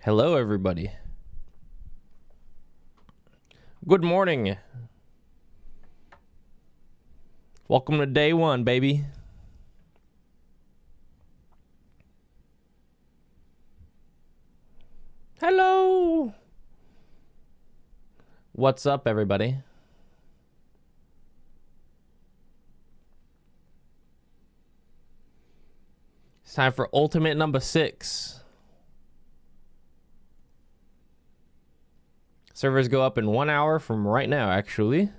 Hello, everybody. Good morning. Welcome to day one, baby. Hello. What's up, everybody? It's time for ultimate number 6. Servers go up in 1 hour from right now, actually.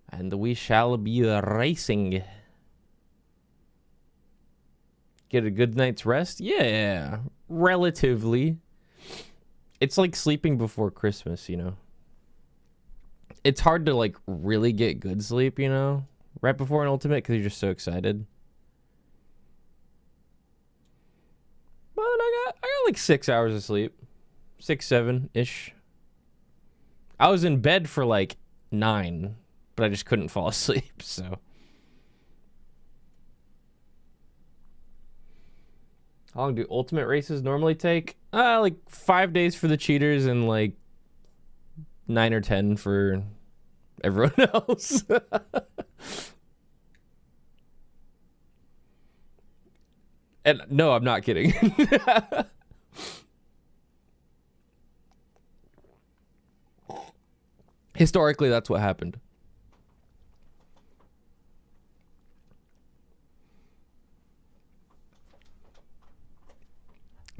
And we shall be racing. Get a good night's rest? Yeah, relatively. It's like sleeping before Christmas, you know? It's hard to, like, really get good sleep, you know? Right before an ultimate, because you're just so excited. But I got like 6 hours of sleep. 6, 7-ish. I was in bed for like 9, but I just couldn't fall asleep, so. How long do ultimate races normally take? Like 5 days for the cheaters and like 9 or 10 for everyone else. And no, I'm not kidding. Historically, that's what happened.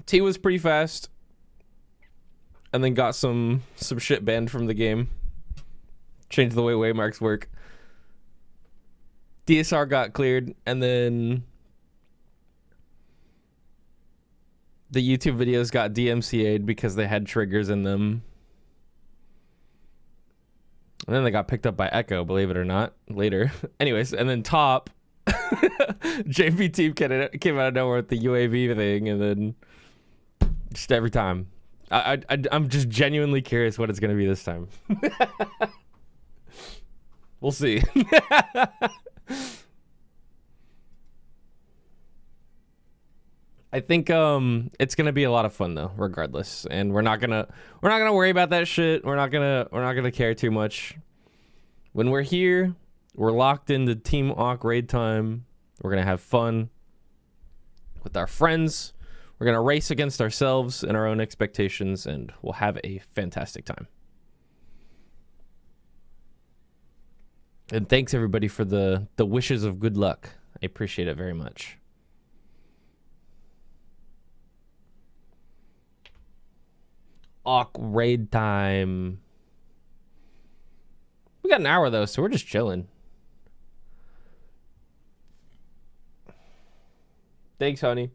T was pretty fast, and then got some shit banned from the game. Changed the way waymarks work. DSR got cleared, and then the YouTube videos got DMCA'd because they had triggers in them. And then they got picked up by Echo, believe it or not, later. Anyways, and then Top, JP Team came out of nowhere with the UAV thing, and then just every time. I'm just genuinely curious what it's going to be this time. We'll see. I think it's gonna be a lot of fun though, regardless. And we're not gonna worry about that shit. We're not gonna care too much. When we're here, we're locked into Team awkraidtime. We're gonna have fun with our friends. We're gonna race against ourselves and our own expectations, and we'll have a fantastic time. And thanks everybody for the wishes of good luck. I appreciate it very much. Awkraidtime. We got an hour though, so we're just chilling. Thanks, honey.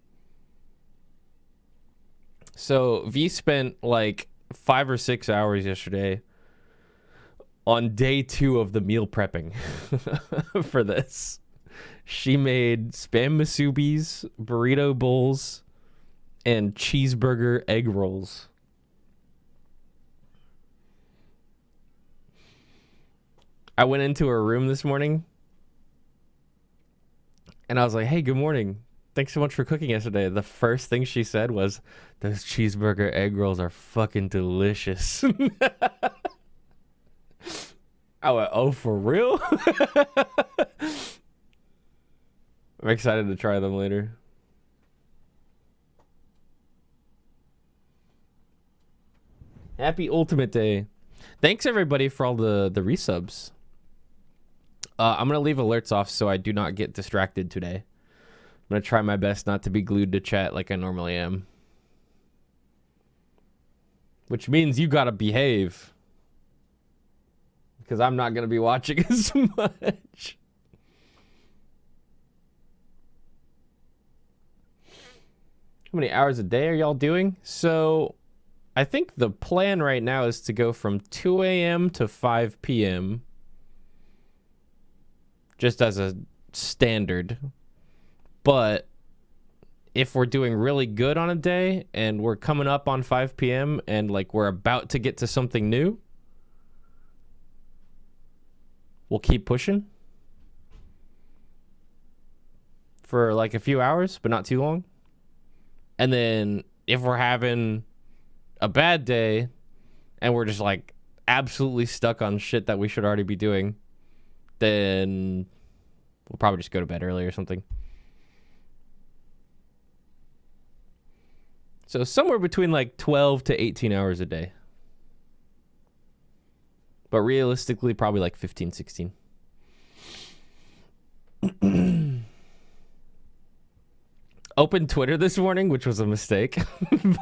So V spent like 5 or 6 hours yesterday on day 2 of the meal prepping for this. She made spam musubis, burrito bowls, and cheeseburger egg rolls. I went into her room this morning and I was like, hey, good morning. Thanks so much for cooking yesterday. The first thing she said was, those cheeseburger egg rolls are fucking delicious. I went, oh, for real? I'm excited to try them later. Happy Ultimate Day. Thanks everybody for all the resubs. I'm going to leave alerts off so I do not get distracted today. I'm going to try my best not to be glued to chat like I normally am. Which means you got to behave. Because I'm not going to be watching as much. How many hours a day are y'all doing? So, I think the plan right now is to go from 2 a.m. to 5 p.m. just as a standard. But if we're doing really good on a day and we're coming up on 5 p.m. and like we're about to get to something new, we'll keep pushing for like a few hours, but not too long. And then if we're having a bad day and we're just like absolutely stuck on shit that we should already be doing, then we'll probably just go to bed early or something. So somewhere between like 12 to 18 hours a day. But realistically, probably like 15, 16. Opened Twitter this morning, which was a mistake,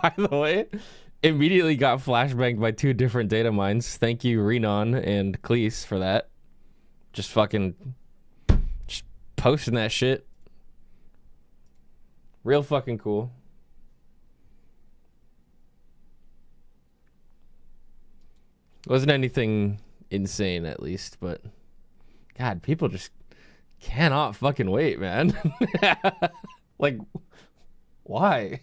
by the way. Immediately got flashbanged by 2 different data mines. Thank you, Renon and Cleese, for that. Just posting that shit. Real fucking cool. Wasn't anything insane, at least, but God, people just cannot fucking wait, man. Like, why?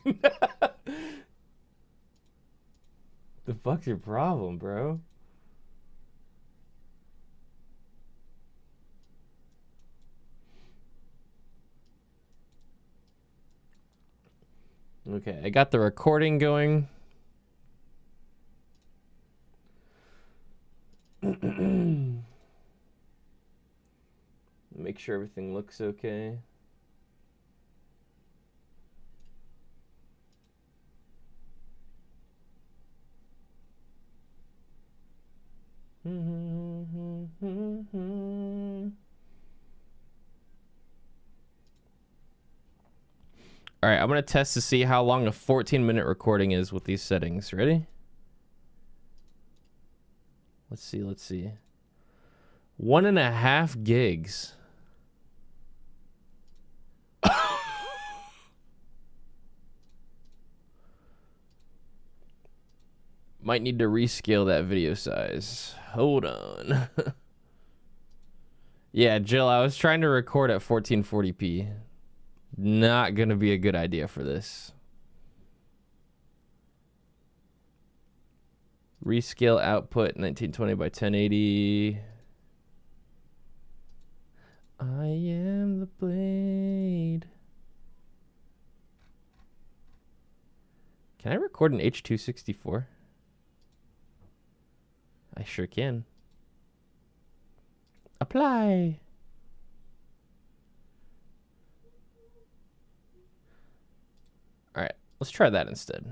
The fuck's your problem, bro? Okay, I got the recording going. Make sure everything looks okay. All right, I'm going to test to see how long a 14-minute recording is with these settings. Ready? Let's see. 1.5 gigs. Might need to rescale that video size. Hold on. Yeah, Jill, I was trying to record at 1440p. Not gonna be a good idea for this. Rescale output 1920 by 1080. I am the blade. Can I record an H.264? I sure can. Apply. All right, let's try that instead.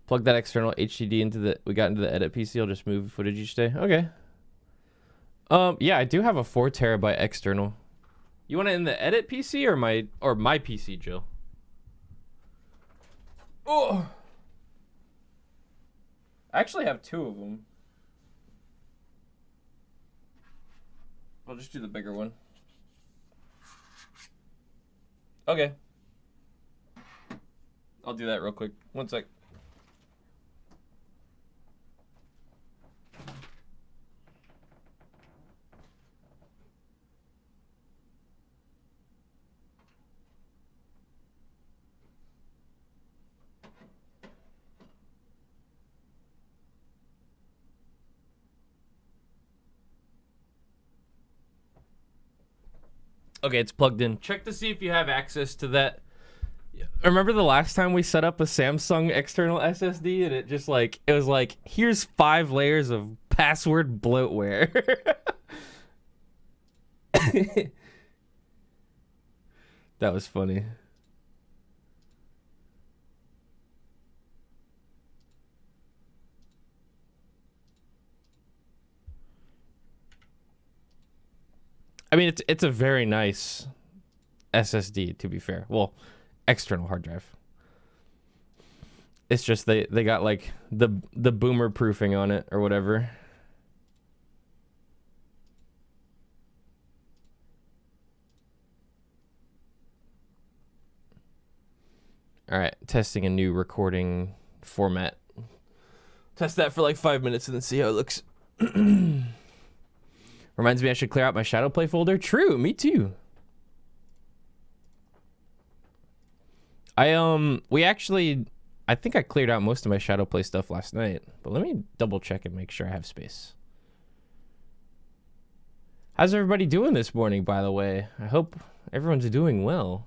Plug that external HDD into the, we got into the edit PC. I'll just move footage each day. Okay. Yeah, I do have a 4 terabyte external. You want it in the edit PC or my PC, Jill? Oh. I actually have 2 of them. I'll just do the bigger one. Okay. I'll do that real quick. One sec. Okay, it's plugged in. Check to see if you have access to that. Remember the last time we set up a Samsung external SSD and it just like, it was like, here's 5 layers of password bloatware. That was funny. I mean, it's a very nice SSD, to be fair. Well, external hard drive. It's just they got like the boomer proofing on it or whatever. All right, testing a new recording format. Test that for like 5 minutes and then see how it looks. Reminds me I should clear out my Shadowplay folder. True, me too. I think I cleared out most of my Shadowplay stuff last night, but let me double check and make sure I have space. How's everybody doing this morning, by the way? I hope everyone's doing well.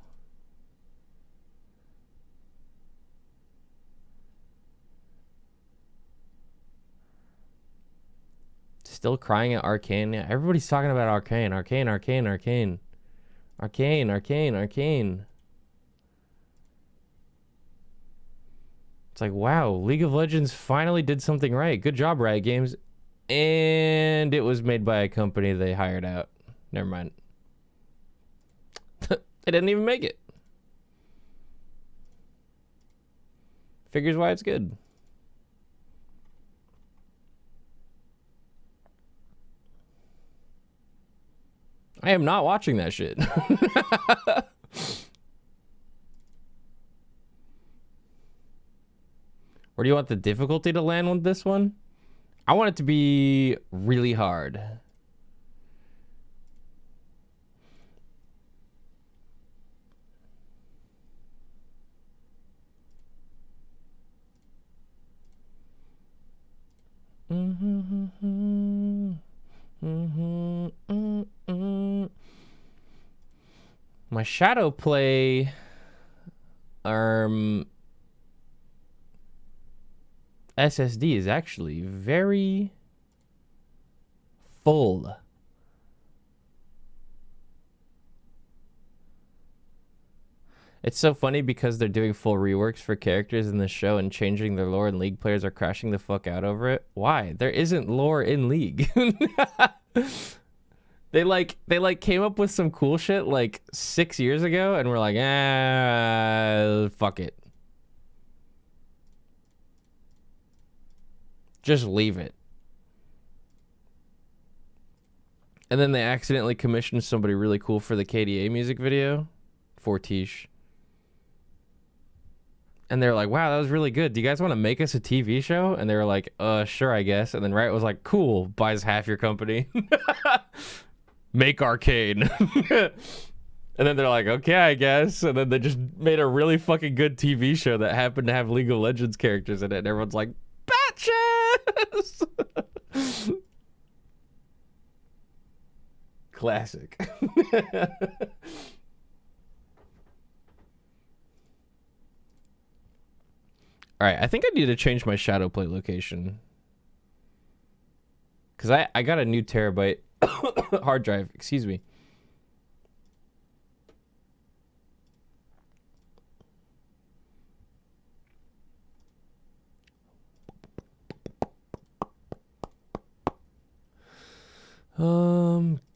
Still crying at Arcane. Yeah, everybody's talking about Arcane. Arcane, Arcane, Arcane. Arcane, Arcane, Arcane. It's like, wow, League of Legends finally did something right. Good job, Riot Games. And it was made by a company they hired out. Never mind. They didn't even make it. Figures why it's good. I am not watching that shit. Where do you want the difficulty to land with this one? I want it to be really hard. My shadow play SSD is actually very full. It's so funny because they're doing full reworks for characters in the show and changing their lore, and League players are crashing the fuck out over it. Why? There isn't lore in League. They came up with some cool shit like 6 years ago, and we're like, fuck it. Just leave it. And then they accidentally commissioned somebody really cool for the KDA music video, Fortiche. And they're like, wow, that was really good. Do you guys want to make us a TV show? And they were like, sure, I guess. And then Riot was like, cool, buys half your company. Make Arcane. And then they're like, okay, I guess. And then they just made a really fucking good TV show that happened to have League of Legends characters in it. And everyone's like, batches! Classic. All right, I think I need to change my shadow play location. Because I got a new terabyte hard drive, excuse me.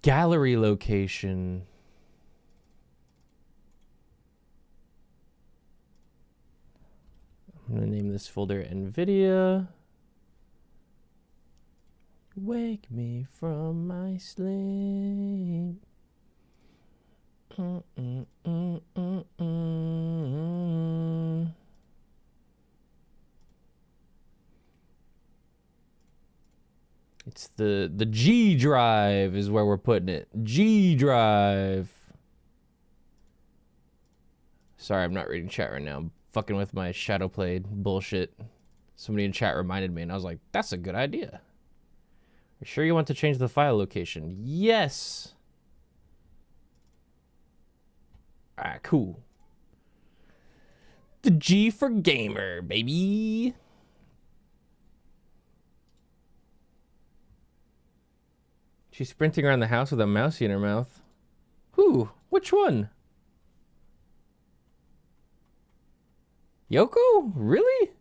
Gallery location. I'm gonna name this folder NVIDIA. Wake me from my sleep. It's the G drive is where we're putting it. G drive. Sorry, I'm not reading chat right now. I'm fucking with my shadow play bullshit. Somebody in chat reminded me, and I was like, that's a good idea. Are you sure you want to change the file location? Yes. Ah, cool. The G for gamer, baby. She's sprinting around the house with a mousey in her mouth. Who? Which one? Yoko? Really?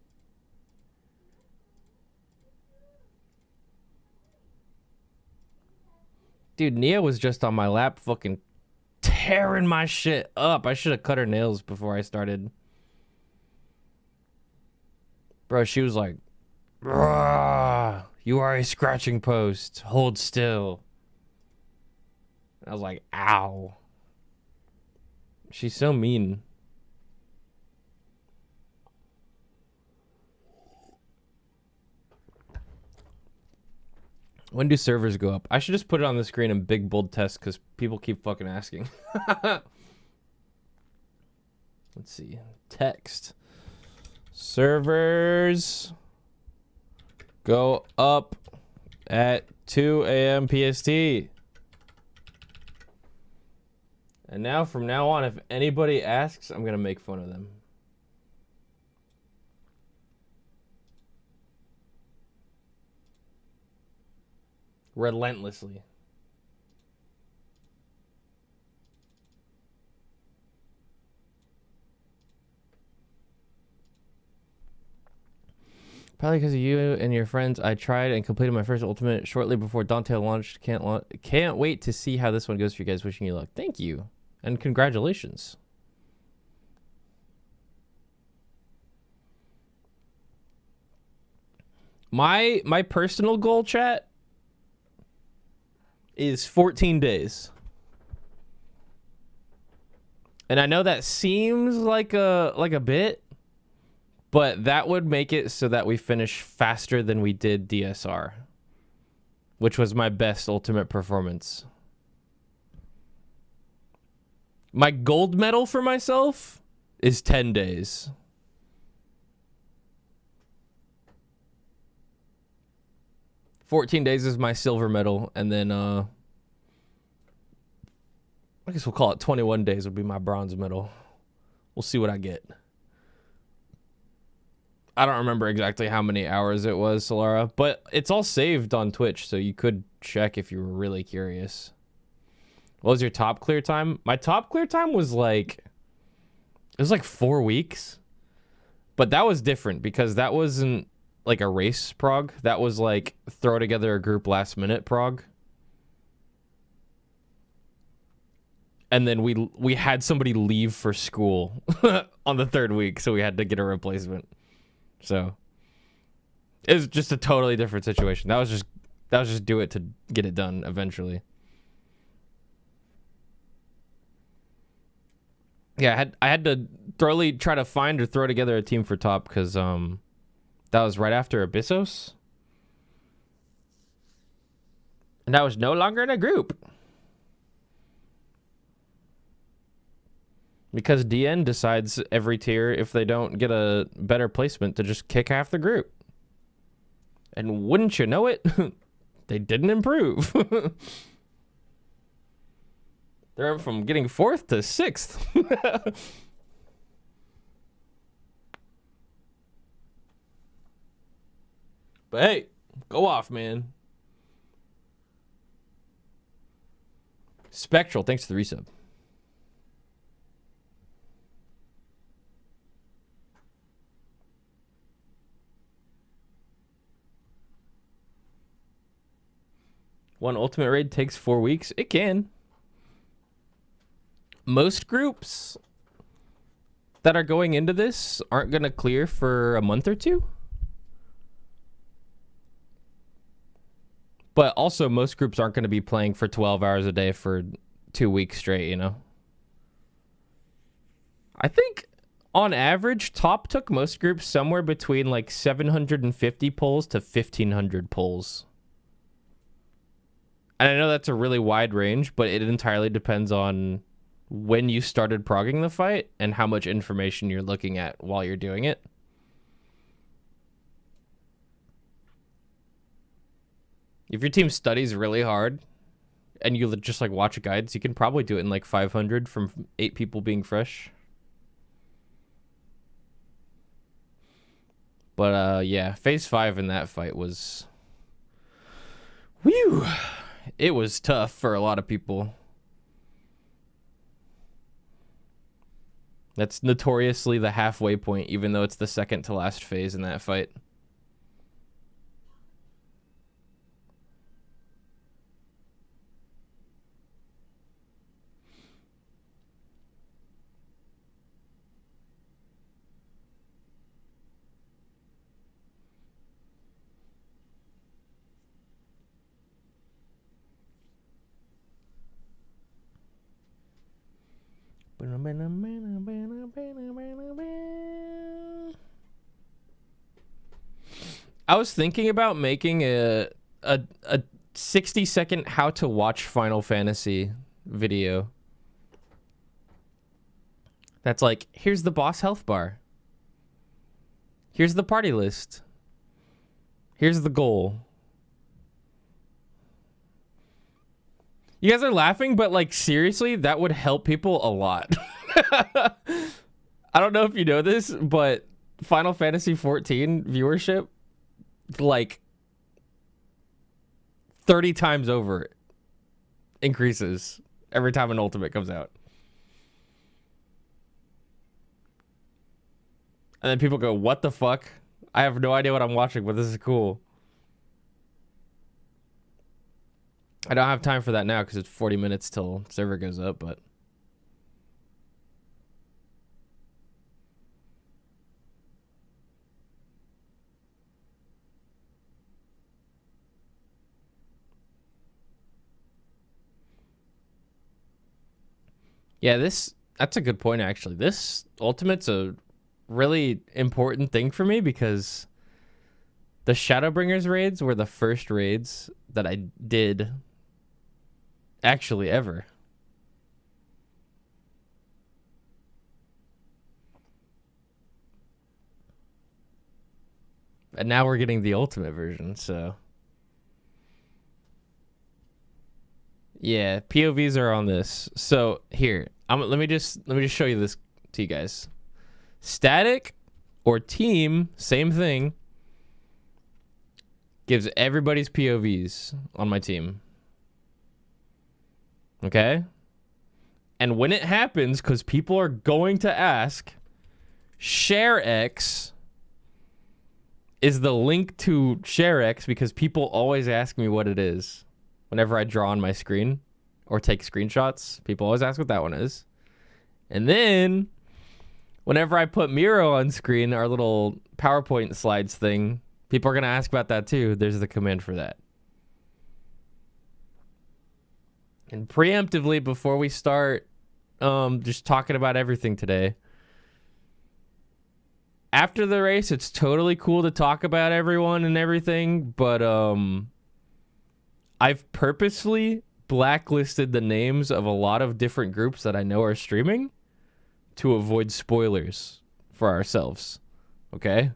Dude, Nia was just on my lap fucking tearing my shit up. I should have cut her nails before I started. Bro, she was like, you are a scratching post. Hold still. I was like, ow. She's so mean. When do servers go up? I should just put it on the screen in big bold text because people keep fucking asking. Let's see. Text. Servers go up at 2 a.m. PST. And now, from now on, if anybody asks, I'm going to make fun of them. Relentlessly. Probably because of you and your friends, I tried and completed my first ultimate shortly before Dante launched. Can't wait to see how this one goes for you guys. Wishing you luck. Thank you. And congratulations. My personal goal, chat, is 14 days. And I know that seems like a bit, but that would make it so that we finish faster than we did DSR, which was my best ultimate performance. My gold medal for myself is 10 days. $14 days is my silver medal, and then I guess we'll call it 21 days would be my bronze medal. We'll see what I get. I don't remember exactly how many hours it was, Solara, but it's all saved on Twitch, so you could check if you were really curious. What was your top clear time? My top clear time was like, it was like 4 weeks, but that was different because that wasn't like a race prog. That was like throw together a group last minute prog. And then we had somebody leave for school on the 3rd week, so we had to get a replacement. So it was just a totally different situation. That was just do it to get it done eventually. Yeah, I had to thoroughly try to find or throw together a team for top because that was right after Abyssos. And I was no longer in a group. Because DN decides every tier, if they don't get a better placement, to just kick half the group. And wouldn't you know it, they didn't improve. They're from getting 4th to 6th. But hey, go off, man. Spectral, thanks for the resub. One ultimate raid takes 4 weeks. It can. Most groups that are going into this aren't going to clear for a month or 2. But also, most groups aren't going to be playing for 12 hours a day for 2 weeks straight, you know? I think, on average, top took most groups somewhere between like 750 pulls to 1,500 pulls. And I know that's a really wide range, but it entirely depends on when you started progging the fight and how much information you're looking at while you're doing it. If your team studies really hard and you just like watch guides, you can probably do it in like 500 from 8 people being fresh. But yeah, phase 5 in that fight was... Whew! It was tough for a lot of people. That's notoriously the halfway point, even though it's the second to last phase in that fight. I was thinking about making a 60-second how to watch Final Fantasy video. That's like, here's the boss health bar. Here's the party list. Here's the goal. You guys are laughing, but like seriously, that would help people a lot. I don't know if you know this, but Final Fantasy XIV viewership, like 30 times over increases every time an ultimate comes out. And then people go, what the fuck? I have no idea what I'm watching, but this is cool. I don't have time for that now because it's 40 minutes till server goes up, but... Yeah, that's a good point, actually. This ultimate's a really important thing for me because the Shadowbringers raids were the first raids that I did actually ever. And now we're getting the ultimate version, so... Yeah, POVs are on this. So here, let me just show you this to you guys. Static or team, same thing. Gives everybody's POVs on my team. Okay? And when it happens, because people are going to ask, ShareX is the link to ShareX because people always ask me what it is. Whenever I draw on my screen or take screenshots, people always ask what that one is. And then whenever I put Miro on screen, our little PowerPoint slides thing, people are going to ask about that too. There's the command for that. And preemptively, before we start just talking about everything today, after the race, it's totally cool to talk about everyone and everything, but I've purposely blacklisted the names of a lot of different groups that I know are streaming to avoid spoilers for ourselves. Okay?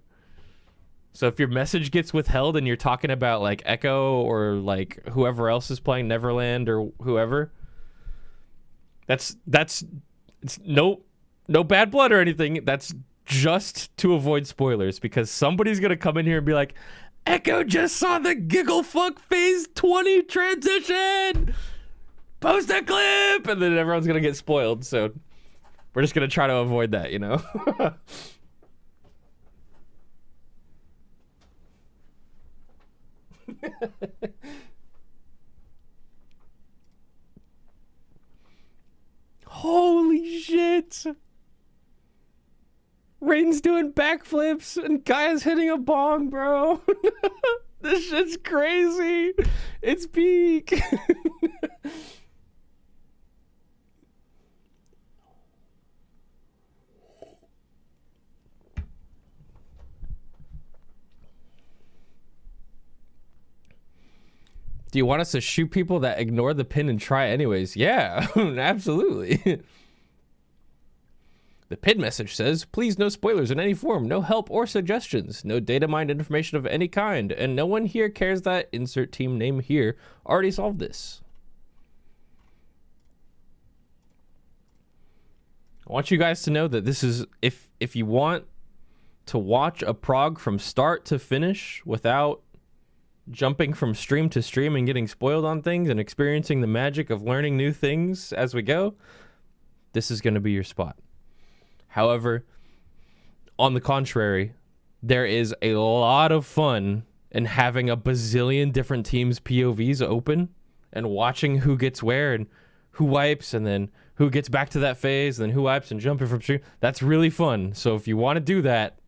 So if your message gets withheld and you're talking about like Echo or like whoever else is playing Neverland or whoever, it's no bad blood or anything. That's just to avoid spoilers because somebody's going to come in here and be like, Echo just saw the Giggle Fuck Phase 20 transition! Post a clip! And then everyone's gonna get spoiled, so we're just gonna try to avoid that, you know? Holy shit! Rain's doing backflips and Gaia's hitting a bong, bro. This shit's crazy. It's peak. Do you want us to shoot people that ignore the pin and try anyways? Yeah, absolutely. The pin message says, please no spoilers in any form, no help or suggestions, no data mined information of any kind, and no one here cares that insert team name here already solved this. I want you guys to know that this is, if you want to watch a prog from start to finish without jumping from stream to stream and getting spoiled on things and experiencing the magic of learning new things as we go, this is going to be your spot. However, on the contrary, there is a lot of fun in having a bazillion different teams' POVs open and watching who gets where and who wipes and then who gets back to that phase and then who wipes and jumping from stream. That's really fun. So if you want to do that,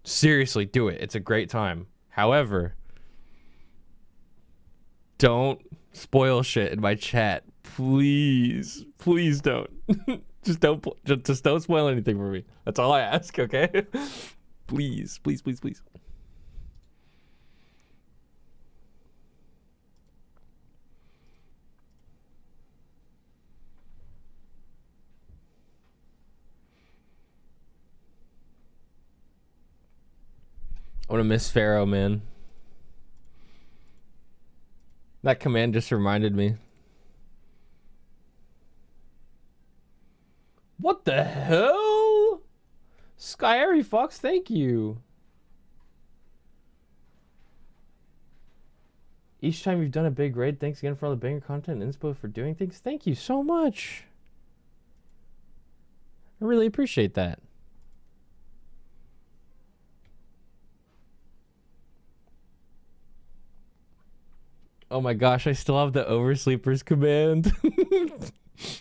seriously, do it. It's a great time. However, don't spoil shit in my chat. Please. Please don't. Just don't spoil anything for me. That's all I ask, okay? Please, please, please, please. I want to miss Pharaoh, man. That command just reminded me. What the hell? Skyary Fox, thank you. Each time you've done a big raid, thanks again for all the banger content and inspo for doing things. Thank you so much. I really appreciate that. Oh my gosh, I still have the oversleepers command.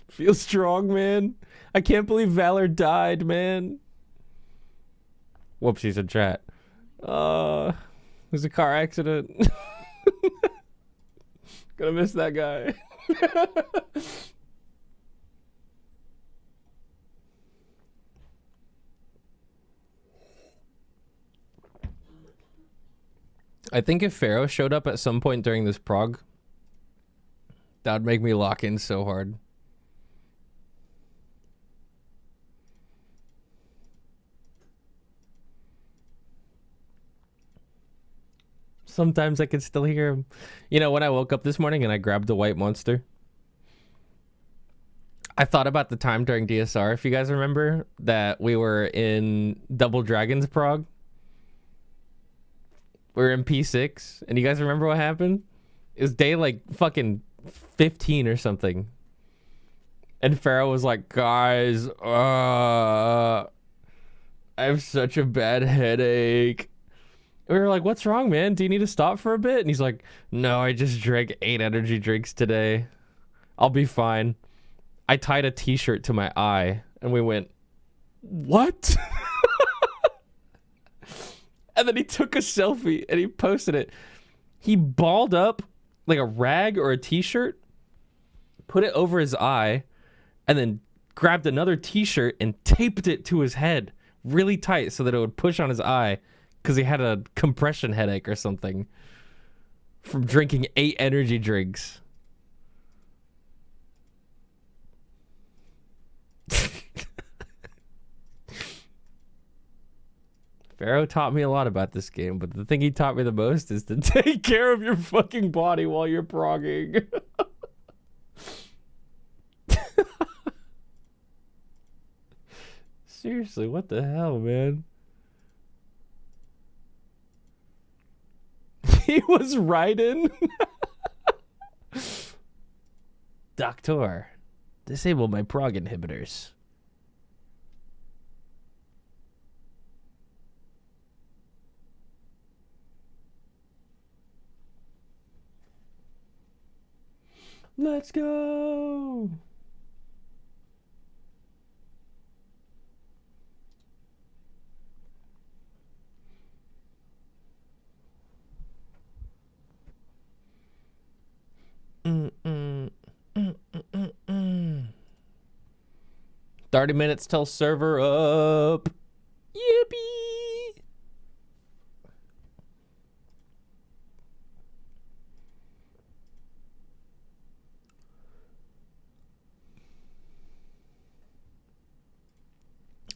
Feel strong, man. I can't believe Valor died, man. Whoopsies in chat. There's a car accident. Gonna miss that guy. I think if Pharaoh showed up at some point during this prog, that would make me lock in so hard. Sometimes I can still hear him. You know, when I woke up this morning and I grabbed the white monster, I thought about the time during DSR, if you guys remember, that we were in Double Dragons prog. We were in P6, and you guys remember what happened? It was day like fucking 15 or something. And Pharaoh was like, guys, I have such a bad headache. We were like, what's wrong, man? Do you need to stop for a bit? And he's like, no, I just drank 8 energy drinks today. I'll be fine. I tied a t-shirt to my eye, and we went, what? And then he took a selfie, and he posted it. He balled up like a rag or a t-shirt, put it over his eye, and then grabbed another t-shirt and taped it to his head really tight so that it would push on his eye because he had a compression headache or something from drinking 8 energy drinks. Pharaoh taught me a lot about this game, but the thing he taught me the most is to take care of your fucking body while you're progging. Seriously, what the hell, man? He was riding. Doctor, disable my prog inhibitors. Let's go. Mm, mm, mm, mm, mm, mm. 30 minutes till server up. Yippee.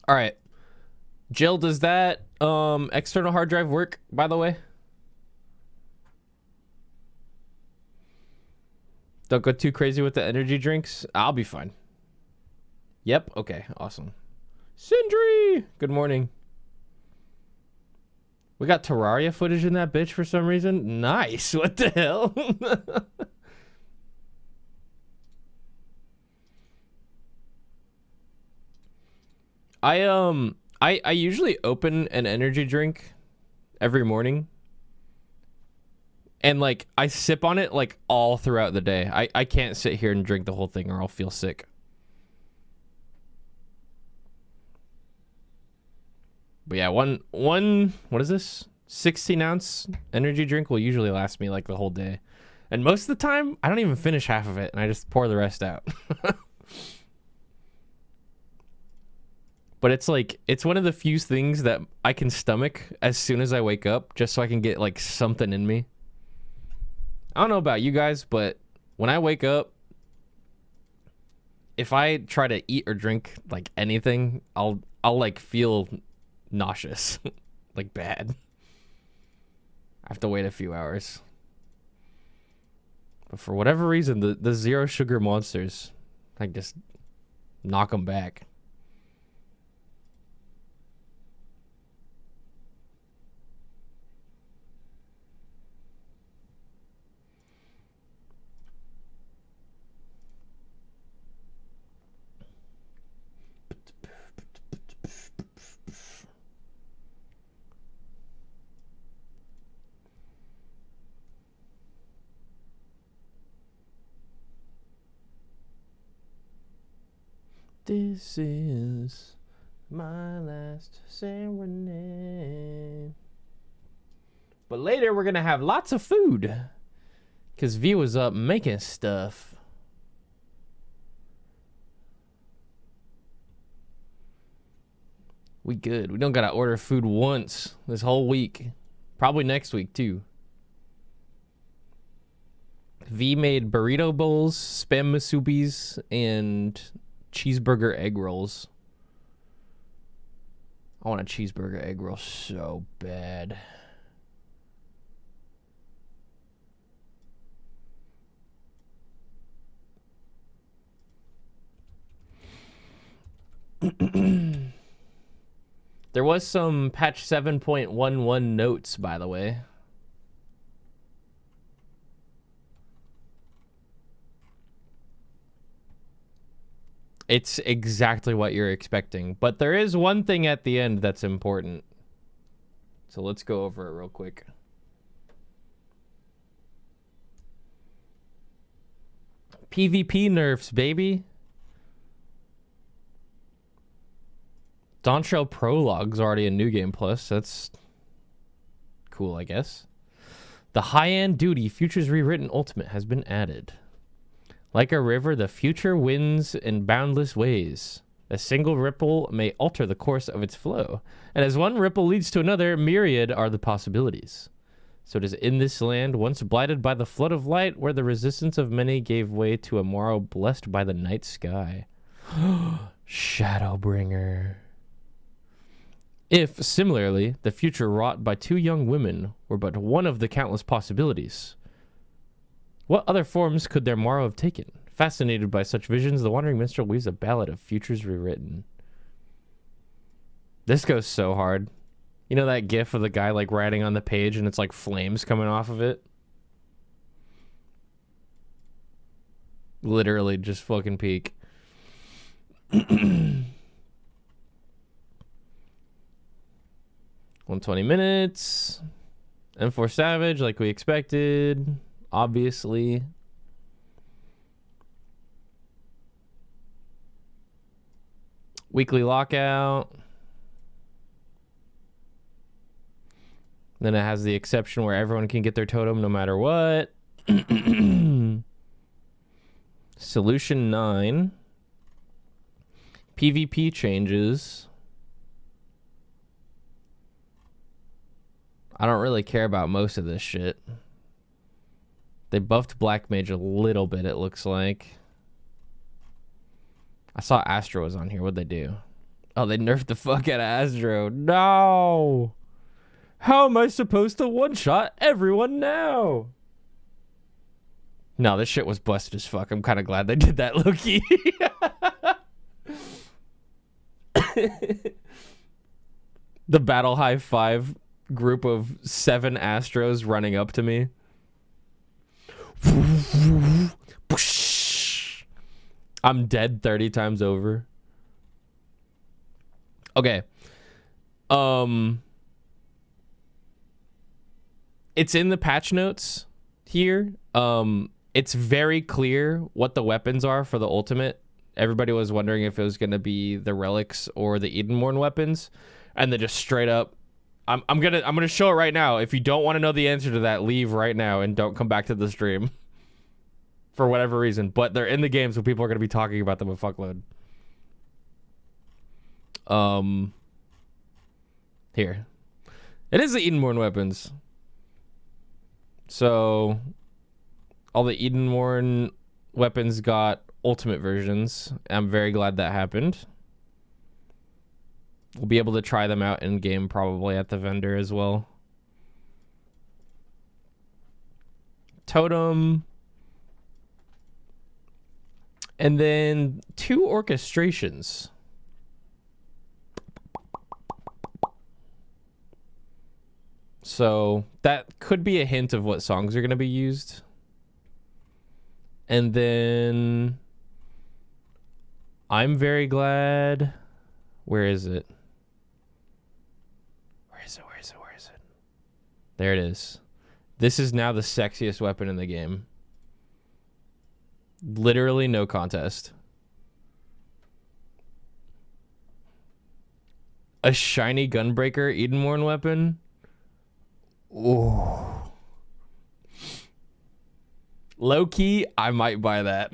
All right. Jill, does that external hard drive work, by the way? Don't go too crazy with the energy drinks. I'll be fine. Yep. Okay. Awesome. Sindri! Good morning. We got Terraria footage in that bitch for some reason. Nice. What the hell? I usually open an energy drink every morning. And like I sip on it like all throughout the day. I can't sit here and drink the whole thing or I'll feel sick. But yeah, one what is this? 16-ounce energy drink will usually last me like the whole day. And most of the time, I don't even finish half of it and I just pour the rest out. But it's like, it's one of the few things that I can stomach as soon as I wake up, just so I can get like something in me. I don't know about you guys, but when I wake up, if I try to eat or drink like anything, I'll like feel nauseous, like bad. I have to wait a few hours. But for whatever reason, the zero sugar monsters, I just knock them back. This is my last serenade. But later we're gonna have lots of food, cause V was up making stuff. We good. We don't gotta order food once this whole week. Probably next week too. V made burrito bowls, spam musubis, and cheeseburger egg rolls. I want a cheeseburger egg roll so bad. There was some patch 7.11 notes, by the way. It's exactly what you're expecting, but there is one thing at the end that's important. So let's go over it real quick. PvP nerfs, baby. Dawntrail Prologue's already a new game plus. That's cool, I guess. The high-end duty Futures Rewritten Ultimate has been added. Like a river, the future winds in boundless ways. A single ripple may alter the course of its flow. And as one ripple leads to another, myriad are the possibilities. So it is in this land, once blighted by the flood of light, where the resistance of many gave way to a morrow blessed by the night sky. Shadowbringer. If, similarly, the future wrought by two young women were but one of the countless possibilities, what other forms could their morrow have taken? Fascinated by such visions, the wandering minstrel weaves a ballad of futures rewritten. This goes so hard. You know that gif of the guy like writing on the page and it's like flames coming off of it? Literally just fucking peak. 120 minutes. M4 Savage like we expected. Obviously. Weekly lockout. Then it has the exception where everyone can get their totem no matter what. Solution 9. PvP changes. I don't really care about most of this shit. They buffed Black Mage a little bit, it looks like. I saw Astro was on here. What'd they do? Oh, they nerfed the fuck out of Astro. No! How am I supposed to one-shot everyone now? No, this shit was busted as fuck. I'm kind of glad they did that, Loki. The Battle High 5 group of 7 Astros running up to me. I'm dead 30 times over. Okay. It's in the patch notes here. It's very clear what the weapons are for the ultimate. Everybody was wondering if it was going to be the relics or the Edenborn weapons, and they just straight up. I'm gonna show it right now. If you don't want to know the answer to that, leave right now and don't come back to the stream for whatever reason. But they're in the game, so people are gonna be talking about them a fuckload. Here, it is the Edenborn weapons. So all the Edenborn weapons got ultimate versions. I'm very glad that happened. We'll be able to try them out in game probably at the vendor as well. Totem. And then 2 orchestrations. So that could be a hint of what songs are going to be used. And then I'm very glad. Where is it? Where is it? There it is. This is now the sexiest weapon in the game. Literally no contest. A shiny gunbreaker Edenborn weapon. Ooh. Low key, I might buy that.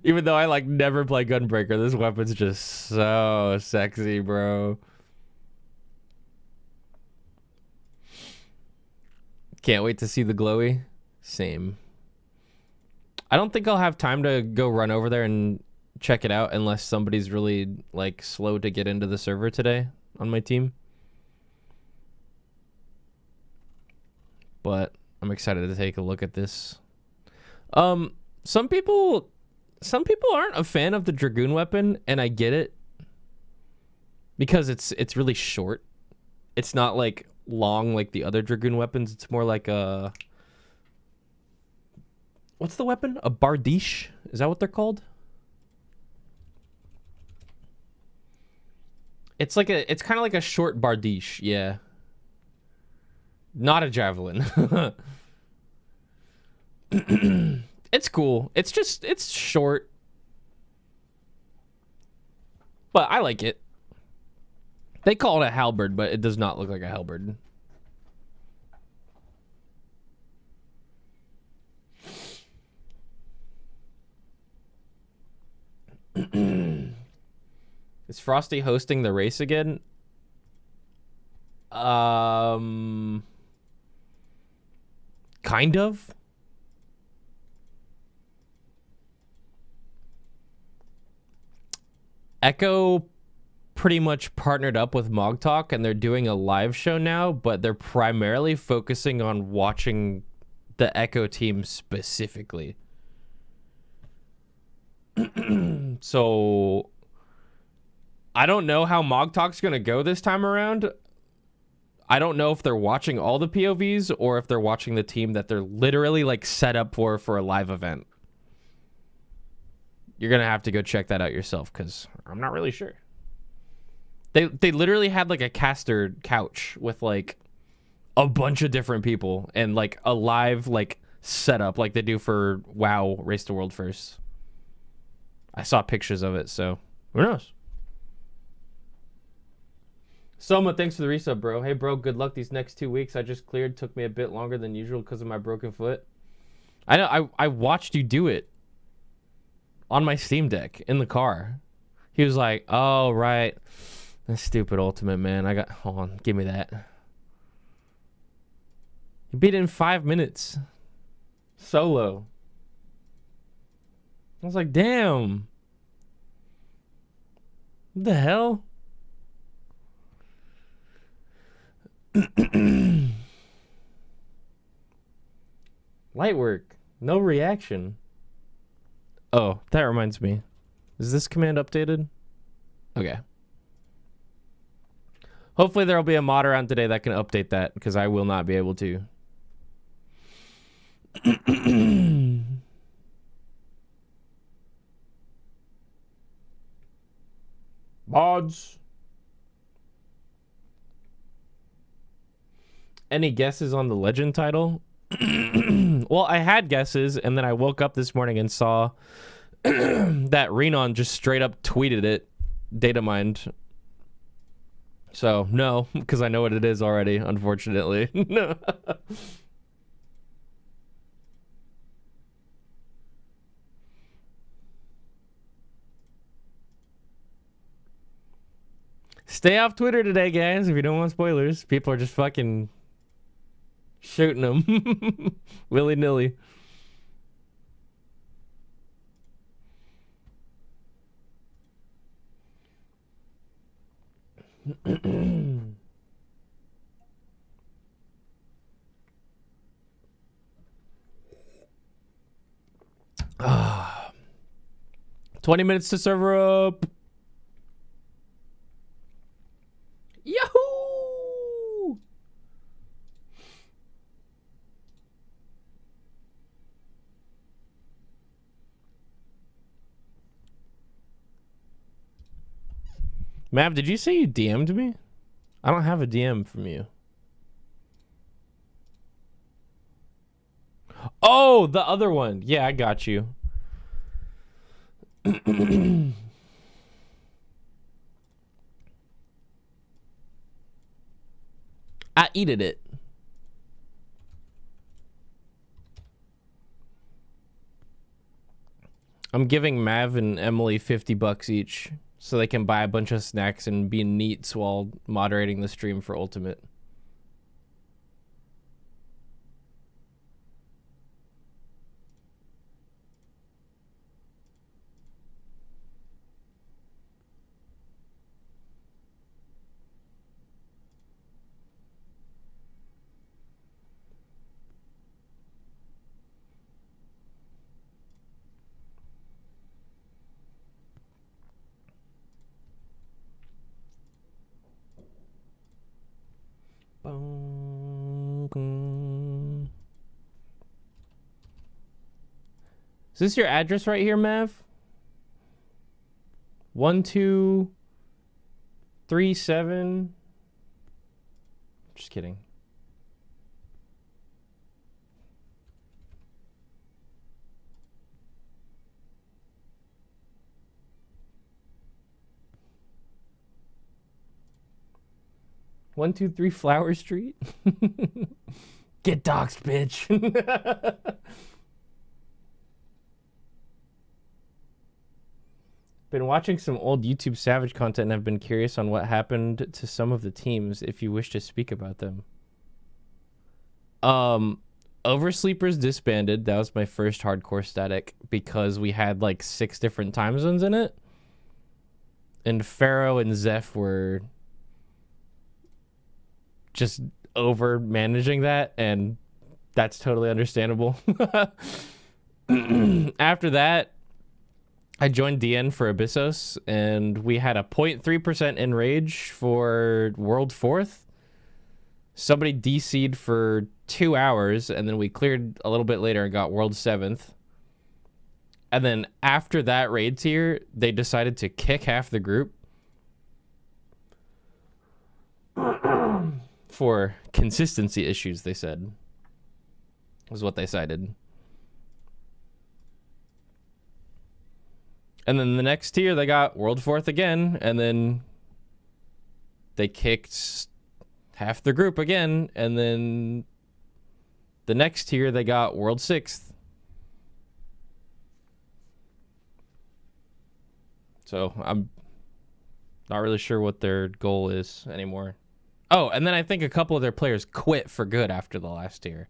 Even though I like never play gunbreaker, this weapon's just so sexy, bro. Can't wait to see the glowy. Same. I don't think I'll have time to go run over there and check it out unless somebody's really like slow to get into the server today on my team. But I'm excited to take a look at this. Some people aren't a fan of the Dragoon weapon, and I get it. Because it's really short. It's not like long like the other Dragoon weapons. It's more like a... What's the weapon? A bardiche? Is that what they're called? It's like a... It's kind of like a short bardiche, yeah. Not a javelin. It's cool. It's just... It's short. But I like it. They call it a halberd, but it does not look like a halberd. Is Frosty hosting the race again? Kind of. Echo pretty much partnered up with Mog Talk, and they're doing a live show now, but they're primarily focusing on watching the Echo team specifically. So I don't know how Mog Talk's gonna go this time around. I don't know if they're watching all the POVs or if they're watching the team that they're literally like set up for a live event. You're gonna have to go check that out yourself because I'm not really sure. They literally had like a caster couch with like a bunch of different people and like a live like setup like they do for WoW Race to World First. I saw pictures of it, so who knows? Soma, thanks for the resub, bro. Hey, bro, good luck these next 2 weeks. I just cleared. Took me a bit longer than usual because of my broken foot. I know. I watched you do it on my Steam Deck in the car. He was like, oh, right. That stupid ultimate, man. Hold on. Give me that. You beat it in 5 minutes. Solo. I was like, damn. What the hell? Light work. No reaction. Oh, that reminds me. Is this command updated? Okay. Hopefully there'll be a mod around today that can update that, because I will not be able to. Mods. Any guesses on the legend title? Well, I had guesses, and then I woke up this morning and saw that Renon just straight up tweeted it, data mined. So, no, because I know what it is already, unfortunately. No. Stay off Twitter today, guys, if you don't want spoilers. People are just fucking shooting them willy-nilly. Ah, 20 minutes to server up. Yahoo! Mav, did you say you DM'd me? I don't have a DM from you. Oh, the other one. Yeah, I got you. I eated it. I'm giving Mav and Emily $50 each so they can buy a bunch of snacks and be neats while moderating the stream for Ultimate. Is this your address right here, Mav? 1237. Just kidding. One, 2, 3 Flower Street. Get doxxed, bitch. Been watching some old YouTube Savage content and have been curious on what happened to some of the teams, if you wish to speak about them. Oversleepers disbanded. That was my first hardcore static because we had like 6 different time zones in it. And Pharaoh and Zeph were just over managing that, and that's totally understandable. After that, I joined DN for Abyssos, and we had a 0.3% enrage for World 4th. Somebody DC'd for 2 hours, and then we cleared a little bit later and got World 7th. And then after that raid tier, they decided to kick half the group for consistency issues, they said, was what they cited. And then the next tier, they got World 4th again, and then they kicked half the group again, and then the next tier, they got World 6th. So I'm not really sure what their goal is anymore. Oh, and then I think a couple of their players quit for good after the last tier.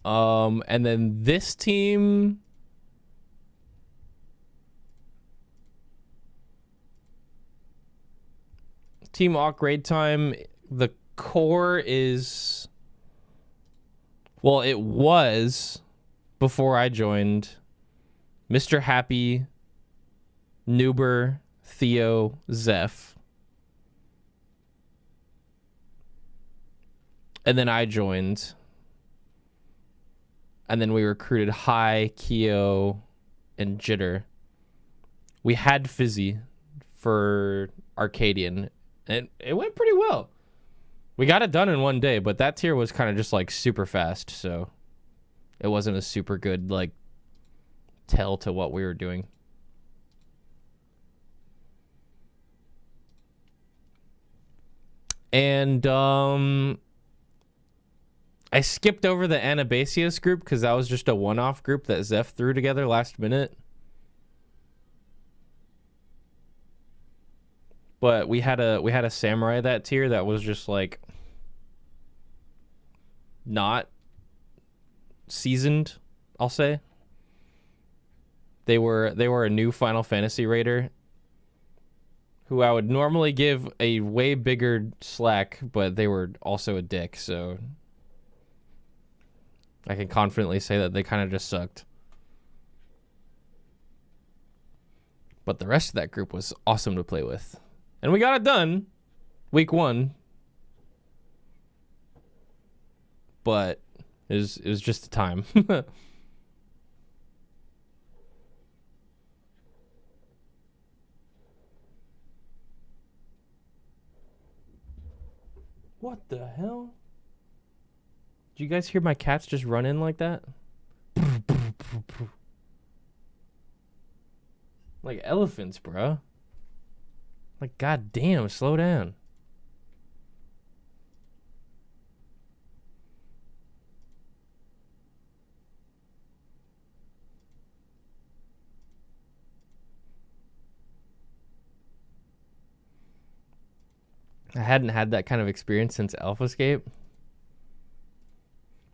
And then this team, Team awkraidtime, the core is, well, it was before I joined, Mr. Happy, Noober, Theo, Zeph. And then I joined. And then we recruited High, Keo, and Jitter. We had Fizzy for Arcadian. And it went pretty well. We got it done in one day, but that tier was kind of just like super fast, so it wasn't a super good like tell to what we were doing. And I skipped over the Anabasius group because that was just a one-off group that Zeph threw together last minute. But we had a samurai that tier that was just like not seasoned, I'll say. They were a new Final Fantasy raider who I would normally give a way bigger slack, but they were also a dick, so I can confidently say that they kind of just sucked. But the rest of that group was awesome to play with. And we got it done week 1. But it was just the time. What the hell? Did you guys hear my cats just run in like that? Like elephants, bro. Like, goddamn, slow down. I hadn't had that kind of experience since AlphaScape.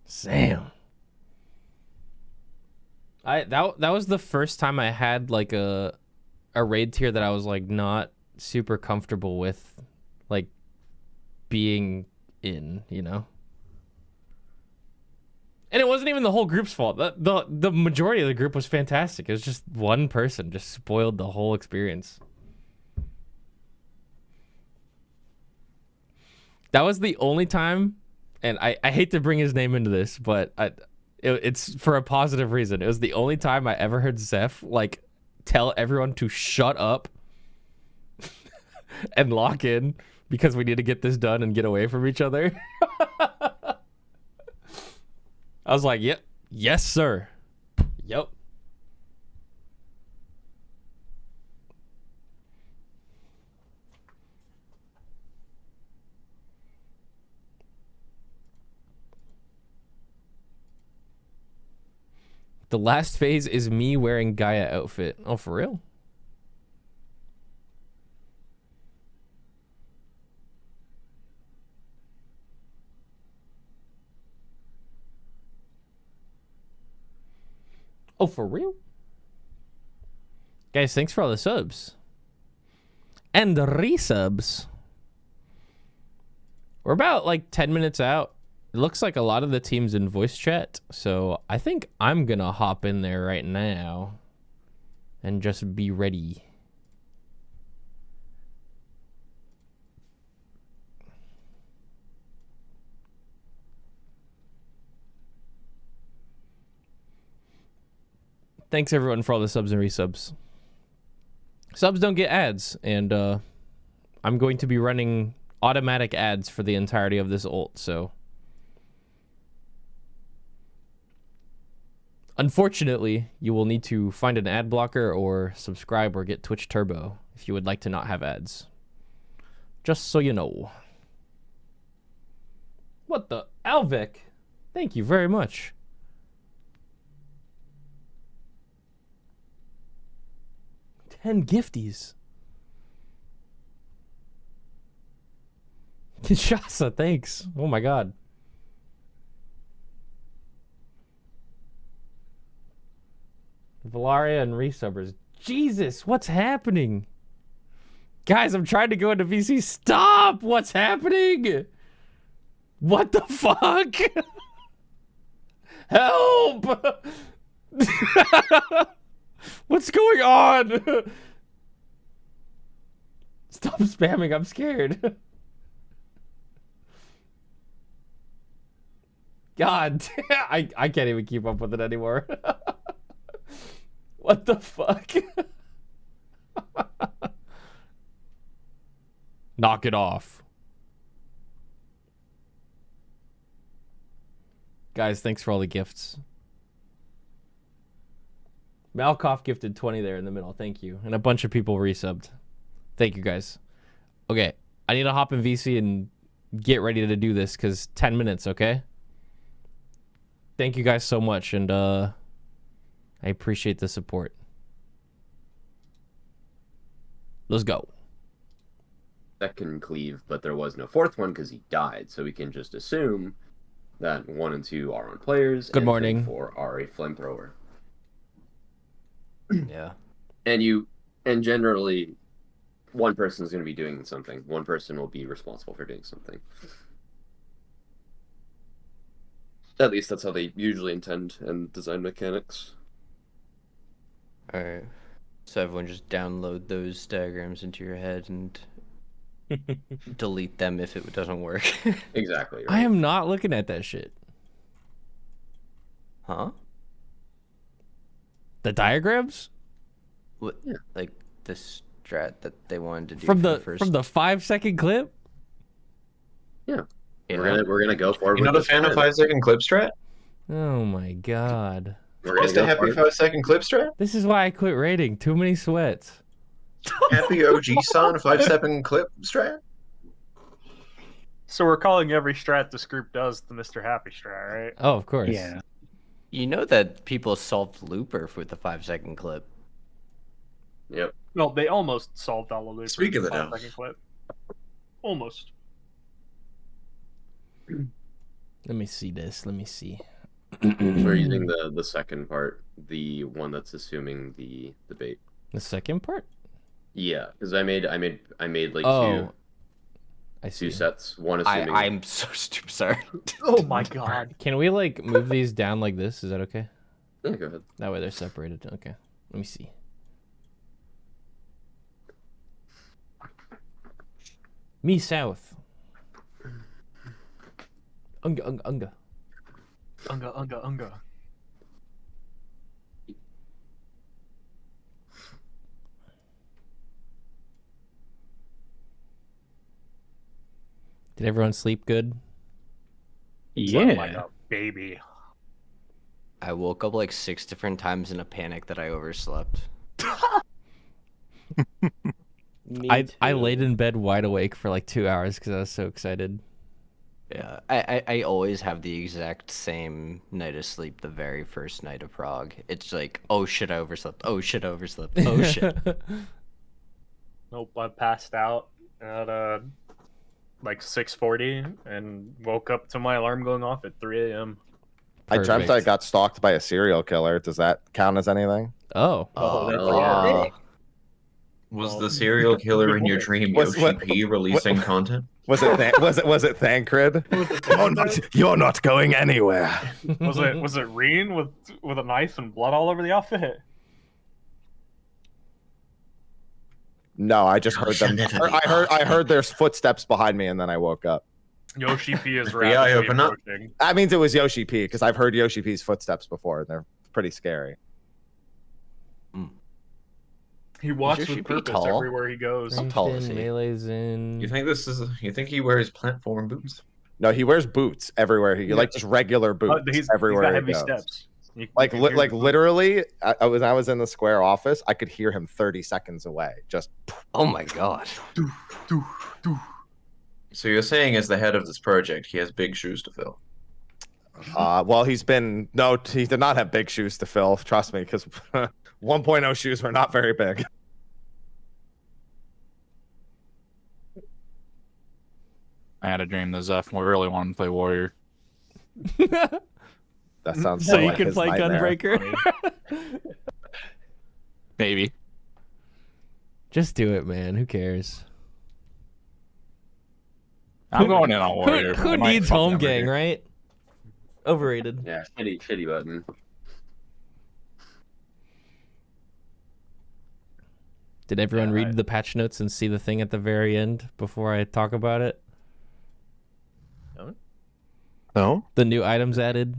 Sam. That was the first time I had like a raid tier that I was like not super comfortable with, like being in, you know. And it wasn't even the whole group's fault. The majority of the group was fantastic. It was just one person just spoiled the whole experience. That was the only time, and I hate to bring his name into this, but it's for a positive reason. It was the only time I ever heard Zeph like tell everyone to shut up and lock in because we need to get this done and get away from each other. I was like, yep, yes, sir. Yep. The last phase is me wearing Gaia outfit. Oh, for real? Oh, for real? Guys, thanks for all the subs. And the resubs. We're about like 10 minutes out. It looks like a lot of the team's in voice chat, so I think I'm gonna hop in there right now and just be ready. Thanks everyone for all the subs and resubs. Subs don't get ads, and I'm going to be running automatic ads for the entirety of this ult, so unfortunately, you will need to find an ad blocker or subscribe or get Twitch Turbo if you would like to not have ads. Just so you know. What the? Alvik? Thank you very much. $10 gifties. Kinshasa, thanks. Oh my god. Valaria and resubbers. Jesus, what's happening? Guys, I'm trying to go into VC. Stop! What's happening? What the fuck? Help! What's going on? Stop spamming, I'm scared. God, I can't even keep up with it anymore. What the fuck? Knock it off. Guys, thanks for all the gifts. Malkoff gifted 20 there in the middle. Thank you. And a bunch of people resubbed. Thank you, guys. Okay, I need to hop in VC and get ready to do this because 10 minutes, okay? Thank you guys so much, and I appreciate the support. Let's go. Second cleave, but there was no fourth one because he died, so we can just assume that 1 and 2 are on players. Good morning. 4 are a flamethrower. Yeah. And generally, one person is going to be doing something. One person will be responsible for doing something. At least that's how they usually intend and design mechanics. Alright. So everyone just download those diagrams into your head and delete them if it doesn't work. Exactly. Right? I am not looking at that shit. Huh? The diagrams? What? Yeah. Like the strat that they wanted to do From for the first... from the 5-second clip? Yeah. Yeah. We're gonna go forward. You're not a fan of 5-second clip strat? Oh my god. We're gonna Just a go happy for it. 5-second clip strat? This is why I quit raiding. Too many sweats. Happy OG son 5-second clip strat? So we're calling every strat this group does the Mr. Happy strat, right? Oh, of course. Yeah. You know that people solved Looper with the 5-second clip. Yep. Well, they almost solved all of it. Speak of the devil. 5-second clip. Almost. Let me see this. Let me see. We're using the second part, the one that's assuming the bait. The second part? Yeah, because I made like Oh, I see. two sets. One assuming. I'm so stupid. Sorry. Oh my god. Can we like move these down like this? Is that okay? Yeah, go ahead. That way they're separated. Okay. Let me see. Me south. Unga unga unga. Unga. Did everyone sleep good? Slept like Yeah. a baby. I woke up like 6 different times in a panic that I overslept. I laid in bed wide awake for like 2 hours because I was so excited. Yeah, I always have the exact same night of sleep the very first night of prog. It's like, oh shit, I overslept. Oh shit, I overslept. Oh shit. Nope, I passed out at like 6:40 and woke up to my alarm going off at 3 a.m. I dreamt I Perfect. got stalked by a serial killer. Does that count as anything? Oh. Oh, that's Oh. Was the serial killer in your dream Was- Yoshi what- P releasing content? Was it was it Thancred? You're not going anywhere. Was it Reen with a knife and blood all over the outfit? No, I just heard them. I heard there's footsteps behind me, and then I woke up. Yoshi P is The eye rapidly open up. approaching. That means it was Yoshi P because I've heard Yoshi P's footsteps before, and they're pretty scary. He walks Yoshi with P purpose tall? everywhere he goes. How tall is he? Melee's in. You think you think he wears platform boots? No, he wears boots everywhere. He like just regular boots He's everywhere got he heavy goes. steps. You Like can hear like the- literally, when I was in the Square office, I could hear him 30 seconds away. Just Oh my god. So you're saying, as the head of this project, he has big shoes to fill. well, he did not have big shoes to fill. Trust me, because 1.0 shoes were not very big. I had a dream that Zeph really wanted to play Warrior. That sounds so you like can his play nightmare. Gunbreaker. Maybe. Just do it, man. Who cares? I'm going in on Who, Warrior. but I who might needs fucking home never gang, do. right? Overrated. Yeah, shitty button. Did everyone Yeah, read I- the patch notes and see the thing at the very end before I talk about it? No? The new items added.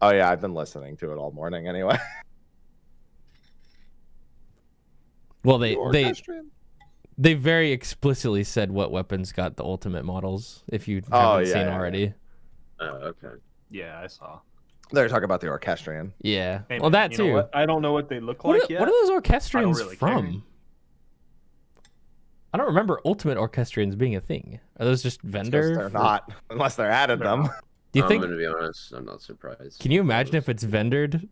Oh yeah, I've been listening to it all morning anyway. Well, they very explicitly said what weapons got the ultimate models. If you Oh, haven't yeah, seen yeah, already, Oh, okay. Yeah, I saw. They're talking about the orchestrion. yeah. Hey, Well, man, that you know too. what? I don't know what they look What, like yet. what are those orchestrions really care. from? I don't remember ultimate orchestrions being a thing. Are those just vendor? They're not, unless they're added They're them. not. Do you I'm think? gonna be honest. I'm not surprised. Can you imagine if it's vendored?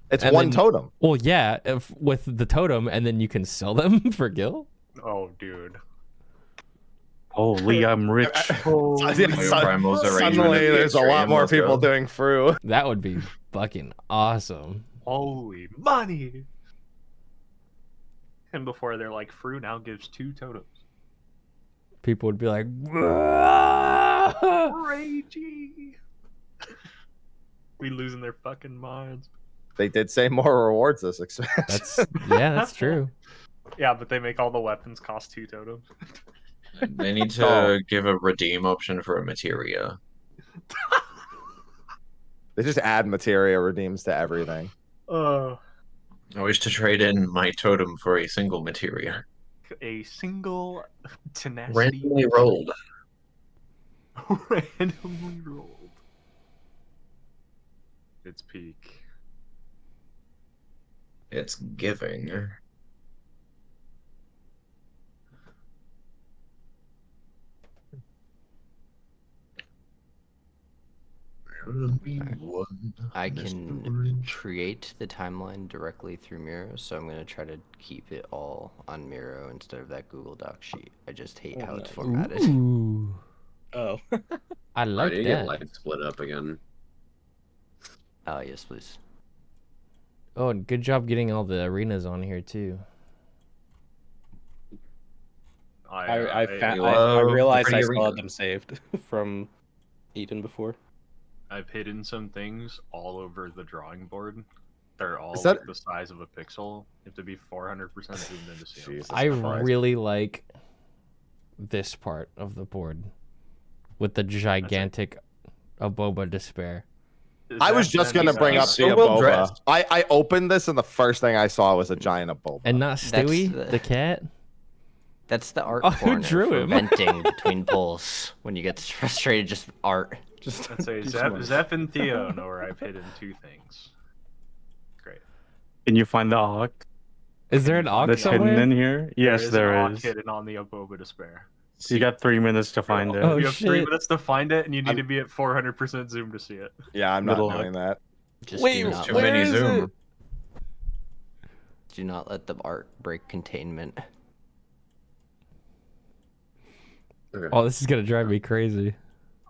It's And one then- totem. Well, yeah, if, with the totem, and then you can sell them for gil. Oh, dude. Holy, I'm rich. Suddenly, Primal's arrangement suddenly of the there's a lot Ethereum, more let's people go. doing FRU. That would be fucking awesome. Holy money! And before they're like, FRU now gives 2 totems. People would be like, Ragey! We losing their fucking minds. They did say more rewards this expansion. that's yeah, that's true. Yeah, but they make all the weapons cost 2 totems. They need to give a redeem option for a materia. They just add materia redeems to everything. Oh. I wish to trade in my totem for a single materia. A single tenacity. Randomly rolled. Randomly rolled. its peak. It's giving. I can create the timeline directly through Miro, so I'm going to try to keep it all on Miro instead of that Google Doc sheet. I just hate how it's formatted. Ooh, Oh. I I like need to get that. life split up again. Oh, yes, please. Oh, and good job getting all the arenas on here too. I love realized I pretty still had arena. them saved from Eden before. I've hidden some things all over the drawing board. They're all Is that- like the size of a pixel. You have to be 400% zoomed in to see them. Jesus I Christ. really like this part of the board with the gigantic Aboba Despair. I was just gonna bring up the so well Aboba. dressed. I opened this and the first thing I saw was a giant Aboba. And not That's Stewie, the- the cat. That's the art Oh, who corner drew for him? venting between pulls. When you get frustrated, just art. Just I'd say do Zeph, some art. Zeph and Theo know where I've hidden two things. Great. Can you find the Awk Is there an Ox that's hidden somewhere? in here? Yes, an there Awk is. hidden on the Aboba Despair. You got 3 minutes to find it. Oh, You have 3 shit. minutes to find it, and you need I'm- to be at 400% zoom to see it. Yeah, I'm not Little doing that. Just Wait, do not, Too where many is zoom. it? do not let the art break containment. Okay. Oh, this is gonna drive me crazy.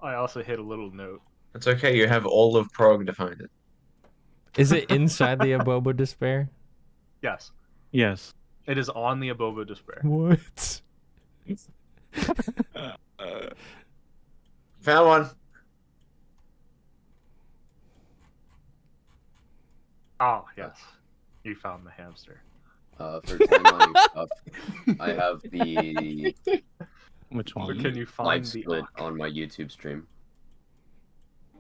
I also hit a little note. It's okay. You have all of Prog to find it. Is it inside the Aboba Despair? Yes, Yes. it is on the Aboba Despair. What? Found one. Oh, yes. You found the hamster. For timeline stuff, I have the Which But one? can you find live the split Awk? on my YouTube stream.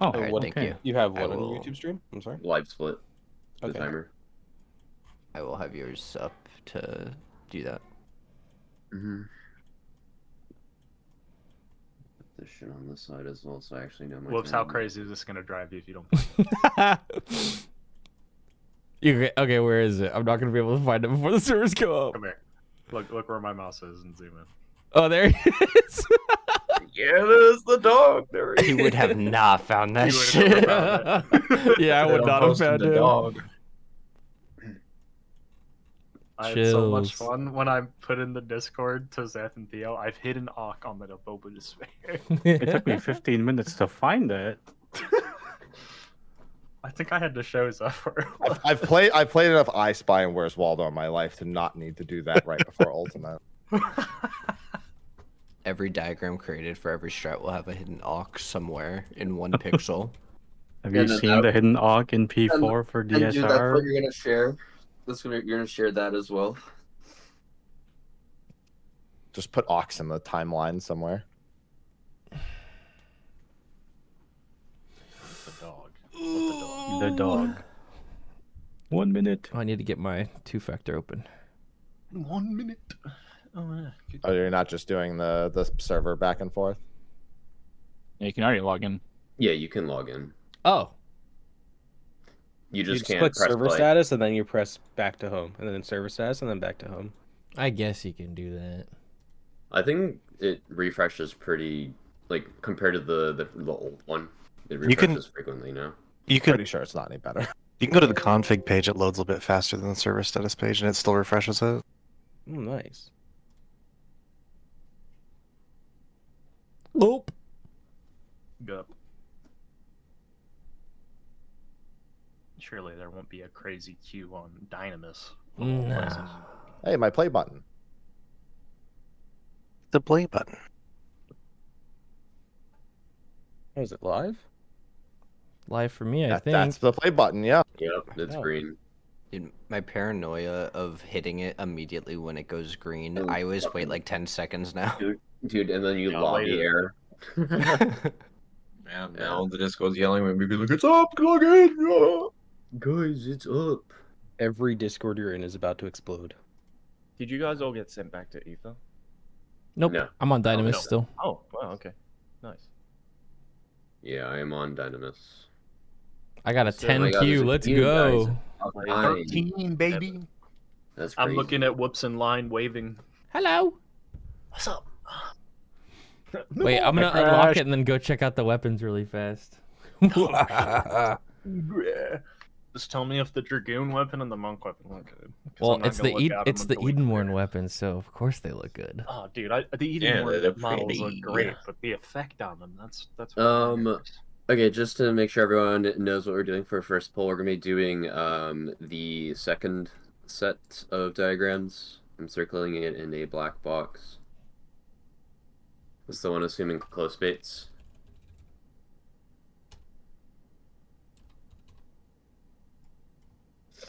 Oh, Alright, what- thank okay. you. You have I what on will- your YouTube stream? I'm sorry. Live split. The Okay. timer. I will have yours up to do that. Mm-hmm. Put this shit on this side as well, so I actually know my. Whoops, how timeline. crazy is this going to drive you if you don't Okay, where is it? I'm not gonna be able to find it before the servers go up. Come here. Look where my mouse is and zoom in. Oh, there he is. Yeah, there's the dog. There He would have not found that You would've shit. never found it. Yeah, I would not have found the him. dog. I had so much Chills. fun when I put in the Discord to Zeth and Theo. I've hidden Awk on the Aboba Despair. It took me 15 minutes to find it. I think I had to show Zeth for it. I've played enough I Spy and Where's Waldo in my life to not need to do that right before Ultimate. Every diagram created for every strat will have a hidden Awk somewhere in 1 pixel. Have Yeah, you no, seen that- the hidden Awk in P4 for And dude, that's what DSR? you're gonna share. You're gonna share that as well. Just put Ox in the timeline somewhere. The dog. What The dog. 1 minute. Oh, I need to get my 2-factor open. the dog? 1 minute. Oh, yeah. Good. Oh, you're not just doing the server back and forth. Yeah, you can already log in. Yeah, you can log in. Oh, You You just just can't click press server play. status and then you press back to home, and then server status and then back to home. I guess you can do that. I think it refreshes pretty, like compared to the old one. It You can- refreshes frequently now. You can Pretty sure it's not any better. you can go to the config page. It loads a little bit faster than the server status page, and it still refreshes it. Oh, nice. Nope. Gup. Surely there won't be a crazy queue on Dynamis. Nah. Hey, my play button. The play button. Oh, is it live? Live for me, I think. That's the play button. Yeah. Yep, it's Oh. green. Dude, my paranoia of hitting it immediately when it goes green, Oh, I always wait fucking- like 10 seconds now. Dude, and then you Yeah, lobby later. air. Man, now the Discord's yelling at me, be like, it's up, log in! Yeah. Guys, it's up. Every Discord you're in is about to explode. Did you guys all get sent back to Ether? Nope. No. I'm on Dynamis no. still. Oh, wow, okay. Nice. Yeah, I am on Dynamis. I got a So, oh my 10 God, there's Q. a Let's few guys. go. Nine. 13, baby. That's crazy. I'm looking at Whoops in line waving. Hello. What's up? Wait, I'm gonna unlock it and then go check out the weapons really fast. Just tell me if the Dragoon weapon and the Monk weapon look good. 'Cause Well, I'm not it's gonna the look at 'em it's the until we Edenborn clear. weapons, so of course they look good. Oh, dude, the Yeah, Edenborn they're models look pretty. great, but the effect on them, that's what Okay, just to make sure everyone knows what we're doing for first poll, we're gonna be doing the second set of diagrams. I'm circling it in a black box. It's the one assuming close baits.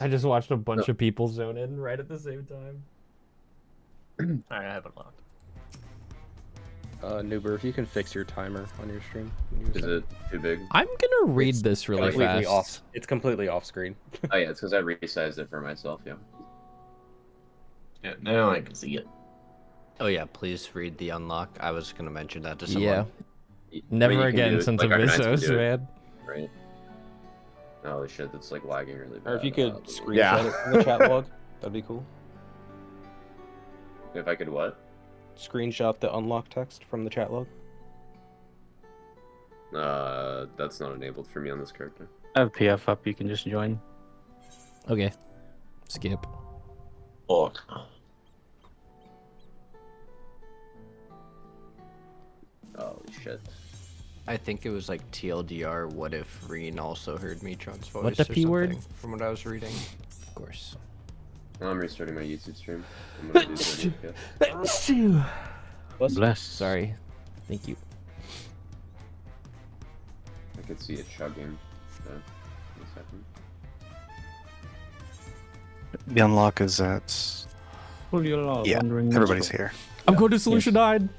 I just watched a bunch of people zone in right at the same time. I haven't locked. Noober, if you can fix your timer on your stream. Is it too big? I'm gonna read It's this really completely fast. off. It's completely off screen. Oh yeah, it's because I resized it for myself. Yeah. Yeah, now I can see it. Oh yeah, please read the unlock. I was gonna mention that to someone. Yeah. I mean, Never you can again do it, since like, our knights can Abyssos, do it, man. Right. Holy shit, that's like lagging really bad. Or if you could screenshot Yeah. it from the chat log, that'd be cool. If I could what? Screenshot the unlock text from the chat log. That's not enabled for me on this character. I have PF up. You can just join. Okay. Skip. Fuck. Holy shit. I think it was like TLDR. What if Reen also heard me Trump's voice? What the or P word? something, from what I was reading. Of course. I'm restarting my YouTube stream. I'm gonna do some podcast. Bless. Sorry. Thank you. I could see it chugging. So, in a second. The unlock is at. Yeah, everybody's here. I'm going to Solution 9.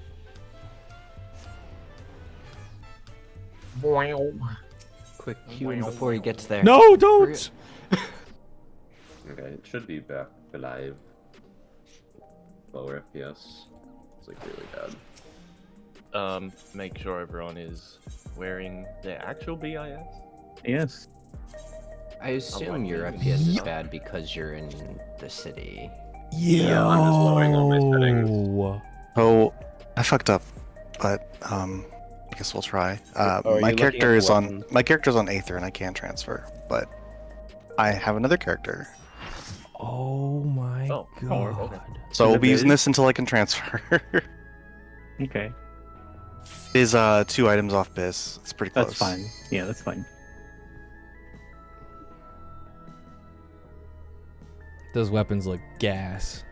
Quick cue him before he gets there. No, don't! Okay, it should be back live. Lower FPS. It's like really bad. Make sure everyone is wearing their actual BIS. Yes. I assume your FPS is bad because you're in the city. Yeah, I'm just lowering all my settings. Oh, I fucked up, but I guess we'll try. are you My looking character at is the on weapon? my character's on Aether and I can't transfer, but I have another character, Oh my Oh, god. okay. so Is we'll it be using biz? this until I can transfer. Okay. Is 2 items off biz. It's pretty close. That's fine. Yeah, that's fine. Those weapons look gas.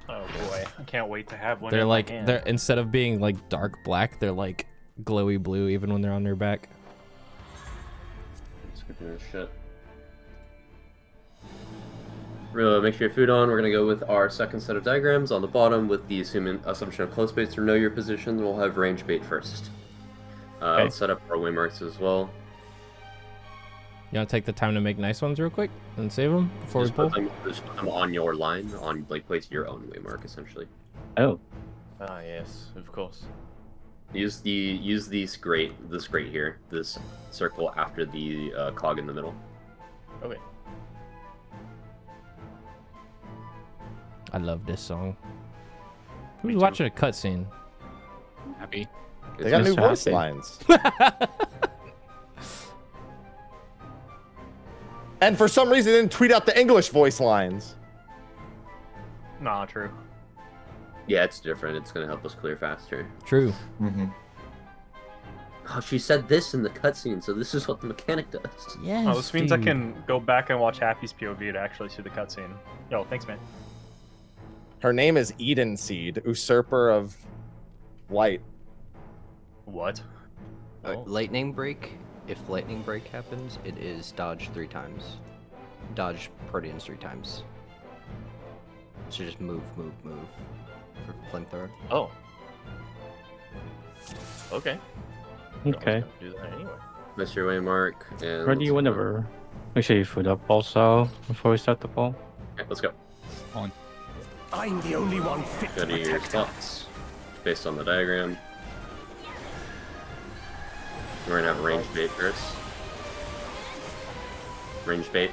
Oh boy, I can't wait to have one. They're in my like, hand. they're instead of being like dark black, they're like glowy blue even when they're on their back. Skipping this shit. Make sure your food on. We're gonna go with our second set of diagrams on the bottom with the assumption of close baits or know your position. We'll have range bait first. Let's set up our waymarks as well. You want to take the time to make nice ones real quick and save them before we Just pull? put them on your line, on like place your own waymark essentially. Oh. Ah, yes, of course. Use this grate here, this circle after the cog in the middle. Okay. I love this song. Who's watching a cutscene? Happy. They got It's new just voice happy. lines. And for some reason, they didn't tweet out the English voice lines. Nah, true. Yeah, it's different. It's gonna help us clear faster. True. Mm-hmm. Oh, she said this in the cutscene, so this is what the mechanic does. Yes. Oh, this means I dude. can go back and watch Happy's POV to actually see the cutscene. Yo, thanks, man. Her name is Eden Seed, usurper of light. What? Oh. Lightning break. If lightning break happens, it is dodge 3 times. Dodge Proteans 3 times. So just move for flamethrower. Oh. Okay. Okay. Do that anyway. Miss your waymark and Ready let's- whenever. Make sure you food up also before we start the poll. Okay, let's go. I'm the only one fit Go to to your protect her. spots based on the diagram. We're gonna have range bait first. range bait.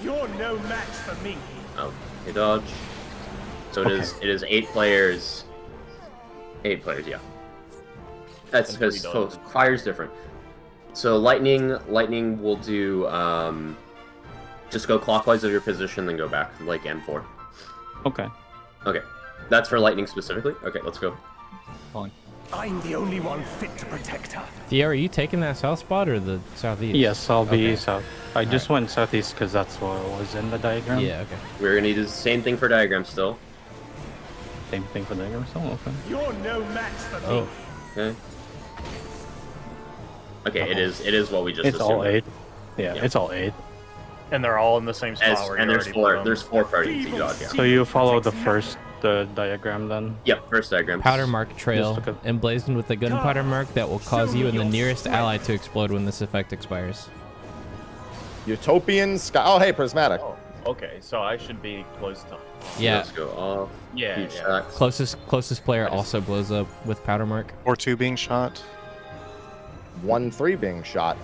You're no match for me. Oh, he dodge. So it is 8 players. 8 players, yeah. That's because fire's different. So lightning will do just go clockwise of your position, then go back like M4. Okay. Okay, that's for lightning specifically. Okay, let's go. Fine. I'm the only one fit to protect her. Theo, are you taking that south spot or the southeast? Yes, I'll be Okay. south. I just went southeast because that's what was in the diagram. Yeah, okay. We're gonna do the same thing for diagram still. Same thing for diagram. So okay. You're no match for me. Oh, Okay. Okay, it is what we just It's all assumed. 8. Yeah, Yeah. it's all 8. And they're all in the same spot. where And you there's already put them. there's 4 parties you dodge. Yeah. So you follow the first diagram then? Yep, first diagram. powder mark trail Just look emblazoned with a gunpowder mark that will cause you and the nearest ally to explode when this effect expires. Utopian sky. Oh, hey, prismatic. Oh, okay, so I should be close to. Yeah, Let's go off. Yeah, Huge yeah. stacks. closest player also blows up with powder mark. Or 2 being shot. 1-3 being shot.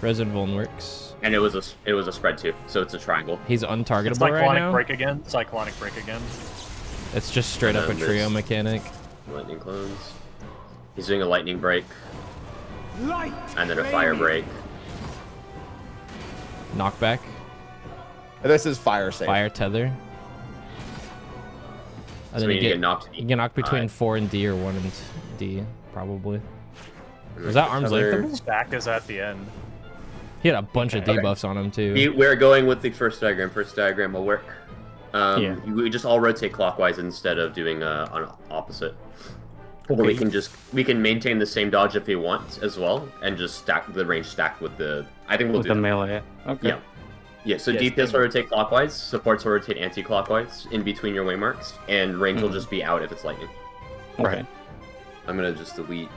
Resin Vuln works. And it was a spread too, so it's a triangle. He's untargetable right Cyclonic now. break again. Cyclonic break again. It's just straight And up a then trio this- mechanic. Lightning clones. He's doing a lightning break Light. and then a fire break. Knockback, This is fire safe. fire tether. And So then we you need to get knocked. you get knocked between 4 and D or 1 and D, probably. Was that arm's length? Stack is at the end. He had a bunch of debuffs on him too. We're going with the first diagram. First diagram will work. Yeah. We just all rotate clockwise instead of doing on opposite. But we can maintain the same dodge if we want as well, and just stack the range stacked with the. I think we'll With do the that. melee. Okay. Yeah. Yeah, so Yes, DPS will then- rotate clockwise, supports will rotate anti-clockwise in between your waymarks, and range will just be out if it's lightning. Okay. I'm gonna just delete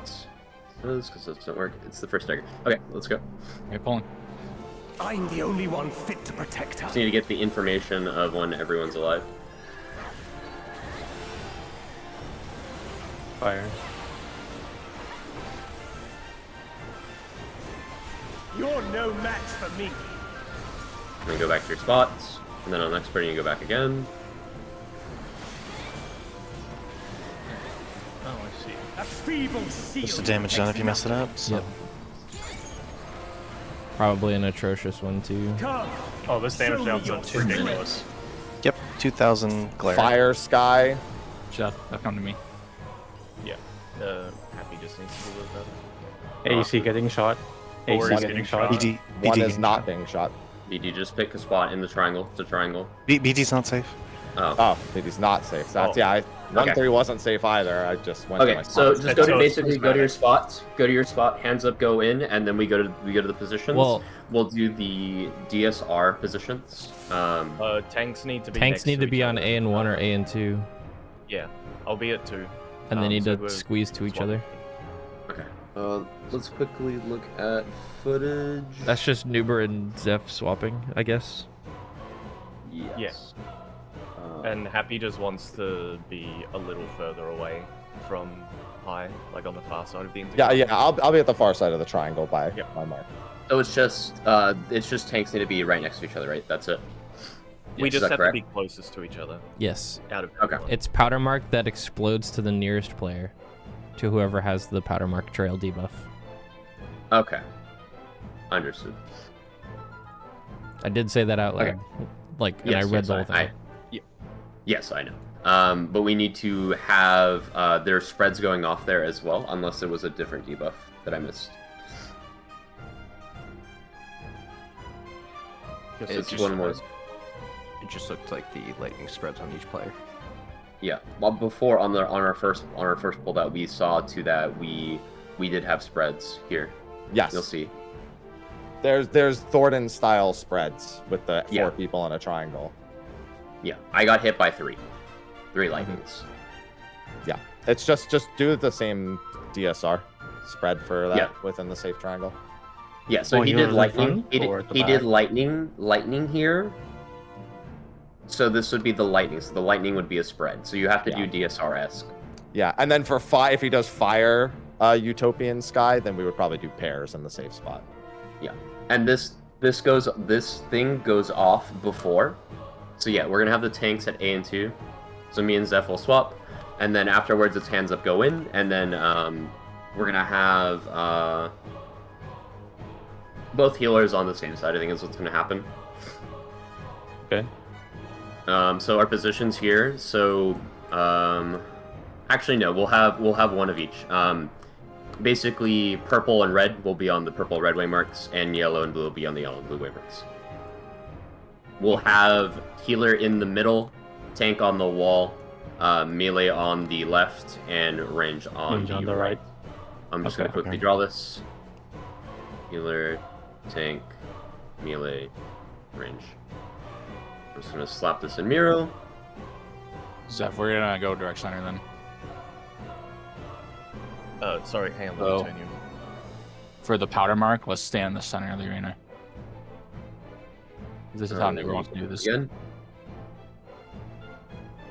those because those don't work. It's the first diagram. Okay, let's go. Okay, pulling. I'm the only one fit to protect her. Just need to get the information of when everyone's alive. Fire. You're no match for me. Then go back to your spots, and then on the next turn you go back again. Oh, I see. A feeble seal. Just the damage done if you mess it up. So. Yep. Probably an atrocious one too. Come. Oh, this damage down's ridiculous. Yep, 2,000 glare. Fire sky. Jeff, that come to me. Yeah. Happy just needs to do with that. AC getting shot. Or AC he's getting getting shot. shot. BD, One BD. is not being shot. BD, just pick a spot in the triangle. It's a triangle. BD's not safe. Oh. Oh, he's not safe. So that's, yeah, 1-3 wasn't safe either. I just went to Okay, my so spot. just go to So it's basically go to your spot. Go to your spot. Hands up, go in, and then we go to the positions. Well- we'll do the DSR positions. Tanks need to be. Tanks next need to each be on other. A and 1 or A and 2, Yeah, I'll be at 2. and they need so to we're- squeeze to each other. Okay. Let's quickly look at footage. That's just Nuber and Zeph swapping, I guess. Yes. And Happy just wants to be a little further away from High, like on the far side of the Yeah, intercom. yeah, I'll be at the far side of the triangle by Yep. my mark. So it's just tanks need to be right next to each other, right? That's it. We Is just that have correct? to be closest to each other. Yes. Out of Okay. everyone. It's powder mark that explodes to the nearest player, to whoever has the powder mark trail debuff. Okay. Understood. I did say that out loud. Okay. And I read the whole thing. Yes, I know. But we need to have their spreads going off there as well, unless there was a different debuff that I missed. It It's just, one more. it just looked like the lightning spreads on each player. Yeah. Well, before on our first pull that we saw to that we did have spreads here. Yes. You'll see. There's Thornton style spreads with the 4 Yeah. people in a triangle. Yeah. I got hit by 3 lightnings. Yeah. It's just do the same DSR spread for that Yeah. within the safe triangle. Yeah, so Oh, he you did were in lightning. front He or did, at the he did back? lightning here. So this would be the lightning. So the lightning would be a spread. So you have to do DSR-esque. Yeah, and then for 5, if he does fire, Utopian Sky, then we would probably do pairs in the safe spot. Yeah, and this thing goes off before. So yeah, we're gonna have the tanks at A and 2. So me and Zeph will swap, and then afterwards it's hands up go in, and then we're gonna have both healers on the same side. I think is what's gonna happen. Okay. So our positions here. So actually no, we'll have one of each. Basically, purple and red will be on the purple red waymarks, and yellow and blue will be on the yellow and blue waymarks. We'll have healer in the middle, tank on the wall, melee on the left, and range on the right. I'm just gonna quickly draw this. Healer, tank, melee, range. I'm just gonna slap this in Miro. Zeph, we're gonna go direct center then. Sorry, hang on, let me turn you. For the powder mark, let's stay in the center of the arena. This is how Nuber wants to do this. Again?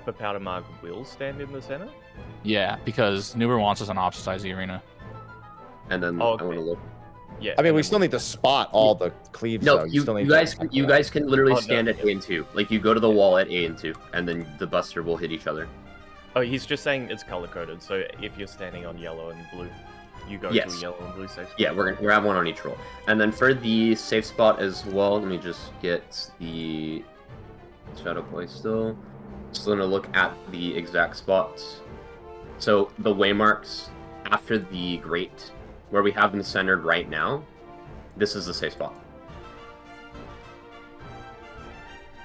The powder mark will stand in the center? Yeah, because Nuber wants us on opposite sides of the arena. And then I want to look. Yeah. I mean, we still need to spot all the cleaves. No, though. you still need guys can literally no, stand at A and 2. Like you go to the wall at A and 2, and then the buster will hit each other. Oh, he's just saying it's color coded. So if you're standing on yellow and blue, you go to a yellow and blue safe spot. Yeah, we're gonna have one on each roll. And then for the safe spot as well, let me just get the shadow play still. Just gonna look at the exact spots. So the waymarks after the grate, where we have them centered right now, this is the safe spot.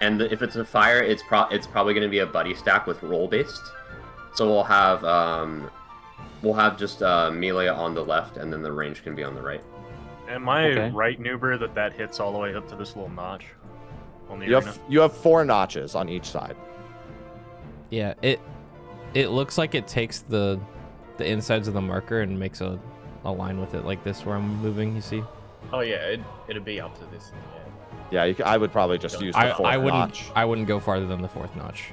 And if it's a fire, it's probably going to be a buddy stack with roll based. So we'll have just melee on the left, and then the range can be on the right. Am I right, Nuber, that hits all the way up to this little notch on the arena? You have 4 notches on each side. Yeah, it looks like it takes the insides of the marker and makes a line with it like this where I'm moving. You see? Oh yeah, it'd be up to this. Yeah, I would probably just use the 4th notch. I wouldn't go farther than the 4th notch.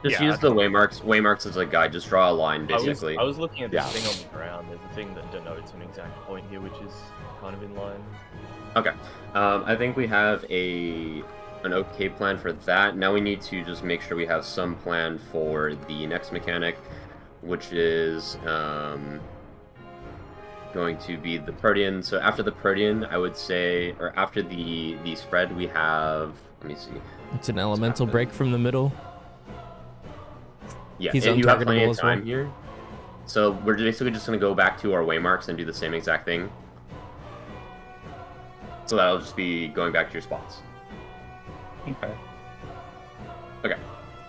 Just use the waymarks. Waymarks as a guide. Just draw a line, basically. I was looking at this thing on the ground. There's a thing that denotes an exact point here, which is kind of in line. Okay. I think we have an okay plan for that. Now we need to just make sure we have some plan for the next mechanic, which is going to be the Protean. So after the Protean, I would say, or after the spread, we have, let me see. It's an elemental break from the middle. Yeah, he's and you have plenty untargetable of as well. time here. So we're basically just going to go back to our waymarks and do the same exact thing. So that'll just be going back to your spots. Okay. Okay.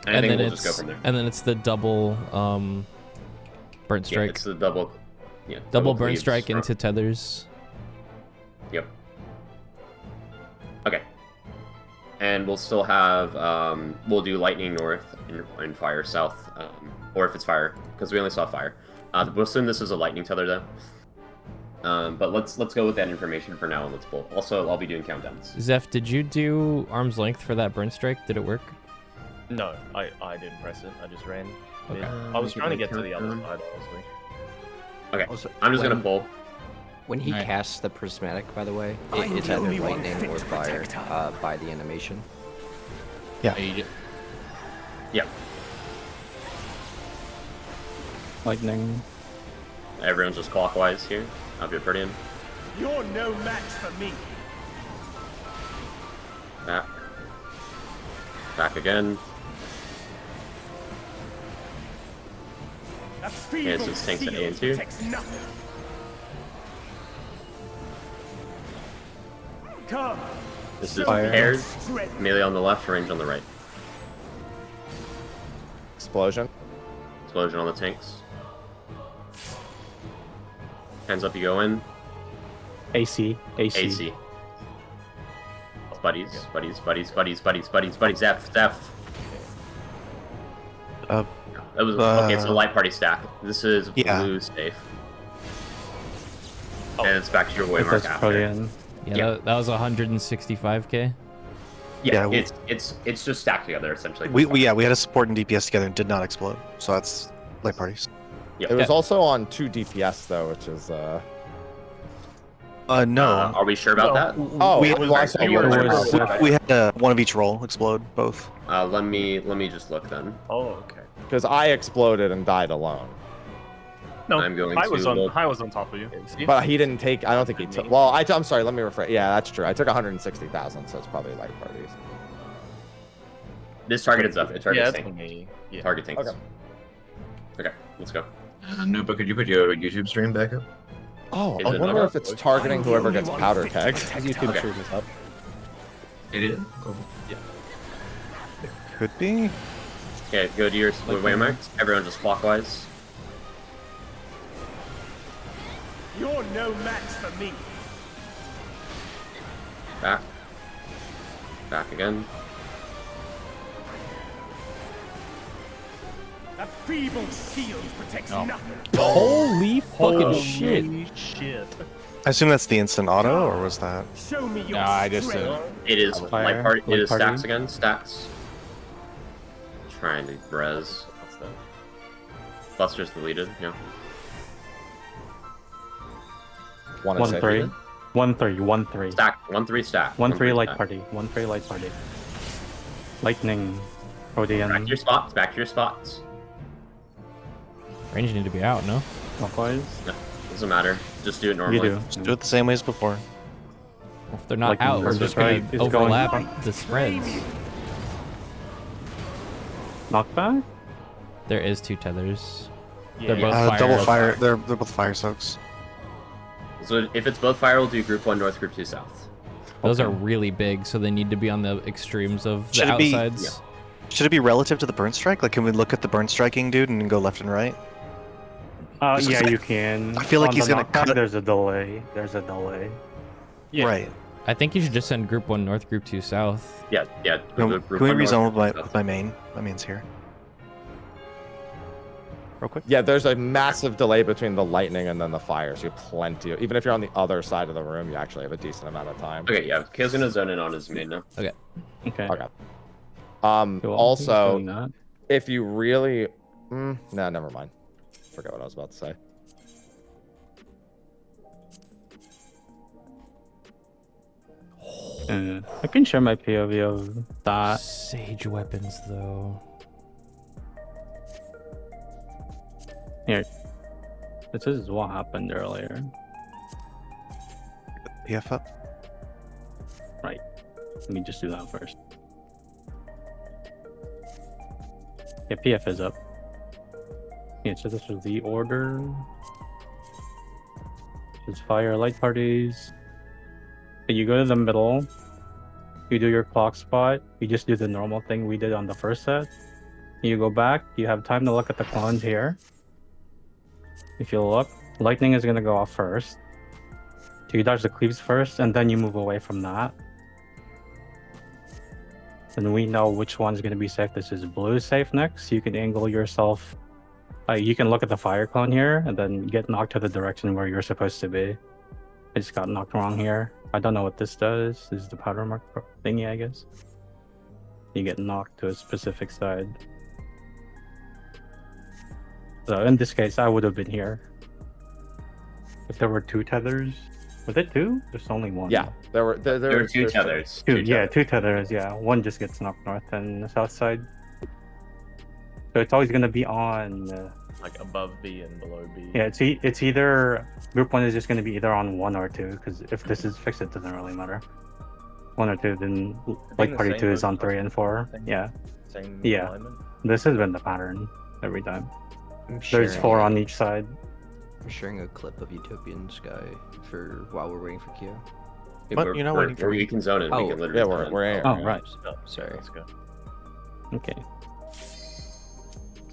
And I think we'll just go from there. And then it's the double burn strike. Yeah, it's the double. Yeah. Double burn cleaves strike from- into tethers. Yep. Okay. And we'll still have we'll do lightning north and fire south, or if it's fire, because we only saw fire. We'll assume this is a lightning tether though. But let's go with that information for now and let's pull. Also, I'll be doing countdowns. Zeph, did you do arm's length for that burn strike? Did it work? No, I didn't press it. I just ran. Okay. I was trying to get to the other side, honestly. Okay, Also, I'm just gonna pull. When he Alright. casts the prismatic, by the way, I'm it's the either only one lightning fit or to fire protect her. by the animation. Yeah. Yep. Lightning. Everyone's just clockwise here. I'll be pretty in. You're no match for me. Back. Back again. A Yeah, feeble so it's tanks at seal A and 2. protects nothing. Come. This is Fire. paired. Strength. Melee on the left, range on the right. Explosion. Explosion on the tanks. Hands up, you go in. AC. AC. Buddies. F. That was okay. So light party stack. This is blue safe. And it's back to your waymark That's after. Protean. Yeah, that was 165k. Yeah, Yeah, it's just stacked together essentially. We had a support and DPS together and did not explode. So that's light parties. It was also on 2 DPS though, which is no. Are we sure about that? Oh, we had had one of each roll explode, both. Let me just look then. Oh, okay. because I exploded and died alone. No, I'm going High to was on look. High was on top of you. But he didn't take. I don't think he took. Well, I'm sorry. Let me rephrase. Yeah, that's true. I took 160,000, so it's probably light parties. This targeted stuff. It targets that's thing. me. Yeah. Target things. Okay. Okay, let's go. Nupa, could you put your YouTube stream back up? Oh, Is I it wonder up? if it's targeting whoever gets powder kegged. YouTube stream is up. It is? Oh. Could be. Okay, go to your waymarks. Everyone just clockwise. You're no match for me. Back. Back again. A feeble shield protects nothing. Holy fucking shit. Holy shit. I assume that's the instant auto, or was that? Show me your Nah, I just strength. It is Fire, light party. It light is party. stacks again. Stacks. Trying to res. What's that? Buster's deleted. Yeah. 1 1 3. 1 3. 1 3. Stack. 1-3 stack. 1 3 light stack. party. 1 3 light party. Lightning. Back to Rodian. your spots. Back to your spots. Range need to be out, no? Clockwise. No, doesn't matter. Just do it normally. You do. Just do it the same way as before. If they're not Like, out, we're first just gonna strike is overlap going- the spreads. Knockback? There is 2 tethers. Yeah. They're both fire. Double fire. They're both fire soaks. So if it's both fire, we'll do group 1 north, group 2 south. Those are really big, so they need to be on the extremes of the Should it be- outsides. Should it be relative to the burn strike? Like, can we look at the burn striking dude and go left and right? Just 'cause Yeah, you can. I feel like On he's the gonna knockback, cut- There's a delay. There's a delay. Yeah. Right. I think you should just send group 1 north, group 2 south. Yeah, yeah. Can group we 1 north, rezone with group my, 2 with my main? My main's here. Real quick. Yeah, there's a massive delay between the lightning and then the fire, so you have plenty. Even if you're on the other side of the room, you actually have a decent amount of time. Okay, yeah. Kale's gonna zone in on his main now. Okay. Okay. Cool. He's Also, doing that. if you really, no, never mind. Forgot what I was about to say. I can share my POV of that. Sage weapons, though. Here. This is what happened earlier. PF up. Right. Let me just do that first. Yeah, PF is up. Yeah, so this was the order. It's fire light parties. So you go to the middle. You do your clock spot. You just do the normal thing we did on the first set. You go back. You have time to look at the clones here. If you look, lightning is gonna go off first. So you dodge the cleaves first, and then you move away from that. And we know which one's gonna be safe. This is blue safe next. You can angle yourself. You can look at the fire clone here, and then get knocked to the direction where you're supposed to be. I just got knocked wrong here. I don't know what this does. This is the powder mark thingy, I guess. You get knocked to a specific side. So in this case, I would have been here. If there were 2 tethers. Was it 2? There's only 1. Yeah, there were 2 tethers. Yeah, 2 tethers, yeah. One just gets knocked north and the south side. So it's always going to be on... Like above B and below B. Yeah, it's either... Group 1 is just going to be either on 1 or 2, because if this is fixed, it doesn't really matter. 1 or 2, then Light Party 2 is on 3 and 4. Yeah. Same Yeah. alignment. This has been the pattern every time. There's 4 on each side. I'm sharing a clip of Utopian Sky for while we're waiting for Kyo. But you're not waiting for we can zone it. We can literally Yeah, zone it. we're in. Oh, right. Sorry. Let's go. Okay.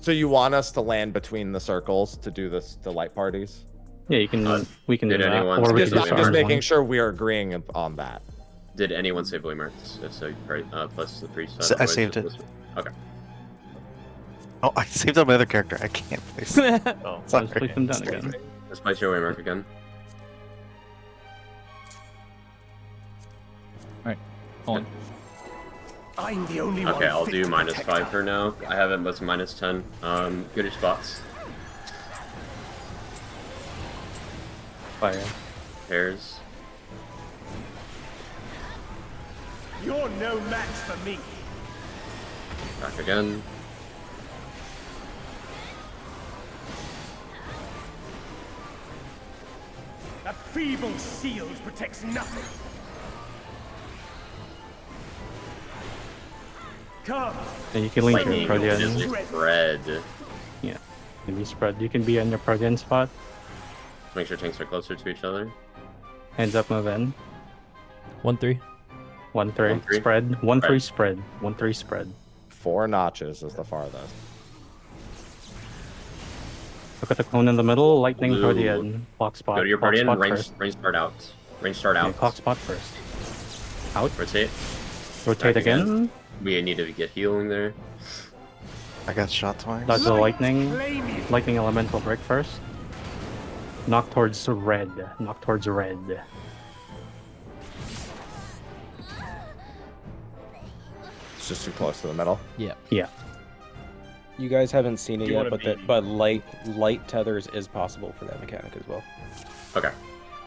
So you want us to land between the circles to do the light parties? Yeah, you can. We can do did that, anyone or we say can I'm just that? just orange making one. sure we are agreeing on that. Did anyone save blue marks? If so, plus the 3 side. I otherwise saved just it. Okay. Oh, I saved up my other character. I can't place. Oh, Sorry. Let's place them down again. Let's place your waymark again. Hold on. I'm the only one Okay, I'll fit do to -5 protect her. for now. I have it was -10. Go to your spots. Fire. Pairs. You're no match for me. Back again. That feeble shield protects nothing. Come. And you can link your Lightning Protean. is spread. Yeah. Can be spread. You can be on your Protean spot. Make sure tanks are closer to each other. Hands up, move in. 1-3. 1-3. 1-3. Spread. 1-3 spread. 1-3 spread. 4 notches is the farthest. Look at the clone in the middle. Lightning Blue. Protean. Clock spot. Go to your Clock party and spot range, first. range start out. Range start out. Okay, clock spot first. Out. Rotate. Rotate Back again. We need to get healing there. I got shot twice. Dodge the lightning. Lightning elemental break first. Knock towards red. Knock towards red. It's just too close to the middle. Yeah. Yeah. You guys haven't seen it You yet, wanna but be- but light tethers is possible for that mechanic as well. Okay.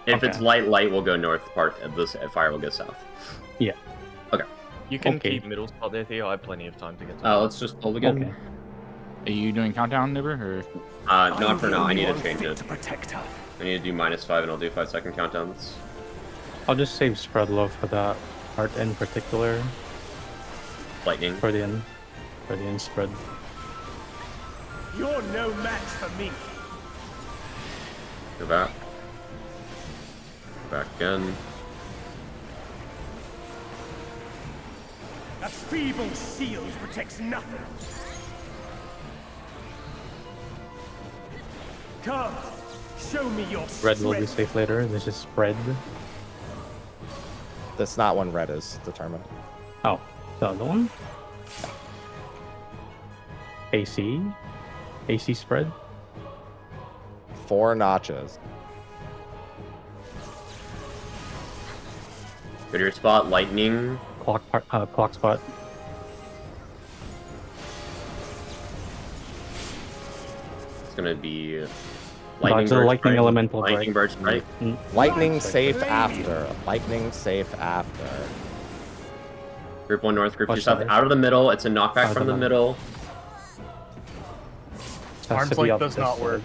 If Okay. it's light, we'll go north. Part of this fire will go south. Yeah. Okay. You can Okay. keep middle spot there, Theo. I have plenty of time to get to Let's just pull again. Okay. Are you doing countdown, Nibber? Or Not for now. I need to change fit it. to protect her. I need to do -5, and I'll do 5-second countdowns. I'll just save spread low for that art in particular. Lightning. Protean. Protean spread. You're no match for me. Go back. Back again. That feeble shield protects nothing. Come, show me your Red will be strength. safe later. This is spread. That's not when red is determined. Oh, the other one? AC? AC spread? 4 notches. Go to your spot. Lightning. Clock spot. It's gonna be Dodge lightning. the Bird lightning Strike. elemental Lightning break. bird strike. Lightning safe after. Lightning safe after. Group 1 north. Group 2 Watch south. that. Out of the middle. It's a knockback Out from of the the middle. Has to Arm's be length up does this not side. work.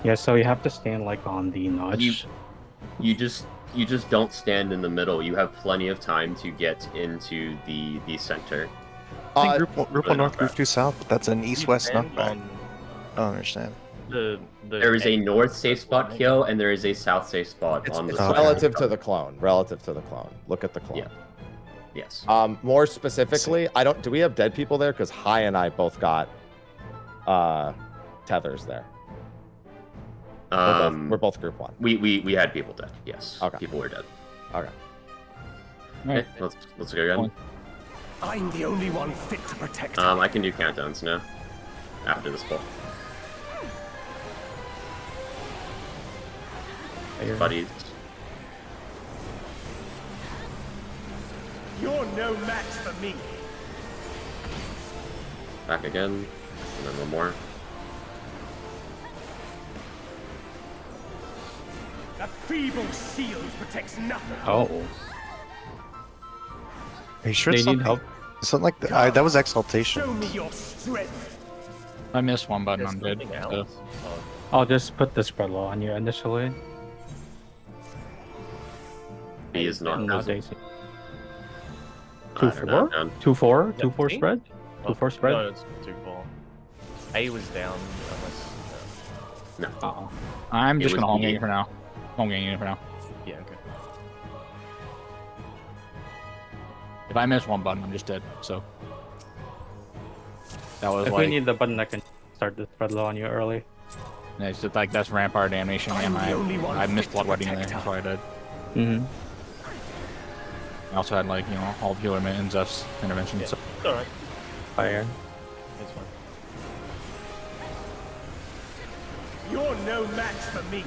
Yeah, so you have to stand like on the notch. You just don't stand in the middle. You have plenty of time to get into the center. I think Uh, group 1 north, group 2 south. That's an east-west stand knockback. on I don't understand. the There is a north safe spot, Kyo, and there is a south safe spot It's, on the it's side. relative to the clone. Relative to the clone. Look at the clone. Yeah. Yes. More specifically, do we have dead people there? Because Hai and I both got tethers there. We're both group 1. We had people dead. Yes. Okay. People were dead. Okay. Okay, let's go again. I'm the only one fit to protect her. I can do countdowns now. After this pull. Buddies. You're no match for me. Back again. And then one more. That feeble shield protects nothing. Oh. Are you sure They it's need something, help. something like that? That was exaltation. Show me your strength. I missed one button. There's I'm dead. nothing So. else. Oh, I'll just put the spread low on you initially. He is not No present. Daisy. I don't know, 2-4? man. 2-4? Yeah, 2-4 see? spread? 2-4 spread? No, it's too far. A was down unless. No. Uh-oh. I'm It just was gonna home me. game for now. Home game for now. Yeah, okay. If I miss one button, I'm just dead. So that was If like we need the button, I can start the spread low on you early. it's just like that's rampart animation, and I'm the only one I missed fit to blood wedding there. protect That's her. why I died. Mm-hmm. I also had like all the healer and Zeph's intervention. Yeah. So It's alright. Fire. It's fine. You're no match for me.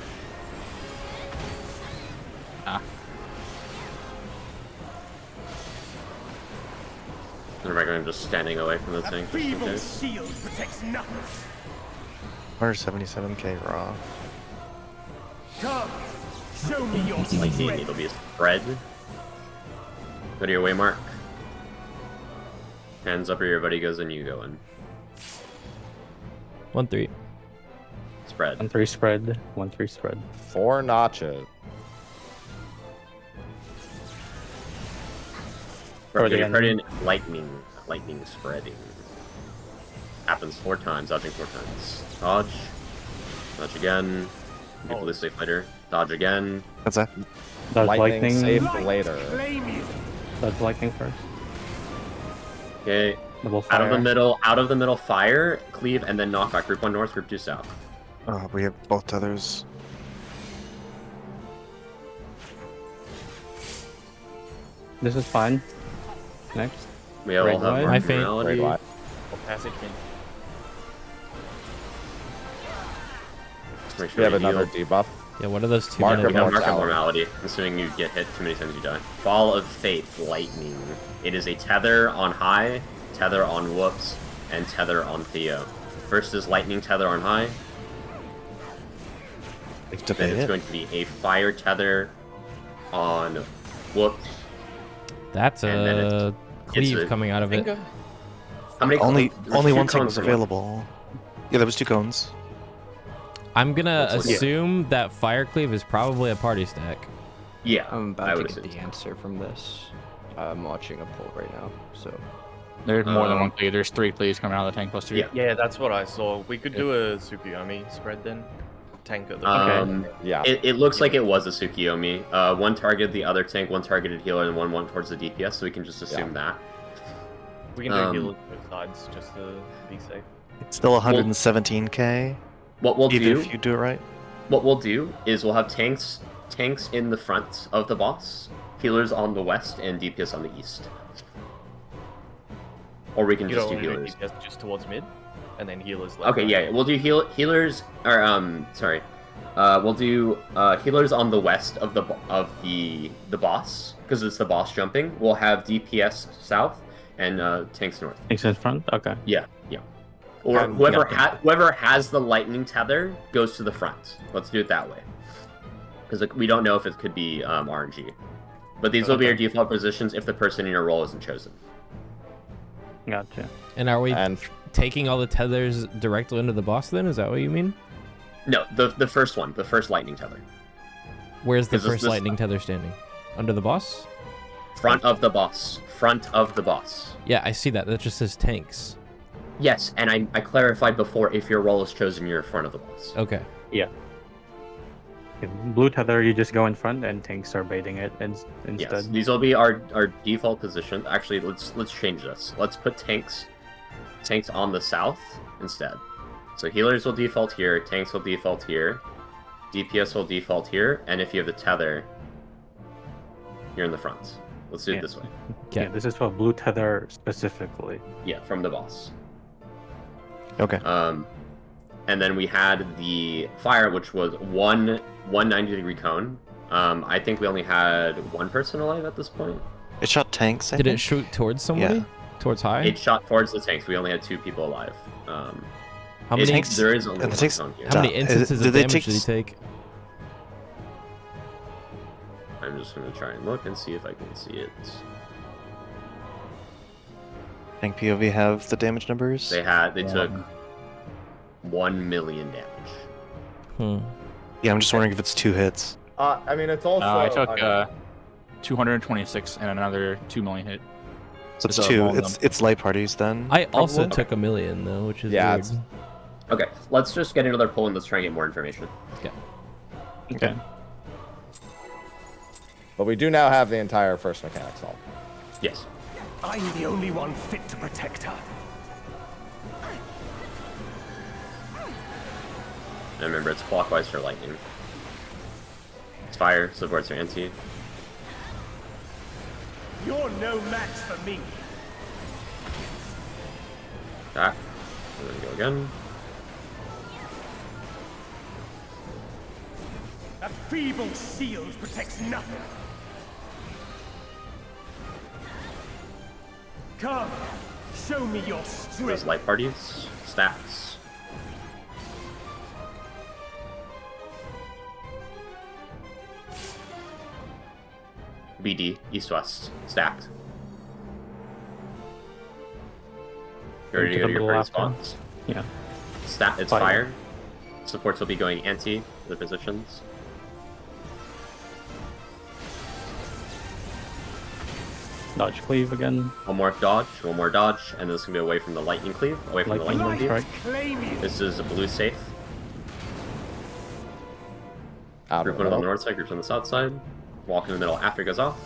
I'm just standing away from the That thing. Just in feeble case. shield protects nothing. 177k raw. Come, show me your Lightning, strength. it'll be a spread. Go to your waymark. Hands up, or your buddy goes in, you go in. 1-3. Spread. 1-3 spread. 1-3 spread. 4 notches. Guardian, lightning spreading. Happens 4 times, dodging 4 times. Dodge. Dodge again. Be ballistic later. Dodge again. What's that? Dodge Lightning safe Light later. claim you. Dodge lightning first. Okay. Double Out of fire. the middle, fire, cleave, and then knockback. Group 1 north, group 2 south. Oh, we have both tethers. This is fine. Next. We all Red have light. My faint. morality. Great light. Passage in. Just make sure We have you another heal. debuff. Yeah, what are those two? Mark We minute have of ones? mark of mortality. morality, assuming you get hit too many times you die. Fall of Faith, lightning. It is a tether on high, tether on Whoops, and tether on Theo. First is lightning tether on high. Let's Then debate it's it. going to be a fire tether on Whoops. That's And then a cleave a coming out of it. How many? Only there's only 2 one tank cones was for one. available. Yeah, there was 2 cones. I'm gonna Let's look at it. assume that fire cleave is probably a party stack. Yeah, I'm I about would to get assume the so. answer from this. I'm watching a poll right now, so. There's more than one cleave. There's 3 cleaves coming out of the tank plus 2. Yeah. Yeah, that's what I saw. We could do a Tsukuyomi spread then. Tank at the Yeah. It looks like it was a Tsukiyomi. 1 targeted the other tank, 1 targeted healer, and 1 went towards the DPS, so we can just assume that. We can do healers both sides just to be safe. It's still 117k. What we'll Even do, if you do it right. what we'll do is we'll have tanks in the front of the boss, healers on the west, and DPS on the east. Or we can You just don't do want to do healers. DPS just towards mid, and then healers left. Okay, yeah, we'll do healers. Or sorry, we'll do healers on the west of the boss because it's the boss jumping. We'll have DPS south and tanks north. Tanks in front? Okay. Yeah. Or whoever has the lightning tether goes to the front. Let's do it that way. Because we don't know if it could be RNG. But these will be your default positions if the person in your role isn't chosen. Gotcha. And are we And taking all the tethers directly into the boss then? Is that what you mean? No, the first one, the first lightning tether. Where's the 'Cause first lightning tether standing? Under the boss? Front of the boss. Front of the boss. Yeah, I see that. That just says tanks. Yes, and I clarified before, if your role is chosen, you're in front of the boss. Okay. Yeah. Blue tether, you just go in front, and tanks are baiting it instead. Yes, these will be our default position. Actually, let's change this. Let's put tanks on the south instead. So healers will default here, tanks will default here, DPS will default here, and if you have the tether, you're in the front. Let's do it this way. Yeah, this is for blue tether specifically. Yeah, from the boss. Okay. And then we had the fire, which was one 90-degree cone. I think we only had 1 person alive at this point. It shot tanks. I Did it think? shoot towards somebody? Yeah. Towards high? It shot towards the tanks. We only had 2 people alive. How many? tanks- There is only and the one tanks- cone here. How many Did instances they of damage take did he take? I'm just gonna try and look and see if I can see it. Tank POV have the damage numbers. They took 1 million damage. Yeah, I'm just wondering if it's 2 hits. I mean, it's also. I took 226 and another 2 million hit. So it's It's a 2. long It's light parties then. I also Probably. took 1 million though, which is Yeah, weird. it's- Okay, let's just get another pull and let's try and get more information. Okay. But we do now have the entire first mechanic solved. Yes. I'm the only one fit to protect her. And remember, it's clockwise for lightning. It's fire, supports your anti. You're no match for me. Back. And then go again. A feeble shield protects nothing. Come, show me your Those strength. light parties. Stacks. BD, east-west, stacked. You ready to go to your first spots? Yeah. It's fire. Supports will be going anti the positions. Dodge cleave again. One more dodge, and this is gonna be away from the lightning cleave. Away from the lightning cleave. This is a blue safe. Group one on the north side, groups on the south side. Walk in the middle after it goes off.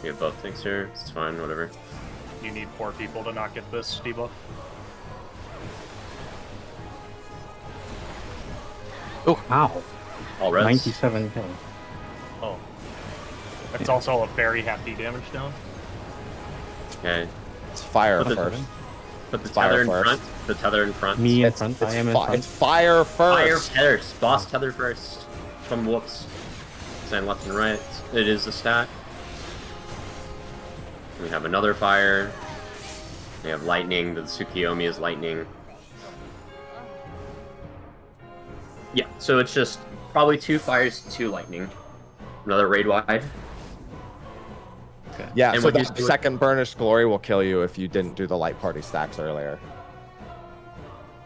We have both tanks here. It's fine, whatever. You need 4 people to not get this debuff. Oh, ow. All res. 97 kills. Oh. It's also a very hefty damage down. Okay. It's fire first. Put the tether in front. The tether in front. Me in front. I am in front. It's fire first. Fire tether. Boss tether first. From Woops. Stand left and right. It is a stack. We have another fire. We have lightning. The Tsukiyomi is lightning. Yeah, so it's just probably 2 fires, 2 lightning. Another raid wide. Okay. Yeah, and so the second Burnished Glory will kill you if you didn't do the light party stacks earlier.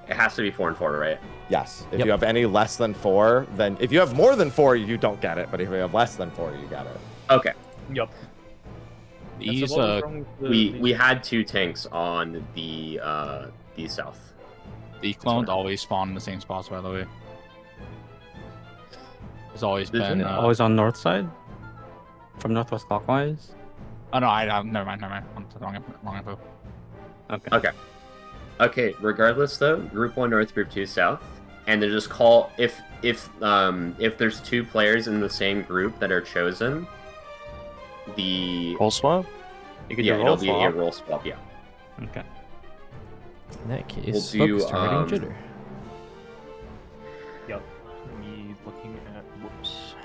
It has to be 4 and 4, right? Yes. If you have any less than 4, then if you have more than 4, you don't get it. But if you have less than 4, you get it. Okay. Yep. These, we had 2 tanks on the south. The clones always spawn in the same spots, by the way. It's always been always on north side, from northwest clockwise. Oh no, never mind. I'm wrong info. Okay. Okay. Regardless, though, Group 1 north, Group 2 south, and then just call if there's 2 players in the same group that are chosen. The roll swap? You could it'll be a roll swap, yeah. Okay. In that case, we'll do, focus targeting jitter. Yep. Me looking at Whoops.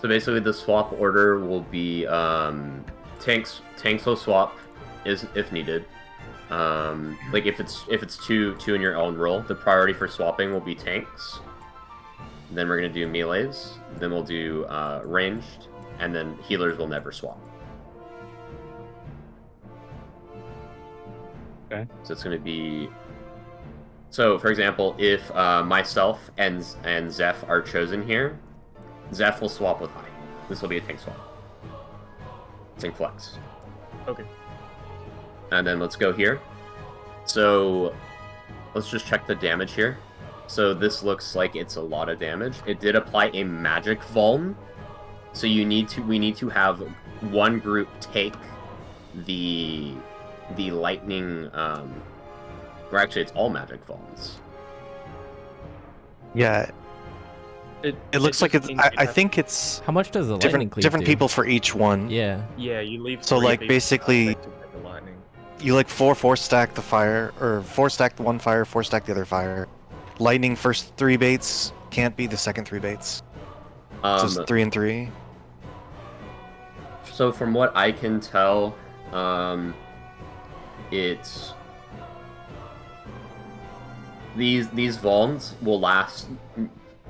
So basically, the swap order will be tanks will swap if needed. Like if it's two in your own roll, the priority for swapping will be tanks. Then we're gonna do melees. Then we'll do ranged, and then healers will never swap. Okay. So it's gonna be. So for example, if myself and Zeph are chosen here, Zeph will swap with High. This will be a tank swap. Tank flex. Okay. And then let's go here. So let's just check the damage here. So this looks like it's a lot of damage. It did apply a magic vuln. So we need to have one group take the lightning or actually it's all magic vulns. Yeah. It looks like it's. I think it's. How much does the lightning cleave different do? people for each one. Yeah. Yeah, you leave. So 3 like base basically, to pick the lightning. you like 4 stack the fire, or 4 stack the one fire, 4 stack the other fire. Lightning first 3 baits can't be the second 3 baits. So it's 3 and 3. So from what I can tell, it's these vulns will last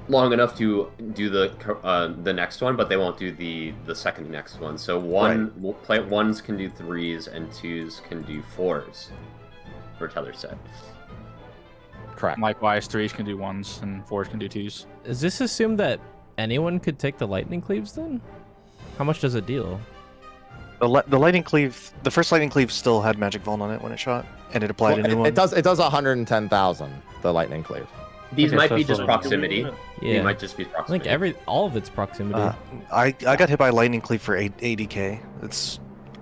long enough to do the next one, but they won't do the second next one. So ones can do 3s and 2s can do 4s for tether set. Correct. Likewise, 3s can do 1s and 4s can do 2s. Does this assume that anyone could take the lightning cleaves then? How much does it deal? The lightning cleave, the first lightning cleave still had magic vuln on it when it shot, and it applied a new one. It does 110,000. The lightning cleave. These Okay, might so be it's just a- proximity. Yeah. They might just be I proximity. think all of it's proximity. I got hit by lightning cleave for 80k.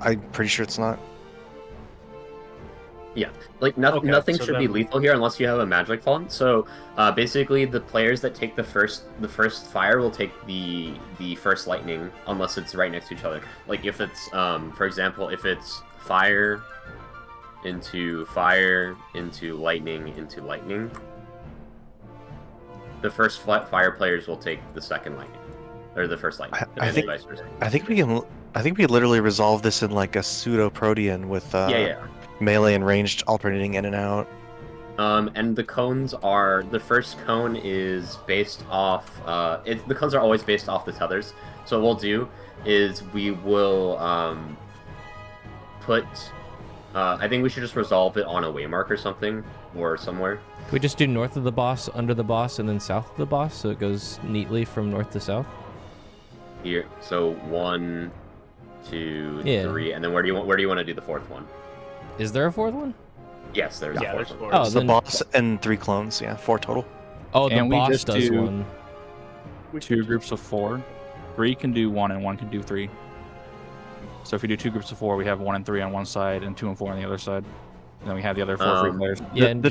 I'm pretty sure it's not. Yeah, like nothing so should be lethal here unless you have a magic font. So basically, the players that take the first fire will take the first lightning unless it's right next to each other. Like if it's for example, if it's fire into lightning, the first fire players will take the second lightning or the first lightning. I think vice versa. I think we literally resolve this in like a pseudo protean with yeah. melee and ranged alternating in and out. And the cones are, the first cone is based off, the cones are always based off the tethers. So what we'll do is we will put, I think we should just resolve it on a waymark or something, or somewhere. Can we just do north of the boss, under the boss, and then south of the boss, so it goes neatly from north to south? Here, so 1, 2, 3, and then where do you want to do the fourth one? Is there a fourth one? Yes, there's a fourth one. Oh, the boss and 3 clones, yeah, 4 total. Oh, the And we boss just does do one. 2 groups of 4. 3 can do 1 and 1 can do 3. So if we do 2 groups of 4, we have 1 and 3 on one side and 2 and 4 on the other side. And then we have the other 4 free players. The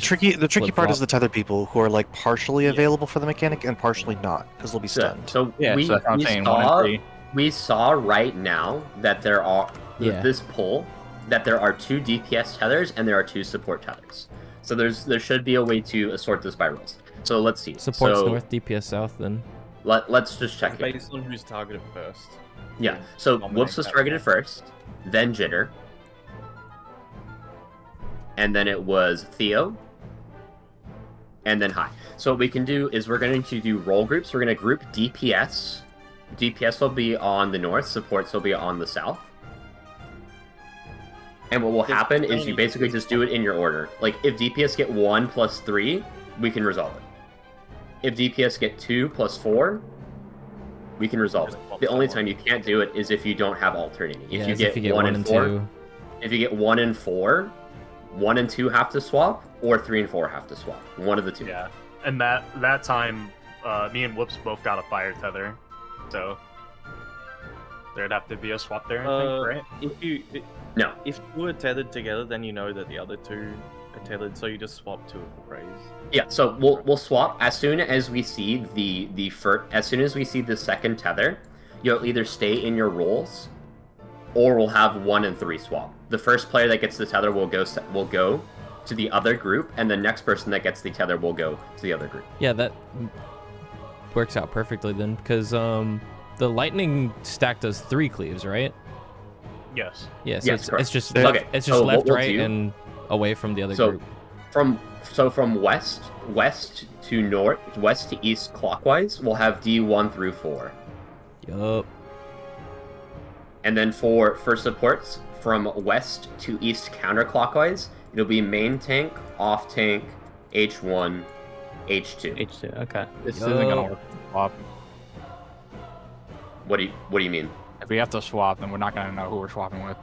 tricky part is the tether people who are like partially available for the mechanic and partially not because they'll be stunned. So Yeah, we, so that's what I'm we saying, saw, 1 and 3. we saw right now that there are, Yeah. this poll, that there are 2 DPS tethers and there are 2 support tethers. So there should be a way to assort this by roles. So let's see. Supports so north, DPS south, then. Let's just check it. Based on who's targeted first. Yeah, so Dominate Woops was that targeted one. first, then Jitter, and then it was Theo, and then High. So what we can do is we're going to do role groups. We're going to group DPS. DPS will be on the north, supports will be on the south. And what will happen is you basically just do it in your order. Like, if DPS get 1 plus 3, we can resolve it. If DPS get 2 plus 4, we can resolve it. The only time you can't do it is if you don't have alternating. Yeah, If you get 1 and 4, 2. if you get 1 and 4, 1 and 2 have to swap, or 3 and 4 have to swap. One of the two. Yeah, and that time, me and Whoops both got a fire tether, so there'd have to be a swap there, I think, right? No. If 2 are tethered together, then you know that the other 2 are tethered, so you just swap 2 of the praise. Yeah, so we'll swap as soon as we see as soon as we see the second tether. You'll either stay in your roles, or we'll have 1 and 3 swap. The first player that gets the tether will go to the other group, and the next person that gets the tether will go to the other group. Yeah, that works out perfectly then, because the lightning stack does 3 cleaves, right? Yes. Yeah, so Yes, it's just correct. left, Okay, it's just so left, what we'll right, do- and away from the other So group. from west to north, west to east clockwise, we'll have D1 through 4. Yup. And then for supports, from west to east counterclockwise, it'll be main tank, off tank, H1, H2. H2, okay. This isn't gonna work. Swap. What do you mean? If we have to swap, then we're not gonna know who we're swapping with.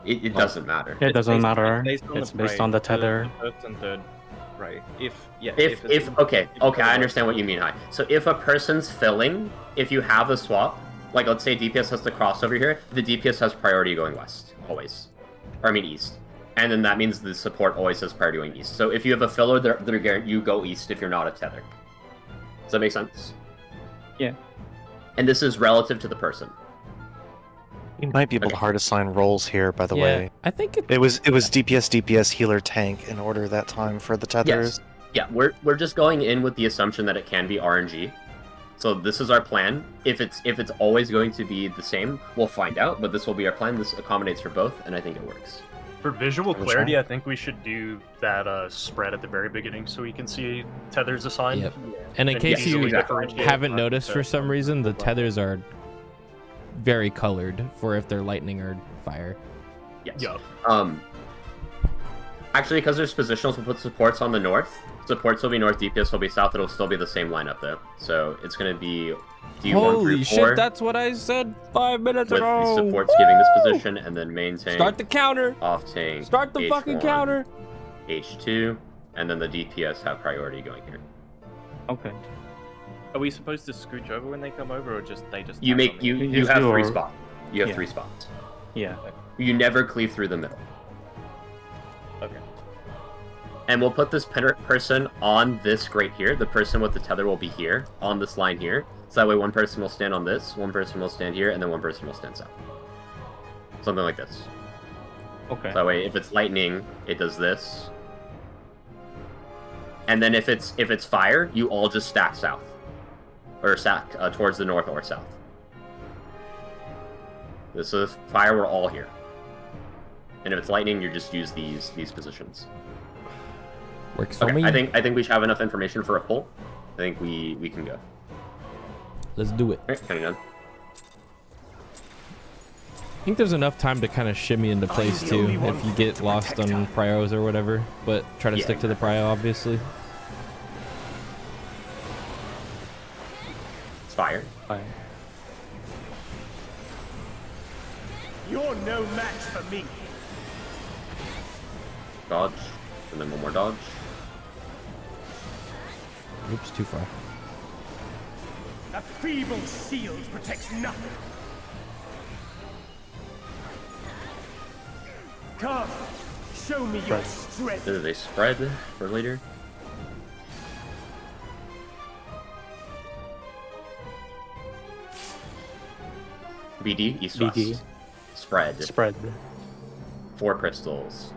It doesn't matter. It doesn't based- matter. based on It's the based praise, on the tether. The first and third ray. If Okay, I understand what you mean, Hi. So if a person's filling, if you have a swap, like let's say DPS has to cross over here, the DPS has priority going west, always. Or I mean east. And then that means the support always has priority going east. So if you have a filler, you go east if you're not a tether. Does that make sense? Yeah. And this is relative to the person. You might be able to hard assign roles here, by the Yeah, way. I think It was DPS, healer, tank in order that time for the tethers. Yes. Yeah, we're just going in with the assumption that it can be RNG. So this is our plan. If it's always going to be the same, we'll find out. But this will be our plan. This accommodates for both, and I think it works. For visual That's clarity, right. I think we should do that spread at the very beginning so we can see tethers assigned. Yep. And in case easily you differentiate haven't from noticed for the- some reason, the tethers are very colored for if they're lightning or fire. Yes. Yup. Actually, because there's positionals, we'll put supports on the north. Supports will be north, DPS will be south. It'll still be the same lineup though. So it's gonna be D1 Holy through 4 shit, that's what I said 5 minutes with ago! the supports giving this position, and then main tank, Start the counter! off tank, Start the fucking H1, counter! H2, and then the DPS have priority going here. Okay. Are we supposed to scooch over when they come over, or they just? You tap make on the- you just have do 3 a- spots. You have Yeah. 3 spots. Yeah. You never cleave through the middle. Okay. And we'll put this person on this right here. The person with the tether will be here, on this line here. So that way one person will stand on this, one person will stand here, and then one person will stand south. Something like this. Okay. So that way if it's lightning, it does this. And then if it's fire, you all just stack south. Or stack towards the north or south. This is fire, we're all here. And if it's lightning, you just use these positions. Works for Okay, me. I think we should have enough information for a poll. I think we can go. Let's do it. Alright, counting down. I think there's enough time to kind of shimmy into place too if you get lost on pryos or whatever, but try to stick to the prio, obviously. It's fire. Fire. You're no match for me. Dodge, and then one more dodge. Oops, too far. A feeble shield protects nothing. Come, show me your strength. Do they spread for later? BD, east west. BD. Spread. Spread. 4 crystals.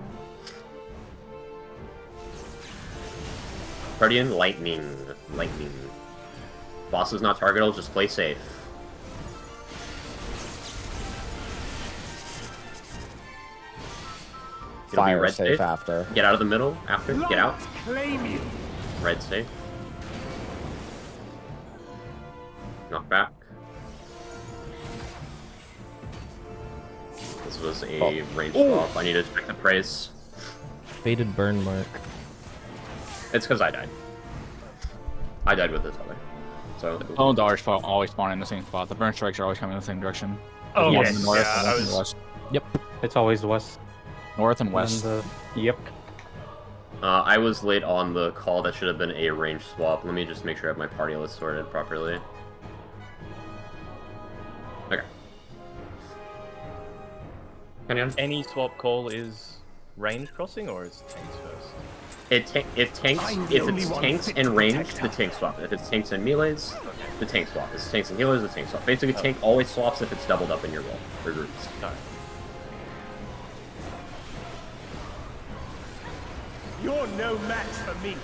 Guardian, lightning. Lightning. Boss is not targetable, just play safe. It'll be Fire red safe after. Get out of the middle after. Get out. Claim you. Red safe. Knock back. This was a range swap. I need to check the praise. Faded burn mark. It's because I died. I died with this other. So. Clone dars always spawn in the same spot. The burn strikes are always coming in the same direction. Oh, One yes. in the north Yeah, and I one in the was- west. Yep. It's always west. North and west. Yep. I was late on the call. That should have been a range swap. Let me just make sure I have my party list sorted properly. Okay. Any swap call is range crossing, or is tanks first? If it's tanks and range, the tank swap. If it's tanks and melees, the tank swap. If it's tanks and healers, the tank swap. Basically, tank always swaps if it's doubled up in your roll or groups. You're no match for me.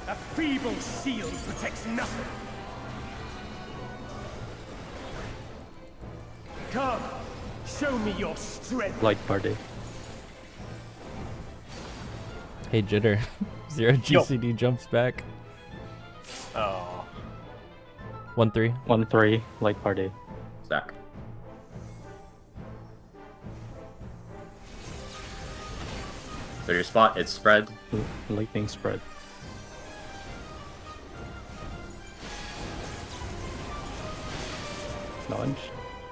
A feeble shield protects nothing. Come, show me your strength. Light party. Hey, Jitter. 0 GCD jumps back. Oh. 1-3. 1-3. Light party. Stack. So your spot, it's spread. Lightning spread. Dodge.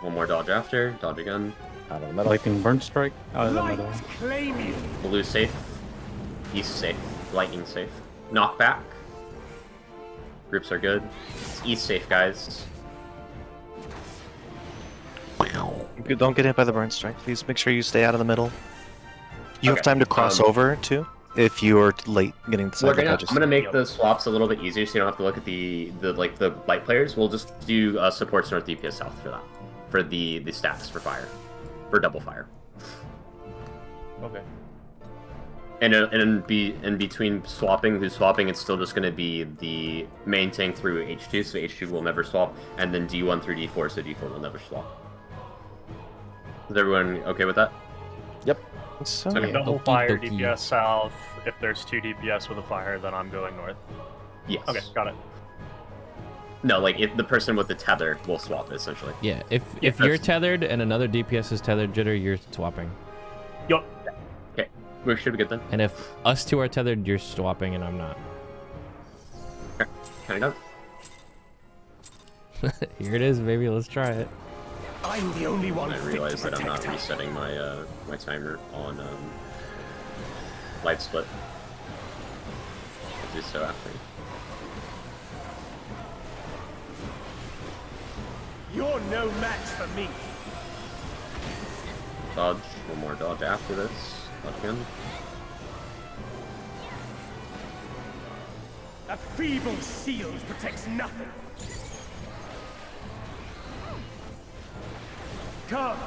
One more dodge after. Dodge again. Out of the middle. Lightning burn strike. Out of the Light middle. claim you. Blue safe. East safe. Lightning safe. Knockback. Groups are good. It's east safe, guys. Don't get hit by the burn strike. Please make sure you stay out of the middle. You have Okay, time to cross over too, if you're late getting the I'm side edges. gonna make the swaps a little bit easier, so you don't have to look at the light players. We'll just do supports north, DPS south for that, for the stats for fire, for double fire. Okay. And in between swapping, who's swapping, it's still just gonna be the main tank through H2, so H2 will never swap, and then D1 through D4, so D4 will never swap. Is everyone okay with that? Yep. So, Okay. Double fire, Okie dokie. DPS south. If there's 2 DPS with a fire, then I'm going north. Yes. Okay, got it. No, like if the person with the tether will swap essentially. Yeah, if Yeah, you're that's- tethered and another DPS is tethered, Jitter, you're swapping. Yup. Okay, we should be good then. And if us two are tethered, you're swapping and I'm not. Okay, kind of. Here it is, baby. Let's try it. I'm the only one I fit realize to that I'm not protect her. resetting my my timer on light split. I'll do so after. You're no match for me. Dodge, one more dodge after this. Dodge again. A feeble shield protects nothing. Come,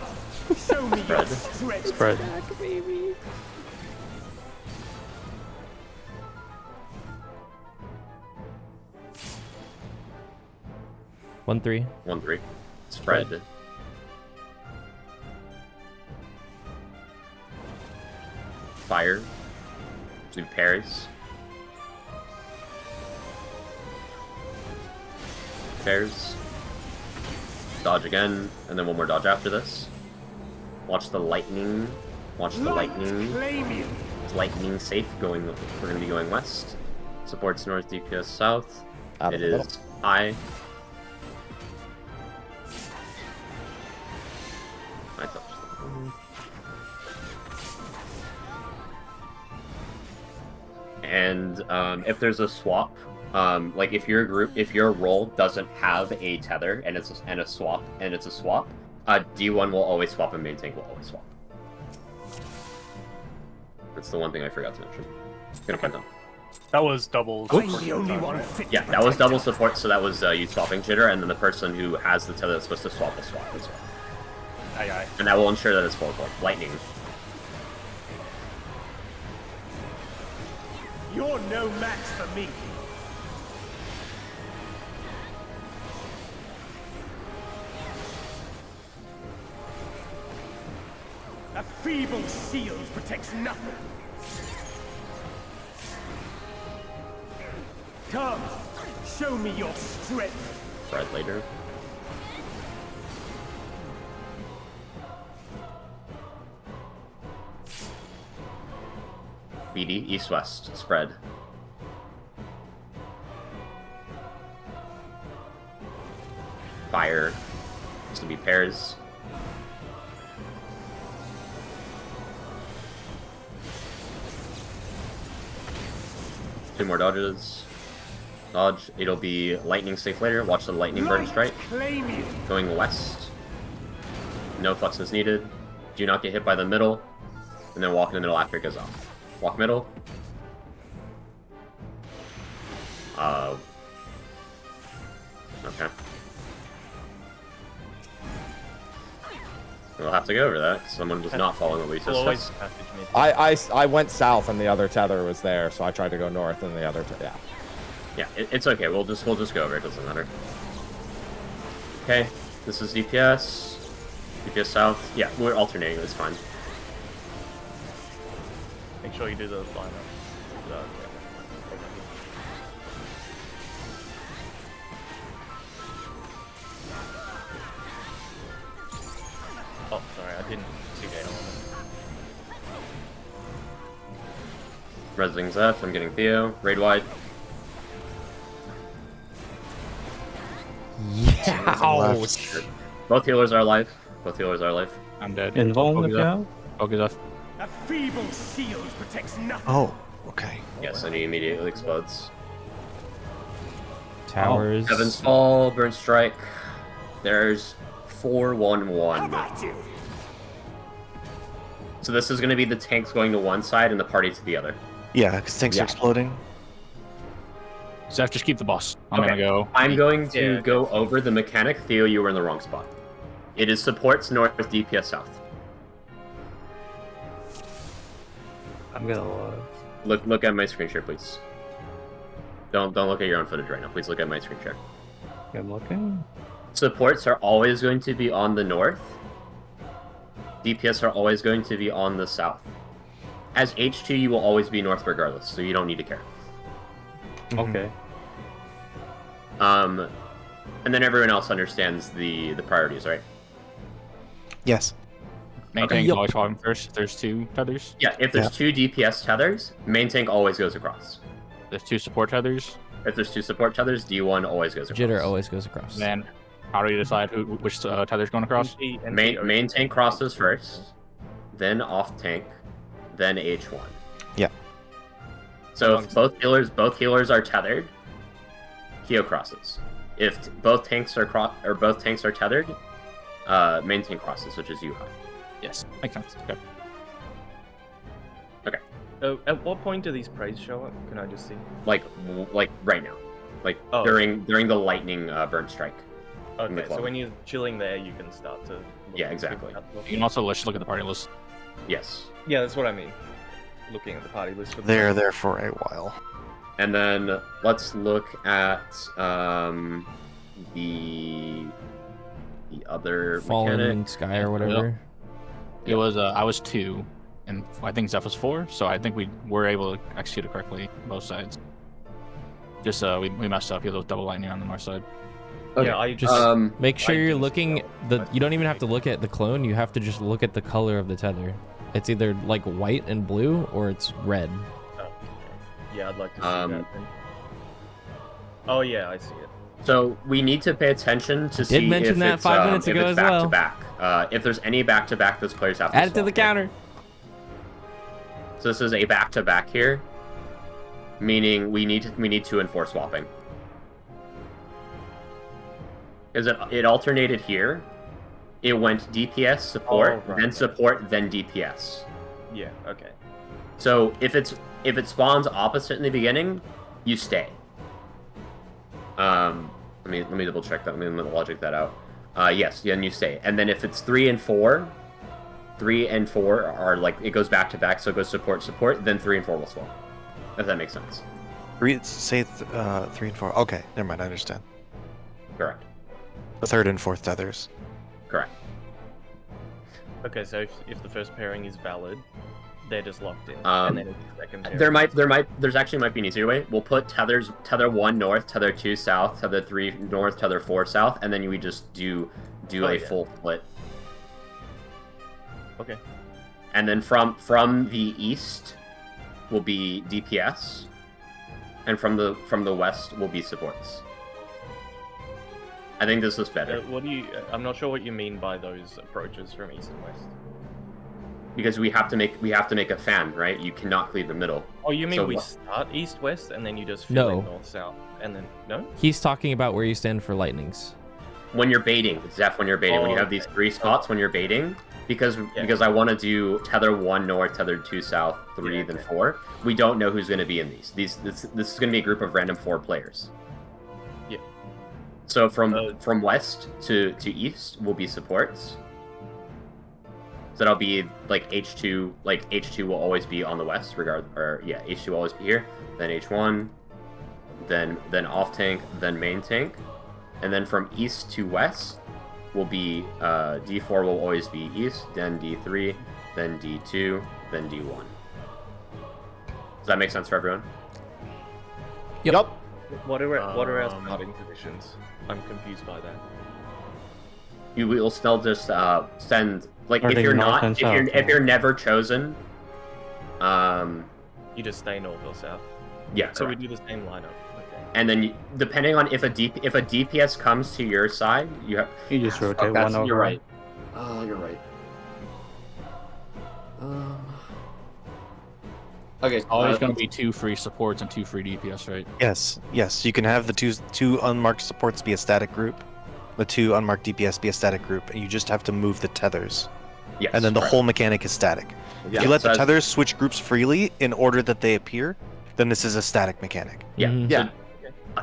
show me your strength. Spread. One, 3. 1-3. Spread. Fire. Do pairs. Pairs. Dodge again, and then one more dodge after this. Watch the lightning. Watch the lightning. It's lightning safe. We're going to be going west. Supports north, DPS south. It is high. I touched them. And if there's a swap, like if your role doesn't have a tether and it's a swap, D1 will always swap and main tank will always swap. That's the one thing I forgot to mention. Gonna find them. That was double support. Yeah, that was double support, so that was you swapping jitter, and then the person who has the tether that's supposed to swap will swap as well. Aye, aye. And that will ensure that it's 4-4. Lightning. You're no match for me. A feeble shield protects nothing. Come, show me your strength. Spread later. BD, east-west, spread. Fire. This will be pairs. Two more dodges. Dodge. It'll be lightning safe later. Watch the lightning burn strike. Going west. No fluxes needed. Do not get hit by the middle. And then walk in the middle after it goes off. Walk middle. Okay. We'll have to go over that. Someone was not following what we just said. I went south and the other tether was there, so I tried to go north and the other yeah. Yeah, it's okay. We'll just go over it. Doesn't matter. Okay, this is DPS. DPS south. Yeah, we're alternating. It's fine. Make sure you do the lineup. Oh, sorry, I didn't see that element. Resling's F. I'm getting Theo. Raid wide. Yeah. Both healers are alive. I'm dead. Invuln if you have. Focus off. A feeble shield protects nothing. Oh, okay. Yes, and he immediately explodes. Towers. Heaven's Fall, Burn Strike. There's 4-1-1. So this is going to be the tanks going to one side and the party to the other. Yeah, because tanks are exploding. Zeph, just keep the boss. I'm Okay. gonna go. I'm going to go over the mechanic. Theo, you were in the wrong spot. It is supports north, DPS south. I'm gonna look. Look at my screen share, please. Don't look at your own footage right now. Please look at my screen share. I'm looking. Supports are always going to be on the north. DPS are always going to be on the south. As H2, you will always be north regardless, so you don't need to care. Okay. And then everyone else understands the priorities, right? Yes. Main tank always swapping first if there's two tethers. Yeah, if there's two DPS tethers, main tank always goes across. There's two support tethers. If there's two support tethers, D1 always goes across. Jitter always goes across. And then how do you decide which tether's going across? Main tank crosses first, then off tank, then H1. Yeah. So if both healers are tethered, Keo crosses. If both tanks are tethered, main tank crosses, which is you high. Yes, makes sense. Okay. Okay. At what point do these praise show up? Can I just see? Like right now, during the lightning burn strike. Okay, so when you're chilling there, you can start to. Yeah, exactly. You can also let's look at the party list. Yes. Yeah, that's what I mean. Looking at the party list. For They're there for a while. And then let's look at the the other Fallen mechanic. Sky or whatever. It was I was 2, and I think Zeph was 4. So I think we were able to execute it correctly both sides. Just we messed up. You have those double lightning on the north side. Okay. Yeah, I Just make sure I you're do looking. still. You don't even have to look at the clone. You have to just look at the color of the tether. It's either like white and blue or it's red. Oh, okay. Yeah, I'd like to see that. Then. Oh yeah, I see it. So we need to pay attention to see mention if that it's, 5 minutes if ago it's as back well. to back. If there's any back to back, those players have to Add it to swap the it. counter. So this is a back to back here, meaning we need 2 and 4 swapping. Because it alternated here. It went DPS support, right, then right. support, then DPS. Yeah. Okay. So if it spawns opposite in the beginning, you stay. Let me double check that. Let me logic that out. Yes, then you stay. And then if it's 3 and 4 are like, it goes back to back, so it goes support, then 3 and 4 will swap. If that makes sense. 3 and 4. Okay, never mind. I understand. Correct. The 3rd and 4th tethers. Correct. Okay, so if the first pairing is valid, they're just locked in, and then the second pairing. There's actually might be an easier way. We'll put tether 1 north, tether 2 south, tether 3 north, tether 4 south, and then we just do a full split. Okay. And then from the east will be DPS, and from the west will be supports. I think this looks better. What do you? I'm not sure what you mean by those approaches from east and west. Because we have to make a fan, right? You cannot cleave the middle. Oh, you mean So we what- start east west and then you just fill No. in north south and then no? He's talking about where you stand for lightnings. When you're baiting, Zeph, when you have these 3 spots when you're baiting, because I want to do tether 1 north, tether 2 south, 3, then 4. We don't know who's going to be in these. This is going to be a group of random 4 players. Yeah. So from west to east will be supports. So that'll be like H2. Like H2 will always be on the west, H2 will always be here. Then H1, then off tank, then main tank, and then from east to west will be D4 will always be east, then D3, then D2, then D1. Does that make sense for everyone? Yep. What are our starting positions? I'm confused by that. You will still just send like Starting if you're north not and if you're never chosen. You just stay north or south. Yeah. So correct. we do the same lineup. Okay. And then depending on if a DPS comes to your side, you just rotate one over. You're right. Oh, you're right. Okay. It's always going to be 2 free supports and 2 free DPS, right? Yes. You can have the two unmarked supports be a static group, the 2 unmarked DPS be a static group, and you just have to move the tethers. Yes. And then the correct. whole mechanic is static. Yeah, If you let so the as- tethers switch groups freely in order that they appear, then this is a static mechanic. Yeah. Mhm. Yeah.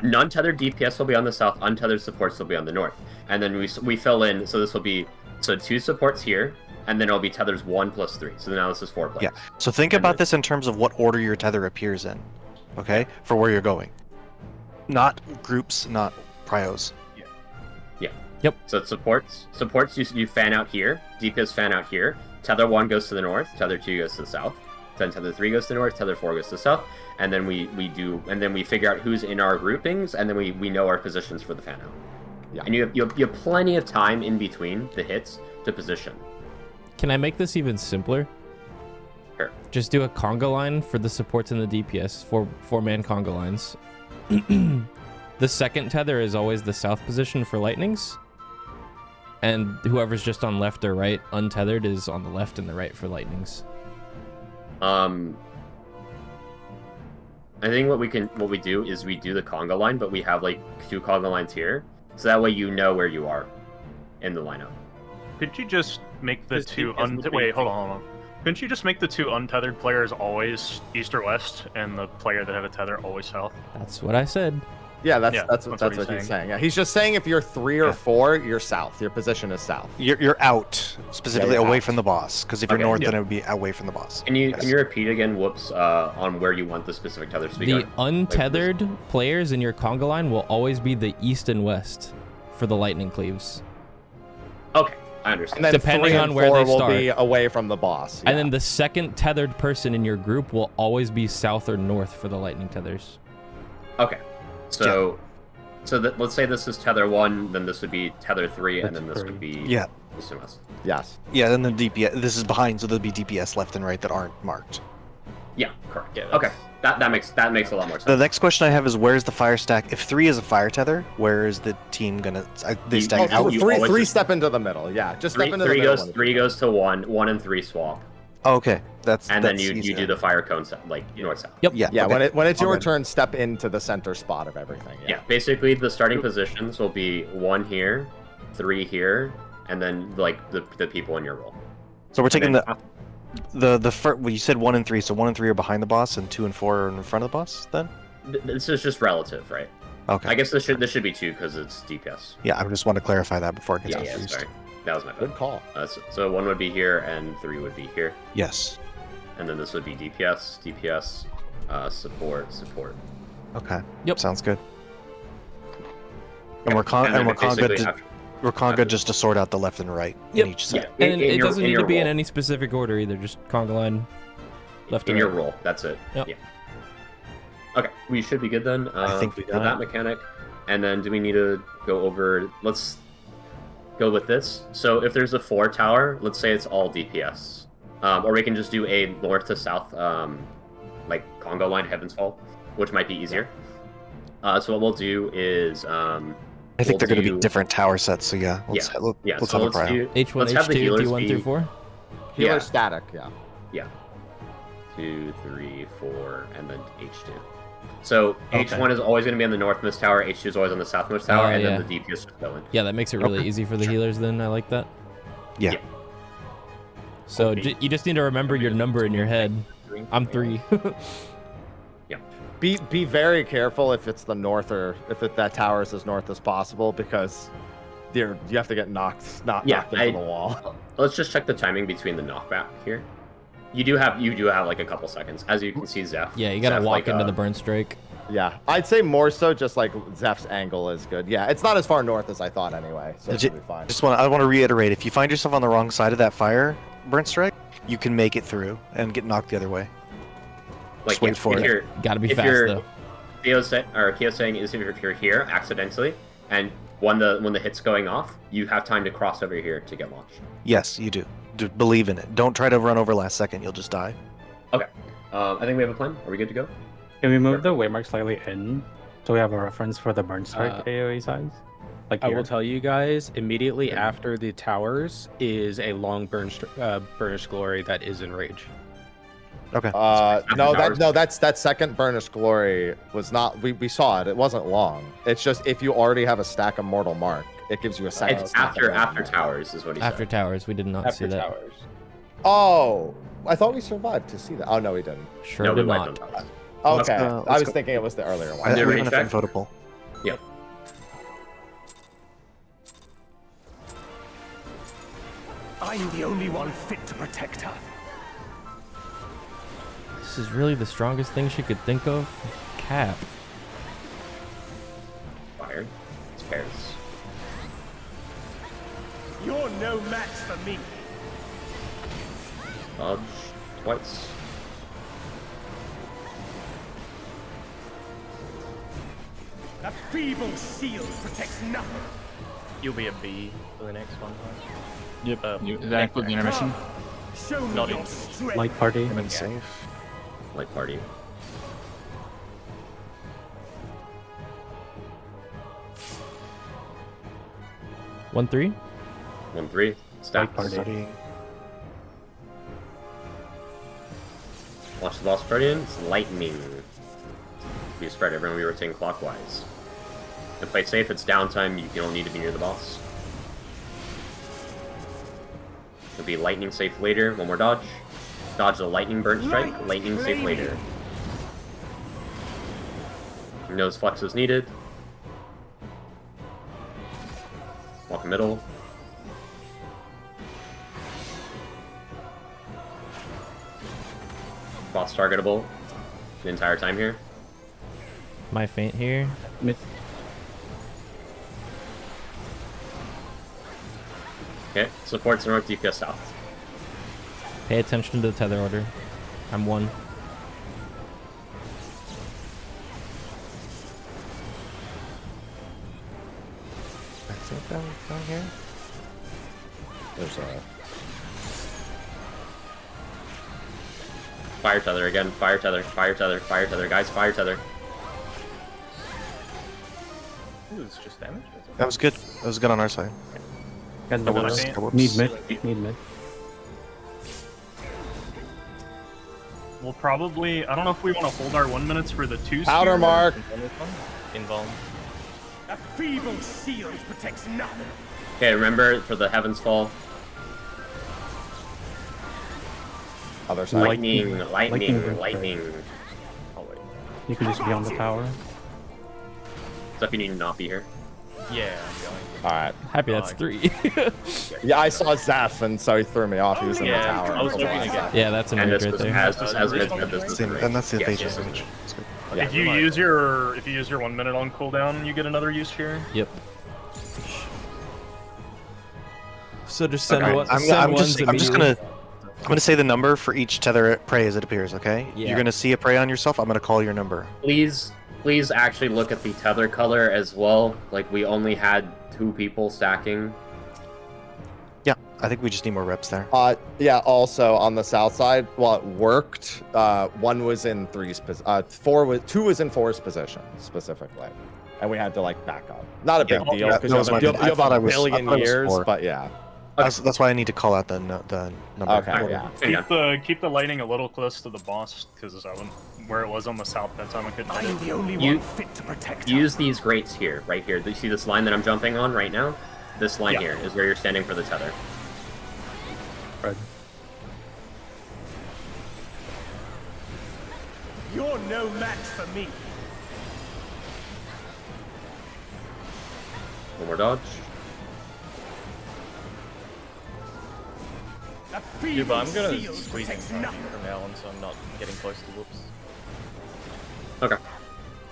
Non-tethered DPS will be on the south. Untethered supports will be on the north. And then we fill in. So this will be 2 supports here, and then it'll be tethers 1 plus 3. So now this is 4 players. Yeah. So think about this in terms of what order your tether appears in, okay? For where you're going. Not groups, not prios. Yep. So it's supports. Supports you fan out here. DPS fan out here. Tether 1 goes to the north. Tether 2 goes to the south. Then tether 3 goes to the north. Tether 4 goes to the south. And then we figure out who's in our groupings, and then we know our positions for the fan out. Yeah. And you have plenty of time in between the hits to position. Can I make this even simpler? Sure. Just do a conga line for the supports and the DPS, 4-man conga lines. The second tether is always the south position for lightnings. And whoever's just on left or right, untethered, is on the left and the right for lightnings. I think what we do is we do the conga line, but we have like 2 conga lines here, so that way you know where you are in the lineup. Could you just make the This 2 is the wait, big hold on. Couldn't you just make the 2 untethered players always east or west, and the player that had a tether always south? That's what I said. Yeah, that's Yeah, what that's he's what saying. Yeah, he's just saying if you're 3 or 4, you're south. Your position is south. You're out, specifically you're away out. from the boss. Because if you're Okay. north, Yeah. then it would be away from the boss. Can you Yes. can you repeat again, Whoops, on where you want the specific tethers to be The going? untethered players in your conga line will always be the east and west for the lightning cleaves. Okay, I understand. And then Depending 3 on and where 4 they will start. be away from the boss. And then the second tethered person in your group will always be south or north for the lightning tethers. Okay, so let's say this is tether 1, then this would be tether 3, and then this would be east and west. Yes. Yeah, then the DPS. This is behind, so there'll be DPS left and right that aren't marked. Yeah, correct. Okay, that makes a lot more sense. The next question I have is, where's the fire stack? If 3 is a fire tether, where is the team gonna? They stack out. 3 step into the middle. Yeah, just step into the middle. 3 goes to 1 and 3 swap. Oh, okay, then you do the fire cone set, like north south. Yep. Yeah. When it's your turn, step into the center spot of everything. Yeah. Basically the starting positions will be 1 here, 3 here, and then like the people in your roll. So we're taking the first. Well, you said 1 and 3, so 1 and 3 are behind the boss, and 2 and 4 are in front of the boss. Then this is just relative, right? Okay. I guess this should be 2 because it's DPS. Yeah, I just want to clarify that before it gets confused. Sorry. That was my good call. So 1 would be here and 3 would be here. Yes. And then this would be DPS, support. Okay. Yep. Sounds good. And we're good just to sort out the left and right in each set. Yeah. And it doesn't need to be in any specific order either. Just conga line left in and your right. roll. That's it. Yep. Yeah. Okay, we should be good then. I think we for got that it. mechanic. And then do we need to go over? Let's go with this. So if there's a 4 tower, let's say it's all DPS, or we can just do a north to south, like Congo line Heaven's Fall, which might be easier. So what we'll do is I think they're going to be different tower sets, so yeah. Let's have a cryo. H1, let's have the H2, healers D1 be- through 4? Healer static. Yeah. Yeah. 2, 3, 4, and then H2. So H1 is always going to be on the northmost tower, H2 is always on the southmost tower, and then the DPS just go in. Yeah, that makes it really easy for the healers then. I like that. Yeah. So you just need to remember your number in your head. I'm 3. Be very careful if it's the north or if that tower is as north as possible, because you have to get knocked into the wall. Let's just check the timing between the knockback here. You do have like a couple seconds, as you can see. Zeph. Yeah, you gotta walk into the burn strike. Yeah, I'd say more so just like Zeph's angle is good. Yeah, it's not as far north as I thought anyway, so it should be fine. I want to reiterate: if you find yourself on the wrong side of that fire burnt strike, you can make it through and get knocked the other way. Like Just wait for it. Gotta be if fast you're, though. Keo's saying is if you're here accidentally, and when the hit's going off, you have time to cross over here to get launched. Yes, you do. Believe in it. Don't try to run over last second. You'll just die. Okay. I think we have a plan. Are we good to go? Can we move the waymark slightly in so we have a reference for the burn strike AoE size? Like I here? will tell you guys, immediately after the towers is a long burnish glory that is in rage. Okay. That's that second burnished glory was not. We saw it. It wasn't long. It's just if you already have a stack of mortal mark, it gives you a second. It's after towers is what he said. After towers, we did not see that. Towers. Oh, I thought we survived to see that. Oh no, we didn't. Sure No, did we wiped on not. towers. Okay, Let's I was go. thinking it was the earlier one. I there have range enough check? infotable. Yep. I'm the only one fit to protect her. This is really the strongest thing she could think of? Cap. Fire. It's pairs. You're no match for me. Dodge twice. A feeble shield protects nothing. You'll be a B for the next one. Yep. Does that include the intermission? Show me Not your in- strength. Light party. Safe. Light party. One 3. 1-3. Stack. party. Watch the boss party in. It's lightning. You spread everyone will be rotating clockwise. And play safe, it's downtime, you don't need to be near the boss. It'll be lightning safe later. One more dodge. Dodge the lightning burnt strike. Lightning safe later. Nose flex is needed. Walk middle. Boss targetable the entire time here. My feint here. Okay, supports north, DPS south. Pay attention to the tether order. I'm 1. I think down here. There's a Fire tether again. Fire tether. Fire tether. Fire tether. Guys, fire tether. Ooh, it's just damage. That was good. That was good on our side. Got No the whoops. mid. No whoops. Need mid. Need mid. We'll probably. I don't know if we want to hold our 1 minutes for the 2. powder mark. Invuln. A feeble shield protects nothing. Okay, remember for the Heaven's Fall. Other side. Lightning. Lightning. Oh wait. You can just be on the tower. So if you need to not be here. Yeah, I'm going. All right. Happy that's 3. Yeah, I saw Zeph, and so he threw me off. He was in the Yeah, tower. I was looking again. Yeah, that's a And mage this right was there. as Mitch said, this was Same, great. and that's the Yes, phase yes. damage. It's good. Yeah. If you use your 1 minute on cooldown, you get another use here. Yep. So just send Okay. one. I'm just immediately. gonna say the number for each tether prey as it appears. Okay. Yeah. You're gonna see a prey on yourself. I'm gonna call your number. Please actually look at the tether color as well. Like we only had 2 people stacking. Yeah. I think we just need more reps there. Yeah. Also on the south side, well, it worked. 1 was in 3's position. 2 was in 4's position specifically, and we had to like back up. Not a big Yeah, deal that because was you my have bad. I thought I a was- I billion thought it was years, 4. but yeah. That's why I need to call out the number. Okay. Yeah. Keep the lighting a little close to the boss because where it was on the south that time I couldn't. I'm the only You- one fit to protect her. Use these grates here, right here. Do you see this line that I'm jumping on right now? This line here is where you're standing for the tether. Right. You're no match for me. One more dodge. A Yeah, feeble but I'm gonna shield squeeze in protects from nothing. now on, so I'm not getting close to Whoops. Okay.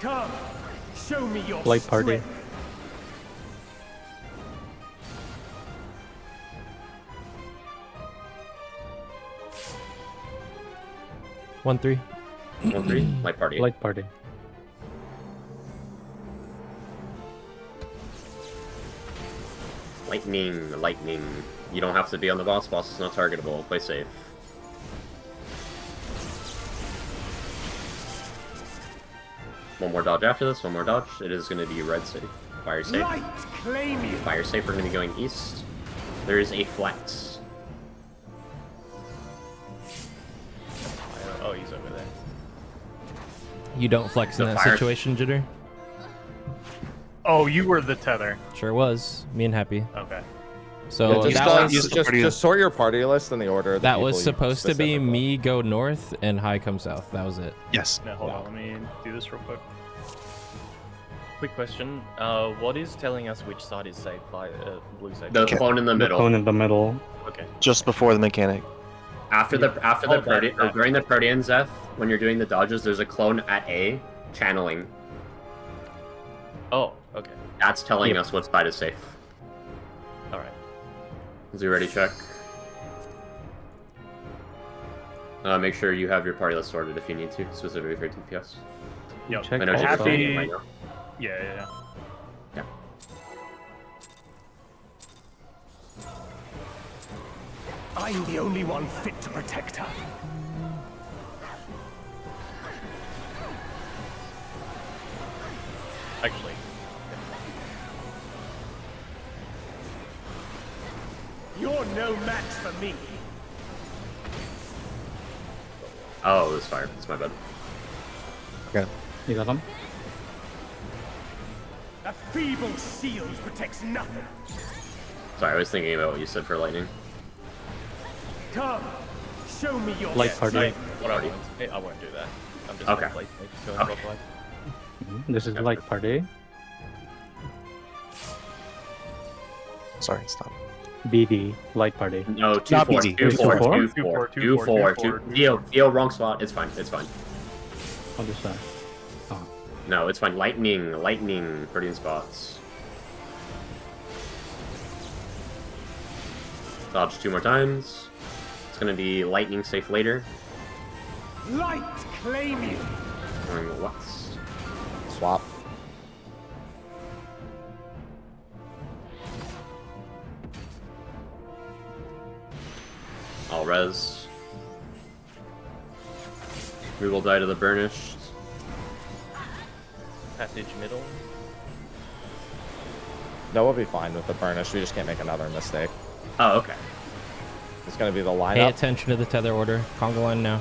Come, show me your Light party. strength. 1-3. 1-3. Light party. Light party. Lightning. You don't have to be on the boss. Boss is not targetable. Play safe. One more dodge after this. One more dodge. It is going to be red safe. Fire safe. Light, claim you. Fire safe. We're going to be going east. There is a flex. Oh, he's over there. You don't flex in The that fire- situation, Jitter. Oh, you were the tether. Sure was. Me and Happy. Okay. So Yeah, that just sort your party list in the order. that was people you supposed to be specifically. me go north and High come south. That was it. Yes. Now hold on, let me do this real quick. Quick question. What is telling us which side is safe by blue safe? The clone in the The middle. clone in the middle. Okay. Just before the mechanic. After the Oh, that- during the Protean Zeth, when you're doing the dodges, there's a clone at A channeling. Oh, okay. That's telling us what side is safe. All right. Is you ready, check? Make sure you have your party list sorted if you need to, specifically for TPS. Yep. Check I know also. you're Happy- doing it right now. Yeah. Yeah. I'm the only one fit to protect her. Actually, You're no match for me. Oh, this fire. That's my bad. Okay. You got them? A feeble shield protects nothing. Sorry, I was thinking about what you said for lightning. Come, show me your Light strength. party. what I want, I won't do that. I'm just Okay. gonna play safe, so Okay. rock light. This is light party. Sorry, stop. BD. Light party. No, Not 2-4, easy. 2-4, 2-4? 2-4, 2-4, 2-4. Theo, wrong spot. It's fine. It's fine. Other side. No, it's fine. Lightning, Protean spots. Dodge 2 more times. It's gonna be lightning safe later. Light claim you. Going west. Swap. I'll res. We will die to the burnished. Passage middle. No, we'll be fine with the burnish. We just can't make another mistake. Oh, okay. It's gonna be the Pay lineup. attention to the tether order. Conga line now.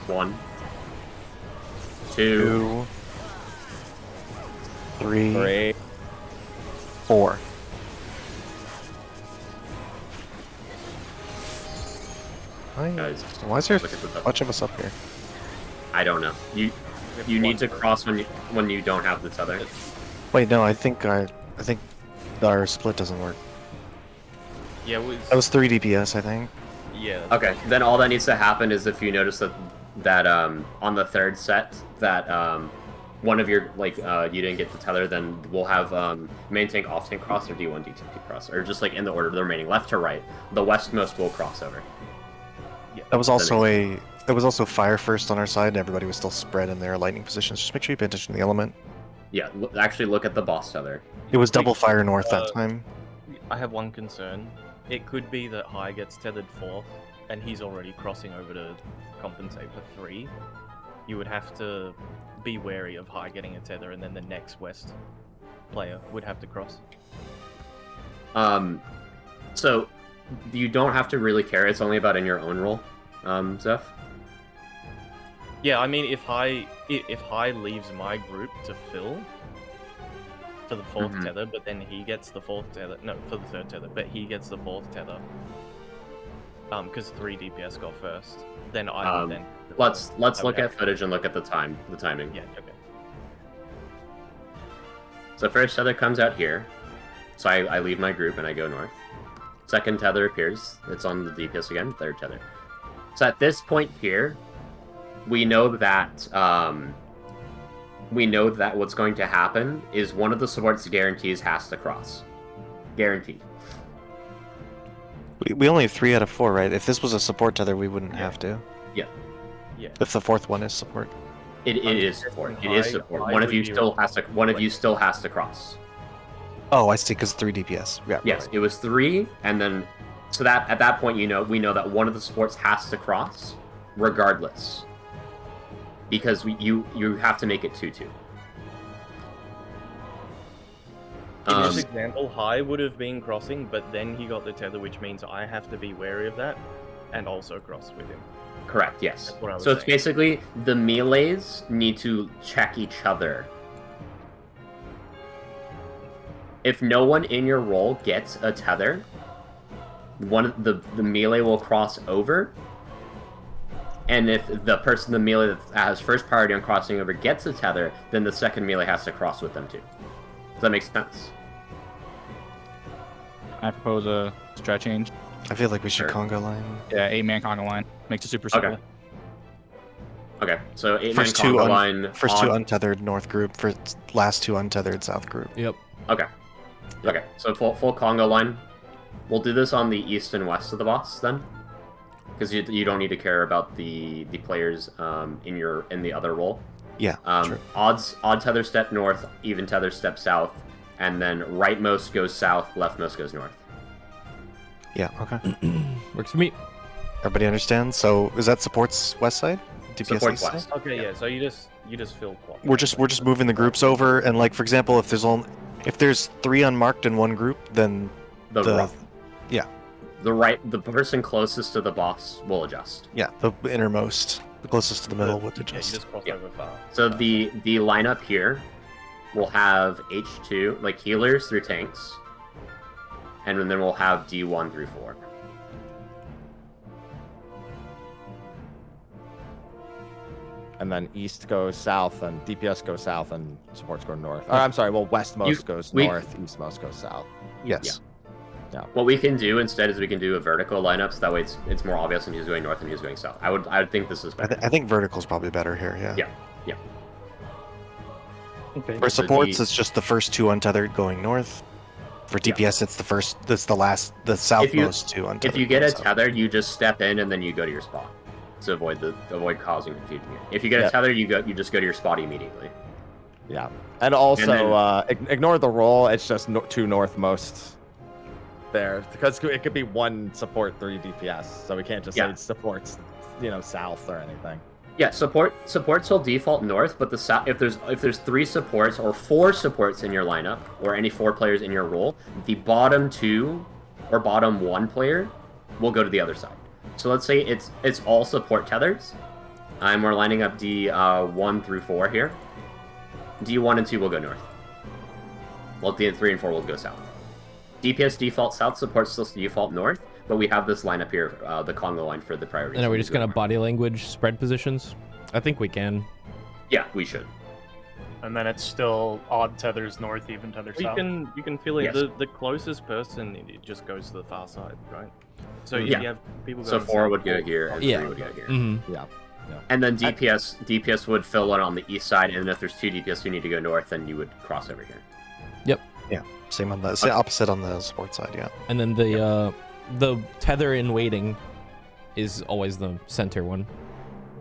1, 2, 3, 4. Guys, Why is there look at the a bunch of us up here? I don't know. You need to cross when you don't have the tether. Wait, no, I think our split doesn't work. Yeah, That was 3 DPS, I think. Yeah. Okay, then all that needs to happen is if you notice that on the third set that one of your you didn't get the tether, then we'll have main tank, off tank cross, or D1 D2 cross, or just like in the order of the remaining, left to right. The westmost will cross over. Yeah. That was also fire first on our side, and everybody was still spread in their lightning positions. Just make sure you pay attention to the element. Yeah, actually look at the boss tether. It was double fire north that time. I have one concern. It could be that High gets tethered 4th, and he's already crossing over to compensate for 3. You would have to be wary of High getting a tether, and then the next west player would have to cross. So you don't have to really care. It's only about in your own role, Zeph. Yeah, I mean, if High leaves my group to fill for the 4th tether, but then he gets the 4th tether, no, for the 3rd tether, but he gets the 4th tether, because 3 DPS got first, then I would then... Let's look at footage and look at the timing. Yeah, okay. So first tether comes out here, so I leave my group and I go north. Second tether appears, it's on the DPS again, third tether. So at this point here, we know that what's going to happen is one of the supports guarantees has to cross. Guaranteed. We only have 3 out of 4, right? If this was a support tether, we wouldn't have to. Yeah. Yeah. If the 4th one is support. It is support. It is support. One of you still has to cross. Oh, I see, because 3 DPS. Yeah. Yes, it was 3, and then so that at that point we know that one of the supports has to cross, regardless, because you have to make it 2-2. In this example, High would have been crossing, but then he got the tether, which means I have to be wary of that, and also cross with him. Correct, yes. That's what I was So it's saying. basically the melees need to check each other. If no one in your role gets a tether, the melee will cross over. And if the melee that has first priority on crossing over gets a tether, then the second melee has to cross with them too. Does that make sense? I propose a strat change. I feel like we should Sure. conga line. Yeah, 8-man conga line. Makes it super simple. Okay, so 8-man First two conga line. First 2 untethered north group, last 2 untethered south group. Yep. Okay. Okay, so full Congo line. We'll do this on the east and west of the boss then, because you don't need to care about the players in the other role. Yeah. True. Odd tether step north, even tether step south, and then rightmost goes south, leftmost goes north. Yeah. Okay. Works for me. Everybody understands? So is that support's west side? DPS Supports east side? west. Okay, yeah. So you just fill plot. We're just moving the groups over, and like for example, if there's 3 unmarked in one group, then the person closest to the boss will adjust. Yeah, the innermost, the closest to the middle would Yeah, adjust. you just cross over fast. So the lineup here will have H2, like healers through tanks, and then we'll have D1 through 4. And then east goes south, and DPS goes south, and supports go north. Or I'm sorry, well, westmost goes north, eastmost goes south. Yes. Yeah. What we can do instead is we can do a vertical lineup, so that way it's more obvious and who's going north and who's going south. I would think this is better. I think vertical's probably better here. Yeah. Yeah. Okay. For supports, it's just the first 2 untethered going north. For DPS, it's the first. That's the last. The southmost two untethered. If you get a ones, so. tether, you just step in and then you go to your spot to avoid causing confusion here. If you get a tether, you just go to your spot immediately. Yeah, and also ignore the roll. It's just two northmost there because it could be one support 3 DPS, so we can't just say it supports, south or anything. Yeah, supports will default north, but if there's 3 supports or 4 supports in your lineup or any 4 players in your role, the bottom 2 or bottom 1 player will go to the other side. So let's say it's all support tethers, and we're lining up D1 through 4 here. D1 and 2 will go north. Well, D3 and 4 will go south. DPS default south, supports still default north, but we have this lineup here, the Congo line for the priority. And are we just gonna body language spread positions? I think we can. Yeah, we should. And then it's still odd tethers north, even tethers south. You can feel it. Yes. The closest person, it just goes to the far side, right? So Yeah. you have people going. So 4 would go south. here, and 3 would go here. Mm-hmm. Yeah. And then DPS would fill in on the east side, and if there's 2 DPS who need to go north, then you would cross over here. Yep. Yeah. Same on the opposite on the support side. Yeah. And then the tether in waiting is always the center one,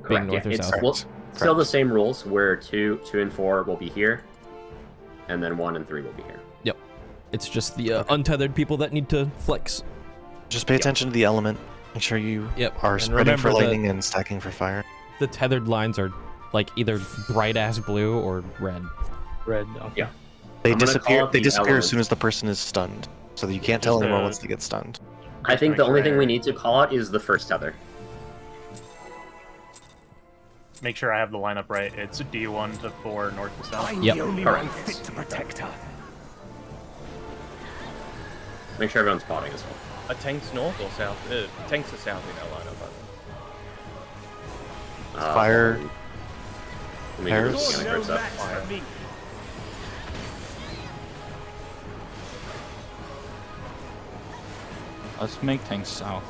being north or south. Still the same rules where 2 and 4 will be here, and then 1 and 3 will be here. Yep. It's just the untethered people that need to flex. Just pay attention to the element. Make sure you are And spreading for remember lightning and stacking for fire. The tethered lines are like either bright ass blue or red. Red. Okay. Yeah. They disappear. They disappear as soon as the person is stunned, so that you can't tell anymore once they get stunned. I think the only thing we need to call out is the first tether. Make sure I have the lineup right. It's D1 to 4 north to south. I'm the only one fit to protect her. Make sure everyone's spotting as well. Are tanks north or south? Tanks are south in our lineup. Fire. Let me Pairs. get this You're no first up. match for me. Let's make tanks south.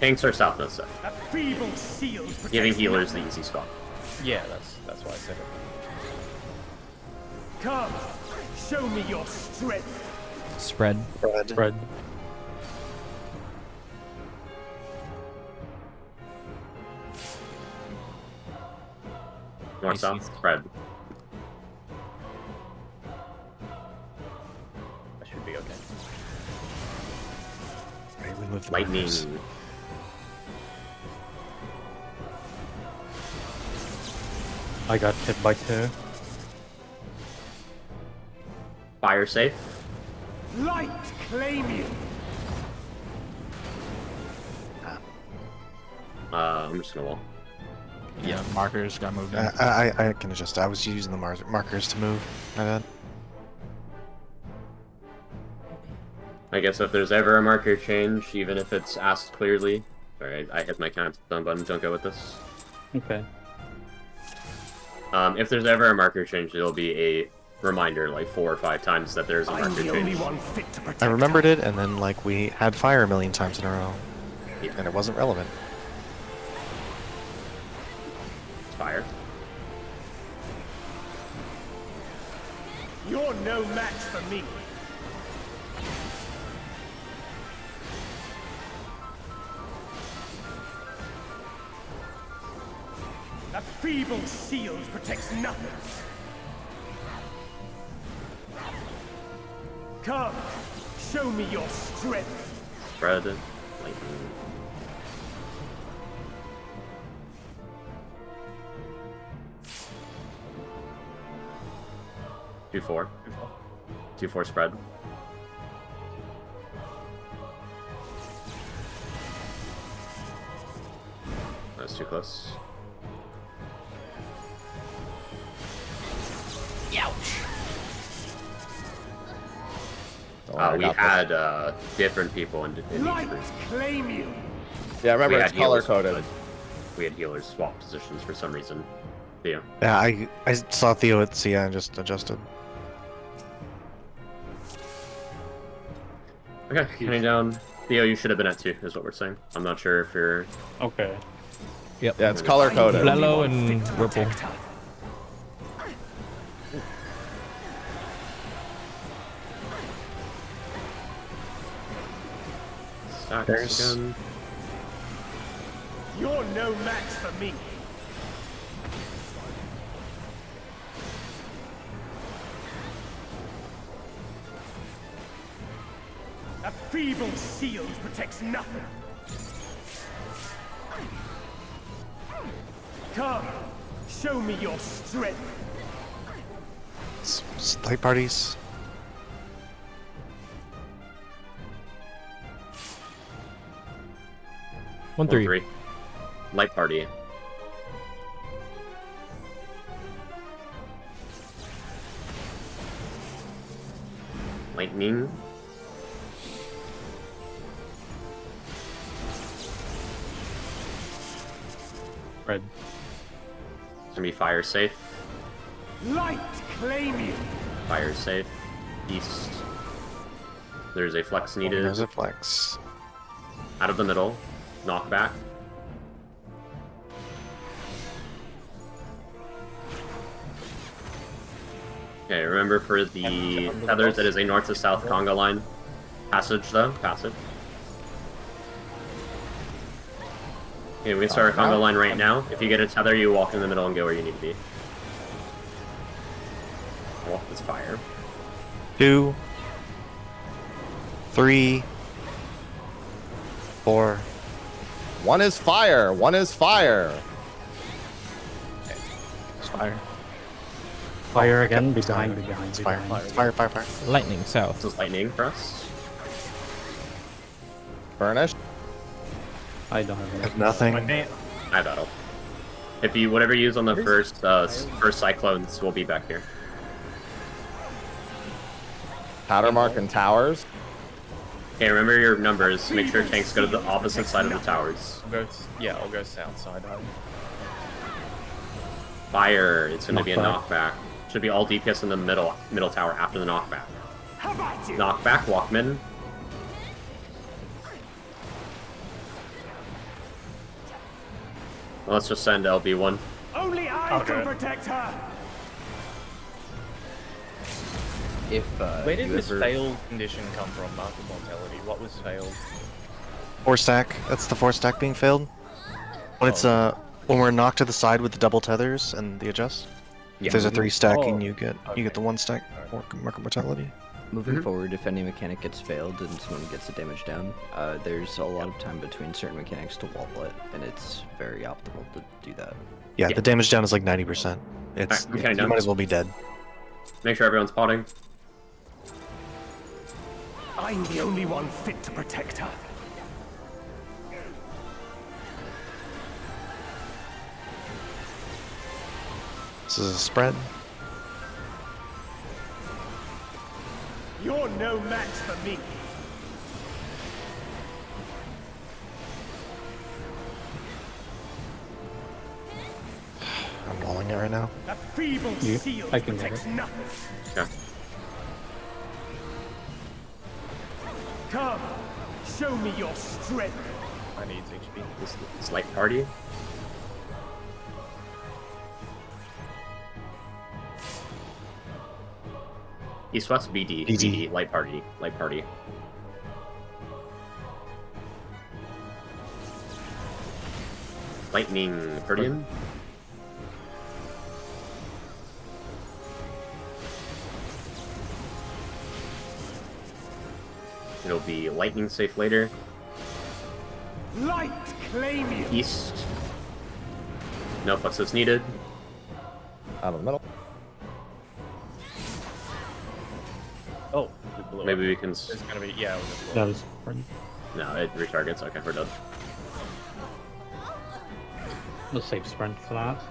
Tanks are south, no south. A feeble shield protects Giving healers nothing. the easy spot. Yeah, that's why I said it. Come, show me your strength. Spread. Spread. North south spread. That should be okay. Right, we move the Lightning. markers. I got hit by 2. Fire safe. Light claim you. I'm just gonna wall. Yeah, markers got moved in. I can adjust. I was using the markers to move. My bad. I guess if there's ever a marker change, even if it's asked clearly. Sorry, I hit my countdown button. Don't go with this. Okay. If there's ever a marker change, it'll be a reminder like 4 or 5 times that there's a I'm marker the only change. one fit to protect I remembered it, and then like we had fire a million times in a row, Yeah. and it wasn't relevant. Fire. You're no match for me. A feeble shield protects nothing. Come, show me your strength. Spread. Lightning. Two 4. 2-4 spread. That's too close. We had different people in each Light group. claim you. Yeah, remember We it's had healers, color-coded. but We had healers swap positions for some reason. Yeah. Yeah, I saw Theo at Cia and just adjusted. Okay, coming down. Theo, you should have been at 2, is what we're saying. I'm not sure if you're... Okay. Yep. Yeah, it's color-coded. Lelo and Ripple. Stacks again. You're no match for me. A feeble shield protects nothing. Come, show me your strength. Light parties. One three. Light party. Lightning. Red. It's gonna be fire safe. Light claim you. Fire safe. East. There's a flex needed. There's a flex. Out of the middle. Knockback. Okay, remember for the tethers, it is a north to south conga line. Passage though, passage. Okay, we can start a conga line right now. If you get a tether, you walk in the middle and go where you need to be. Oh, it's fire. 2, 3, 4. One is fire. One is fire. It's fire. Fire again, behind. Fire. Lightning south. This is lightning for us. Burnish. I don't have Have nothing. I battle. If you whatever you use on the first cyclones will be back here. Powder mark and towers. Okay, remember your numbers. Make sure tanks go to the opposite side of the towers. I'll go south side. Fire. It's going to be a Knockback. knockback. Should be all DPS in the middle tower after the knockback. Knockback, Walkman. Well, let's just send LB1. Only I can protect her. If Where did you this ever... failed condition come from, Mark of Mortality? What was failed? 4 stack. That's the 4 stack being failed. When it's when we're knocked to the side with the double tethers and the adjust. Yeah. If there's a 3 stacking, Oh, you get the 1 stack mark of mortality. Moving forward, if any mechanic gets failed and someone gets the damage down, there's a lot of time between certain mechanics to wall it, and it's very optimal to do that. Yeah, the damage down is like 90%. It's Alright, okay, you might as well be dead. Make sure everyone's potting. I'm the only one fit to protect her. This is a spread. You're no match for me. I'm walling it right now. A feeble shield I can get protects it. nothing. Yeah. Come, show me your strength. I need HP. This light party. East West BD. BD. Light party. Light party. Lightning Perdian. It'll be lightning safe later. Light claim you. East. No fluxes needed. Out of the middle. Oh, it blew Maybe up. we can. It's gonna be yeah. That was No, it retargets. Okay, we're done. the safe sprint for that.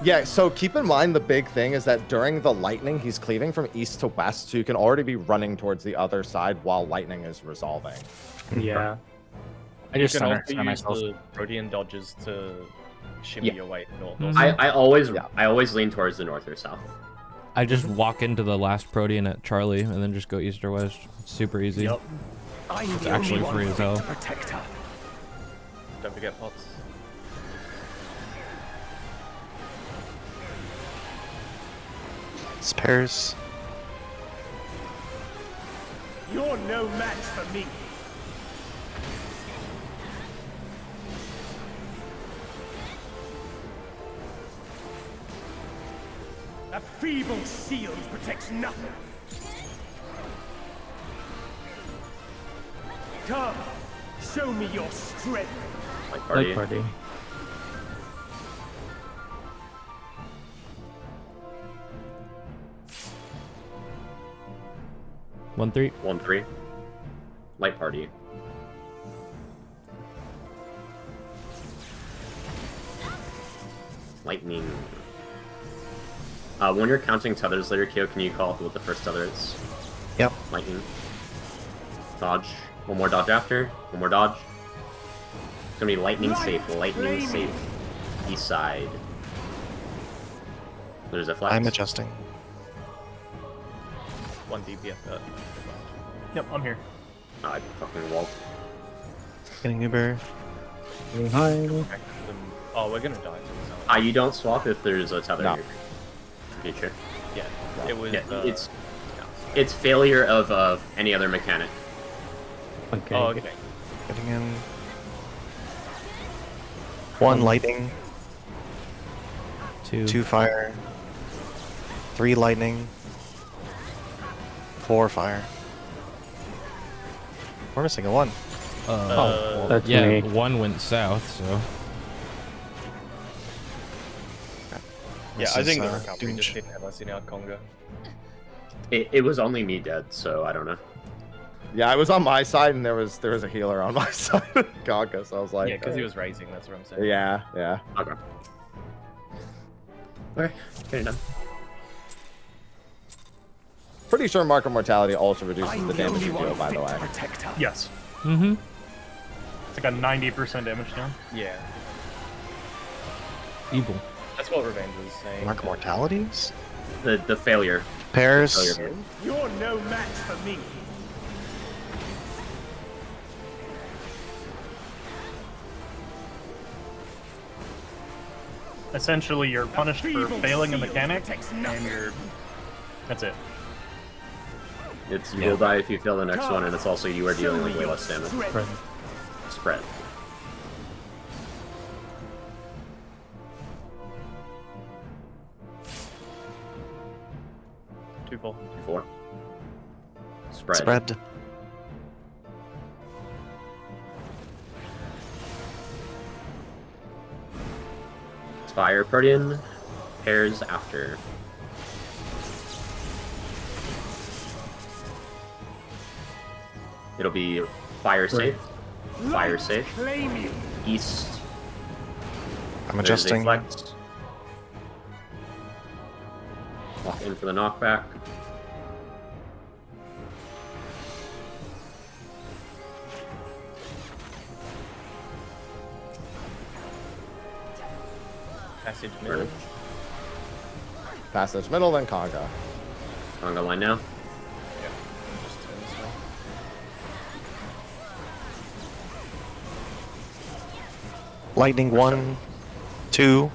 Yeah, so keep in mind the big thing is that during the lightning, he's cleaving from east to west, so you can already be running towards the other side while lightning is resolving. Yeah. I just You can center also use myself. the Protean dodges to shimmy Yeah. your way north. Mhm. I always lean towards the north or south. I just walk into the last Protean at Charlie and then just go east or west. It's super easy. Yep. I'm It's the actually only free one as fit hell. to protect her. Don't forget pots. It's pairs. You're no match for me. A feeble shield protects nothing. Come, show me your strength. Light party. One three. 1-3. Light party. Lightning. When you're counting tethers later, Kyo, can you call what the first tether is? Yep. Lightning. Dodge. One more dodge after. One more dodge. It's gonna be lightning safe. Lightning safe. East side. There's a flex. I'm adjusting. 1 DPS. Yep, I'm here. I fucking walled. Getting Uber. Hi. Oh, we're gonna die. You don't swap if there's a tether No. in your future. Yeah, it was. Yeah, it's failure of any other mechanic. Okay. Oh, okay. Getting in. 1 lightning. 2 fire. 3 lightning. 4 fire. We're missing a 1. That's yeah, me. 1 went south, so. Yeah, This I is, think the recovery Doom just didn't have us in our Conga. It was only me dead, so I don't know. Yeah, I was on my side, and there was a healer on my side of Gaga, so I was like, Yeah, because he was raising, that's what I'm saying. Yeah, yeah. Okay. Alright, get it done. Pretty sure Mark of Mortality also reduces the damage you deal, by the way. Yes. Mm-hmm. It's like a 90% damage down. Yeah, Evil. that's what Revenge was saying. Mark Mortalities? The failure. Pairs. Failure. You're no match for me. Essentially, you're punished for failing a mechanic, and you're... That's it. It's you will die if you fail the next one, and it's also you are dealing with way less damage. Spread. Two full. 4. Spread. Spread. Fire Protean. Pairs after. It'll be fire safe. Fire safe. East. I'm There's a adjusting. flex. Walk in for the knockback. Passage middle. Passage middle, then Conga. Conga line now. Yeah, just turn this way. Lightning 1, 2,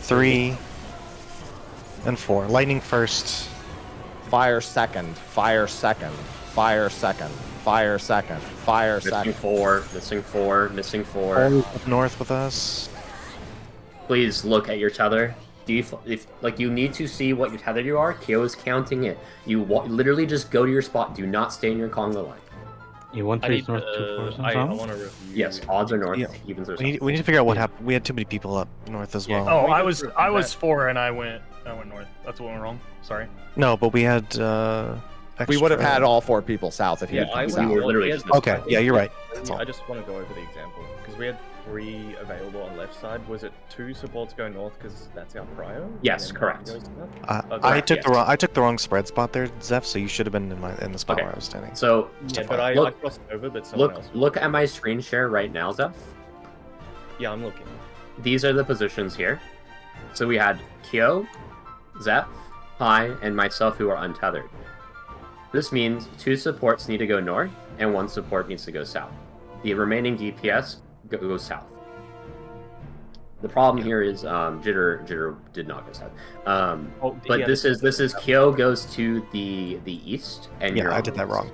3, and 4. Lightning first. Fire second. Fire second. Fire second. Fire second. Fire Missing second. 4. Missing 4. Missing 4. All up north with us. Please look at your tether. You need to see what your tether you are. Kyo is counting it. You literally just go to your spot. Do not stay in your Conga line. You want I 3 need north, 2 to, 4s, and I some? want to review. Yes, odds are north. Yeah. Evens are We south. need to figure out what happened. We had too many people up north as Yeah. well. Oh, we I could was review that. 4 and I went north. That's what went wrong. Sorry. No, but we had We would have extra- had all 4 people south if he Yeah, had I come would south. were literally just Okay, yeah, you're right. That's all. I just want to go over the example because we had 3 available on left side. Was it 2 supports go north because that's our prio? Yes, And then correct. one goes south? I correct, took yes. I took the wrong spread spot there, Zeph. So you should have been in the spot Okay. where I was standing. So Yeah, but I Look- crossed over, but someone else. look at my screen share right now, Zeph. Yeah, I'm looking. These are the positions here. So we had Kyo, Zeph, Pi, and myself who are untethered. This means 2 supports need to go north, and 1 support needs to go south. The remaining DPS goes south. The problem here is Jitter did not go south. But yeah, this is Kyo goes to the east, and Yeah, you're I on did the that west. wrong.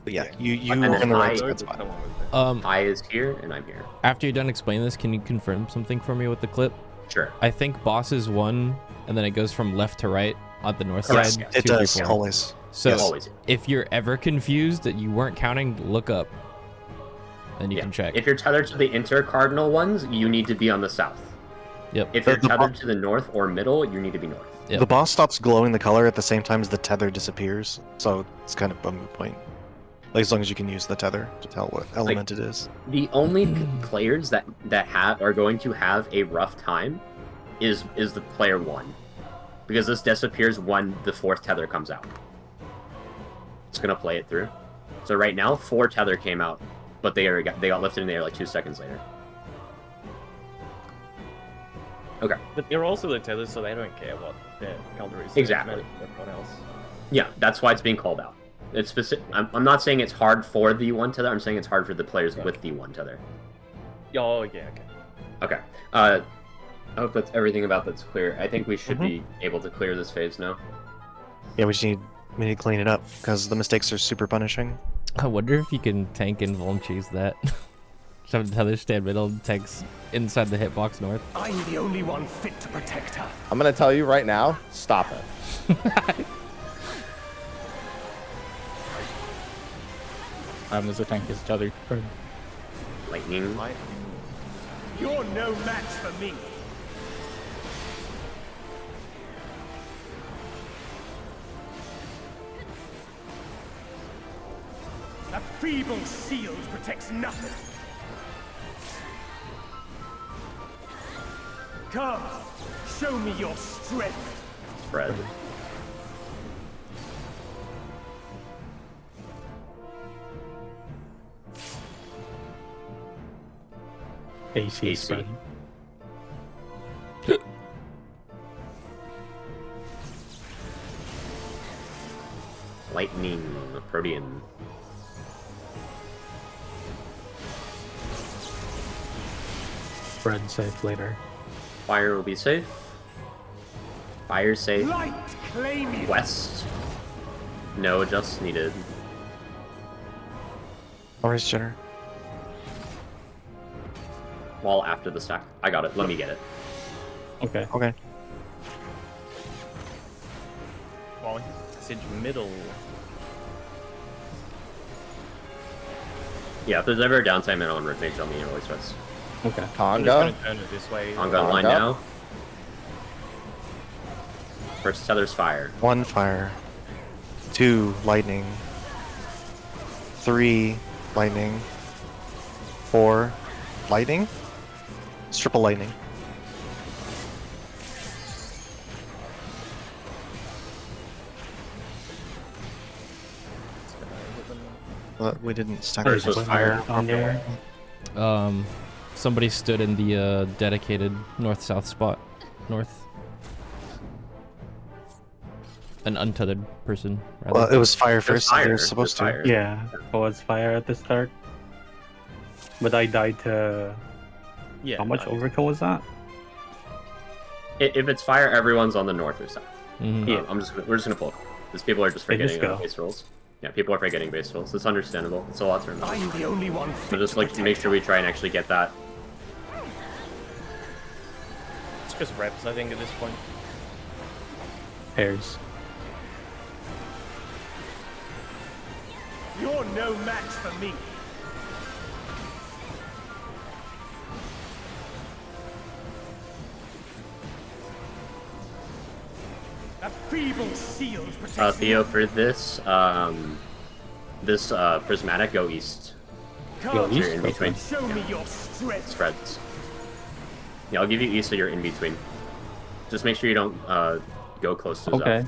But yeah, you And were then in the right I- spread spot. I is here, and I'm here. After you're done explaining this, can you confirm something for me with the clip? Sure. I think bosses 1 and then it goes from left to right on the north Yes, side. it 2, 3, does 4. always. So Yes. Always. if you're ever confused that you weren't counting, look up, and you can check. If you're tethered to the intercardinal ones, you need to be on the south. Yep. If you're tethered to the north or middle, you need to be north. Yep. The boss stops glowing the color at the same time as the tether disappears, so it's kind of a moot point. Like, as long as you can use the tether to tell what element it is. The only players that are going to have a rough time is the player 1, because this disappears when the 4th tether comes out. It's gonna play it through. So right now, 4 tether came out, but they got lifted in the air like 2 seconds later. Okay. But they're also the tethers, so they don't care what their color is. Exactly. Everyone else. Yeah, that's why it's being called out. It's specific. I'm not saying it's hard for the 1 tether. I'm saying it's hard for the players with the 1 tether. Oh, yeah, okay. Okay. I hope that's everything about that's clear. I think we should be able to clear this phase now. Yeah, we need to clean it up, because the mistakes are super punishing. I wonder if you can tank and Vuln cheese that. Just have the tether stand middle and tanks inside the hitbox north. I'm the only one fit to protect her. I'm gonna tell you right now, stop it. There's a tank is tether. Lightning. You're no match for me. A feeble shield protects nothing. Come, show me your strength. Spread. AC spread. Lightning. Protean. Spread safe later. Fire will be safe. Fire safe. Light, claim you. West. No adjusts needed. Alright, Jenner. Wall after the stack. I got it. Let me get it. Okay. Okay. Wally. Message middle. Yeah, if there's ever a downtime in on Red Mage, on me, it always starts. Okay. I'm just gonna turn it this way. Tonga line now. First tether's fire. 1 fire. 2 lightning. 3 lightning. 4 lightning. It's triple lightning. But we didn't stack First was fire. On there. Somebody stood in the dedicated north-south spot. North. An untethered person, rather. Well, it was fire first. fire. They were supposed to. Yeah, it was fire at the start. But I died to... Yeah. How much overkill was that? If it's fire, everyone's on the north or south. Mhm. Yeah, we're just gonna pull. These people are just They just forgetting go. base rolls. Yeah, people are forgetting base rolls. It's understandable. It's a lot to remember. I'm the only one So fit just to like protect make sure we try and actually get that. It's just reps, I think, at this point. Pairs. You're no match for me. A feeble shield protects Theo, for this, this prismatic, go east. Come, You're in between. show me your strength. Spreads. Yeah, I'll give you east so you're in between. Just make sure you don't go close to Okay. Zuff.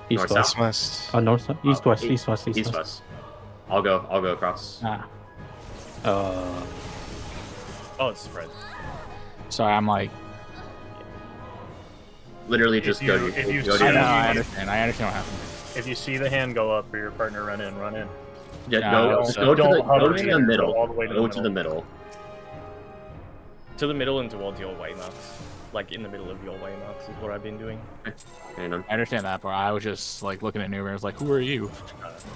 East North, west. south. West. North, east west, e- east west, East west. I'll go across. Ah. Oh, it's spread. Sorry, I'm like. Literally just If go you- to if you go see- to I your know, Yeah. I understand. I understand what happened. If you see the hand go up or your partner run in, run in. Yeah, Yeah, go, don't- just go to don't the, hover go to in, the go middle. all the way to the Go to the middle. To the middle and towards your waymarks. Like in the middle of your waymarks is what I've been doing. And, I understand that, but I was just like looking at Newman. I was like, "Who are you?"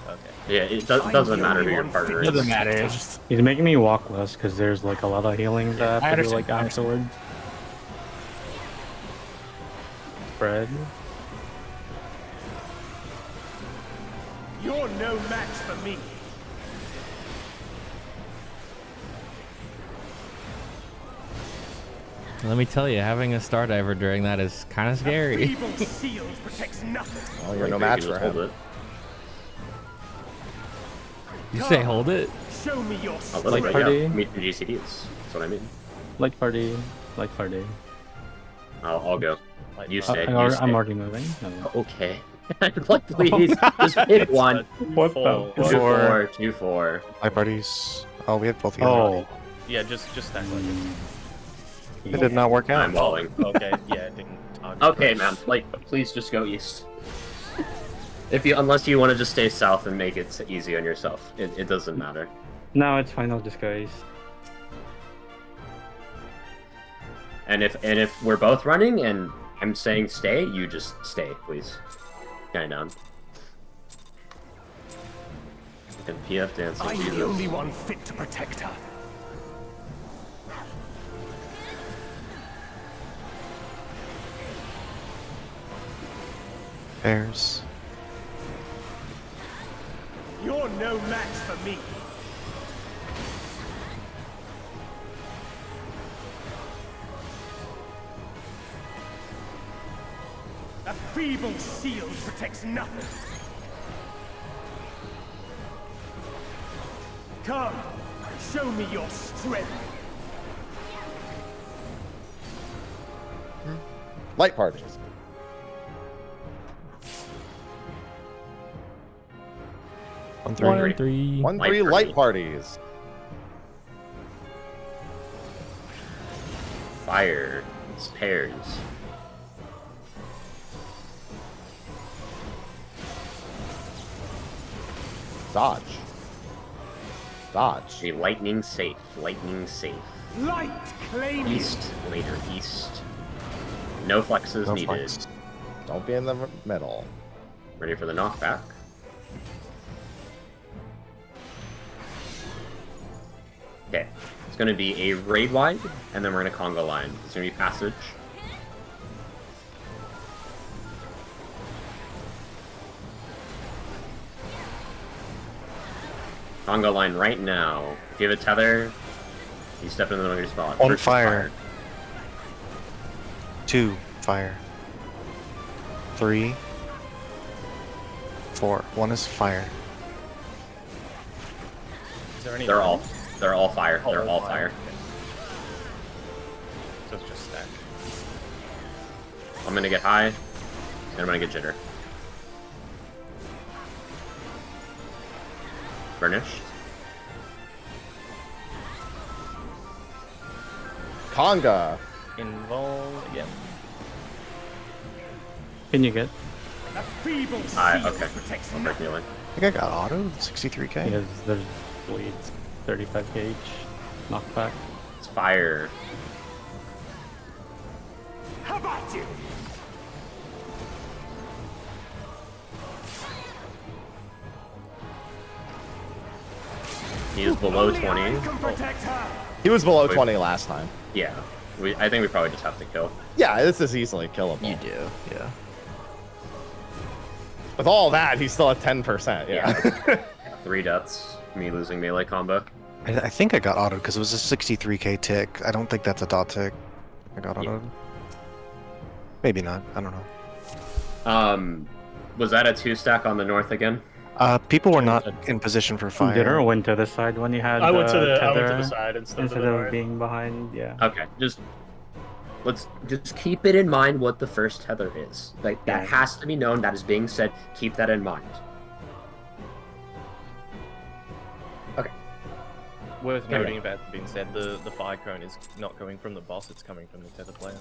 Okay. yeah, it doesn't matter who your partner It is. doesn't matter. It's just, He's making me walk less because there's like a lot of healing that I I have to do understand. like afterward. spread. You're no match for me. Let me tell you, having a star diver during that is kind of scary. Feeble shield protects nothing. Well, you're no match for him. You say hold it? Show me your A little Light bit, party. yeah. Meet the GCDs. That's what I mean. Light party. Light party. I'll go. You stay. I'm already moving. Okay. Like, please, just pick one. What the? 2-4, 2-4. Light parties. Oh, we had both together. Oh. Yeah, just stack like it. It did not work out. I'm falling. Okay, yeah, it didn't target. Okay, man. Like, please just go east. Unless you want to just stay south and make it easy on yourself. It doesn't matter. No, it's fine. I'll just go east. And if we're both running and I'm saying stay, you just stay, please. Kind down. And PF dancing. I'm Jesus. the only one fit to protect her. Pairs. You're no match for me. A feeble shield protects nothing. Come, show me your strength. Light parties. One, 3. 1-3 light parties. Fire. It's pairs. Dodge. Dodge. A lightning safe. Lightning safe. Light claim you. East. Later. East. No flexes No needed. flex. Don't be in the middle. Ready for the knockback. Okay. It's going to be a raid wide, and then we're going to conga line. It's going to be passage. Conga line right now. If you have a tether, you step in the middle of your spot. On First is fire. 2 fire. 3 4. 1 is fire. Is there any? They're all fire. They're all fire. So it's just stack. I'm gonna get high, and I'm gonna get jitter. Burnished. Conga. Involve again. Can you get? A feeble Okay. protects I'll break nothing. the line. I think I got auto 63k. Because there's bleeds. 35 gauge. Knockback. It's fire. How about you? He is below Only 20. I can protect her. He was below Wait. 20 last time. Yeah. I think we probably just have to kill. Yeah, this is easily killable. You do, yeah. With all that, he's still at 10%. Yeah. 3 deaths. Me losing melee combo. I think I got auto because it was a 63k tick. I don't think that's a dot tick. I got auto. Maybe not. I don't know. Was that a 2-stack on the north again? People were not in position for fire. Dinner went to the side when you had I went to the tether side instead of the of north. being behind. Yeah. Okay, let's just keep it in mind what the first tether is. Like that has to be known. That is being said. Keep that in mind. Okay. Worth noting about being said, the fire cone is not coming from the boss; it's coming from the tether player.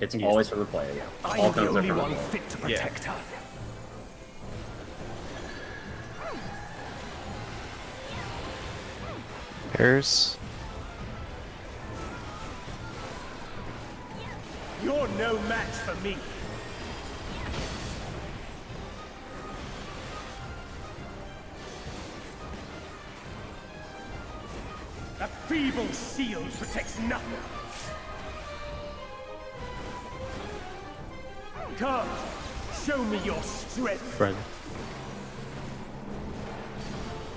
It's always from the player. Yeah. All I'm the cones are only from the one player. fit to protect her. Pairs. You're no match for me. A feeble shield protects nothing. Come, show me your strength. Right.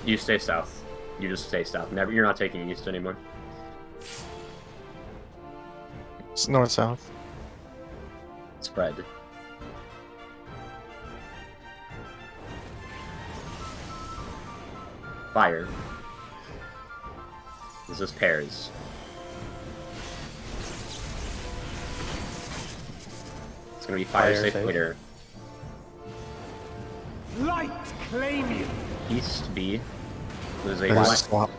You stay south. You just stay south. Never. You're not taking east anymore. It's north-south. Spread. Fire. This is pairs. It's gonna be fire safe later. Light claim you. East B. There's a There's a swap.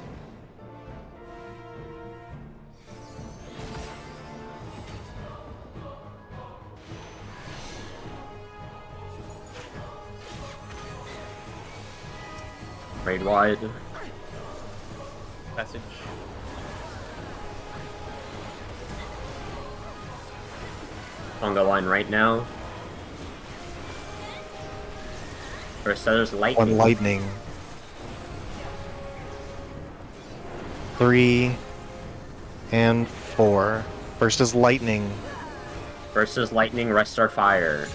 Raid wide. Passage. Conga line right now. First there's lightning. One lightning. 3 and 4. First is lightning. First is lightning, rest are fire.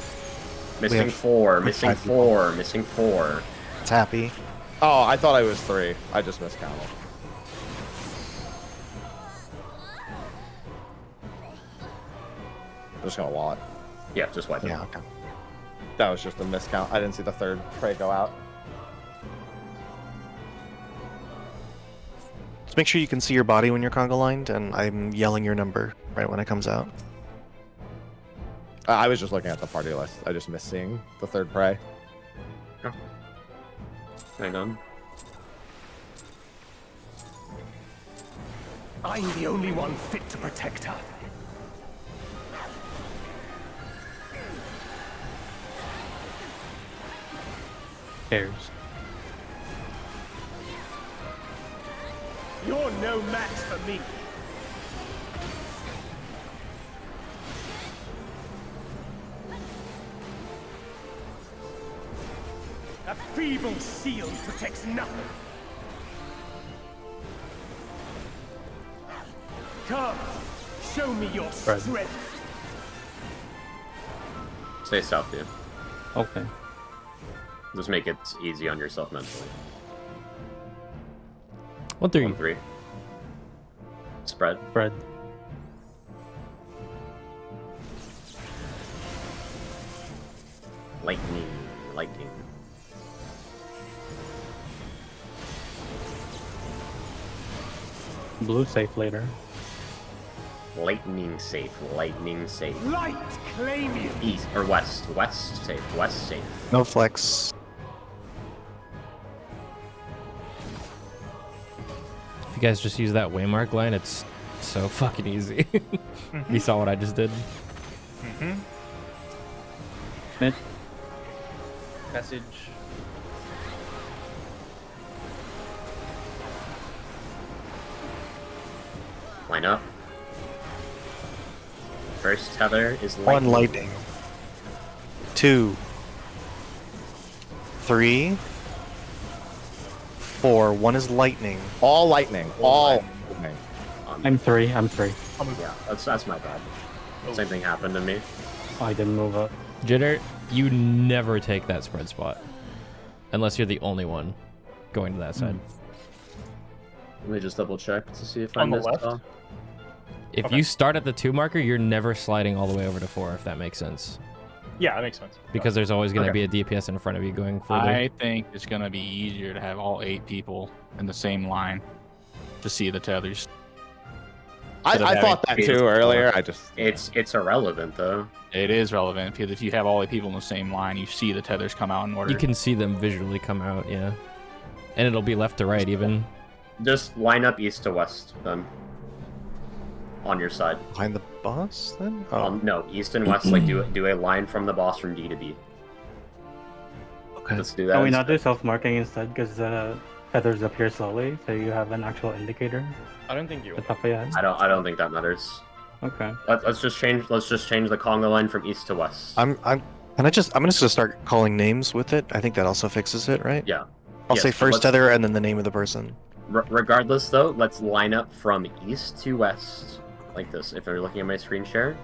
Missing have 4, missing 5 people. 4, missing 4. It's happy. Oh, I thought I was 3. I just miscounted. I'm just gonna wall it. Yeah, just wipe it. Yeah, okay. That was just a miscount. I didn't see the third prey go out. Just make sure you can see your body when you're conga lined, and I'm yelling your number right when it comes out. I was just looking at the party list. I just missed seeing the third prey. Oh. Hang on. I'm the only one fit to protect her. Pairs. You're no match for me. A feeble shield protects nothing. Come, show me your Right. strength. Stay south, dude. Okay. Just make it easy on yourself mentally. 1-3. 1-3. Spread. Spread. Lightning. Lightning. Blue safe later. Lightning safe. Lightning safe. Light claim you. East or west. West safe. West safe. No flex. If you guys just use that waymark line, it's so fucking easy. You saw what I just did. Mid. Passage. Line up. First tether is lightning. 1 lightning. 2. 3. 4. 1 is lightning. All lightning. All lightning. I'm 3. I'm 3. Yeah, that's my bad. Same thing happened to me. I didn't move up. Jitter, you never take that spread spot. Unless you're the only one going to that side. Let me just double check to see if I On the missed left? off. If Okay. you start at the 2 marker, you're never sliding all the way over to 4, if that makes sense. Yeah, that makes sense. Because there's always going to Okay. be a DPS in front of you going further. I think it's gonna be easier to have all 8 people in the same line to see the tethers. I thought that too earlier. I just It's irrelevant though. It is relevant because if you have all 8 people in the same line, you see the tethers come out in order. You can see them visually come out, yeah. And it'll be left to right even. Just line up east to west then. On your side. Behind the boss, then? Oh, No, east and west. Like do a line from the boss from D to B. okay. Let's do that. Can we not instead. do self-marking instead? Because feathers appear slowly, so you have an actual indicator I don't think you at the top of your head. I don't think that matters. Okay. Let's just change the Conga line from east to west. I'm just gonna start calling names with it. I think that also fixes it, right? Yeah. I'll Yes, say but first let's- tether and then the name of the person. Regardless though, let's line up from east to west like this. If you're looking at my screen share.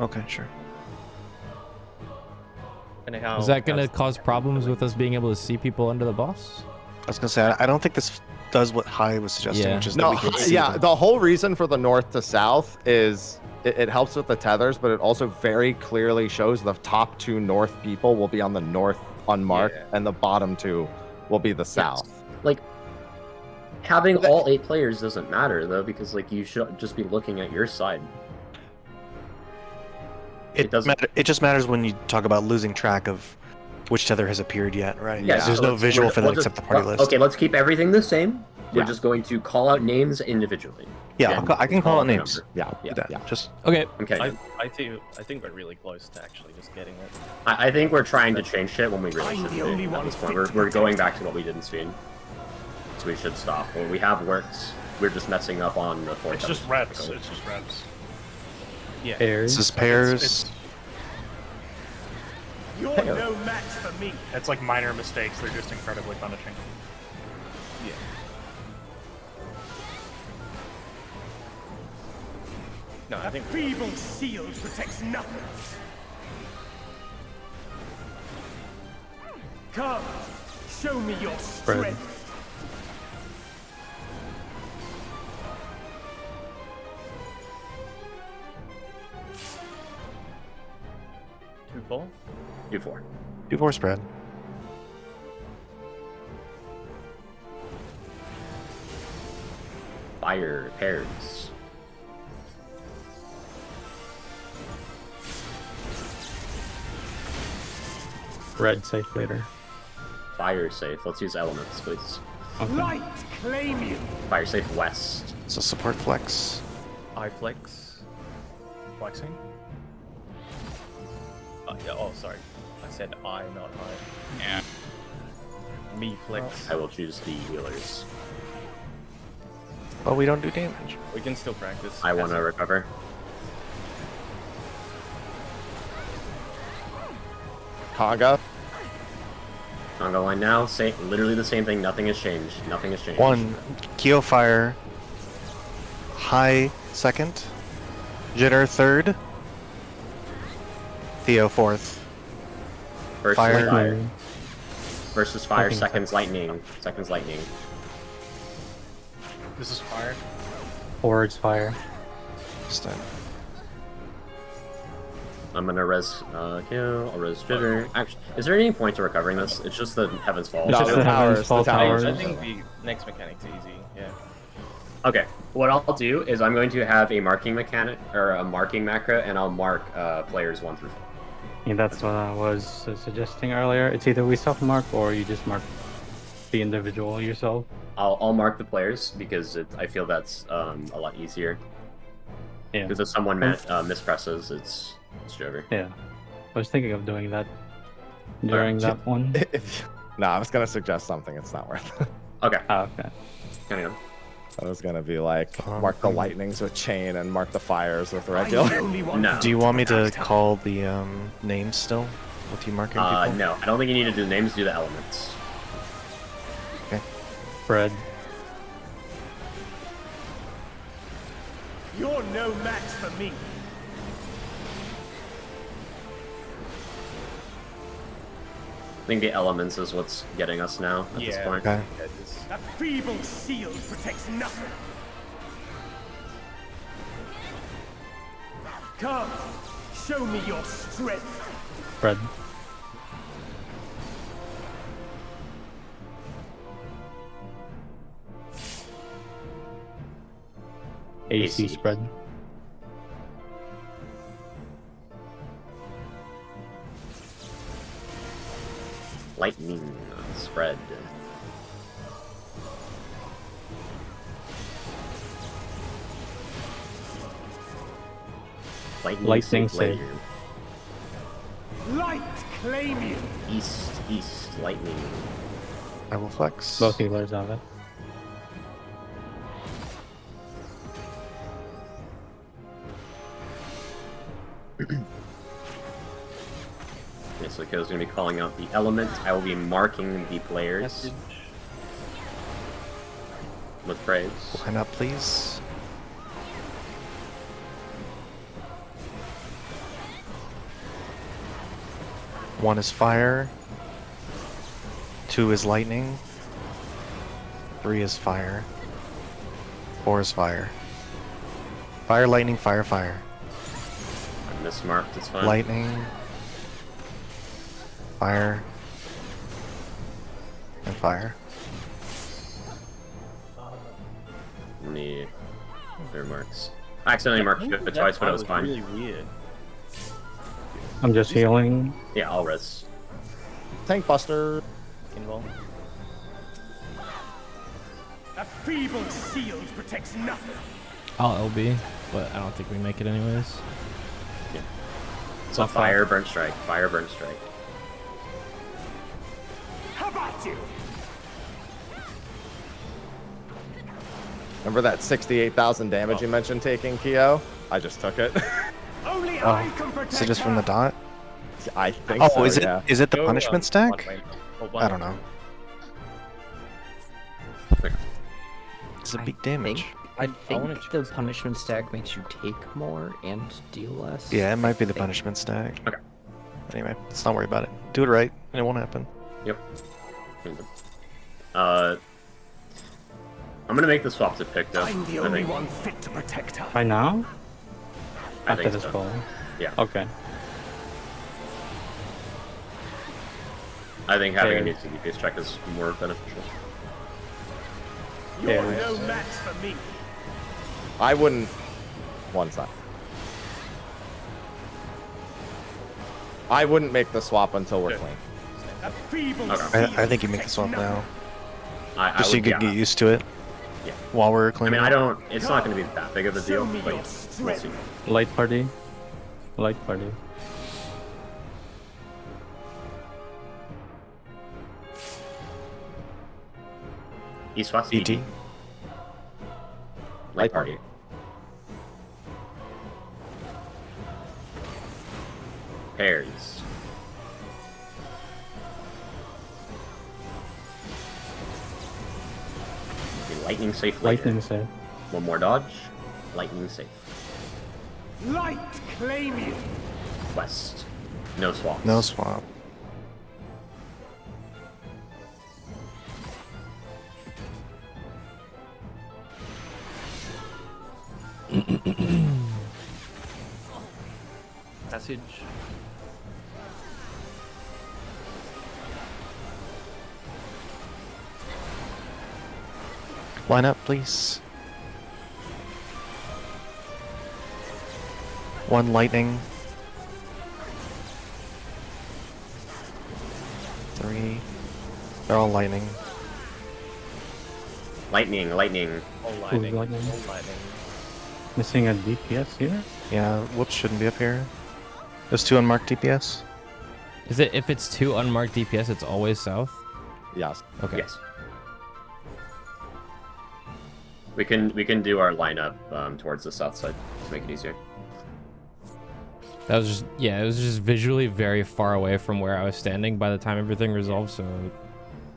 Okay, sure. And how, Is that gonna cause problems with us being able to see people under the boss? I was gonna say I don't think this does what Hai was suggesting, Yeah. which is that No, we can see yeah, them. the whole reason for the north to south is it helps with the tethers, but it also very clearly shows the top 2 north people will be on the north unmarked, and the bottom 2 will be the south. Like, having all 8 players doesn't matter though, because like you should just be looking at your side. It just matters when you talk about losing track of which tether has appeared yet, right? Yeah, There's no visual for that except the party list. Okay, let's keep everything the same. We're just going to call out names individually. Yeah, And I can call out the names. number. Yeah. Just okay. Okay. I think we're really close to actually just getting it. I think we're trying to change shit when we really I'm shouldn't the be only at one this point. fit We're to going back to what we did in Sweden. So we should stop. What we have works. We're just messing up on the 4 It's just reps. It's just reps. Yeah. This is pairs. You're no match for me. It's like minor mistakes. They're just incredibly punishing. Yeah. No, I A think feeble shield protects nothing. Come, show me your strength. Two full. 2-4. 2-4 spread. Fire pairs. Red safe later. Fire safe. Let's use elements, please. Light claim you. Fire safe west. So support flex. I flex. Flexing. Yeah, oh, sorry. I said I, not I. Yeah. Me flex. I will choose the healers. Well, we don't do damage. We can still practice. I want to recover. Conga. Conga line now. Literally the same thing. Nothing has changed. Nothing has changed. 1 Keo Fire. Hai second. Jitter third. Theo fourth. Versus Fire. fire. Versus fire. Fucking Seconds lightning. Seconds lightning. This is fire. Forwards fire. Stun. I'm gonna res Kyo, I'll res Jitter. Actually, is there any point to recovering this? It's just the Heaven's Fall. It's just the Heaven's Fall towers. I think the next mechanic's easy. Yeah. Okay, what I'll do is I'm going to have a marking mechanic or a marking macro, and I'll mark players 1 through 4. Yeah, that's what I was suggesting earlier. It's either we self-mark or you just mark the individual yourself. I'll mark the players because I feel that's a lot easier. Yeah. Because if someone mispresses, it's over. Yeah. I was thinking of doing that during that one. No, I was gonna suggest something. It's not worth it. Okay. Oh, okay. Hang on. I was gonna be like, mark the lightnings with chain and mark the fires with regular. No. Do you want me to call the names still with you marking people? No, I don't think you need to do names. Do the elements. Okay. Fred. You're no match for me. I think the elements is what's getting us now at this point. Okay. A feeble shield protects nothing. Come, show me your strength. Fred. AC spread. Lightning spread. Lightning save. Light claim you. East, lightning. I will flex. Both healers have it. Okay, so Ko's gonna be calling out the element. I will be marking the players with praise. Line up, please. 1 is fire. 2 is lightning. 3 is fire. 4 is fire. Fire, lightning, fire, fire. I mismarked, it's fine. Lightning. Fire. And fire. Any other marks? I accidentally marked it twice, but it was fine. Really weird. I'm just healing. Yeah, I'll res. Tank buster. A feeble shield protects nothing. I'll LB, but I don't think we make it anyways. Yeah. So fire, burn strike. Fire, burn strike. How about you? Remember that 68,000 damage you mentioned taking, Kyo? I just took it. Only I can protect Is it just from the dot? I think Oh, so, is it? yeah. Is it the punishment stack? I don't know. It's a big damage. I think the punishment stack makes you take more and deal less. Yeah, it might be the punishment stack. Okay. Anyway, let's not worry about it. Do it right, and it won't happen. Yep. I'm gonna make the swap to pick though. I'm the only one fit to protect her. By now? I After think this so. ball. Yeah. Okay. I think having a Okay. new CDPS check is more beneficial. You're Yeah. no match for me. I wouldn't. One sec. I wouldn't make the swap until we're clean. A feeble I think you make the swap now. I Just so you would, can get used to it. Yeah. While we're I cleaning. mean, I up. don't. It's not going to be that big of a deal, but we'll see. Light party. Light party. East West ET. Light party. Pairs. Okay, lightning safe later. Lightning safe. One more dodge. Lightning safe. Light claim you. West. No swaps. No swap. Passage. Line up, please. 1 lightning. 3. They're all lightning. Lightning, lightning. All Who's lightning. lightning? All lightning. Missing a DPS here? Yeah, whoops shouldn't be up here. There's 2 unmarked DPS. Is it if it's 2 unmarked DPS, it's always south? Yes. Okay. Yes. We can do our lineup towards the south side to make it easier. That was just it was just visually very far away from where I was standing by the time everything resolved, so it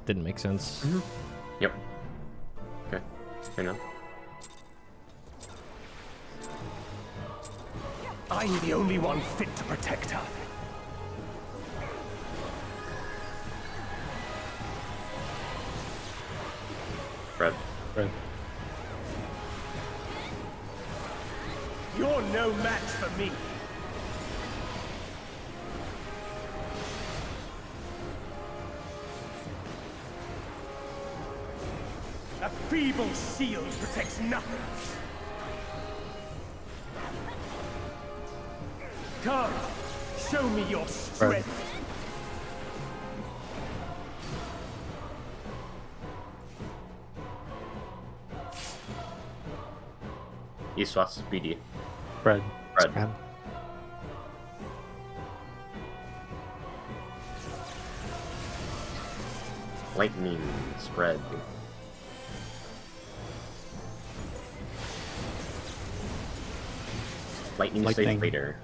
didn't make sense. Yep. Okay. Fair enough. I'm the only one fit to protect her. Fred. Right. You're no match for me. A feeble shield protects nothing. Come, show me your strength. East West BD. Fred. Fred. Spread. Lightning spread. Lightning safe Lightning. later.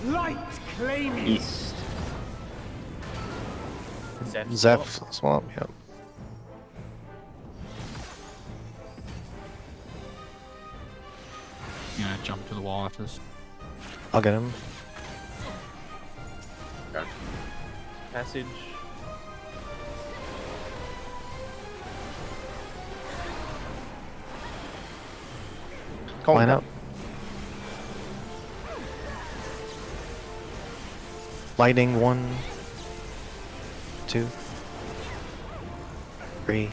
Light claim you. East. Zeph swamp, yep. I'm gonna jump to the wall after this. I'll get him. Passage. Line up. Lightning 1, 2, 3,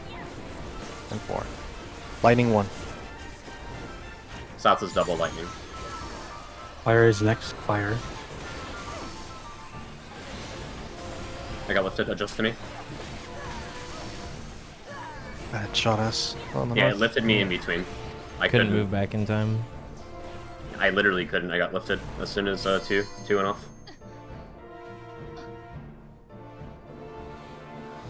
and 4. Lightning 1. South is double lightning. Fire is next. Fire. I got lifted. Adjust to me. That shot us. On the Yeah, it north. lifted me in between. I Couldn't move back in time. I literally couldn't. I got lifted as soon as two went off.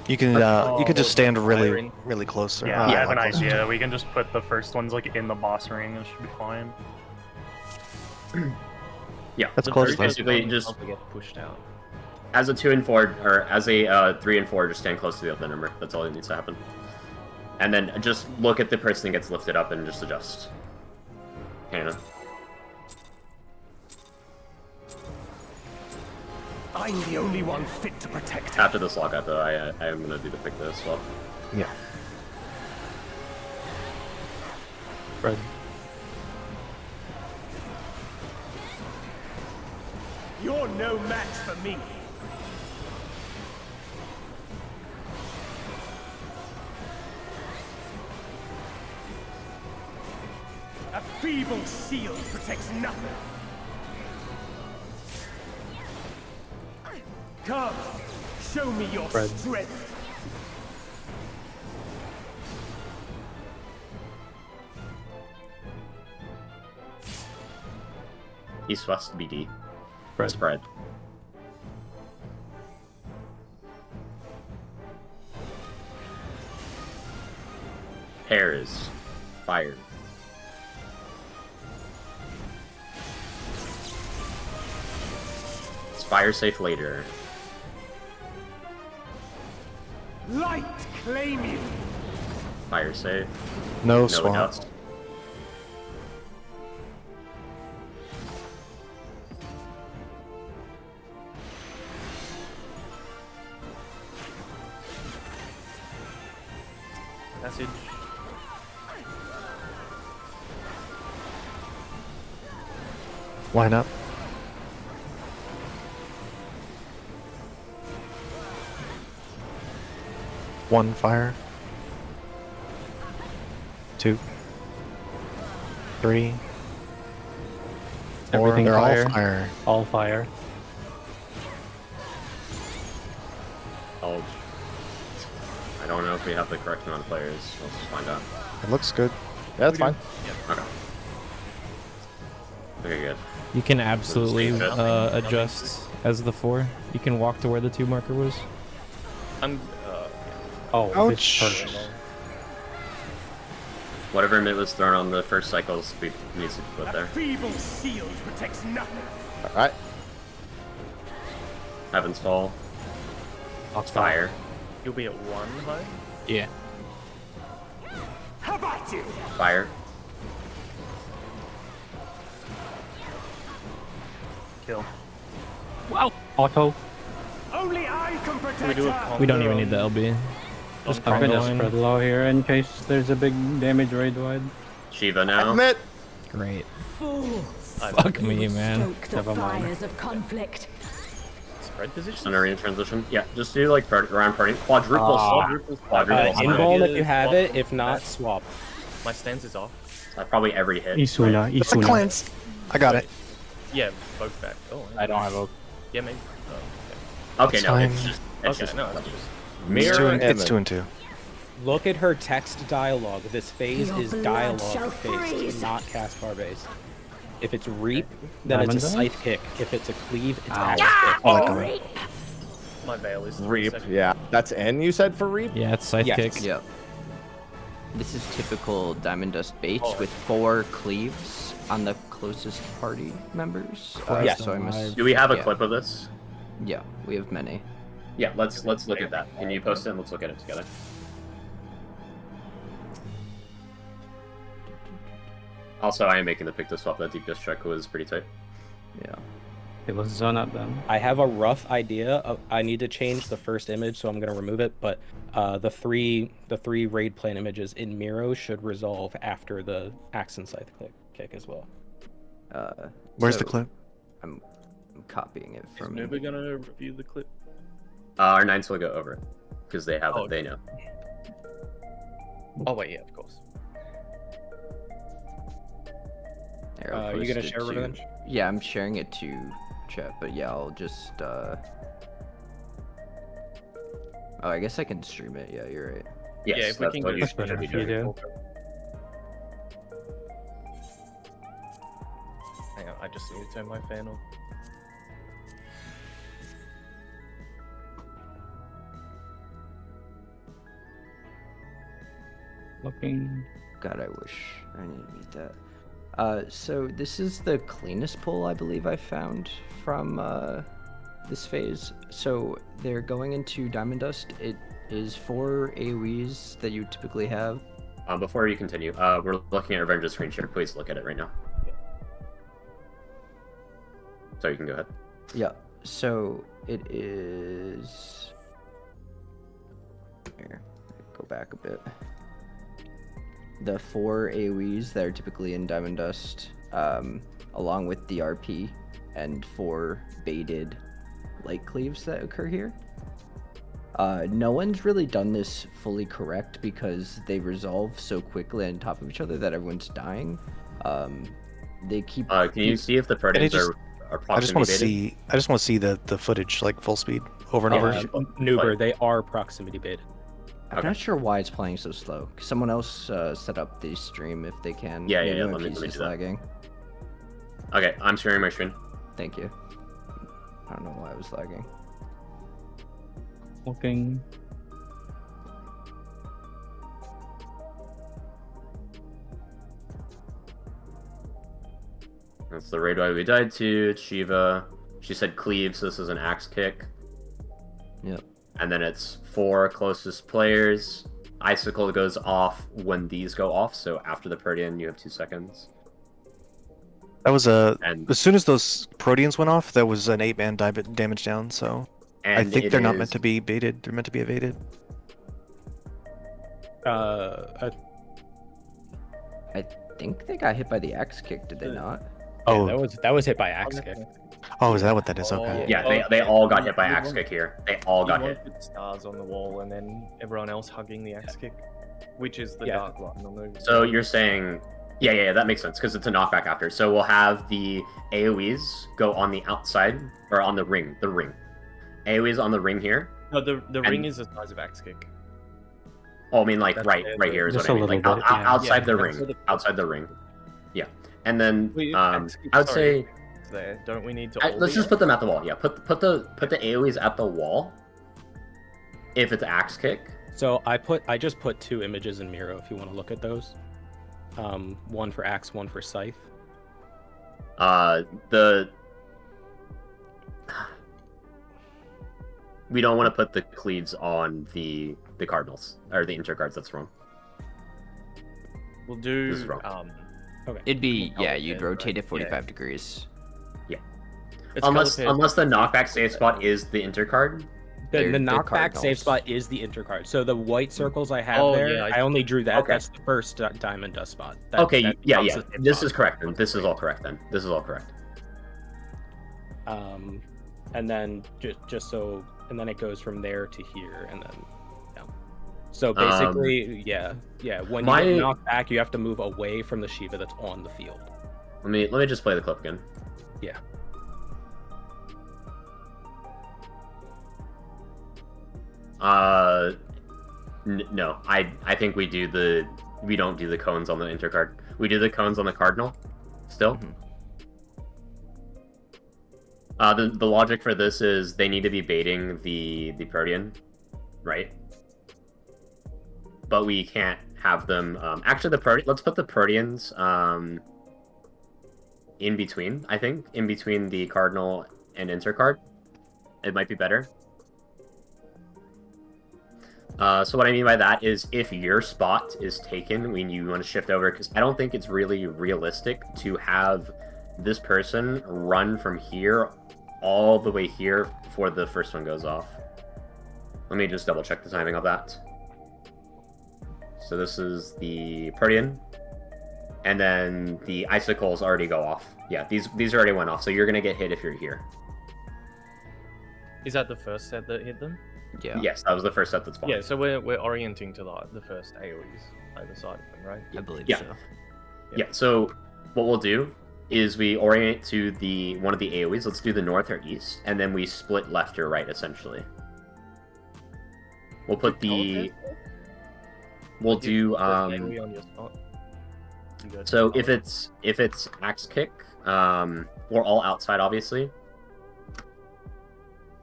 You can you could just stand really close. Or, Yeah, I have an close. idea. We can just put the first ones like in the boss ring. It should be fine. Yeah, That's close. Basically, just get pushed out. as a 2 and 4, or as a 3 and 4, just stand close to the other number. That's all that needs to happen. And then just look at the person that gets lifted up and just adjust. Hannah. I'm the only one fit to protect her. After this lockout, though, I am gonna do the pick this as well. Yeah. Fred. You're no match for me. A feeble shield protects nothing. Come, show me your Fred. strength. East-West BD. Fred. Spread. Hair is fire. It's fire safe later. Light claim you. Fire safe. No swamp. Dust. Passage. Line up. One fire. 2, 3, 4. Everything They're fire. all fire. All fire. I don't know if we have the correct amount of players. Let's just find out. It looks good. Yeah, that's fine. Okay. Okay, good. You can absolutely We'll just leave it. adjust as the 4. You can walk to where the 2 marker was. I'm. Oh, Ouch. it's perfect. Whatever mitt was thrown on the first cycles, we need to put A there. feeble shield protects nothing. Alright. Heaven's Fall. Ox Fire. You'll be at 1 high. Yeah. How about you? Fire. Kill. Wow. Auto. Only I can protect we do a her. We don't even need the LB. Just I'm gonna going. spread low here in case there's a big damage raid wide. Shiva now. Admit. Great. Fools. Fuck me, man. Stoke the Never mind. fires of conflict. Spread position. An arena transition. Yeah, just do like around party. Quadruple swap. Quadruple swap. Invuln if you have it. If not, swap. My stance is off. Probably every hit. Isuna. It's a Isuna. cleanse. I got it. Yeah, both back. Oh. I don't have a. Yeah, maybe. Okay, It's no, fine. it's just. Okay. It's just No, it's just. It's Mirror. 2 and, it's 2 and 2. Look at her text dialogue. This phase Your is blood shall dialogue based, freeze. not castbar based. If it's reap, then it's a Diamond scythe kick. If it's a cleave, it's Ow. axe kick. I like them. My veil is 3 Reap. seconds. Yeah. That's N you said for Reap? Yeah, it's scythe Yes. kick. Yep. This is typical Diamond Dust bait Oh. with 4 cleaves on the closest party members. Yes. So I Do we have a yeah. clip of this? Yeah, we have many. Yeah, let's look at that. Can you post it and let's look at it together? Also, I am making the pick to swap. That deep dish check was pretty tight. Yeah. Okay, let's zone out them. I have a rough idea of. I need to change the first image, so I'm gonna remove it. But the three raid plan images in Miro should resolve after the axe and scythe kick as well. Where's the clip? I'm copying it Is from. Nuba gonna review the clip? Our 9s will go over it because they have it. They know. Oh wait, yeah, of course. Here, I'll you post gonna it share to- Revenge? Yeah, I'm sharing it to chat, but yeah, I'll just Oh, I guess I can stream it. Yeah, you're right. Yes, yeah, if we that's can what get you it should be if you doing. do. Hang on, I just need to turn my fan on. Looking. God, I wish I need to meet that. So this is the cleanest pull I believe I found from this phase. So they're going into Diamond Dust. It is 4 AoEs that you typically have. Before you continue, we're looking at Revenge's screen share. Please look at it right now. So you can go ahead. Yeah. So it is. Here, go back a bit. The 4 AoEs that are typically in Diamond Dust, along with DRP, and 4 baited light cleaves that occur here. No one's really done this fully correct because they resolve so quickly on top of each other that everyone's dying. They keep. Can you see if the predators are I just want to proximity baited? see. I just want to see the footage like full speed over and over. Nuber, they are proximity baited. I'm not sure why it's playing so slow. Someone else set up the stream if they can. Yeah, Maybe yeah. my Let me PC do is that. lagging. Okay, I'm sharing my screen. Thank you. I don't know why I was lagging. Looking. That's the raid why we died to. Shiva. She said cleave, so this is an axe kick. Yep. And then it's 4 closest players. Icicle goes off when these go off, so after the Protean, you have 2 seconds. That was And- as soon as those Proteans went off, that was an 8-man damage down. So I And think it they're not is- meant to be baited. They're meant to be evaded. I think they got hit by the axe kick, did they not? Oh, that was hit by axe kick. Oh, is that what that is? Okay. Yeah, they all got hit by axe kick here. They all got hit. With stars on the wall and then everyone else hugging the axe kick, which is the Yeah. dark line on the. So you're saying, yeah, that makes sense because it's a knockback after. So we'll have the AoEs go on the outside or on the ring. AoEs on the ring here. No, the ring is the size of axe kick. Oh, I mean like That's right the- here is Just what I a mean. Like little bit, yeah. outside Yeah, the that's ring. where the- Outside the ring. Yeah, and then Wait, I would sorry. say There, don't we need to? let's just put them at the wall. Yeah, put the AoEs at the wall. If it's axe kick. So I just put 2 images in Miro if you want to look at those. One for axe, one for scythe. We don't want to put the cleaves on the cardinals or the intercards. That's wrong. We'll do. This is wrong. Okay. It'd be, yeah, Color you'd pin, rotate right? it 45 degrees. It's Unless color pin. the knockback save spot is the intercard. The They're knockback cardinals. save spot is the intercard. So the white circles I have Oh, there, yeah, I only drew that. Okay. That's the first diamond dust spot. That, Okay, that yeah. counts as hit This spot. is correct then. This is all correct then. This is all correct. And then just so, and then it goes from there to here, and then yeah. So basically, yeah. When you get knocked back, you have to move away from the Shiva that's on the field. Let me just play the clip again. Yeah. No. I think we don't do the cones on the intercard. We do the cones on the cardinal. Still. The logic for this is they need to be baiting the Protean, right? But we can't have them. Actually, let's put the Proteans in between. I think in between the cardinal and intercard, it might be better. So what I mean by that is if your spot is taken when you want to shift over, because I don't think it's really realistic to have this person run from here all the way here before the first one goes off. Let me just double check the timing of that. So this is the Protean, and then the icicles already go off. Yeah, these already went off, so you're gonna get hit if you're here. Is that the first set that hit them? Yeah. Yes, that was the first set that spawned. Yeah, so we're orienting to the first AoEs either side of them, right? I believe Yeah. so. Yeah, so what we'll do is we orient to the one of the AoEs. Let's do the north or east, and then we split left or right, essentially. We'll put the... We'll do... AoE on your spot. You go to So the if it's axe kick, we're all outside, obviously.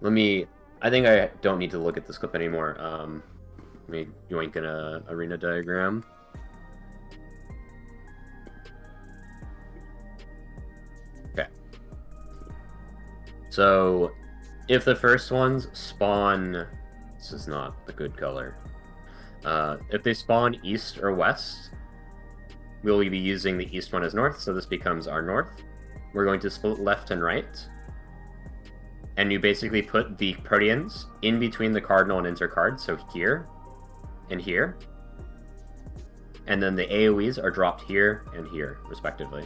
I think I don't need to look at this clip anymore. Let me yoink in a arena diagram. Okay. So, if the first ones spawn... This is not the good color. If they spawn east or west, we'll be using the east one as north, so this becomes our north. We're going to split left and right. And you basically put the Proteans in between the cardinal and intercard, so here and here. And then the AoEs are dropped here and here, respectively.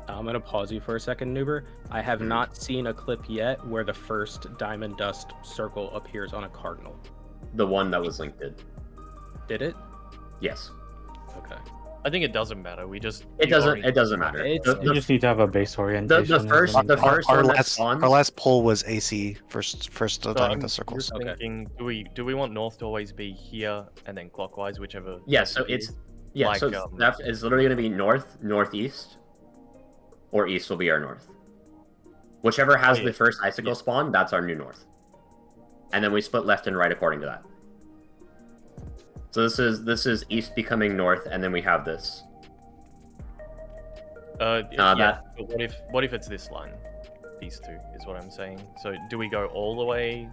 I'm going to pause you for a second, Noober. I have not seen a clip yet where the first diamond dust circle appears on a cardinal. The one that was linked did. Did it? Yes. Okay. I think it doesn't matter. We just... It doesn't matter. You just need to have a base orientation. The first one that spawns... Our last poll was AC, first So diamond I'm dust circles. just thinking, do we want north to always be here and then clockwise, whichever? Yeah, so it's... Yeah, like, so that is literally going to be north, northeast, or east will be our north. Whichever has the first icicle spawn, that's our new north. And then we split left and right according to that. So this is east becoming north, and then we have this. Yeah. But what if it's this line? These two is what I'm saying. So do we go all the way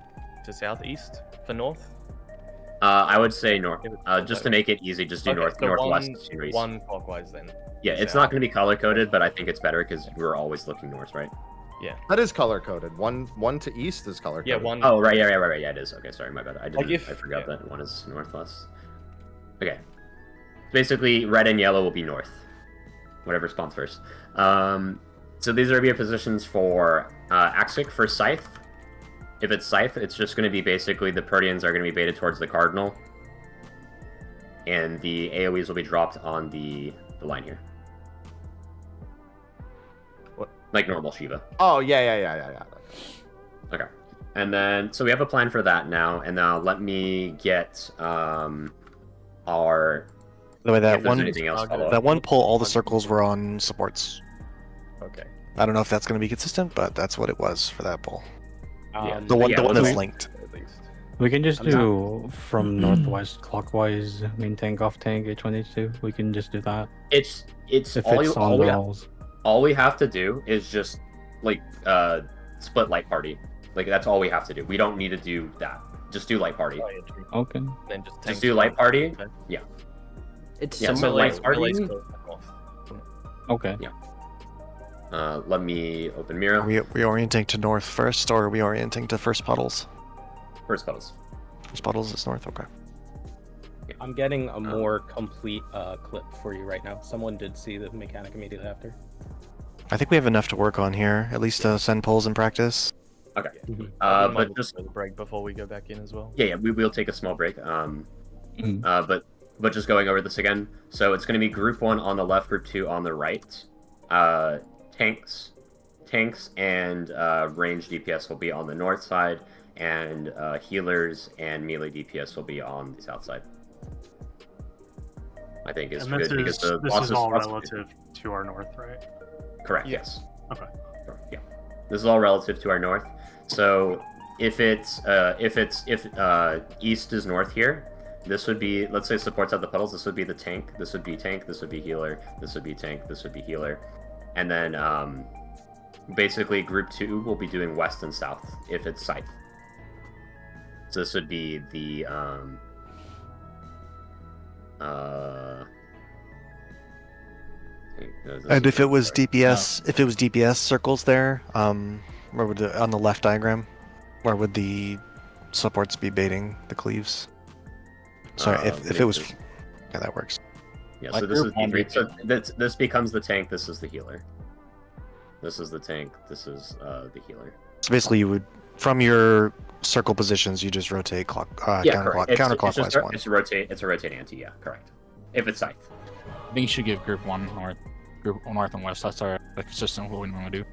to southeast for north? I would say north. Just to make it easy, just do north, so northwest, east. one clockwise then. Yeah, it's not going to be color coded, but I think it's better because we're always looking north, right? Yeah. That is color coded. One to east is color coded. Yeah, one. Oh right, yeah, it is. Okay, sorry, my bad. I forgot yeah. that one is northwest. Okay. Basically, red and yellow will be north. Whatever spawns first. So these are your positions for Axic for Scythe. If it's Scythe, it's just going to be basically the Proteans are going to be baited towards the Cardinal. And the AoEs will be dropped on the line here. What? Like normal Shiva. Oh, yeah. Okay. And then, so we have a plan for that now. And now let me get our... By the way, if there's anything else, follow up. that one poll, all the circles were on supports. Okay. I don't know if that's going to be consistent, but that's what it was for that poll. Yeah. The one that's we- linked. We can just do from northwest clockwise, main tank, off tank, H1H2. We can just do that. It's If all, it's on rolls. all we have to do is just like split light party. Like that's all we have to do. We don't need to do that. Just do light party. Okay. Then Just do light party. Yeah. It's Yeah, so similar. light party. Okay. Yeah. Let me open Mira. Are we reorienting to north first, or are we orienting to first puddles? First puddles. First puddles is north, okay. I'm getting a more complete clip for you right now. Someone did see the mechanic immediately after. I think we have enough to work on here, at least to send polls in practice. Okay. But But just break before we go back in as well. yeah, we will take a small break. But just going over this again. So it's going to be group 1 on the left, group 2 on the right. Tanks and range DPS will be on the north side, and healers and melee DPS will be on the south side. I think is And good because the this bosses is all relative to our north, right? Correct. Yes. Okay. Yeah. This is all relative to our north. So if east is north here, this would be, let's say supports at the puddles, this would be the tank, this would be tank, this would be healer, this would be tank, this would be healer. And then basically group 2 will be doing west and south if it's Scythe. So this would be the And if it was DPS, circles there, Where would on the left diagram? Where would the supports be baiting the cleaves? Sorry, if it was, yeah, that works. Yeah, so this is so this becomes the tank. This is the healer. This is the tank. This is the healer. So basically, you would from your circle positions, you just rotate counterclockwise one. It's a rotate anti. Yeah, correct. If it's scythe. I think you should give group 1 north, north and west. That's our consistent what we normally do.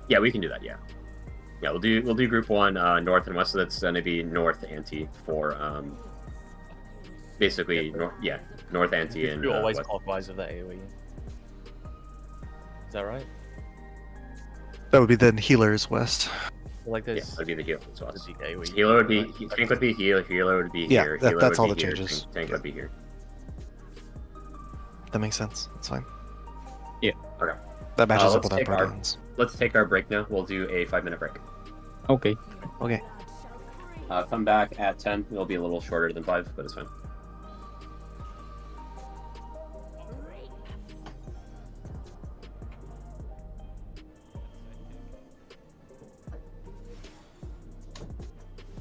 Yeah, we can do that. Yeah, we'll do group 1 north and west. So that's gonna be north anti for basically north anti and you always west. clockwise of the AoE. Is that right? That would be then healers west. Like this. Yeah, that'd be the healer as well. AoE. Healer would be tank would be healer. Healer would be Yeah, here. that's all the here, changes. Tank would be here. That makes sense. That's fine. Yeah. Okay. That matches up with our party. Let's take our break now. We'll do a 5-minute break. Okay. Okay. Come back at 10. It'll be a little shorter than 5, but it's fine.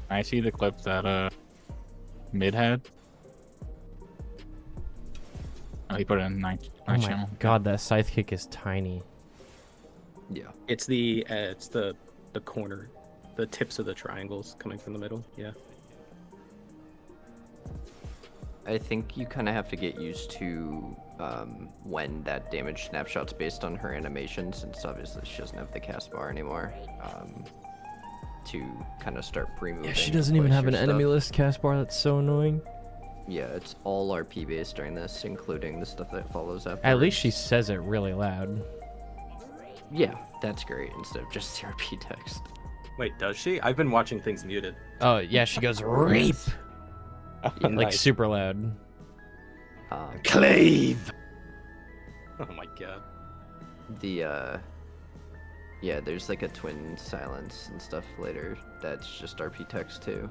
I see the clip that mid had. Oh, he put it in 9 channel. God, that scythe kick is tiny. Yeah. It's the corner, the tips of the triangles coming from the middle. Yeah. I think you kind of have to get used to when that damage snapshot's based on her animation, since obviously she doesn't have the cast bar anymore. To kind of start pre-moving. Yeah, she doesn't even have an enemy list cast bar. That's so annoying. Yeah, it's all RP based during this, including the stuff that follows after. At least she says it really loud. Yeah, that's great, instead of just the RP text. Wait, does she? I've been watching things muted. Oh, yeah, she goes, rape! Oh, like, nice. super loud. Cleave! Oh my god. Yeah, there's like a twin silence and stuff later that's just RP text too.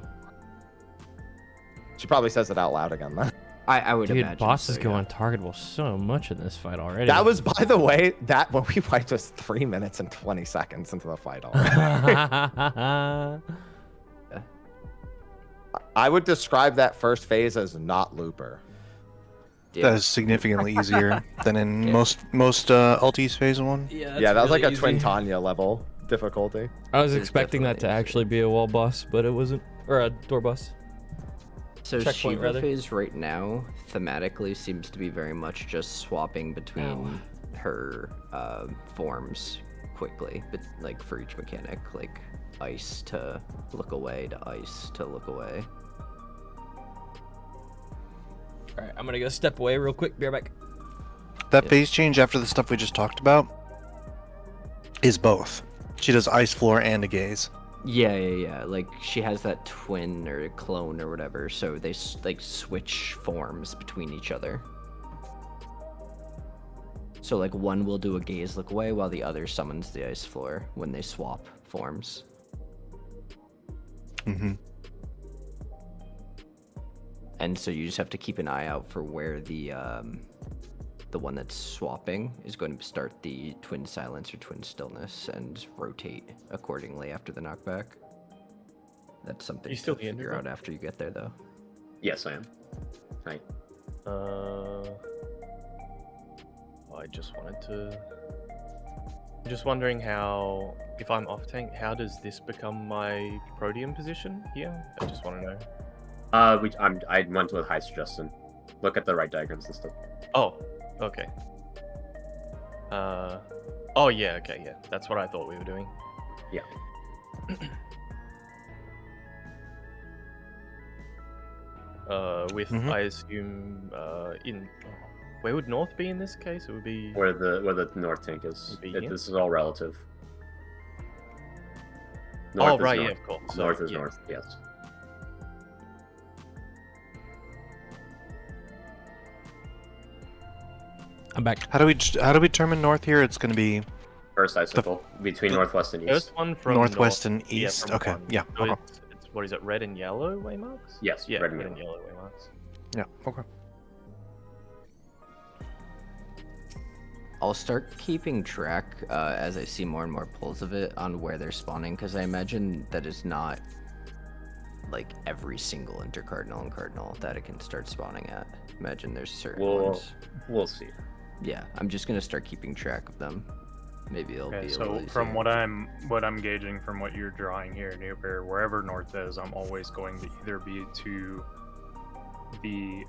She probably says it out loud again, though. I would Dude, imagine. bosses so, go yeah. untargetable so much in this fight already. That was, by the way, that when we wiped was 3 minutes and 20 seconds into the fight already. I would describe that first phase as not looper. That is significantly easier than in most ultis phase 1. Yeah, that was like a Twin Tanya level difficulty. I was expecting that to actually be a wall boss, but it wasn't. Or a door boss. So Checkpoint, Shiva rather. phase right now thematically seems to be very much just swapping between her forms quickly, but like for each mechanic, like ice to look away to ice to look away. Alright, I'm gonna go step away real quick. Be right back. That phase change after the stuff we just talked about is both. She does ice floor and a gaze. Yeah. Like she has that twin or clone or whatever, so they like switch forms between each other. So like one will do a gaze look away while the other summons the ice floor when they swap forms. Mm-hmm. And so you just have to keep an eye out for where the one that's swapping is going to start the twin silence or twin stillness and rotate accordingly after the knockback. That's something You to still figure out after you get there, though. Yes, I am. Hi. I just wanted to. I'm just wondering how, if I'm off tank, how does this become my Protean position here? I just want to know. I went with Heist, Justin. Look at the right diagrams and stuff. Oh, okay. Oh yeah, okay, yeah. That's what I thought we were doing. Yeah. With I assume where would north be in this case? It would be Where the north tank is. This is all relative. Oh, right, yeah, of course. North is yeah. north, yes. I'm back. How do we determine north here? It's going to be First icicle between northwest and east. First one from northwest and yeah, east. from Okay, one. yeah. So Okay. it's what is it? Red and yellow waymarks? Yes, Yeah, red and and yellow. yellow waymarks. Yeah. Okay. I'll start keeping track as I see more and more pulls of it on where they're spawning, because I imagine that is not like every single intercardinal and cardinal that it can start spawning at. Imagine there's certain ones. We'll see. Yeah, I'm just gonna start keeping track of them. Maybe it'll be a So little from easier. what I'm gauging from what you're drawing here, Neopair, wherever north is, I'm always going to either be to the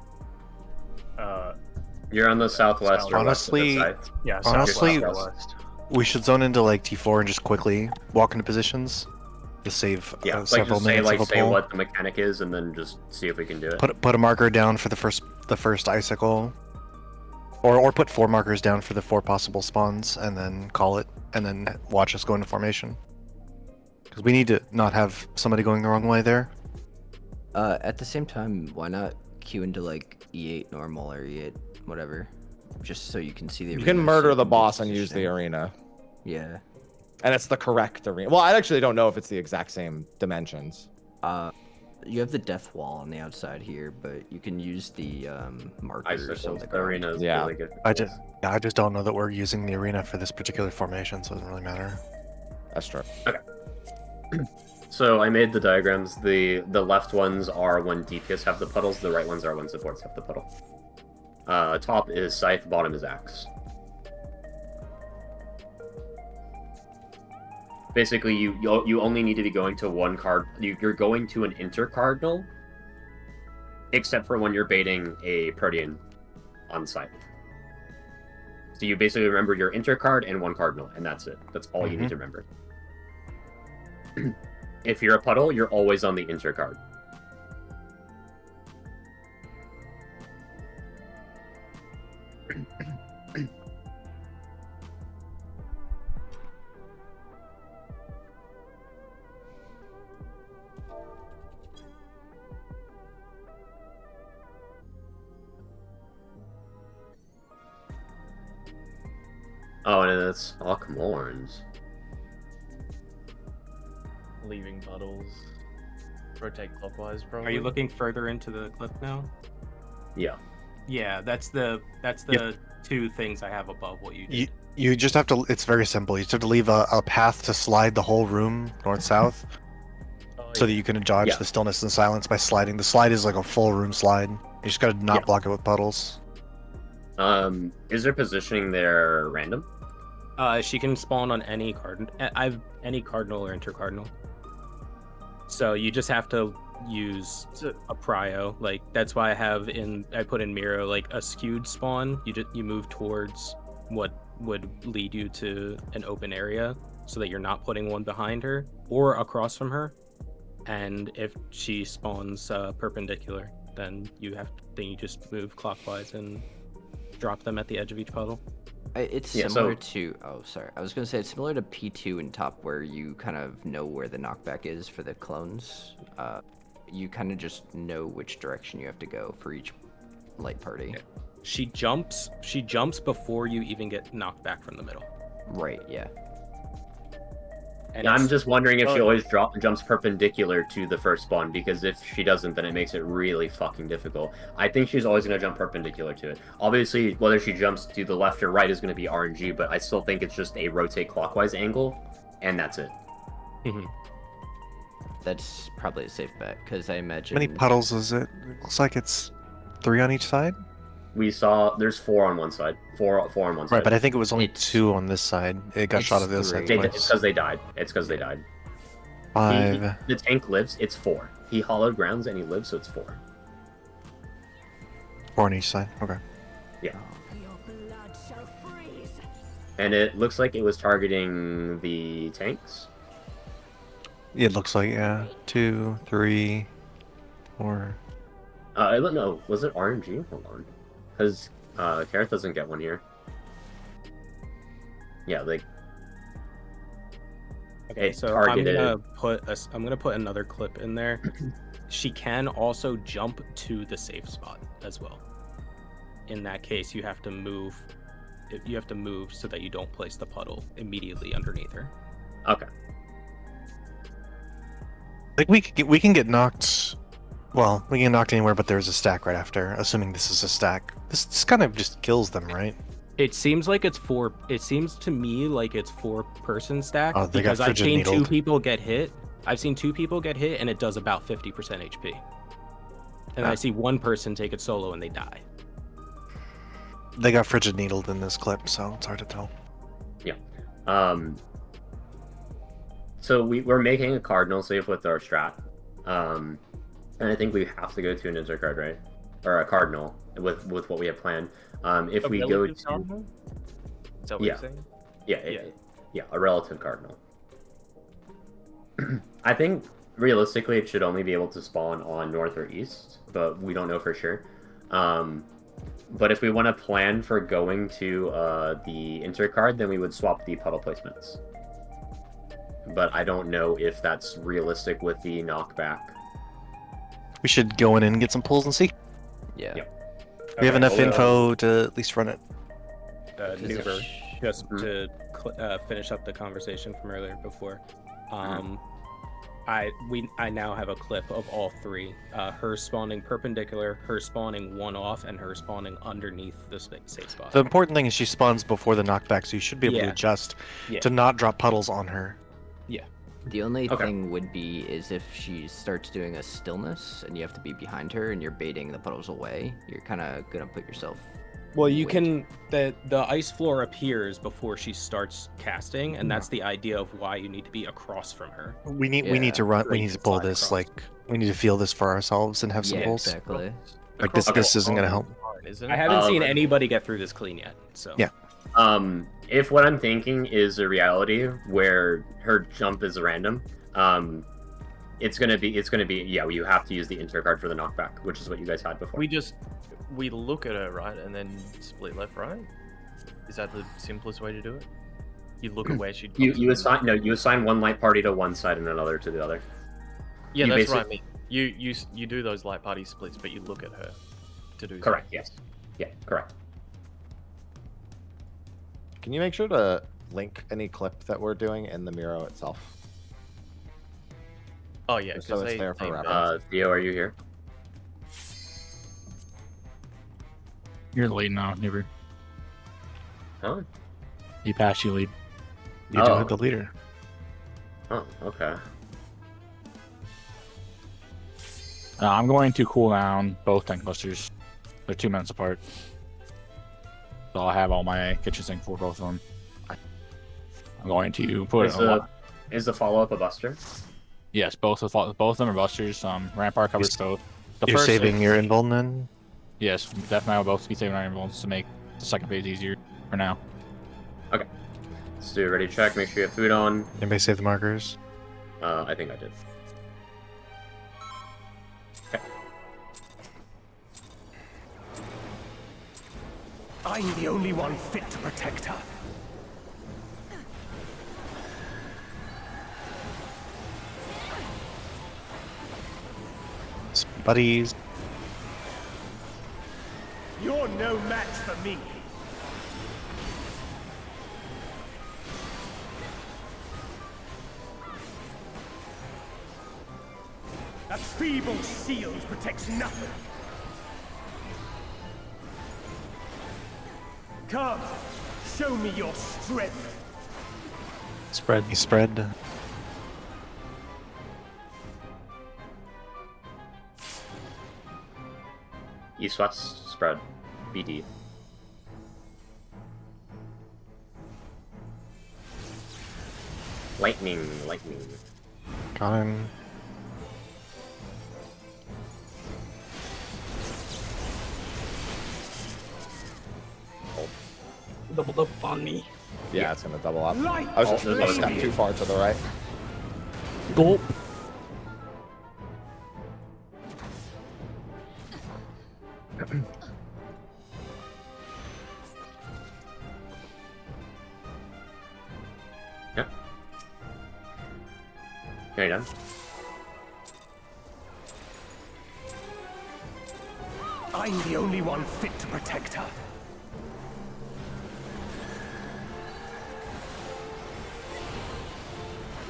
You're on the southwest or Honestly, west of the site. yeah, honestly, southwest or west. we should zone into like T4 and just quickly walk into positions to save Yeah, like several just say minutes of a say pull. what the mechanic is, and then just see if we can do it. Put a marker down for the first icicle, or put 4 markers down for the 4 possible spawns, and then call it, and then watch us go into formation. Because we need to not have somebody going the wrong way there. At the same time, why not queue into like E8 normal or E8 whatever, just so you can see the. You can murder the boss and use the arena. Yeah. And it's the correct arena. Well, I actually don't know if it's the exact same dimensions. You have the death wall on the outside here, but you can use the markers on the ground. Arena is Yeah. really good. I just don't know that we're using the arena for this particular formation, so it doesn't really matter. That's true. Okay. So I made the diagrams. The left ones are when DPS have the puddles. The right ones are when supports have the puddle. Top is Scythe, bottom is Axe. Basically, you only need to be going to one card. You're going to an intercardinal, except for when you're baiting a Protean on Scythe. So you basically remember your intercard and one cardinal, and that's it. That's all you need to remember. If you're a puddle, you're always on the intercard. Oh, and it's Hawkmorns. Leaving puddles. Rotate clockwise, probably. Are you looking further into the clip now? Yeah. Yeah, that's the two things I have above what you did. You just have to. It's very simple. You just have to leave a path to slide the whole room north-south, so that you can dodge the stillness and silence by sliding. The slide is like a full room slide. You just gotta not block it with puddles. Is there positioning there random? She can spawn on any card. I've any cardinal or intercardinal. So you just have to use a prio. Like that's why I put in Miro like a skewed spawn. You move towards what would lead you to an open area, so that you're not putting one behind her or across from her. And if she spawns perpendicular, then you just move clockwise and drop them at the edge of each puddle. It's similar to. Oh, sorry. I was gonna say it's similar to P2 in top, where you kind of know where the knockback is for the clones. You kind of just know which direction you have to go for each light party. Okay. She jumps before you even get knocked back from the middle. Right. Yeah. And I'm just wondering if she always jumps perpendicular to the first spawn, because if she doesn't, then it makes it really fucking difficult. I think she's always going to jump perpendicular to it. Obviously, whether she jumps to the left or right is going to be RNG, but I still think it's just a rotate clockwise angle, and that's it. That's probably a safe bet, because I imagine. How many puddles is it? It looks like it's 3 on each side. We saw there's 4 on one side. Four on one side. Right, but I think it was only 2 on this side. It got shot at this side. It's because they died. 5. The tank lives. It's 4. He hollowed grounds and he lives, so it's 4. 4 on each side. Okay. Yeah. And it looks like it was targeting the tanks. It looks like 2, 3, 4. I don't know. Was it RNG? Hold on. Because Kareth doesn't get one here. Yeah, like. Okay, so targeted. I'm gonna put another clip in there. She can also jump to the safe spot as well. In that case, you have to move. You have to move so that you don't place the puddle immediately underneath her. Okay. Like we can get knocked. Well, we can get knocked anywhere, but there's a stack right after. Assuming this is a stack, this kind of just kills them, right? It seems like it's four. It seems to me like it's 4-person stack Oh, they got because I've frigid seen 2 needled. people get hit. I've seen 2 people get hit, and it does about 50% HP. And I see 1 person take it solo and they die. They got frigid needled in this clip, so it's hard to tell. Yeah. So we're making a cardinal save with our strat. And I think we have to go to an intercard, right? Or a cardinal with what we have planned. If A we go relative to cardinal? Is that what you're saying? Yeah, a relative cardinal. I think realistically it should only be able to spawn on north or east, but we don't know for sure. But if we want to plan for going to the intercard, then we would swap the puddle placements. But I don't know if that's realistic with the knockback. We should go in and get some pulls and see. Yeah. We have enough info to at least run it. Nuber, just to finish up the conversation from earlier before. I now have a clip of all 3. Her spawning perpendicular, her spawning 1 off, and her spawning underneath the safe spot. The important thing is she spawns before the knockback, so you should be able to adjust to not drop puddles on her. Yeah. The only thing would be is if she starts doing a stillness and you have to be behind her and you're baiting the puddles away, you're kind of gonna put yourself. Well, you can. The ice floor appears before she starts casting, and that's the idea of why you need to be across from her. We need to run. We need to pull this. Like we need to feel this for ourselves and have some pulls. Exactly. Like this isn't gonna help. I haven't seen anybody get through this clean yet. So yeah. If what I'm thinking is a reality where her jump is random, it's gonna be you have to use the intercard for the knockback, which is what you guys had before. We look at her, right, and then split left, right? Is that the simplest way to do it? You look at where she. You assign one light party to one side and another to the other. Yeah, that's right. I mean, you do those light party splits, but you look at her to do. Correct. Yes. Yeah. Correct. Can you make sure to link any clip that we're doing in the Miro itself? Oh yeah, so it's there for reference. Theo, are you here? You're lead now, Nuber. Huh? You passed, you lead. You do have the leader. Oh, okay. I'm going to cool down both tank busters. They're 2 minutes apart. So I'll have all my kitchen sink for both of them. I'm going to put Is the follow-up a buster? Yes, both of them are busters. Rampart covers both. You're saving your invuln then? Yes, definitely will both be saving our invulns to make the second phase easier for now. Okay. Let's do a ready check. Make sure you have food on. Anybody save the markers? I think I did. Okay. I'm the only one fit to protect her. Buddies. You're no match for me. A feeble shield protects nothing. Come, show me your strength. Spread. You spread. East-west spread. BD. Lightning. Got him. Doubled up on me. Yeah, it's gonna double up. Light I was just a step too far to the right. Gulp. Yeah. Okay, you done? I'm the only one fit to protect her.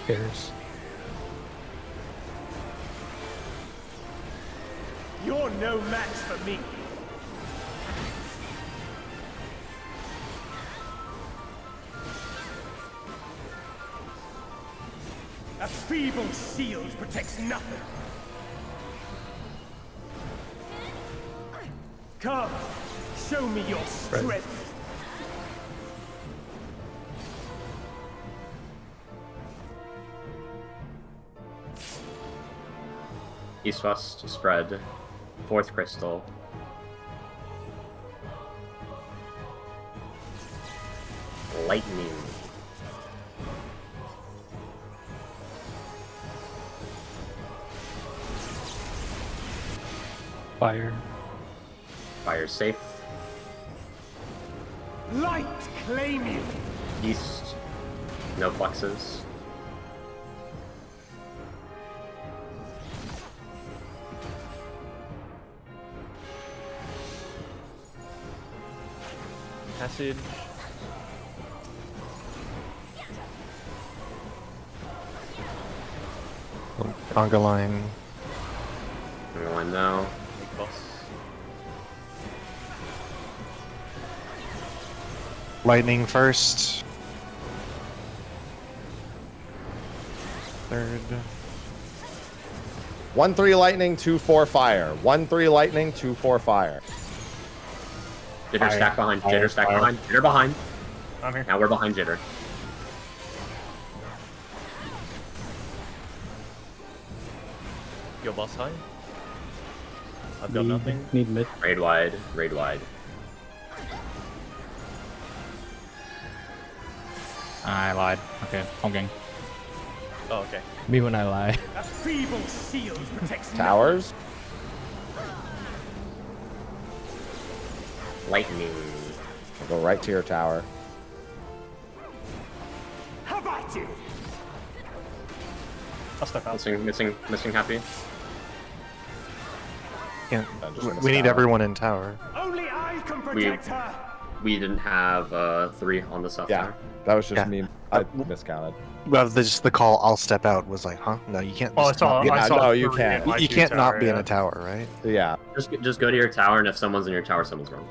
Cares. You're no match for me. A feeble shield protects nothing. Come, show me your strength. East-west spread. 4th crystal. Lightning. Fire. Fire safe. Light claim you. East. No fluxes. Passage. Conga line. Conga line now. Big boss. Lightning first. 3rd. 1-3 lightning, 2-4 fire. 1-3 lightning, 2-4 fire. Jitter stack behind. Jitter stack behind. Jitter behind. I'm here. Now we're behind Jitter. Your boss high? I've got nothing. Need mid. Raid wide. Raid wide. I lied. Okay, home gang. Oh, okay. Me when I lie. A feeble shield protects Towers. Lightning. I'll go right to your tower. How about you? I'll step out. Missing happy. Can't. Just miss We need tower. everyone in tower. Only I can protect her. We didn't have 3 on the south Yeah, tower. that was just Yeah. me. I miscounted. Well, just the call. I'll step out. Was like, huh? No, you can't. Well, I just saw. not be- I saw no, you 3 can't. in my you 2 can't tower, not be in yeah. a tower, right? Yeah. Just go to your tower, and if someone's in your tower, someone's wrong.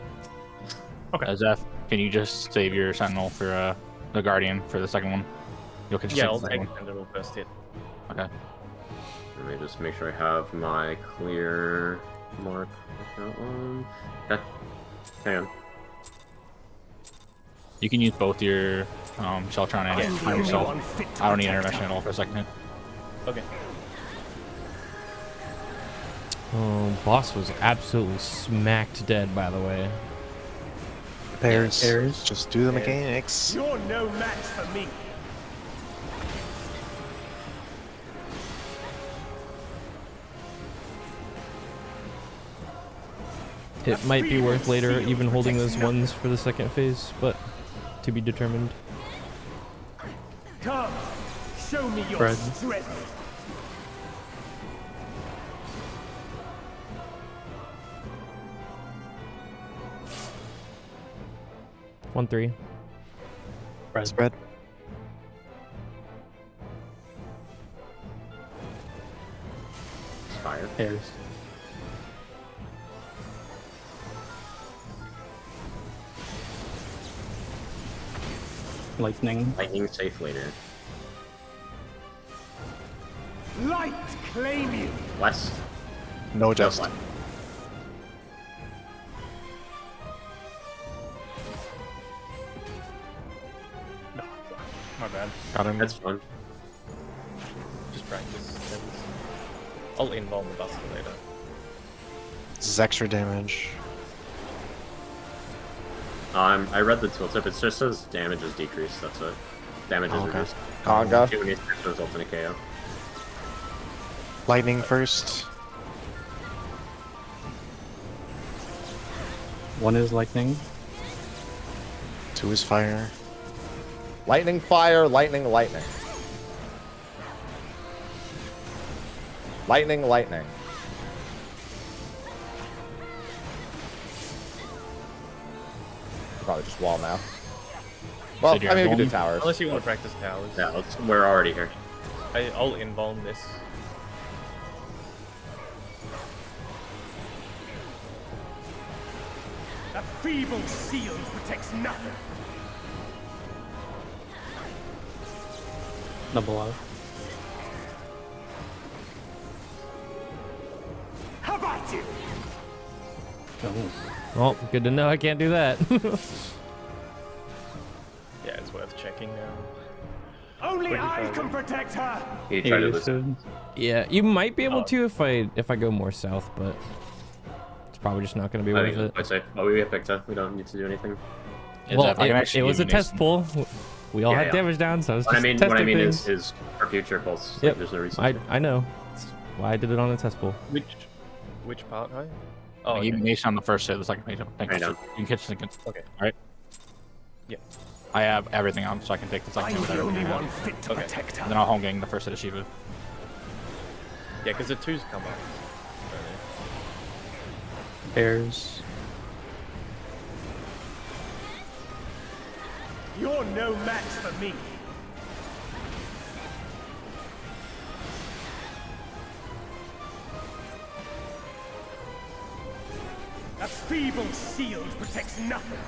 Zeph, can you just save your sentinel for the guardian for the second one? You'll just Yeah, take I'll the take second one. Sentinel first hit. Okay. Let me just make sure I have my clear mark. That one. Okay. Hang on. You can use both your Sheltron and I'm the yourself. only one fit to I don't need protect intervention her. at all for a second hit. Okay. Boss was absolutely smacked dead, by the way. Pairs. Pairs. Just do the mechanics. You're no match for me. It might be worth later even holding those ones for the second phase, but to be determined. Come, show me your Fred. strength. One 3. Spread. Fire. Pairs. Lightning. Lightning safe later. Light claim you. West. No just. left. My bad. Got him. That's fun. Just practice. I'll involve the Buster later. This is extra damage. I read the tooltip. It just says damage is decreased. That's it. Damage is Oh, okay. reduced. Conga. Shooting is to result in a KO. Lightning first. One is lightning. 2 is fire. Lightning, fire, lightning, lightning. Lightning, lightning. Probably just wall now. Well, Said I you're mean, we can do going? towers. Unless you want to practice towers. Yeah, we're already here. I'll involve this. A feeble shield protects nothing. Double out. Oh. Well, good to know I can't do that. Yeah, it's worth checking now. Only I can protect her. You try to listen. Yeah, you might be able to if I go more south, but it's probably just not going to be I worth think it. it's quite safe. Oh, we get picked up. We don't need to do anything. Well, it was a test pull. We all had damage down, so I was just testing what I mean things. is for future pulls. Yep. Like, there's no reason. I know. That's why I did it on a test pull. Which part, right? Oh, you nation on the first hit, the second page. I know. You can catch second. Okay. Alright. Yeah. I have everything on, so I can take the second hit with everything I have. Fit to protect her. And then I'll home gang the first hit of Shiva. Yeah, because the 2s come up. Pairs. You're no match for me. A feeble shield protects nothing.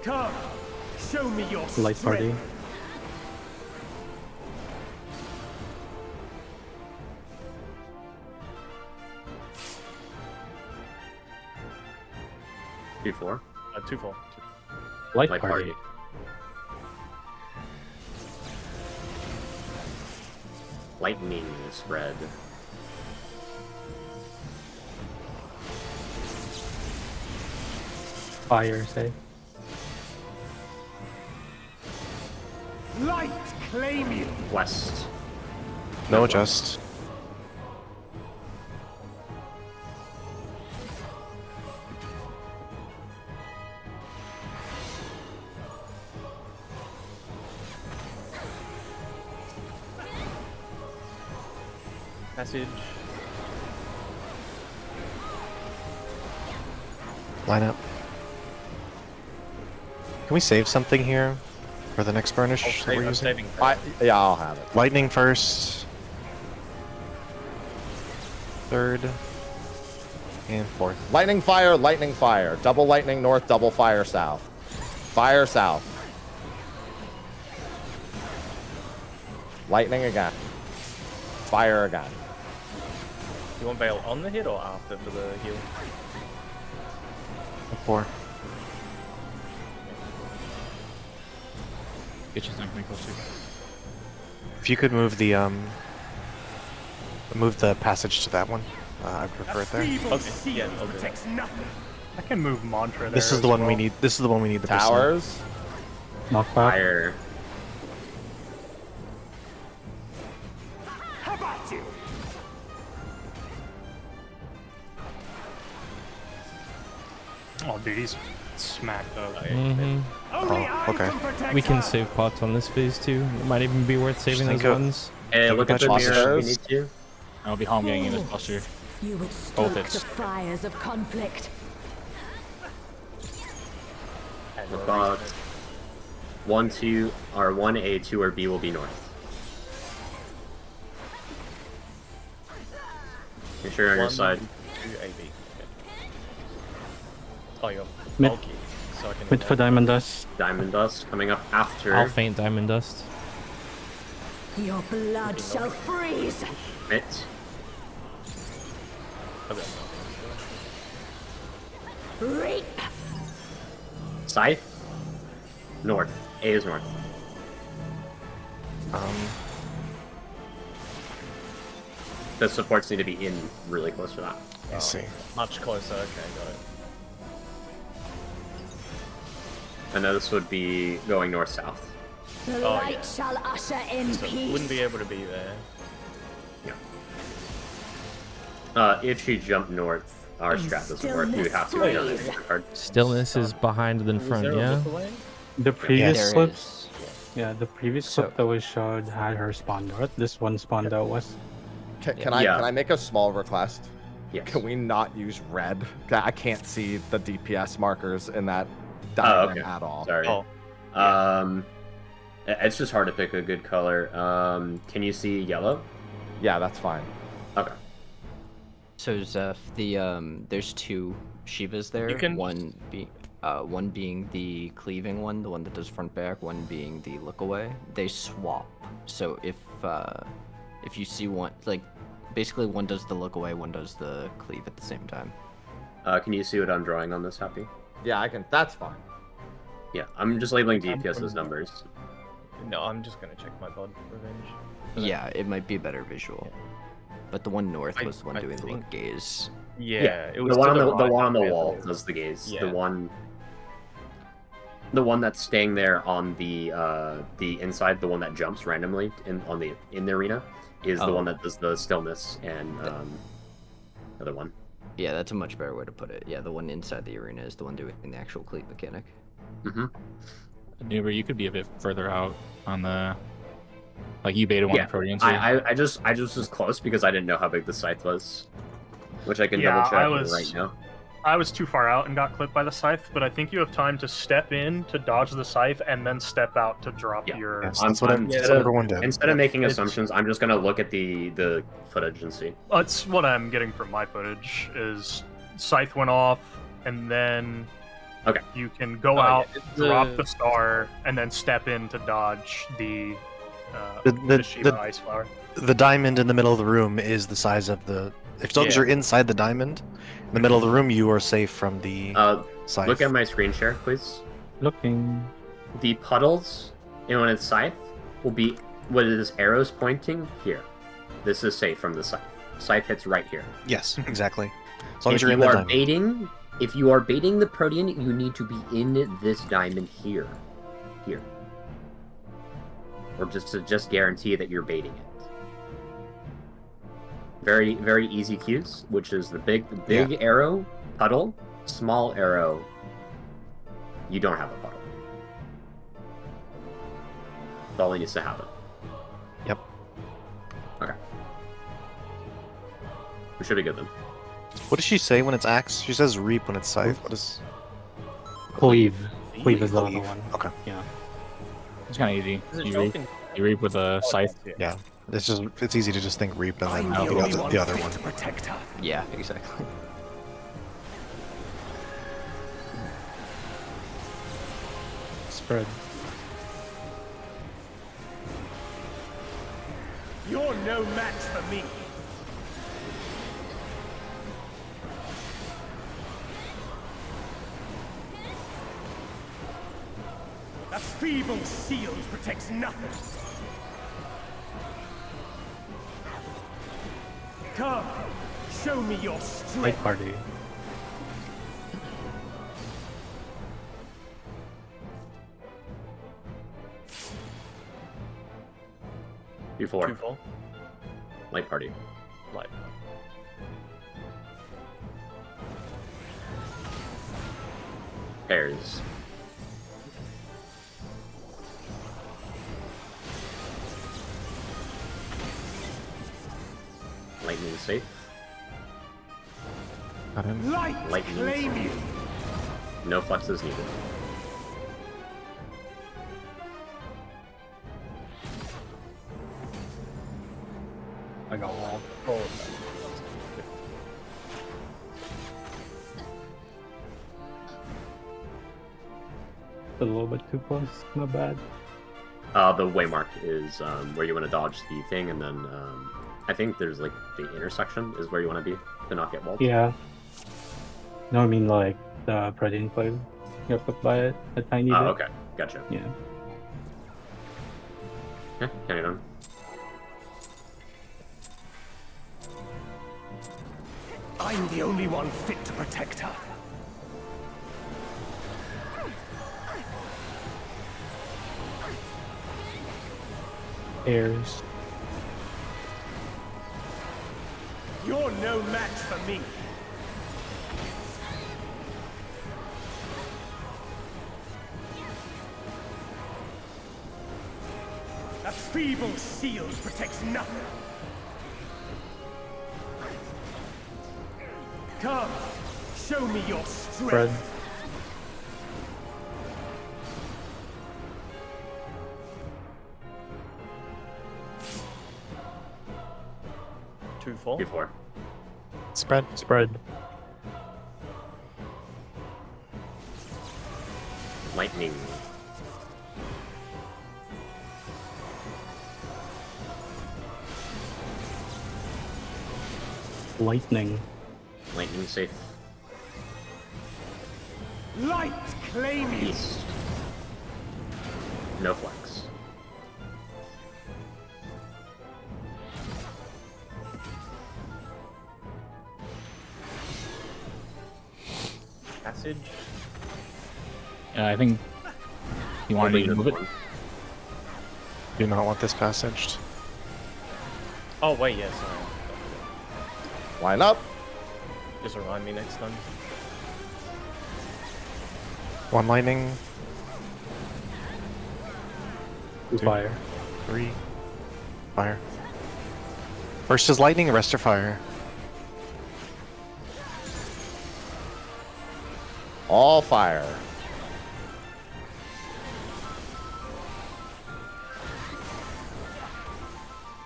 Come, show me your Light party. strength. Two-4. 2-4. Light Light party. Lightning spread. Fire, say. Light claim you. West. No adjust. Passage. Line up. Can we save something here for the next burnish that we're using? Yeah, I'll have it. Lightning first. Third. And fourth. Lightning fire, lightning fire. Double lightning north, double fire south. Fire south. Lightning again. Fire again. You want Bale on the hit or after for the heal? 4. Get you something close to. If you could move the passage to that one, I'd prefer it there. Okay. Yeah, okay. Protects nothing. I can move mantra there. This is the one we need. This is the one we need. The Towers. Knockback. Fire. How about you? Oh, dude, he's smacked up. Only Oh, okay. I can protect We can her. save pots on this phase too. It might even be worth saving think those of- ones. Hey, look at the Patch mirror if we notes. need to. I'll be home ganging this buster. You would Both stoke hits. the fires of conflict. About 1, 2, or 1A, 2 or B will be north. Make sure you're on your 1, side. 2, AB. Okay. Oh, you're Mid. bulky, so I can. Mid for Diamond Dust. Diamond Dust coming up after. I'll faint Diamond Dust. Your blood shall freeze. It. Okay. Reap. Scythe. North. A is north. The supports need to be in really close for that. I see. Much closer. Okay, got it. And then this would be going north-south. The Oh, light yeah. shall usher in So peace. wouldn't be able to be there. If she jumped north, our strat doesn't work. We would have to be on Stillness a card. Stillness is behind than front, Is there a yeah? look away? The previous there clip, is. yeah, the previous So- clip that was showed had her spawn north. This one spawned out west. Can Yeah. I make a small request? Yes. Can we not use red? I can't see the DPS markers in that diagram okay. at all. Sorry. Oh. It's just hard to pick a good color. Can you see yellow? Yeah, that's fine. Okay. So Zeph, there's two Shivas there. You can- One being the cleaving one, the one that does front back. One being the look away. They swap. So if you see one, like basically one does the look away, one does the cleave at the same time. Can you see what I'm drawing on this, Happy? Yeah, I can. That's fine. Yeah, I'm just labeling DPS as numbers. No, I'm just gonna check my bod revenge. Yeah, it might be a better visual. But the one north I- was the one I doing the think- look gaze. Yeah, it was the one to on the right one on the of wall it. does the gaze. Yeah. The one that's staying there on the inside, the one that jumps randomly in the arena, is the one that does the stillness and the other one. Yeah, that's a much better way to put it. Yeah, the one inside the arena is the one doing the actual cleave mechanic. Mm-hmm. Neighbor, you could be a bit further out on the, like you beta one Yeah, Proteans. I just was close because I didn't know how big the scythe was, which I can double check right now. I was too far out and got clipped by the scythe, but I think you have time to step in to dodge the scythe and then step out to drop your. Yes, that's what everyone did. Instead of making assumptions, I'm just gonna look at the footage and see. That's what I'm getting from my footage. Is scythe went off, and then you can go out, drop the star, and then step in to dodge the Shiva ice flower. The diamond in the middle of the room is the size of the. As long as you're inside the diamond, in the middle of the room, you are safe from the scythe. Look at my screen share, please. Looking. The puddles, and when it's scythe, will be what it is arrows pointing here. This is safe from the scythe. Scythe hits right here. Yes, exactly. As long as If you're in you the are diamond. baiting, if you are baiting the Protean, you need to be in this diamond here, or just to guarantee that you're baiting it. Very, very easy cues, which is the big arrow, puddle, small arrow. You don't have a puddle. That's all that needs to happen. Yep. Okay. We should be good then. What does she say when it's axe? She says reap when it's scythe. What is? Cleave. Cleave is the other one. Okay. Yeah. It's kind of easy. Is it You shocking? reap with a scythe. Yeah. It's easy to just think reap and then the other one. Protect her. Yeah, exactly. Spread. You're no match for me. A feeble shield protects nothing. Come, show me your Light strength. party. Before. 2-4. Light party. Light. Pairs. Lightning safe. Got him. Light Lightning claim you. safe. No flexes needed. I got walled. A little bit too close. Not bad. The waymark is where you want to dodge the thing, and then I think there's like the intersection is where you want to be to not get walled. Yeah. No, I mean like the Protean Cleave. You're put by it a tiny bit. Oh, okay, gotcha. Yeah. Okay, carry on. I'm the only one fit to protect her. Airs. You're no match for me. A feeble shield protects nothing. Come, show me your Spread. strength. Before. Spread. Spread. Lightning. Lightning. Lightning safe. Light claim you. East. No flex. Passage. I think you want to move it. Do not want this passaged. Oh wait, yeah, sorry. Line up. Just remind me next time. One lightning. Two fire. 3. Fire. First is lightning, rest are fire. All fire.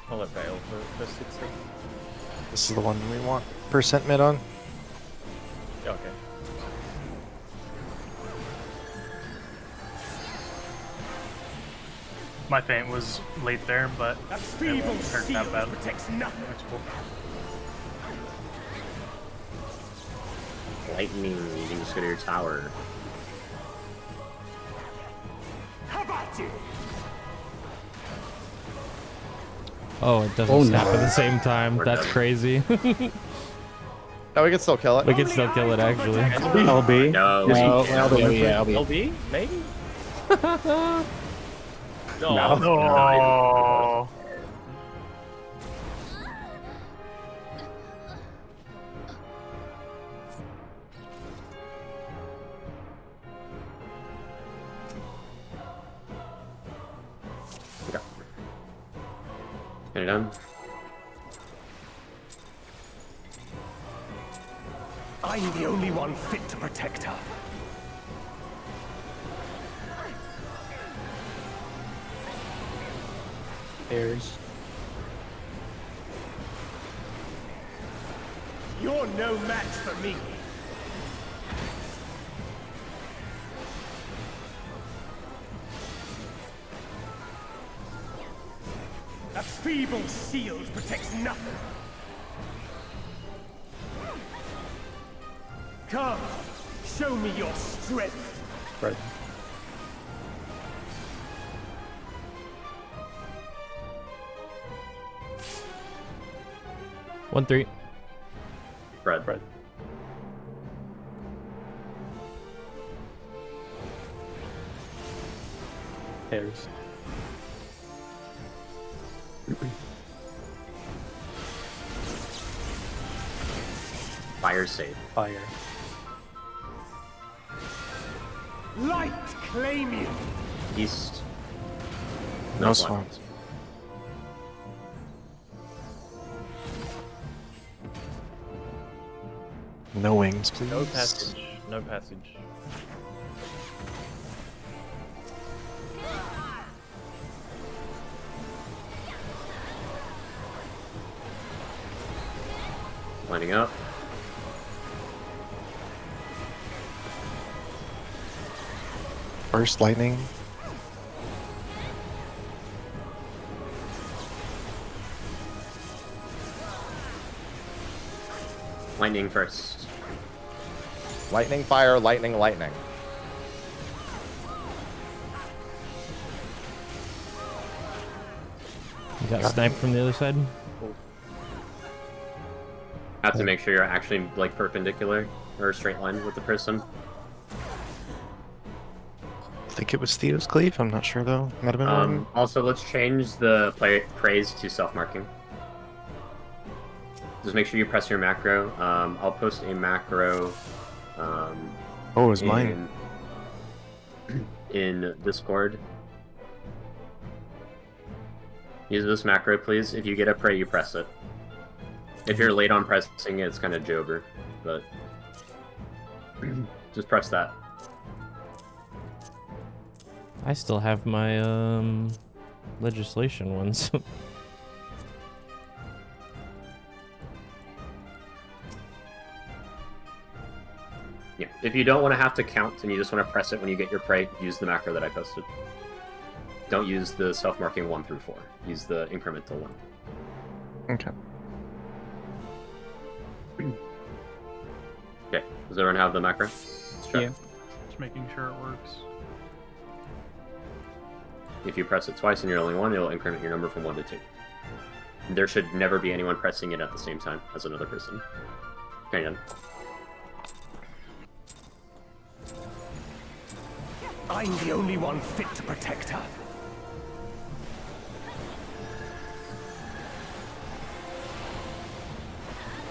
I'll let Veil for 6 seconds. This is the one we want percent mid on. Yeah, okay. My feint was late there, but That it feeble won't hurt shield that bad. protects nothing. That's cool. Lightning, you can just go to your tower. How about you? Oh, it doesn't Oh, snap no. at the same time. We're That's done. crazy. No, we can still kill it. We can still kill it, actually. LB. No. No, LB. yeah, LB. LB? Maybe? No. No. Okay. Get it done. I'm the only one fit to protect her. Airs. You're no match for me. That feeble shield protects nothing. Come, show me your strength. Right. One, 3. Fred. Right. Airs. Fire safe. Fire. Light claim you. East. No flex. swamps. No wings, please. No passage. No passage. Lining up. First lightning. Lightning first. Lightning, fire, lightning, lightning. You got sniped from the other side? Have to make sure you're actually like perpendicular or straight line with the person. I think it was Theo's cleave. I'm not sure though. Might have been one. Also, let's change the praise to self-marking. Just make sure you press your macro. I'll post a macro. Oh, it was mine. In Discord. Use this macro, please. If you get a pray, you press it. If you're late on pressing it, it's kind of jobber, but just press that. I still have my legislation ones. Yeah. If you don't want to have to count and you just want to press it when you get your prey, use the macro that I posted. Don't use the self-marking 1 through 4. Use the incremental one. Okay. Does everyone have the macro? Yeah. Just making sure it works. If you press it twice and you're only one, it'll increment your number from 1 to 2. There should never be anyone pressing it at the same time as another person. Hang on. I'm the only one fit to protect her.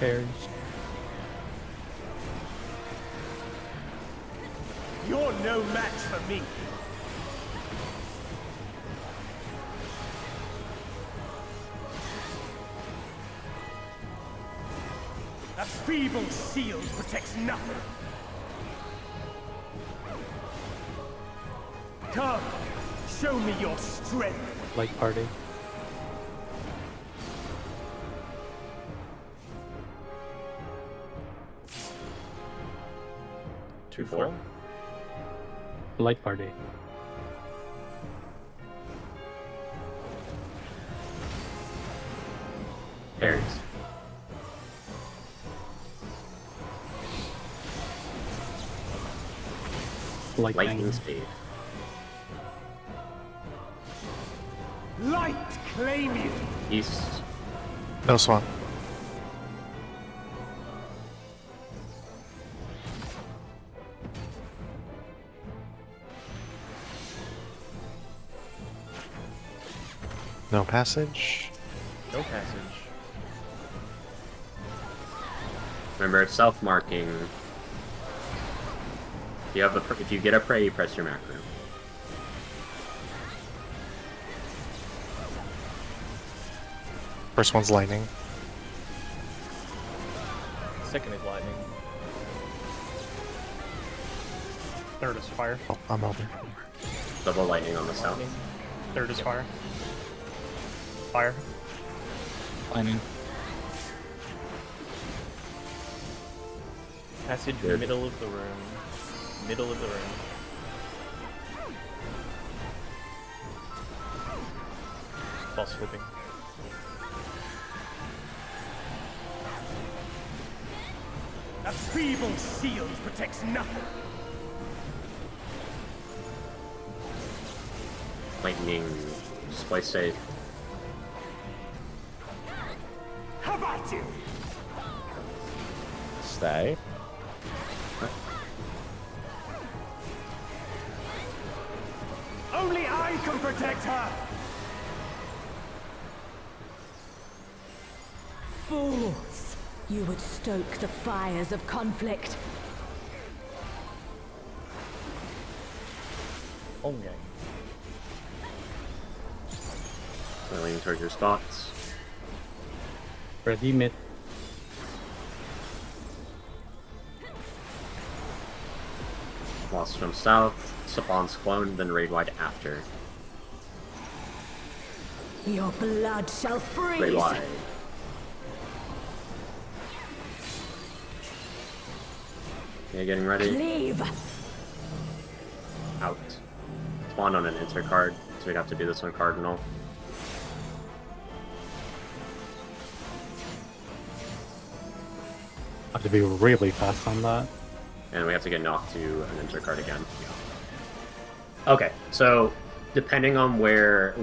Pairs. You're no match for me. A feeble shield protects nothing. Come, show me your strength. Like party. Two, 4. Like party. Pairs. Lightning speed. Light claim you. East. No swan. No passage. No passage. Remember, self-marking. If you get a prey, you press your macro. First one's lightning. Second is lightning. Third is fire. Oh, I'm over. Double lightning on the south. Third is fire. Fire. Lightning. Passage Good. middle of the room. Middle of the room. Boss flipping. A feeble shield protects nothing. Lightning. Just play safe. How about you? Stay. Only I can protect her. Fools! You would stoke the fires of conflict. Okay. Leaning towards your spots. Ready mid. Lost from south. Spawn's clone, then raid wide after. Your blood shall freeze. Raid wide. Okay, getting ready. Leave. Out. Spawn on an enter card, so we'd have to do this on Cardinal. Have to be really fast on that. And we have to get knocked to an enter card again. Okay, so depending on where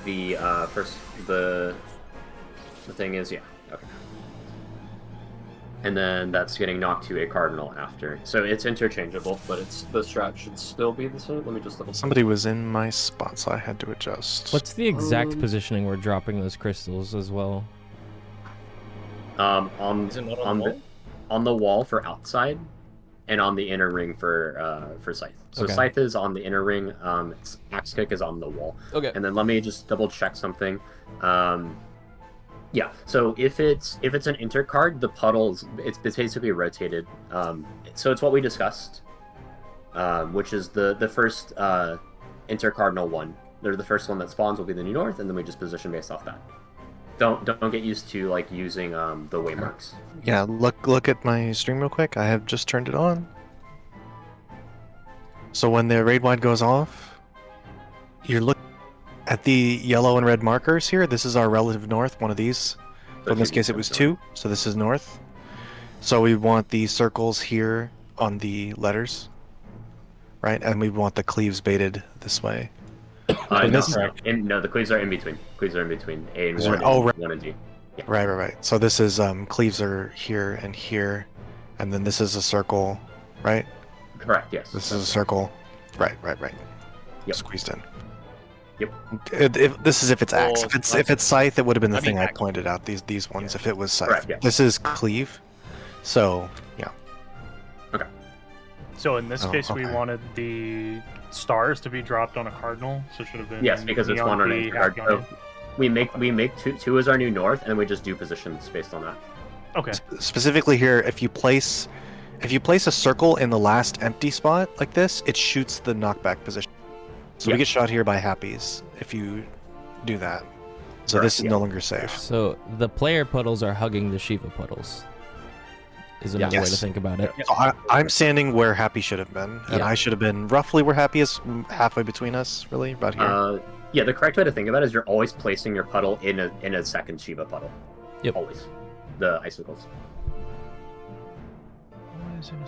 the the thing is, yeah, okay. And then that's getting knocked to a cardinal after. So it's interchangeable, but the strat should still be the same. Let me just double check. Somebody was in my spot, so I had to adjust. What's the exact positioning we're dropping those crystals as well? Is it not on the wall for outside, and on the inner ring for Scythe. So Okay. Scythe is on the inner ring. Axe Kick is on the wall. Okay. And then let me just double check something. Yeah. So if it's an enter card, the puddles it's basically rotated. So it's what we discussed, which is the first enter cardinal one. They're the first one that spawns will be the new north, and then we just position based off that. Don't get used to like using the waymarks. Yeah, look at my stream real quick. I have just turned it on. So when the raid wide goes off, you look at the yellow and red markers here. This is our relative north, one of these. So in this case it was 2, so this is north. So we want the circles here on the letters, right? And we want the cleaves baited this way. No, the cleaves are in between. Cleaves are in between A and 1 and 1 and D. Yeah. Right. So this is cleaves are here, and then this is a circle, right? Correct. Yes. This is a circle. Right. Yep. Squeezed in. Yep. This is if it's axe. If it's scythe, it would have been the thing I axe. pointed out. These ones. Yeah. If it was scythe, Correct, yes. This is cleave. So yeah. Okay. So in this Oh, case, we okay. wanted the stars to be dropped on a cardinal, so it should have been. Yes, because it's neon 1 on B, each half card. neon So we make two as our new north, and we just do positions based on that. A. Okay. Specifically here, if you place a circle in the last empty spot like this, it shoots the knockback position. So we get shot here by happies if you do that. So this is no longer safe. So the player puddles are hugging the Shiva puddles. Is another way to think about it. So I'm standing where happy should have been, and I should have been roughly where happy is, halfway between us, really, about here. Yeah, the correct way to think about it is you're always placing your puddle in a second Shiva puddle. Yep. Always. The icicles.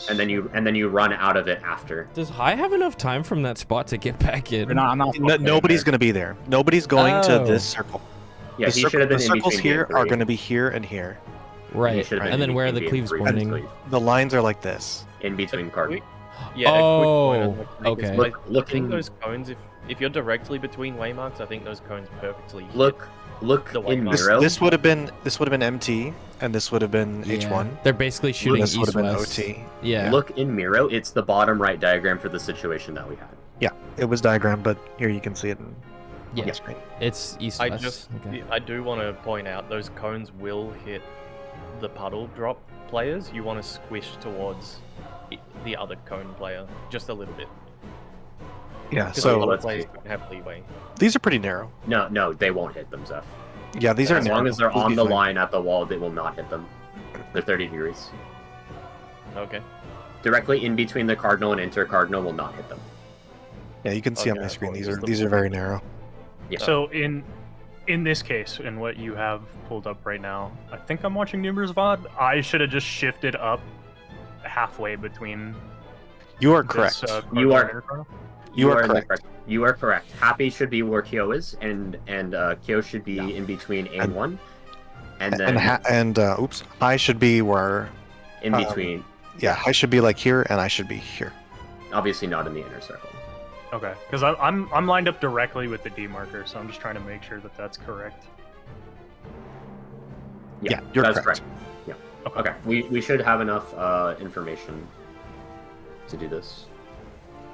And then you run out of it after. Does High have enough time from that spot to get back in? Nobody's going to be there. Nobody's going to this circle. Yeah, he should have been the in circles between here game 3. are going to be here and here. Right. And then where are the cleaves pointing? The lines are like this. In between cardinal. Yeah. Oh, a quick point okay. I think those cones, if you're directly between waymarks, I think those cones perfectly hit Look the in waymark. Miro. This would have been MT, and this would have been H1. They're basically shooting This would have been east-west. OT. Yeah. Look in Miro. It's the bottom right diagram for the situation that we had. Yeah, it was diagrammed, but here you can see it. Yeah. It's east-west. I do want to point out those cones will hit the puddle drop players. You want to squish towards the other cone player just a little bit. Yeah, Because so the other players don't have leeway. These are pretty narrow. No, they won't hit them, Zeph. Yeah, these are as long narrow. as they're These on be the fine. line at the wall, they will not hit them. They're 30 degrees. Okay. Directly in between the cardinal and intercardinal will not hit them. Yeah, you can see on my screen. These are very narrow. Yeah. So in this case, in what you have pulled up right now, I think I'm watching Numerous VOD. I should have just shifted up halfway between. You are this, correct. You are. intercardinal. You are correct. You are correct. Happy should be where Kyo is, and Kyo should be in between A and 1, and then oops, I should be where. in between. Yeah, I should be like here, and I should be here. Obviously not in the inner circle. Okay, because I'm lined up directly with the D marker, so I'm just trying to make sure that that's correct. Yeah, you're that's correct. Yeah. Okay. We should have enough information to do this.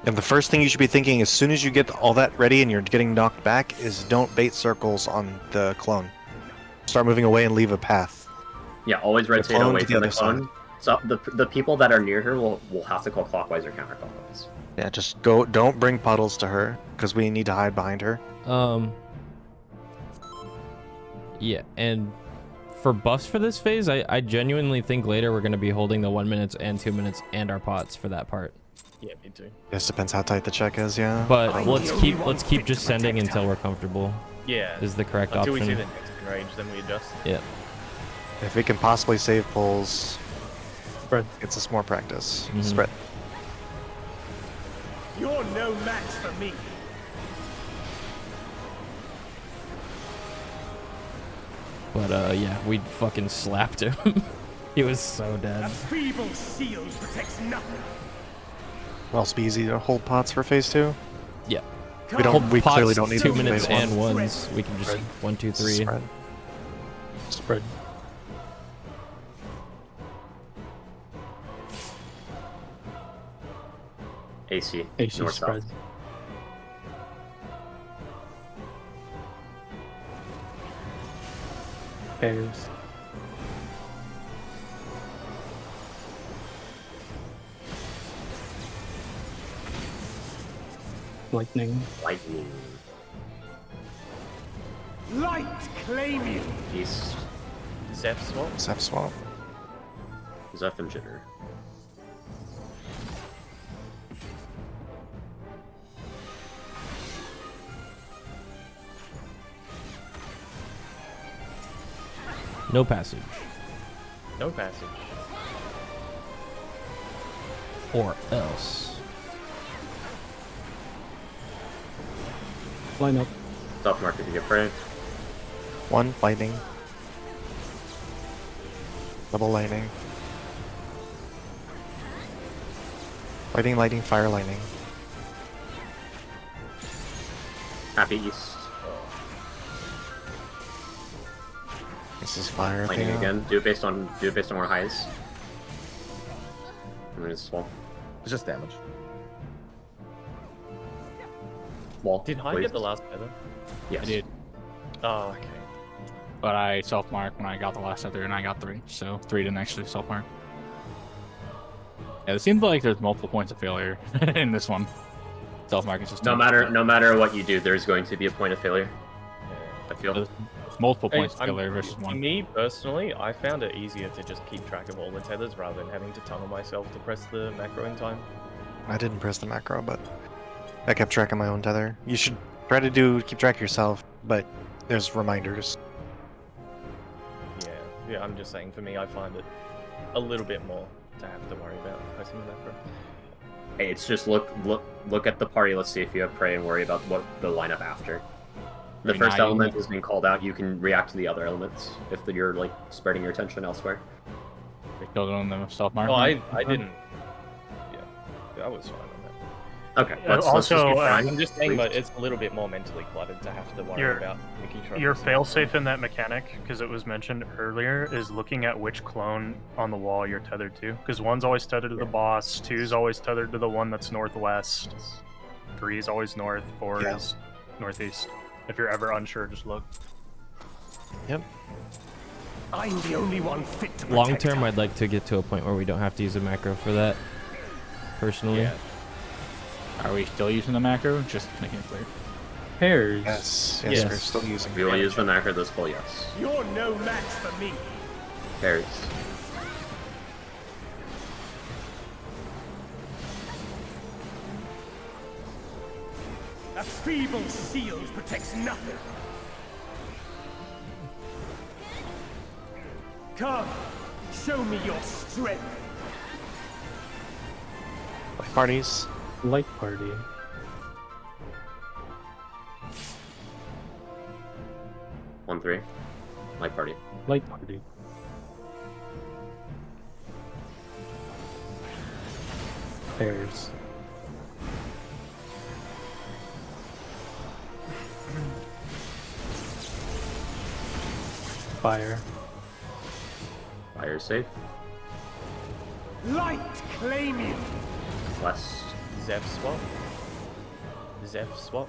And the first thing you should be thinking as soon as you get all that ready and you're getting knocked back is don't bait circles on the clone. Start moving away and leave a path. Yeah, always rotate clone away to the from the other side. clone. So the people that are near her will have to go clockwise or counterclockwise. Yeah, just go. Don't bring puddles to her because we need to hide behind her. Yeah, and for buffs for this phase, I genuinely think later we're going to be holding the 1 minutes and 2 minutes and our pots for that part. Yeah, me too. Just depends how tight the check is, yeah. But let's keep just sending until we're comfortable. Yeah. Is the correct Until option. we see the next in range, then we adjust. Yeah. If we can possibly save pulls, Spread. it's us more practice. Mhm. Spread. You're no match for me. But yeah, we fucking slapped him. He was so A dead. feeble shield protects nothing. Will also be easy to hold pots for phase 2. Yeah. We don't. We Pots, clearly don't need 2 them for minutes phase 1. and ones. We can just 1, 2, 3. Spread. Spread. AC. AC north spread. south. Pairs. Lightning. Lightning. Light claim you. East. Zeph swap. Zeph swap. Zeph and Jitter. No passage. No passage. or else. Line up. Self mark if you get prey. 1 lightning. Double lightning. Lightning, lightning, fire, lightning. Happy East. This is fire. Lightning thing. again. Do it based on more highs. I'm gonna swap. It's just damage. Wall. Did I please. get the last feather? Yes. I did. Oh, okay. But I self-marked when I got the last feather, and I got 3. So 3 didn't actually self-mark. Yeah, it seems like there's multiple points of failure in this one. Self-marking system. No matter what you do, there's going to be a point of failure. I feel. There's multiple Hey, points of failure versus For 1. me personally, I found it easier to just keep track of all the tethers rather than having to tunnel myself to press the macro in time. I didn't press the macro, but I kept track of my own tether. You should try to keep track yourself, but there's reminders. Yeah, I'm just saying, for me, I find it a little bit more to have to worry about pressing the macro. Hey, it's just look at the party. Let's see if you have prey and worry about what the lineup after. The first element is being called out. You can react to the other elements if you're like spreading your attention elsewhere. They killed it on the self-mark. Oh, I didn't. Yeah, I was fine on that. Okay. Let's just be fine, I'm just saying, please. but it's a little bit more mentally cluttered to have to worry about making sure. Your failsafe in that mechanic, because it was mentioned earlier, is looking at which clone on the wall you're tethered to. Because 1's always tethered to the boss, 2's always tethered to the one that's northwest, 3 is always north, 4 is northeast. If you're ever unsure, just look. Yep. I'm the only one fit to Long protect term, her. I'd like to get to a point where we don't have to use a macro for that. Personally. Yeah. Are we still using the macro? Just making it clear. Pairs. Yes, Yes. we're still using We will use the macro this pull, yes. You're no match for me. Pairs. A feeble shield protects nothing. Come, show me your strength. parties. Light party. One, 3. Light party. Light party. Pairs. Fire. Fire safe. Light claim you. West. Zev swap. Zev swap.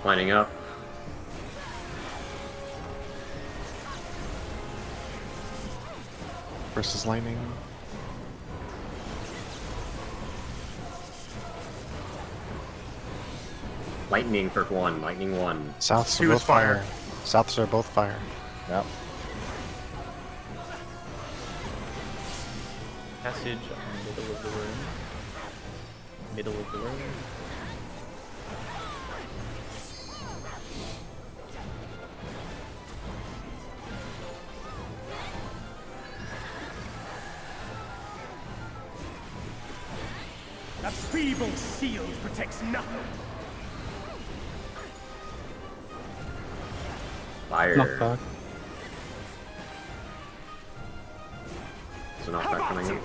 Lining up. Versus lightning. Lightning for 1. Lightning 1. Souths Two are is both fire. Souths are both fire. Yep. Passage, middle of the room. Middle of the room. A feeble shield protects nothing. Fire. Knockback. So knockback coming in.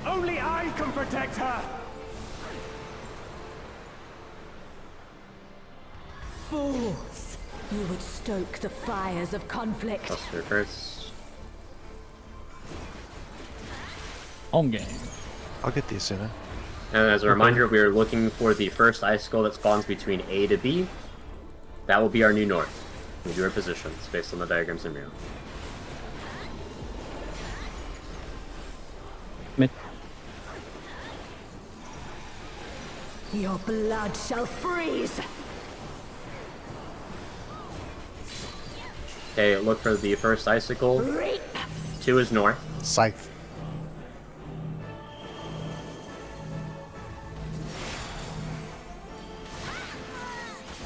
Only I can protect her. Fools! You would stoke the fires of conflict. Cluster first. Home game. I'll get these soon. And as a reminder, we are looking for the first icicle that spawns between A to B. That will be our new north. We do our positions based on the diagrams in Miro. Mid. Your blood shall freeze. Okay, look for the first icicle. 2 is north. Scythe.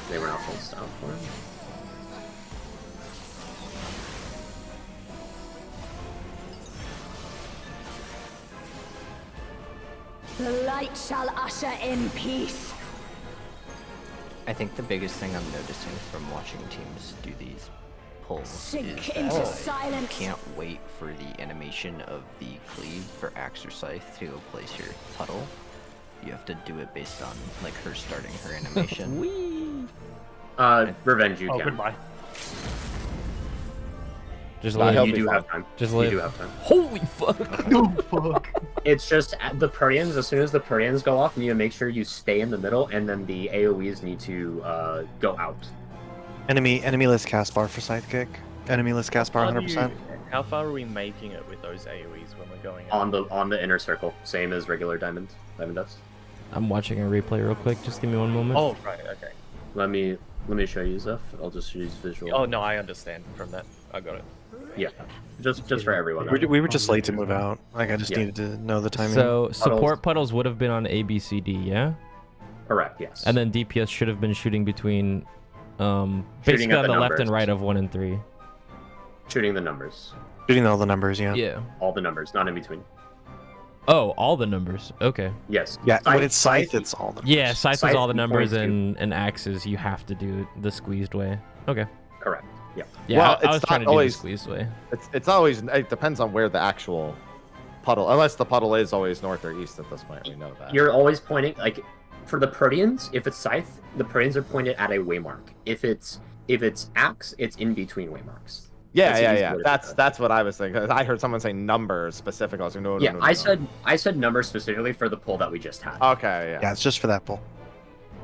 They were not full stop for him. The light shall usher in peace. I think the biggest thing I'm noticing from watching teams do these pulls Sink is into that silence. you can't wait for the animation of the cleave for axe or scythe to go place your puddle. You have to do it based on like her starting her animation. Revenge you Oh, can. goodbye. Just You live. do have time. Just You live. do have time. Holy fuck. No fuck. It's just the Purdians, as soon as the Purdians go off, you need to make sure you stay in the middle, and then the AoEs need to go out. Enemy list cast bar for sidekick. Enemy list cast bar 100%. How far are we making it with those AoEs when we're going On the inner circle, same as regular diamond dust. I'm watching a replay real quick. Just give me one moment. Oh, right, okay. Let me show you stuff. I'll just use visual. Oh, no, I understand from that. I got it. Yeah, just for everyone. We were just late to move out. Like I just needed to know the timing. So support puddles would have been on A, B, C, D, yeah? Correct, yes. And then DPS should have been shooting between Shooting basically at on the the left and numbers. right of 1 and 3. Shooting the numbers. Shooting all the numbers, yeah. Yeah. All the numbers, not in between. Oh, all the numbers. Okay. Yes. Yeah, when it's scythe, it's all the numbers. Yeah, scythe is all the numbers, 42. and axes you have to do it the squeezed way. Okay. Correct. Yeah. Yeah, Well, I was it's trying to not do always- the squeezed way. It's always, it depends on where the actual puddle, unless the puddle is always north or east at this point, we know that. You're always pointing, like, for the Purdians, if it's scythe, the Purdians are pointed at a waymark. If it's axe, it's in between waymarks. Yeah, That's the easy yeah. way to do it. That's what I was thinking. 'Cause I heard someone say numbers specific. I was like, no, Yeah, no. I said numbers specifically for the pull that we just had. Okay, Yeah, it's just for that pull.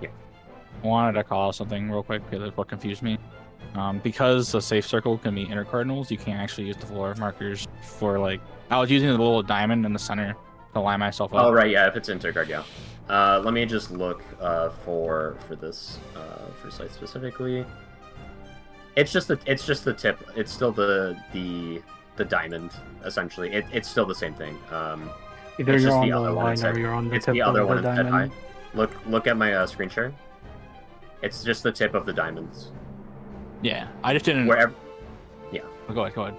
I wanted to call out something real quick because it's what confused me. Because the safe circle can be inner cardinals, you can't actually use the floor markers for like. I was using the little diamond in the center to line myself up. Oh right, yeah. If it's intercard, yeah. Let me just look for this for site specifically. It's just the tip. It's still the diamond essentially. It's still the same thing. Either it's you're just on the the other one line instead. or you're on the It's tip the of other the one instead high. diamond. Look at my screen share. It's just the tip of the diamonds. Yeah, I just didn't. Wherever. Yeah. Oh, go ahead.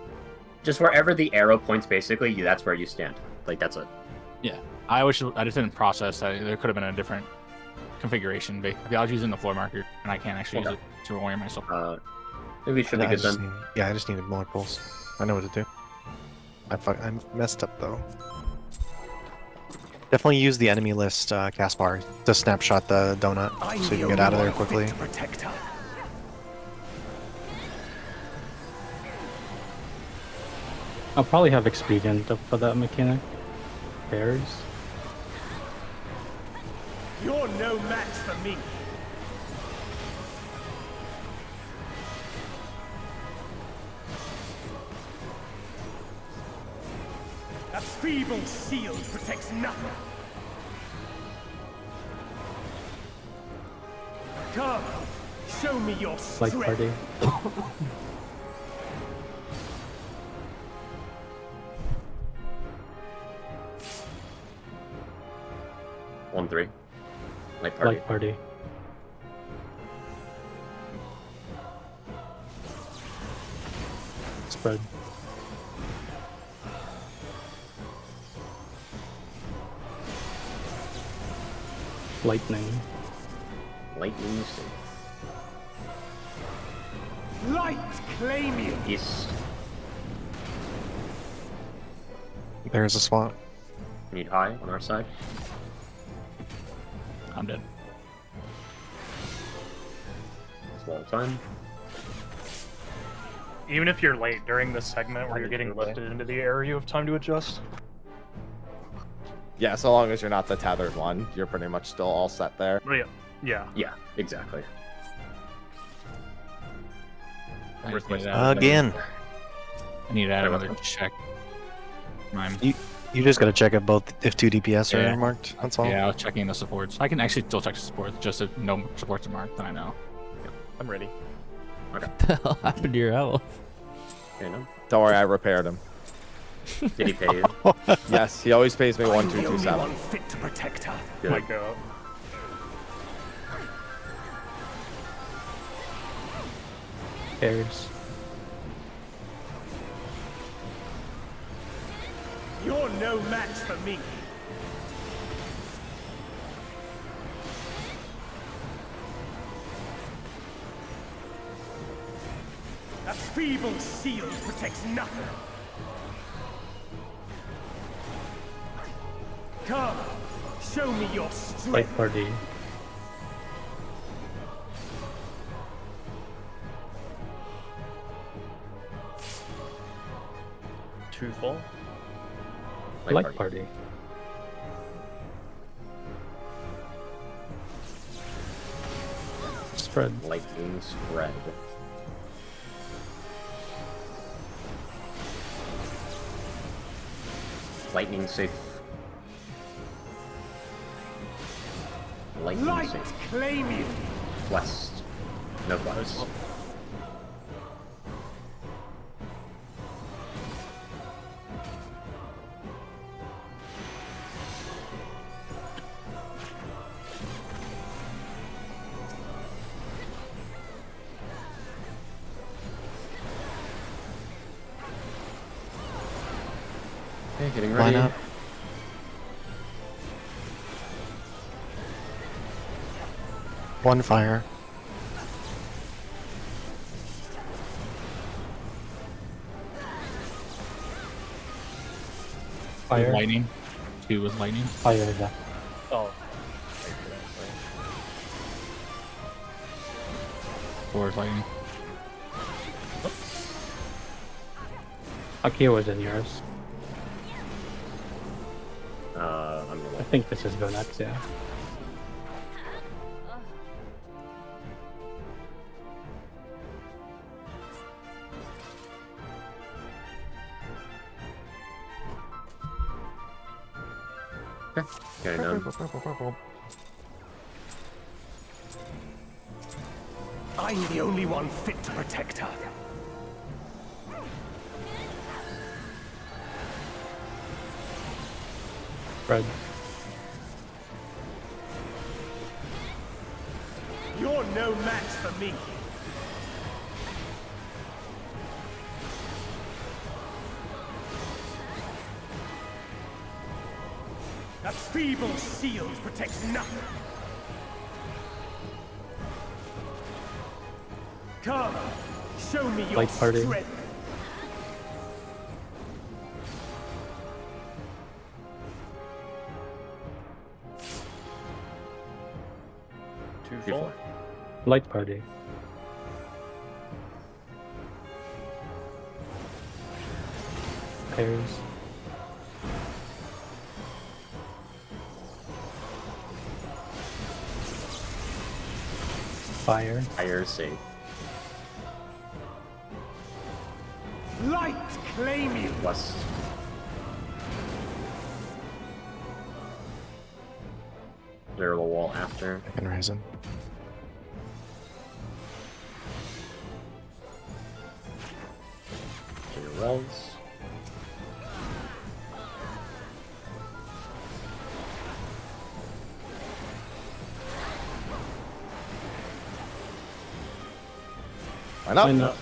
Just wherever the arrow points, basically, that's where you stand. Like that's it. Yeah, I just didn't process that. There could have been a different configuration. But I was using the floor marker, and I can't actually use it to orient myself. Maybe we should be good then. I just needed more pulls. I know what to do. I messed up though. Definitely use the enemy list cast bar to snapshot the donut so you can get out of there quickly. I'll probably have expedient up for that mechanic. Pairs. You're no match for me. A feeble shield protects nothing. Come, show me your Like strength. party. One 3. Like party. Like party. Spread. Lightning. Lightning safe. Light claim you. East. There's a swap. Need high on our side. I'm dead. Small time. Even if you're late during this segment where you're getting lifted into the air, you have time to adjust. Yeah, so long as you're not the tethered one, you're pretty much still all set there. Oh, yeah. Yeah. Yeah, exactly. I just need to add Again. I need to add Sorry, another what's check. Mime. You just gotta check if 2 DPS are marked. That's all. Yeah, I was checking the supports. I can actually still check the supports, just if no supports are marked, then I know. I'm ready. Okay. What the hell happened to your health? Okay, no. Don't worry, I repaired him. Did he pay you? Yes, he always pays me I'm the only 1227. one fit to protect her. Good. My God. Bears. You're no match for me. A feeble shield protects nothing. Come, show me your Light strength. party. Two fall. Light party. Spread. Lightning spread. Lightning safe. Lightning Light safe. claim you. West. No flags. Okay, getting ready. Line up. One fire. Fire. Lightning. 2 with lightning. Fire that. Oh. 4 with lightning. Akio was in yours. I'm I gonna think this is go next, yeah. Okay, no. I'm the only one fit to protect her. Red. You're no match for me. A feeble shield protects nothing. Come, show me your Light party. strength. Two Two fall. fall. Light party. Pairs. Fire. Fire safe. Light claim you. West. Clear the wall after. I can raise him. Clear walls. Why not? Why not?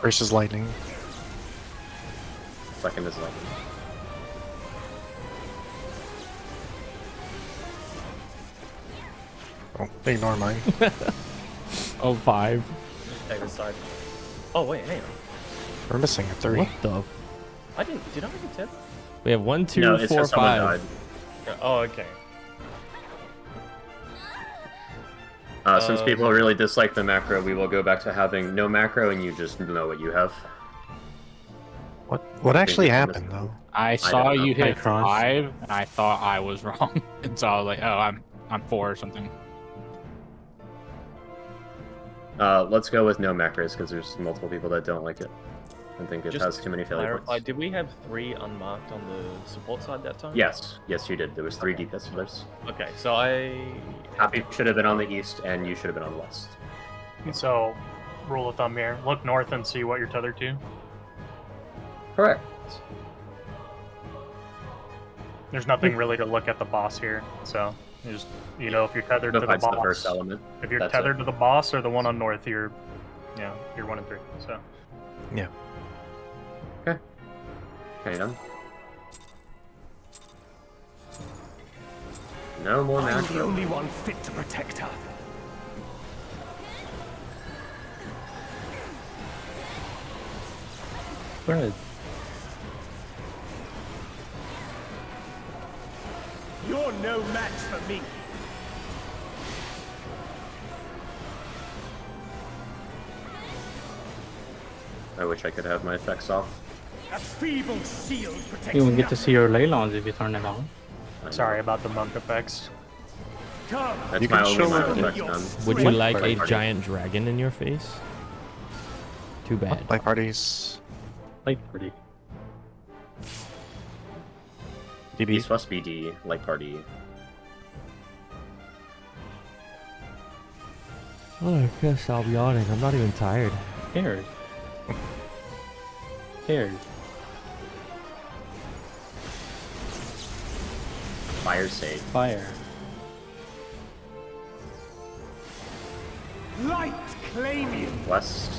First is lightning. Second is lightning. Oh, ignore mine. Oh, 5. Take this side. Oh wait, hang on. We're missing a 3. What the? I didn't. Did I make a 10? We have 1, 2, No, it's 4, just someone 5. died. Oh, okay. Since people really dislike the macro, we will go back to having no macro and you just know what you have. What actually happened though? I saw don't know. you hit Cross. 5, and I thought I was wrong. And so I was like, oh, I'm 4 or something. Let's go with no macros because there's multiple people that don't like it. I think it Just has too many failure clarify, points. did we have 3 unmarked on the support side that time? Yes, you did. There was 3 DPS healers. Okay, so I... Happy should have been on the east, and you should have been on the west. So, rule of thumb here: look north and see what you're tethered to. Correct. There's nothing really to look at the boss here, so you just if you're tethered to the Besides boss. the first element. If you're That's tethered it. to the boss or the one on north, you're 1 and 3. So. Yeah. Okay, done. No more I'm the macro. only one fit to protect her. Good. You're no match for me. I wish I could have my effects off. A feeble shield protects You will get to nothing. see your Leylons if you turn it on. Sorry about the monk effects. Come. That's You my can only show minor it. effect done. Would you like Party a party. giant dragon in your face? Too bad. Like parties. Like pretty. DB. East West BD, light party. Oh, I guess I'll be yawning. I'm not even tired. Cares. Cares. Fire safe. Fire. Light claim you. West.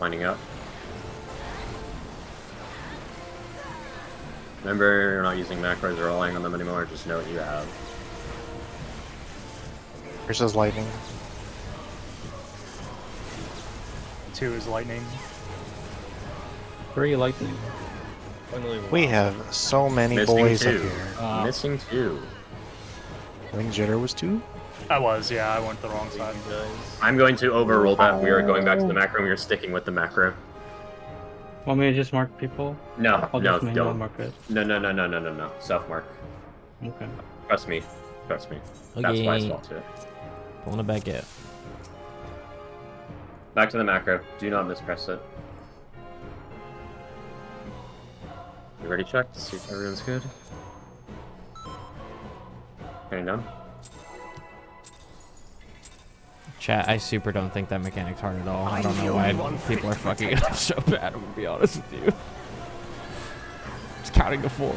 Lining up. Remember, you're not using macros or relying on them anymore, just know what you have. Here's his lightning. 2 is lightning. 3 lightning. Only We one. have so many Missing boys 2. up here. Missing 2. I think Jitter was 2. I was, yeah, I went the wrong side. I'm going to overrule that. We are going back to the macro. We are sticking with the macro. Want me to just mark people? No, I'll no, just manual don't. mark it. No. Self-mark. Okay. Trust me. That's why I Okay. swapped it. Pulling it back out. Back to the macro. Do not mispress it. You already checked? See if everyone's good. Okay, done. Chat, I super don't think that mechanic's hard at all. I I'm don't the know only why one people are fit to fucking it protect up so bad, I'm gonna be honest with you. Just counting to 4.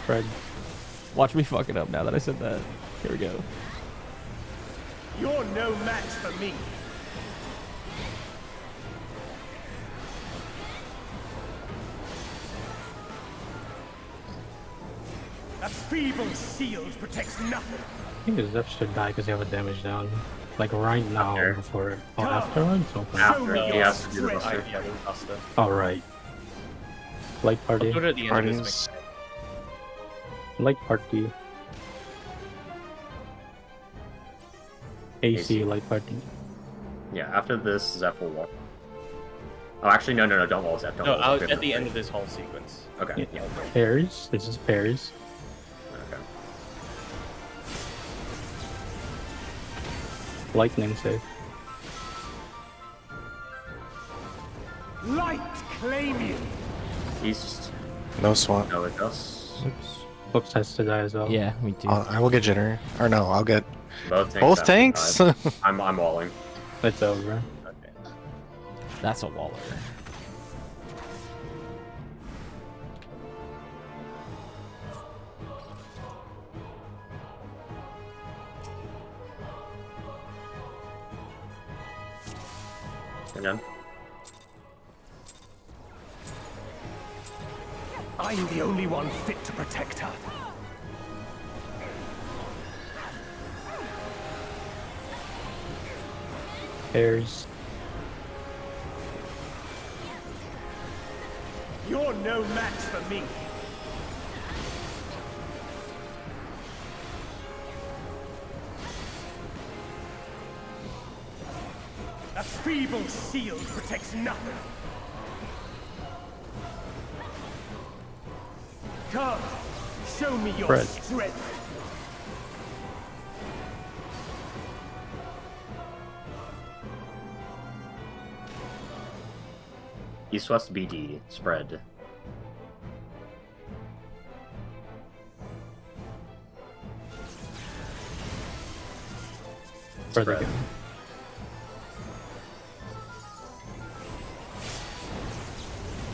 Fred. Watch me fuck it up now that I said that. Here we go. You're no match for me. A feeble shield protects nothing. I think his Zeph should die because you have a damage down. Like right now After. before. Oh, afterwards? Okay. After. me He your has to do the strength. buster. Yeah, the buster. Alright. Light I'll party. put it at the end of Parties. this Light party. AC AC. light party. Yeah, after this, Zeph will walk. Oh, actually, no, don't wall Zeph. Don't No, wall Zeph. at the end of this whole sequence. Okay, Yeah. yeah. Pairs. This is pairs. Okay. Lightning save. Light claim you. East. No swap. No, it does. Oops. Whoops has to die as well. Yeah, me too. I will get Jitter. Or no, I'll get Both tanks. both have to tanks. die. I'm walling. It's over. Okay. That's a waller. Again. I'm the only one fit to protect her. Pairs. You're no match for me. feeble shield protects nothing. Come, show me your Fred. strength. East-West BD spread. Spread.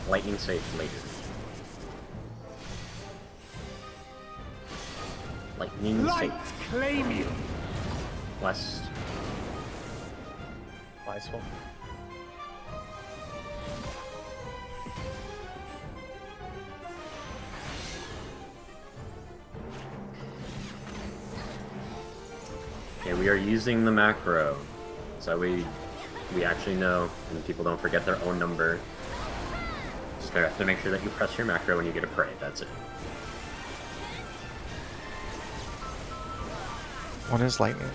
Lightning safe later. Lightning Light safe. claim you. West. Ice swap. Okay, we are using the macro, so we actually know, and people don't forget their own number. Just have to make sure that you press your macro when you get a prey. That's it. What is lightning?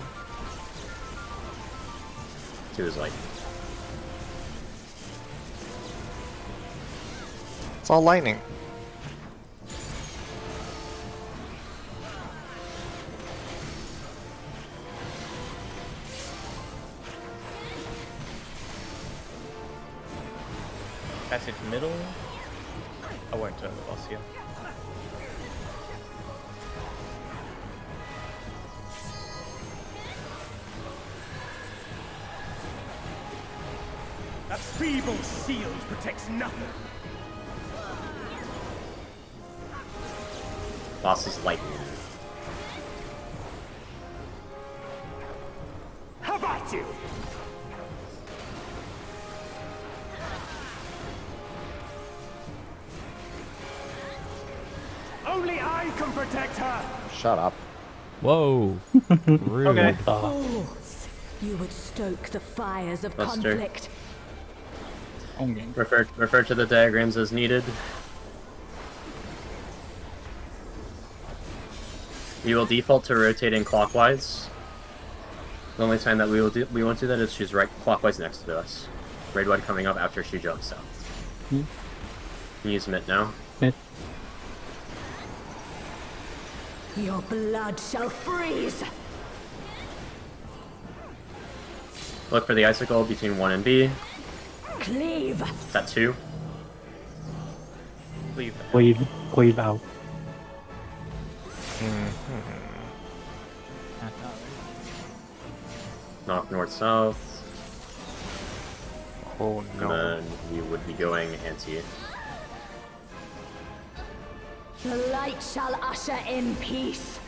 2 is lightning. It's all lightning. Passage middle. I won't turn the boss here. A feeble shield protects nothing. Boss is lightning. How about you? Only I can protect her. Shut up. Whoa. Rude. Okay. Fools! You would stoke the fires of Buster. conflict. Refer to the diagrams as needed. You will default to rotating clockwise. The only time that we won't do that is she's right clockwise next to us. Raid Wide coming up after she jumps out. Can you use Mitt now? Your blood shall freeze. Look for the icicle between 1 and B. Cleave. Is that 2? Cleave out. Knock north south. Oh no. And then we would be going anti. The light shall usher in peace.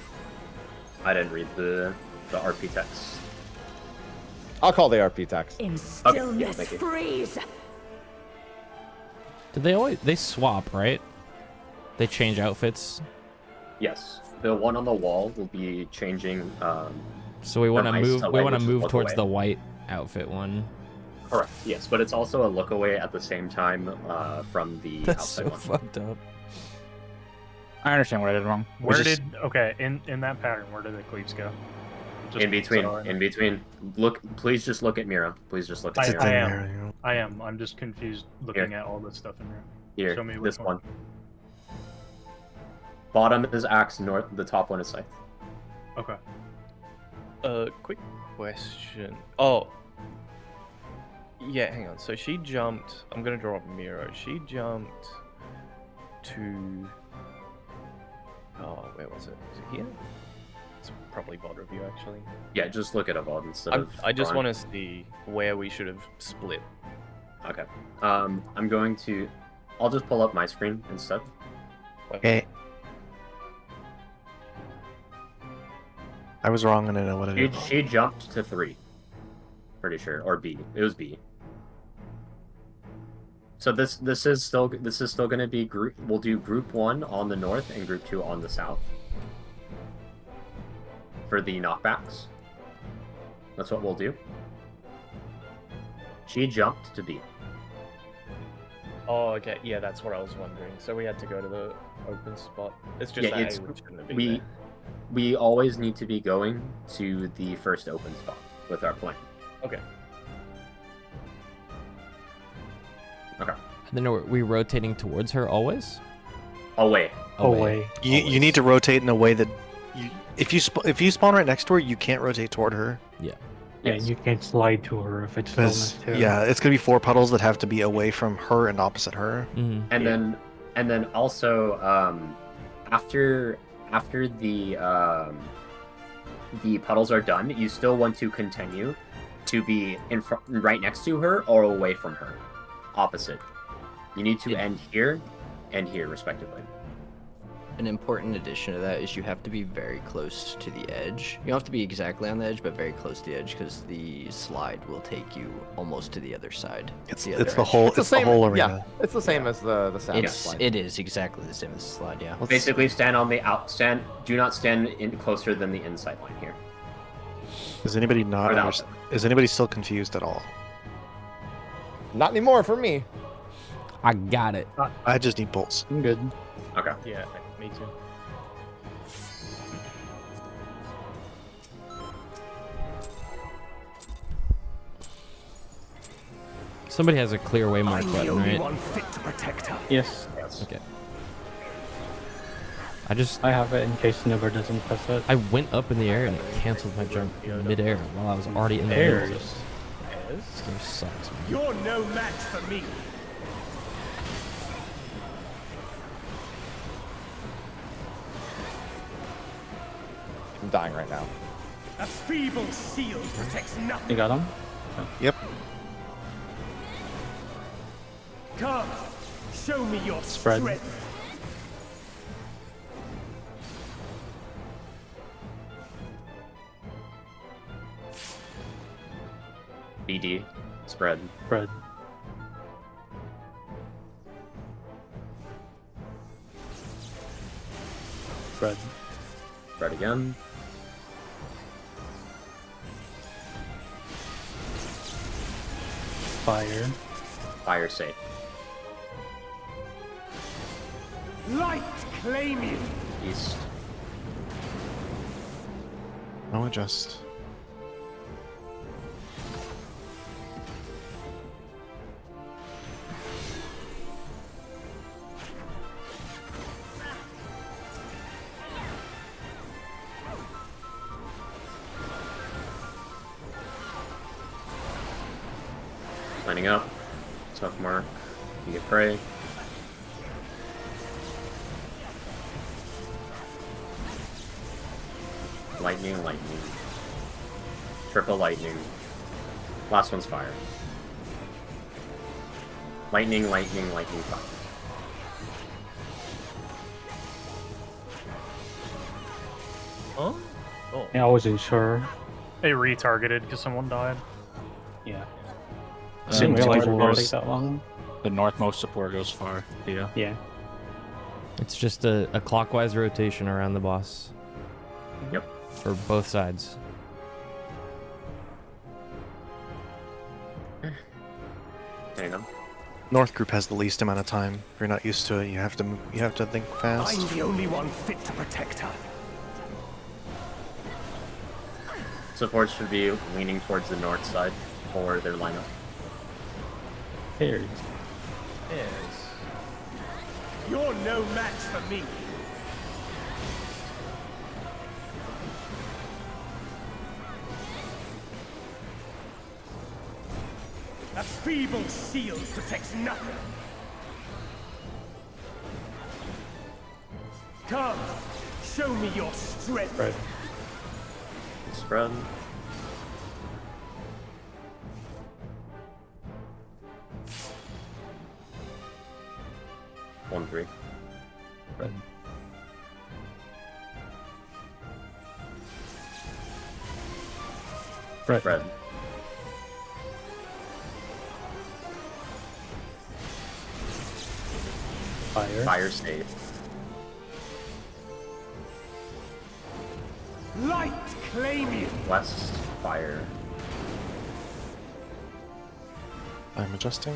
I didn't read the RP text. I'll call the RP text. In Okay, yeah, stillness, thank you. freeze. Did they swap, right? They change outfits. Yes, the one on the wall will be changing. So we want to from ice move. to We light, want to which is move look towards away. the white outfit one. Correct. Yes, but it's also a look away at the same time from the That's outside so one. fucked up. I understand what I did wrong. Where did in that pattern? Where did the cleaves go? Just In between, so I know. in between. Look, please just look at Mira. Please just look at I Mira. am. I am. I'm just confused looking at all this stuff in here. Here, Show me which this one. Bottom is axe, north. The top one is scythe. Okay. Quick question. Oh. Yeah, hang on. So she jumped. I'm gonna draw up Miro. She jumped to. Oh, where was it? Is it here? It's probably VOD review actually. Yeah, just look at a VOD instead of. I just drawing. want to see where we should have split. Okay. I'm going to. I'll just pull up my screen instead. Okay. I was wrong and I know what it is. She jumped to 3. Pretty sure, or B. It was B. So this is still going to be group. We'll do group 1 on the north and group 2 on the south for the knockbacks. That's what we'll do. She jumped to B. Oh, okay. Yeah, that's what I was wondering. So we had to go to the open spot. It's just Yeah, that it's A, which shouldn't have been there. we always need to be going to the first open spot with our plan. Okay. Okay. And then are we rotating towards her always? Away. Away. You need to rotate in a way that if you spawn right next to her, you can't rotate toward her. Yeah. Yeah, you can't slide to her if it's stillness too. Yeah, it's gonna be 4 puddles that have to be away from her and opposite her. Mm-hmm. And then also after the puddles are done, you still want to continue to be right next to her or away from her, opposite. You need to end here and here respectively. An important addition to that is you have to be very close to the edge. You don't have to be exactly on the edge, but very close to the edge, because the slide will take you almost to the other side. It's the whole arena. Yeah, it's the same as the sound slide. It is exactly the same as the slide. Yeah. Basically, stand on the do not stand in closer than the inside line here. Is anybody is anybody still confused at all? Not anymore for me. I got it. I just need pulls. I'm good. Okay. Yeah, me too. Somebody has a clear waymark button, right? One fit to protect her. Yes. Okay. I have it in case Nubber doesn't press it. I went up in the air and it canceled my jump mid-air while I was already in the Air. air. This game sucks, man. You're no match for me. I'm dying right now. A feeble shield protects nothing. You got him? Yep. Come, show me your Spread. strength. BD. Spread. Spread. Spread. Spread again. Fire. Fire safe. Light claim you. East. I'll adjust. Lining up. Tough mark. You get prey. Lightning, lightning. Triple lightning. Last one's fire. Lightning, lightning, lightning, fire. Huh? Oh. Yeah, I wasn't sure. They retargeted because someone died. Yeah. I So didn't realize it the would north- take that long. The northmost support goes far. Yeah. Yeah. It's just a clockwise rotation around the boss. Yep. For both sides. Hang on. North group has the least amount of time. If you're not used to it, you have to think fast. I'm the only one fit to protect her. Supports should be leaning towards the north side for their lineup. Here. Yes. You're no match for me. A feeble shield protects nothing. Come, show me your strength. Right. Spread. One, 3. Right. Right. Spread. Fire. Fire safe. Light claim you. West. Fire. I'm adjusting.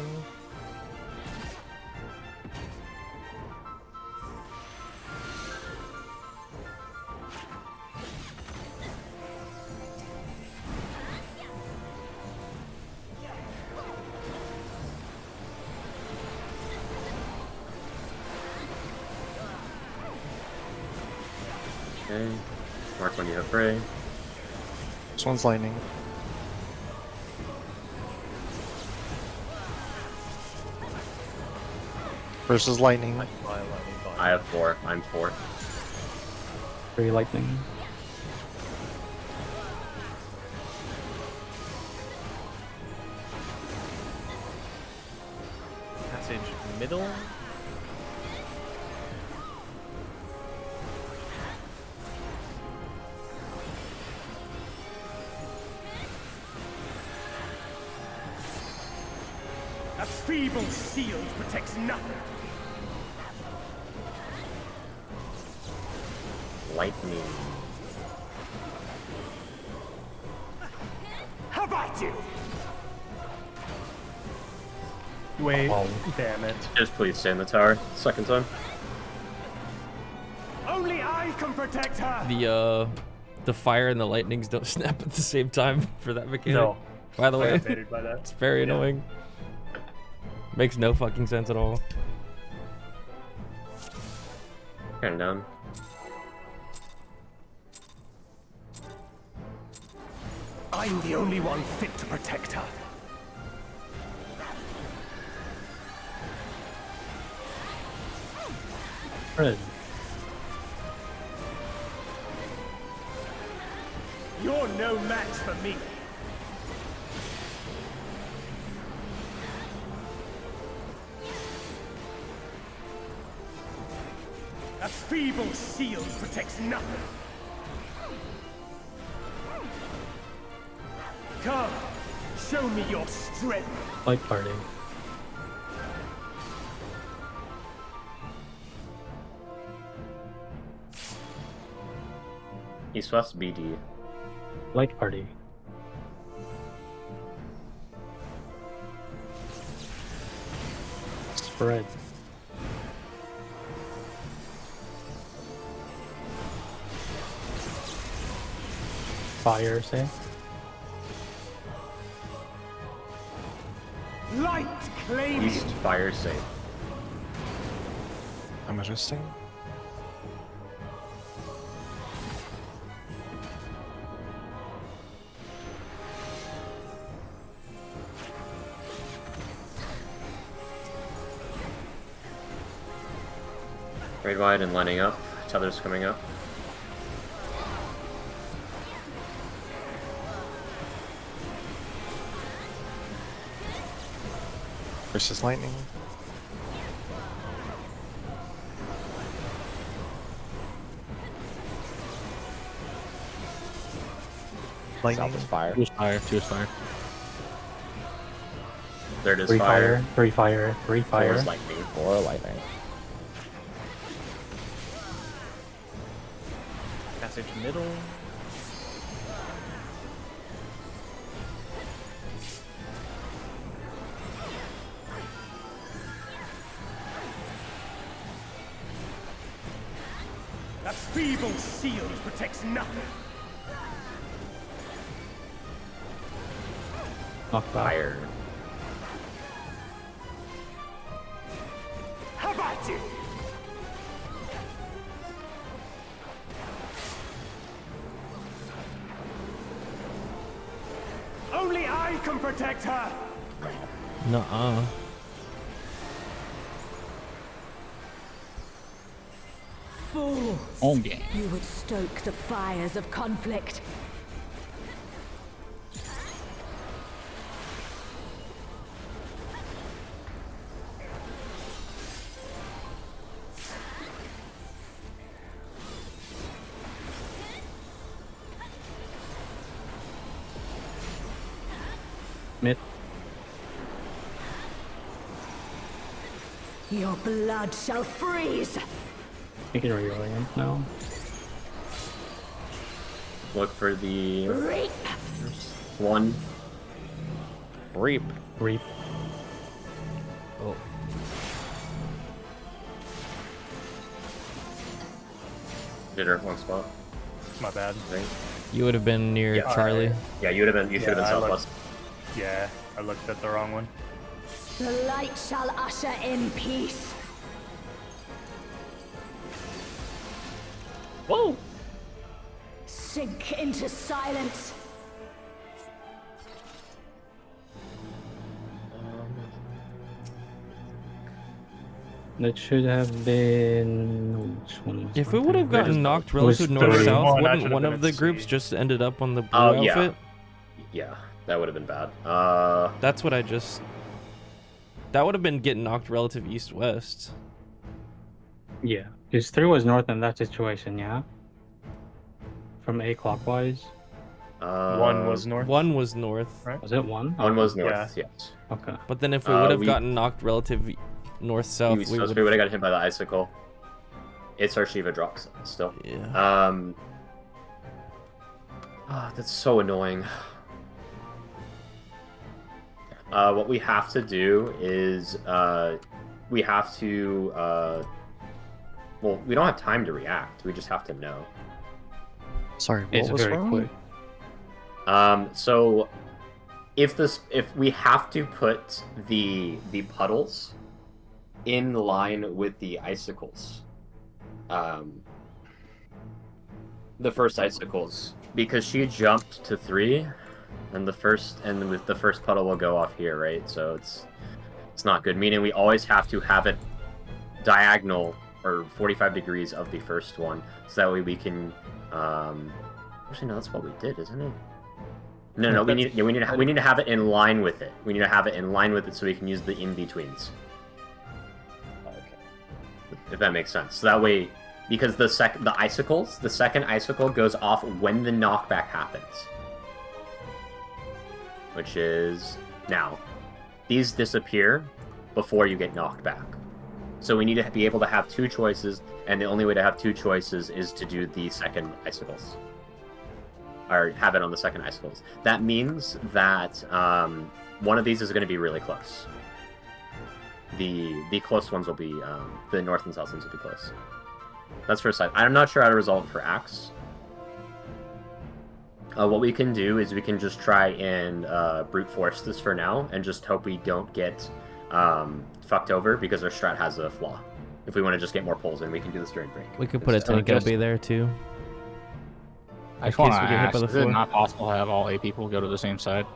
Okay. Mark when you have prey. This one's lightning. Versus lightning. I have 4. I'm 4. 3 lightning. Passage middle. A feeble shield protects nothing. Lightning. How about you? Wait, damn it. Just please stay in the tower. Second time. Only I can protect her. The fire and the lightnings don't snap at the same time for that mechanic. No. By the way, Fascinated by that. it's very annoying. Makes no fucking sense at all. Turn down. I'm the only one fit to protect her. Red. You're no match for me. A feeble shield protects nothing. Come, show me your strength. Light party. East-West BD. Light party. Spread. Fire, say. Light claim East fire safe. I'm adjusting. Raid wide and lining up. Tether's coming up. Versus lightning. Lightning. South is fire. 2 is fire. 2 is fire. Third is 3 fire. fire. 3 fire. 3 Four fire. is lightning. 4 lightning. Passage middle. A feeble shield protects nothing. Knock back. Fire. How about you? Only I can protect her. Nuh-uh. Fools! Oh, yeah. You would stoke the fires of conflict. Mid. Your blood shall freeze! You can reroll him now. Look for the Reap! one. Reap. Reap. Oh. Did her wrong spot. My bad. Right? You would have been near Yeah. Charlie. Yeah, you would have been. You should have been I looked- southwest. Yeah, I looked at the wrong one. The light shall usher in peace. Whoa! Sink into silence. That should have been. Which one was If that it would have thing? gotten knocked was relative three. north-south, One, I wouldn't should've one been of at the groups C. just ended up on the blue Oh, yeah. outfit? Yeah, that would have been bad. That's what I just... That would have been getting knocked relative east-west. Yeah, because 3 was north in that situation, yeah? From A clockwise? One was north. One was north. Right? Was it 1? One was north, Yeah. yes. Okay. But then if we would have we- gotten knocked relative north-south, We would have got hit by the icicle. It's our Shiva drops still. Yeah. That's so annoying. What we have to do is we have to well, we don't have time to react. We just have to know. Sorry, what It's was very wrong? quick. So if we have to put the puddles in line with the icicles, the first icicles, because she jumped to 3, and the first puddle will go off here, right? So it's not good. Meaning we always have to have it diagonal or 45 degrees of the first one, so that way we can. Actually, no, that's what we did, isn't it? No, we need to have it in line with it. We need to have it in line with it so we can use the in-betweens. Okay. If that makes sense. So that way, because the second icicle goes off when the knockback happens, which is now. These disappear before you get knocked back. So we need to be able to have 2 choices, and the only way to have 2 choices is to do the second icicles. Or have it on the second icicles. That means that one of these is going to be really close. The close ones will be, the north and south ones will be close. That's for side. I'm not sure how to resolve it for axe. What we can do is we can just try and brute force this for now, and just hope we don't get fucked over, because our strat has a flaw. If we want to just get more pulls in, we can do this during break. We could put a tank LB there too. I just In want case to we get hit by ask, the is it floor. not possible to have all 8 people go to the same side?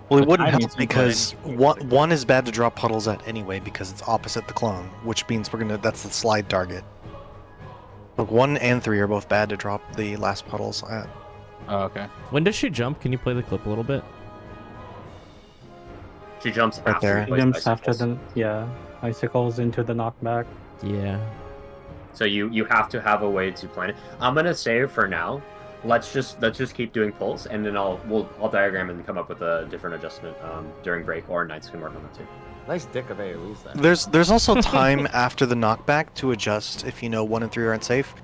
Well, it The wouldn't timing help seems because like- one is bad to drop puddles at anyway because it's opposite the clone, which means that's the slide target. Like 1 and 3 are both bad to drop the last puddles at. Oh, okay. When does she jump? Can you play the clip a little bit? She jumps Right after there. we place Jumps after icicles. icicles into the knockback. Yeah. So you have to have a way to plan it. I'm gonna say for now, let's just keep doing pulls, and then I'll diagram and come up with a different adjustment during break, or Knights can work on that too. Nice dick of AoEs there. There's also time after the knockback to adjust if you know 1 and 3 aren't safe.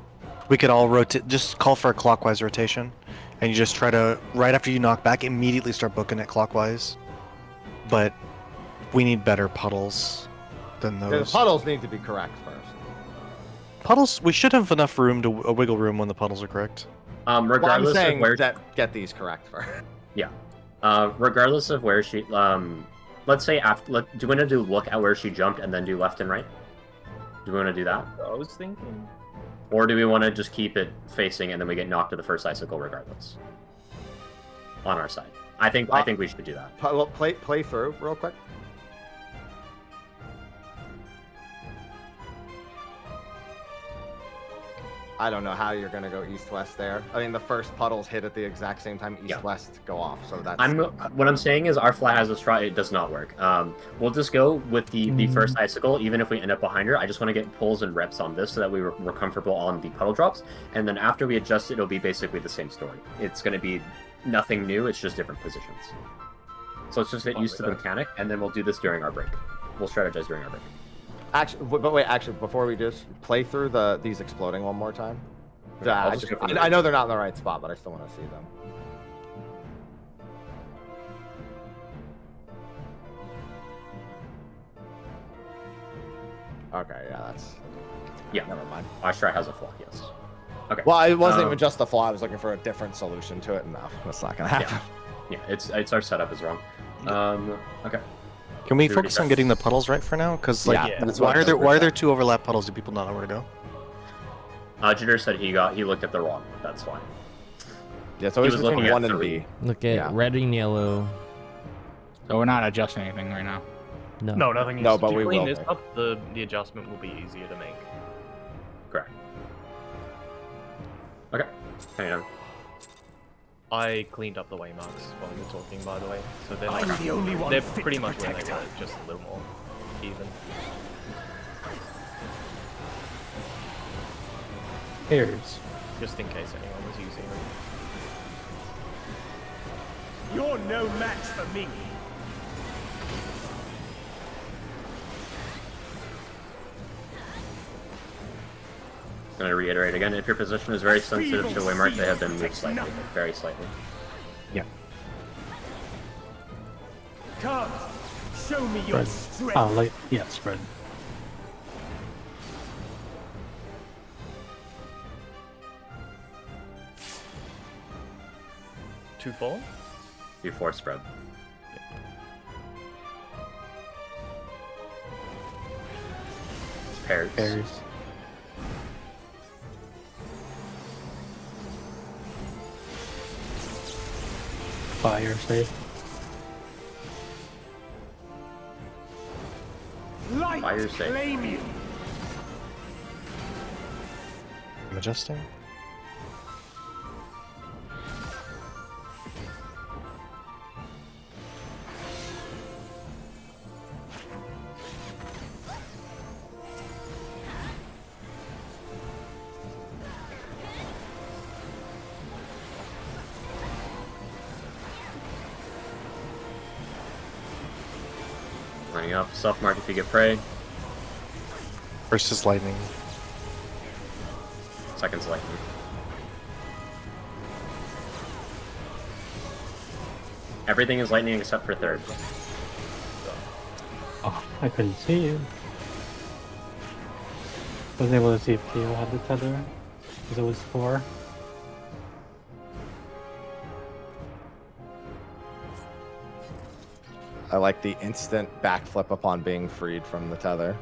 We could all rotate, just call for a clockwise rotation, and you just try to, right after you knock back, immediately start booking it clockwise. But we need better puddles than The those. puddles need to be correct first. Puddles, we should have enough room to a wiggle room when the puddles are correct. Regardless Well, I'm of saying where, get these correct first. regardless of where she, let's say after, do we want to do look at where she jumped and then do left and right? Do we want to do that, I was thinking. or do we want to just keep it facing and then we get knocked to the first icicle regardless? On our side, I think we should do that. Well, play through real quick. I don't know how you're gonna go east-west there. I mean, the first puddles hit at the exact same time east-west go off, so that's. What I'm saying is our flat has a straw. It does not work. We'll just go with the first icicle, even if we end up behind her. I just want to get pulls and reps on this so that we're comfortable on the puddle drops, and then after we adjust it, it'll be basically the same story. It's going to be nothing new. It's just different positions. So let's just get used to the mechanic, and then we'll do this during our break. We'll strategize during our break. Actually, before we just play through these exploding one more time. Okay, I'll just go from I know they're not in the right spot, but I still want to see them. Okay, yeah, that's. Yeah, never mind. Our strat has a flaw. Yes. Okay. Well, it wasn't even just the flaw. I was looking for a different solution to it, and no, that's not gonna happen. Yeah, it's our setup is wrong. Okay. Can we Do focus on refresh. getting the puddles right for now? Because like, Yeah, that's why what are I'm there saying. two overlap puddles? Do people not know where to go? Jitter said he looked at the wrong. That's fine. Yeah, so he was looking at 1 and 3. B. Look at red and yellow. So we're not adjusting anything right now. No. No, nothing. No, Is but If we you clean will. this up, the adjustment will be easier to make. Correct. Okay. Hang on. I cleaned up the waymarks while you were talking, by the way, so they're I'm the only one they're fit pretty to much where they protect were, her. just a little more even. Pairs. Just in case anyone was using them. You're no match for me. I'm going to reiterate again, if your position is very sensitive to waymark, they have been moved slightly, very slightly. Yeah. Come, show me your Spread. strength. Yeah, spread. Two fall? Before spread. It's pairs. Pairs. Fire safe. Light Fire safe. claim you. I'm adjusting. Lining up, self mark if you get prey. First is lightning. Second's lightning. Everything is lightning except for third. Oh, I couldn't see you. Wasn't able to see if Keo had the tether, because it was 4. I like the instant backflip upon being freed from the tether.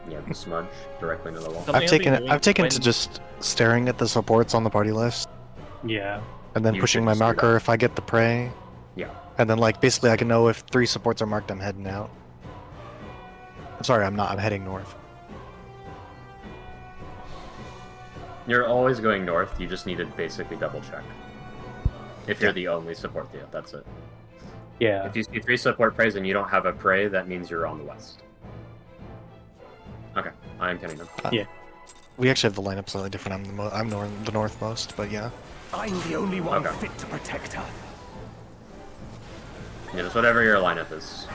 Yeah, the smudge directly into the wall. I've taken to just staring at the supports on the party list. Yeah. And then You pushing should my just do marker that. if I get the prey. Yeah. And then like basically I can know if 3 supports are marked, I'm heading out. Sorry, I'm not. I'm heading north. You're always going north, you just need to basically double check. If you're the only support field, that's it. Yeah. If you see 3 support preys and you don't have a prey, that means you're on the west. Okay, I'm counting them. Yeah. We actually have the lineup slightly different. I'm the northmost, but yeah. I'm the only one Okay. fit to protect her. Yeah, just whatever your lineup is.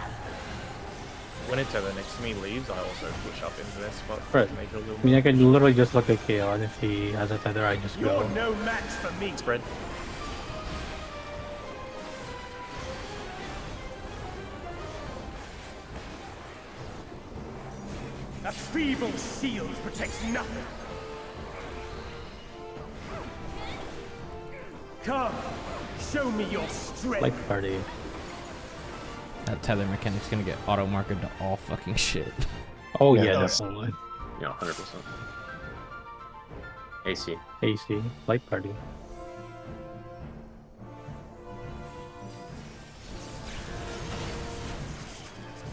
When a tether next to me leaves, I also push up into their spot Right. to make it a little I mean, I can literally just look at Keo, and if he has a tether, I just You're go. no match for me. spread. A feeble shield protects nothing. Come, show me your strength. Like party. That tether mechanic's gonna get auto marked to all fucking shit. Oh Yeah, yeah, that's- definitely. Yeah, 100%. AC. AC, light party.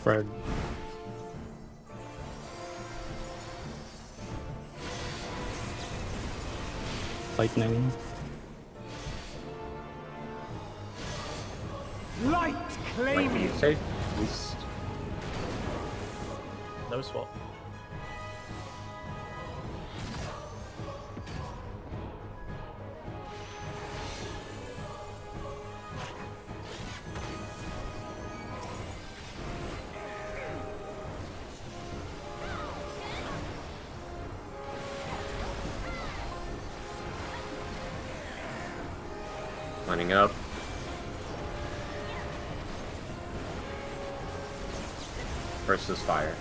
Spread. Lightning. Light claim Lightning you. is safe. East. No swap. Lining up. First is fire.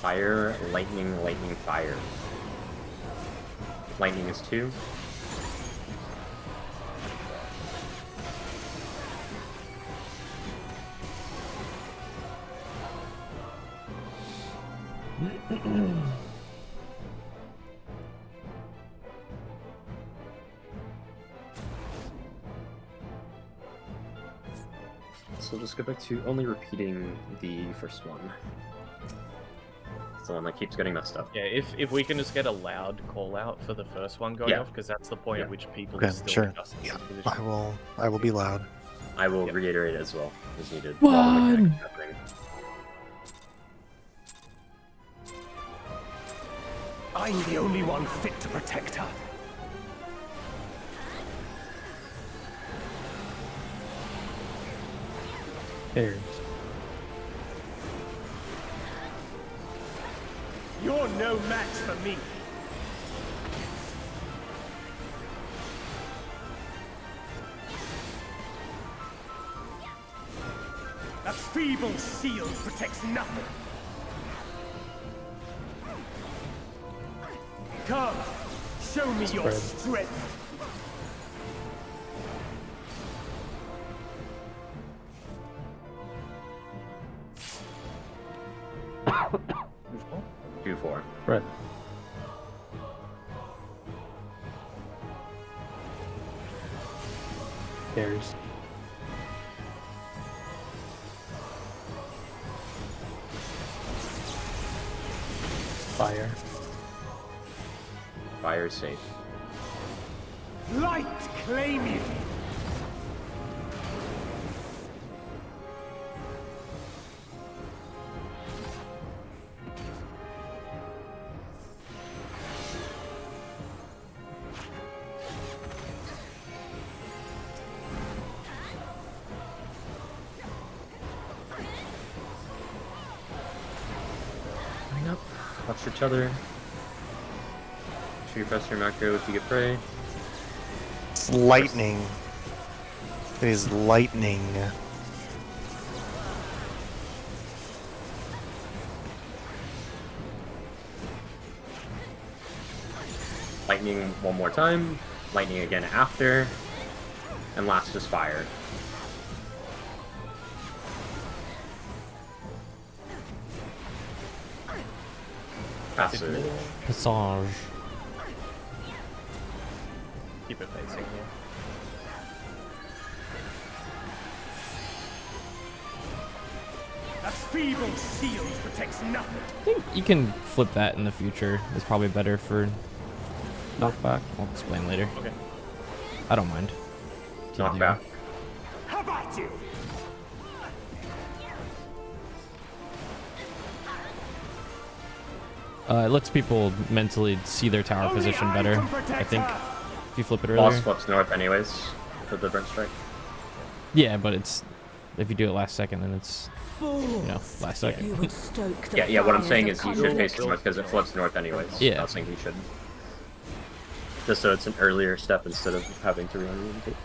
Fire, lightning, lightning, fire. Lightning is 2. just go back to only repeating the first one. It's the one that keeps getting messed up. Yeah, if we can just get a loud call out for the first one going off, because that's the point at which people are still adjusting to the position. I will be loud. I will reiterate as well as needed. One. I'm the only one fit to protect her. There's. You're no match for me. A feeble shield protects nothing. Come, show me your strength. Two, four. Right. There's. Fire. Fire safe. Light claim you. Line up. Watch each other. You press your macro if you get prey. It's lightning. It is lightning. Lightning one more time. Lightning again after. And last is fire. Passive. Passage. Keep it facing here. A feeble shield protects nothing. I think you can flip that in the future. It's probably better for knockback. I'll explain later. Okay. I don't mind. Knockback. How about you? It lets people mentally see their tower position better, I think. If you flip it earlier. Boss flips north anyways for the burnt strike. Yeah, but it's if you do it last second, then it's last second. Yeah. What I'm saying is you should face north because it flips north anyways. Yeah. I was saying you shouldn't. Just so it's an earlier step instead of having to reorientate.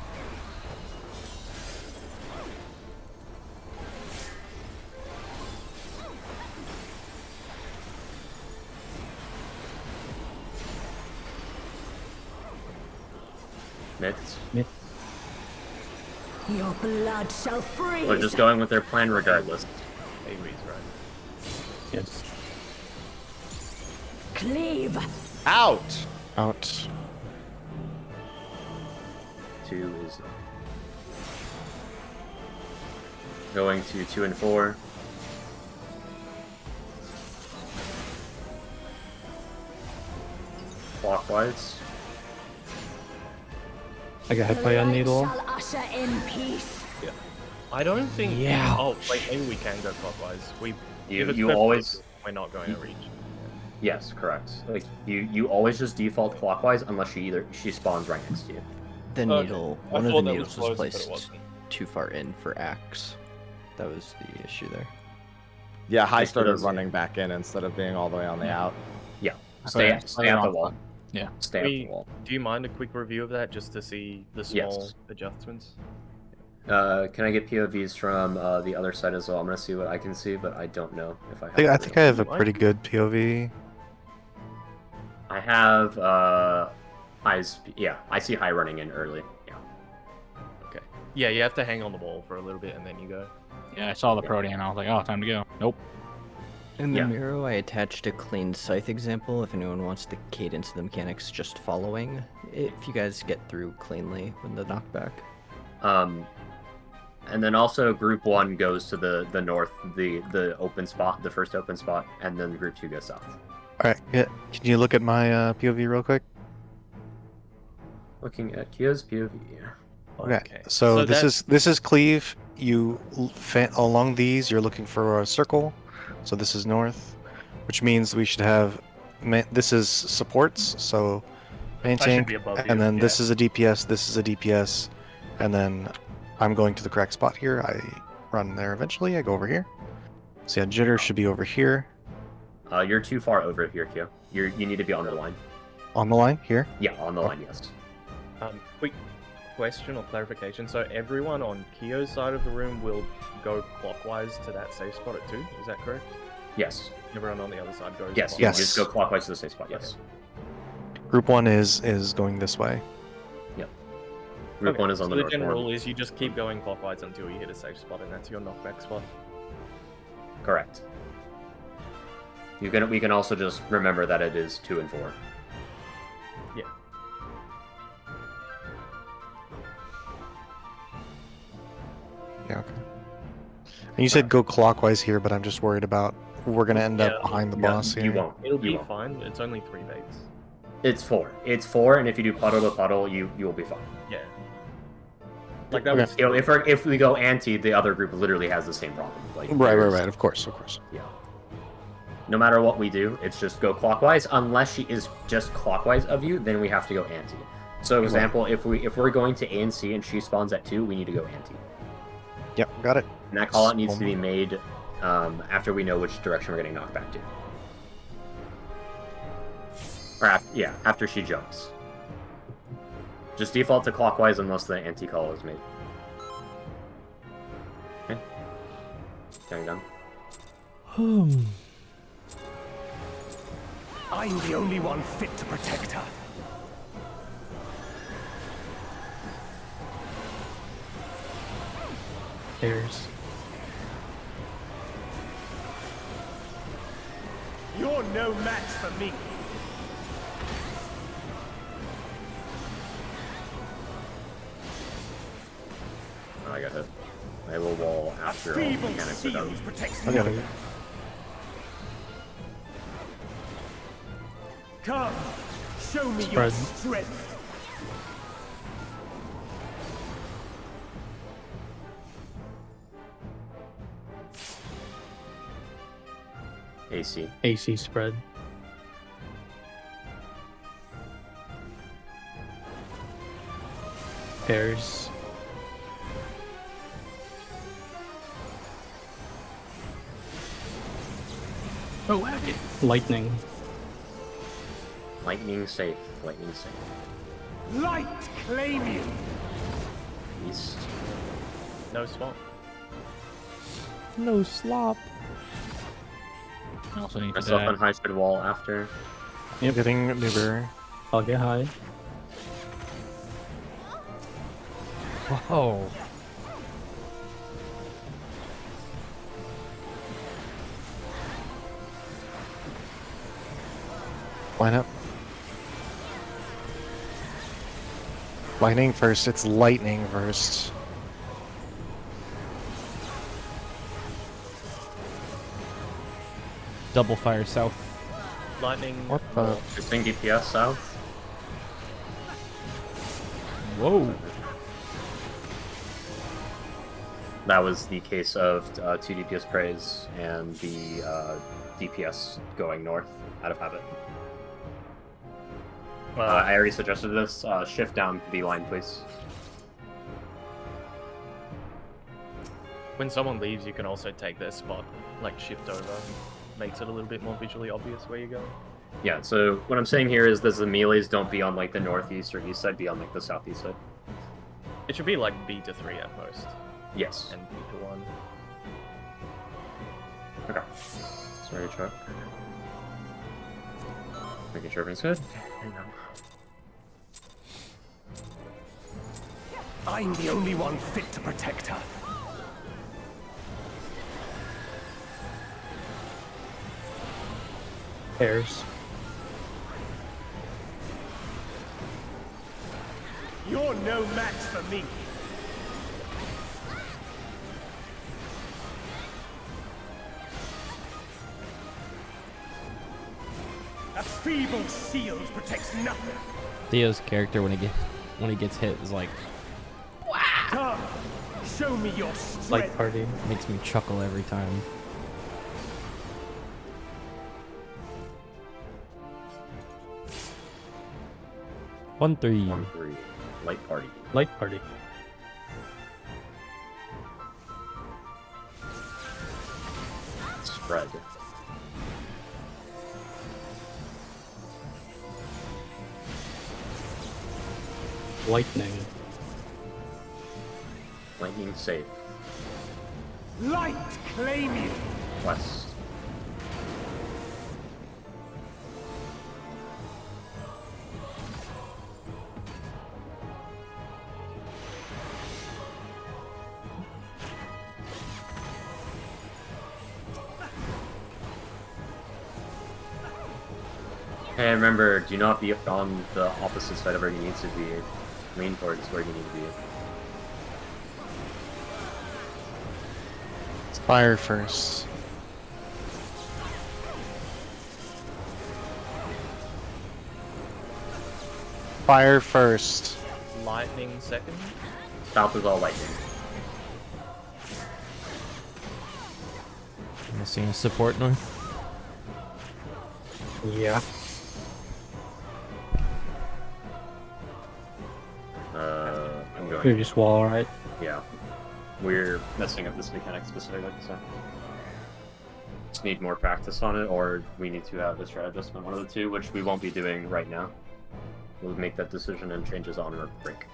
Myth. Your blood shall freeze. They're just going with their plan regardless. Avery's right. Yes. Cleave. Out. Out. 2 is going to 2 and 4. Clockwise. I got hit by a needle. Shall usher in peace. Yeah. I don't think. Yeah. Oh, wait, maybe we can go clockwise. You always. We're not going to reach. Yes, correct. Like you always just default clockwise unless she spawns right next to you. The needle, one of the needles was but it placed wasn't. too far in for axe. That was the issue there. Yeah, High started running back in instead of being all the way on the out. Yeah, stay at the wall. Yeah. Stay at the wall. Do you mind a quick review of that just to see the small adjustments? Can I get POVs from the other side as well? I'm gonna see what I can see, but I don't know if I have. I think I have a pretty good POV. I have eyes. Yeah, I see High running in early. Yeah. Okay. Yeah, you have to hang on the wall for a little bit and then you go. Yeah, I saw the Protean and I was like, oh, time to go. Nope. In the Miro, I attached a clean scythe example if anyone wants the cadence of the mechanics just following. If you guys get through cleanly with the knockback. And then also group 1 goes to the north, the open spot, the first open spot, and then group 2 goes south. Alright, yeah. Can you look at my POV real quick? Looking at Kia's POV. Okay. So this is cleave. You along these, you're looking for a circle. So this is north, which means we should have. This is supports. So maintain, and then this is a DPS. This is a DPS, and then I'm going to the correct spot here. I run there eventually. I go over here. So yeah, jitter should be over here. You're too far over here, Kia. You need to be on the line. On the line here? Yeah, on the line. Yes. Quick question or clarification. So everyone on Kio's side of the room will go clockwise to that safe spot at 2. Is that correct? Yes. Everyone on the other side goes. Yes. clockwise. Just go clockwise to the safe spot. Yes. Group 1 is going this way. Yep. Group 1 is on the north. The general rule is you just keep going clockwise until you hit a safe spot, and that's your knockback spot. Correct. We can also just remember that it is 2 and 4. Yeah. Yeah, okay. And you said go clockwise here, but I'm just worried about we're gonna end up behind the boss here. You won't. It'll be fine. It's only 3 baits. It's 4. It's 4, and if you do puddle to puddle, you will be fine. Yeah. Like that was. You know, if we go anti, the other group literally has the same problem. Like Right. Of course. Yeah. No matter what we do, it's just go clockwise. Unless she is just clockwise of you, then we have to go anti. So, example, if we're going to ANC and she spawns at 2, we need to go anti. Yep, got it. And that call out needs to be made after we know which direction we're getting knocked back to. Or after she jumps. Just default to clockwise unless the anti call is made. Okay. Going down. I'm the only one fit to protect her. There's. You're no match for me. Oh, I got hit. I will wall after all the mechanics are done. I got it. Come, show me your Spread. strength. AC spread. Pairs. Oh, lightning. Lightning safe. Lightning safe. Light claim you. East. No swamp. No slop. I also need to Myself die. on high speed wall after. Yep. Getting Newberry. I'll get high. Whoa. Line up. Lightning first. It's lightning first. Double fire south. Lightning. Just think DPS south. Whoa. That was the case of 2 DPS praise and the DPS going north out of habit. I already suggested this. Shift down the line, please. When someone leaves, you can also take their spot, like shift over. Makes it a little bit more visually obvious where you go. Yeah, so what I'm saying here is that the melees don't be on like the northeast or east side, be on like the southeast side. It should be like B to 3 at most. Yes. And B to 1. Okay. Sorry, Chuck. Making sure everything's good. Hang on. I'm the only one fit to protect her. Pairs. You're no match for me. A feeble shield protects nothing. Theo's character when he gets hit is like Come, show me your strength. Light party. makes me chuckle every time. One three. 1-3. Light party. Light party. Spread. Lightning. Lightning safe. Light claim you. West. And remember, do not be on the opposite side of where you need to be. Lean towards where you need to be. Fire first. Fire first. Lightning second. South is all lightning. Missing a support north. Yeah. I'm going. Previous wall, right? Yeah. We're messing up this mechanic specifically, so. Just need more practice on it, or we need to have a strat adjustment, one of the two, which we won't be doing right now. We'll make that decision and changes on our break.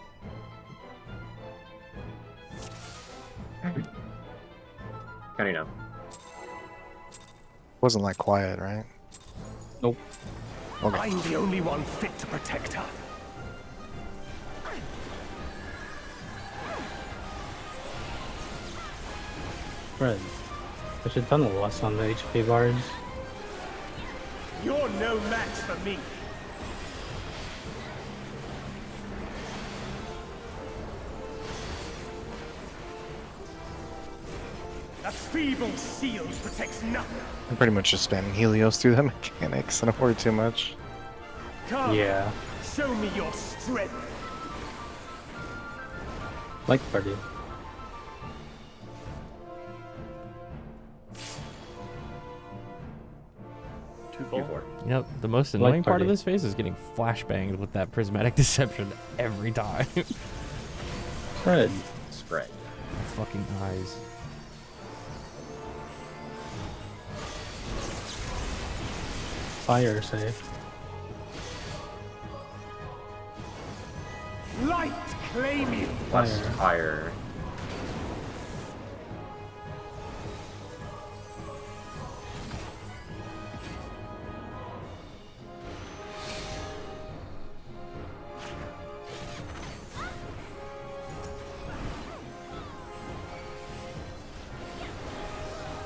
Can you know? Wasn't like quiet, right? Nope. Okay. I'm the only one fit to protect her. Red. I should tunnel less on the HP bars. You're no match for me. A feeble shield protects nothing. I'm pretty much just spamming Helios through the mechanics. I don't worry too much. Come, Yeah. show me your strength. Light party. Yep, the most annoying part of party. this phase is getting flashbanged with that prismatic deception every time. Red. Spread. My fucking eyes. Fire safe. Light claim you. West fire.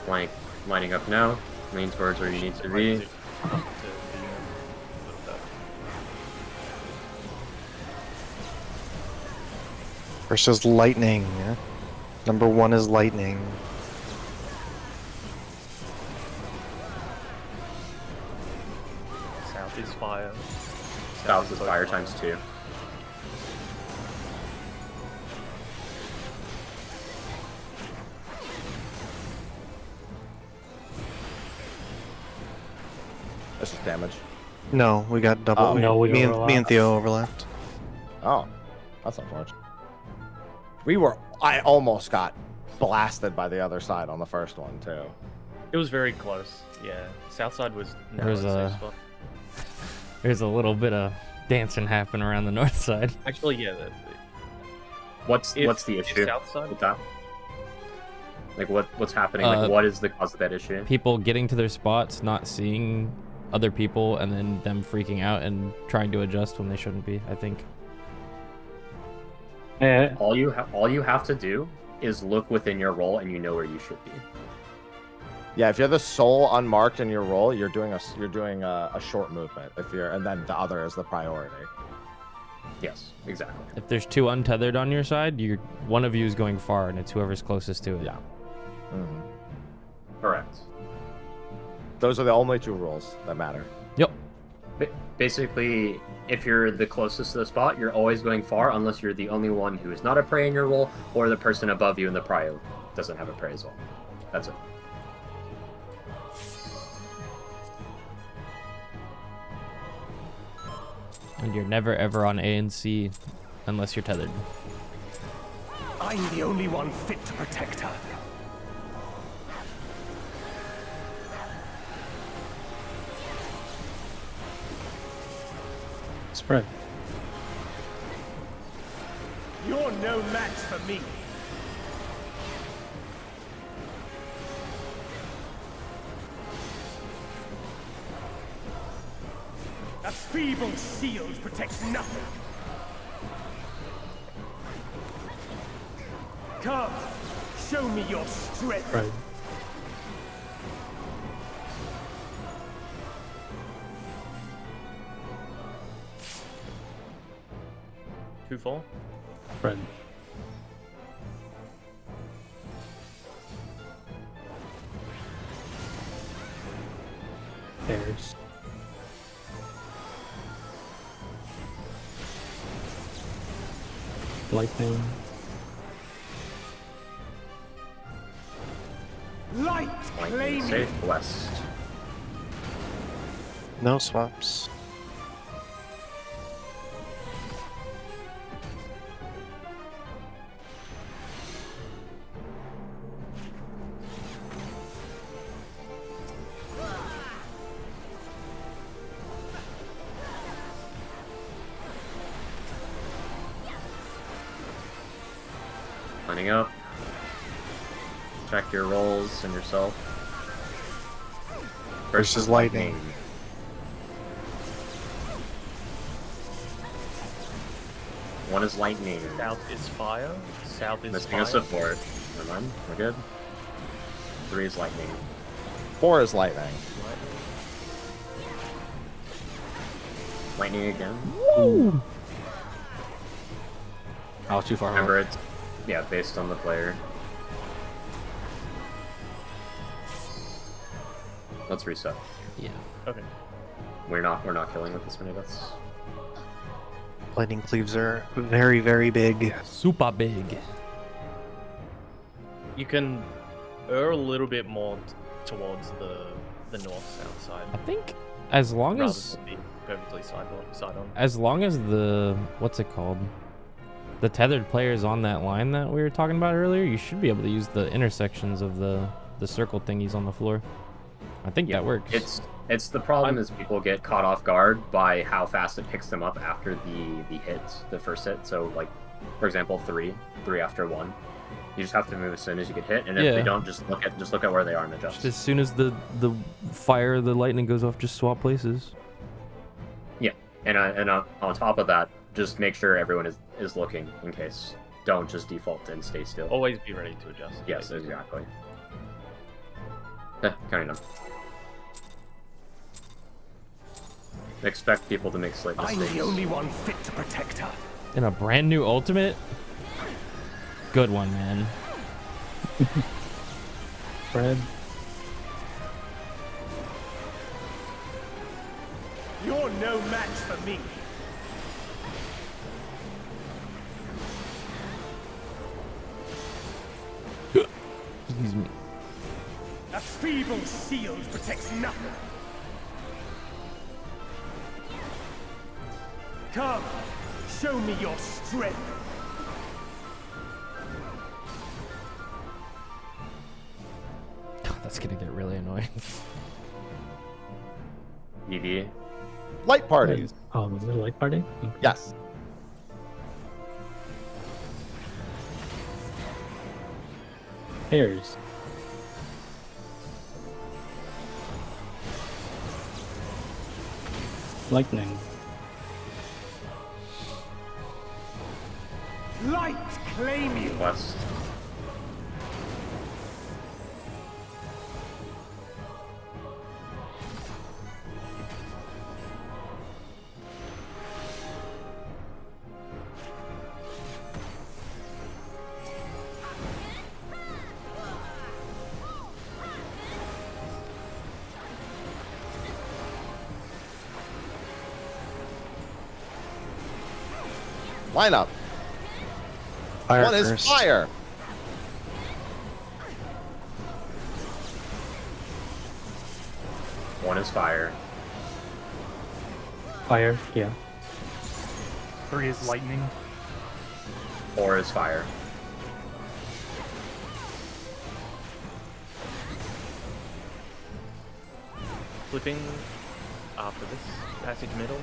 Flank lining up now. Lean towards where you need to be. Versus lightning. Number one is lightning. South is fire. South is fire times 2. That's just damage. No, we got double. Oh, no, we me and overlapped. Theo overlapped. Oh, that's unfortunate. I almost got blasted by the other side on the first one too. It was very close. Yeah, south side was. There was a a- safe spot. There's a little bit of dancing happening around the north side. Actually, yeah. What's the If issue south side? with that? Like what's happening? Like what is the cause of that issue? People getting to their spots, not seeing other people, and then them freaking out and trying to adjust when they shouldn't be, I think. Yeah. All you have to do is look within your role and you know where you should be. Yeah, if you're the sole unmarked in your role, you're doing a short movement. And then the other is the priority. Yes, exactly. If there's two untethered on your side, one of you is going far, and it's whoever's closest to it. Yeah. Correct. Those are the only two rules that matter. Yep. Basically, if you're the closest to the spot, you're always going far, unless you're the only one who is not a prey in your roll, or the person above you in the prio doesn't have a prey as well. That's it. And you're never ever on A and C unless you're tethered. I'm the only one fit to protect her. Spread. You're no match for me. A feeble shield protects nothing. Come, show me your strength. Right. Two fall. Spread. There's. Lightning. Light, claim Safe west. No swaps. Lining up. Check your rolls and yourself. First is lightning. One is lightning. South is fire. South is Missing fire. a support. Never mind. We're good. 3 is lightning. 4 is lightning. Lightning again. Woo! I was too far. Remember, it's based on the player. Let's reset. Yeah. Okay. We're not killing with this many deaths. Lightning cleaves are very, very big. Super big. You can err a little bit more towards the north-south side. I think as long rather as than be perfectly side on. as long as the what's it called? The tethered player is on that line that we were talking about earlier, you should be able to use the intersections of the circle thingies on the floor. I think that works. It's the problem is people get caught off guard by how fast it picks them up after the hit, the first hit. So like, for example, three after 1. You just have to move as soon as you get hit, and if they don't, just look at where they are and adjust. Just as soon as the lightning goes off, just swap places. Yeah, and on top of that, just make sure everyone is looking in case. Don't just default and stay still. Always be ready to adjust. Yes, exactly. Counting them. Expect people to make slight mistakes. I'm the only one fit to protect her. In a brand new ultimate? Good one, man. Fred. You're no match for me. Excuse me. A feeble shield protects nothing. Come, show me your strength. God, that's gonna get really annoying. EV. Light parties. Oh, was it a light party? Okay. Yes. Pairs. Lightning. Light, claim you. West. Line up. Fire One first. is fire. One is fire. Fire, yeah. 3 is lightning. 4 is fire. Flipping after this passage middle.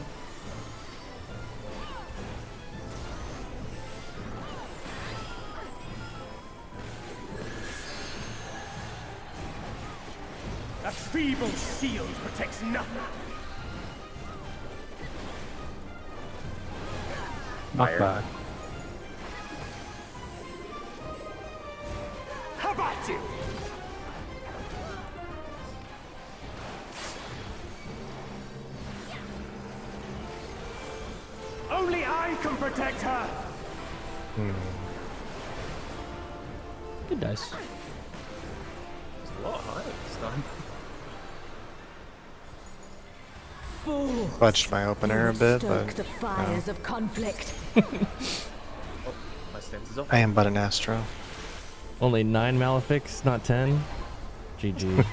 A feeble shield protects nothing. Not Fire. bad. How about you? Only I can protect her. Good dice. It's a lot higher this time. Fudged my opener a bit, but Stoke the fires of conflict. Oh, my stance is off. I am but an Astro. Only 9 Malefics, not 10. GG.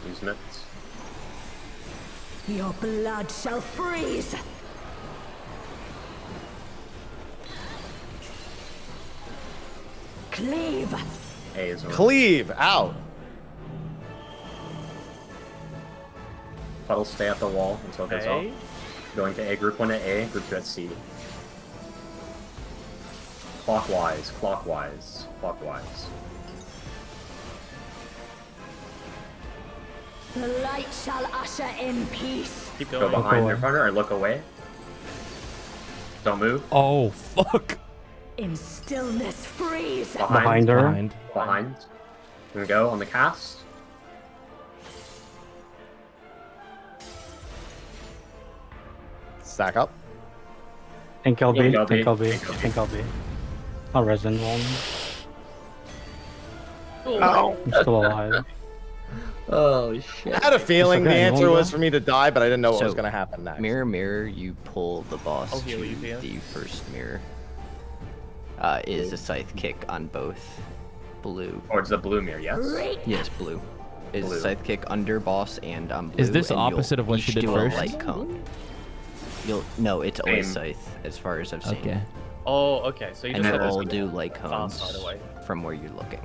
Use mitts. Your blood shall freeze. Cleave. A is on. Cleave out. Puddle, stay at the wall until it goes A. off. Going to A. Group 1 at A. Group 2 at C. Clockwise, clockwise, clockwise. The light shall usher in peace. Keep Go going. behind their runner or look away. Don't move. Oh, fuck. In stillness freeze. Behind her. Behind. Behind. And go on the cast. Stack up. Think LB, Think LB, think LB, think LB. think LB. I'll resin one. Ow. I'm still alive. Oh shit. I had a feeling the okay, answer hold was on. for me to die, but I didn't know what was So, going to happen next. Mirror, mirror, you pull the boss I'll to heal you, Thea. the first mirror. Is a scythe kick on both blue. Towards the blue mirror, yes. Yes, blue. Is Blue. scythe kick under boss and on blue. Is this and you'll opposite of what she each did do first? A light cone. No, it's always Same. scythe as far as I've seen. Okay. Oh, okay. So you And just then have all to do light far cones side away. from where you're looking.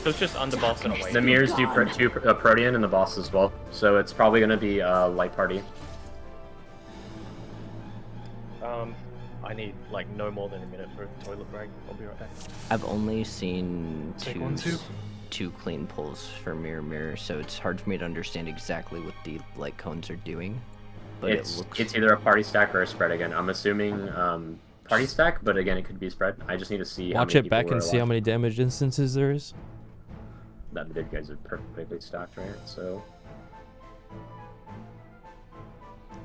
So it's just under boss and away. The mirrors do Protean and the boss as well. So it's probably going to be light party. I need like no more than a minute for a toilet break. I'll be right back. I've only seen Take one, too. two clean pulls for mirror mirror, so it's hard for me to understand exactly what the light cones are doing. But It's it looks it's either a party stack or a spread again. I'm assuming party stack, but again, it could be spread. I just need to see. Watch how many it back people and are see how alive. many damaged instances there is. That the guys are perfectly stacked, right? So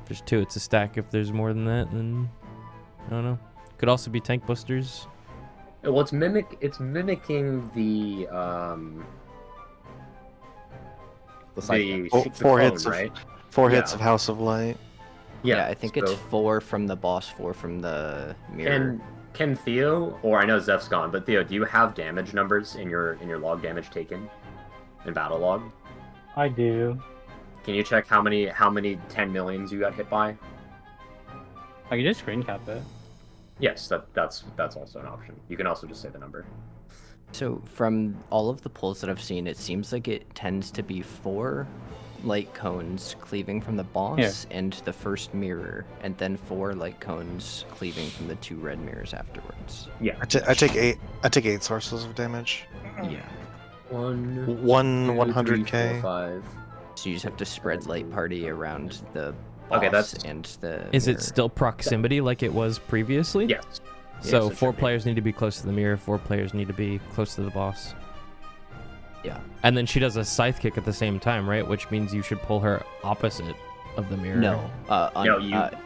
If there's 2, it's a stack. If there's more than that, then I don't know. Could also be tank busters. well, it's mimicking the cycle. Four clone, hits of right? 4 hits Yeah. of House of Light. yeah, I think it's so- 4 from the boss, 4 from the mirror. Can Theo, or I know Zeph's gone, but Theo, do you have damage numbers in your log damage taken in battle log? I do. Can you check how many 10 millions you got hit by? I can just screen cap it. Yes, that's also an option. You can also just say the number. So from all of the pulls that I've seen, it seems like it tends to be 4 light cones cleaving from the boss and the first mirror, and then 4 light cones cleaving from the 2 red mirrors afterwards. Yeah. I take 8. I take 8 sources of damage. Yeah. 1, 100k. 5. So you just have to spread light party around the boss Okay, that's- and the Is mirror. it still proximity like it was previously? Yes. So Yes, it 4 should be. players need to be close to the mirror, 4 players need to be close to the boss. Yeah. And then she does a scythe kick at the same time, right? Which means you should pull her opposite of the mirror. No. No,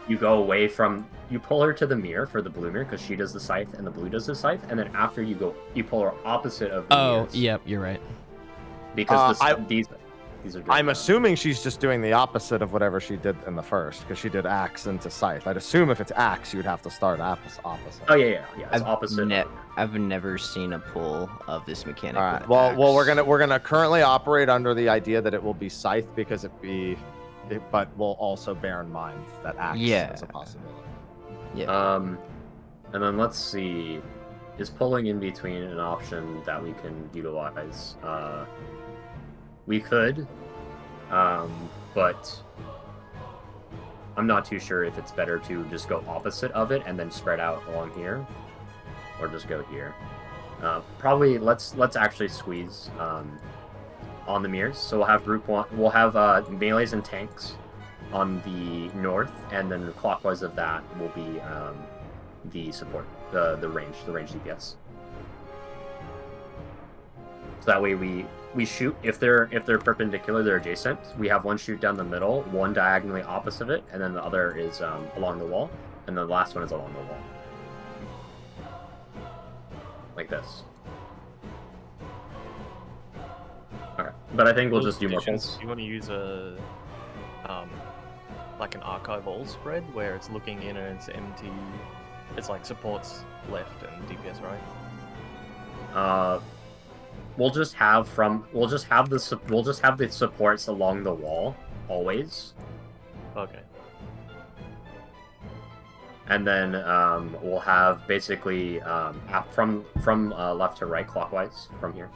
you go away from. You pull her to the mirror for the blue mirror because she does the scythe and the blue does the scythe, and then after you pull her opposite of the mirrors. Yep, you're right. Because these are. I'm assuming she's just doing the opposite of whatever she did in the first, because she did axe into scythe. I'd assume if it's axe, you'd have to start opposite. Oh yeah. It's opposite. I've never seen a pull of this mechanic. All right. with Well, axe. we're gonna currently operate under the idea that it will be scythe because but we'll also bear in mind that axe is a possibility. Yeah. And then let's see, is pulling in between an option that we can utilize? We could, but I'm not too sure if it's better to just go opposite of it and then spread out along here, or just go here. Probably let's actually squeeze on the mirrors. So we'll have group one. We'll have melees and tanks on the north, and then clockwise of that will be the support, the range DPS. So that way we shoot if they're perpendicular, they're adjacent. We have one shoot down the middle, one diagonally opposite of it, and then the other is along the wall, and the last one is along the wall, like this. Okay, but I think we'll just do more pulls. You want to use a like an archive all spread where it's looking in and it's empty. It's like supports left and DPS right. We'll just have the supports along the wall always. Okay. And then we'll have basically from left to right clockwise from here.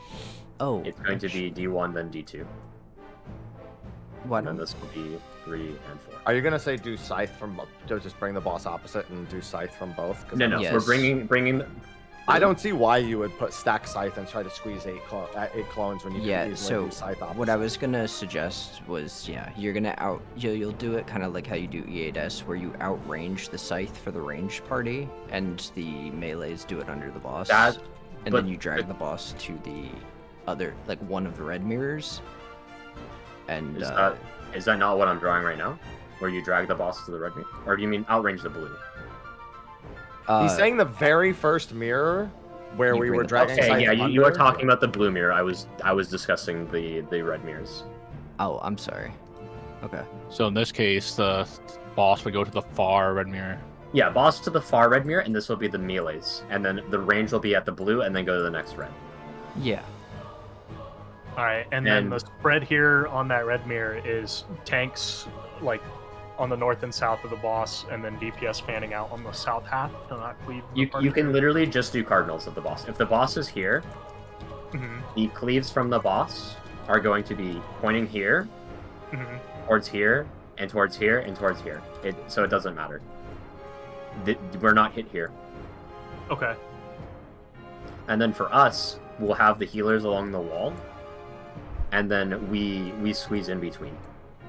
Oh. It's going to be D1 then D2. What? And then this will be 3 and 4. Are you gonna say do scythe from just bring the boss opposite and do scythe from both? No, we're bringing. I don't see why you would put stack scythe and try to squeeze 8 clones when you can easily do scythe opposite. What I was gonna suggest was, you're gonna you'll do it kind of like how you do E8S, where you outrange the scythe for the ranged party, and the melees do it under the boss, then you drag the boss to the other, like one of the red mirrors. And is that not what I'm drawing right now? Where you drag the boss to the red mirror, or do you mean outrange the blue? He's saying the very first mirror where we were dragging. Okay, yeah, you were talking about the blue mirror. I was discussing the red mirrors. Oh, I'm sorry. Okay. So in this case, the boss would go to the far red mirror. Yeah, boss to the far red mirror, and this will be the melees, and then the range will be at the blue, and then go to the next red. Yeah. All right, and then the spread here on that red mirror is tanks like on the north and south of the boss, and then DPS fanning out on the south half to not cleave. You can literally just do cardinals of the boss. If the boss is here, the cleaves from the boss are going to be pointing here, towards here, and towards here, and towards here. So it doesn't matter. We're not hit here. Okay. And then for us, we'll have the healers along the wall, and then we squeeze in between,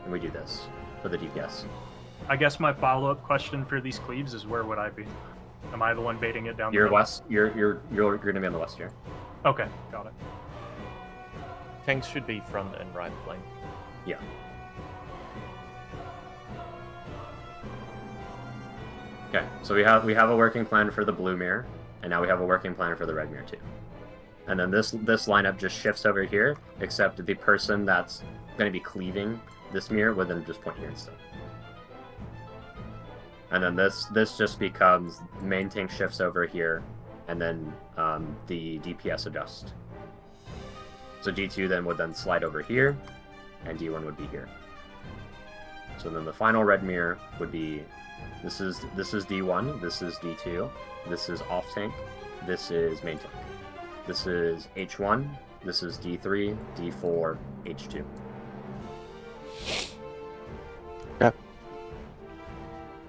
and we do this for the DPS. I guess my follow-up question for these cleaves is, where would I be? Am I the one baiting it down? You're the middle? west. You're gonna be on the west here. Okay, got it. Tanks should be front and right flank. Yeah. Okay, so we have a working plan for the blue mirror, and now we have a working plan for the red mirror too. And then this lineup just shifts over here, except the person that's going to be cleaving this mirror would then just point here instead. And then this just becomes main tank shifts over here, and then the DPS adjust. So D2 then would then slide over here, and D1 would be here. So then the final red mirror would be this is D1, this is D2, this is off tank, this is main tank. This is H1, this is D3, D4, H2. Yep.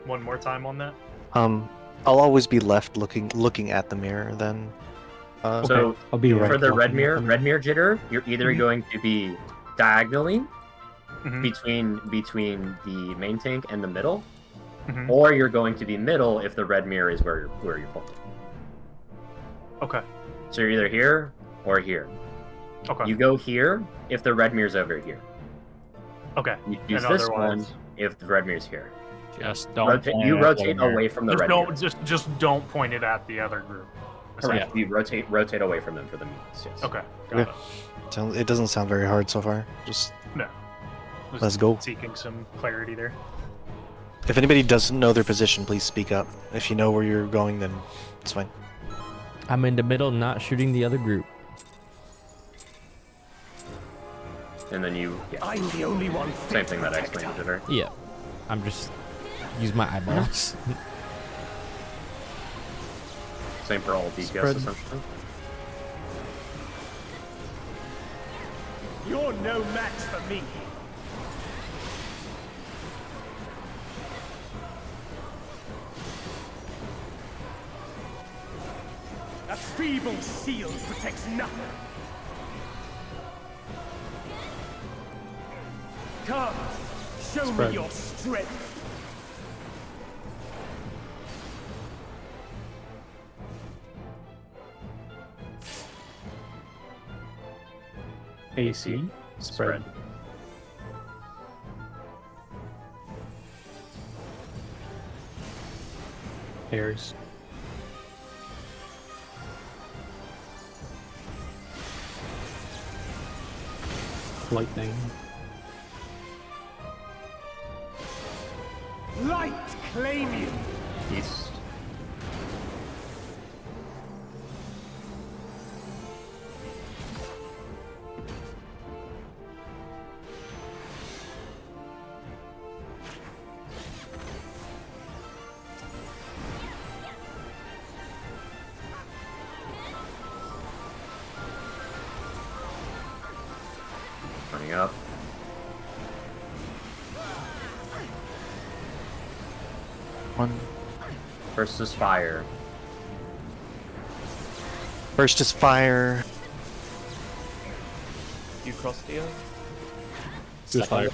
One more time on that. I'll always be left looking at the mirror then. So I'll be right for the red looking. mirror jitter, you're either going to be diagonally between the main tank and the middle, or you're going to be middle if the red mirror is where you're pointing. Okay. So you're either here or here. Okay. You go here if the red mirror's over here. Okay. You use And this one otherwise- if the red mirror's here. Just don't. Rotate away from the red mirror. Just don't point it at the other group. Correct. You rotate away from them for the meets. Yes. Okay. Got it. It doesn't sound very hard so far. Just No. Let's go. Seeking some clarity there. If anybody doesn't know their position, please speak up. If you know where you're going, then it's fine. I'm in the middle, not shooting the other group. And then you. Yeah. I'm the only one. Same thing that I explained to her. Yeah. I'm just use my eyeballs. Same for all DPS Spread. essentially. You're no match for me. A feeble shield protects nothing. Come, show Spread. me your strength. AC. Spread. Pairs. Lightning. Light claim you. East. Running up. One. First is fire. First is fire. You cross the Just fire.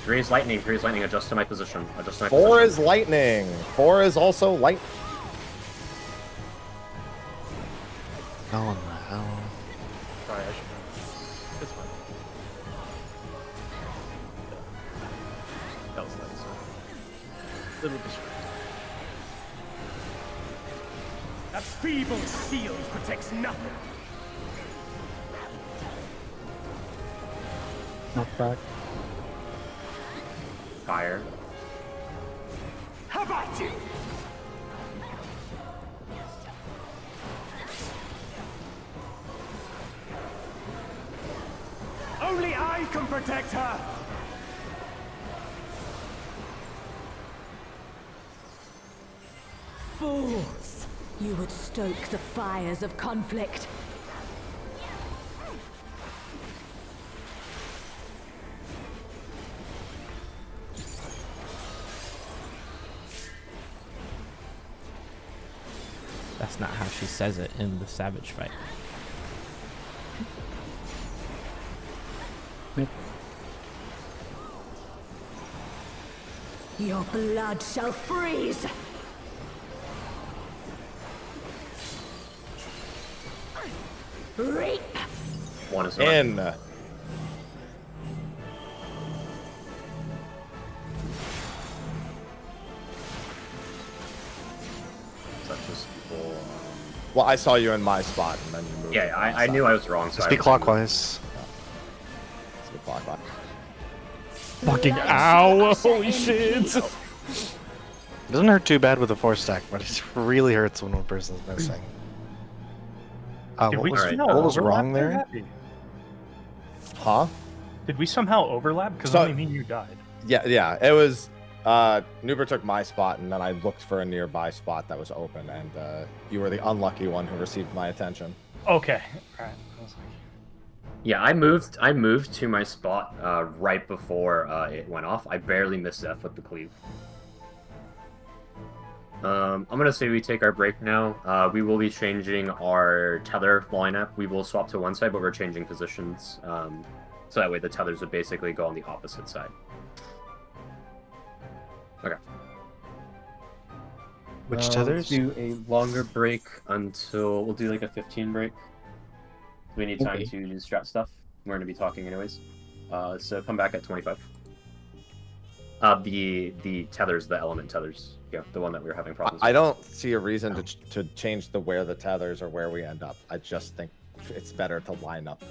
Three is lightning. Three is lightning. Adjust to my position. Adjust to my 4 position. is lightning. 4 is also light. No, no. Sorry, I should know. It's fine. That was nice. Little distracting. A feeble shield protects nothing. Knock back. Fire. How about you? Only I can protect her. Fools! You would stoke the fires of conflict. That's not how she says it in the Savage fight. Your blood shall freeze! Reap! One is In. Such as people. Well, I saw you in my spot, and then you moved. Yeah, I knew I was wrong. So Let's be clockwise. Let's be clockwise. Fucking ow! Holy shit! It doesn't hurt too bad with a 4-stack, but it really hurts when one person's missing. Did we What somehow was overlap wrong there? Huh? Did we somehow overlap? Because So- only me and you died. Yeah. It was. Nuber took my spot, and then I looked for a nearby spot that was open, and you were the unlucky one who received my attention. Okay. Alright. I was like, Yeah, I moved to my spot right before it went off. I barely missed F with the cleave. I'm gonna say we take our break now. We will be changing our tether lineup. We will swap to one side, but we're changing positions. So that way the tethers would basically go on the opposite side. Okay. Which tethers? Let's do a longer break until we'll do like a 15 break. We need time to strap stuff. We're gonna be talking anyways. So come back at 25. The tethers, the element tethers. Yeah, the one that we were having problems with. I don't see a reason to change where the tethers or where we end up. I just think it's better to line up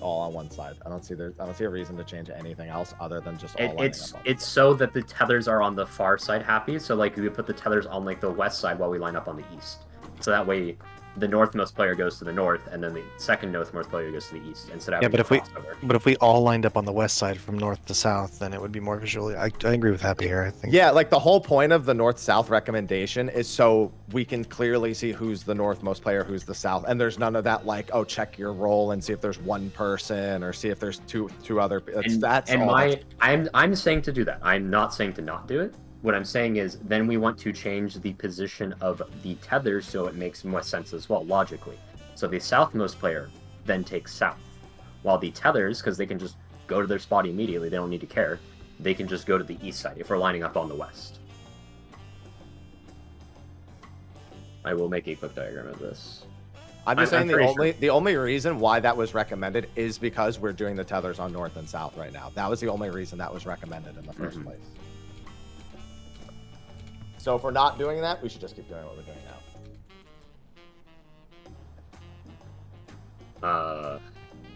all on one side. I don't see a reason to change anything else other than just all lining up. It's so that the tethers are on the far side happy. So like we put the tethers on like the west side while we line up on the east. So that way the northmost player goes to the north, and then the second northmost player goes to the east instead of but if we all lined up on the west side from north to south, then it would be more visually. I agree with Happy here. I think. Yeah, like the whole point of the north-south recommendation is so we can clearly see who's the northmost player, who's the south, and there's none of that like, oh, check your roll and see if there's one person or see if there's two other. I'm saying to do that. I'm not saying to not do it. What I'm saying is then we want to change the position of the tethers so it makes more sense as well, logically. So the southmost player then takes south, while the tethers, because they can just go to their spot immediately, they don't need to care, they can just go to the east side if we're lining up on the west. I will make a quick diagram of this. I'm just saying the only reason why that was recommended is because we're doing the tethers on north and south right now. That was the only reason that was recommended in the first place. So if we're not doing that, we should just keep doing what we're doing now.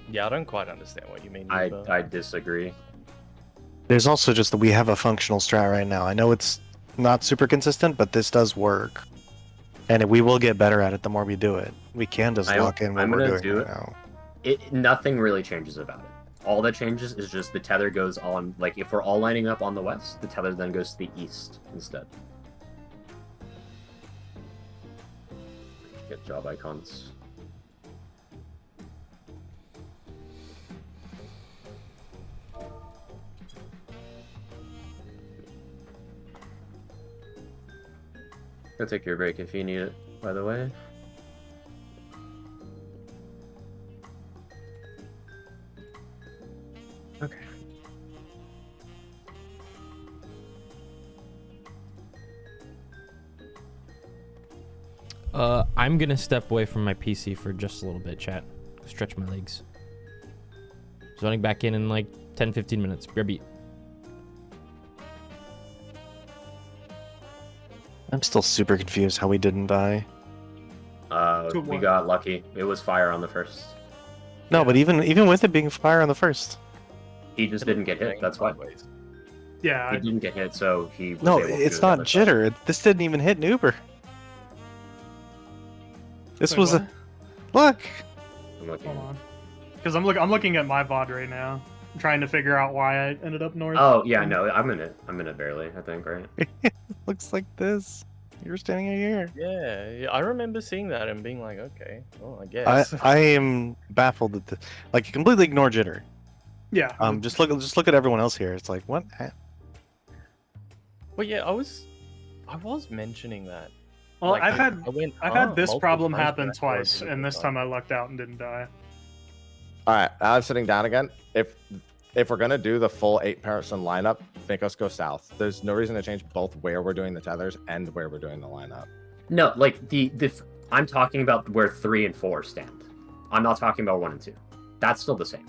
Yeah, I don't quite understand what you mean. I disagree. There's also just that we have a functional strat right now. I know it's not super consistent, but this does work. And we will get better at it the more we do it. We can just lock in what we're doing right now. Nothing really changes about it. All that changes is just the tether goes on, like if we're all lining up on the west, the tether then goes to the east instead. Get job icons. Go take your break if you need it, by the way. Okay. I'm gonna step away from my PC for just a little bit, chat. Stretch my legs. Zoning back in like 10-15 minutes. Bear beat. I'm still super confused how we didn't die. We got lucky. It was fire on the first. No, but even with it being fire on the first, he just didn't get hit. That's why. Yeah, he didn't get hit, so he. Was no, able to it's not jitter. This didn't even hit Nuber. This was a look. Hold on, because I'm looking at my VOD right now, I'm trying to figure out why I ended up north. Oh yeah, no, I'm in it barely. I think, right? Looks like this. You're standing here. Yeah, I remember seeing that and being like, okay, well, I guess. I am baffled at the completely ignore jitter. Yeah. Just look at everyone else here. It's like what? Well, yeah, I was mentioning that. Well, like, I've had this problem happen twice, and this time I lucked out and didn't die. All right, I'm sitting down again. If we're gonna do the full 8-person lineup, make us go south. There's no reason to change both where we're doing the tethers and where we're doing the lineup. No, like I'm talking about where 3 and 4 stand. I'm not talking about 1 and 2. That's still the same.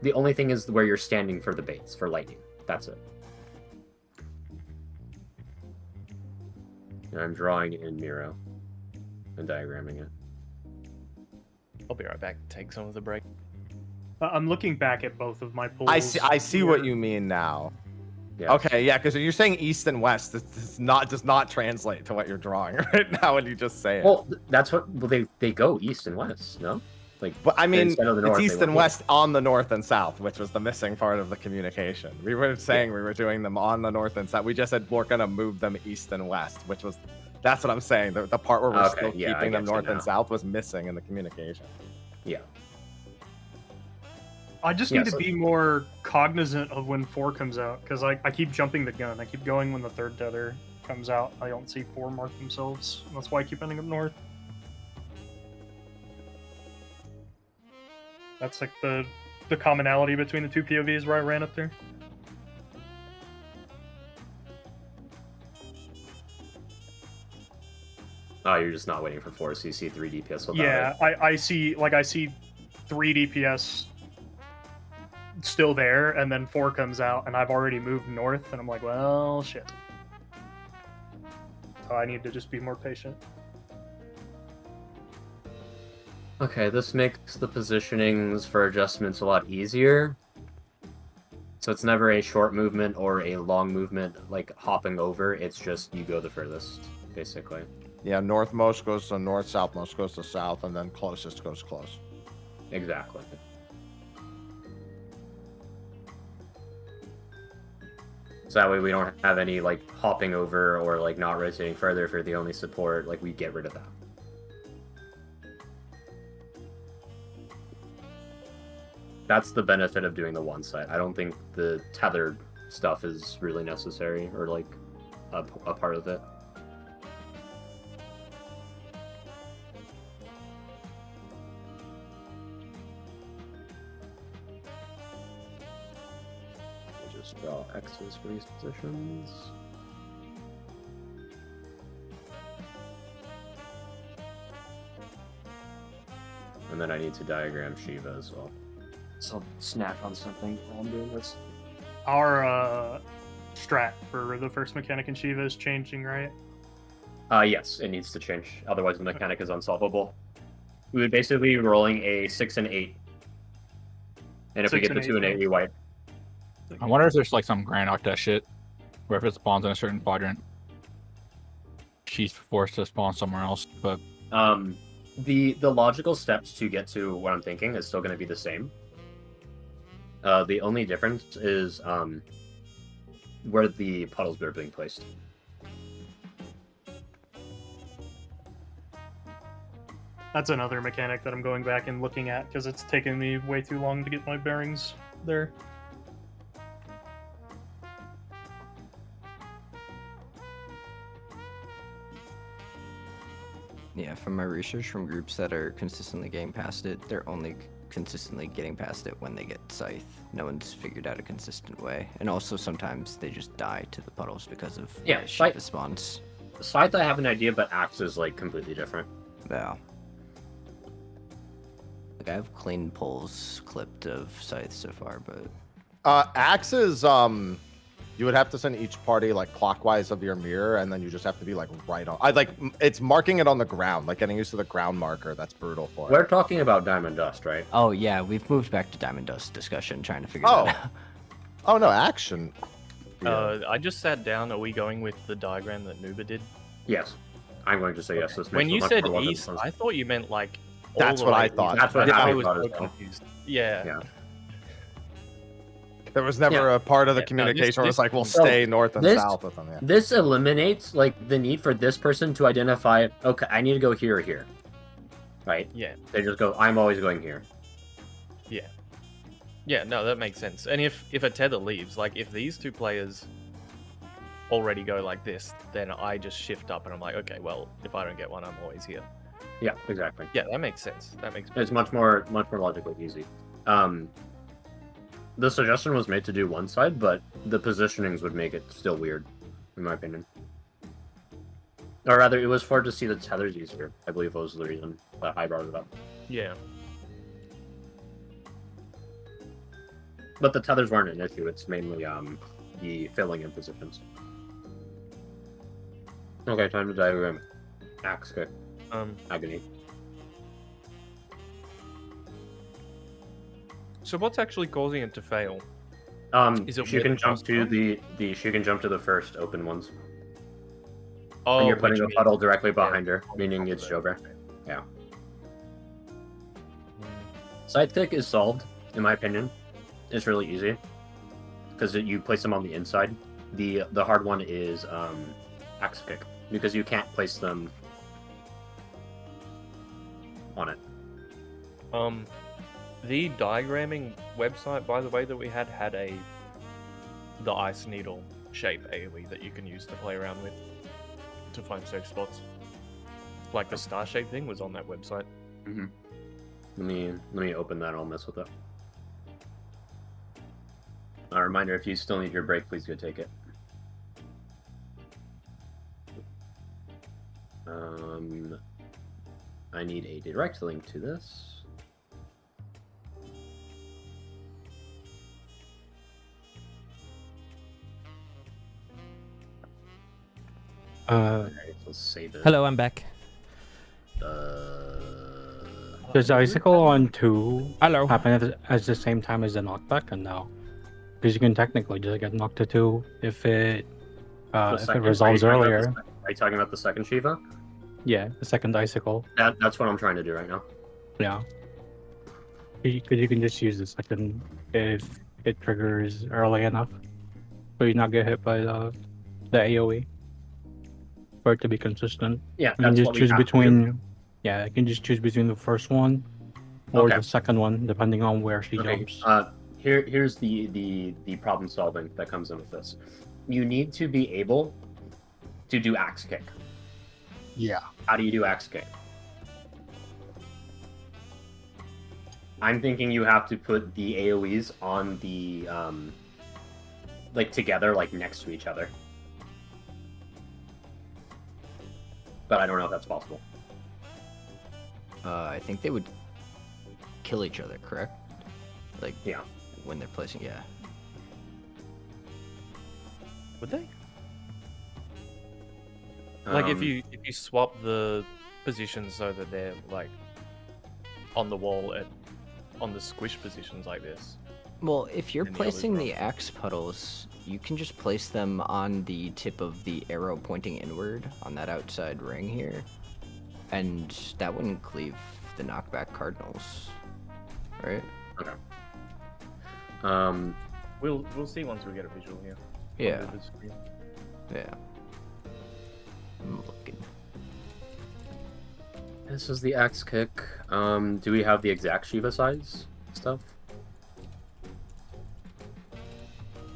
The only thing is where you're standing for the baits for lightning. That's it. And I'm drawing in Miro and diagramming it. I'll be right back. Take some of the break. I'm looking back at both of my pools. I see what you mean now. Yeah. Okay, yeah, because you're saying east and west. This does not translate to what you're drawing right now when you just say it. Well, that's what they go east and west, no? Like, but I mean, it's east and west on the north and south, which was the missing part of the communication. We were saying we were doing them on the north and south. We just said we're gonna move them east and west, which was that's what I'm saying. The part where we're still keeping them north and south was missing in the communication. Yeah. I just need to be more cognizant of when 4 comes out, because I keep jumping the gun. I keep going when the 3rd tether comes out. I don't see 4 mark themselves. That's why I keep ending up north. That's like the commonality between the 2 POVs where I ran up there. Oh, you're just not waiting for 4, so you see 3 DPS without yeah, I see 3 DPS still there, and then 4 comes out, and I've already moved north, and I'm like, well, shit. So I need to just be more patient. Okay, this makes the positionings for adjustments a lot easier. So it's never a short movement or a long movement, like hopping over. It's just you go the furthest, basically. Yeah, northmost goes to north, southmost goes to south, and then closest goes close. Exactly. So that way we don't have any, like, hopping over or, like, not rotating further for the only support. Like, we get rid of that. That's the benefit of doing the one side. I don't think the tethered stuff is really necessary or, like, a part of it. We'll just draw X's for these positions. And then I need to diagram Shiva as well. So I'll snack on something while I'm doing this. Our strat for the first mechanic in Shiva is changing, right? Yes, it needs to change. Otherwise, the mechanic is unsolvable. We would basically be rolling a 6 and 8. And if we get the 2 and 8, we wipe. I wonder if there's like some Grand Octet shit, where if it spawns in a certain quadrant, she's forced to spawn somewhere else. But the logical steps to get to what I'm thinking is still going to be the same. The only difference is where the puddles are being placed. That's another mechanic that I'm going back and looking at because it's taken me way too long to get my bearings there. Yeah, from my research from groups that are consistently getting past it, they're only consistently getting past it when they get Scythe. No one's figured out a consistent way. And also sometimes they just die to the puddles because of Shiva spawns. Scythe, I have an idea, but Axe is like completely different. Yeah. Like I have clean pulls clipped of Scythe so far, but Axes, you would have to send each party like clockwise of your mirror, and then you just have to be like right on. It's marking it on the ground, like getting used to the ground marker. That's brutal for it. We're talking about Diamond Dust, right? Oh yeah, we've moved back to Diamond Dust discussion, trying to figure that out. Oh no, action. I just sat down. Are we going with the diagram that Nuba did? Yes. I'm going to say yes. This When makes you much said more east, sense. I thought you meant like. That's what I thought. That's what I I was thought so as well. confused. Yeah. Yeah. There was never a part of the communication where it's like, we'll stay north and south with them. Yeah. This eliminates like the need for this person to identify, okay, I need to go here or here. Right? Yeah. They just go, I'm always going here. Yeah. Yeah, no, that makes sense. And if a tether leaves, like if these two players already go like this, then I just shift up and I'm like, okay, well, if I don't get one, I'm always here. Yeah, exactly. Yeah, that makes sense. That makes It's much more logically easy. The suggestion was made to do one side, but the positionings would make it still weird, in my opinion. Or rather, it was for to see the tethers easier. I believe was the reason that I brought it up. Yeah. But the tethers weren't an issue. It's mainly the filling in positions. Okay, time to diagram Axe kick. Agony. So what's actually causing it to fail? Is it she can jump to she can jump to the first open ones. Oh, and you're putting a puddle directly behind her, meaning it's Jover. Yeah. Sidekick is solved, in my opinion. It's really easy because you place them on the inside. The hard one is axe kick because you can't place them on it. The diagramming website, by the way, that we had the ice needle shape AoE that you can use to play around with to find safe spots. Like the star shape thing was on that website. Mm-hmm. Let me open that. I'll mess with it. A reminder: if you still need your break, please go take it. I need a direct link to this. Okay, let's save it. Hello, I'm back. Does the icicle on 2 Hello. happen at the same time as the knockback, or no? Because you can technically just get knocked to 2 if it resolves earlier. Are you talking about the second Shiva? Yeah, the second icicle. That's what I'm trying to do right now. Yeah. Because you can just use the second if it triggers early enough, so you not get hit by the AOE. For it to be consistent. Yeah, you can that's just what we choose have to between. Yeah, you can just choose between the first one or Okay. the second one, depending on where she jumps. Here's the problem solving that comes in with this. You need to be able to do axe kick. Yeah. How do you do axe kick? I'm thinking you have to put the AoEs on the like together, like next to each other. But I don't know if that's possible. I think they would kill each other, correct? Like, yeah, when they're placing, yeah. Would they? Like if you swap the positions so that they're like on the wall on the squish positions like this. Well, if you're and placing the axe puddles, you can just place them on the tip of the arrow pointing inward on that outside ring here. And that wouldn't cleave the knockback cardinals, right? Okay. We'll see once we get a visual here. Yeah. Under the screen. Yeah. I'm looking. This is the axe kick. Do we have the exact Shiva size stuff?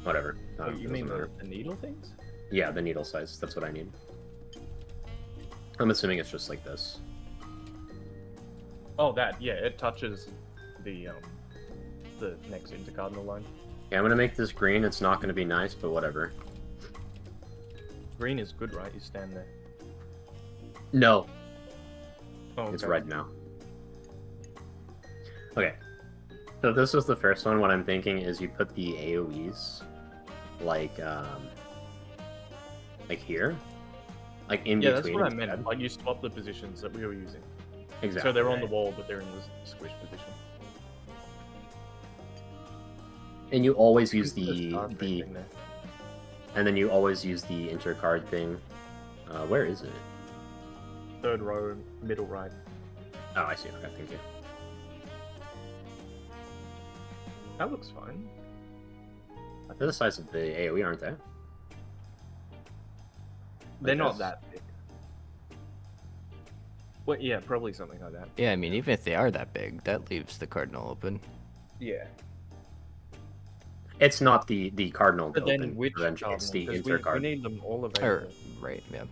Whatever. Oh, you mean matter. the needle things? Yeah, the needle size. That's what I need. I'm assuming it's just like this. Oh, that, yeah, it touches the next intercardinal line. Yeah, I'm gonna make this green. It's not gonna be nice, but whatever. Green is good, right? You stand there. No. Oh, okay. It's red now. Okay. So this is the first one. What I'm thinking is you put the AoEs like here. Like in yeah, between. that's what I meant. Like you swap the positions that we were using. Exactly. So they're on the wall, but they're in the squish position. And you always use There's the a thing there. and then you always use the intercard thing. Where is it? Third row, middle right. Oh, I see. Okay, thank you. That looks fine. They're the size of the AoE, aren't they? They're not that big. Well, yeah, probably something like that. Yeah, I mean, even if they are that big, that leaves the cardinal open. Yeah. It's not the cardinal. But then which cardinal? It's the 'cause intercard. we need them all available. Right, yeah.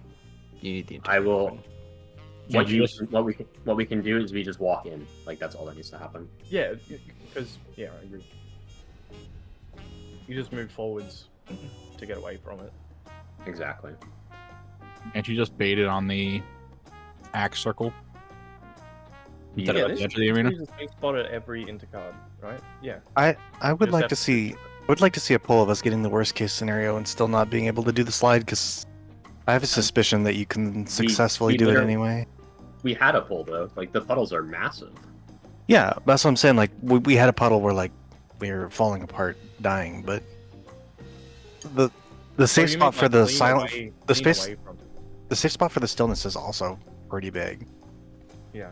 You need the intercard. I will. open. What we can do is we just walk in. Like that's all that needs to happen. Yeah, because I agree. You just move forwards to get away from it. Exactly. Can't you just bait it on the axe circle? Yeah, Instead of at the edge of the arena? This is being spotted at every intercard, right? Yeah. I would Just like have to see. I would like to see a poll of us getting the worst case scenario and still not being able to do the slide because I have a suspicion that you can successfully do it literally- anyway. We had a pull though. Like the puddles are massive. Yeah, that's what I'm saying. Like we had a puddle where like we were falling apart, dying, but the safe spot for the silent, the space, the safe spot for the stillness is also pretty big. Yeah.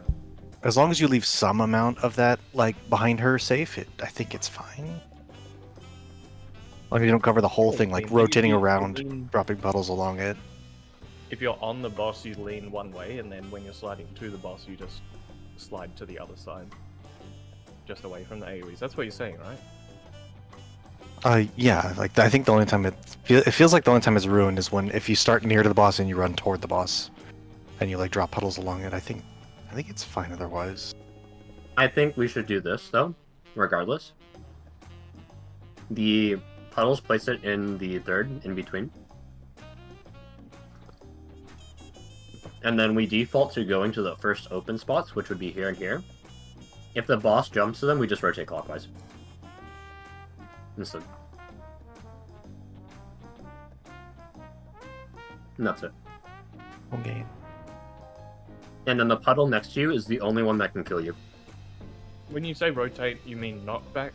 As long as you leave some amount of that like behind her safe, I think it's fine. Like you don't cover the whole thing, like rotating around, dropping puddles along it. If you're on the boss, you lean one way, and then when you're sliding to the boss, you just slide to the other side. Just away from the AoEs. That's what you're saying, right? Yeah, like I think the only time it feels like the only time it's ruined is when if you start near to the boss and you run toward the boss, and you like drop puddles along it. I think it's fine otherwise. I think we should do this though, regardless. The puddles, place it in the third in between. And then we default to going to the first open spots, which would be here and here. If the boss jumps to them, we just rotate clockwise. Listen. And that's it. Okay. And then the puddle next to you is the only one that can kill you. When you say rotate, you mean knock back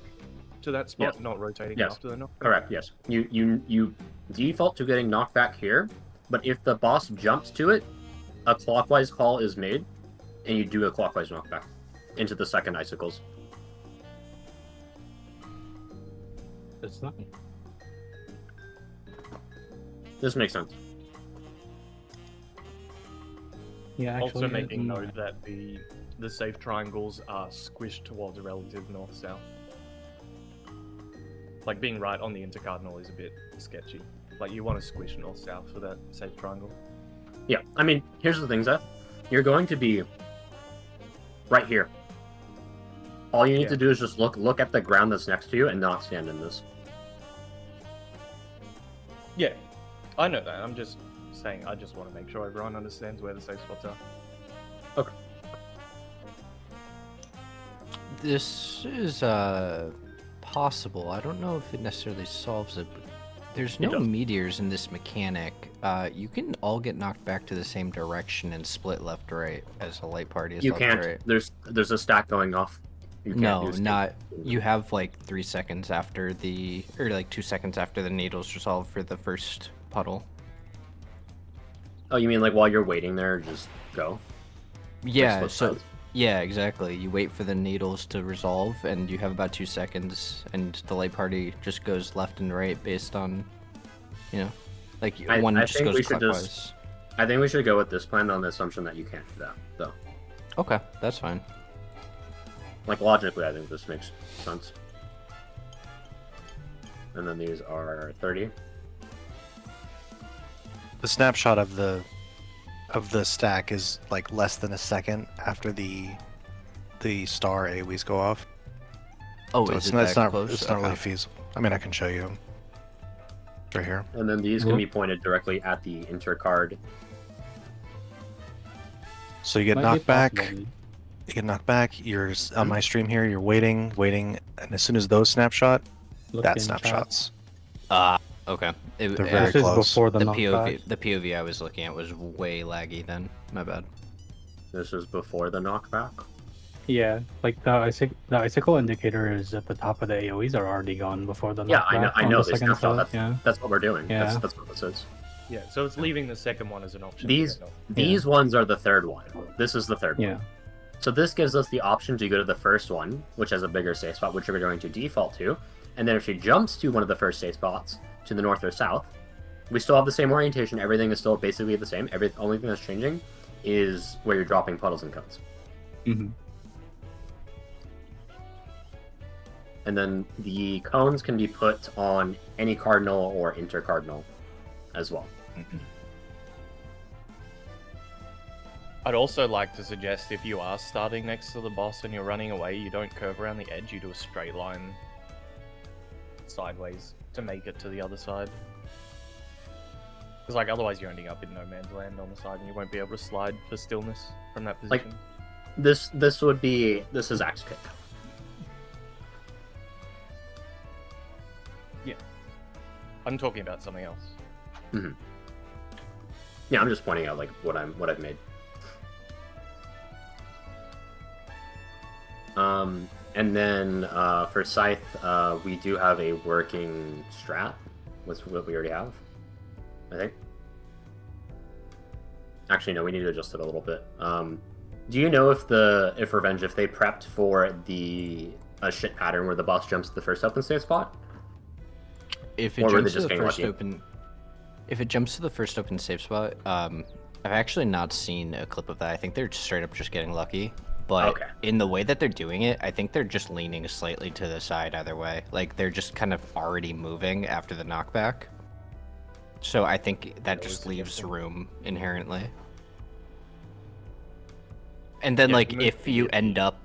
to that spot, Yes. not rotating Yes. after the knock? Correct, yes. You default to getting knocked back here, but if the boss jumps to it, a clockwise call is made, and you do a clockwise knockback into the second icicles. It's not. This makes sense. Yeah, actually, Also making note that the safe triangles are squished towards a relative north-south. Like being right on the intercardinal is a bit sketchy. Like you want to squish north-south for that safe triangle. Yeah, I mean, here's the thing, Zeth. You're going to be right here. All you need to do is just look at the ground that's next to you and not stand in this. Yeah, I know that. I'm just saying, I just want to make sure everyone understands where the safe spots are. Okay. This is possible. I don't know if it necessarily solves it, but there's no meteors in this mechanic. You can all get knocked back to the same direction and split left right as a light party is You left can't. right. There's a stack going off. You can't No, use not. You have like 3 seconds after the, or like 2 seconds after the needles resolve for the first puddle. Oh, you mean like while you're waiting there, just go? Yeah, Like, so yeah, exactly. You wait for the needles to resolve, and you have about 2 seconds, and the light party just goes left and right based on, you know, like one just think goes we should clockwise. I think we should go with this plan on the assumption that you can't do that, though. Okay, that's fine. Like logically, I think this makes sense. And then these are 30. The snapshot of the stack is like less than a second after the star AoEs go off. Oh, so is it's it not, that it's not, close? it's not really Okay. feasible. I mean, I can show you right here. And then these can be pointed directly at the intercard. So you get Might be knocked back. possible. You get knocked back. You're on my stream here. You're waiting, and as soon as those snapshot, Look that in chat. snapshots. Okay. They're very This is close. before the The knockback. POV I was looking at was way laggy then. My bad. This is before the knockback. Yeah, like the icicle indicator is at the top of the AoEs are already gone before the Yeah, knockback. I on know the they second snapshot. set, yeah. That's what we're doing. Yeah. That's what this is. Yeah, so it's leaving the second one as an option. These ones are the third one. This is the third Yeah. one. So this gives us the option to go to the first one, which has a bigger safe spot, which we're going to default to. And then if she jumps to one of the first safe spots, to the north or south, we still have the same orientation. Everything is still basically the same. Only thing that's changing is where you're dropping puddles and cones. Mm-hmm. And then the cones can be put on any cardinal or intercardinal as well. I'd also like to suggest if you are starting next to the boss and you're running away, you don't curve around the edge, you do a straight line sideways to make it to the other side. Because like otherwise you're ending up in no man's land on the side and you won't be able to slide for stillness from that Like, position. this is axe kick. Yeah. I'm talking about something else. Mm-hmm. Yeah, I'm just pointing out like what I've made. And then for Scythe, we do have a working strat with what we already have, I think. Actually, no, we need to adjust it a little bit. Do you know if Revenge, if they prepped for a shit pattern where the boss jumps to the first open save spot? If it jumps to the first open, if it jumps to the first open save spot, I've actually not seen a clip of that. I think they're straight up just getting lucky. But in the way that they're doing it, I think they're just leaning slightly to the side either way. Like they're just kind of already moving after the knockback. So I think that just leaves room inherently. And then like if you end up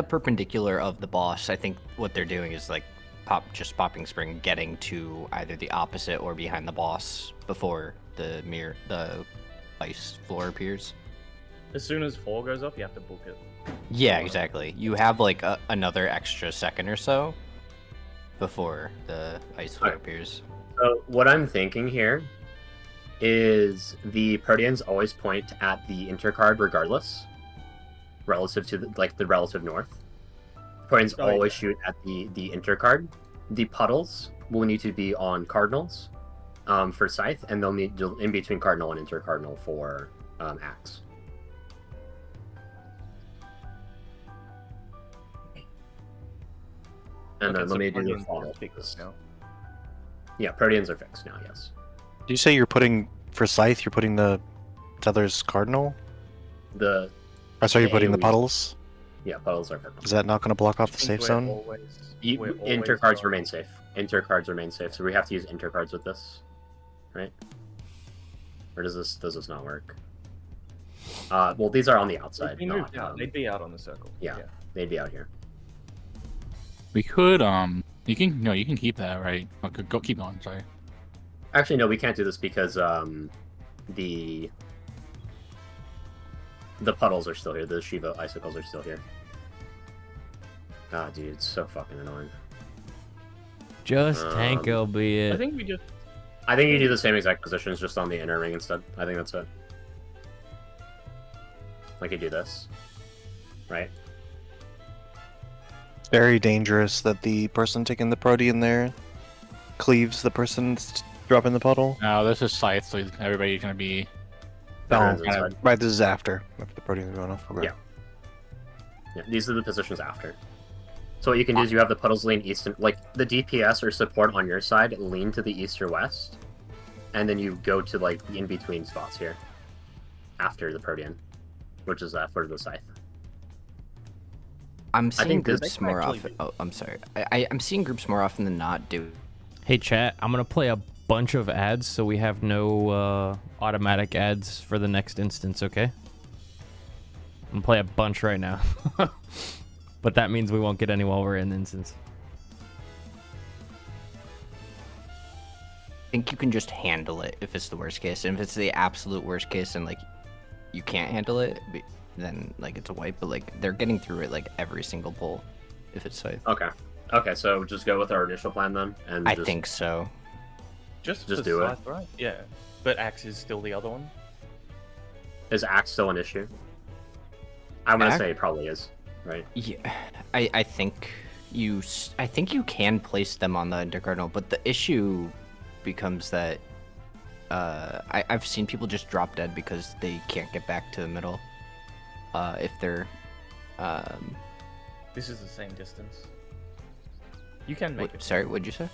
perpendicular of the boss, I think what they're doing is like popping spring, getting to either the opposite or behind the boss before the ice floor appears. As soon as 4 goes off, you have to book it. Yeah, exactly. You have like another extra second or so before the ice floor appears. So what I'm thinking here is the Proteans always point at the intercard regardless, relative to the relative north. Proteans always shoot at the intercard. The puddles will need to be on cardinals for Scythe, and they'll need in between cardinal and intercardinal for axe. And then let me do the follow. Yeah, Proteans are fixed now, yes. Do you say you're putting, for Scythe, you're putting the Tether's Cardinal? You're putting the puddles? Yeah, puddles are cardinal. Is that not going to block off the safe zone? Intercards remain safe. Intercards remain safe, so we have to use intercards with this, right? Or does this not work? Well, these are on the outside. They'd be out on the circle. Yeah, they'd be out here. We could you can keep that, right? Okay, go keep going. Sorry. Actually, no, we can't do this because the puddles are still here. The Shiva icicles are still here. Ah, dude, it's so fucking annoying. Just tank LB it. I think you do the same exact positions just on the inner ring instead. I think that's it. Like you do this, right? It's very dangerous that the person taking the Protean there cleaves the person dropping the puddle. No, this is Scythe, so everybody's gonna be. Right, this is after the Protean is going off. Okay. Yeah, these are the positions after. So what you can do is you have the puddles lean east and like the DPS or support on your side lean to the east or west, and then you go to like the in between spots here after the Protean, which is for the Scythe. I'm seeing groups more often. Oh, I'm sorry. I'm seeing groups more often than not do. Hey chat, I'm gonna play a bunch of ads so we have no automatic ads for the next instance, okay? I'm gonna play a bunch right now. But that means we won't get any while we're in instance. I think you can just handle it if it's the worst case. And if it's the absolute worst case and like you can't handle it, then like it's a wipe. But like they're getting through it like every single pull if it's Scythe. Okay, so just go with our initial plan then, and I think so. Just do it. Right? Yeah, but axe is still the other one. Is axe still an issue? I'm gonna say it probably is, right? Yeah, I think you can place them on the intercardinal, but the issue becomes that I've seen people just drop dead because they can't get back to the middle. If they're This is the same distance. You can make it. Sorry, what'd you say?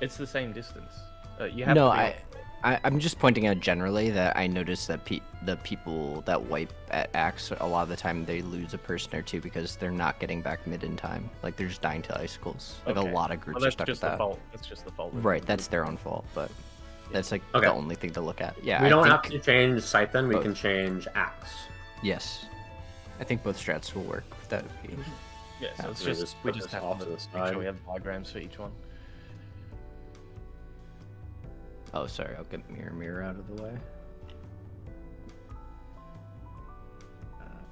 It's the same distance. You have no, to I'm just pointing out generally that I noticed that the people that wipe at axe a lot of the time they lose a person or two because they're not getting back mid in time. Like they're just dying to icicles. Like a lot of groups are stuck with that. That's just the fault. Right, that's their own fault, but that's like the only thing to look at. Yeah, we don't have to change Scythe then. We can change axe. Yes, I think both strats will work with that. Yeah, so it's just we just have to make sure we have diagrams for each one. Oh, sorry. I'll get mirror out of the way.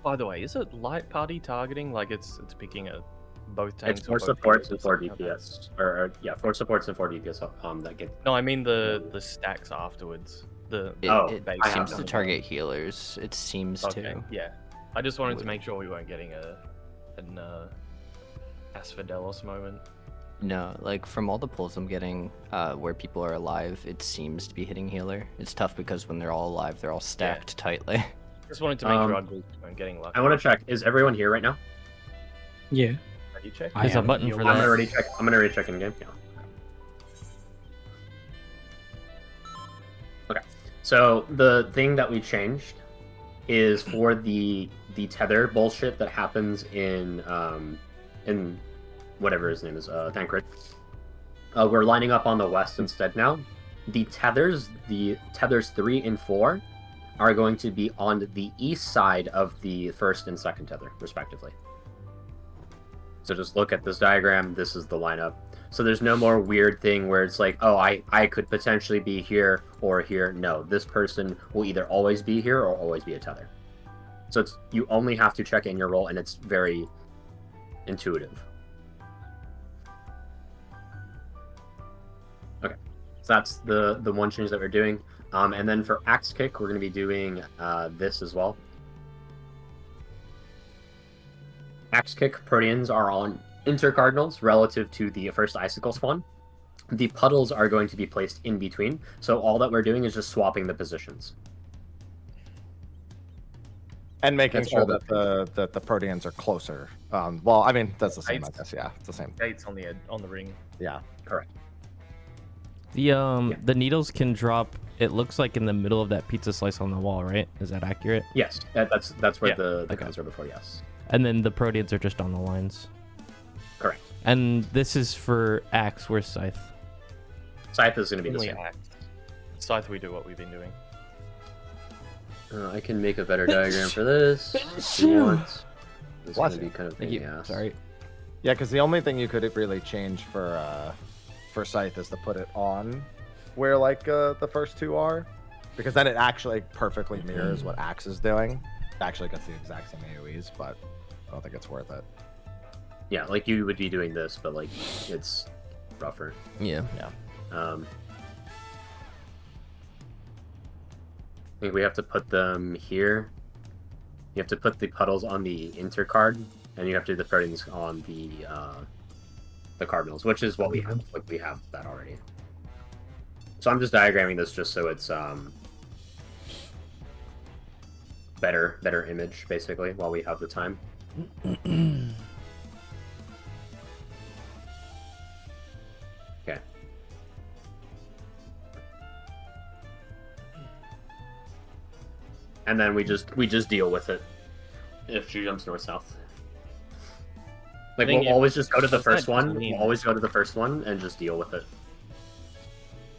By the way, is it light party targeting? Like it's picking both tanks. It's 4 supports and 4 DPS, or 4 supports and 4 DPS. That get. No, I mean the stacks afterwards. It seems to target healers. It seems to. Yeah, I just wanted to make sure we weren't getting an Asphodelos moment. No, like from all the pulls I'm getting, where people are alive, it seems to be hitting healer. It's tough because when they're all alive, they're all stacked tightly. Just wanted to make sure our group weren't getting lucky. I want to check. Is everyone here right now? Yeah. Ready check? There's a button for that. I'm gonna already check. I'm gonna already check in game. Yeah. Okay. So the thing that we changed is for the tether bullshit that happens in whatever his name is, Thancred. We're lining up on the west instead now. The tethers 3 and 4 are going to be on the east side of the first and second tether, respectively. So just look at this diagram. This is the lineup. So there's no more weird thing where it's like, oh, I could potentially be here or here. No, this person will either always be here or always be a tether. So you only have to check in your role, and it's very intuitive. Okay, so that's the one change that we're doing. And then for Axe Kick, we're going to be doing this as well. Axe Kick Proteans are on intercardinals relative to the first Icicle spawn. The puddles are going to be placed in between, so all that we're doing is just swapping the positions. And making sure that the Proteans are closer. Well, I mean, that's the same, I guess. Yeah, it's the same. Gates on the ring. Yeah. Correct. The needles can drop, it looks like, in the middle of that pizza slice on the wall, right? Is that accurate? Yes, that's where the guns are before, yes. And then the Proteans are just on the lines. Correct. And this is for Axe. Where's Scythe? Scythe is going to be the same. Scythe, we do what we've been doing. I can make a better diagram for this if you want. This is going to be kind of Thank you. Sorry. Yeah, because the only thing you could really change for Scythe is to put it on where like the first two are, because then it actually perfectly mirrors what Axe is doing. It actually gets the exact same AoEs, but I don't think it's worth it. Yeah, like you would be doing this, but like it's rougher. Yeah. Yeah. I think we have to put them here. You have to put the puddles on the intercard, and you have to do the Proteans on the cardinals, which is what we have. Like we have that already. So I'm just diagramming this just so it's better image basically while we have the time. Okay. And then we just deal with it if she jumps north south. Like we'll always just go to the first one. We'll always go to the first one and just deal with it.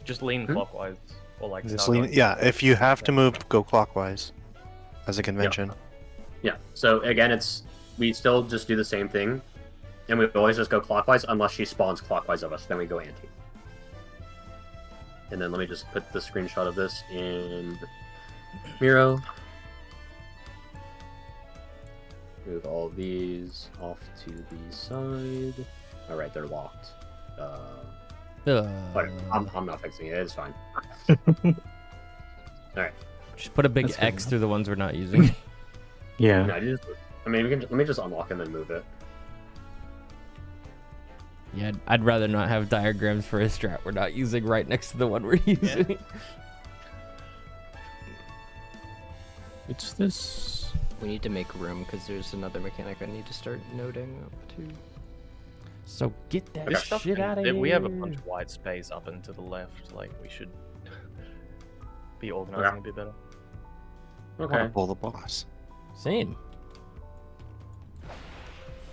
Just lean clockwise or like. Just lean. Yeah, if you have to move, go clockwise, as a convention. Yeah. So again, we still just do the same thing, and we always just go clockwise unless she spawns clockwise of us. Then we go anti. And then let me just put the screenshot of this in Miro. Move all of these off to the side. All right, they're locked. Whatever. I'm not fixing it. It's fine. All right. Just put a big X through the ones we're not using. Yeah. No, let me just unlock and then move it. Yeah, I'd rather not have diagrams for a strat we're not using right next to the one we're using. Yeah. It's this. We need to make room because there's another mechanic I need to start noting up to. So get that This stuff shit out of here. We have a bunch of white space up and to the left. Like we should be organizing a bit better. Okay. Pull the boss. Same.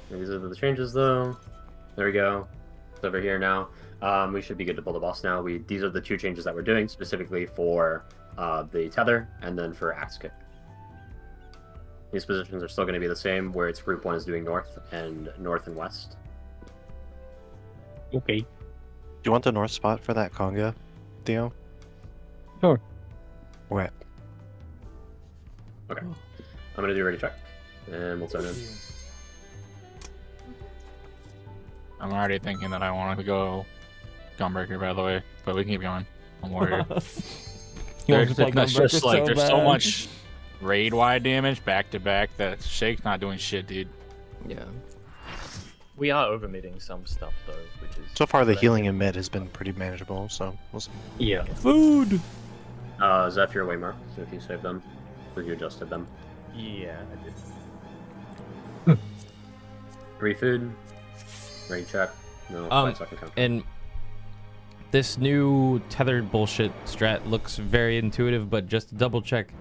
These are the changes, though. There we go. It's over here now. We should be good to pull the boss now. These are the two changes that we're doing specifically for the tether and then for Axe Kick. These positions are still going to be the same, where it's group 1 is doing north and west. Okay. Do you want the north spot for that conga, Theo? Sure. Okay. Okay. I'm going to do ready check, and we'll send in. I'm already thinking that I want to go Gunbreaker, by the way, but we can keep going. I'm worried. There's so much raid-wide damage back-to-back that Shake's not doing shit, dude. Yeah. We are over-midding some stuff, though, which is... So far, the healing in mid has been pretty manageable, so we'll see. Yeah. Food! Zeph, your waymark, so if you saved them, or you adjusted them. Yeah, I did. Free food. Ready check. No, 5 second count. And this new tethered bullshit strat looks very intuitive, but just to double check,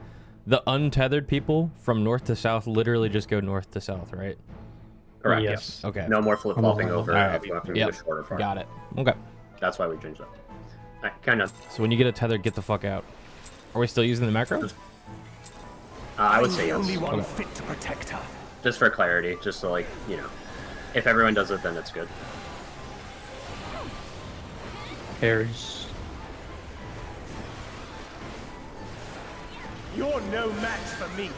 the untethered people from north to south literally just go north to south, right? Correct. Yes. Okay. No more flip-flopping over. Right. If you have to move a shorter part. Got it. Okay. That's why we changed that. Alright, kind of. So when you get a tether, get the fuck out. Are we still using the macro? I would say yes. Only one fit to protect her. Just for clarity, just so like, you know, if everyone does it, then it's good. Ares. You're no match for me.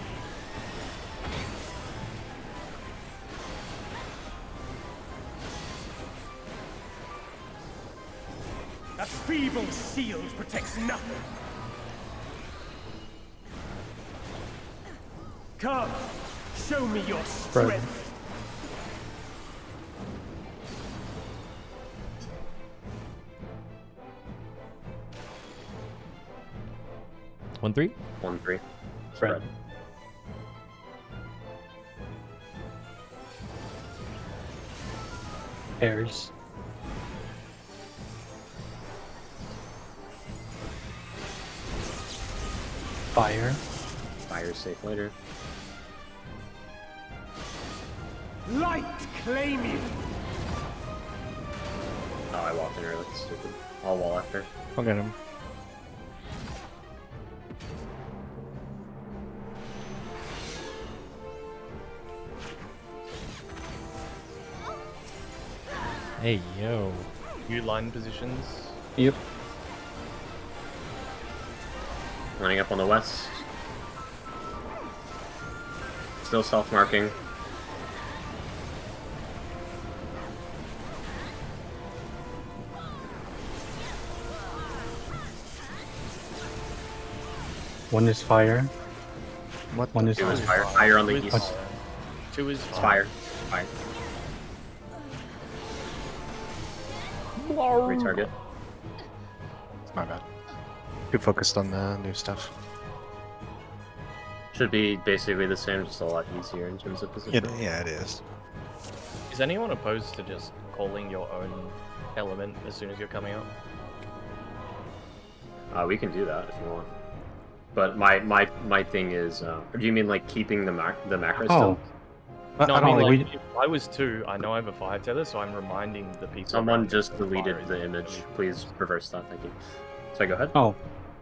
A feeble shield protects nothing. Come, show me your strength. 1-3. 1-3. Spread. Pairs. Fire. Fire's safe later. Light claim you. Oh, I walked in early. Stupid. I'll wall after. I'll get him. Hey, yo. You line positions. Yep. Running up on the west. Still self-marking. One is fire. What? One is 2 is fire. Fire on the Two is east. fire. 2 is It's fire. Fire. Retarget. My bad. Too focused on the new stuff. Should be basically the same, just a lot easier in terms of position. Yeah, it is. Is anyone opposed to just calling your own element as soon as you're coming up? We can do that if you want. But my thing is, do you mean like keeping the macro still? No, I mean, like, if I was 2, I know I have a 5 tether, so I'm reminding the people. Someone just deleted the image. Please reverse that, thank you. So go ahead. Oh,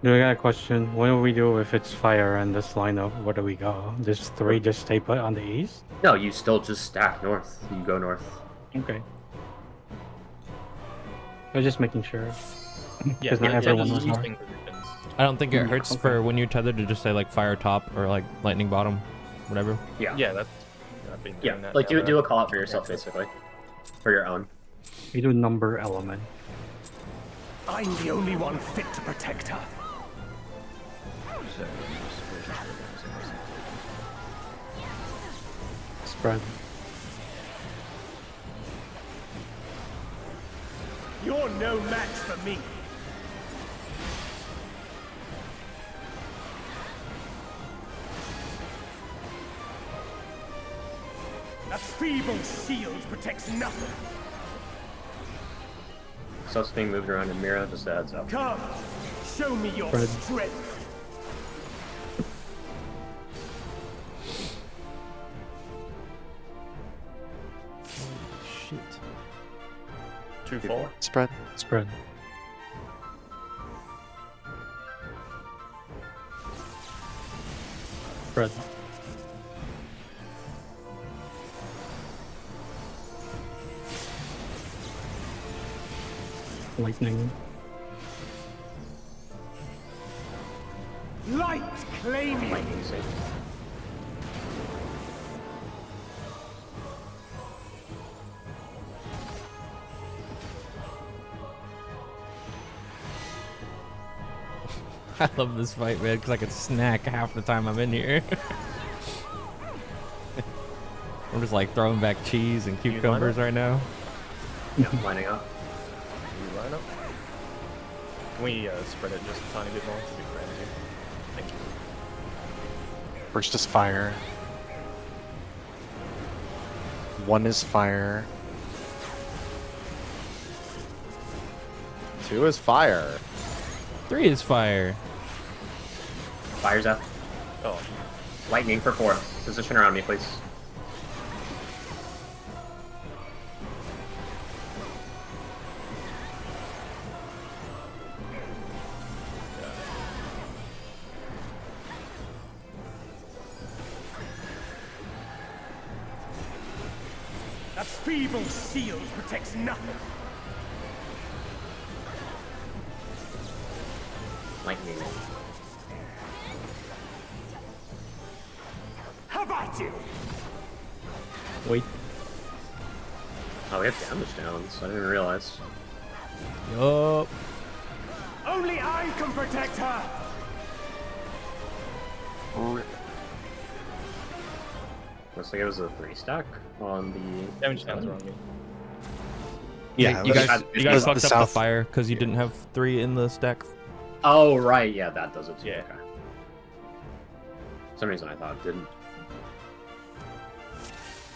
do I got a question? What do we do if it's fire and this lineup? Where do we go? Does 3 just stay put on the east? No, you still just stack north. You go north. Okay. I was just making sure. Yeah, Not everyone was north. I don't think it hurts for when you're tethered to just say like fire top or like lightning bottom, whatever. Yeah. Yeah, that's. I've been doing that like now, do a call out for yourself basically, for your own. We do number element. I'm the only one fit to protect her. Spread. You're no match for me. That feeble shield protects nothing. Stuff's being moved around in Mira, just a heads up. Come, show me your Spread. strength. Shit. 2-4. Spread. Spread. Spread. Lightning. Light claim you. Lightning safe. I love this fight, man, because I can snack half the time I'm in here. I'm just like throwing back cheese and cucumbers right now. Yeah, lining up. You line up. Can we spread it just a tiny bit more to be crazy? Thank you. First is fire. 1 is fire. 2 is fire. 3 is fire. Fire's up. Oh, Lightning for 4. Position around me, please. That feeble shield protects nothing. Lightning. How about you? Wait. Oh, we have damage downs. I didn't even realize. Yup. Only I can protect her. Looks like it was a 3 stack on the damage counts wrong. Yeah, you guys the fucked up the south. fire because you didn't have 3 in the stack. Oh right, yeah, that does it too. Yeah. Okay. For some reason I thought it didn't.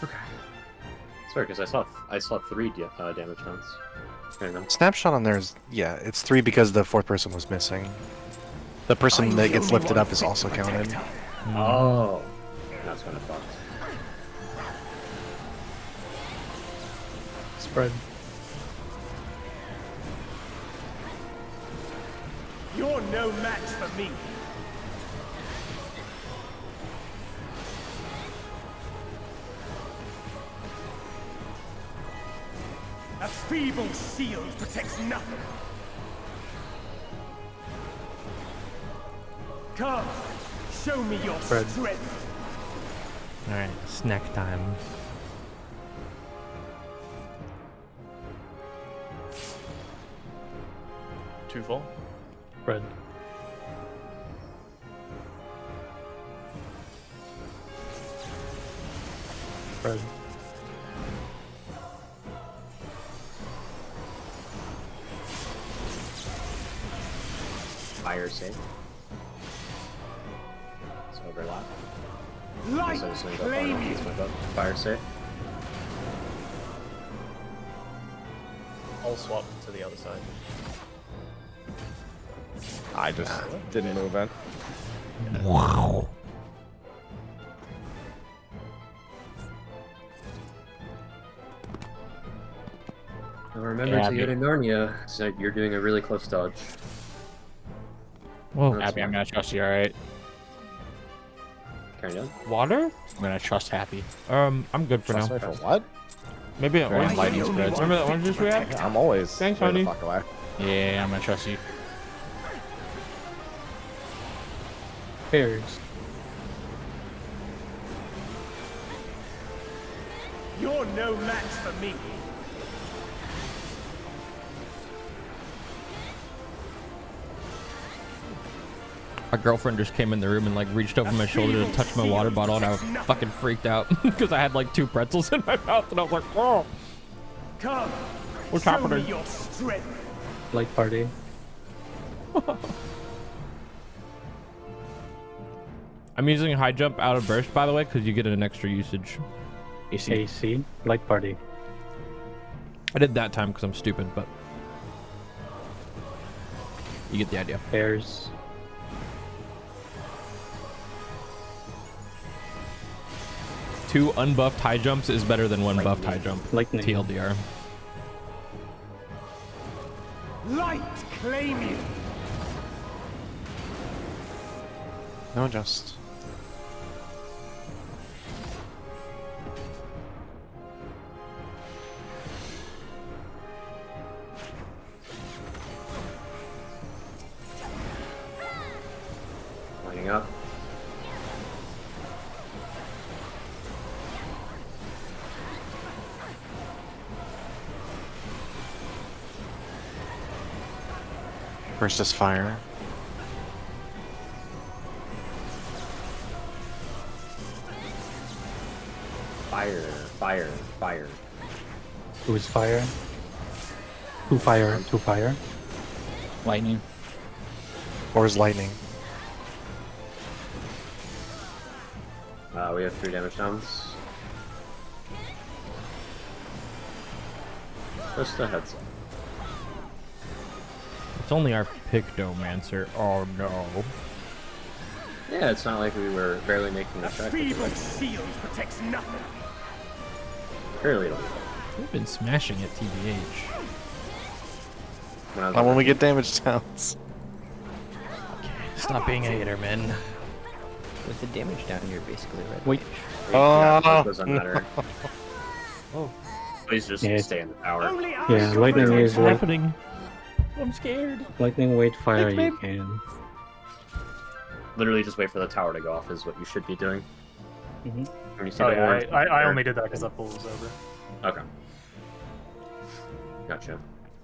Okay. Sorry, because I saw 3 damage counts. I don't know. Snapshot on there is, yeah, it's 3 because the 4th person was missing. The person that gets lifted up is also counted. Oh, that's kind of fucked. Spread. You're no match for me. A feeble shield protects nothing. Come, show me your Fred. strength. Alright, snack time. Two full. Spread. Spread. Fire safe. Let's overlap. Light So just gonna go claim fire, you. use my bow. Fire safe. I'll swap to the other side. I just didn't move in. Wow. Now remember to go to Narnia, so you're doing a really close dodge. Whoa. That's Happy, I'm fine. gonna trust you, alright? Carry on. Water? I'm gonna trust Happy. I'm good for Trust now. me for what? Maybe an Very orange. lightning spreads. Remember that orange juice we had? I'm always Thanks, way the honey. fuck away. Yeah, I'm gonna trust you. Pairs. You're no match for me. My girlfriend just came in the room and like reached over my shoulder to touch my water bottle, and I was fucking freaked out because I had like 2 pretzels in my mouth, and I was like, "Oh, Come, what's show me happening?" your strength. Light party. I'm using high jump out of burst, by the way, because you get an extra usage. AC. Light party. I did that time because I'm stupid, but you get the idea. Pairs. Two unbuffed high jumps is better than one buffed high jump. Lightning. TLDR. Light claim you. No, just. Lining up. First is fire. Fire, fire, fire. Who's fire? Two fire. Two fire. Lightning. Or is lightning. We have 3 damage downs. Just a heads up. It's only our Pictomancer. Oh no. Yeah, it's not like we were barely making the A track. feeble shield protects nothing. Barely don't. We've been smashing it, TBH. Not when we get damage downs. Stop being a hater, man. With the damage down, you're basically red. Wait. Yeah, it doesn't matter. Oh. Please just Yeah. stay in the tower. Yeah, lightning is What's like happening? I'm scared. lightning. Wait, fire. Thanks, You can. Literally just wait for the tower to go off is what you should be doing. Mhm. When you see Oh the yeah, orange I there. only did that because that pool was over. Okay. Gotcha.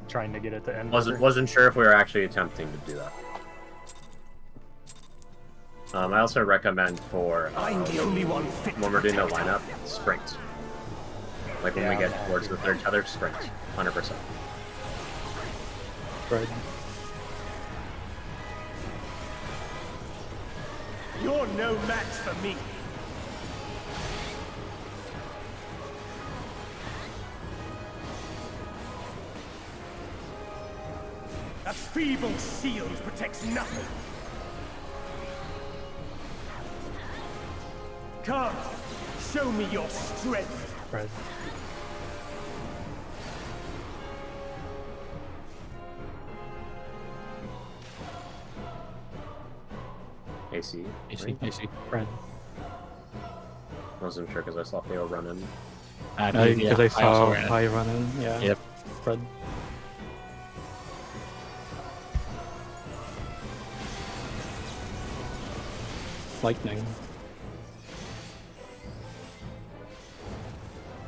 Trying to get it to end. Wasn't sure if we were actually attempting to do that. I also recommend for I'm the only one fit when we're doing the lineup, sprint. Like when we get towards the third tether, sprint, 100%. Right. You're no match for me. A feeble shield protects nothing. Come, show me your strength. Right. AC. AC, Right? AC. Right. I wasn't sure because I saw Theo run in. Because I saw also ran it. high running. Yeah. Yep. Right. Lightning.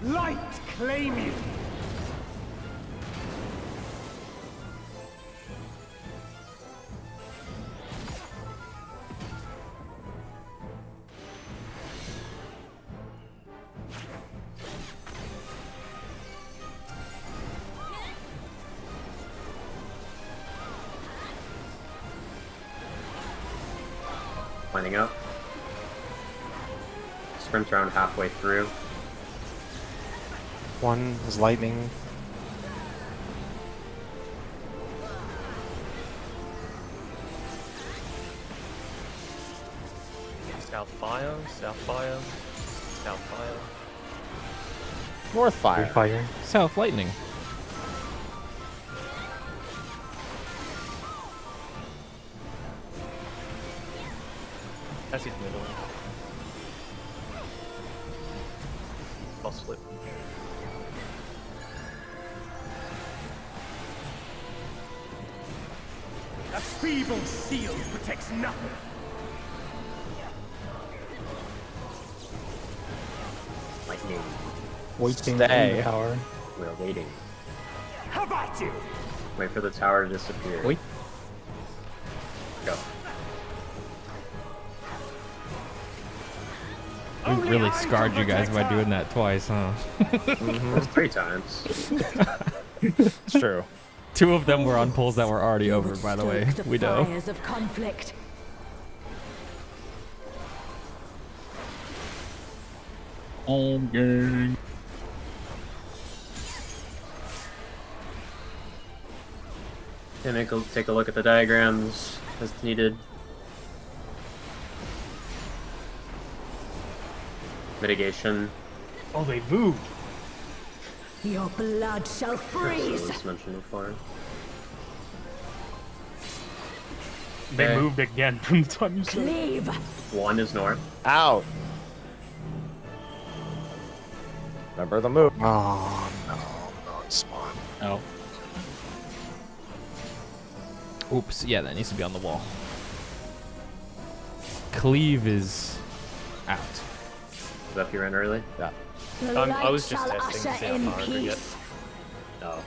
Light claim you. Lining up. Sprint around halfway through. One is lightning. South fire, south fire, south fire. North fire. Fire. South lightning. That's his middle. Boss flip. A feeble shield protects nothing. Lightning. Waiting Stay. in the tower. We're waiting. How about you? Wait for the tower to disappear. Wait. Go. We really scarred you guys by doing that twice, huh? It's 3 times. It's true. 2 of them were on pulls that were already over, by the way. Stoke the We know. fires of conflict. Okay. Take a look at the diagrams as needed. Mitigation. Oh, they moved. Your blood shall freeze. As mentioned before. They Okay. moved again from the time you said it. Cleave. 1 is north. Out. Remember the move. Oh no, not spawn. Oh. Oops, yeah, that needs to be on the wall. Cleave is out. Is that you ran early? Yeah. The I was light just shall testing to usher see how in far I could get. peace. No.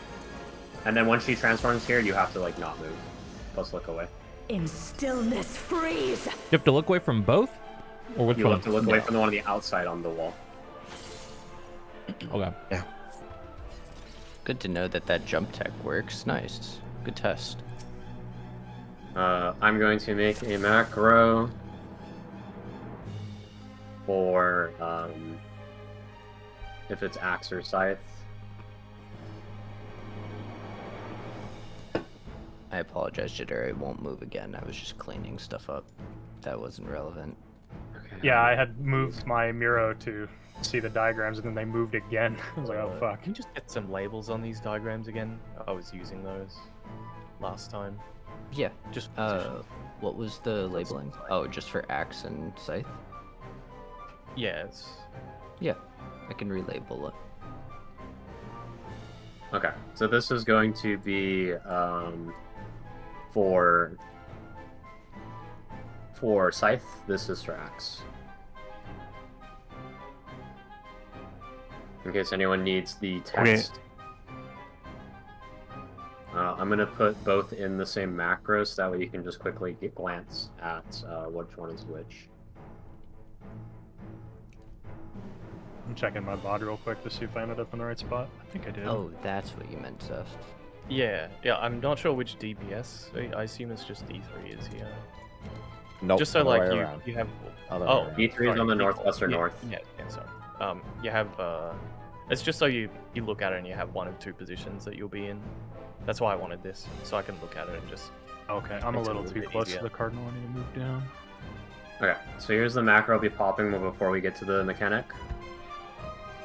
And then once she transforms here, you have to like not move. Plus look away. In stillness freeze. You have to look away from both? Or which You one? have to look away from the one on the outside on the wall. Okay. Yeah. Good to know that that jump tech works. Nice. Good test. I'm going to make a macro for if it's axe or scythe. I apologize, Jitter. I won't move again. I was just cleaning stuff up. That wasn't relevant. Okay. Yeah, I had moved my Miro to see the diagrams, and then they moved again. I was like, oh fuck. Can you just get some labels on these diagrams again? I was using those last time. Yeah. Just What was the labeling? Oh, just for axe and scythe? yes. Yeah. I can relabel it. Okay, so this is going to be for scythe. This is for axe. In case anyone needs the text. I'm gonna put both in the same macro, so that way you can just quickly glance at which one is which. I'm checking my VOD real quick to see if I ended up in the right spot. I think I did. Oh, that's what you meant, Zest. Yeah, I'm not sure which DPS. I assume it's just D3 is here. Nope. Just so other like way you around. have. Other way Oh, around. D3 is on the northwest or north. Yeah, sorry. You have it's just so you look at it and you have one of two positions that you'll be in. That's why I wanted this, so I can look at it and just. Okay, I'm a makes it little too bit close easier. to the cardinal. I need to move down. Okay, so here's the macro I'll be popping before we get to the mechanic.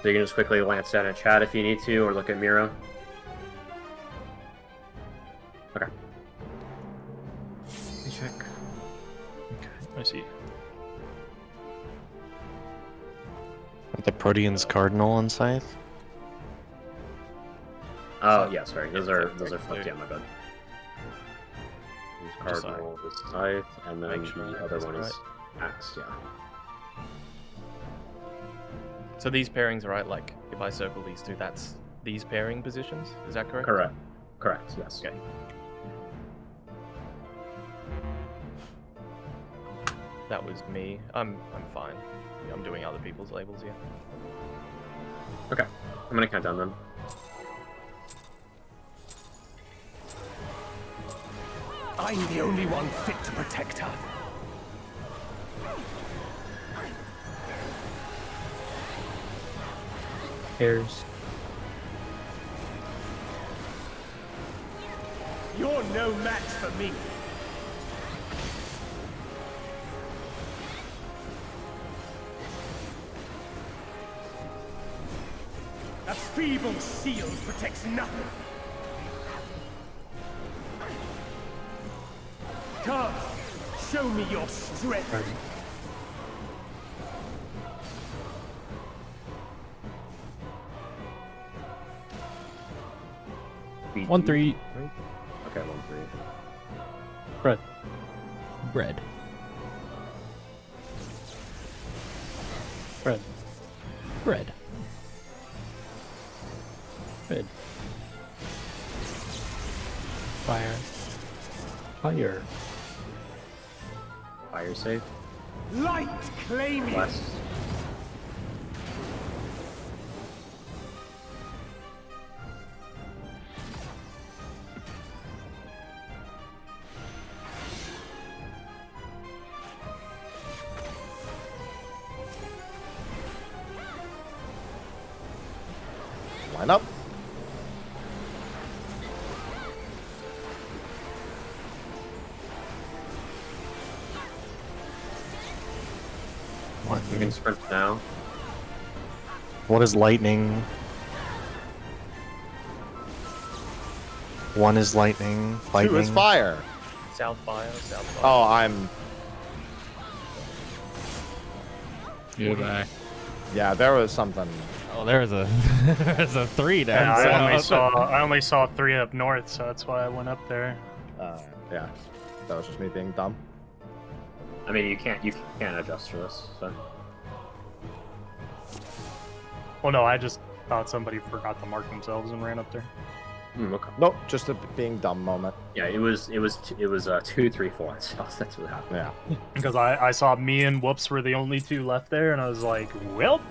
So you can just quickly glance down at chat if you need to, or look at Miro. Okay. Let me check. Okay, I see. The Protean's Cardinal and Scythe. Oh yeah, sorry. Those are flipped. Yeah, my bad. Just Cardinal is Scythe, and then Make sure the I other have one this is Axe. Yeah. So these pairings, right? Like if I circle these two, that's these pairing positions. Is that correct? Correct. Correct. Yes. Okay. That was me. I'm fine. Yeah, I'm doing other people's labels here. Okay. I'm gonna count down then. I'm the only one fit to protect her. Pairs. You're no match for me. A feeble shield protects nothing. Come, show me your strength. BD. 1-3. Okay, 1-3. Bread. Bread. Bread. Bread. Bread. Fire. Fire. Fire safe. Light claim you. West. Line up. You can sprint now. What is lightning? One is lightning. Two is fire. South fire, south fire. Oh, I'm. You're back. Yeah, there was something. Oh, there's a there's a 3 down. Yeah, south. I only saw 3 up north, so that's why I went up there. Yeah, that was just me being dumb. I mean, you can't adjust for this. So. Well, no, I just thought somebody forgot to mark themselves and ran up there. Okay. Nope, just a being dumb moment. Yeah, it was 2, 3, 4. So that's what happened. Yeah. Because I saw me and Whoops were the only 2 left there, and I was like, well.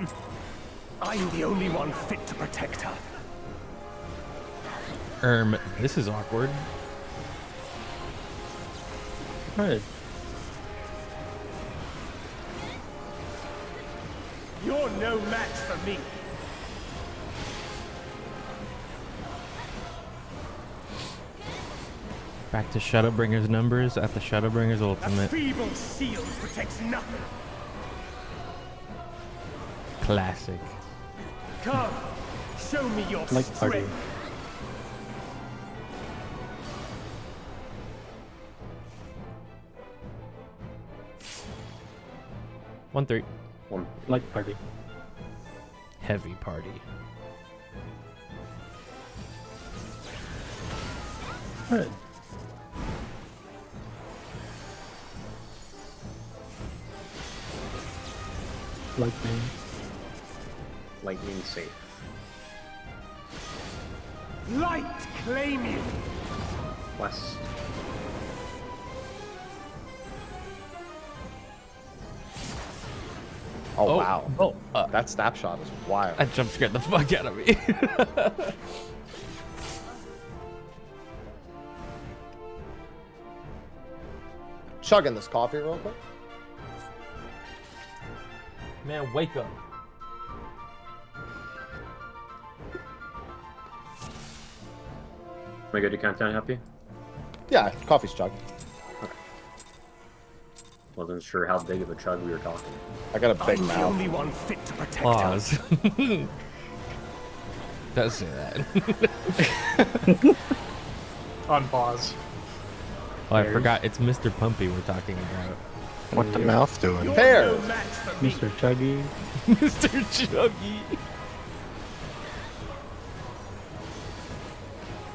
I'm the only one fit to protect her. This is awkward. Bread. You're no match for me. Back to Shadowbringer's numbers at the Shadowbringer's A ultimate. feeble shield protects nothing. Classic. Come, show me your Like party. strength. One 3. Like party. Heavy party. Bread. Lightning. Lightning safe. Light claim you. west. Oh, wow. That snapshot is wild. That jump scared the fuck out of me. Chugging this coffee real quick. Man, wake up. Am I good to countdown, Happy? Yeah, coffee's chugged. Wasn't sure how big of a chug we were talking. I got a big I'm mouth. the only one fit to protect Pause. us. Does say that. Unpause. Oh, I forgot. It's Mr. Pumpy we're talking about. What the mouth doing? Pears. Mr. Chuggy. Mr. Chuggy.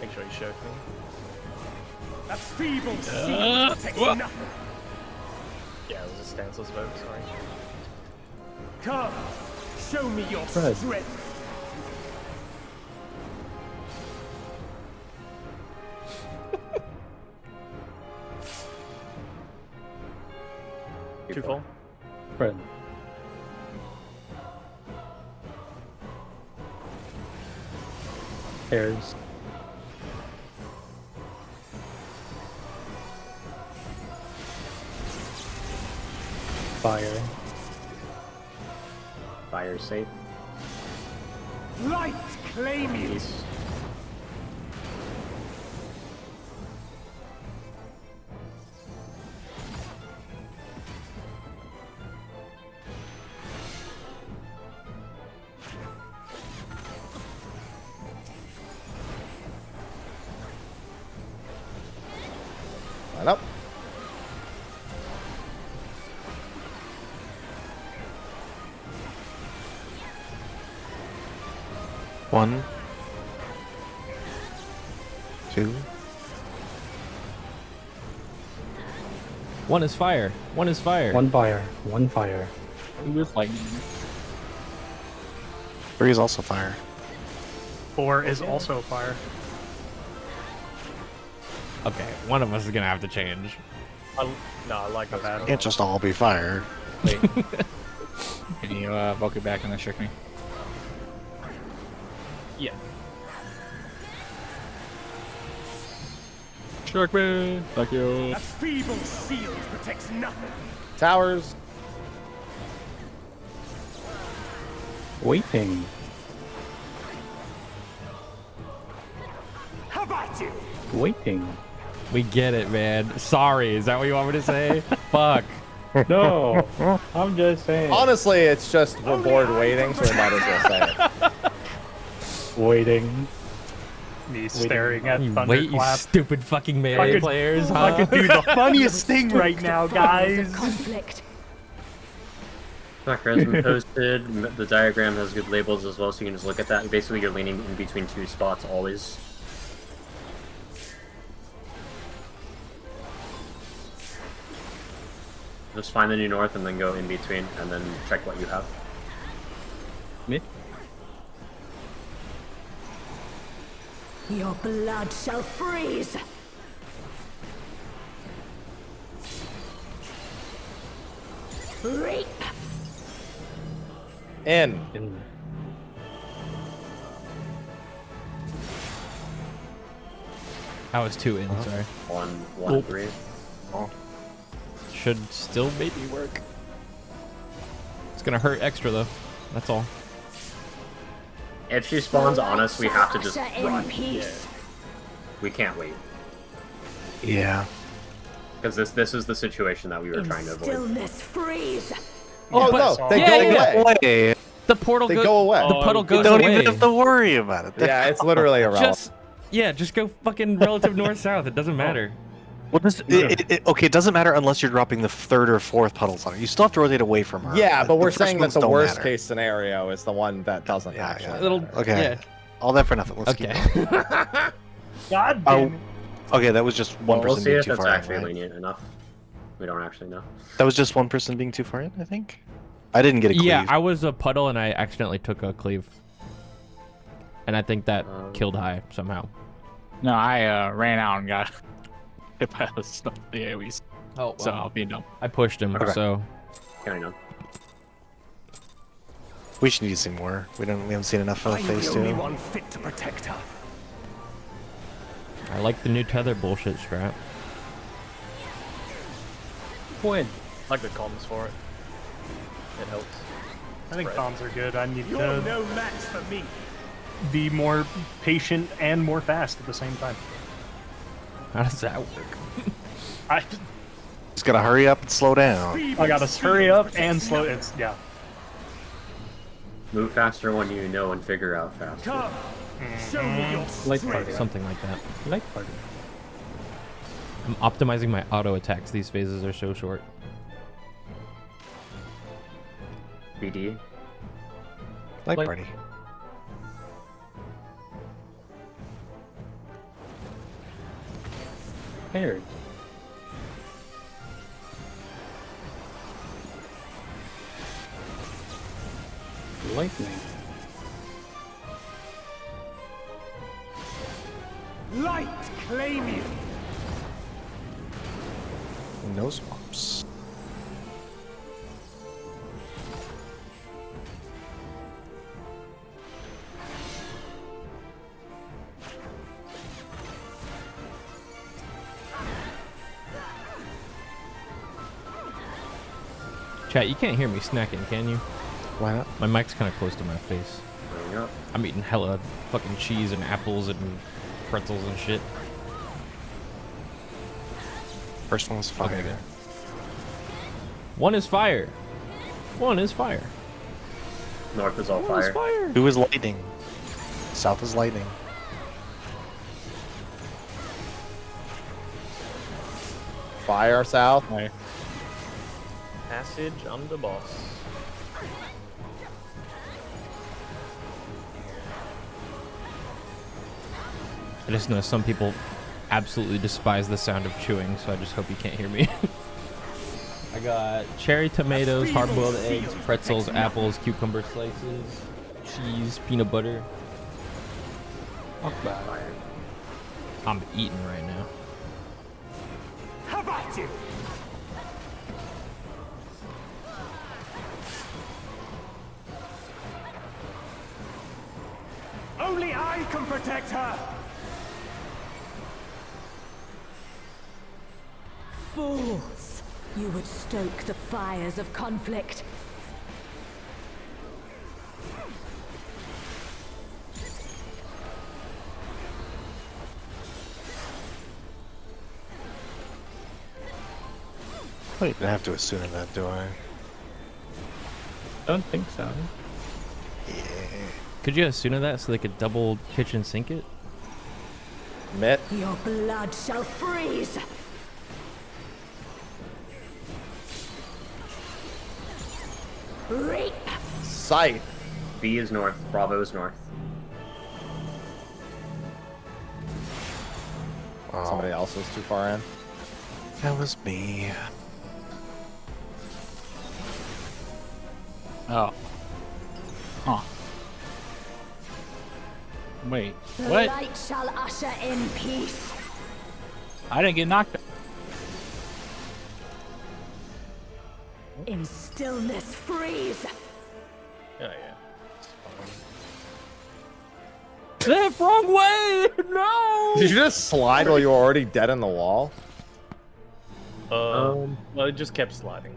Make sure you show me. That feeble shield protects nothing. Yeah, it was a stanceless vote, sorry. Come, show me your Fred. strength. Too full? Fred. Pairs. Fire. Fire safe. Light, claim you. East. Line up. One, two. One is fire. One is fire. One fire. One fire. With lightning. 3 is also fire. 4 is also fire. Okay, one of us is gonna have to change. No, I like that. It can't just all be fire. Wait. Can you evoke it back and then trick me? Yeah. Trick me! Thank you. That feeble shield protects nothing. Towers. Waiting. Have at you. Waiting. We get it, man. Sorry, is that what you want me to say? Fuck. No, I'm just saying. Honestly, it's just we're bored waiting, so we might as well say it. Waiting. Me staring at You wait, you Thunderclap. stupid fucking melee players, huh? I could do the funniest thing right now, guys. Conflict. Backer has been posted. The diagram has good labels as well, so you can just look at that. Basically, you're leaning in between two spots always. Just find the new north and then go in between, and then check what you have. Me? Your blood shall freeze. Reap. In. I was 2 in, sorry. 1, 3. Should still maybe work. It's gonna hurt extra though. That's all. If she spawns on us, we have to just Usher in run. peace. We can't wait. Yeah. Because this is the situation that we were trying to avoid. Stillness freeze. Oh but- no, they yeah, go away. Hey, The portal They goes. go away. The puddle you goes don't away. even have to worry about it. Yeah, it's literally irrelevant. Just go fucking relative north-south. It doesn't matter. Well, okay, it doesn't matter unless you're dropping the 3rd or 4th puddles on her. You still have to rotate away from her. Yeah, but The we're first saying that ones the don't worst matter. case scenario is the one that doesn't actually. It'll- matter. Okay. Yeah. All that for nothing. Let's Okay. keep going. God Oh, damn it. okay, that was just one We'll person see being if too it's far in, actually right? lenient enough. We don't actually know. That was just one person being too far in, I think. I didn't get a cleave. Yeah, I was a puddle and I accidentally took a cleave. And I think that killed High somehow. No, I ran out and got hit by the AoEs. Oh, so wow. I'll be dumb. I pushed him, Okay. so. I know. We should need to see more. We haven't seen enough of I'm phase the only 2. one fit to protect her. I like the new tether bullshit strap. Win. I like the comms for it. It helps. I think comms are good. I need You're to no match for me. be more patient and more fast at the same time. How does that work? I Just gotta hurry up and slow down. I gotta hurry up and slow. It's yeah. Move faster when you know and figure out faster. Come, show me your Light strength. party. Something like that. Light party. I'm optimizing my auto attacks. These phases are so short. BD. Light Like- party. Paired. Lightning. Light claim you. No swamps. Chat, you can't hear me snacking, can you? Why not? My mic's kind of close to my face. Going up. I'm eating hella fucking cheese and apples and pretzels and shit. First one's fire. Okay, good. One is fire. One is fire. North is all One is fire. fire. Who is lightning? South is lightning. Fire south. Passage under boss. I just know some people absolutely despise the sound of chewing, so I just hope you can't hear me. I got cherry tomatoes, hard-boiled eggs, pretzels, apples, cucumber slices, cheese, peanut butter. Fuck that. I'm eating right now. How about you? Only I can protect her. Fools! You would stoke the fires of conflict. I don't even have to assume that, do I? Don't think so. Yeah. Could you Asuna that so they could double kitchen sink it? Mitt. Your blood shall freeze! Reap! Sight. B is north. Bravo is north. Oh, Somebody else was too far in. that was me. Oh. Huh. Wait. The What? light shall usher in peace. I didn't get knocked. In stillness freeze. Oh yeah. Left, wrong way! No! Did you just slide while you were already dead in the wall? Well, it just kept sliding.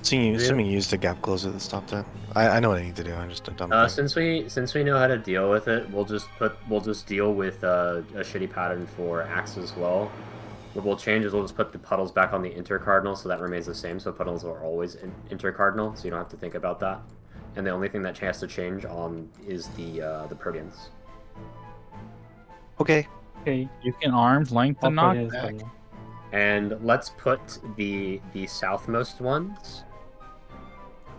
Assuming you used a gap closer that stopped it. I know what I need to do. I'm just a dumb thing. Since we know how to deal with it, we'll just deal with a shitty pattern for axe as well. What we'll change is we'll just put the puddles back on the intercardinal, so that remains the same. So puddles are always intercardinal, so you don't have to think about that. And the only thing that has to change on is the proteins. Okay. Okay. You can arms length the All parties knockback. are- And let's put the southmost ones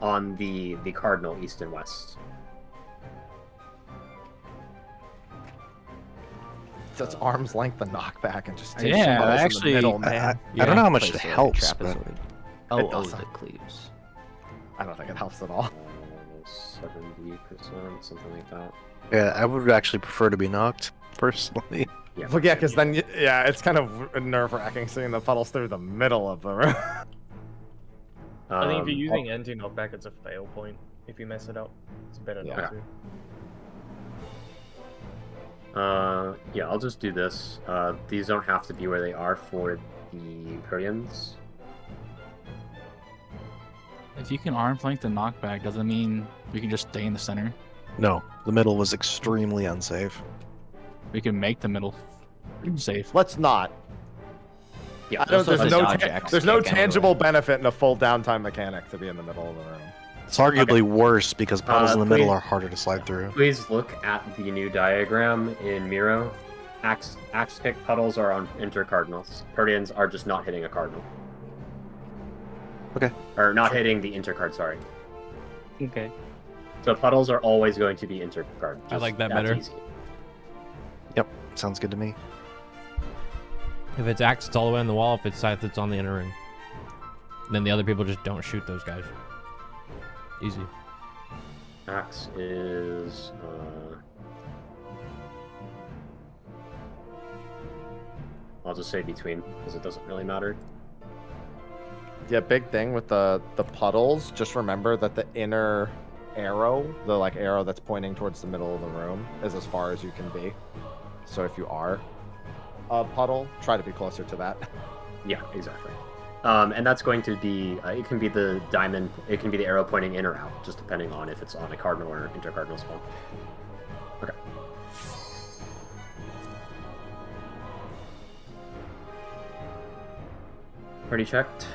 on the cardinal east and west. That's arm's length the knockback and just takes Yeah, somebody else actually, in the middle, man. I don't know how much Place it where the helps, trapezoid. but Oh, It oh, doesn't. the cleaves. I don't think it helps at all. 70%, something like that. yeah, I would actually prefer to be knocked. personally. Yeah, Well, yeah, because then yeah, it's kind of nerve-wracking seeing the puddles through the middle of the room. I think if you're using anti-knockback, it's a fail point. If you mess it up, it's better not to. Yeah, I'll just do this. These don't have to be where they are for the Proteans. If you can arm flank the knockback, doesn't mean we can just stay in the center. No, the middle was extremely unsafe. We can make the middle safe. Let's not. Yeah, there's no tangible benefit in a full downtime mechanic to be in the middle of the room. It's arguably worse because puddles in the middle are harder to slide through. Please look at the new diagram in Miro. Axe kick puddles are on intercardinals. Proteans are just not hitting a cardinal. Okay. Or not hitting the intercard, sorry. Okay. So puddles are always going to be intercard. I like that better. Easy. Yep, sounds good to me. If it's axe, it's all the way on the wall. If it's scythe, it's on the inner ring. Then the other people just don't shoot those guys. Easy. Axe is... I'll just say between, because it doesn't really matter. Yeah, big thing with the puddles, just remember that the inner arrow, the arrow that's pointing towards the middle of the room, is as far as you can be. So if you are a puddle, try to be closer to that. Yeah, exactly. And that's going to be, it can be the diamond, it can be the arrow pointing in or out, just depending on if it's on a cardinal or intercardinal spawn. Okay. Already checked.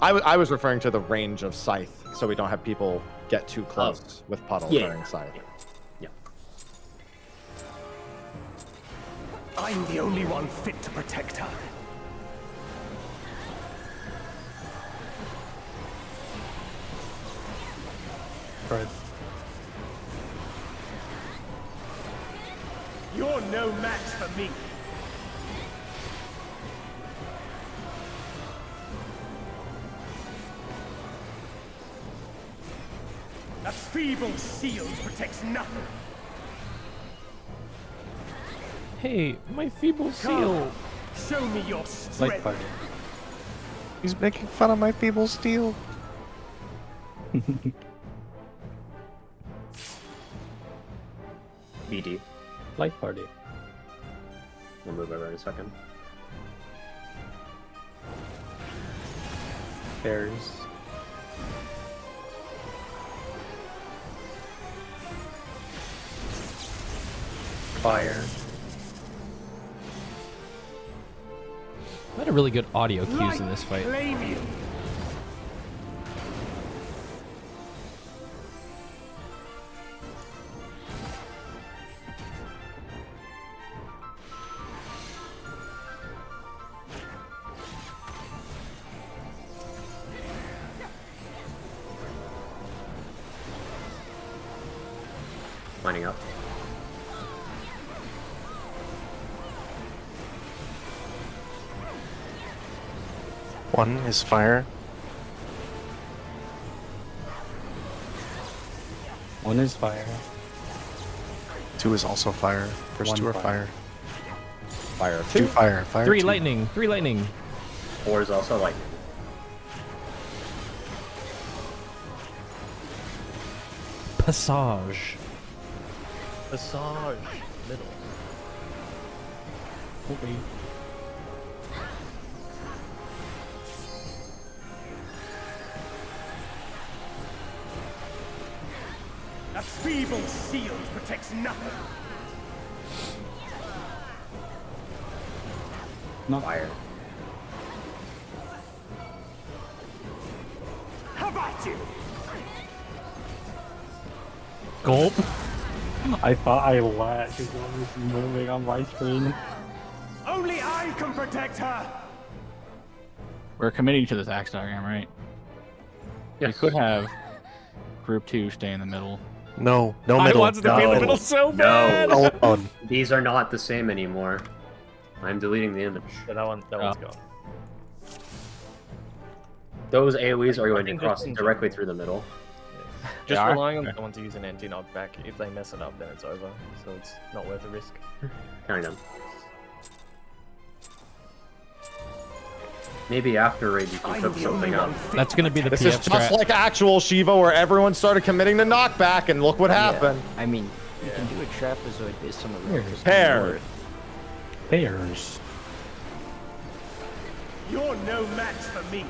I was referring to the range of scythe, so we don't have people get too close with puddle during scythe. Yeah. I'm the only one fit to protect her. Right. You're no match for me. A feeble shield protects nothing. Hey, my feeble seal. Show me your strength. He's making fun of my feeble steel. BD. Light party. We'll move over in a second. Bears. Fire. I had a really good audio cues in this fight. Lining up. One is fire. One is fire. Two is also fire. First two are fire. Fire. Two fire. Fire. Three two. lightning. Three lightning. 4 is also lightning. Passage. Passage. Middle. Okay. A feeble shield protects nothing. No. Fire. How about you? Gulp. I thought I lagged because it was moving on my screen. Only I can protect her. We're committing to this axe diagram, right? Yes. We could have group 2 stay in the middle. No, no middle. I wanted to be in the middle so bad. No. Alone. These are not the same anymore. I'm deleting the image. Yeah, that one's gone. Those AoEs are going to think cross just in directly through the middle. Just are? relying on Okay. someone to use an anti-knockback. If they mess it up, then it's over. So it's not worth the risk. Kind of. Maybe after raid you can cook something up. That's gonna be the This PF is just strat. like actual Shiva, where everyone started committing to knockback, and look what happened. I mean, you can do a trapezoid based on the road. Pair. Pairs. You're no match for me.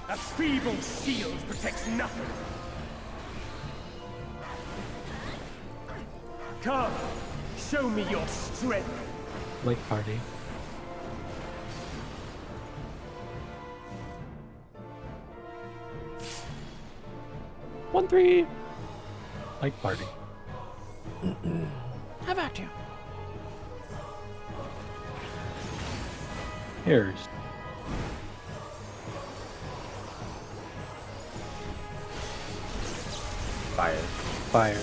A feeble shield protects nothing. Come, show me your strength. Like party. One three. Like party. How about you? Pairs. Fire. Fire.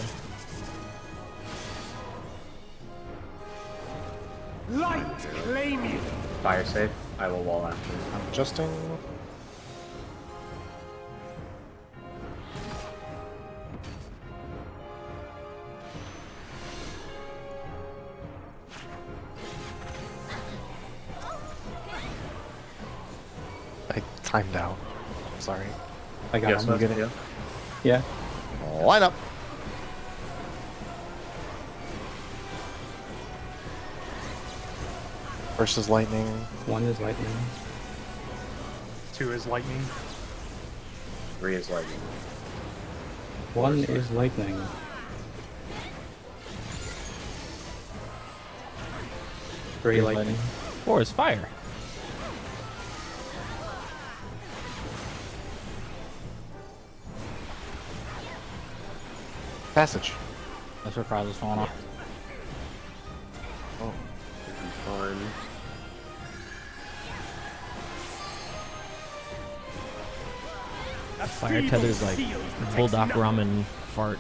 Light, claim you. Fire safe. I will wall after. I'm adjusting. I timed out. Sorry. I got Yes, him. that's good. Yeah. Line up. First is lightning. 1 is lightning. 2 is lightning. 3 is lightning. 1 is lightning. Three lightning. 4 is fire. Passage. That's where Prize is falling off. Oh, that'd be fun. Fire tether's like bulldog ramen fart.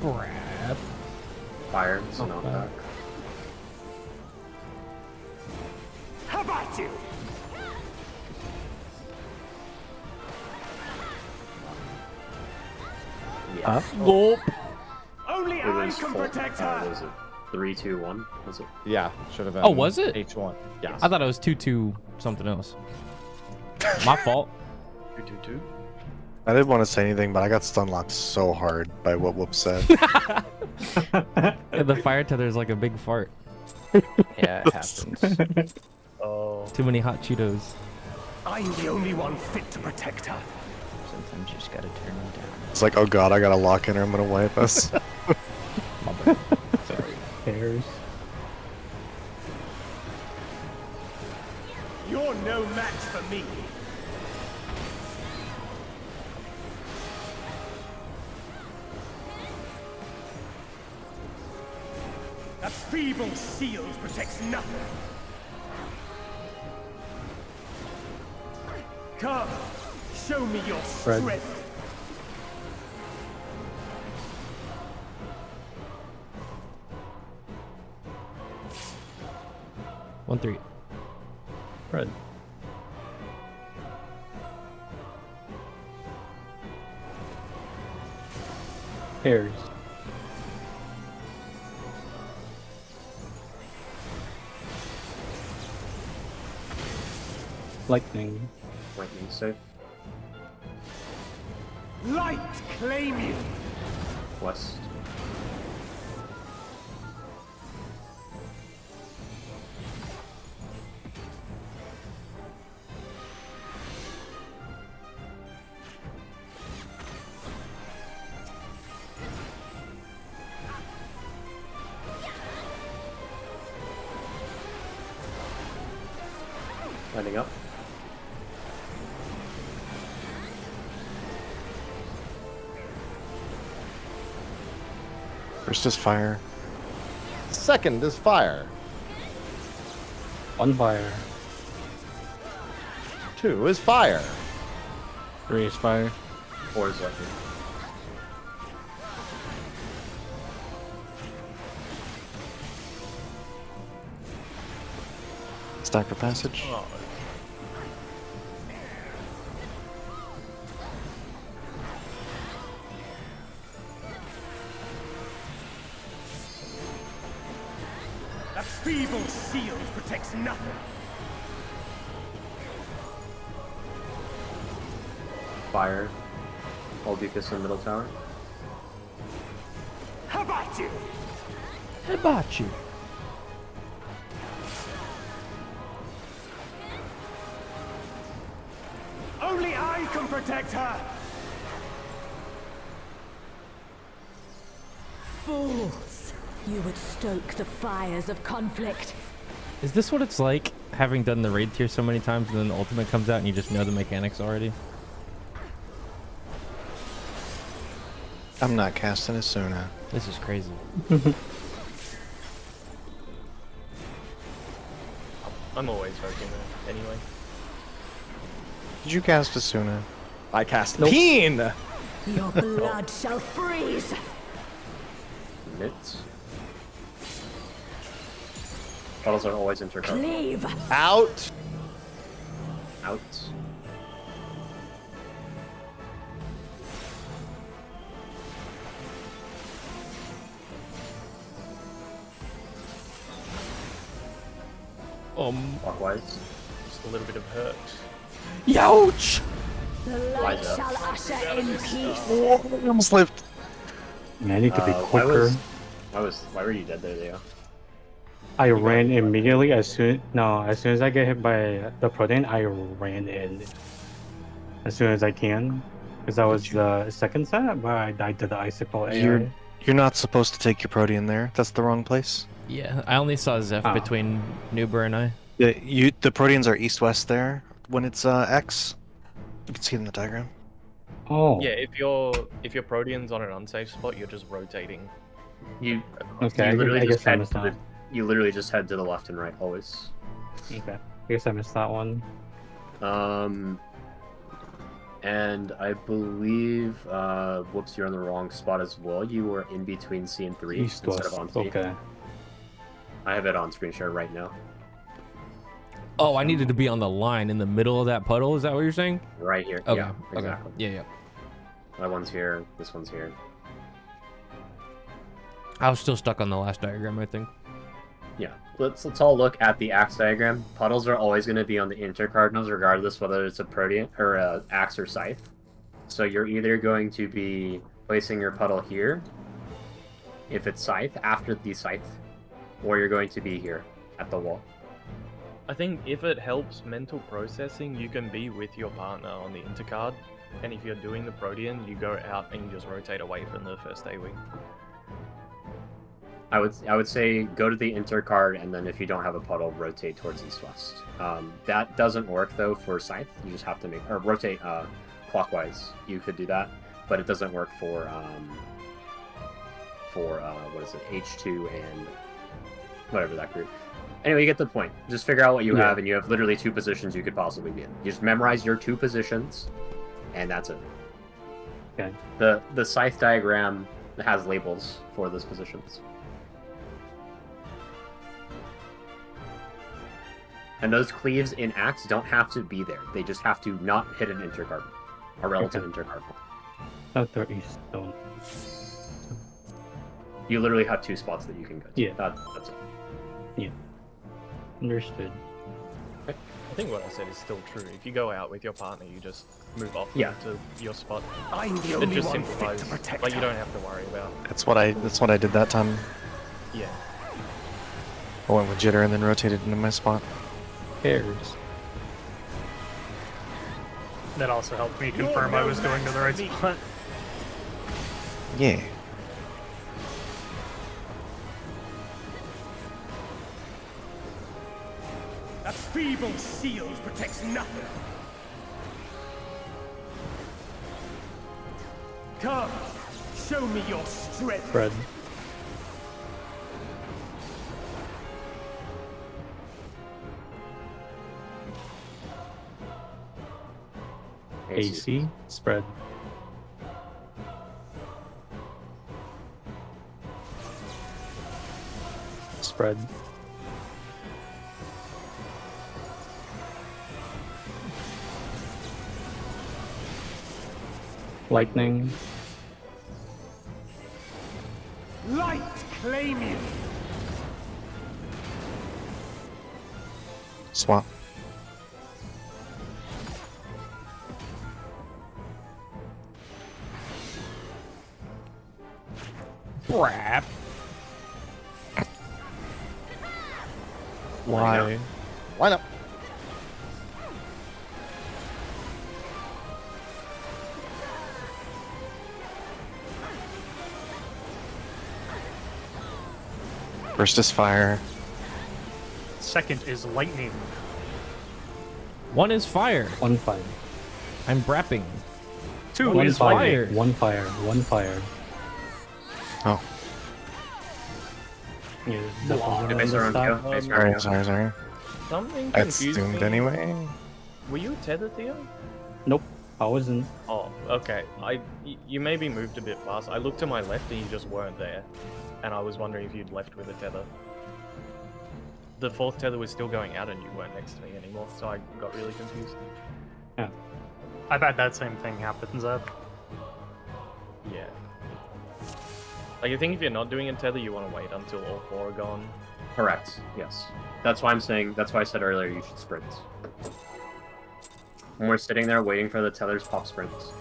Grab. Fire, so not back. How about you? Yeah. Gulp. Only It I was can full. protect her. Was it 3, 2, 1? Was it? Yeah, should have been. Oh, was it? H1. Yes. I thought it was 2-2 something else. My fault. 2-2-2. I didn't want to say anything, but I got stun locked so hard by what Whoop said. Yeah, the fire tether is like a big fart. Yeah, it happens. Oh. Too many hot Cheetos. I'm the only one fit to protect her. Sometimes you just gotta turn them down. It's like, oh god, I gotta lock in or I'm gonna wipe us. Sorry. Pairs. You're no match for me. A feeble shield protects nothing. Come, show me your Fred. strength. One three. Red. Pairs. Lightning. Lightning safe. Light, claim you. West. Lining up. First is fire. Second is fire. 1 fire. 2 is fire. 3 is fire. 4 is lightning. stack for passage. Oh. That feeble shield protects nothing. Fire. Hold Lucas in middle tower. How about you? How about you? Only I can protect her. Fools! You would stoke the fires of conflict. Is this what it's like having done the raid tier so many times and then the ultimate comes out and you just know the mechanics already? I'm not casting Asuna. This is crazy. I'm always voting there, anyway. Did you cast Asuna? I cast Peen! Your blood shall freeze. Mitts. Puddles are always intercard. Cleave. Out! Out. Clockwise. Just a little bit of hurt. Youch! The light Rise up. shall usher in peace. Oh, I almost lived. I need to be quicker. Why were you dead there, Leo? I ran immediately as soon as I get hit by the protein, I ran in as soon as I can. Because that was the second set, but I died to the icicle AI. You're not supposed to take your protean there. That's the wrong place. Yeah, I only saw Zeph between Nuber and I. The proteans are east-west there when it's X. You can see it in the diagram. Oh. Yeah, if your protean's on an unsafe spot, you're just rotating. You Okay, you literally I just guess I head missed to the, that. you literally just head to the left and right always. Okay. I guess I missed that one. And I believe Whoops, you're on the wrong spot as well. You were in between C and 3 East instead west. of on C. Okay. I have it on screen share right now. Oh, I needed to be on the line in the middle of that puddle. Is that what you're saying? Right here. Okay. Yeah, exactly. Okay. Yeah. That one's here. This one's here. I was still stuck on the last diagram, I think. Yeah. Let's all look at the axe diagram. Puddles are always going to be on the intercardinals, regardless whether it's a protean or a axe or scythe. So you're either going to be placing your puddle here, if it's scythe, after the scythe, or you're going to be here at the wall. I think if it helps mental processing, you can be with your partner on the intercard, and if you're doing the protean, you go out and you just rotate away from the first A-wing. I would say go to the intercard, and then if you don't have a puddle, rotate towards east-west. That doesn't work though for scythe. You just have to rotate clockwise. You could do that, but it doesn't work for what is it, H2 and whatever that group. Anyway, you get the point. Just figure out what you have, and you have literally 2 positions you could possibly be in. You just memorize your 2 positions, and that's it. Okay. The scythe diagram has labels for those positions. And those cleaves in axe don't have to be there. They just have to not hit an intercard, a relative intercard. South or east zone. You literally have 2 spots that you can go to. Yeah. That's it. Yeah. Understood. I think what I said is still true. If you go out with your partner, you just move off to your spot. I'm the It only just one fit simplifies. to protect Like you her. don't have to worry about. That's what I did that time. Yeah. I went with jitter and then rotated into my spot. Cares. That also helped me confirm I was going to the right spot. Yeah. That feeble shield protects nothing. Come, show me your strength. Fred. AC spread. Spread. Lightning. Light claim you. Swap. Crap. Why? Why not? First is fire. Second is lightning. One is fire. One fire. I'm brapping. Two One is fire. lightning. One fire. One fire. Oh. Yeah, Base around you. Base around Sorry, sorry. Something That's confused doomed me. anyway. Were you tethered, Theo? Nope, I wasn't. Oh, okay. You maybe moved a bit fast. I looked to my left and you just weren't there, and I was wondering if you'd left with a tether. The fourth tether was still going out and you weren't next to me anymore, so I got really confused. Yeah. I've had that same thing happen, Zeb. Yeah. Like, I think if you're not doing a tether, you want to wait until all four are gone. Correct. Yes. That's why I'm saying. That's why I said earlier you should sprint. When we're sitting there waiting for the tethers, pop sprints.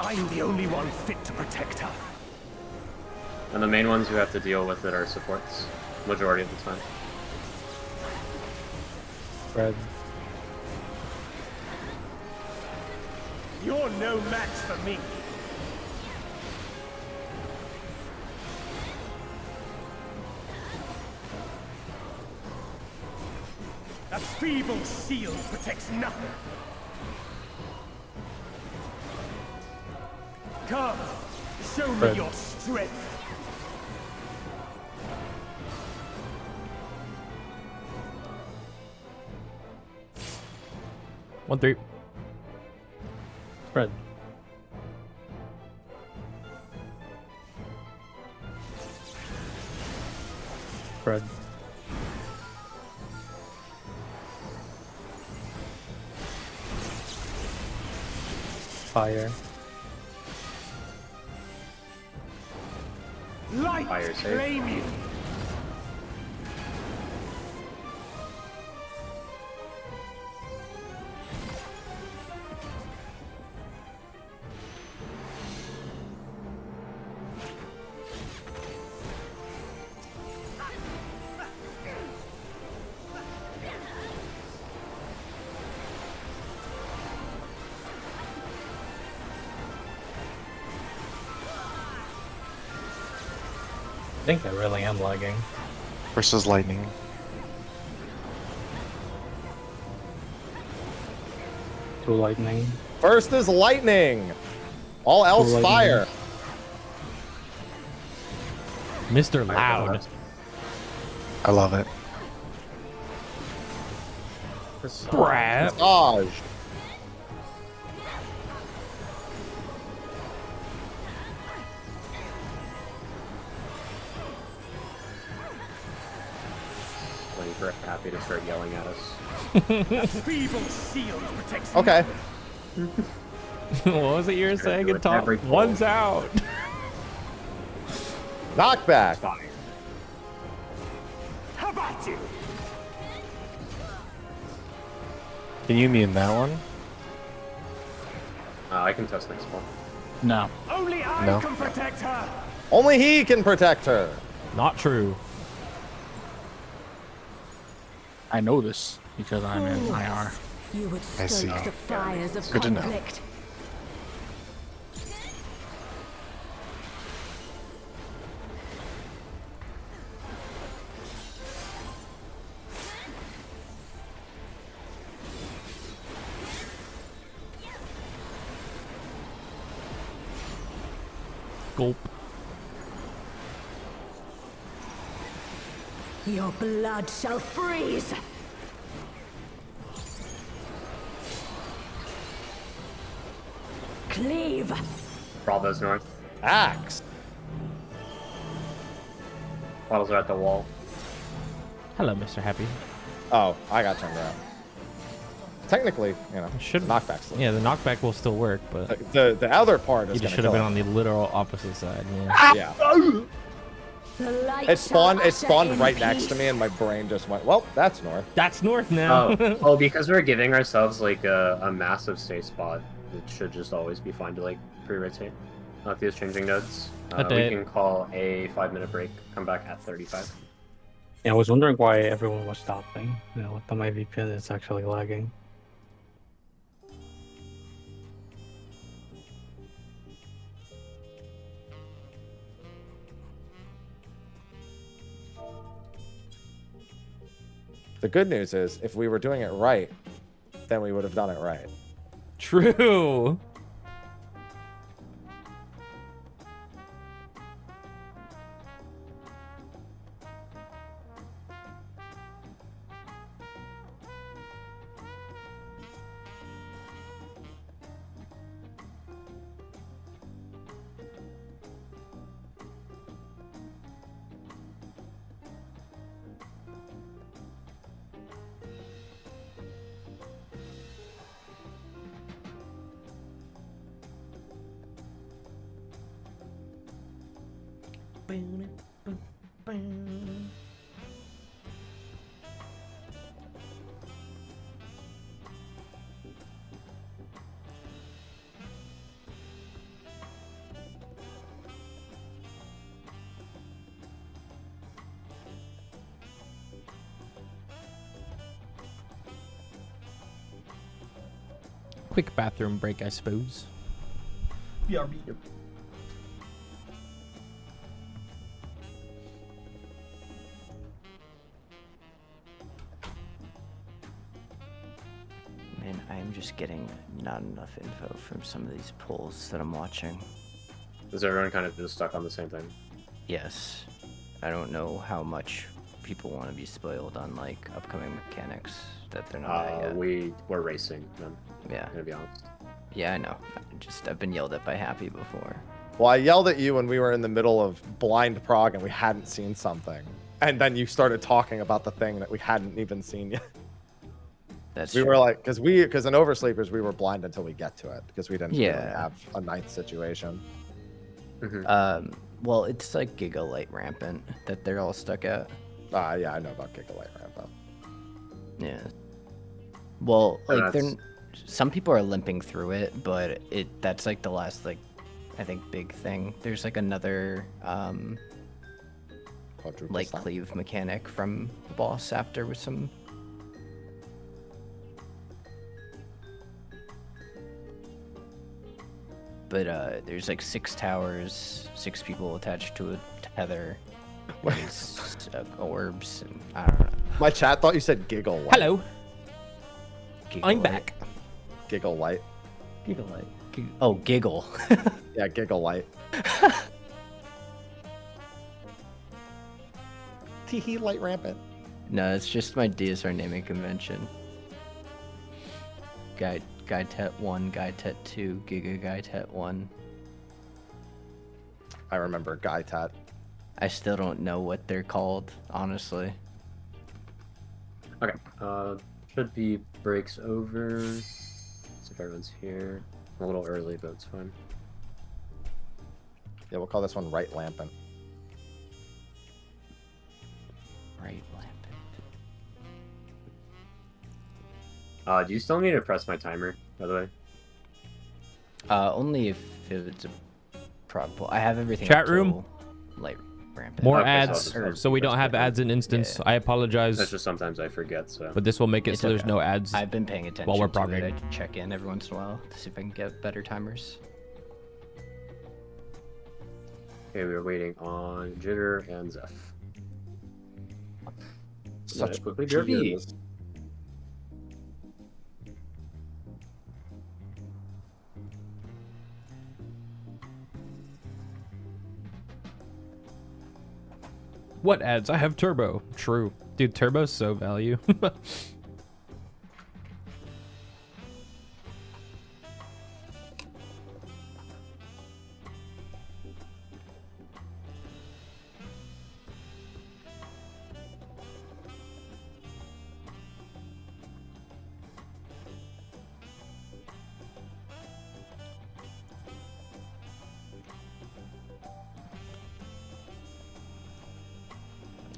I'm the only one fit to protect her. And the main ones who have to deal with it are supports, majority of the time. Red. You're no match for me. A feeble shield protects nothing. Come, show me Red. your strength. One, three. Red. Red. Fire. Light Fire save. claim you. I think I really am lagging. First is lightning. Two lightning. First is lightning. All else lightning. fire. Mr. Loud. I love it. Brap. Dodge. Waiting for Happy to start yelling at us. A feeble shield protects Okay. What was it you were saying? do In it top? every pull. One's out. Knockback. Fire. How about you? Can you immune that one? I can test next one. No. Only I No. can protect her. Only he can protect her. Not true. I know this because I'm in IR. You would I see. stoke the fires of Good to know. conflict. Gulp. Your blood shall freeze. Cleave. Bravo's north. Axe. Bottles are at the wall. Hello, Mr. Happy. Oh, I got turned around. technically, you know, should knockback still. Yeah, the knockback will still work, but the other part is you gonna should have been kill on the literal opposite side. Yeah. Yeah. It spawned right next to me, and my brain just went, well, that's north. That's north now. Oh, because we're giving ourselves like a massive safe spot, it should just always be fine to like pre-rotate. If he was changing nodes, we can call a 5-minute break. Come back at 35. Yeah, I was wondering why everyone was stopping. You know, with my VPN is actually lagging. The good news is, if we were doing it right, then we would have done it right. True. Quick bathroom break, I suppose. BRB. Yep. Man, I am just getting not enough info from some of these polls that I'm watching. Is everyone kind of just stuck on the same thing? Yes. I don't know how much people want to be spoiled on like upcoming mechanics that they're not at yet. We're racing, man. Yeah. Gonna be honest. Yeah, I know. I've been yelled at by Happy before. Well, I yelled at you when we were in the middle of blind prog and we hadn't seen something. And then you started talking about the thing that we hadn't even seen yet. That's we true. were like, because in Oversleepers, we were blind until we get to it because we didn't really Yeah. have a ninth situation. Well, it's like Gigalight Rampant that they're all stuck at. Yeah, I know about Gigalight Rampant. Yeah. Well, Oh, like that's- some people are limping through it, but that's like the last like I think big thing. There's like another like stop? cleave mechanic from the boss after with some. But there's like 6 towers, 6 people attached to a tether. There's orbs, and I don't know. My chat thought you said Giggle Light. Hello. I'm back. Giggle Light. Gigalight. Oh, Giggle. Yeah, Giggle Light. Teehee Light Rampant. No, it's just my DSR naming convention. Guy Tet 1, Guy Tet 2, Giga Guy Tet 1. I remember Guy Tet. I still don't know what they're called, honestly. Okay. Should be breaks over. See if everyone's here. I'm a little early, but it's fine. Yeah, we'll call this one Right Lampant. Right Lampant. Do you still need to press my timer, by the way? Only if it's a prog poll. I have everything. Chat up till room? Light Rampant. More Okay, ads, so we don't have ads in instance. I apologize. That's just sometimes I forget, so. But this will make it It's so there's okay. no ads. I've been paying attention while we're to it. progging. I check in every once in a while to see if I can get better timers. Okay, we were waiting on Jitter and Zeph. Such quickly, cheers. BRB. What ads? I have turbo. True. Dude, turbo's so value.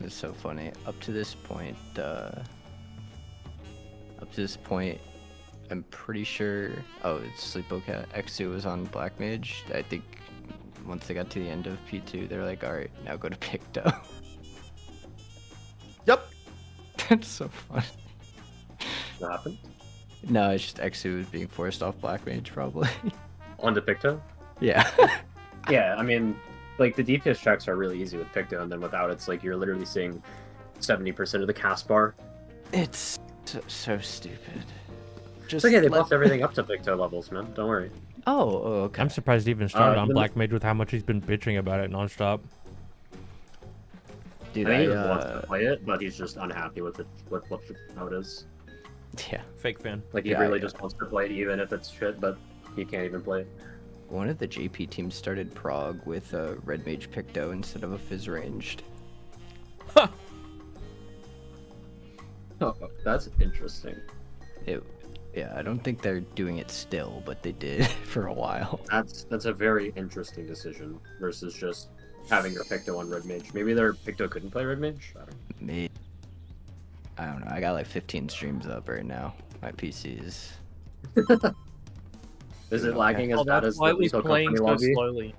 is so funny. Up to this point, I'm pretty sure. Oh, it's Sleepocat. X2 was on Black Mage. I think once they got to the end of P2, they're like, all right, now go to Picto. Yep. That's so funny. What happened? No, it's just X2 was being forced off Black Mage, probably. Onto Picto? Yeah. Yeah, I mean, like, the DPS checks are really easy with Picto, and then without it's like you're literally seeing 70% of the cast bar. It's so stupid. Just okay, they buffed everything up to Picto levels, man. Don't worry. Oh, okay. I'm surprised he even started on Black Mage with how much he's been bitching about it nonstop. Dude, I think he wants to play it, but he's just unhappy with it, how it is. Yeah. Fake fan. Like, he really just wants to play it even if it's shit, but he can't even play it. One of the JP teams started Prog with a Red Mage Picto instead of a Fizz ranged. Huh. Oh, that's interesting. Yeah, I don't think they're doing it still, but they did for a while. That's a very interesting decision versus just having your Picto on Red Mage. Maybe their Picto couldn't play Red Mage? I don't know. I got like 15 streams up right now. My PC is... Is it lagging as bad as the Lethal Company lobby? Slowly.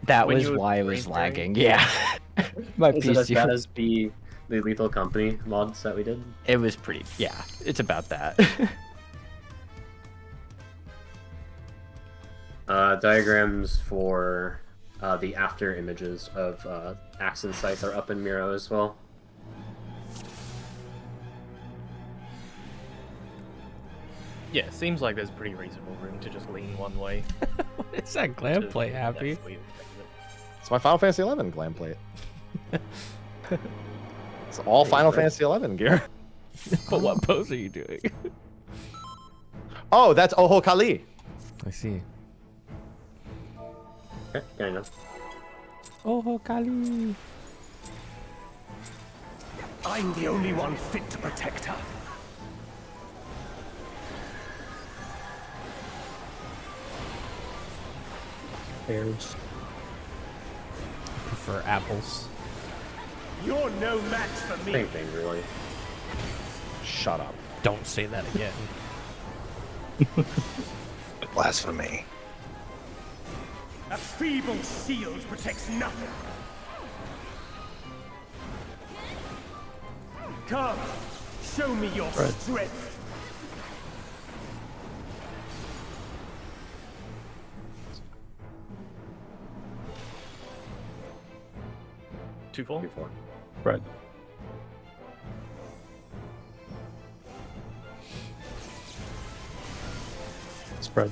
That was why it was lagging. Yeah. My Is PC it as bad as the Lethal Company mods that we did? It was pretty... Yeah, it's about that. Diagrams for the after images of Axe and Scythe are up in Miro as well. Yeah, seems like there's pretty reasonable room to just lean one way. What is that glam play, Happy? It's my Final Fantasy 11 glam plate. It's all Final Fantasy 11 gear. But what pose are you doing? Oh, that's Oho Kali. I see. Okay, kind of. Oho Kali. I'm the only one fit to protect her. Pears. I prefer apples. You're no match for me. Same thing, really. Shut up. Don't say that again. Blasphemy. A feeble shield protects nothing. Come, show me your strength. Two four. Red. Spread.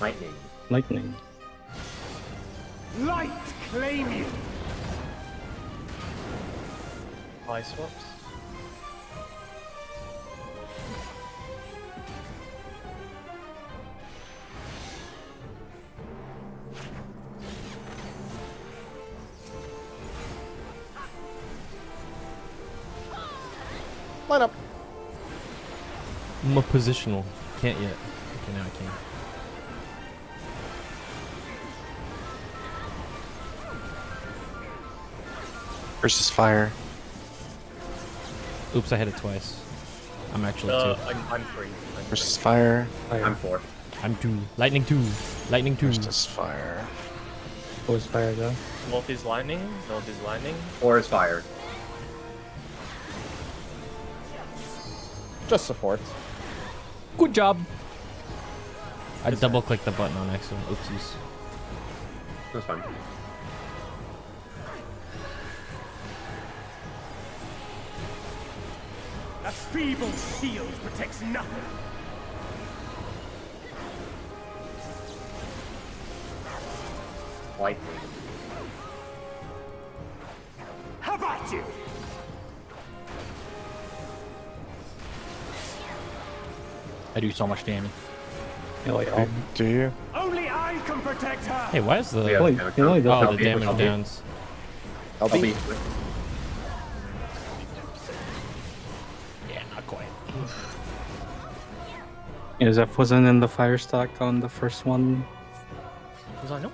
Lightning. Lightning. Light claim you. Eye swaps. Line up. I'm a positional. Can't yet. Okay, now I can. Versus fire. Oops, I hit it twice. I'm actually 2. I'm 3. Versus fire. I'm 4. I'm 2. Lightning 2. Lightning 2. Versus fire. What was fire though? North is lightning. North is lightning. 4 is fire. Just support. Good job. I double clicked the button on accident. Oopsies. That's fine. A feeble shield protects nothing. Lightning. How about you? I do so much damage. Do you? Only I can protect her. Hey, why is the Yeah, the damage downs? LB. Yeah, not quite. Zeph wasn't in the fire stack on the first one. Was I not?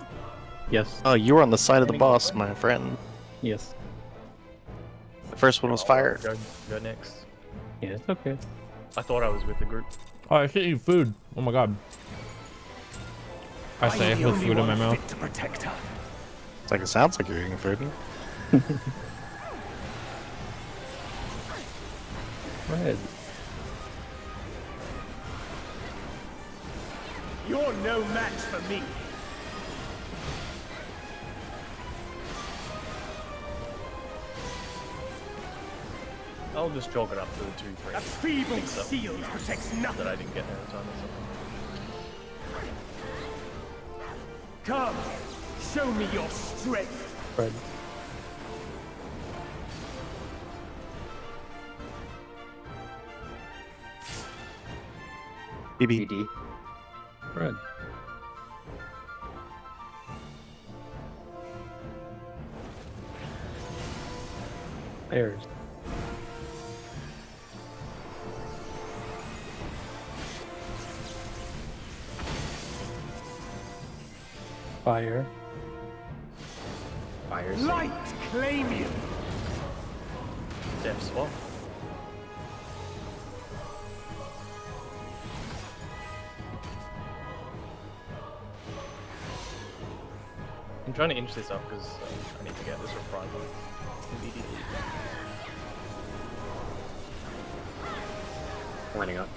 Yes. Oh, you were on the side of the boss, my friend. Yes. The first one was fire. Go next. Yeah, it's okay. I thought I was with the group. Oh, I should eat food. Oh my god. I say with food in my mouth. To protect her. It's like it sounds like you're eating food. Red. You're no match for me. I'll just chalk it up to the 2-3. A feeble shield protects nothing. That I didn't get there in time or something. Come, show me your strength. Red. BB. Red. Airs. Fire. Fire. Light claim you. Death swap. I'm trying to inch this up because I need to get this reprisal immediately. Lining up.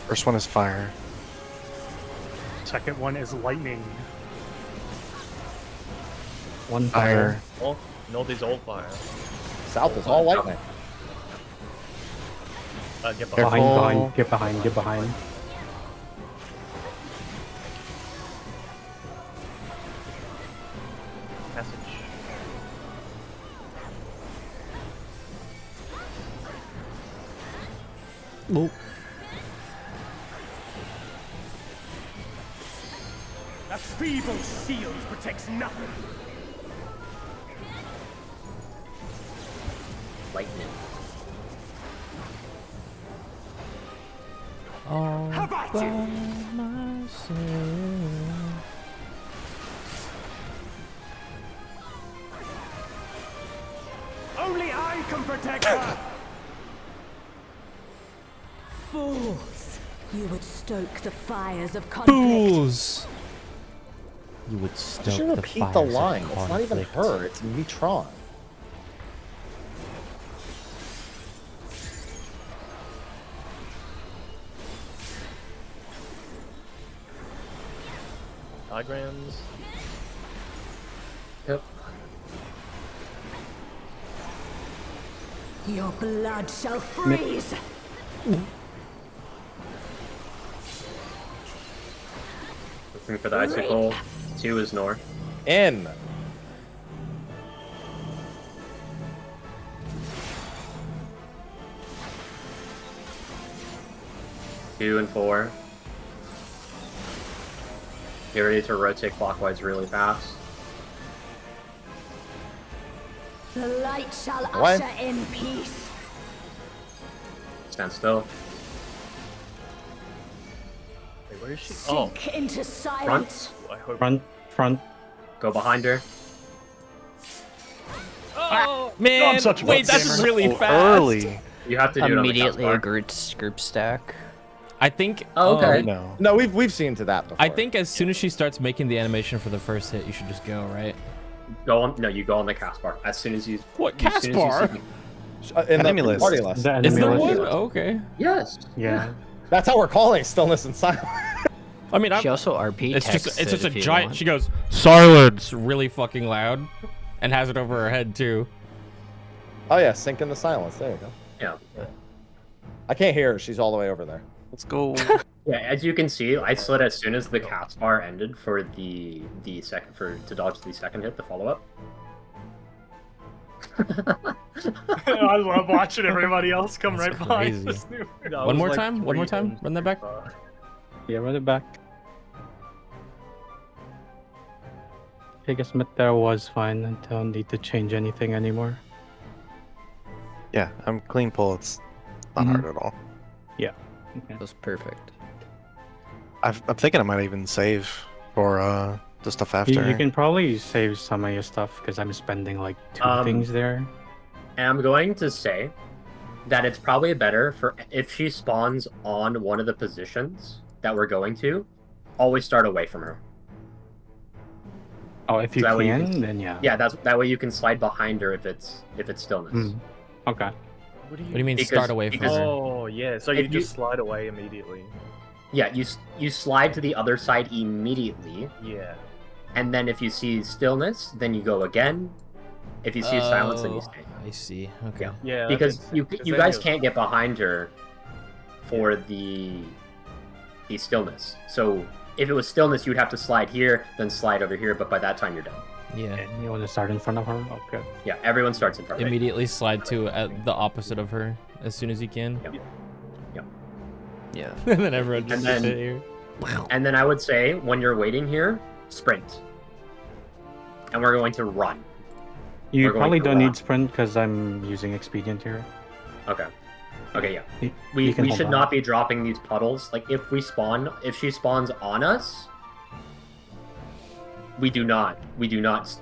First one is fire. Second one is lightning. One Fire. North, north is all fire. South is all lightning. Get Careful. Behind, get behind, get behind. Passage. Nope. A feeble shield protects nothing. Lightning. All How about by you? myself. Only I can protect her. Fools! You would stoke the fires of conflict. Fools! You would You stoke should the repeat fires the of line. It's not even conflict. her. It's Metron. Diagrams. Yep. Your blood shall freeze. Looking for the icicle. 2 is north. In. Two and 4. Get ready to rotate clockwise really fast. The light shall What? usher in peace. Stand still. Wait, where is she? Sink into silence. Front. I hope. Front. Go behind her. Oh, Man, I'm such a wait, butt that's gamer. really Oh, fast. early. You have to do Immediately it a on the group stack. I think. Oh, okay. No. No, we've seen to that before. I think as soon as she starts making the animation for the first hit, you should just go, right? Go on. No, you go on the cast bar as soon as you. What, as soon as you cast see- in Enemy the list. party list. The Is enemy there list. one? Okay. Yes. Yeah. That's how we're calling stillness and silence. I mean, She also RP it's texts just it a if you giant. want. She goes silence really fucking loud, and has it over her head too. Oh yeah, sink in the silence. There you go. Yeah. I can't hear her. She's all the way over there. Let's go. Yeah. As you can see, I slid as soon as the cast bar ended for the second to dodge the second hit, the follow up. I love watching everybody else come That's right behind crazy. this new. One more time. One more time. Run that back. Yeah, run it back. Take a Smith there was fine. I don't need to change anything anymore. Yeah, I'm clean pull. It's not hard at all. Yeah. Okay. That was perfect. I'm thinking I might even save for the stuff after. You can probably save some of your stuff because I'm spending like 2 things there. And I'm going to say that it's probably better for if she spawns on one of the positions that we're going to, always start away from her. Oh, if you So that way can, then yeah. Yeah, that way you can slide behind her if it's stillness. Okay. What do you mean start away from her? Oh, yeah. So you just slide away immediately. Yeah, you slide to the other side immediately. Yeah. And then if you see stillness, then you go again. If you see silence, then you stay. I see. Okay. Yeah. Because you guys can't get behind her for the stillness. So if it was stillness, you'd have to slide here, then slide over here. But by that time, you're done. Yeah. And you want to start in front of her? Okay. Yeah, everyone starts in front of her. Immediately slide to the opposite of her as soon as you can. Yep. Yeah. And then everyone just And then- sit here. And then I would say when you're waiting here, sprint. And we're going to run. You We're going probably to don't run. need sprint because I'm using expedient here. Okay. Okay, yeah. You We can hold should on. not be dropping these puddles. Like if she spawns on us, we do not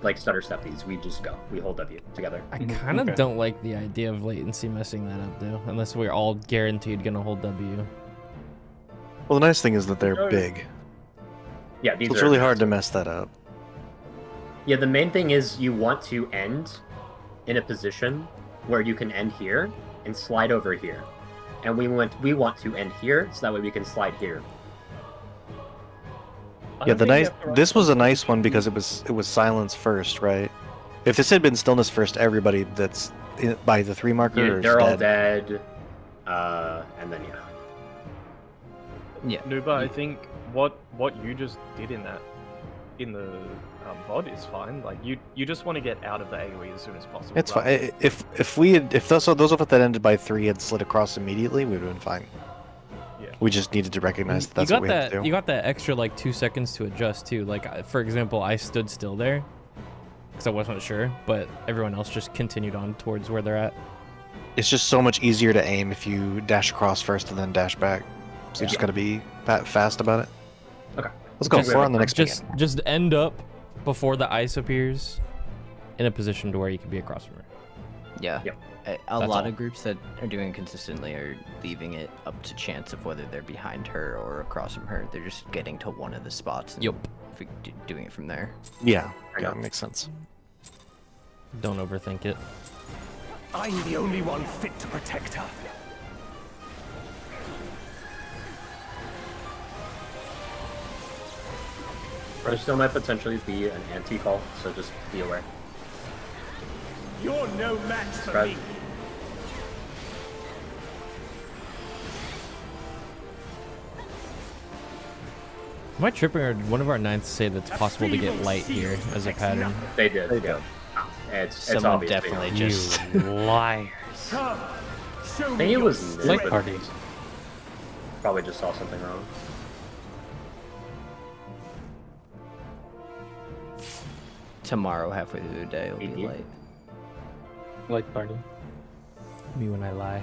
like stutter step these. We just go. We hold W together. I kind of don't like the idea of latency messing that up though, unless we're all guaranteed gonna hold W. Well, the nice thing is that they're big. Yeah, these So it's are really hard to mess that up. Yeah, the main thing is you want to end in a position where you can end here and slide over here. And we want to end here so that way we can slide here. Yeah, this was a nice one because it was silence first, right? If this had been stillness first, everybody that's by the 3 marker Yeah, is they're all dead. dead. And then Yeah. Nuba, I think what you just did in the VOD is fine. Like you just want to get out of the AoE as soon as possible. It's fine. If those of us that ended by 3 had slid across immediately, we would have been fine. Yeah. We just needed to recognize that that's what we had to do. You got that extra like 2 seconds to adjust too. Like for example, I stood still there because I wasn't sure, but everyone else just continued on towards where they're at. It's just so much easier to aim if you dash across first and then dash back. So you just gotta be fast about it. Okay. Let's go. We're on the next Just end up before the ice appears in a position to where you can be across from her. Yeah. Yep. A That's lot all. of groups that are doing it consistently are leaving it up to chance of whether they're behind her or across from her. They're just getting to one of the spots and doing it from there. Yeah, makes sense. Don't overthink it. I'm the only one fit to protect her. there still might potentially be an anti-call, so just be aware. You're no match for Right. me. Am I tripping or did one of our ninths say that it's possible to get light here as a pattern? They did. Yeah. It's Someone obvious. definitely just liars. Come, show I me think it your was strength. Nick, Light party. Probably just saw something wrong. Tomorrow, halfway through the day, it'll be late. Light party. Me when I lie.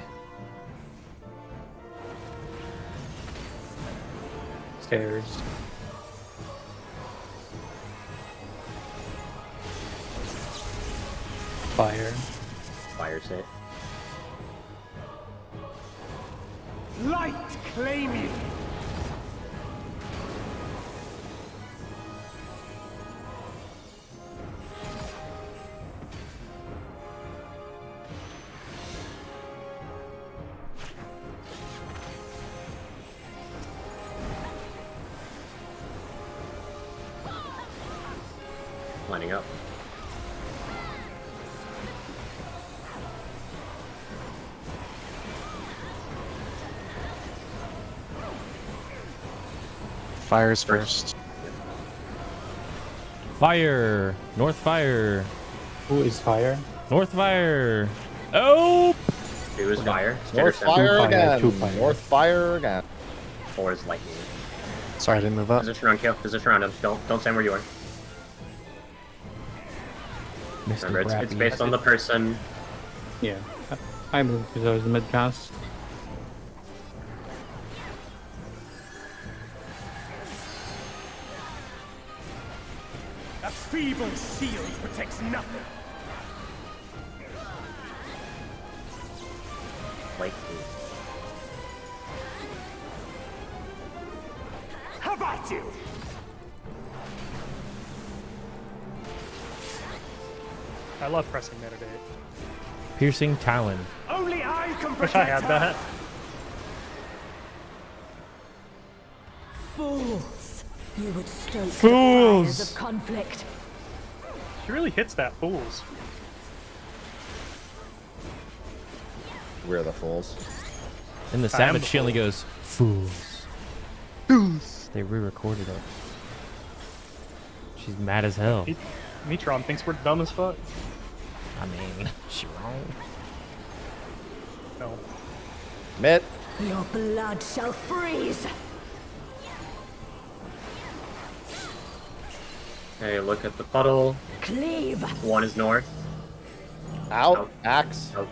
Stairs. Fire. Fire safe. Light claim you. Lining up. Fires first. Fire! North fire! Who is fire? North fire! Oh! Two is fire. North Skitter fire fire, again. two fire. North fire again. 4 is lightning. Sorry, I didn't move up. Position around kill. Position around him. Don't stand where you are. Remember, it's based on the person. Yeah, I moved because I was mid-cast. A feeble shield protects nothing. Like, How about you? I love pressing metadata. Piercing Talon. Only I can Wish protect I had her. that. Fools! You would stoke Fools! the fires of conflict. She really hits that fools. We're the fools. In the I am Savage, the she only fool. goes, fools. Fools. They re-recorded it. She's mad as hell. Metron thinks we're dumb as fuck. I mean, she wrong. No. Mitt. Your blood shall freeze. hey, look at the puddle. Cleave. One is north. Out. Axe. Out.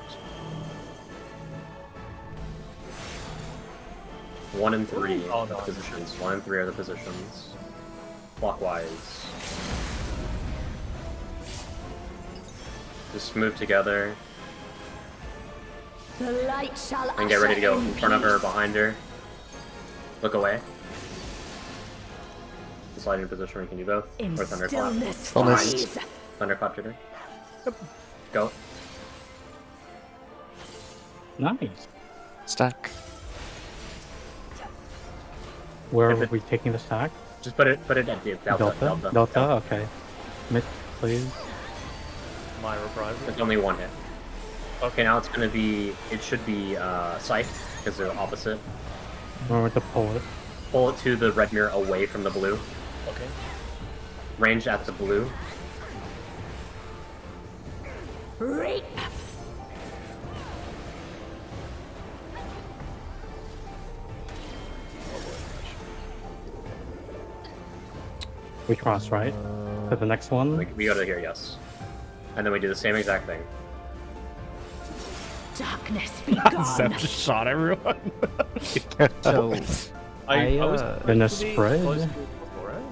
1 and 3 Oh, no. positions. 1 and 3 are the positions. Clockwise. Just move together The light shall and get ready to go usher in front of her, peace. behind her. Look away. Slide into position where you can do both. In Or thunderclap. stillness Behind. freeze. Thunderclap jitter. Go. Nice. Stack. Where If are it- we taking the stack? Just put it at the delta. Delta? Okay. Mid, please. My reprisal. It's only 1 hit. Okay, now it's gonna be. It should be Scythe because they're opposite. Remember to pull it. Pull it to the red mirror away from the blue. Okay. Range at the blue. Reap. We cross, right? To the next one. We go to here, yes. And then we do the same exact thing. Darkness be gone. Seth just shot everyone. So, I was Gonna pretty spread. close to it before, right?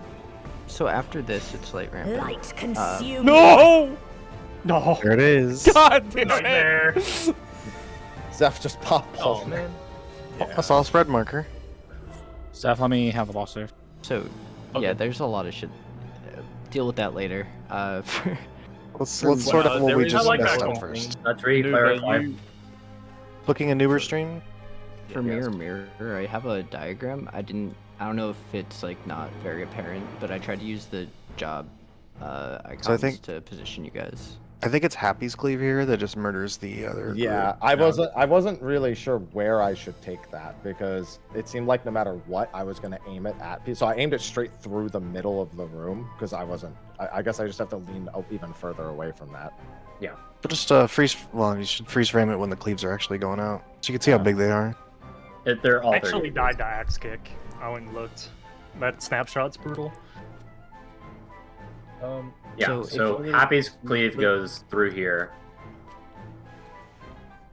so after this, it's light rampant. Light consume. No! No. There it is. God damn Nightmare. it. Zeph just popped Oh off. man. I saw a spread marker. Steph, let me have the boss there. So, yeah, there's a lot of shit. Deal with that later. Let's sort out what there we is- just I like messed that up whole first. thing. That's re Dude, clarify. you- Looking a newer stream. For mirror, I have a diagram. I don't know if it's like not very apparent, but I tried to use the job icons to position you guys. I think it's Happy's cleave here that just murders the other. Yeah, group. I wasn't really sure where I should take that because it seemed like no matter what, I was gonna aim it at people. So I aimed it straight through the middle of the room because I wasn't. I guess I just have to lean even further away from that. Yeah. But just freeze. Well, you should freeze frame it when the cleaves are actually going out, so you can see how big they are. They're all I actually 30. died to axe kick. I went and looked. That snapshot's brutal. Yeah, So so if- Happy's cleave goes through here.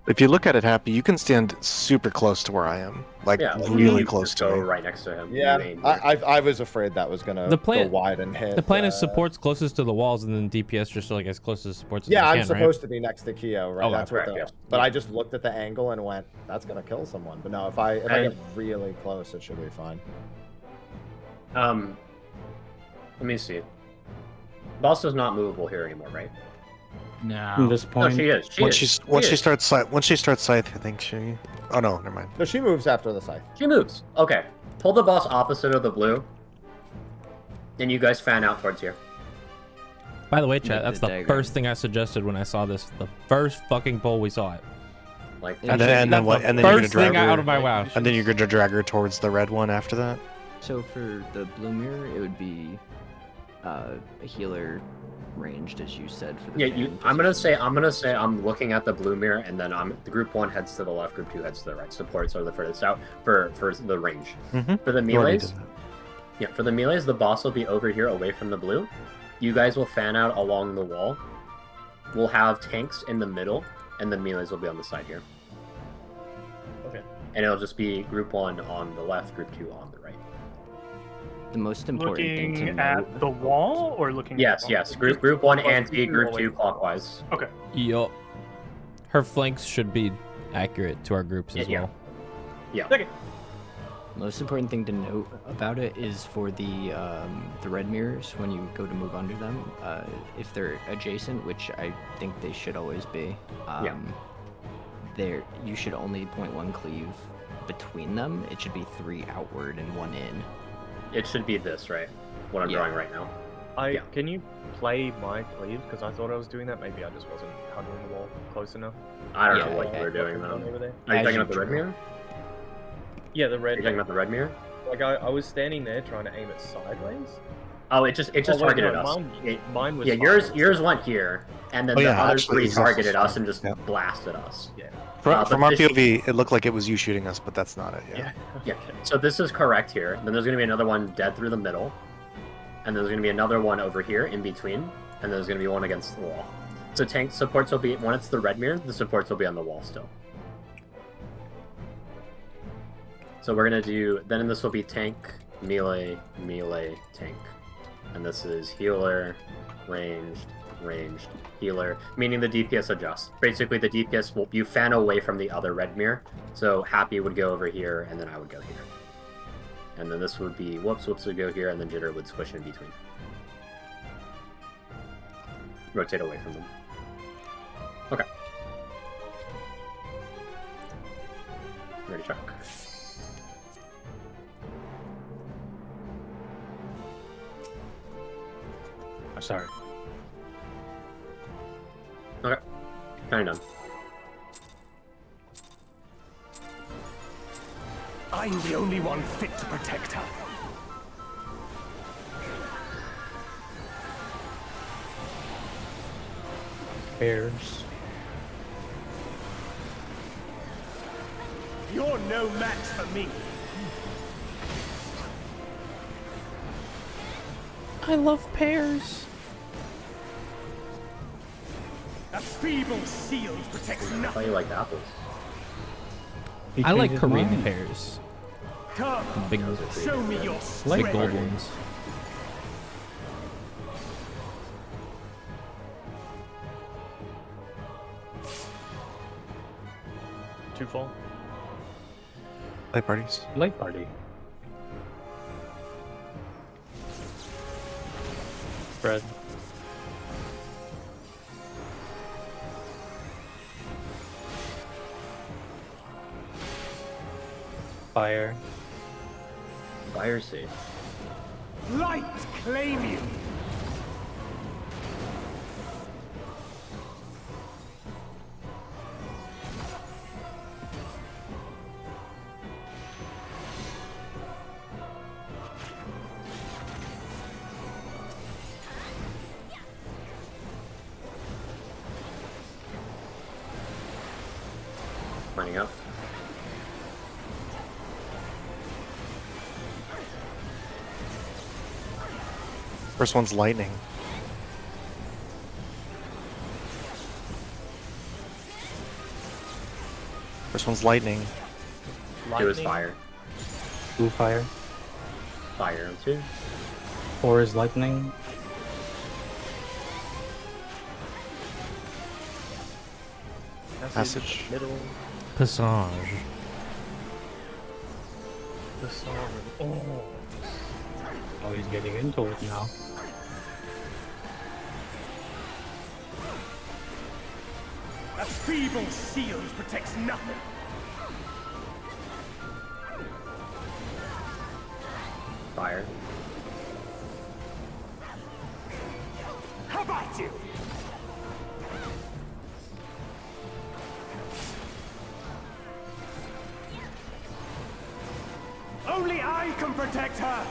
If you look at it, Happy, you can stand super close to where I am, like Yeah, really you close just to go me. right next to him. Yeah, You aim I was afraid that was gonna The go plan- wide and hit. The plan is supports closest to the walls and then DPS just like as close as supports as Yeah, they I'm can, supposed to be next to Keo, right? Oh, That's what. correct, But yeah. I just looked at the angle and went, "That's gonna kill someone." But no, if I And- get really close, it should be fine. Let me see. Boss is not movable here anymore, right? At No. this No, point. she is. Once she is. starts scythe, I think she. Oh no, never mind. No, she moves after the scythe. She moves. Okay. Pull the boss opposite of the blue. And you guys fan out towards here. By the way, chat, Make that's the the diagram. first thing I suggested when I saw this. The first fucking poll we saw it. Like, And then That's what? the And then you're gonna first drag thing her. out of my wow. And then you're gonna drag her towards the red one after that. So for the blue mirror, it would be a healer ranged, as you said. For the yeah, fan I'm gonna position. say I'm looking at the blue mirror, and then the group 1 heads to the left, group 2 heads to the right. Supports are the furthest out for the range. Mm-hmm. For the melees, yeah, for the melees, the boss will be over here, away from the blue. You guys will fan out along the wall, we'll have tanks in the middle, and then melees will be on the side here. Okay. And it'll just be group 1 on the left, group 2 on the right. The most important thing to Looking note. at the wall or looking? Yes, at yes. Group 1 anti, group 2 clockwise. Okay. Yup. Her flanks should be accurate to our groups as well. Yeah. Okay. Most important thing to note about it is for the red mirrors, when you go to move under them, if they're adjacent, which I think they should always be, you should only point 1 cleave between them. It should be 3 outward and 1 in. It should be this, right? What I'm drawing right now. Can you play my cleave? Because I thought I was doing that. Maybe I just wasn't hugging the wall close enough. I don't know what you were doing, though. Are you talking about the red mirror? Yeah, the red. Are you talking about the red mirror? Like I was standing there trying to aim it sideways. Oh, it just targeted us. Mine was. Yeah, yours went here, and then the other 3 targeted us and just blasted us. Yeah. From our POV, it looked like it was you shooting us, but that's not it. Yeah. So this is correct here. Then there's going to be another one dead through the middle, and then there's going to be another one over here in between, and then there's going to be one against the wall. So tank supports will be, when it's the red mirror, the supports will be on the wall still. So we're going to do, then this will be tank, melee, melee, tank. And this is healer, ranged, healer, meaning the DPS adjusts. Basically, the DPS will, you fan away from the other red mirror. So Happy would go over here, and then I would go here. And then this would be Whoops would go here, and then Jitter would squish in between. Rotate away from them. Okay. Ready, Chuck. I'm sorry. Okay. Kind of done. I'm the only one fit to protect her. Bears. You're no match for me. I love pears. A feeble shield protects How nothing. you like apples? I like Korean pears. Come, Big, show me your big strength. gold ones. Two fall. Light parties. Light party. Red. Fire. Fire safe. Light claim you. Lining up. First one's lightning. First one's lightning. It was fire. Blue fire. Fire on 2. 4 is lightning. Passage. Middle. Passage. Oh. Oh, he's getting into it now. A feeble shield protects nothing. Fire. How about you? Only I can protect her.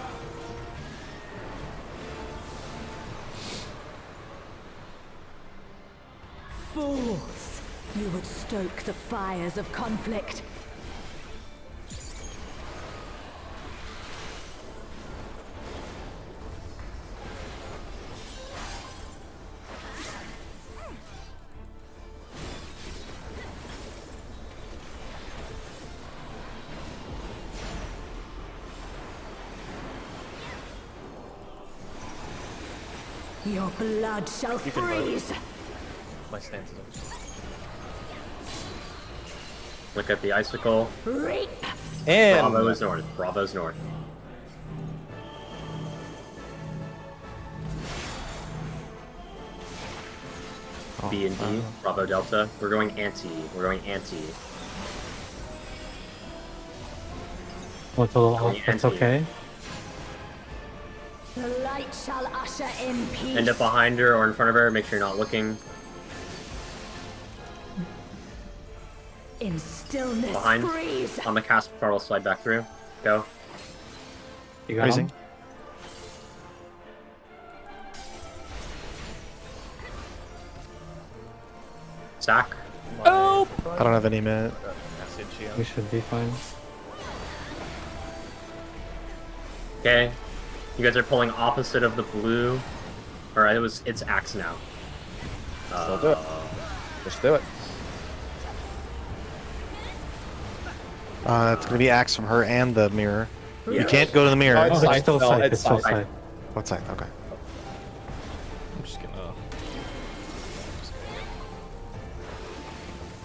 Fools! You would stoke the fires of conflict. Your blood shall You can vote. freeze. My stance is up. Look at the icicle. Reap. And Bravo is north. Bravo's north. B and D. Bravo Delta. We're going anti. We're going anti. What's a little Going off? That's anti. okay. The light shall usher in peace. End up behind her or in front of her. Make sure you're not looking. In stillness, Behind. freeze. On the cast portal, slide back through. Go. You got Raising. him? Sack. Oh! I don't have any minute. Message here. We should be fine. Okay. You guys are pulling opposite of the blue. Alright, it's axe now. Still do it. Just do it. It's gonna be axe from her and the mirror. Yeah. You can't go to the mirror. Oh, it's Oh, scythe. it's still No, sight. it's It's still scythe. sight. What side? Okay. I'm just gonna.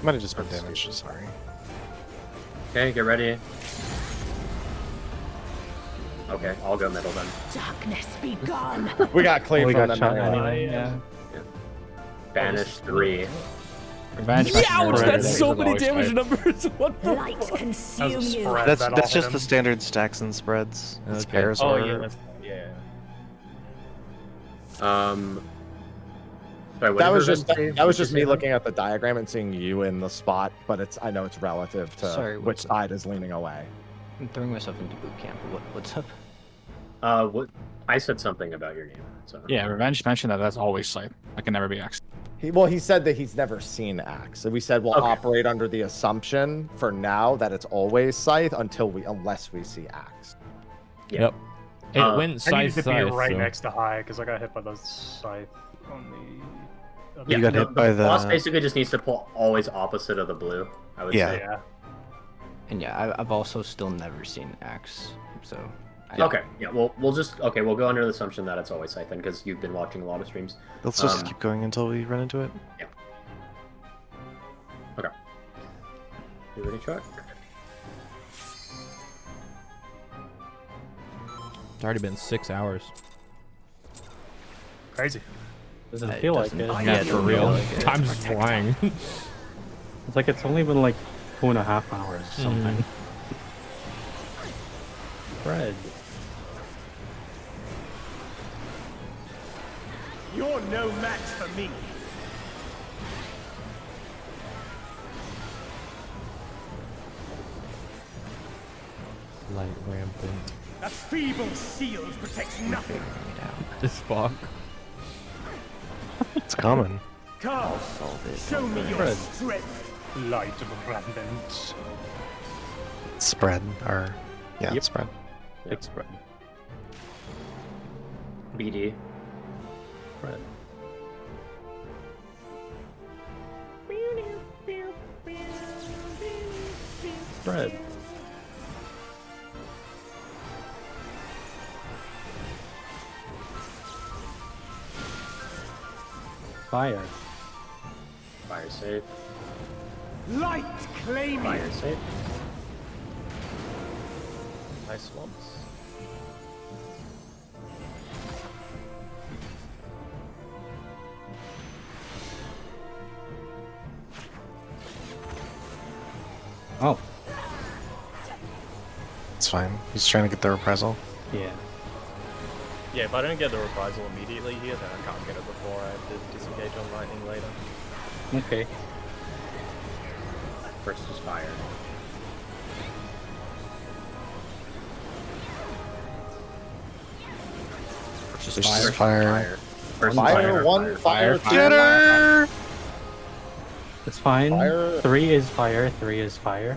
Might have just been damaged. Sorry. Okay, get ready. Okay, I'll go middle then. Darkness be gone. We got clean We from got them shot anyway. anyway. Yeah. Banish 3. Revenge. Ouch! Spread That's is so many always damage safe. numbers. What the Light fuck? consume As a you. spread, That's that'll hit just him. the standard stacks and spreads. It's Okay. pairs Oh or yeah, that's yeah. Sorry, what That did was just Revenge say? that was Did you just say me that? looking at the diagram and seeing you in the spot, but I know it's relative to Sorry, which what's up? side is leaning away. I'm throwing myself into boot camp. What's up? What? I said something about your name. So. Yeah, Revenge mentioned that that's always scythe. I can never be axe. He said that he's never seen axe. So we said we'll Okay. operate under the assumption for now that it's always scythe unless we see axe. Yeah. Yep. It went I needed scythe to be scythe. right so. next to high because I got hit by the scythe on the. Yeah, You got hit by the- boss basically just needs to pull always opposite of the blue. I would Yeah. say. Yeah. And yeah, I've also still never seen axe. So. Okay. Yeah. We'll go under the assumption that it's always scythe because you've been watching a lot of streams. Let's just keep going until we run into it. Yeah. Okay. You ready, Chuck? It's already been 6 hours. Crazy. Doesn't It feel like doesn't- it. Oh, Yeah, for real. like it. Time's flying. It's like it's only been like 2.5 hours or something. Fred. You're no match for me. Light rampant. A feeble shield protects nothing. This fuck. It's common. Come, show me your Fred. strength. Light rampant. Spread or yeah, Yep. spread. Big spread. BD. Fred. Fred. Fire. Fire safe. Light claim Fire you. safe. Nice swamps. Oh, It's fine. He's trying to get the reprisal. yeah. Yeah, if I don't get the reprisal immediately here, then I can't get it before I have to disengage on lightning later. Okay. First is fire. Just fire. First Fire, one, fire, two. Jitter! It's fine. Fire. 3 is fire. 3 is fire.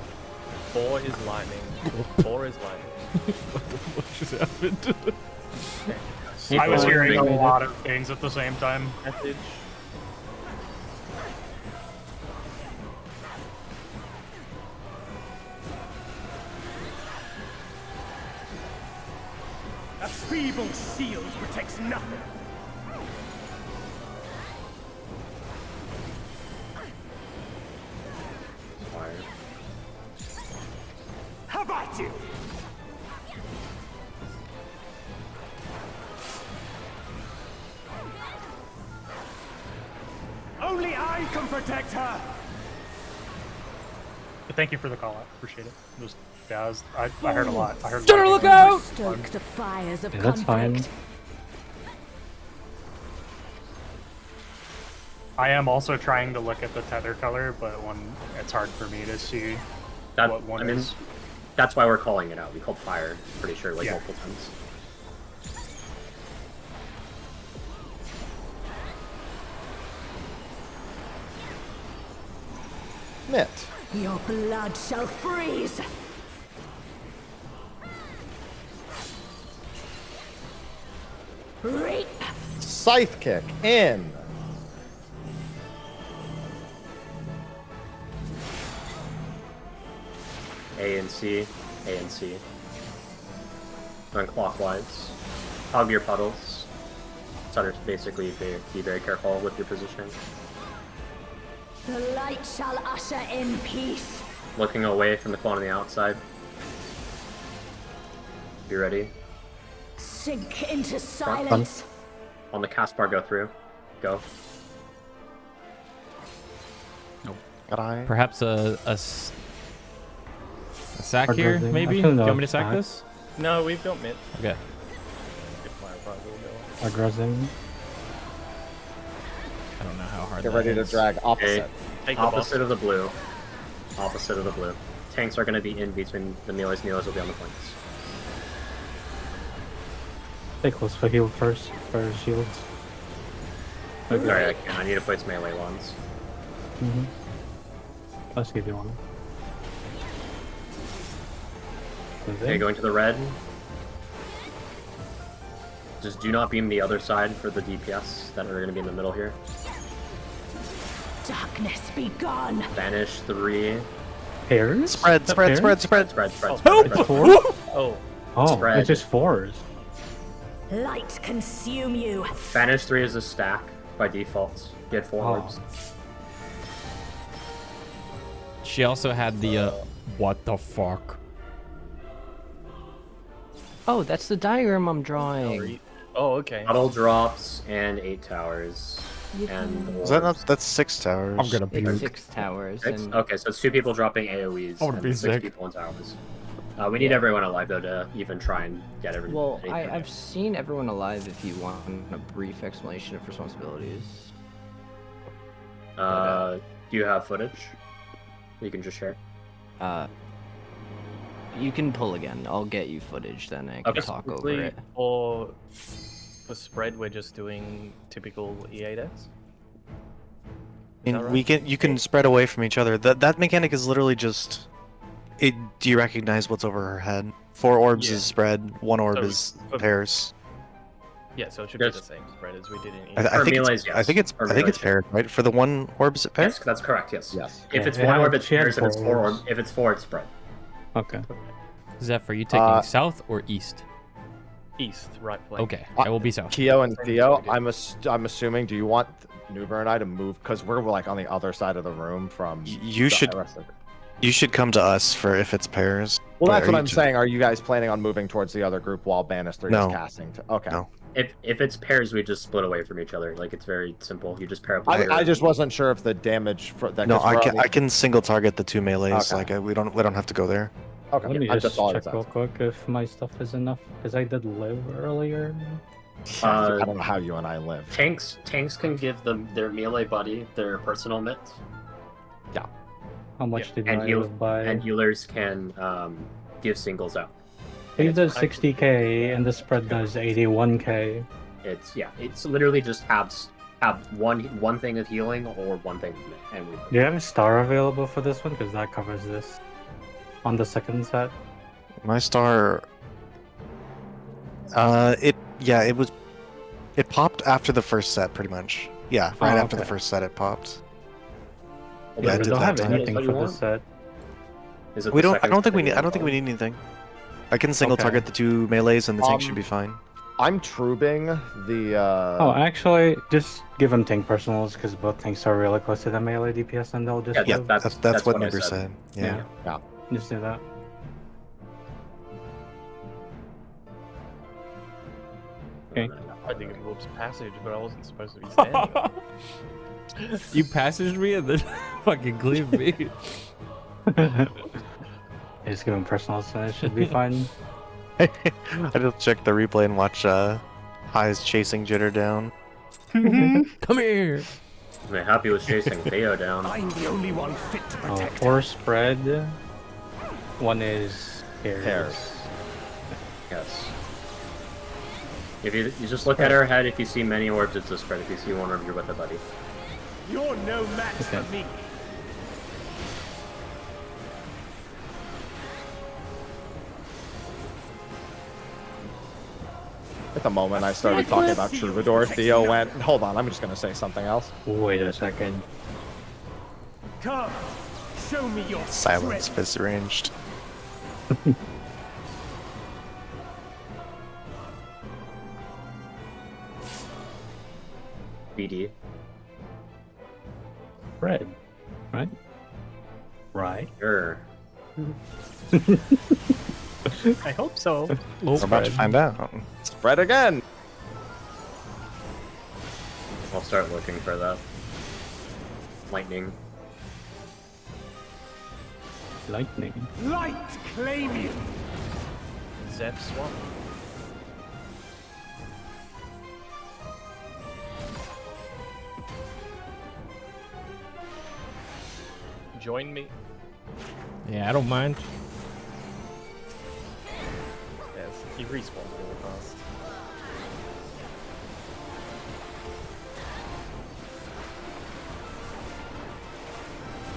4 is lightning. 4 is lightning. What just happened? I was Fine. hearing a Made it. lot of things at the same time. Message. A feeble shield protects nothing. I can protect her. But thank you for the call out. Appreciate it. I heard a lot. I heard. General, look out! Stoke the fires of That's fine. conflict. I am also trying to look at the tether color, but it's hard for me to see what one is. That's why we're calling it out. We called fire, pretty sure, like multiple times. Mitt. Your blood shall freeze. Reap. Scythe kick in. A and C, A and C. Going clockwise. Hog your puddles. So basically be very careful with your positioning. The light shall usher in peace. Looking away from the clone on the outside. Be ready. Sink into silence. On the cast bar, go through. Go. Perhaps a sack here, maybe? Do you want me to sack this? No, we've got mid. Okay. Aggressing. I don't know how hard Get that ready to is. drag opposite. Okay. Opposite of the blue. Opposite of the blue. Tanks are going to be in between the melees. Melees will be on the flanks. Stay close for heal first, for shields. Okay. Sorry, I can't. I need to place melee ones. Let's give you one. Okay, going to the red. Just do not beam the other side for the DPS that are going to be in the middle here. Darkness be gone. Banish 3. Pairs? Spread. It's four? Oh, Spread. it's just fours. Light consume you. Banish 3 is a stack by default. You had 4 orbs. She also had the, what the fuck? Oh, that's the diagram I'm drawing. Oh, okay. Puddle drops and 8 towers. And Is that not? That's 6 towers. I'm gonna It's 6 towers. And... Okay, so it's 2 people dropping AoEs I wanna and be 6 sick. people in towers. We need everyone alive though to even try and get everyone. Well, I've seen everyone alive if you want a brief explanation of responsibilities. Do you have footage? You can just share. You can pull again. I'll get you footage, then I can talk over it. For spread, we're just doing typical E8 decks. You can spread away from each other. That mechanic is literally just. Do you recognize what's over her head? 4 orbs is spread. 1 orb is pairs. Yeah, so it should be the same spread as we did in I think it's paired, right? For the 1 orb, is it paired? Yes, that's correct. Yes. Yes. If it's 1 orb, it's pairs. If it's 4 orb, it's 4, it's spread. Okay. Zeph, are you taking south or east? East, right flank. Okay, I will be south. Keo and Theo, I'm assuming. Do you want Nuber and I to move? Because we're like on the other side of the room from. You should come to us for if it's pairs. Well, that's what I'm saying. Are you guys planning on moving towards the other group while Bannister is casting? Okay. No. If it's pairs, we just split away from each other. Like it's very simple. You just pair up. I just wasn't sure if the damage for that. No, I can single target the 2 melees. Okay. Like we don't have to go there. Okay. Let me just check real quick if my stuff is enough, because I did live earlier. I don't know how you and I live. Tanks can give their melee buddy their personal mitt. Yeah. How much did I live by? And healers can give singles out. He does 60k and the spread does 81k. It's literally just have one thing of healing or one thing of mitt, and we. Do you have a star available for this one? Because that covers this. On the second set. My star. It popped after the first set, pretty much. Yeah, right after the first set, it popped. Yeah, I don't have anything for this set. I don't think we need anything. I can single target the 2 melees and the tank should be fine. I'm trooping the. Oh, actually, just give them tank personals because both tanks are really close to the melee DPS, and they'll just. Yeah, that's what Nuber said. Yeah. Just do that. Okay. I think it Woops passage, but I wasn't supposed to be standing. You passaged me and then fucking cleaved me. Just give him personal, so it should be fine. I just checked the replay and watch High's chasing Jitter down. Come here. I'm happy was chasing Theo down. I'm the only one fit to Oh, protect. 4 spread. One is hairs. Yes. If you just look at her head, if you see many orbs, it's a spread. If you see one orb, you're with a buddy. You're no match Okay. for me. At the moment I started talking about Troubadour, Theo went, hold on, I'm just gonna say something else. Wait a second. Come, show me your Silence strength. fist ranged. BD. Red. Right? Right. Sure. I hope so. We're about to find out. Spread again! I'll start looking for that. Lightning. Lightning. Light claim you. Zeph swap. Join me. Yeah, I don't mind. Yes, he respawns really fast.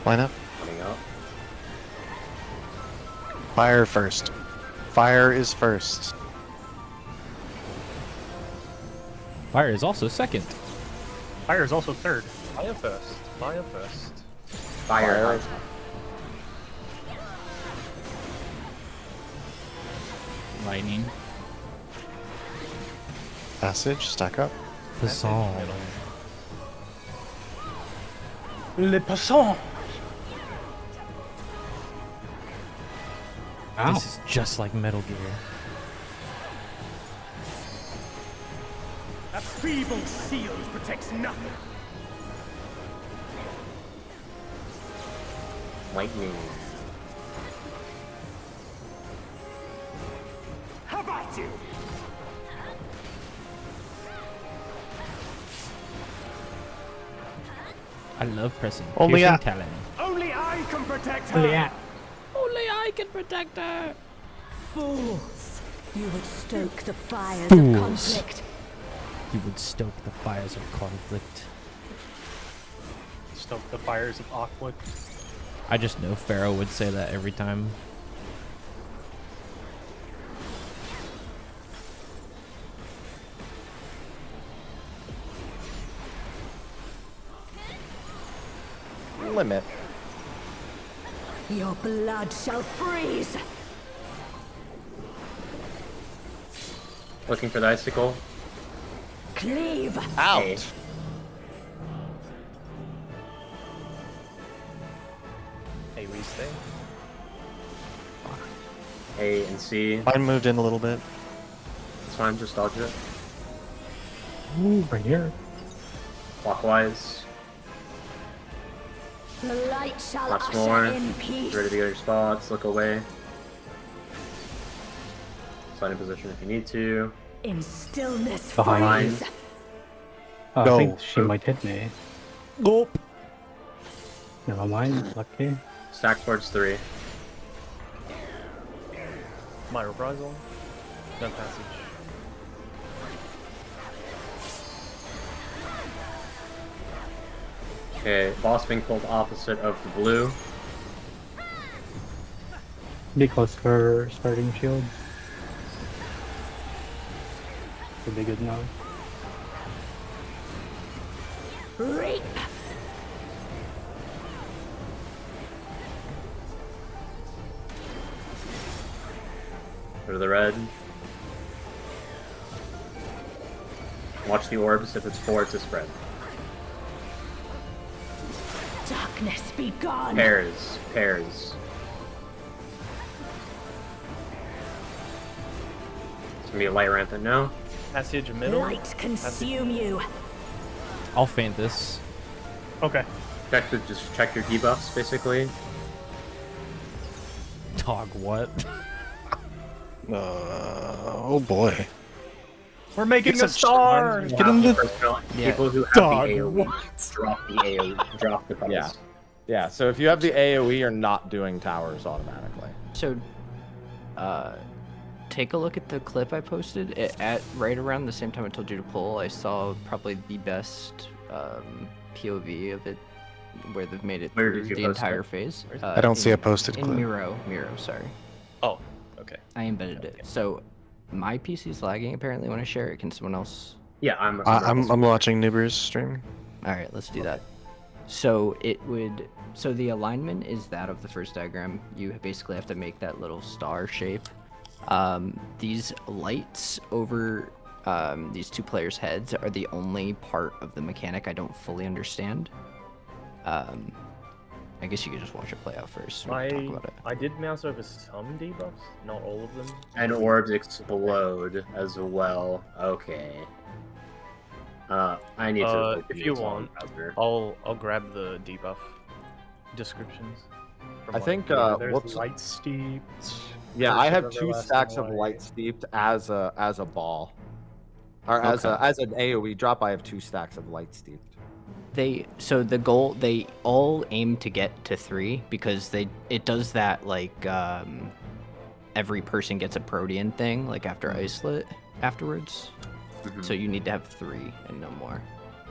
Line up. Coming up. Fire first. Fire is first. Fire is also second. Fire is also third. Fire first. Fire first. Fire. Lightning. Passage, stack up. Passant. Le passant. Ow. This is just like Metal Gear. A feeble shield protects nothing. Lightning. How about you? I love pressing. Only piercing I- talent. Only I can protect her. Only I can protect her. Fools! You would stoke the fires Fools. of conflict. You would stoke the fires of conflict. Stoke the fires of Aqua. I just know Pharaoh would say that every time. Limit. Your blood shall freeze. Looking for the icicle. Cleave. Out! Hey. Hey, we stay. A and C. Mine moved in a little bit. It's fine, just dodge it. Ooh, right here. Clockwise. The light shall Lots usher more. in peace. Ready to go to your spots. Look away. Slide in position if you need to. In stillness Behind. freeze. Oh, Go. I think she might hit me. Gulp. Never mind. Lucky. Stack towards 3. My reprisal. No passage. Okay, boss being pulled opposite of the blue. Be close to her starting shield. Should be good now. Reap. Go to the red. Watch the orbs. If it's 4, it's a spread. Darkness be gone. Pairs. Pairs. It's gonna be a light rampant now. Passage middle. Light consume you. I'll feint this. Okay. Just check your debuffs, basically. Dog, what? Oh boy. We're making a star! Get in the... People who have Dog, the AoE, drop the AoE, drop the cards. Yeah. Yeah, so if you have the AoE, you're not doing towers automatically. So, take a look at the clip I posted. At right around the same time I told you to pull, I saw probably the best POV of it, where they've made it Where through did you the post entire it? phase. I don't see a posted in clip. Miro, sorry. Oh, okay. I embedded it. So, my PC's lagging apparently when I share it. Can someone else? Yeah, I'm watching Nuber's stream. All right, let's do that. So it would. So the alignment is that of the first diagram. You basically have to make that little star shape. These lights over these two players' heads are the only part of the mechanic I don't fully understand. I guess you could just watch it play out first. We can talk about it. I did mouse over some debuffs, not all of them. And orbs explode as well. Okay. I need to. If you want, I'll grab the debuff descriptions. I think There's whoops. light steeped. Yeah, I have Versus 2 Everlasting stacks of Light. light steeped as a ball. Or as an AoE drop, I have 2 stacks of light steeped. So the goal, they all aim to get to 3 because it does that like every person gets a Protean thing like after isolate afterwards. So you need to have 3 and no more.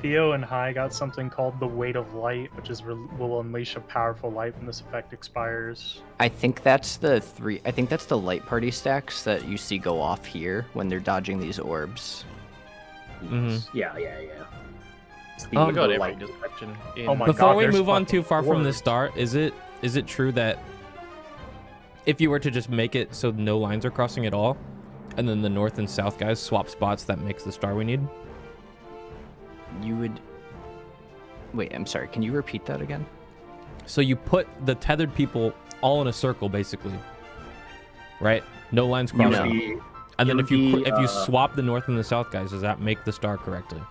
Theo and High got something called the Weight of Light, which is will unleash a powerful light when this effect expires. I think that's the 3. I think that's the light party stacks that you see go off here when they're dodging these orbs. Yeah. I got every description. Before we move on too far from the start, is it true that if you were to just make it so no lines are crossing at all, and then the north and south guys swap spots, that makes the star we need? You would... Wait, I'm sorry. Can you repeat that again? So you put the tethered people all in a circle, basically, right? No lines crossing. And then if you swap the north and the south guys, does that make the star correctly?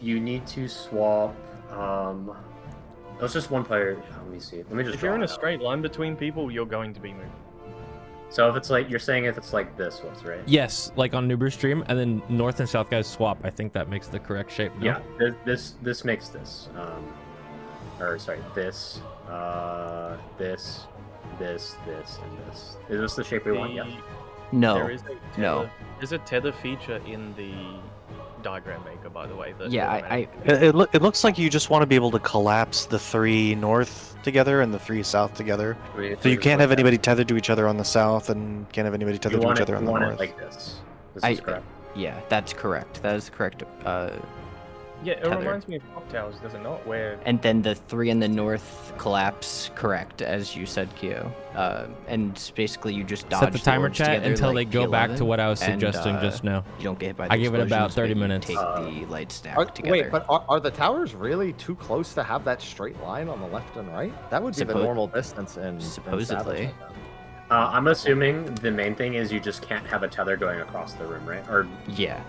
You need to swap. It's just one player. Let me see. Let me just. If you're in a straight line between people, you're going to be moving. So if it's like you're saying, if it's like this was right? Yes, like on Nuber's stream, and then north and south guys swap. I think that makes the correct shape. No? Yeah, this makes this. Or sorry, this, this, and this. Is this the shape we want? Yeah. No. There is a tether, No. There's a tether feature in the diagram maker, by the way. That Yeah, It looks like you just want to be able to collapse the 3 north together and the 3 south together. So you can't have anybody tethered to each other on the south and can't have anybody tethered to each other on the north. Like this. This is correct. Yeah, that's correct. That is correct. Yeah, it tether. reminds me of Pop Towers, does it not? Where And then the 3 in the north collapse, correct, as you said, Kyo. And basically you just dodge Set the timer orbs chat together, until like they go back to what I was and, suggesting just now. You don't get hit by the I give it about explosions, 30 but you minutes. Take the light stack together. Wait, but are the towers really too close to have that straight line on the left and right? That would be the normal distance in supposedly. I'm assuming the main thing is you just can't have a tether going across the room, right? Or yeah.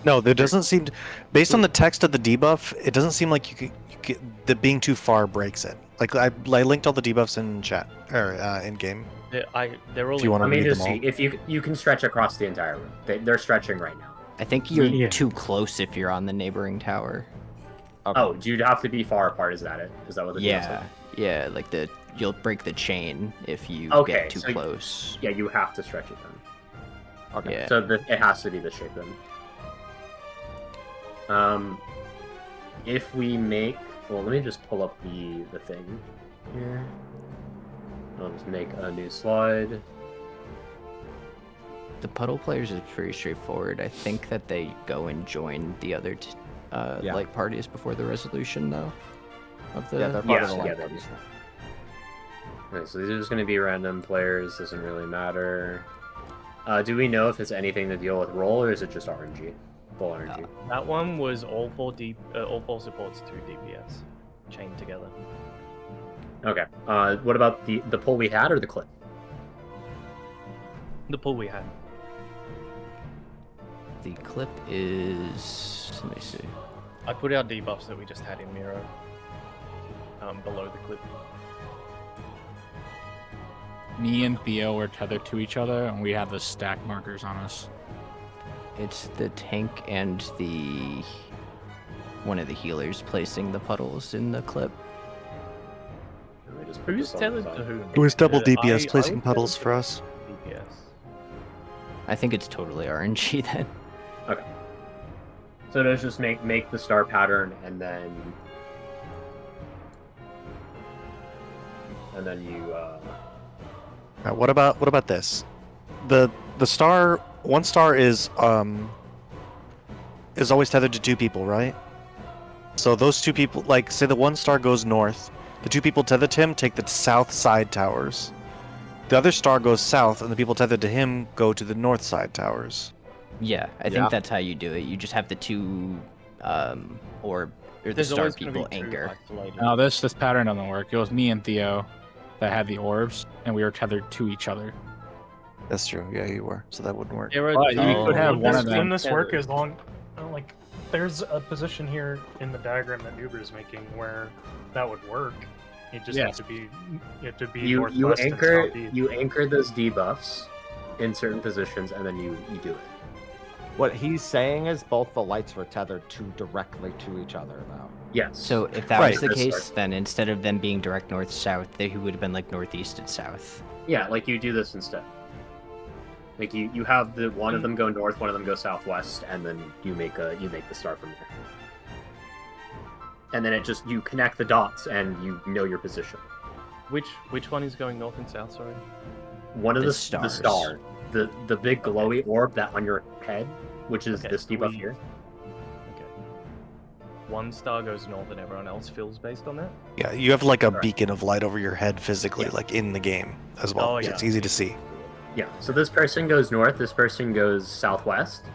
No, there doesn't seem to, based on the text of the debuff, it doesn't seem like you could the being too far breaks it. Like I linked all the debuffs in chat or in game. They're all. If you want to read them all. see if you can stretch across the entire room. They're stretching right now. I think you're too close if you're on the neighboring tower. Oh, do you have to be far apart? Is that it? Is that what the deal is? Yeah, like you'll break the chain if you get too close. Yeah, you have to stretch it then. Okay. Yeah. So it has to be the shape then. If we make, well, let me just pull up the thing here. I'll just make a new slide. The puddle players is pretty straightforward. I think that they go and join the other light parties before the resolution, though. Of the they're part of the light parties. Okay, so these are just going to be random players. Doesn't really matter. Do we know if it's anything to deal with roll, or is it just RNG? Full RNG. That one was all four supports 2 DPS chained together. Okay. What about the pull we had or the clip? The pull we had. the clip is. Let me see. I put our debuffs that we just had in Miro below the clip. Me and Theo are tethered to each other, and we have the stack markers on us. It's the tank and the one of the healers placing the puddles in the clip. Who's tethered to whom? Who's double DPS I placing would puddles tether for to us? DPS. I think it's totally RNG then. Okay. So let's just make the star pattern and then you. Now, what about this? The star, one star is always tethered to 2 people, right? So those 2 people, like say the 1 star goes north, the 2 people tethered to him take the south side towers. The other star goes south, and the people tethered to him go to the north side towers. Yeah, I think that's how you do it. You just have the 2 or the There's star always gonna people be 2 anchor. isolated. No, this pattern doesn't work. It was me and Theo that had the orbs, and we were tethered to each other. That's true. Yeah, you were. So that wouldn't work. But you could have one of them. Wouldn't this work as long, like, there's a position here in the diagram that Nuber is making where that would work. You just have to be, You northwest and anchor southeast. you anchor those debuffs in certain positions, and then you do it. What he's saying is both the lights were tethered directly to each other now. Yes. So if that Right. was the case, then instead of them being direct north-south, they would have been like northeast and south. Yeah, like you do this instead. Like you have the one of them go north, one of them go southwest, and then you make the star from there. And then you connect the dots and you know your position. Which one is going north and south? Sorry. One of The the stars. star, the big glowy orb that on your head, which is this debuff here. Okay. 1 star goes north and everyone else fills based on that. Yeah, you have like a Correct. beacon of light over your head physically, like in the game as well. Oh, So yeah. it's easy to see. Yeah. So this person goes north, this person goes southwest,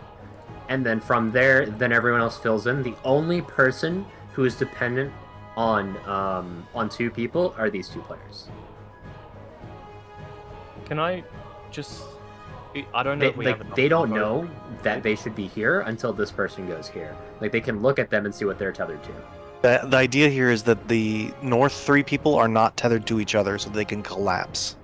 and then from there, then everyone else fills in. The only person who is dependent on 2 people are these 2 players. Can I just? I don't know if we have enough They don't info. know that they should be here until this person goes here. Like they can look at them and see what they're tethered to. The idea here is that the north 3 people are not tethered to each other, so they can collapse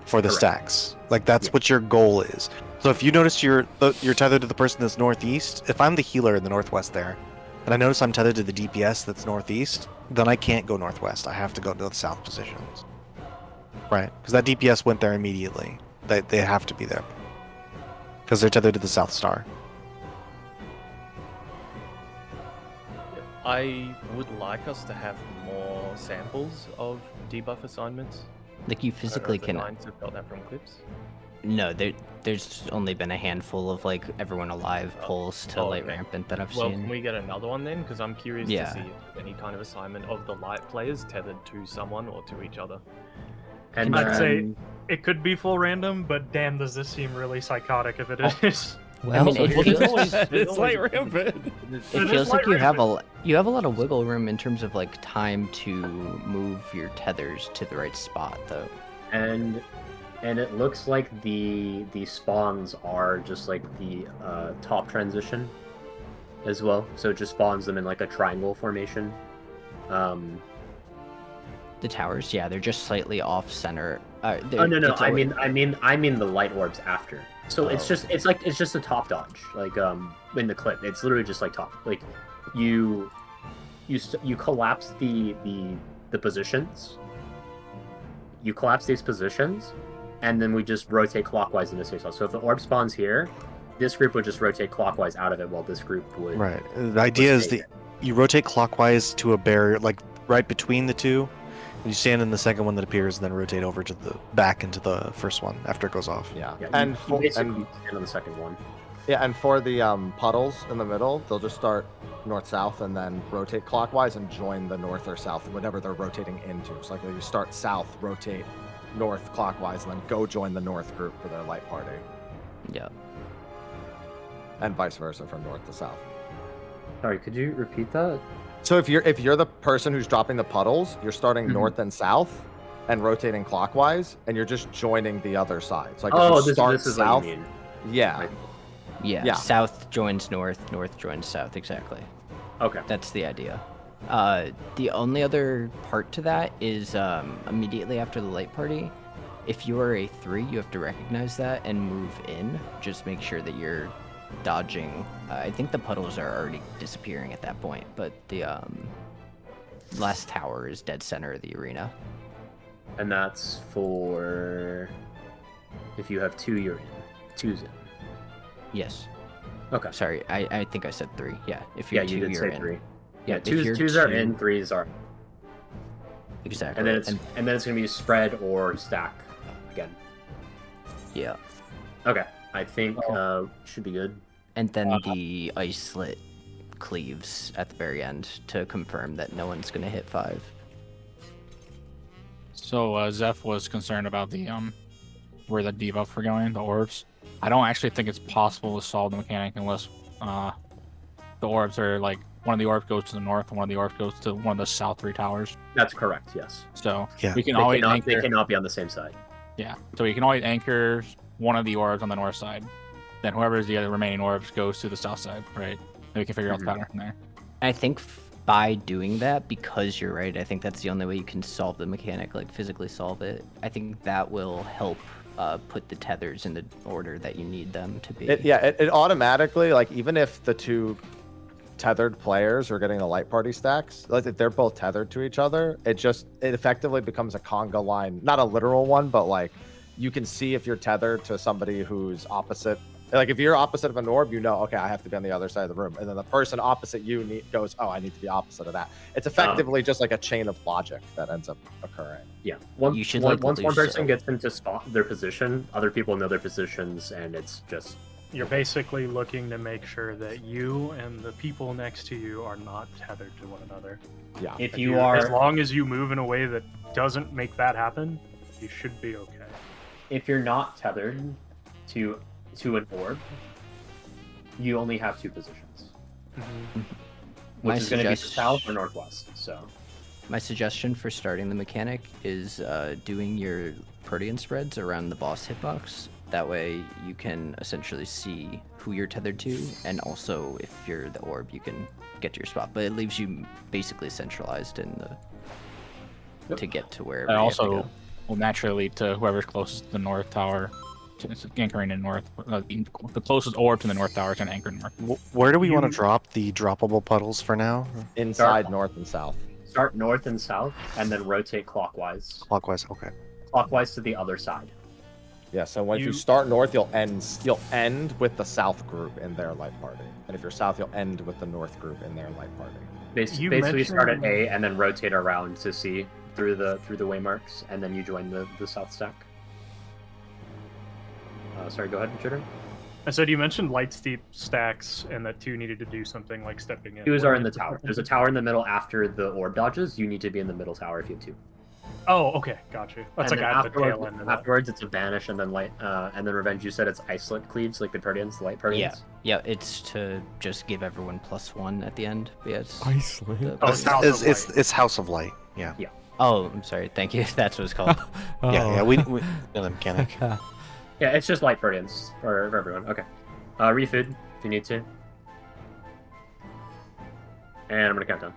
for the Correct. stacks. Like that's what your goal is. So if you notice you're tethered to the person that's northeast, if I'm the healer in the northwest there, and I notice I'm tethered to the DPS that's northeast, then I can't go northwest. I have to go to the south positions. Right? Because that DPS went there immediately. They have to be there. Because they're tethered to the south star. I would like us to have more samples of debuff assignments. Like you physically can. cannot. Have felt that from clips. No, there's only been a handful of like everyone alive pulls to light okay. rampant that I've Well, seen. can we get another one then? Because I'm curious Yeah. to see if any kind of assignment of the light players tethered to someone or to each other. And I'd say it could be full random, but damn, does this seem really psychotic if it is. Well, I mean, it feels, It's like rampant. it feels like you have a lot of wiggle room in terms of like time to move your tethers to the right spot, though. And it looks like the spawns are just like the top transition as well. So it just spawns them in like a triangle formation. The towers, yeah, they're just slightly off center. Oh no, it's I always- mean the light orbs after. So it's just a top dodge, like in the clip. It's literally just like top. Like you collapse the positions. You collapse these positions, and then we just rotate clockwise into space. So if the orb spawns here, this group would just rotate clockwise out of it, while this group would. Right. The idea is stay that you rotate clockwise to a barrier, like right between the 2. And you stand in the second one that appears, and then rotate over to the back into the first one after it goes off. Yeah. Yeah, And you basically stand on the second one. Yeah, and for the puddles in the middle, they'll just start north-south and then rotate clockwise and join the north or south, whatever they're rotating into. So like you start south, rotate north clockwise, and then go join the north group for their light party. Yeah. And vice versa from north to south. Sorry, could you repeat that? So if you're the person who's dropping the puddles, you're starting north and south and rotating clockwise, and you're just joining the other side. So like if you start this is south, what you mean. yeah. Yeah, south joins north, north joins south, exactly. Okay. That's the idea. The only other part to that is immediately after the light party, if you are a 3, you have to recognize that and move in. Just make sure that you're dodging. I think the puddles are already disappearing at that point, but the last tower is dead center of the arena. And that's for if you have 2, you're in. 2's in. Yes. Okay. Sorry, I think I said 3. Yeah, if you're 2, you did you're say in. 3. Yeah, twos are in, 3s are. Exactly. And then it's gonna be spread or stack again. Yeah. Okay. I think should be good. And then the icelet cleaves at the very end to confirm that no one's gonna hit 5. So Zeph was concerned about the where the debuff were going, the orbs. I don't actually think it's possible to solve the mechanic unless the orbs are like one of the orbs goes to the north and one of the orbs goes to one of the south 3 towers. That's correct. Yes. So yeah, we can always anchor. They cannot be on the same side. Yeah. So we can always anchor one of the orbs on the north side. Then whoever is the other remaining orbs goes to the south side, right? Then we can figure out the pattern from there. I think by doing that, because you're right, I think that's the only way you can solve the mechanic, like physically solve it. I think that will help put the tethers in the order that you need them to be. It automatically, like, even if the 2 tethered players are getting the light party stacks, like if they're both tethered to each other, it effectively becomes a conga line, not a literal one, but like you can see if you're tethered to somebody who's opposite. Like if you're opposite of an orb, you know, okay, I have to be on the other side of the room, and then the person opposite you goes, oh, I need to be opposite of that. It's effectively just like a chain of logic that ends up occurring. Yeah. Once one person it. gets into spot their position, other people know their positions, and it's just. You're basically looking to make sure that you and the people next to you are not tethered to one another. Yeah. If you are, as long as you move in a way that doesn't make that happen, you should be okay. If you're not tethered to an orb, you only have 2 positions, which is going to be south or northwest. So, my suggestion for starting the mechanic is doing your protean spreads around the boss hitbox. That way you can essentially see who you're tethered to, and also if you're the orb, you can get to your spot. But it leaves you basically centralized in the to get to wherever. And you have to also go. will naturally lead to whoever's closest to the north tower, anchoring in north. The closest orb to the north tower is going to anchor north. Where do we want to drop the droppable puddles for now? Inside north and south. Start north and south, and then rotate clockwise. Clockwise, okay. Clockwise to the other side. Yeah, so if you start north, you'll end with the south group in their light party, and if you're south, you'll end with the north group in their light party. Basically, start at A and then rotate around to C through the waymarks, and then you join the south stack. Sorry, go ahead, Jitter. I said you mentioned light steep stacks, and that 2 needed to do something like stepping in. 2s are in the tower. There's a tower in the middle after the orb dodges. You need to be in the middle tower if you have 2. Oh, okay, got you. That's and like at the tail end. Afterwards, it's a banish, and then light, and then revenge. You said it's isolate cleaves, like the Proteans, the light Proteans. Yeah, it's to just give everyone +1 at the end. Yes. Isolate. It's House of Light. Yeah. Yeah. Oh, I'm sorry. Thank you. That's what it's called. Yeah. We know the mechanic. Yeah, it's just light Proteans for everyone. Okay. Refood if you need to. And I'm gonna count down.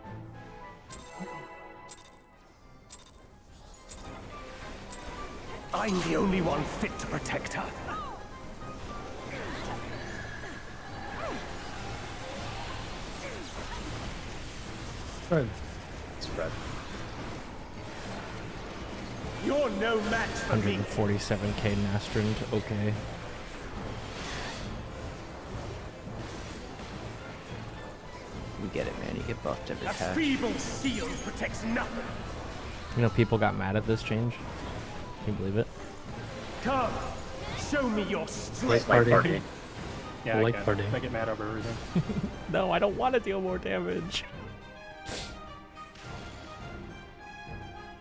I'm the only one fit to protect her. Spread. You're no match for me. 147k Nastrand, okay. You get it, man. You get buffed every A attack. feeble shield protects nothing. You know, people got mad at this change. Can you believe it? Come, show me your strength. Party. Yeah, Light I party. get mad over everything. No, I don't want to deal more damage.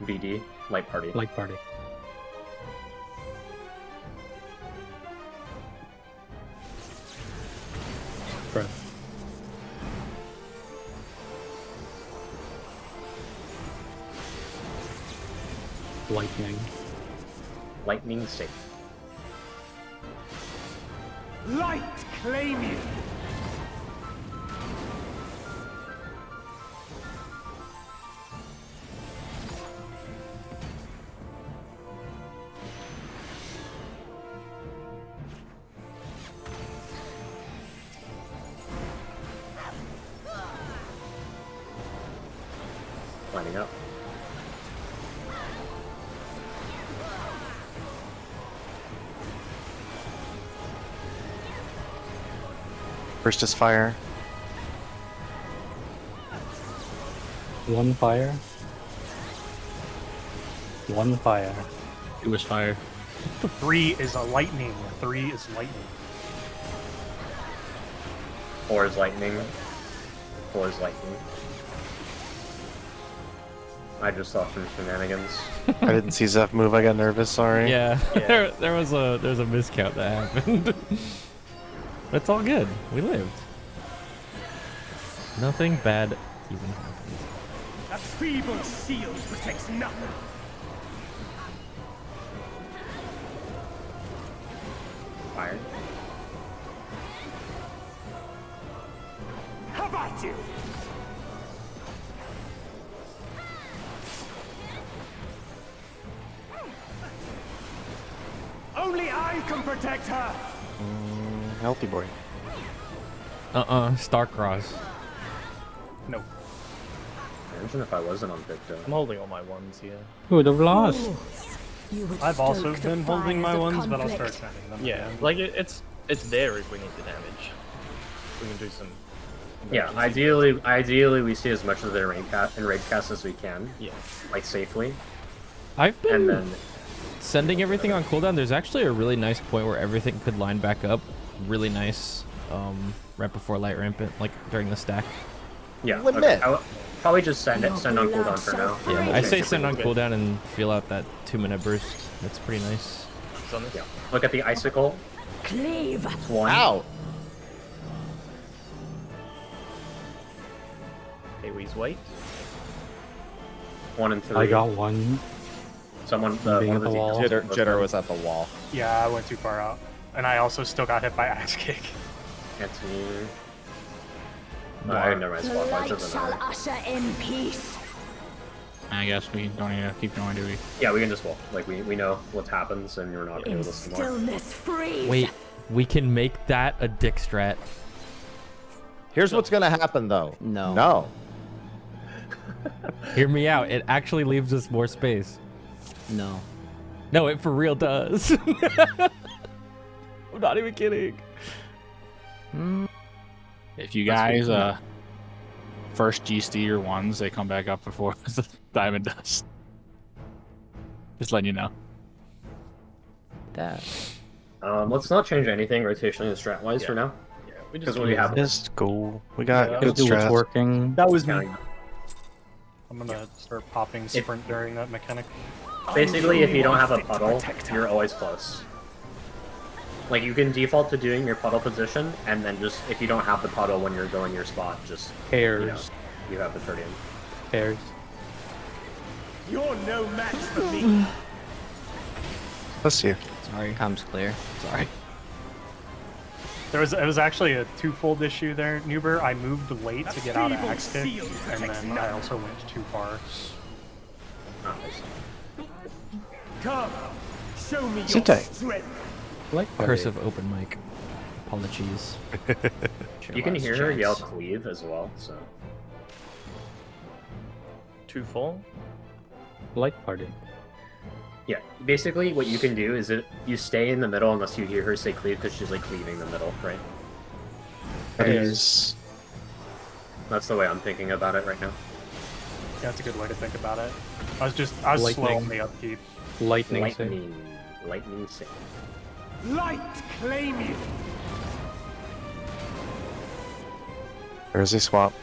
BD, light party. Light party. Breath. Lightning. Lightning safe. Light claim you. Lining up. First is fire. 1 fire. 1 fire. 2 is fire. 3 is a lightning. 3 is lightning. 4 is lightning. 4 is lightning. I just saw some shenanigans. I didn't see Zeph move. I got nervous. Sorry. Yeah, there was a miscount that happened. It's all good. We lived. Nothing bad even happened. A feeble shield protects nothing. Fire. How about you? Only I can protect her. Healthy boy. Starcross. No. Imagine if I wasn't on Victor. I'm holding all my ones here. Who would have lost? I've also been holding my ones, but I'll start sending them. Yeah, again. like it's there if we need the damage. We can do some. Yeah, ideally we see as much of their rage cast as we can. Yeah. Like safely. I've been And then sending everything on cooldown. There's actually a really nice point where everything could line back up. Really nice. Right before light rampant, like during the stack. yeah, okay. I'll probably just send on cooldown for now. Yeah, I say send on cooldown and feel out that 2-minute burst. That's pretty nice. Yeah. Look at the icicle. Cleave. It's 1. Ow! Awee's wait. 1 and 3. I got 1. Someone, Being one at of the wall. Jitter was at the wall. Yeah, I went too far out. And I also still got hit by axe kick. Anthony. I never mind. The Swap light lights shall over usher in peace. I guess we don't need to keep going, do we? Yeah, we can just walk. Like we know what happens, and you're not gonna In able to see more. stillness freeze. Wait, we can make that a dick strat. Here's what's gonna happen though. No. No. Hear me out. It actually leaves us more space. No. No, it for real does. I'm not even kidding. If you guys first GST your ones, they come back up before the diamond dust. Just letting you know. That. Let's not change anything rotationally and strat-wise for now. Yeah, we Because we have Just go. We got good Do what's strat. working. That was me. counting. I'm gonna start popping sprint during that mechanic. Basically, if you don't have a puddle, you're always close. Like, you can default to doing your puddle position, and then just, if you don't have the puddle when you're going your spot, just, Pairs. you have the Tertium. Pairs. You're no match for me. Bless you. Sorry. Comes clear. Sorry. It was actually a twofold issue there, Nuber. I moved late to get out of axe kick, and then I also went too far. Nice. Come, show me your Sit-tight. strength. Curse of open mic. Apologies. You can hear her yell cleave as well, so. 2-4. Light party. Yeah, basically what you can do is you stay in the middle unless you hear her say cleave, because she's like cleaving the middle, right? Please. That's the way I'm thinking about it right now. Yeah, that's a good way to think about it. I was slow on the upkeep. Lightning. save. Lightning save. Light claim you. There is a swap.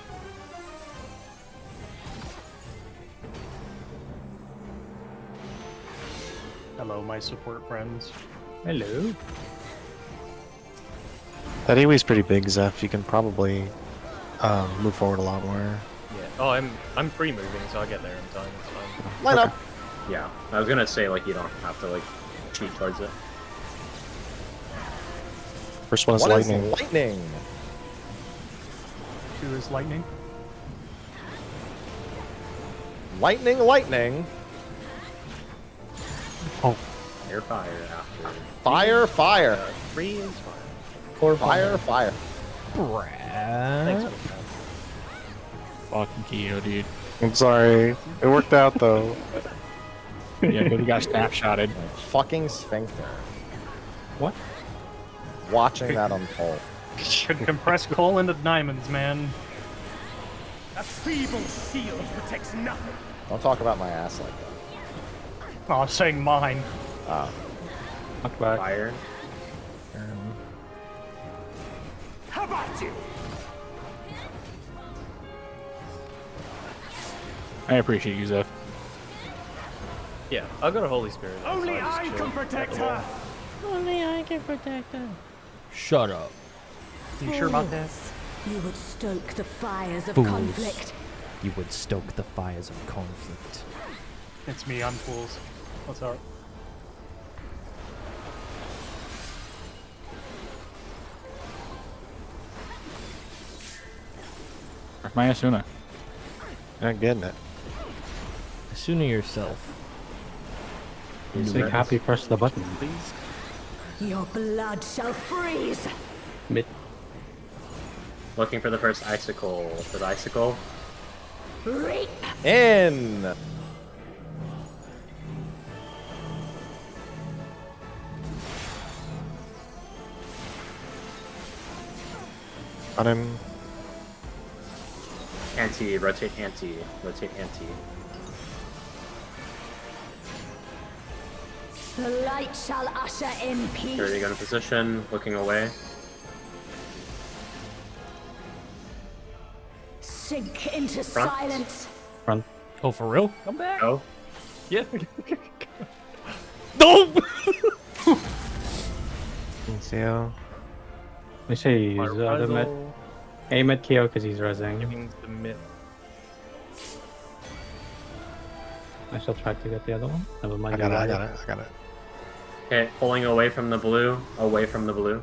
Hello, my support friends. Hello. That AoE's pretty big, Zeph. You can probably move forward a lot more. Yeah. Oh, I'm pre-moving, so I'll get there in time. It's fine. Line up. Yeah, I was gonna say, like, you don't have to, like, cheat towards it. First one is What is lightning. lightning? 2 is lightning. Lightning, lightning. Fire after. Fire, fire. 3 is fire. 4 Fire, fire. Thanks for that. Fucking Keo, dude. I'm sorry. It worked out though. Yeah, but he got snapshotted. Fucking sphincter. What? Watching that unfold. Could compress coal into diamonds, man. A feeble shield protects nothing. Don't talk about my ass like that. Oh, I'm saying mine. Oh. Knock back. Fire. How about you? I appreciate you, Zeph. Yeah, I've got a Holy Spirit. so Only just I chill can at protect the her. wall. Only I can protect her. Shut up. You sure about that? You would stoke the fires of Fools. conflict. You would stoke the fires of conflict. It's me, I'm fools. What's up? Where's my Asuna? Not getting it. Asuna yourself. Say happy, press the button. Please. Your blood shall freeze. Mid. Looking for the first icicle. For the icicle. Reap. In. On him. Anti, rotate anti, rotate anti. The light shall usher in peace. Here you go in position, looking away. Sink into Front. silence. Run. Oh, for real? Come back. Go. Yeah. No! CL. They say he's the med. Reprisal. Aim at Keo because he's resing. Giving the mid. I shall try to get the other one. Never mind. I got it, I got it, I got it. Okay, pulling away from the blue, away from the blue.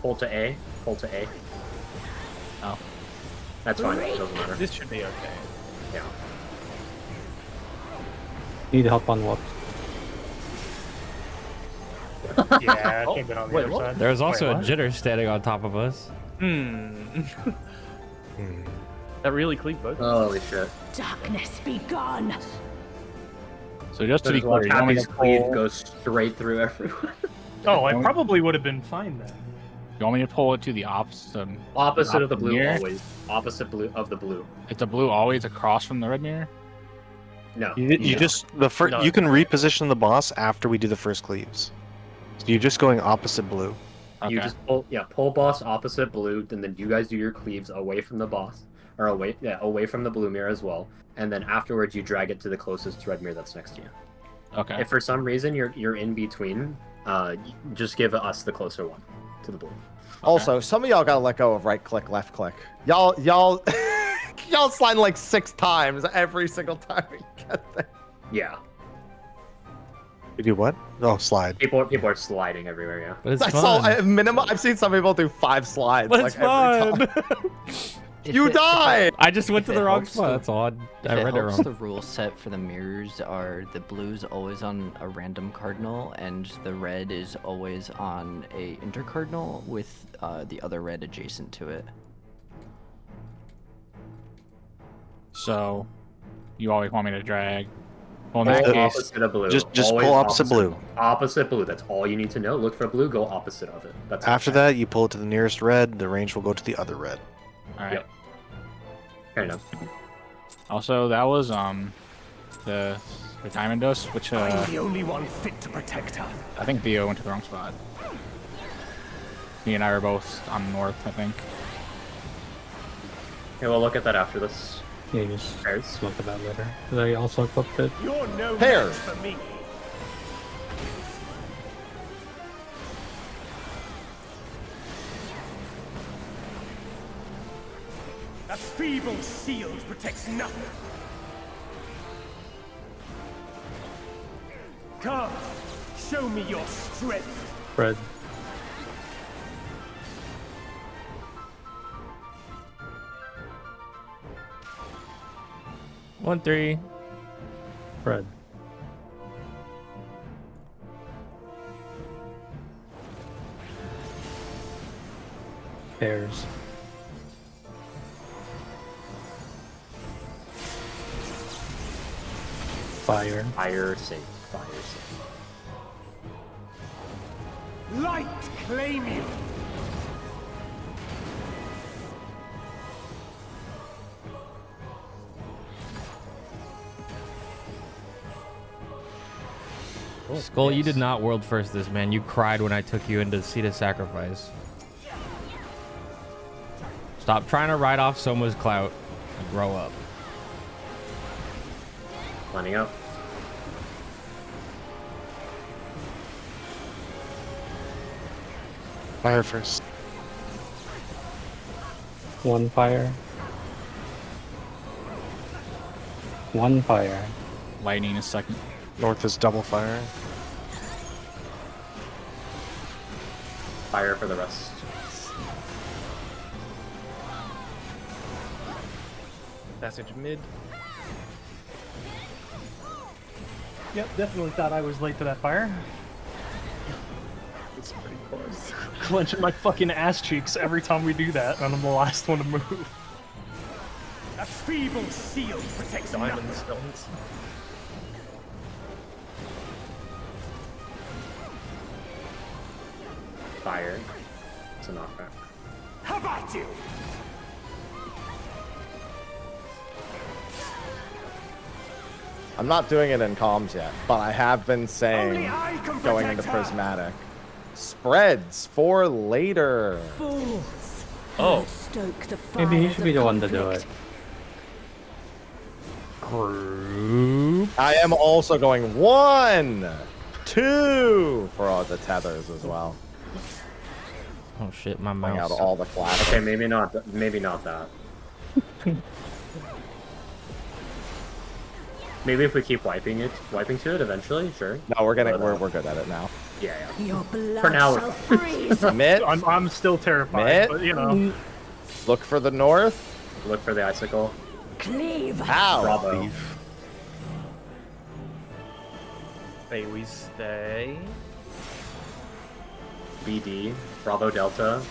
Pull to A, pull to A. Oh. That's fine, it doesn't matter. This should be okay. Yeah. Need help on what? Yeah, it came in on the wait, other what? side. There's also Wait, a what? jitter standing on top of us. That really cleaved both. Holy shit. Darkness be gone. So just to But be as well, clear, you want me Happy's to cleave pull, goes straight through everyone. Oh, I probably would have been fine then. you want me to pull it to the opposite? Opposite of the blue, mirror? always. Opposite blue of the blue. Is the blue always across from the red mirror? No. You just the first. No. You can reposition the boss after we do the first cleaves. So you're just going opposite blue. Okay. You just pull boss opposite blue, and then you guys do your cleaves away from the boss, or away from the blue mirror as well, and then afterwards you drag it to the closest red mirror that's next to you. Okay. If for some reason you're in between, just give us the closer one to the blue. Also, some of y'all gotta let go of right click, left click. Y'all, y'all slide like 6 times every single time we get there. Yeah. You do what? Oh, slide. People are sliding everywhere. Yeah. But it's I fun. saw minimum. I've seen some people do 5 slides. But like it's fun. every time. You died. I just went If to it the wrong helps spot. the- That's all. If I it read it helps, wrong. the rule set for the mirrors are the blue's always on a random cardinal, and the red is always on a intercardinal with the other red adjacent to it. So, you always want me to drag? Well, in Pull that case, opposite of blue. Just Always pull opposite blue. Opposite blue. That's all you need to know. Look for blue. Go opposite of it. That's After that, you pull it to the nearest red. The range will go to the other red. all right. Yep. Fair enough. Also, that was the diamond dust, which I'm the only one fit to protect her. I think Theo went to the wrong spot. Me and I are both on north, I think. Okay, we'll look at that after this. Yeah, you just Pairs. look at that later. Because I also equipped it. You're no Pairs. match for me. A feeble shield protects nothing. Come, me your strength. Fred. One, 3. Fred. Pairs. Fire. Fire safe. Fire safe. Light claim you. Skull, you did not world first this, man. You cried when I took you into Seat of Sacrifice. Stop trying to ride off Soma's clout and grow up. Lining up. Fire first. One fire. One fire. Lightning is second. North is double fire. Fire for the rest. Passage mid. Yep, definitely thought I was late to that fire. It's pretty close. Clenching my fucking ass cheeks every time we do that, and I'm the last one to move. A feeble shield protects Diamond nothing. stones. Fire. It's a knockback. How about you? I'm not doing it in comms yet, but I have been saying going into prismatic. Spreads for later. Fools. Oh. Stoke the Maybe he fires should be of the one to do it. Group. I am also going 1, 2 for all the tethers as well. Oh shit, my Bring mouse. out all the classics. Okay, maybe not. Maybe not that. Maybe if we keep wiping to it eventually, sure. No, we're good at it now. Yeah, yeah. Your blood For now, shall freeze. Mitt, I'm still terrified, Mitt. but you know. Look for the north. Look for the icicle. Cleave. Ow. Bravo. Hey, we stay. BD. Bravo Delta.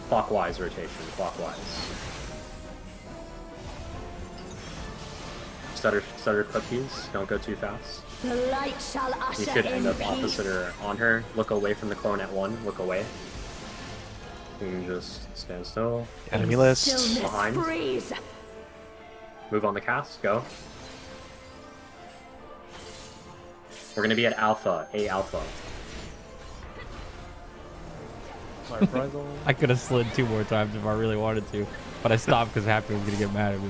Clockwise rotation. Clockwise. Stutter cookies. Don't go too fast. The light shall usher You should in end up peace. opposite or on her. Look away from the clone at 1. Look away. You can just stand still. Enemy list. Stillness Behind. freeze. Move on the cast. Go. We're gonna be at Alpha. A Alpha. I could have slid 2 more times if I really wanted to, but I stopped because Happy was gonna get mad at me.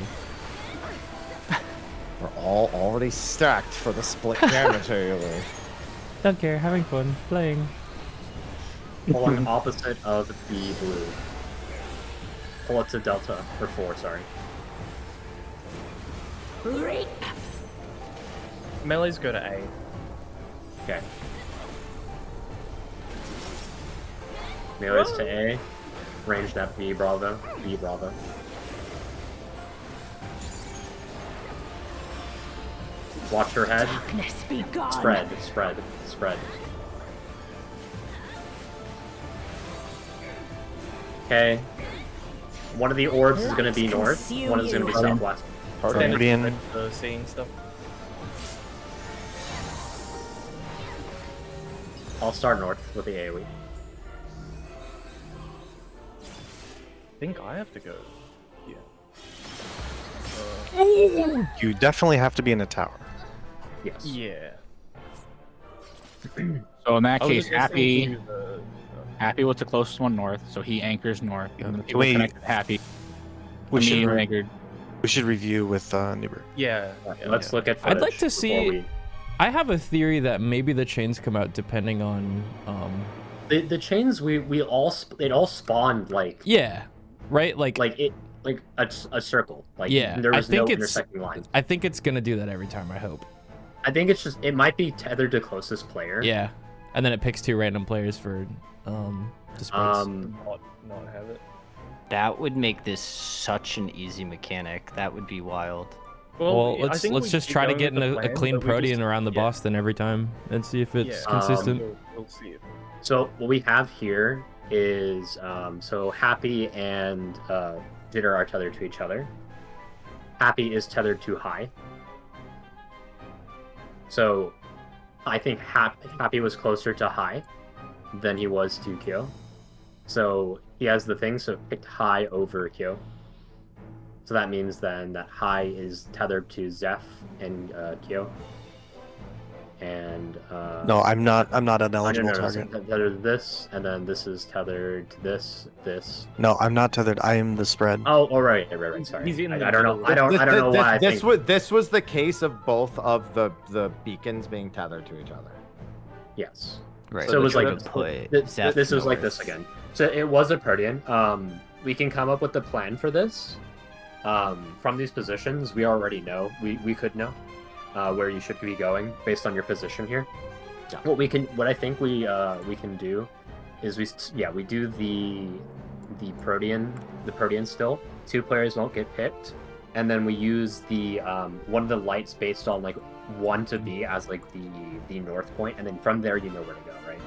We're all already stacked for the split materially. Don't care, having fun, playing. Pulling opposite of the blue. Pull it to Delta. Or 4, sorry. Reap. Melees go to A. Okay. Melee's to A. Ranged at B Bravo. B Bravo. Watch her head. Darkness be gone. Spread, spread, spread. Okay. One of the orbs is going to be north. One is going to be southwest. Guardian. The seeing stuff. I'll start north with the AoE. I think I have to go. Ooh, you definitely have to be in a tower. Yes. Yeah. So in that I was case, just listening Happy, to the- Happy was the closest one north, so he anchors north. And then the people we- connected Happy. We should, Immediately anchored. we should review with Newberg. Yeah. Let's look at I'd like footage to before see. we- I have a theory that maybe the chains come out depending on. The chains we all it all spawned like Yeah, right. Like a circle. Like yeah, there I was think no it's. intersecting line. I think it's gonna do that every time. I hope. I think it's just, it might be tethered to closest player. Yeah, and then it picks 2 random players for displays. Not have it. That would make this such an easy mechanic. That would be wild. Well, let's just try to get in a clean Protean around the boss then every time and see if it's consistent. We'll see. So what we have here is so Happy and Jitter are tethered to each other. Happy is tethered to High. So I think Happy was closer to High than he was to Kyo. So he has the thing, so picked High over Kyo. So that means then that High is tethered to Zeph and Kyo. And no, I'm not an eligible target. So tethered to this, and then this is tethered to this. No, I'm not tethered. I am the spread. Oh, right. Sorry. He's in I don't know. I don't know why. This was the case of both of the beacons being tethered to each other. Yes. Right. So it was like this was like this again. So it was a Protean. We can come up with a plan for this. From these positions, we already know. We could know where you should be going based on your position here. Yeah. What I think we can do is we do the Protean still. 2 players won't get picked, and then we use the one of the lights based on like 1 to be as like the north point, and then from there you know where to go, right?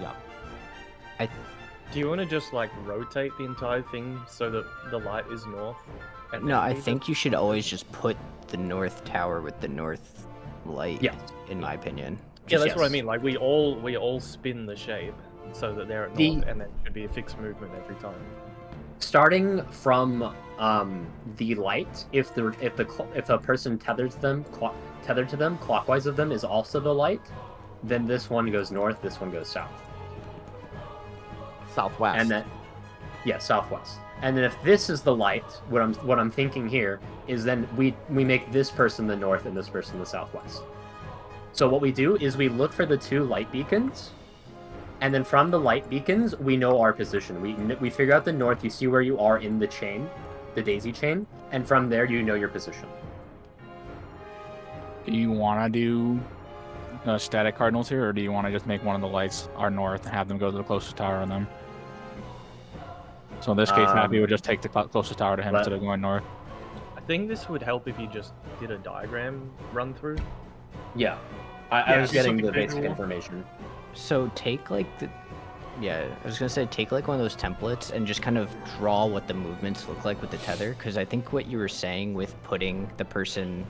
Yeah. Do you want to just like rotate the entire thing so that the light is north? No, I think you should always just put the north tower with the north light. Yeah. In my opinion. Yeah, that's what I mean. Like we all spin the shape so that they're at north, and there should be a fixed movement every time. Starting from the light, if a person tethered to them clockwise of them is also the light, then this one goes north, this one goes south. Southwest. And then southwest. And then if this is the light, what I'm thinking here is then we make this person the north and this person the southwest. So what we do is we look for the 2 light beacons, and then from the light beacons we know our position. We figure out the north. You see where you are in the chain, the daisy chain, and from there you know your position. Do you want to do static cardinals here, or do you want to just make one of the lights our north and have them go to the closest tower on them? So in this case, Happy would just take the closest tower to him instead of going north. I think this would help if you just did a diagram run through. Yeah, I was getting the basic information. So take like I was gonna say take like one of those templates and just kind of draw what the movements look like with the tether, because I think what you were saying with putting the person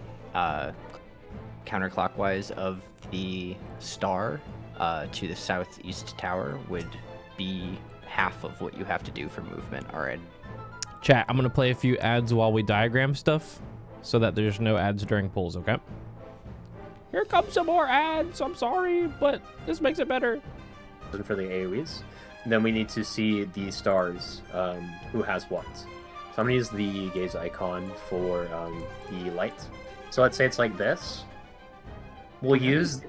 counterclockwise of the star to the southeast tower would be half of what you have to do for movement already. Chat, I'm gonna play a few ads while we diagram stuff so that there's no ads during pulls, okay? Here comes some more ads. I'm sorry, but this makes it better. For the AoEs, then we need to see the stars, who has what. So I'm gonna use the gaze icon for the light. So let's say it's like this. We'll use.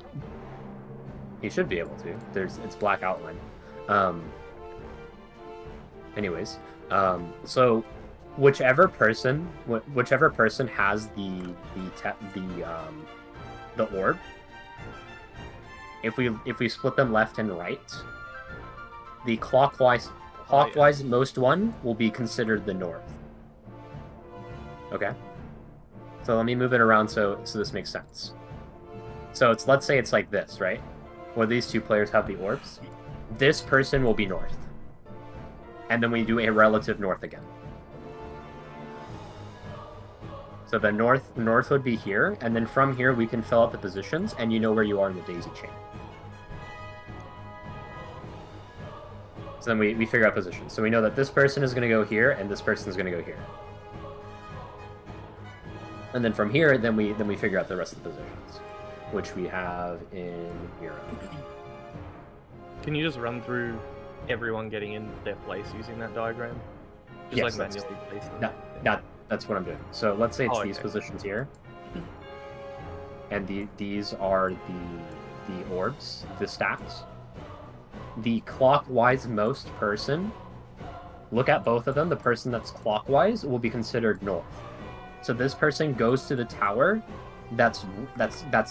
You should be able to. It's black outline. Anyways, so whichever person has the orb, if we split them left and right, the clockwise most one will be considered the north. Okay. So let me move it around so this makes sense. So let's say it's like this, right? Where these 2 players have the orbs. This person will be north. And then we do a relative north again. So the north would be here, and then from here we can fill out the positions, and you know where you are in the daisy chain. So then we figure out positions. So we know that this person is going to go here, and this person is going to go here. And then from here, then we figure out the rest of the positions, which we have in Miro. Can you just run through everyone getting in their place using that diagram? Just Yes, like manually place them? That's what I'm doing. So let's say it's these positions here. And these are the orbs, the stacks. The clockwise most person, look at both of them. The person that's clockwise will be considered north. So this person goes to the tower that's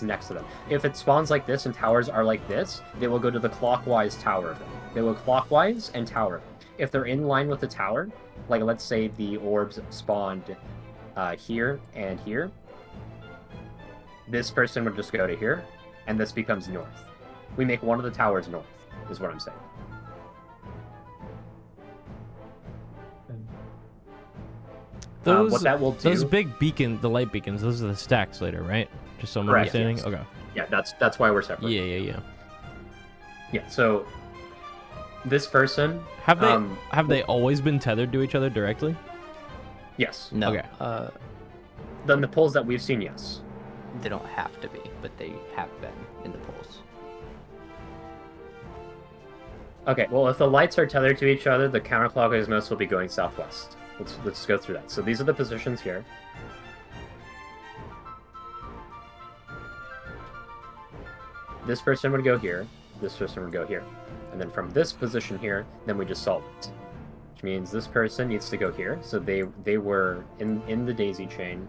next to them. If it spawns like this and towers are like this, they will go to the clockwise tower of them. They will clockwise and tower. If they're in line with the tower, like let's say the orbs spawned here and here, this person would just go to here, and this becomes north. We make one of the towers north, is what I'm saying. What that will do... Those big beacon, the light beacons, those are the stacks later, right? Just so I'm Correct, understanding? yes. Okay. Yeah, that's why we're separate. Yeah. Yeah, so this person... Have they always been tethered to each other directly? Yes. No. Okay. Then the polls that we've seen, yes. They don't have to be, but they have been in the polls. Okay, well, if the lights are tethered to each other, the counterclockwise most will be going southwest. Let's go through that. So these are the positions here. This person would go here. This person would go here. And then from this position here, then we just solve it. Which means this person needs to go here. So they were in the daisy chain.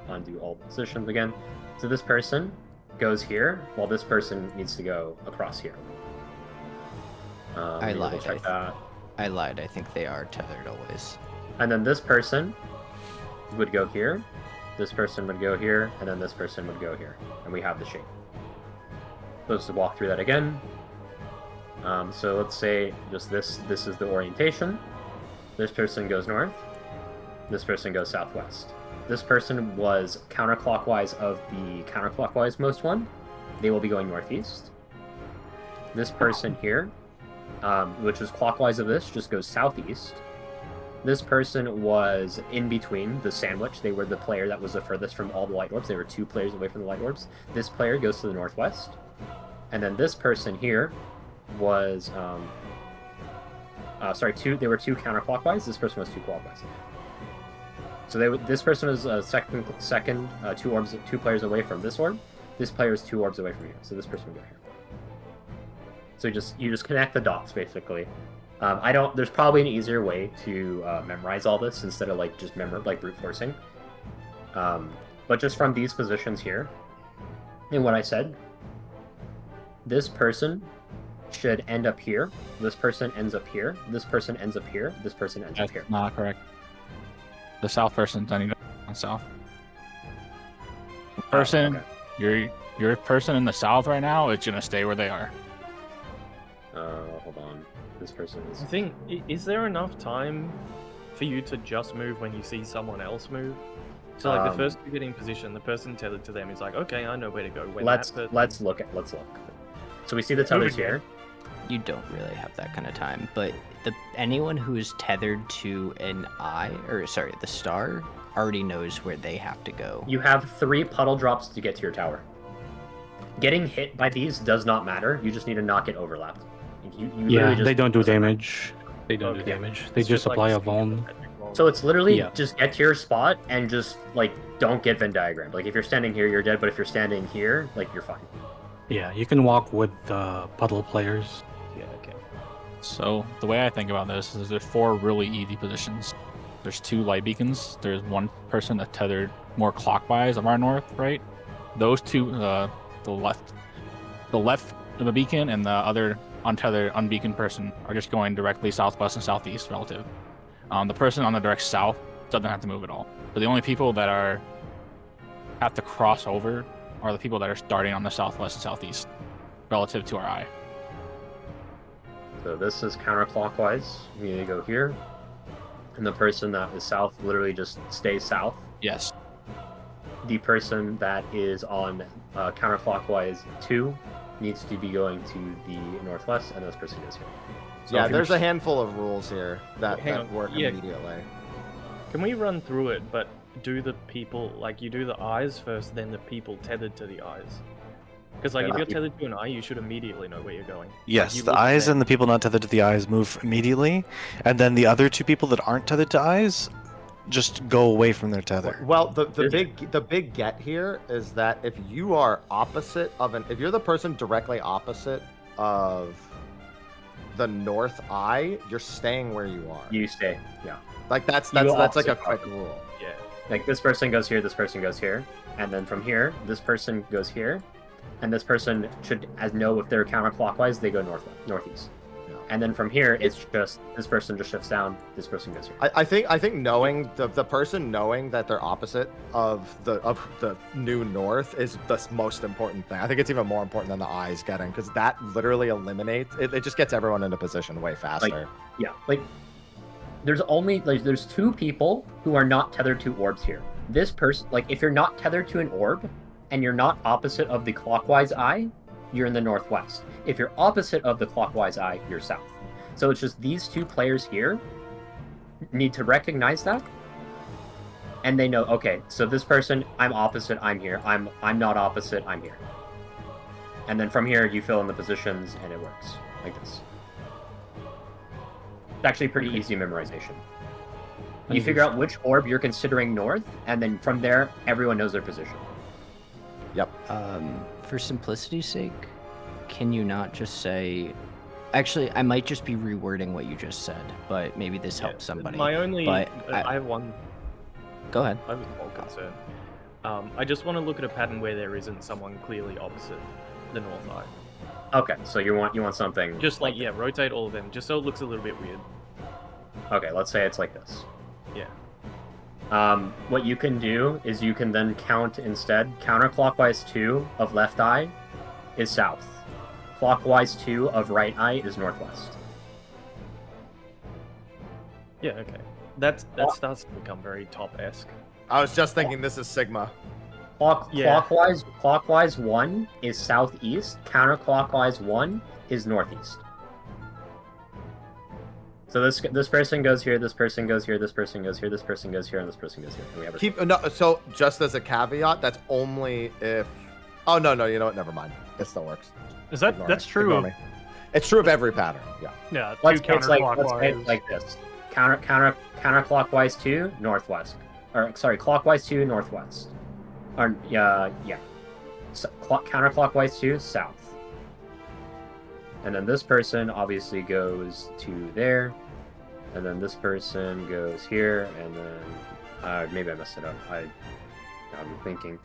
Undo all positions again. So this person goes here, while this person needs to go across here. I lied. I lied. I think they are tethered always. And then this person would go here. This person would go here, and then this person would go here. And we have the shape. So let's walk through that again. So let's say just this is the orientation. This person goes north. This person goes southwest. This person was counterclockwise of the counterclockwise most one. They will be going northeast. This person here, which is clockwise of this, just goes southeast. This person was in between the sandwich. They were the player that was the furthest from all the light orbs. They were 2 players away from the light orbs. This player goes to the northwest. And then this person here was, they were 2 counterclockwise. This person was 2 clockwise. So this person was second 2 players away from this orb. This player is 2 orbs away from here. So this person would go here. So you just connect the dots basically. There's probably an easier way to memorize all this instead of just brute forcing. But just from these positions here, and what I said, this person should end up here. This person ends up here. This person ends up here. This person ends up here. That's not correct. The south person's ending on south. Person, okay. your person in the south right now is gonna stay where they are. Hold on. This person is... I think, is there enough time for you to just move when you see someone else move? So the first you get in position, the person tethered to them is like, okay, I know where to go. When let's look. So we see the tethers here. You don't really have that kind of time, but anyone who is tethered to the star already knows where they have to go. You have 3 puddle drops to get to your tower. Getting hit by these does not matter. You just need to not get overlapped. They don't do damage. They don't do damage. They just apply a vuln. So it's literally just get to your spot and just don't get Venn diagrammed. If you're standing here, you're dead. But if you're standing here, you're fine. Yeah, you can walk with puddle players. Yeah, okay. So the way I think about this is there's 4 really easy positions. There's 2 light beacons. There's 1 person that's tethered more clockwise of our north, right? Those 2, the left of the beacon and the other untethered, unbeaconed person are just going directly southwest and southeast relative. The person on the direct south doesn't have to move at all. So the only people that have to cross over are the people that are starting on the southwest and southeast relative to our eye. So this is counterclockwise. You need to go here. And the person that is south literally just stays south. Yes. The person that is on counterclockwise 2 needs to be going to the northwest, and this person goes here. So yeah, there's a handful of rules here that work immediately. Can we run through it, but do the people, you do the eyes first, then the people tethered to the eyes? Because if you're tethered to an eye, you should immediately know where you're going. Yes, the eyes and the people not tethered to the eyes move immediately, and then the other 2 people that aren't tethered to eyes just go away from their tether. Well, the big get here is that if you are opposite of if you're the person directly opposite of the north eye, you're staying where you are. You stay, yeah. That's a quick rule. Yeah. Like this person goes here, this person goes here, and then from here, this person goes here, and this person should know if they're counterclockwise, they go northeast. And then from here, it's just this person just shifts down. This person goes here. I think knowing the person knowing that they're opposite of the new north is the most important thing. I think it's even more important than the eyes getting, because that literally eliminates it. It just gets everyone into position way faster. There's two people who are not tethered to orbs here. This person, like if you're not tethered to an orb, and you're not opposite of the clockwise eye, you're in the northwest. If you're opposite of the clockwise eye, you're south. So it's just these two players here need to recognize that, and they know, okay, so this person, I'm opposite, I'm here. I'm not opposite, I'm here. And then from here, you fill in the positions, and it works like this. It's actually pretty easy memorization. You figure out which orb you're considering north, and then from there, everyone knows their position. Yep. For simplicity's sake, can you not just say... Actually, I might just be rewording what you just said, but maybe this helps somebody. My only... But I have one... Go ahead. I have a small concern. I just want to look at a pattern where there isn't someone clearly opposite the north eye. Okay, so you want something... Just like, yeah, rotate all of them, just so it looks a little bit weird. Okay, let's say it's like this. Yeah. What you can do is you can then count instead. Counterclockwise 2 of left eye is south. Clockwise 2 of right eye is northwest. Yeah, okay. That starts to become very top-esque. I was just thinking this is Sigma. Clockwise 1 is southeast. Counterclockwise 1 is northeast. So this person goes here, this person goes here, this person goes here, this person goes here, and this person goes here. And we have So just as a caveat, that's only if... Oh, no, you know what? Never mind. It still works. That's true? It's true of every pattern. Yeah. Yeah. Let's say it's like this. Counterclockwise 2 northwest, or sorry, clockwise 2 northwest, or yeah. So, counterclockwise 2 south. And then this person obviously goes to there, and then this person goes here, and then maybe I messed it up. I'm thinking.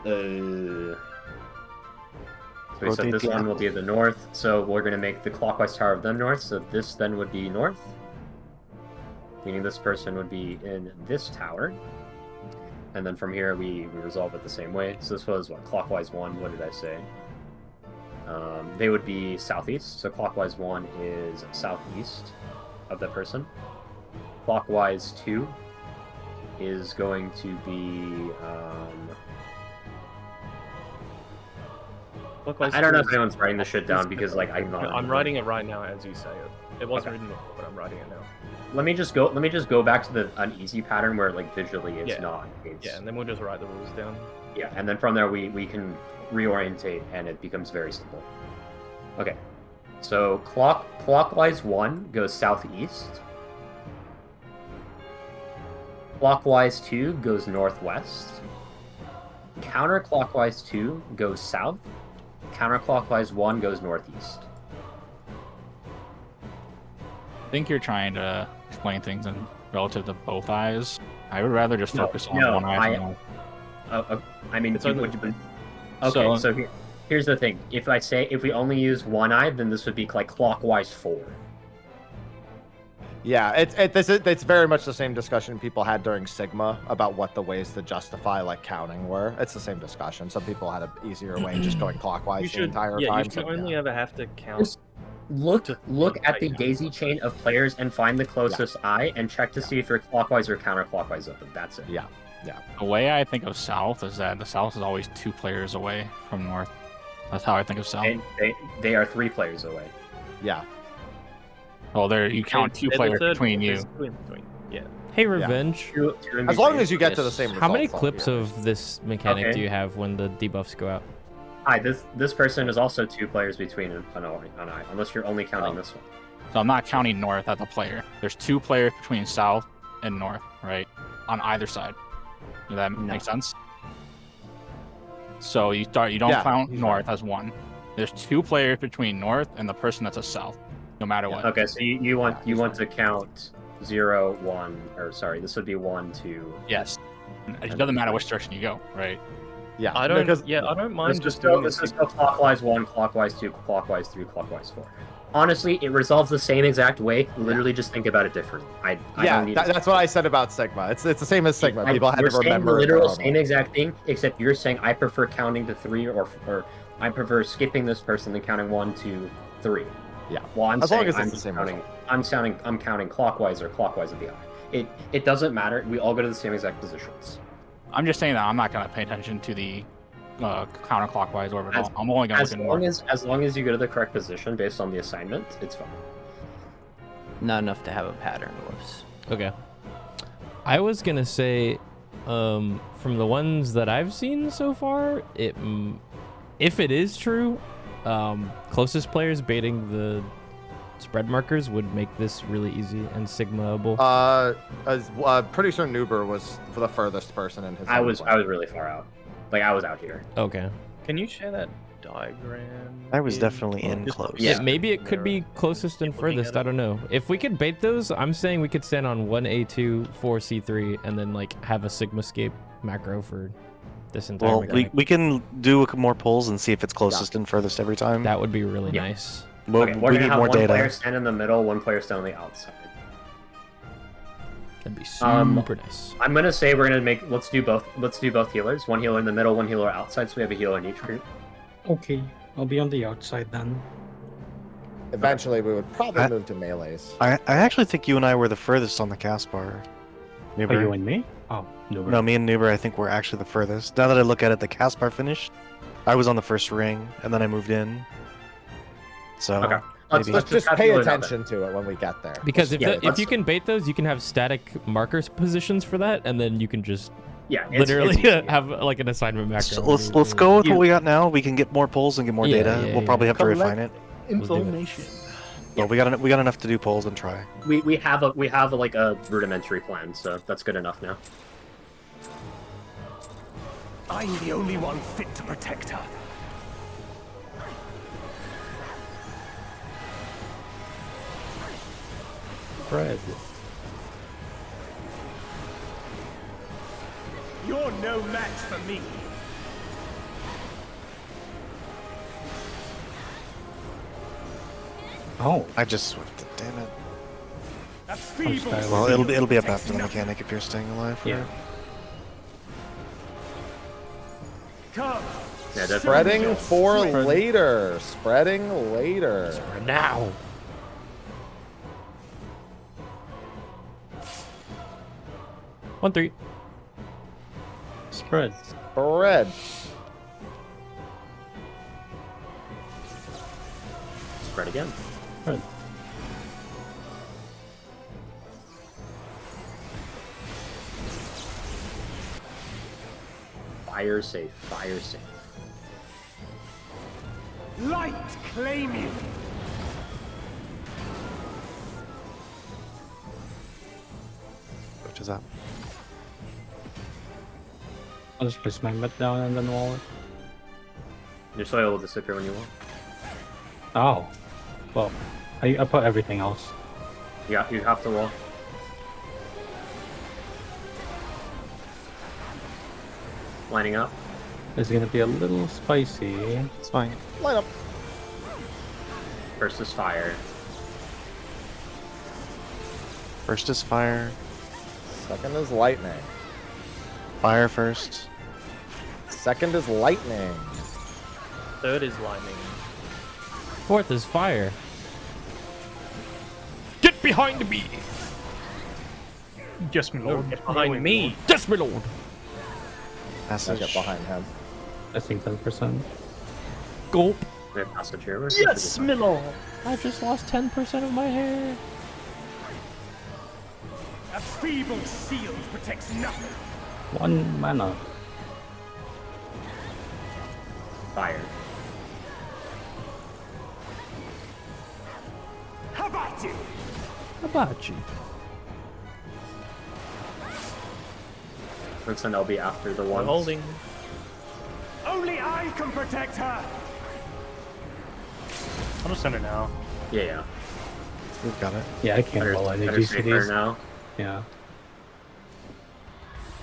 So we said this one will be the north, so we're going to make the clockwise tower of them north, so this then would be north, meaning this person would be in this tower. And then from here we resolve it the same way. So this was what, clockwise 1, what did I say? They would be southeast, so clockwise 1 is southeast of that person. Clockwise 2 is going to be I don't know if anyone's writing this shit down because like I'm writing it right now as you say it. It wasn't written before, but I'm writing it now. Let me just go back to the uneasy pattern where like visually it's not. Yeah, and then we'll just write the rules down. Yeah, and then from there we can reorientate and it becomes very simple. Okay, so clockwise 1 goes southeast. Clockwise 2 goes northwest. Counterclockwise 2 goes south. Counterclockwise 1 goes northeast. I think you're trying to explain things in relative to both eyes. I would rather just focus on one eye. I mean, so here's the thing. If we only use one eye, then this would be like clockwise 4. Yeah, it's very much the same discussion people had during Sigma about what the ways to justify like counting were. It's the same discussion. Some people had an easier way just going clockwise the entire time. You should only ever have to count. Just look at the daisy chain of players and find the closest eye and check to see if you're clockwise or counterclockwise of them. That's it. Yeah. The way I think of south is that the south is always 2 players away from north. That's how I think of south. And they are 3 players away. Yeah. Well, there you count 2 players between you. Yeah. Hey, Revenge. As long as you get to the same. How many clips of this mechanic do you have when the debuffs go out? Hi, this person is also 2 players between an eye, unless you're only counting this one. So I'm not counting north as a player. There's 2 players between south and north, right? On either side. Does that make sense? So you don't count north as 1. There's 2 players between north and the person that's a south, no matter what. Okay, so you want to count 0, 1, or sorry, this would be 1, 2. Yes. It doesn't matter which direction you go, right? Yeah, I don't. because Yeah, I don't mind Let's just go, doing let's it. just go clockwise 1, clockwise 2, clockwise 3, clockwise 4. Honestly, it resolves the same exact way. Literally, just think about it differently. I don't need that's what I said about Sigma. It's the same as Sigma. People had you're to saying remember the it literal normally. same exact thing, except you're saying I prefer counting to 3 or I prefer skipping this person than counting 1, 2, 3. Yeah. Well, I'm as long saying as it's I'm the same counting. result. I'm counting clockwise or clockwise of the eye. It doesn't matter. We all go to the same exact positions. I'm just saying that I'm not gonna pay attention to the counterclockwise orbital. I'm only gonna look at north. As long as you go to the correct position based on the assignment, it's fine. Not enough to have a pattern, Woops. Okay. I was gonna say, from the ones that I've seen so far, if it is true, closest players baiting the spread markers would make this really easy and Sigma-able. Pretty sure Nuber was the furthest person in his. I was really far out. Like I was out here. Okay. Can you share that diagram? I was definitely in close. Yeah, maybe it could be closest and furthest. I don't know. If we could bait those, I'm saying we could stand on 1A2, 4C3, and then like have a Sigmascape macro for this entire Well, mechanic. we can do more polls and see if it's closest and furthest every time. That would be really nice. Well, Okay, we're we gonna need have more one data. player stand in the middle, one player stand on the outside. That'd be super nice. I'm gonna say we're gonna let's do both healers. One healer in the middle, one healer outside, so we have a healer in each group. Okay, I'll be on the outside then. Eventually, we would probably move to melees. I actually think you and I were the furthest on the cast bar. Are you and me? Oh, Nuber. No, me and Nuber, I think we're actually the furthest. Now that I look at it, the cast bar finished. I was on the first ring, and then I moved in. So Okay. maybe. Let's just pay attention to it when we get there. Because if you can bait those, you can have static markers positions for that, and then you can just literally have like an assignment macro. So let's go with what we got now. We can get more polls and get more data. We'll probably have to refine it. Information. Well, we got enough to do polls and try. We have like a rudimentary plan, so that's good enough now. I'm the only one fit to protect her. Fred. You're no match for me. Oh. I just swifted. Damn it. A feeble Well, it'll be up after the mechanic if you're staying alive. Yeah. Come. Spreading for later. Spreading later. Spread now. One, 3. Spread. Spread. Spread again. Spread. Fire safe. Fire safe. Light claim you. Which is up. I'll just place my met down and then wall it. Your soil will disappear when you want. Oh. Well, I put everything else. Yeah, you have to wall. Lining up. It's gonna be a little spicy. It's fine. Line up. First is fire. First is fire. Second is lightning. Fire first. Second is lightning. Third is lightning. Fourth is fire. Get behind me! Yes, my lord. Get behind me. Yes, my lord. I get behind him. I think 10%. Gulp. We have passage here. Yes, my lord. I just lost 10% of my hair. A feeble shield protects nothing. 1 mana. Fire. How about you? How about you? And so they'll be after the one. Holding. Only I can protect her. I'll just send it now. Yeah. We've got it. Yeah, I can't roll it. Did Better you see safe her these? now. Yeah.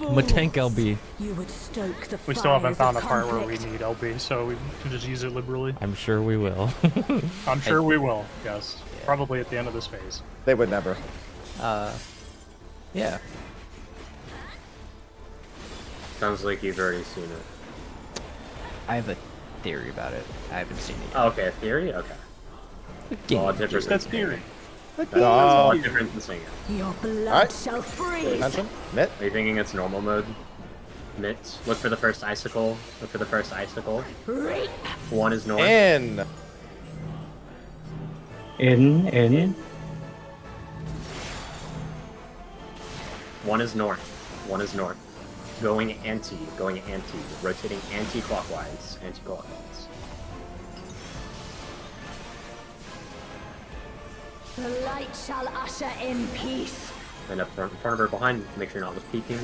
Matank LB. You would stoke the We still haven't fires found of a part where we conflict. need LB, so we can just use it liberally. I'm sure we will. I'm sure we will, yes. Probably at the end of this phase. They would never. Yeah. Sounds like you've already seen it. I have a theory about it. I haven't seen it yet. Oh, okay, a theory? Okay. It's a lot different Just than that saying theory. it. That's a lot different than saying it. Your blood Alright. shall Pay freeze. attention. Mitt. Are you thinking it's normal mode? Mitts. Look for the first icicle. Look for the first icicle. Reap. One is north. In. In. One is north. One is north. Going anti. Rotating anti-clockwise. Anti-clockwise. The light shall usher in peace. And up front, in front of her, behind. Make sure you're not with peeking.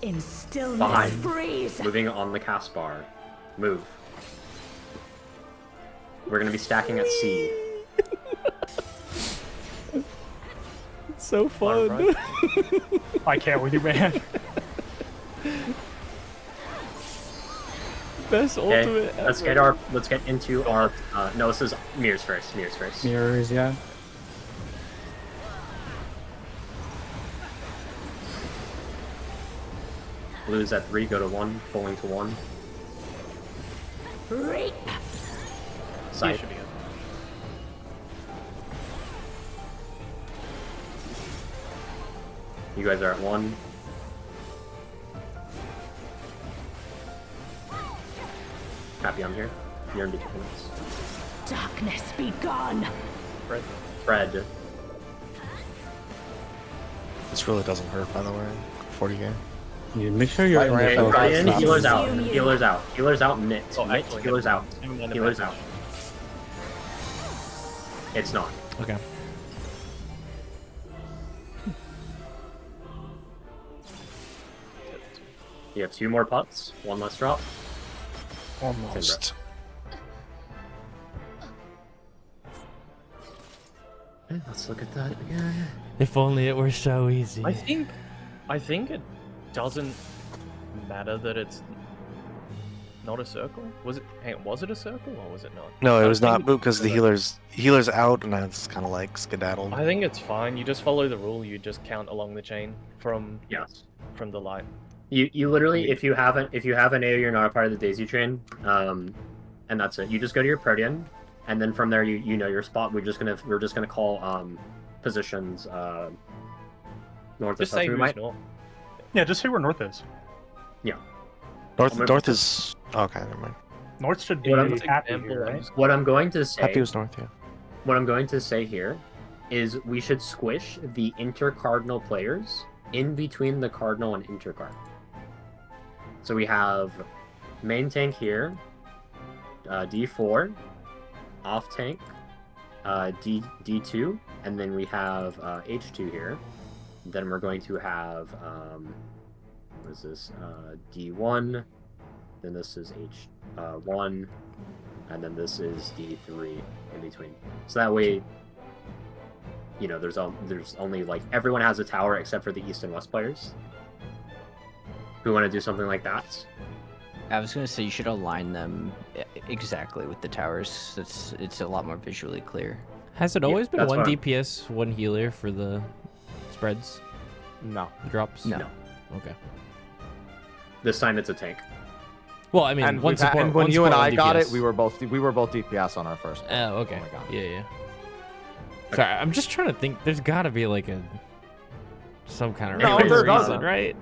In stillness Behind. freeze. Moving on the cast bar. Move. We're gonna be stacking at C. So fun. I can't with you, man. Best Okay, ultimate let's get into our no, this is mirrors first. Mirrors, yeah. Blues at 3, go to 1, pulling to 1. Reap. Sight. Should be good. You guys are at 1. Happy I'm here. You're in between us. Darkness be gone. Fred. This really doesn't hurt, by the way. 40k. You make sure you're in Okay, the Ryan, focus. healers out. Healers out, Mitt. Oh, Mitt, actually, healers out. never mind, Healers out. It's not. Okay. You have 2 more putts, 1 less drop. Almost. Okay, let's look at that again. If only it were so easy. I think it doesn't matter that it's not a circle. Was it a circle or was it not? No, it I was not think because the healer's out, and it's kind of like skedaddled. I think it's fine. You just follow the rule. You just count along the chain from Yes. from the light. You literally, if you have an AO, you're not a part of the daisy train, and that's it. You just go to your Protean, and then from there you know your spot. We're just gonna call positions north Just of say south. who's north. Yeah, just say where north is. Yeah. North is okay. Never mind. North should be What I'm- happy here, right? What I'm going to say. Happy was north, yeah. What I'm going to say here is we should squish the inter-cardinal players in between the cardinal and intercard. So we have main tank here, D4, off tank, D2, and then we have H2 here. Then we're going to have what is this? D1. Then this is H1, and then this is D3 in between. So that way, you know, there's only like everyone has a tower except for the east and west players who want to do something like that. I was gonna say you should align them exactly with the towers. It's a lot more visually clear. Has it always been that's one fine. DPS, one healer for the spreads? No. Drops? No. Okay. This time it's a tank. Well, I mean, And, one support. and when one you and support, I one got it, DPS. we were both DPS on our first. one. Oh, okay. Oh my God. Yeah. Sorry, I'm just trying to think. There's got to be like some kind of No, reason, there doesn't. right?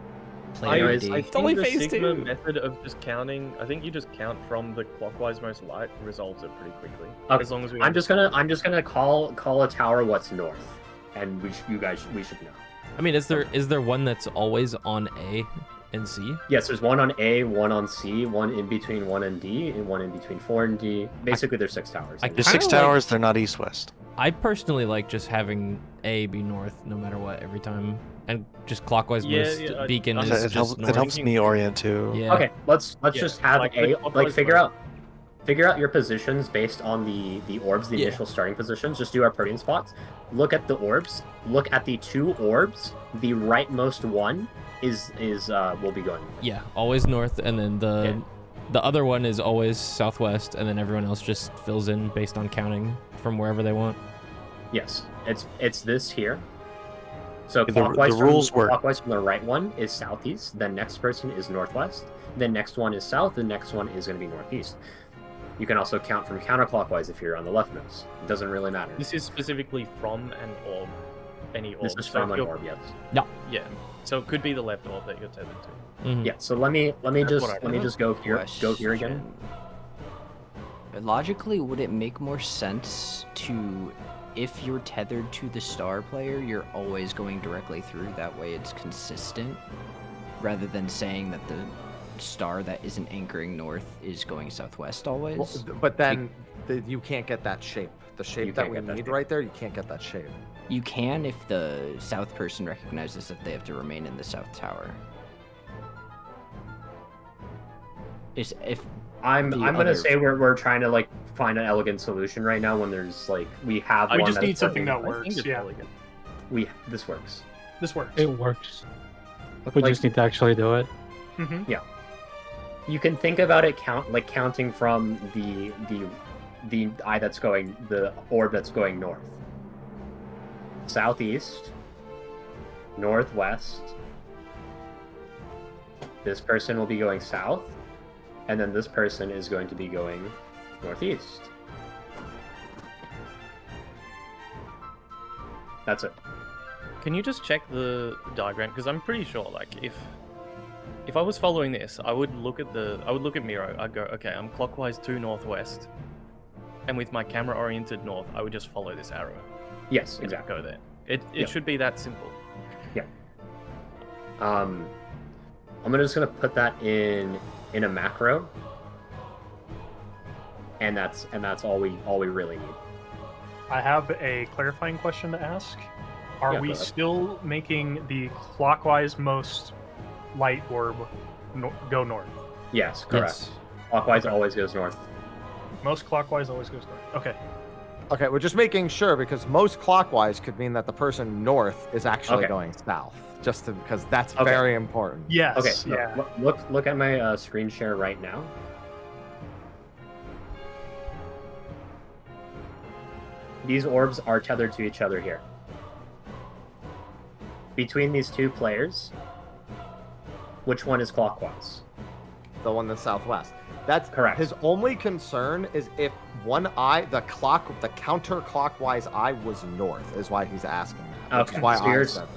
Anyways, I It's only think the phase Sigma 2. method of just counting, I think you just count from the clockwise most light resolves it pretty quickly. Okay, As long as we I'm just gonna call a tower what's north, and we should know. I mean, is there one that's always on A and C? Yes, there's one on A, one on C, one in between 1 and D, and one in between 4 and D. Basically, there's 6 towers. There's 6 towers. They're not east-west. I personally like just having A be north no matter what every time, and just clockwise beacon is It just north. helps me orient too. Yeah. Okay, let's just have like A. clockwise Like figure north. out. figure out your positions based on the orbs, the initial starting positions. Just do our protein spots. Look at the orbs. Look at the 2 orbs. The rightmost one is will be going. Yeah, always north, and then the other one is always southwest, and then everyone else just fills in based on counting from wherever they want. Yes, it's this here. So The clockwise, rules work. Clockwise from the right one is southeast. The next person is northwest. The next one is south. The next one is going to be northeast. You can also count from counterclockwise if you're on the leftmost. It doesn't really matter. This is specifically from an orb. Any orb. This is from an orb, yes. Yeah. Yeah. So it could be the left orb that you're tethered to. Yeah. So let me just go here. Go here again. Logically, would it make more sense to, if you're tethered to the star player, you're always going directly through? That way it's consistent, rather than saying that the star that isn't anchoring north is going southwest always. Well, but then you can't get that shape. The shape that we need right there, you can't get that shape. You can if the south person recognizes that they have to remain in the south tower. I'm gonna say we're trying to like find an elegant solution right now when there's like we have. We just need something that works. Yeah. This works. This works. It works. We just need to actually do it. Mm-hmm. Yeah. You can think about it counting from the eye that's going, the orb that's going north, southeast, northwest. This person will be going south, and then this person is going to be going northeast. That's it. Can you just check the diagram? Because I'm pretty sure, like, if I was following this, I would look at Miro. I'd go, okay, I'm clockwise to northwest, and with my camera oriented north, I would just follow this arrow. Yes, exactly. Go there. It should be that simple. Yeah. I'm just gonna put that in a macro, and that's all we really need. I have a clarifying question to ask. Are we still making the clockwise most light orb go north? Yes, correct. Yes. Clockwise always goes north. Most clockwise always goes north. Okay. Okay, we're just making sure, because most clockwise could mean that the person north is actually going south. Just because that's very important. Yes. Okay. Yeah. Look at my screen share right now. These orbs are tethered to each other here. Between these 2 players, which one is clockwise? The one that's southwest. That's correct. His only concern is if one eye, the counterclockwise eye was north, is why he's asking that. Which is why I said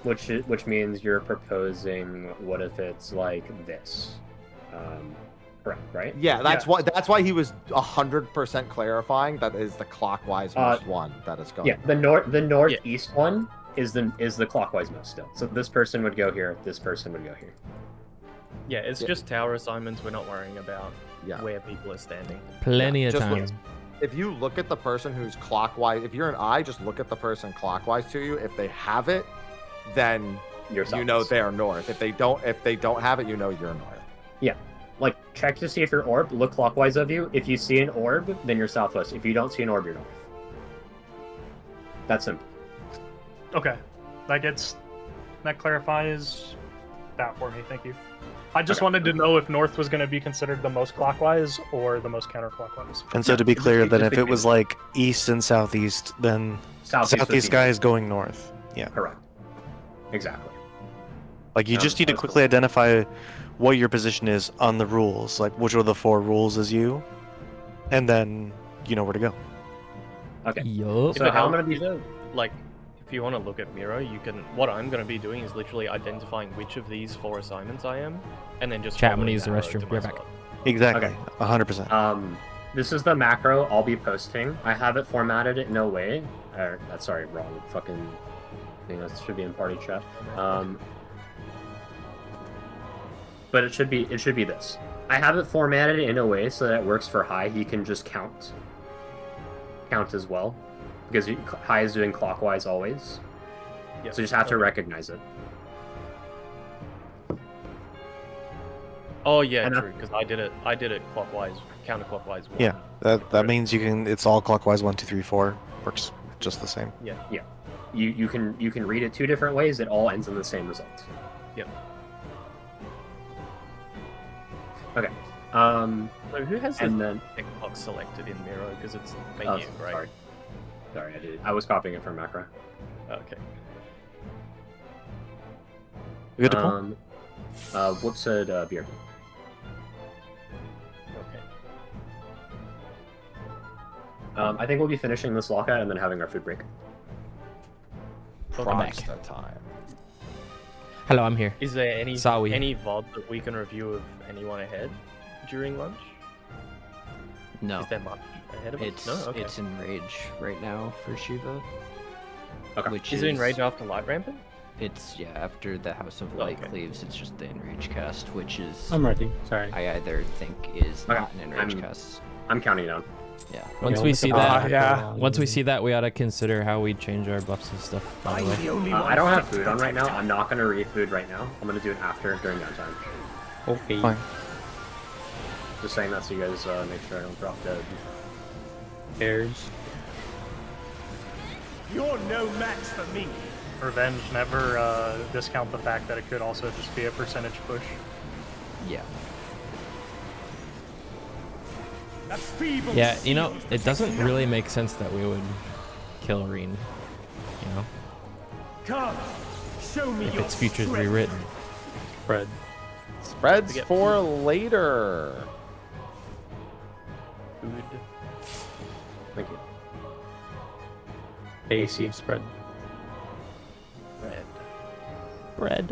that. Which means you're proposing, what if it's like this? Correct, right? Yeah, that's why he was 100% clarifying that is the clockwise most one that is going. Yeah, the northeast one is the clockwise most still. So this person would go here, this person would go here. Yeah, it's just tower assignments. We're not worrying about where people are standing. Plenty of time. If you look at the person who's clockwise, if you're an eye, just look at the person clockwise to you. If they have it, then you know they're north. If they don't have it, you know you're north. Yeah. Like, check to see if your orb, look clockwise of you. If you see an orb, then you're southwest. If you don't see an orb, you're north. That's simple. Okay. That clarifies that for me. Thank you. I just wanted to know if north was going to be considered the most clockwise or the most counterclockwise. And so to be clear, that if it was like east and southeast, then southeast guy is going north. Yeah. Correct. Exactly. Like, you just need to quickly identify what your position is on the rules, like which of the 4 rules is you, and then you know where to go. Okay. Yup. So how I'm gonna be like, if you want to look at Miro, you can. What I'm gonna be doing is literally identifying which of these 4 assignments I am, and then just chat. I'm gonna use the restroom. Be right back. Exactly. Okay. 100%. This is the macro I'll be posting. I have it formatted in a way. Sorry, wrong fucking thing. That should be in party chat. But it should be this. I have it formatted in a way so that it works for high. He can just count as well, because high is doing clockwise always. Yep. So you just have to recognize it. Oh yeah, true. Because I did it clockwise, counterclockwise. Yeah, that means you can. It's all clockwise. 1, 2, 3, 4 works just the same. Yeah. Yeah. You can read it two different ways. It all ends in the same result. Yep. Okay. So who has and the then checkbox selected in Miro? Because it's making it great. Sorry, I was copying it from macro. Okay. Good to pull. Woops said BRB. Okay. I think we'll be finishing this lockout and then having our food break. Progster time. Hello, I'm here. Is there any Sawi. any VOD that we can review of anyone ahead during lunch? No. Is there much ahead of It's us? No. Okay. it's in rage right now for Shiva. Okay. Which Is it in rage after light rampant? It's after the House of Light cleaves. It's just the enrage cast, which is I'm ready. Sorry. I either think is Okay, not an enrage cast. I'm counting down. Yeah. Once we see that, once we see that, we ought to consider how we change our buffs and stuff. By the way. I don't have food on right now. I'm not gonna read food right now. I'm gonna do it after during downtime. Okay. Fine. Just saying that so you guys make sure I don't drop dead. Cares. You're no match for me. Revenge, never discount the fact that it could also just be a percentage push. Yeah. Yeah, you know, it doesn't really make sense that we would kill Reen, you know? Come, show me If your its future's strength. rewritten. Spread. Spreads for later. Food. Thank you. AC spread. Red. Bread.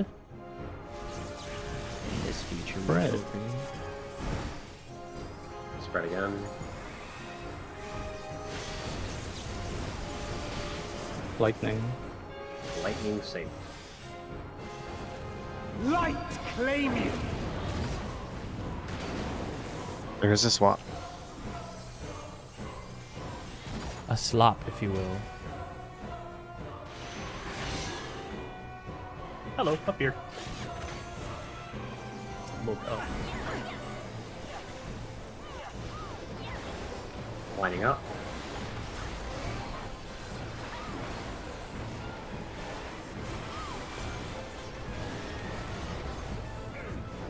In this future, Bread. Spread again. Lightning. Lightning safe. Light claim you. There's a swap. A slop, if you will. Hello, up here. Look up. Lining up.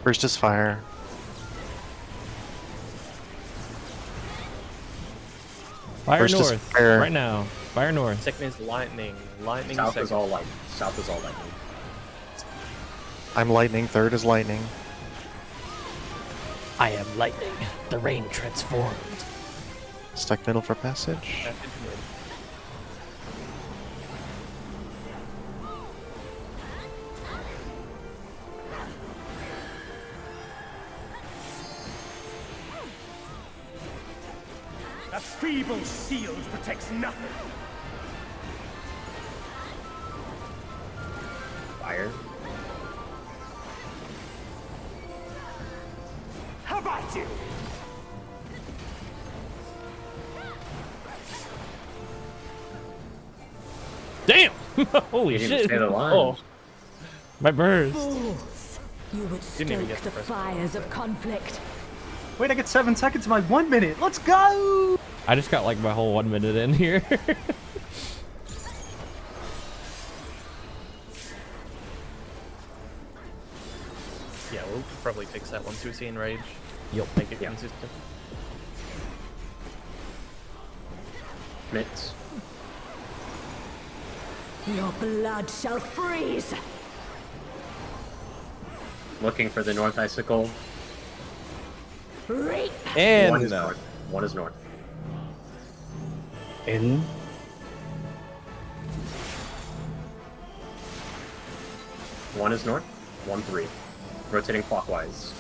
First is fire. Fire First is north, fire. right now. Fire north. Second is lightning. Lightning. South second. is all lightning. South is all lightning. I'm lightning. Third is lightning. I am lightning. The rain transformed. Stuck middle for passage. Passage mid. A feeble shield protects nothing. Fire. How about you? Damn! Holy You didn't even shit! say the line. Oh, my burst. Fools! You would Didn't even stoke get the the first fires of conflict. Wait, I get 7 seconds of my 1 minute. Let's go! I just got like my whole 1 minute in here. Yeah, we'll probably fix that once we see enrage. Yup. Make it consistent. Mitts. Your blood shall freeze. Looking for the north icicle. Reap. And One is north. One is north. In. One is north. 1, 3. Rotating clockwise.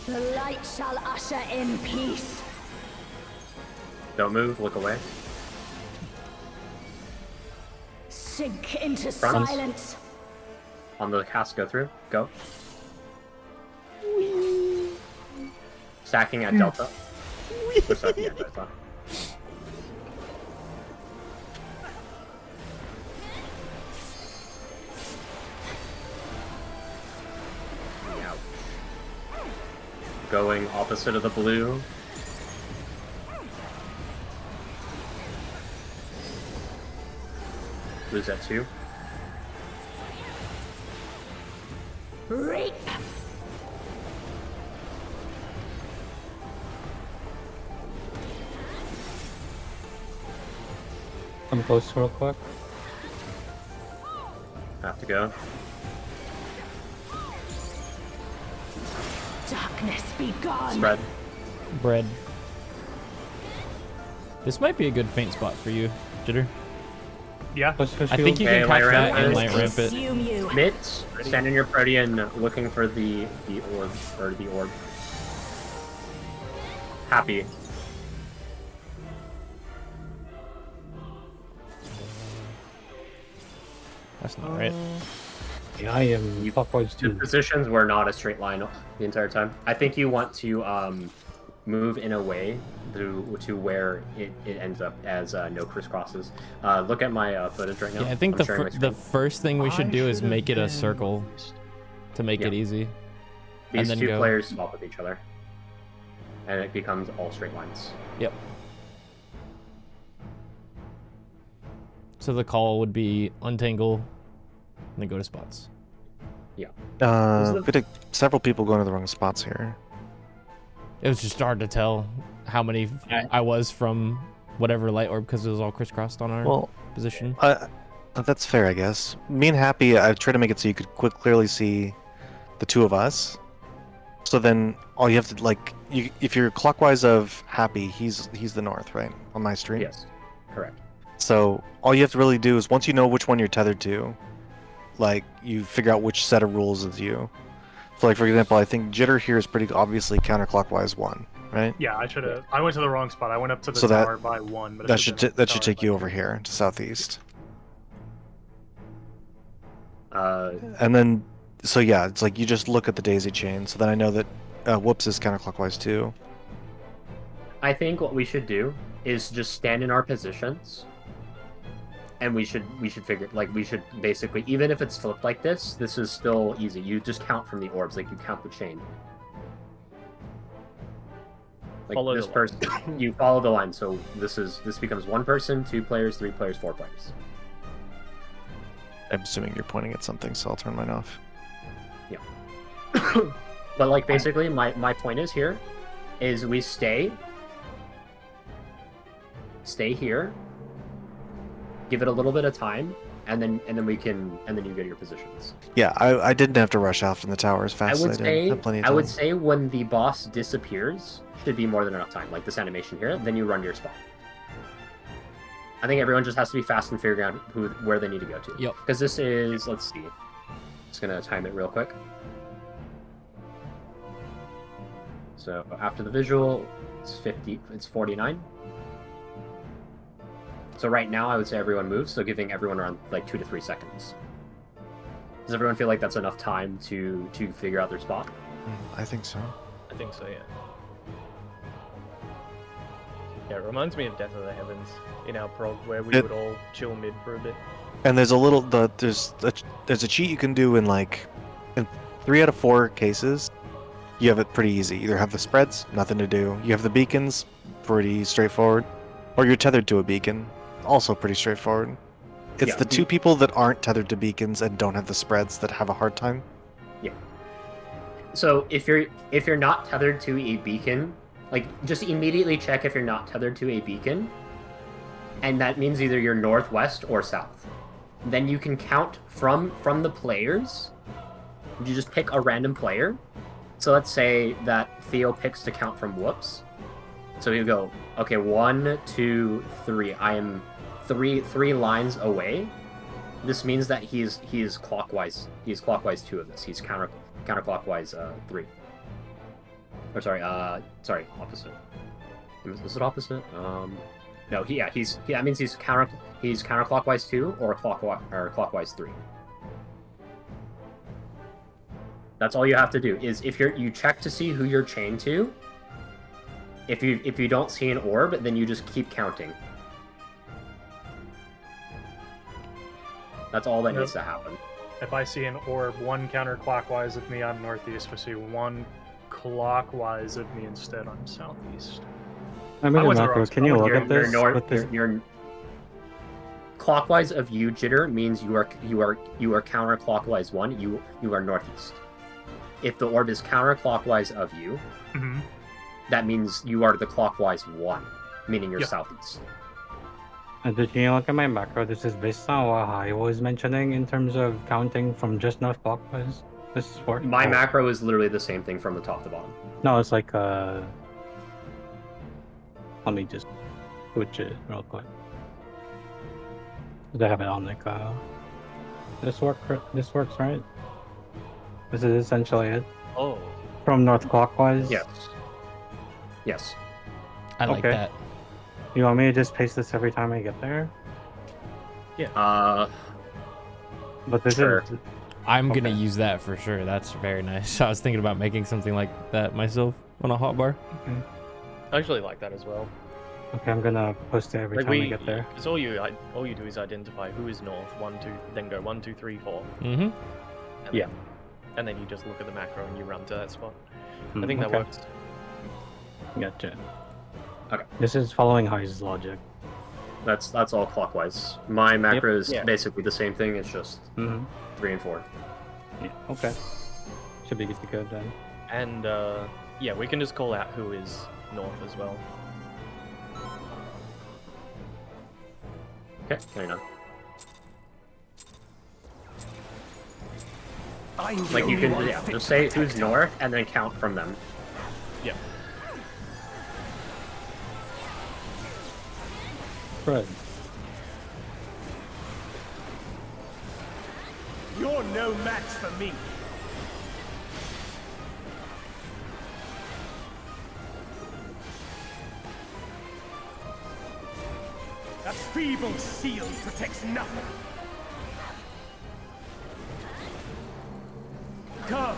The light shall usher in peace. Don't move. Look away. Sink into Front. silence. On the cast, go through. Go. Stacking at delta. We're stacking at delta. going opposite of the blue. Blue's at 2. Reap. I'm close real quick. Have to go. Darkness be gone. Spread. Bread. This might be a good faint spot for you, Jitter. Yeah. I think you can catch that and light ramp it. Mitts, stand in your Protean looking for the orb, or the orb. Happy. That's not right. Yeah, I am clockwise The too. positions were not a straight line the entire time. I think you want to move in a way to where it ends up as no crisscrosses. Look at my footage right now. Yeah, I think I'm sharing my the screen. first thing we should do is make it a circle to make it easy. These and then two go. players swap with each other, and it becomes all straight lines. Yep. So the call would be untangle, and then go to spots. Yeah. We had several people going to the wrong spots here. It was just hard to tell how many I was from whatever light orb because it was all crisscrossed on our position. That's fair, I guess. Me and Happy, I've tried to make it so you could clearly see the two of us. So then all you have to, like, if you're clockwise of Happy, he's the north, right? On my stream? Yes, correct. So all you have to really do is once you know which one you're tethered to, like, you figure out which set of rules is you. So, like, for example, I think Jitter here is pretty obviously counterclockwise 1, right? Yeah, I should have. I went to the wrong spot. I went up to the So tower by 1. But that should take you over here to southeast. And then, so yeah, it's like you just look at the daisy chain. So then I know that Whoops is counterclockwise too. I think what we should do is just stand in our positions, and we should figure, like, we should basically, even if it's flipped like this is still easy. You just count from the orbs, like you count the chain. Like Follow this the person, you follow the line. So this becomes 1 person, 2 players, 3 players, 4 players. I'm assuming you're pointing at something, so I'll turn mine off. Yeah. But like basically, my point is here, is we stay here, give it a little bit of time, and then you go to your positions. Yeah, I didn't have to rush off in the tower as fast as I did. Had plenty of I time. would say when the boss disappears, should be more than enough time. Like this animation here, then you run to your spot. I think everyone just has to be fast and figuring out where they need to go to. Yep. Because this is, let's see, just gonna time it real quick. So after the visual, it's 49. So right now, I would say everyone moves, so giving everyone around like 2 to 3 seconds. Does everyone feel like that's enough time to figure out their spot? I think so. I think so, yeah. Yeah, it reminds me of Death of the Heavens in our prog, where we would all chill mid for a bit. And there's a cheat you can do in 3 out of 4 cases. You have it pretty easy. Either have the spreads, nothing to do. You have the beacons, pretty straightforward, or you're tethered to a beacon, also pretty straightforward. It's the 2 people that aren't tethered to beacons and don't have the spreads that have a hard time. Yeah. So if you're not tethered to a beacon, like just immediately check if you're not tethered to a beacon, and that means either you're northwest or south. Then you can count from the players. You just pick a random player. So let's say that Theo picks to count from Whoops. So you go, okay, 1, 2, 3. I am three lines away. This means that he's clockwise. He's clockwise 2 of this. He's counterclockwise 3. Or sorry, opposite. Is it opposite? No, that means he's counterclockwise 2 or clockwise 3. That's all you have to do. Is if you check to see who you're chained to. If you don't see an orb, then you just keep counting. That's all that needs to happen. If I see an orb 1 counterclockwise with me on northeast, we see 1 clockwise of me instead. I'm southeast. I mean, Macro, can you look at this? You're clockwise of you, Jitter, means you are counterclockwise 1. You are northeast. If the orb is counterclockwise of you, that means you are the clockwise 1, meaning you're southeast. Did you look at my macro? This is based on what I was mentioning in terms of counting from just north clockwise. This is for my macro is literally the same thing from the top to bottom. No, it's like let me just switch it real quick. I have it on like this works, right? This is essentially it. Oh. From north clockwise. Yes. Yes. I like that. You want me to just paste this every time I get there? Yeah. But this sure. is. I'm gonna use that for sure. That's very nice. I was thinking about making something like that myself on a hotbar. Okay. I actually like that as well. Okay, I'm gonna post it every time I get there. Because all you do is identify who is north, 1, 2, then go 1, 2, 3, 4. Yeah. And then you just look at the macro and you run to that spot. I think that okay. works. Gotcha. Okay. This is following High's logic. That's all clockwise. My macro is basically the same thing. It's just 3 and 4. Yeah. Okay. Should be good to go then. And yeah, we can just call out who is north as well. Okay, there you know. Like you can, just say who's north and then count from them. Yeah. Right. You're no match for me. That feeble shield protects nothing. Come,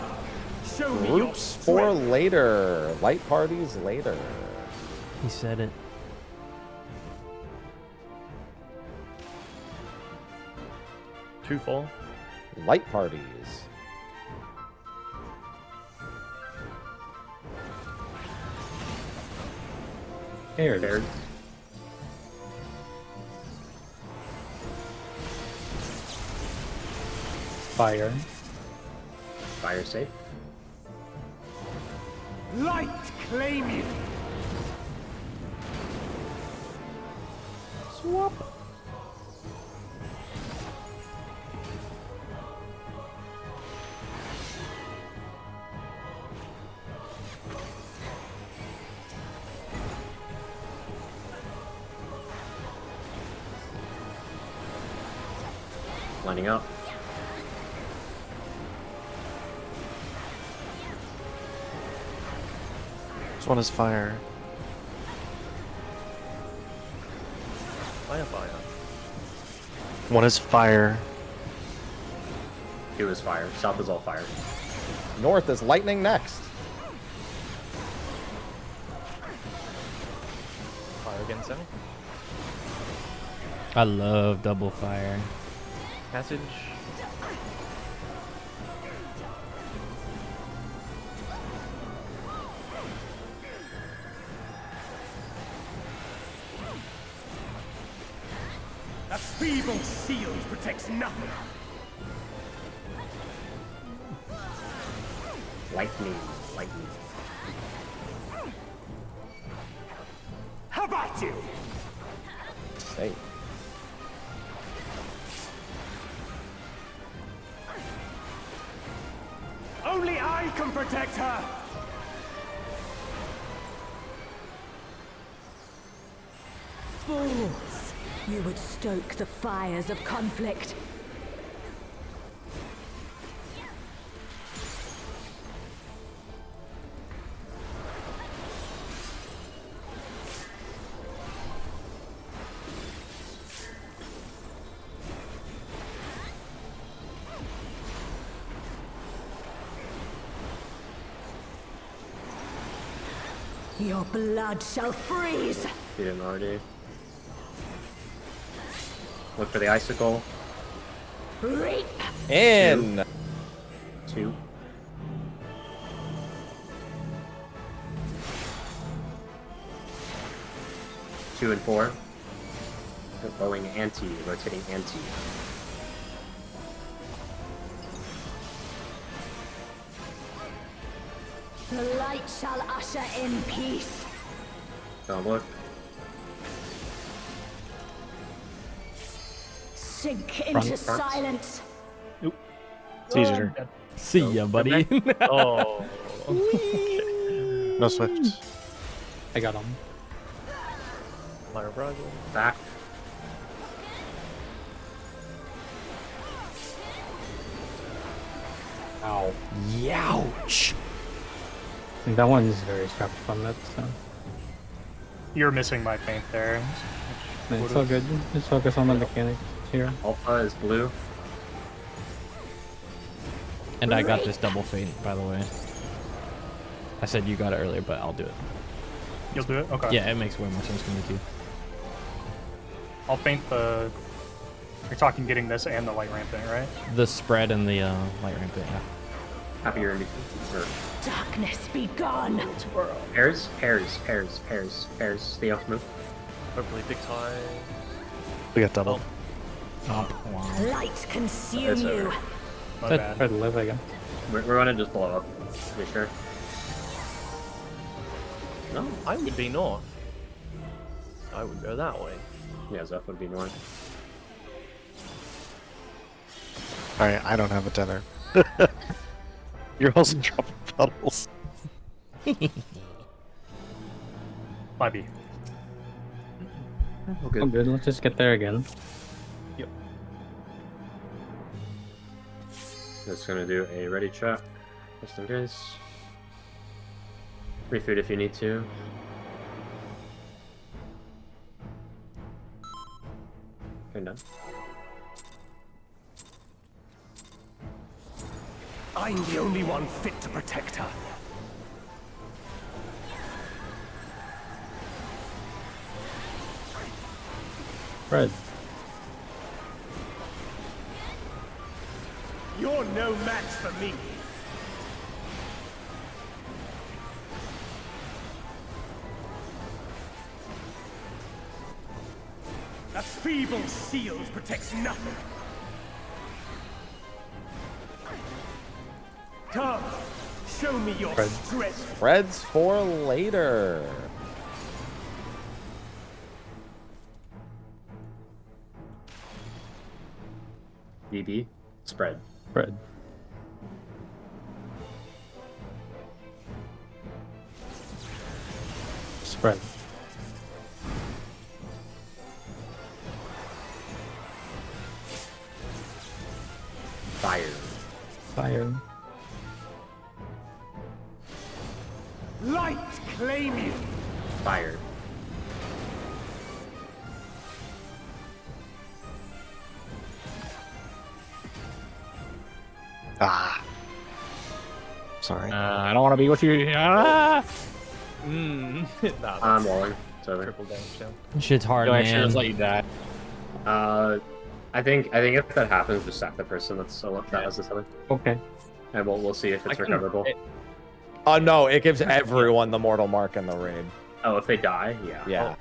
show me your Groups for later. Light parties later. He said it. Two, 4. Light parties. Here it is. Fire. Fire safe. light claim you. Swap. Lining up. This one is fire. Fire. One is fire. 2 is fire. South is all fire. North is lightning next. Fire again, 7. I love double fire. Passage. That feeble shield protects nothing. Lightning. Lightning. How about you? Safe. Only I can protect her. Fools! You would stoke the fires of conflict. Your blood shall freeze! You didn't already. Look for the icicle. Reap! In. 2. 2 and 4. Going anti, rotating anti. The light shall usher in peace. Don't look. Sink into silence. It's easier. See ya, buddy. Oh. No Swift. I got him. Fire Prog. Back. Ow. Youch. That one's very scrappy from that, so. You're missing my paint there. It's all good. Just focus on the mechanics here. Alpha is blue. And I got this double feint, by the way. I said you got it earlier, but I'll do it. You'll do it? Okay. Yeah, it makes way more sense to me too. I'll paint the... You're talking getting this and the light rampant, right? The spread and the light rampant, yeah. Happy you're in between. Darkness be gone. Pairs. Theo, move. Hopefully big tie. We got double. Light consume you. My bad. Try to live again. We're gonna just blow up. To be sure. No, I would be north. I would go that way. Yeah, Zeph would be north. Alright, I don't have a tether. You're also dropping puddles. Might be. Okay. Oh, good. Let's just get there again. Yep. Just gonna do a ready check, just in case. Free food if you need to. Okay, done. I'm the only one fit to protect her. Fred. You're no match for me. That feeble shield protects nothing. Come, show me your strength. Spreads for later. DB, spread. Fred. Spread. Fire. Fire. Light claim you. Fire. Ah. Sorry. I don't want to be with you. Ah! Nah, I'm rolling. It's over. triple damage down. Shit's hard, Yo, I should man. just let you die. I think if that happens, just sack the person that has this other. Okay. And we'll see if it's recoverable. No, it gives everyone the mortal mark in the raid. Oh, if they die, yeah. Yeah.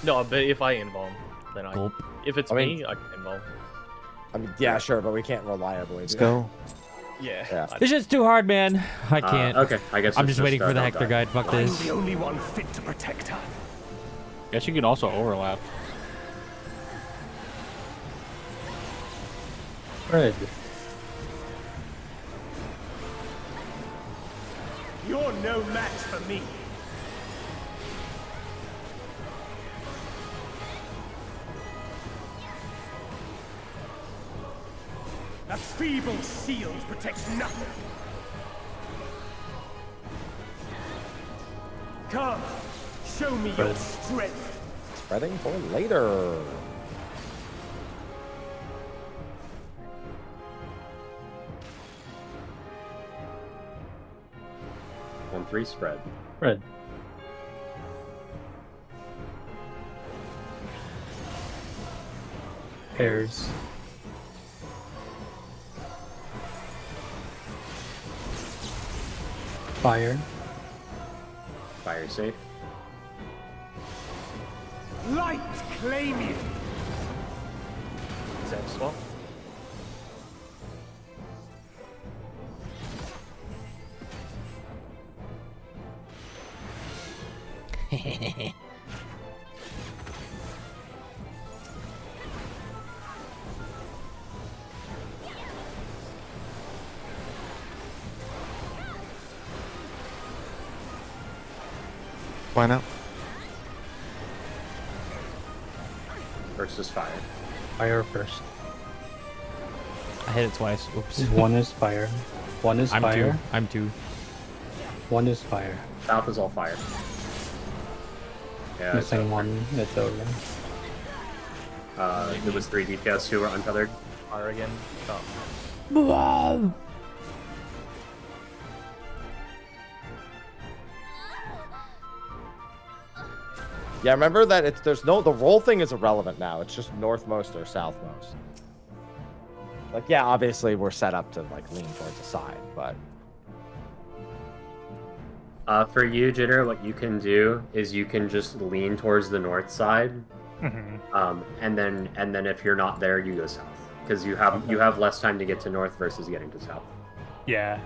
No, but if I involve, then I. Gulp. If it's me, I can involve. I mean, yeah, sure, but we can't reliably. Let's go. Yeah. This shit's too hard, man. I can't. Okay, I guess I'm it's just waiting for the don't Hector die. guide. Fuck I'm this. the only one fit to protect her. Guess you can also overlap. Fred. You're no match for me. That feeble shield protects nothing. Come, show me your strength. Spreading for later. On 3 spread. Fred. Pairs. Fire. Fire safe. Light claim you. Zap swap. Why not? Versus fire. Fire first. I hit it twice. Oops. One is fire. One is I'm fire. two. I'm two. One is fire. South is all fire. Yeah, it's Missing over. one. It's over. There was 3 DPS who were untethered. Fire again. Stop. Yeah, remember that the roll thing is irrelevant now. It's just northmost or southmost. Like, yeah, obviously we're set up to like lean towards the side, but For you, Jitter, what you can do is you can just lean towards the north side, and then if you're not there, you go south because you have less time to get to north versus getting to south. Yeah.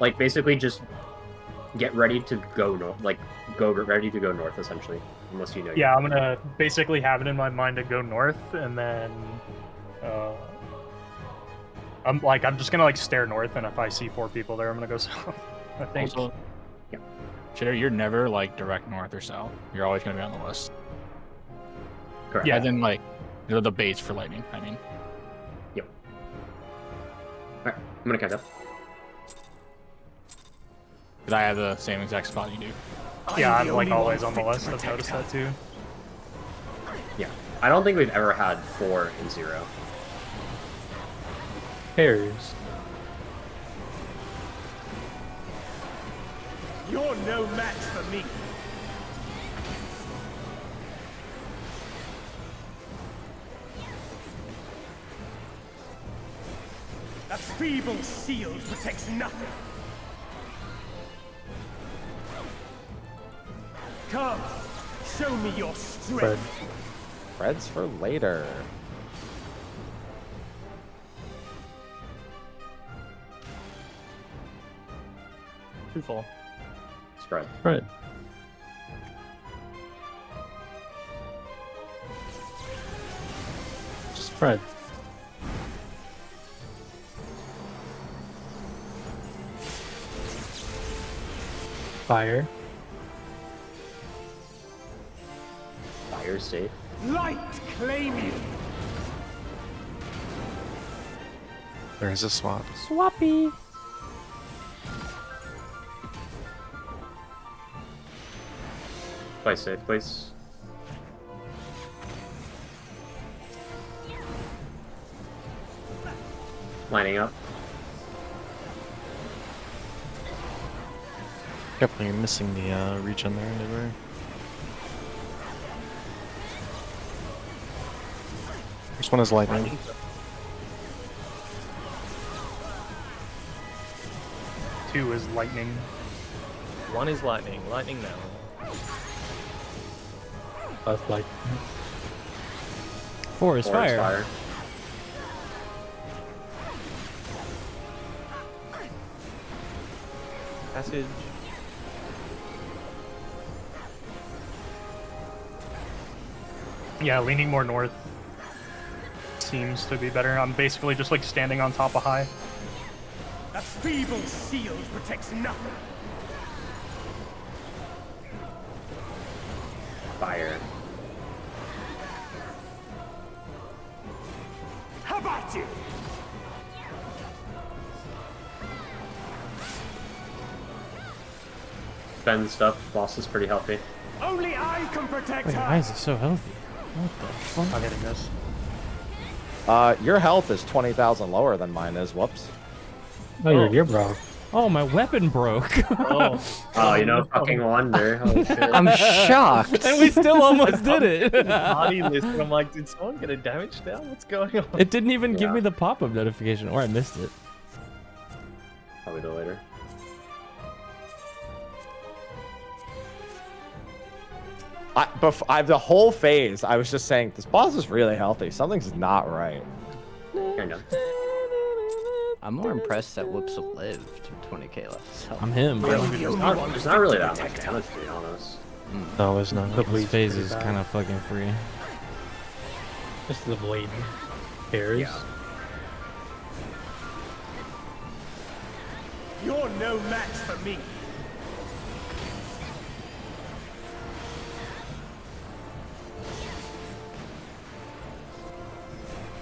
Like basically just get ready to go north, like go ready to go north essentially, unless you know. Yeah, I'm gonna basically have it in my mind to go north, and then I'm just gonna like stare north, and if I see 4 people there, I'm gonna go south. I think. Also, Jitter, you're never like direct north or south. You're always gonna be on the west. Correct. Yeah, then like the base for lightning. I mean. Yep. All right, I'm gonna count up. But I have the same exact spot you do. Yeah, I'm like always on the west. I've noticed that too. Yeah, I don't think we've ever had 4 and 0. Pairs. You're no match for me. A feeble shield protects nothing. Come, show me your strength. Fred's for later. Two fall. Spread. Spread. Spread. Fire. Fire safe. Light claim you. There is a swap. Swappy. Play safe, please. Lining up. Definitely missing the regen there, anyway. First one is lightning. Two is lightning. One is lightning. Lightning now. That's like 4 is fire. Passage. Yeah, leaning more north seems to be better. I'm basically just like standing on top of high. A feeble shield protects nothing. Fire. How about you? Spend stuff. Boss is pretty healthy. Only I can protect Wait, her. why is it so healthy? What the fuck? I'm hitting this. Your health is 20,000 lower than mine is. Whoops. oh, you're broke. Oh, my weapon broke. Oh, you know, fucking wonder. Holy shit. I'm shocked. And we still almost did it. Party list, and I'm like, did someone get a damage down? What's going on? It didn't even give me the pop-up notification, or I missed it. Probably do later. The whole phase, I was just saying, this boss is really healthy. Something's not right. Kind of. I'm more impressed that Woops lived 20k left. So. I'm him. It's not really that much damage, to be honest. No, it's not. This phase is kind of fucking free. Just the blade cares. Yeah. You're no match for me.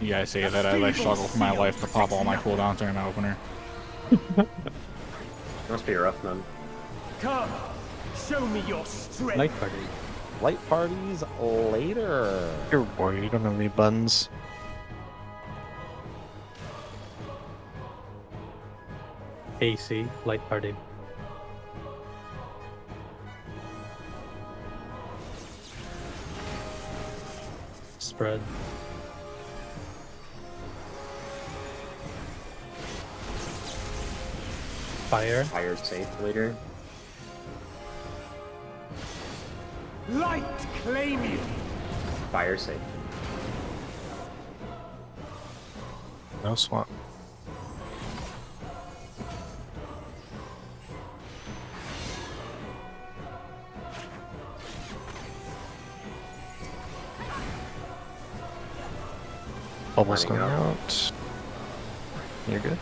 You guys say that I like struggle for my life to pop all my cooldowns during my opener. Must be rough, man. Come, show me your strength. Light party. Light parties later. You're worried. You don't have any buttons. AC, light party. Spread. Fire. Fire safe later. Light claim you. Fire safe. No swamp. Bubbles going out. You're good.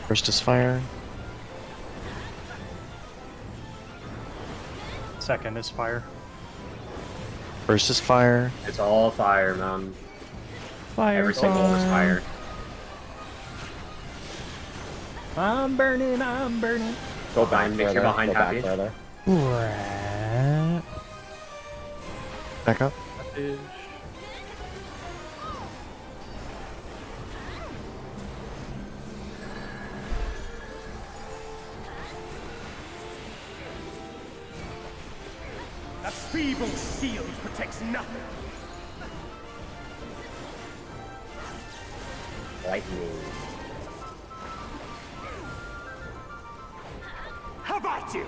First is fire. Second is fire. First is fire. It's all fire, man. Fire. Every single is fire. I'm burning, I'm burning. Go back Make sure behind Happy. Back up. A feeble shield protects nothing. Lightning. How about you?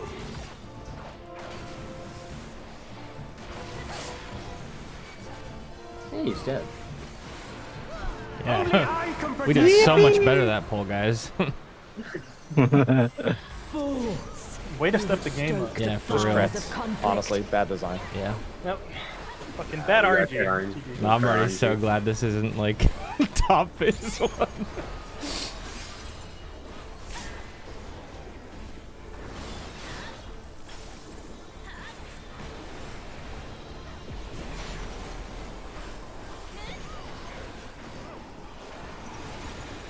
Hey, he's dead. Yeah. We did so much better that poll, guys. Way to step the game up. Yeah, for real. Honestly, bad design. Yeah. Yep. Fucking bad RNG. No, I'm already so glad this isn't like top phase one.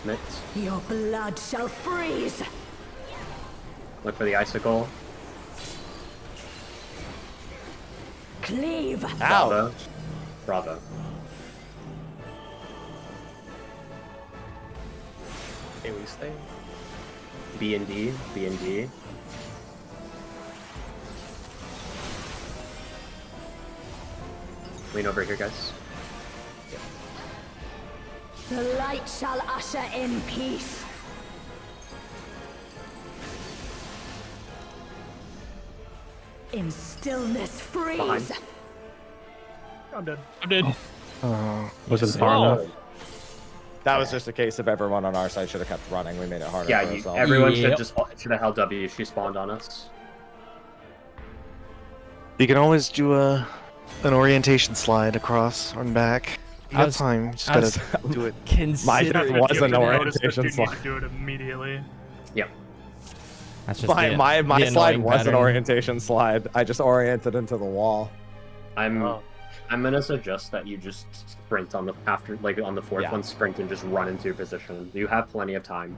Mitts. Your blood shall freeze. Look for the icicle. Cleave. Bravo. Bravo. Okay, we stay. B and D. B and D. Lean over here, guys. The light shall usher in peace. In stillness freeze. Behind. I'm dead. I'm dead. Was it far enough? That was just a case of everyone on our side should have kept running. We made it harder Yeah, for ourselves. everyone should have held W. She spawned on us. You can always do an orientation slide across and back. You got time. You just gotta do it. Mine was an orientation You slide. need to do it immediately. Yep. That's just My the slide annoying was an pattern. orientation slide. I just oriented into the wall. I'm gonna suggest that you just sprint on the on the fourth one, sprint and just run into your position. You have plenty of time.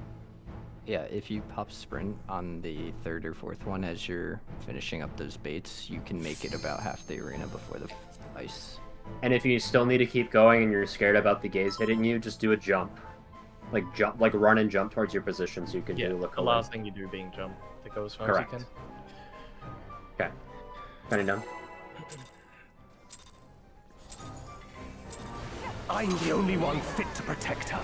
Yeah, if you pop sprint on the third or fourth one as you're finishing up those baits, you can make it about half the arena before the ice. And if you still need to keep going and you're scared about the gaze hitting you, just do a jump. Like run and jump towards your position so you can do look the away. last thing you do being jump to go as far Correct. as you can. Okay. Turning down. I'm the only one fit to protect her.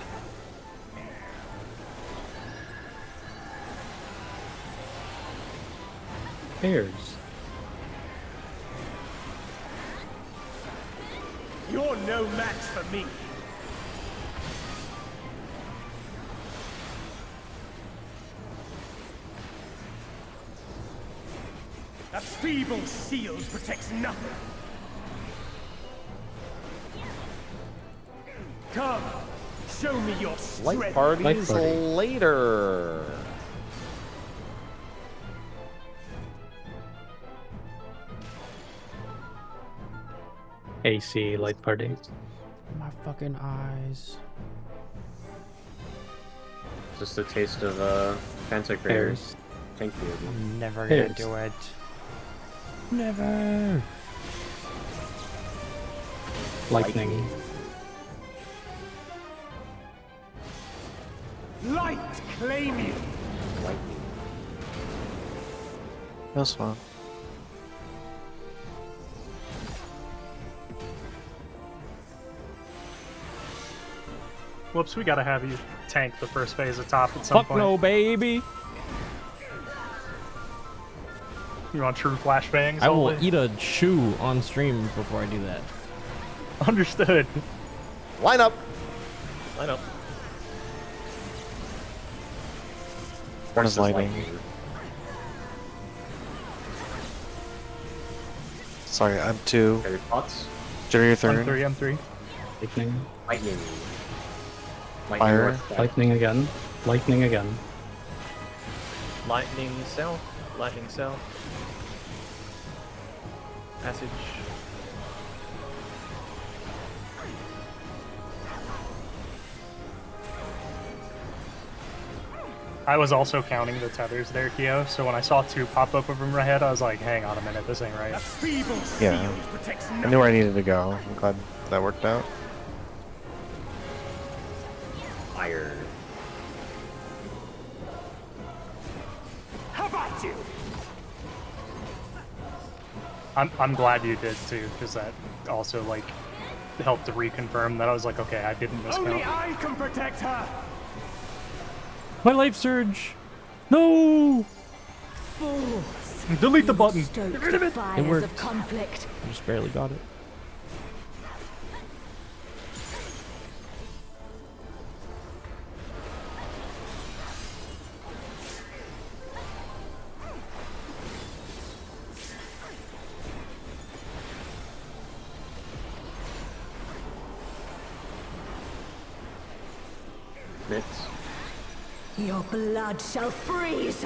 Pairs. You're no match for me. That feeble shield protects nothing. Come, show me your strength. Light parties later. AC light parties. My fucking eyes. Just a taste of Panther Creators. Thank you. I'm never gonna do it. Never. Lightning. Light claim you. Lightning. That's fine. Whoops, we gotta have you tank the first phase of top at some Fuck point. no, baby. You want true flashbangs? I will only? eat a shoe on stream before I do that. Understood. Line up. Line up. One is lightning. Sorry, I'm 2. Okay, thoughts? Jerry, your third. I'm 3. Lightning. Lightning. Fire. North, Lightning again. Lightning again. Lightning south. Lightning south. Passage. I was also counting the tethers there, Kyo, so when I saw 2 pop up over my head, I was like, hang on a minute, this ain't right. Yeah. I knew where I needed to go. I'm glad that worked out. Fire. How about you? I'm glad you did too, because that also like helped to reconfirm that I was like, okay, I didn't Only miscount. I can protect her. My life surge. No. Fools. Delete the button. Stoke Get rid of the it. fires worked. of conflict. I just barely got it. Mitts. Your blood shall freeze.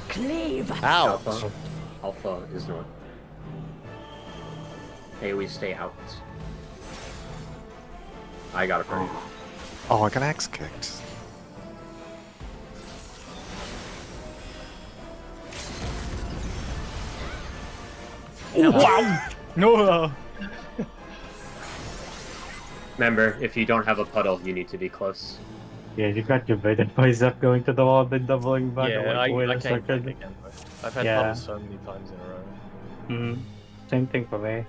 Cleave. Out. Alpha. Alpha is north. Hey, we stay out. I got a party. Oh, I got axe kicked. Wow. No. Remember, if you don't have a puddle, you need to be close. Yeah, you got your baited boys up going to the wall, then doubling back. Yeah, like, wait I a can't second. again. I've had Yeah. puddles so many times in a row. Same thing for me.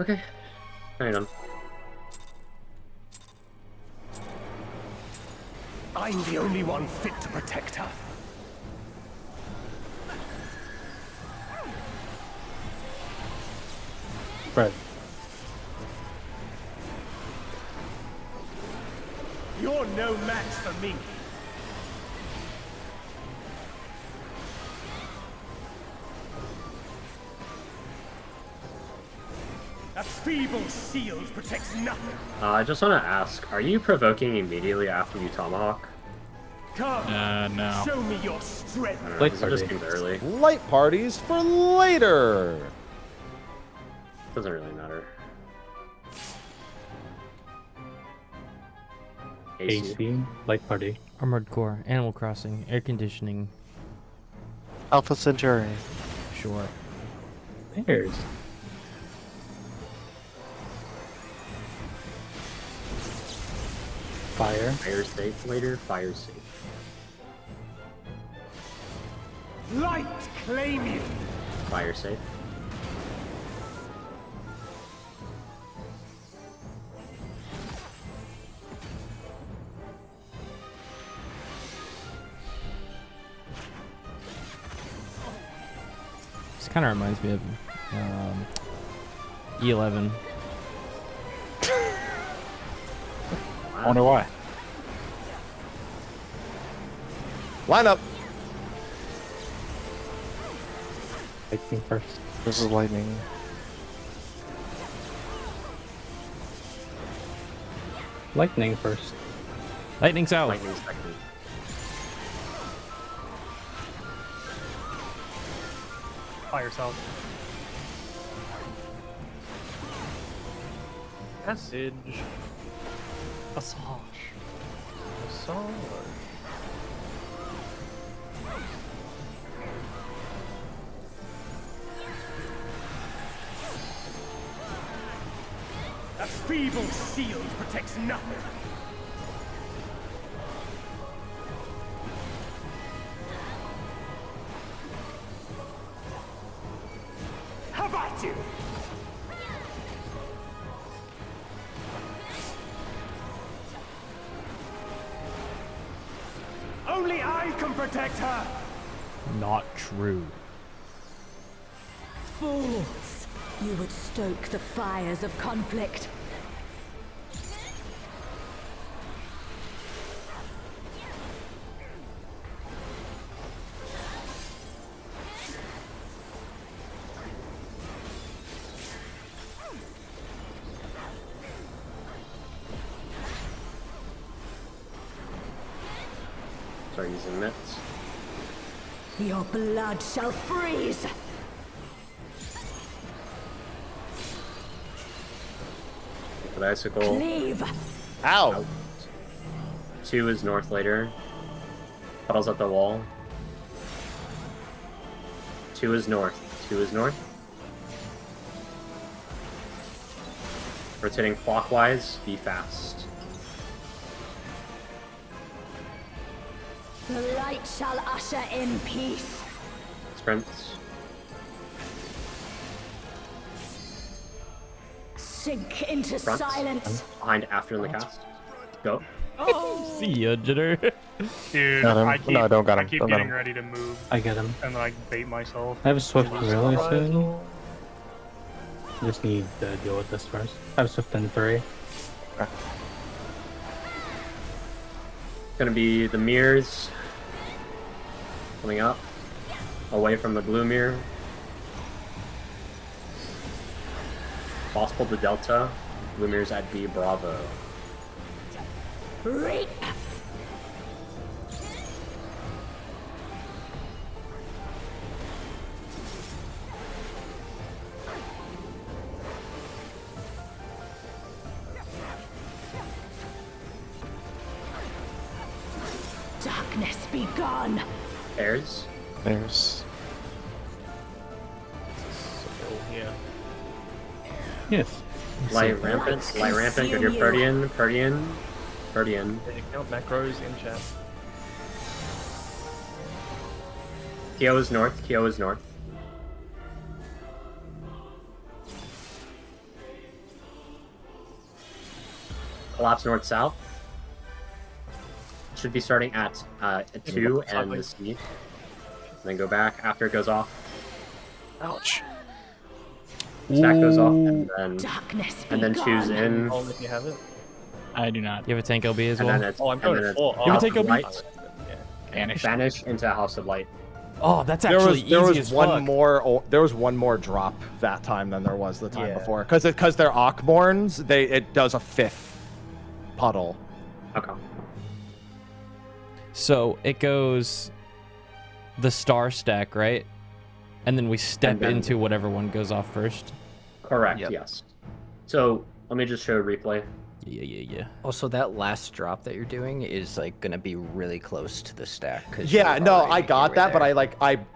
Okay. Hang on. I'm the only one fit to protect her. Right. You're no match for me. That feeble shield protects nothing. I just want to ask, are you provoking immediately after you tomahawk? Come, no. show me your strength. I don't know, Light these are just party. seemed early. Light parties for later. Doesn't really matter. AC, light party. Armored Core, Animal Crossing, air conditioning. Alpha Centauri. Sure. Pairs. Fire. Fire safe later, fire safe. Light claim you. Fire safe. This kind of reminds me of E11. I wonder why. Line up. Lightning first. This is lightning. Lightning first. Lightning's out. Lightning second. Fire south. Passage. Passage. Passage. A feeble shield protects nothing. How about you? Only I can protect her. Not true. Fools! You would stoke the fires of conflict. Start using mitts. Your blood shall freeze! With icicle. Cleave! Ow! Out. 2 is north later. Puddles at the wall. 2 is north. 2 is north. Rotating clockwise, be fast. The light shall usher in peace. Sprints. Sink into Front. silence. Behind after in the cast. Go. See ya, Jitter. Dude, Got him. I keep, No, don't got I him. keep Don't got getting him. ready to move, I get him. and then I bait myself. I have a swift really soon. Just need to deal with this first. I have swift in 3. Gonna be the mirrors. Coming up. Away from the blue mirror. Boss pulled the delta. Blue mirrors at B, bravo. Reap! Darkness be gone! Pairs. There's. Yeah. Yes. Light rampant. Light rampant. Go to your Protean. Protean. Protean. Count macros in chat. Kyo is north. Kyo is north. Collapse north south. Should be starting at 2 and the C. Then go back after it goes off. Ouch. Stack goes off and Darkness be then choose gone. in. Oh, if you have it. I do not. You have a tank LB as And well? then it's, Oh, I'm and going then full. it's Oh, You House have a of tank Light. Vanish. Vanish into House of Light. Oh, that's There actually was easy as one fuck. more. There was one more drop that time than there was the time Yeah. before. Because they're Ockborns, it does a 5th puddle. Okay. So it goes the star stack, right? And then we step And then- into whatever one goes off first. Correct. Yep. Yes. So let me just show a replay. Yeah. Also, that last drop that you're doing is like gonna be really close to the stack. 'Cause Yeah, you're no, already I making got your that, way but there.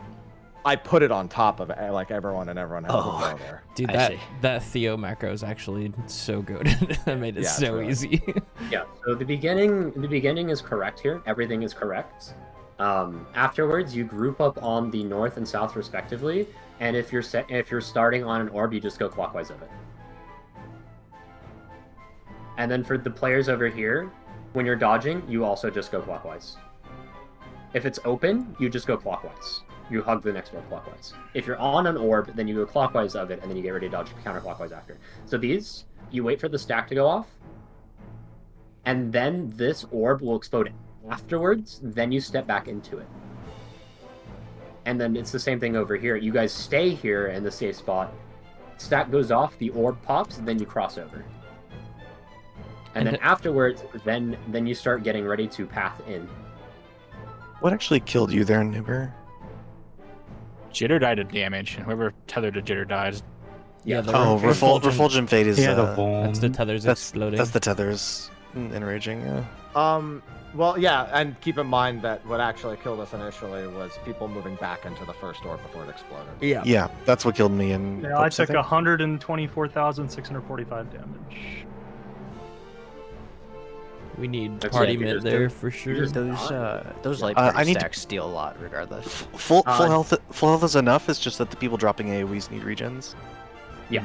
I put it on top of like everyone, and everyone has to Oh. go there. Dude, I see. that Theo macro is actually so good. That made it Yeah, it's so really- easy. Yeah. So the beginning is correct here. Everything is correct. Afterwards, you group up on the north and south respectively, and if you're starting on an orb, you just go clockwise of it. And then for the players over here, when you're dodging, you also just go clockwise. If it's open, you just go clockwise. you hug the next orb clockwise. If you're on an orb, then you go clockwise of it, and then you get ready to dodge counterclockwise after. So these, you wait for the stack to go off, and then this orb will explode afterwards, then you step back into it. And then it's the same thing over here. You guys stay here in the safe spot, stack goes off, the orb pops, then you cross over. And then afterwards, then you start getting ready to path in. What actually killed you there, Noober? Jitter died of damage, and whoever tethered to Jitter dies. Yeah. Oh, Refulgent Fate is. That's the tethers exploding. That's the tethers enraging. Yeah. Well, yeah, and keep in mind that what actually killed us initially was people moving back into the first orb before it exploded. Yeah. Yeah, that's what killed me. And Yeah, I took 124,645 damage. We need party mid there for sure. Those light party stacks steal a lot regardless. Full health is enough. It's just that the people dropping AoEs need regens. Yeah.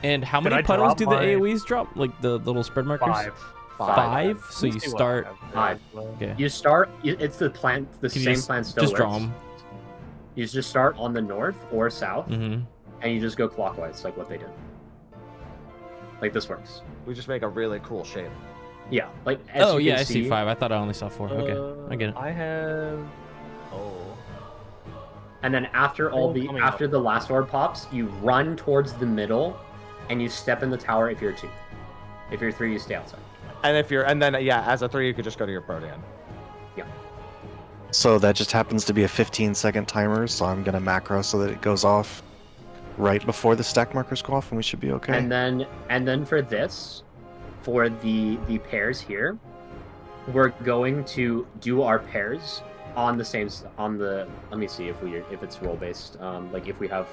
And how many puddles do the AoEs drop? Like the little spread markers? Five? So you start 5. Okay. You start. It's the plan. The Can you same plan still just works. draw them. You just start on the north or south, Mm-hmm. and you just go clockwise, like what they did. Like this works. We just make a really cool shape. Yeah, like as you can I see 5. I thought I only saw 4. Okay, I get it. I have. And then after the last orb pops, you run towards the middle, and you step in the tower if you're 2. If you're 3, you stay outside. And then as a 3, you could just go to your Protean. Yeah. So that just happens to be a 15-second timer. So I'm gonna macro so that it goes off right before the stack markers go off, and we should be okay. And then for this, for the pairs here, we're going to do our pairs on the same let me see if it's role based, like if we have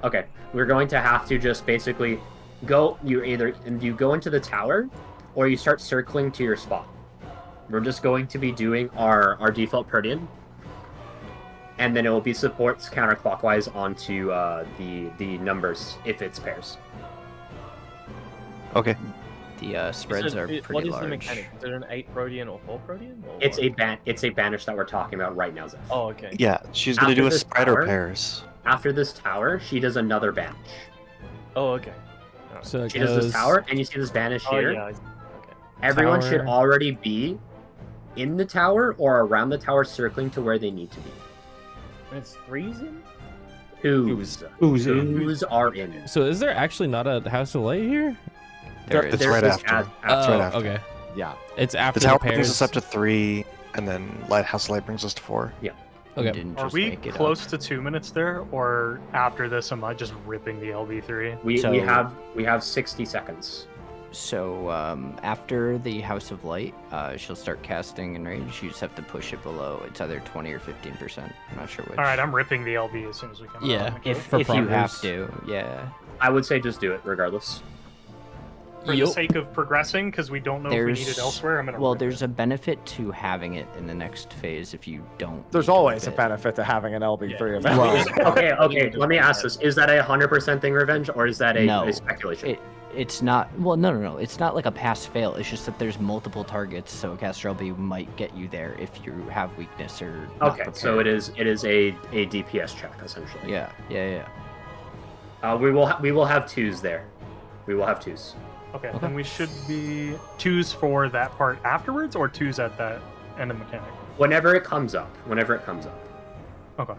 okay, we're going to have to just basically go, you go into the tower or you start circling to your spot. We're just going to be doing our default Protean, and then it will be supports counterclockwise onto the numbers if it's pairs. Okay. The spreads are pretty large. What is the mechanic? Is it an 8 Protean or 4 Protean? Or It's a banish that we're talking about right now, Zeph. Oh, okay. Yeah, she's gonna do a spread or pairs. After this tower, she does another banish. Oh, okay. So she does this tower, and you see this banish here. Yeah. Okay. Everyone should already be in the tower or around the tower, circling to where they need to be. It's freezing. Who's are in? So is there actually not a House of Light here? It's right after. It's right after. Okay. Yeah. It's after the tower pairs. brings us up to 3, and then House of Light brings us to 4. Yeah. Okay. Are we close to 2 minutes there, or after this, am I just ripping the LB3? We have 60 seconds. So after the House of Light, she'll start casting Enrage. You just have to push it below. It's either 20 or 15%. I'm not sure which. All right, I'm ripping the LB as soon as we come out. Yeah, if you have to, yeah. I would say just do it regardless. For the sake of progressing, because we don't know if we need it elsewhere, I'm gonna. Well, there's a benefit to having it in the next phase if you don't. There's always a benefit to having an LB3 event. Okay. Let me ask this: is that a 100% thing, Revenge, or is that a speculation? It's not. Well, no. It's not like a pass-fail. It's just that there's multiple targets, so a caster LB might get you there if you have weakness or. Not prepared. So it is a DPS check essentially. Yeah. We will have 2s there. We will have 2s. Okay, then we should be 2s for that part afterwards, or 2s at that end of mechanic? Whenever it comes up. Okay.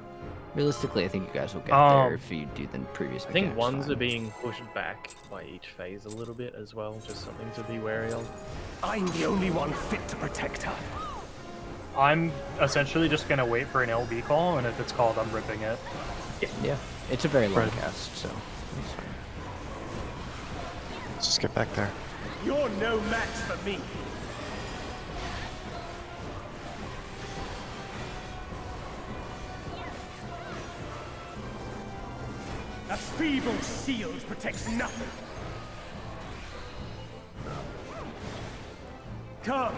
Realistically, I think you guys will get there if you do the previous I think mechanics 1s fine. are being pushed back by each phase a little bit as well, just something to be wary of. I'm the only one fit to protect her. I'm essentially just gonna wait for an LB call, and if it's called, I'm ripping it. Yeah. It's a very long cast, so it's fine. Let's just get back there. You're no match for me. A feeble shield protects nothing. Come,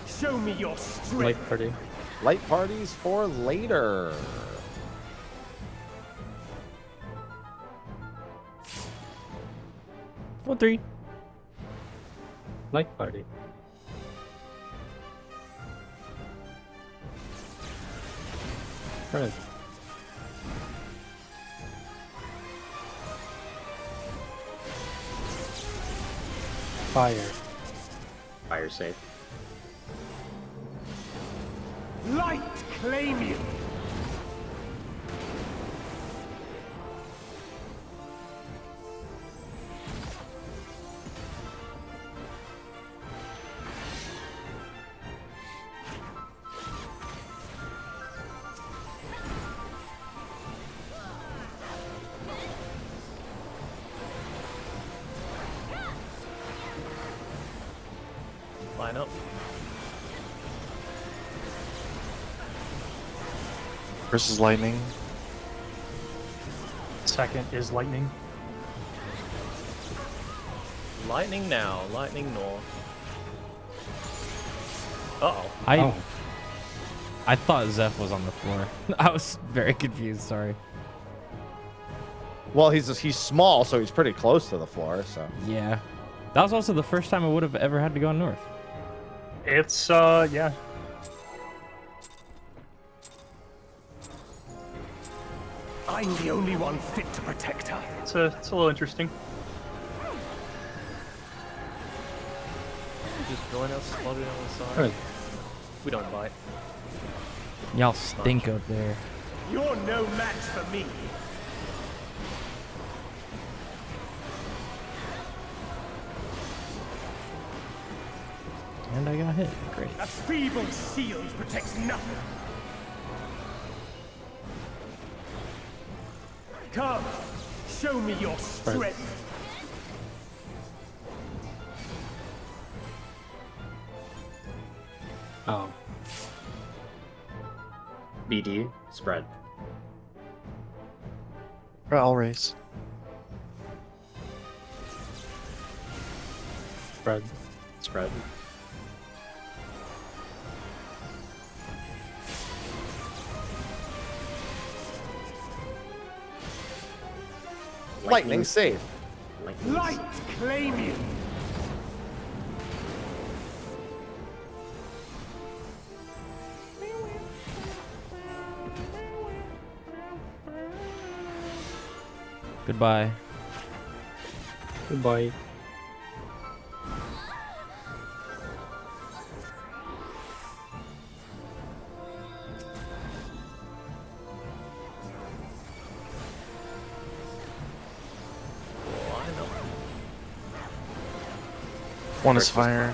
show me your strength. Light party. Light parties for later. One 3. Light party. Right. Fire. Fire safe. Light claim you. Line up. First is lightning. Second is lightning. Lightning now. Lightning north. Uh-oh. I thought Zeph was on the floor. I was very confused, sorry. Well, he's small, so he's pretty close to the floor, so. Yeah. That was also the first time I would have ever had to go north. It's, yeah. I'm the only one fit to protect her. It's a little interesting. Just join us, slaughter on the side. Right. We don't bite. Y'all stink up there. You're no match for me. And I got hit. Great. A feeble shield protects nothing. Come, show me your strength. Oh. BD, spread. I'll raise. Spread. Spread. Lightning safe. Light claim you. Goodbye. Goodbye. One is fire.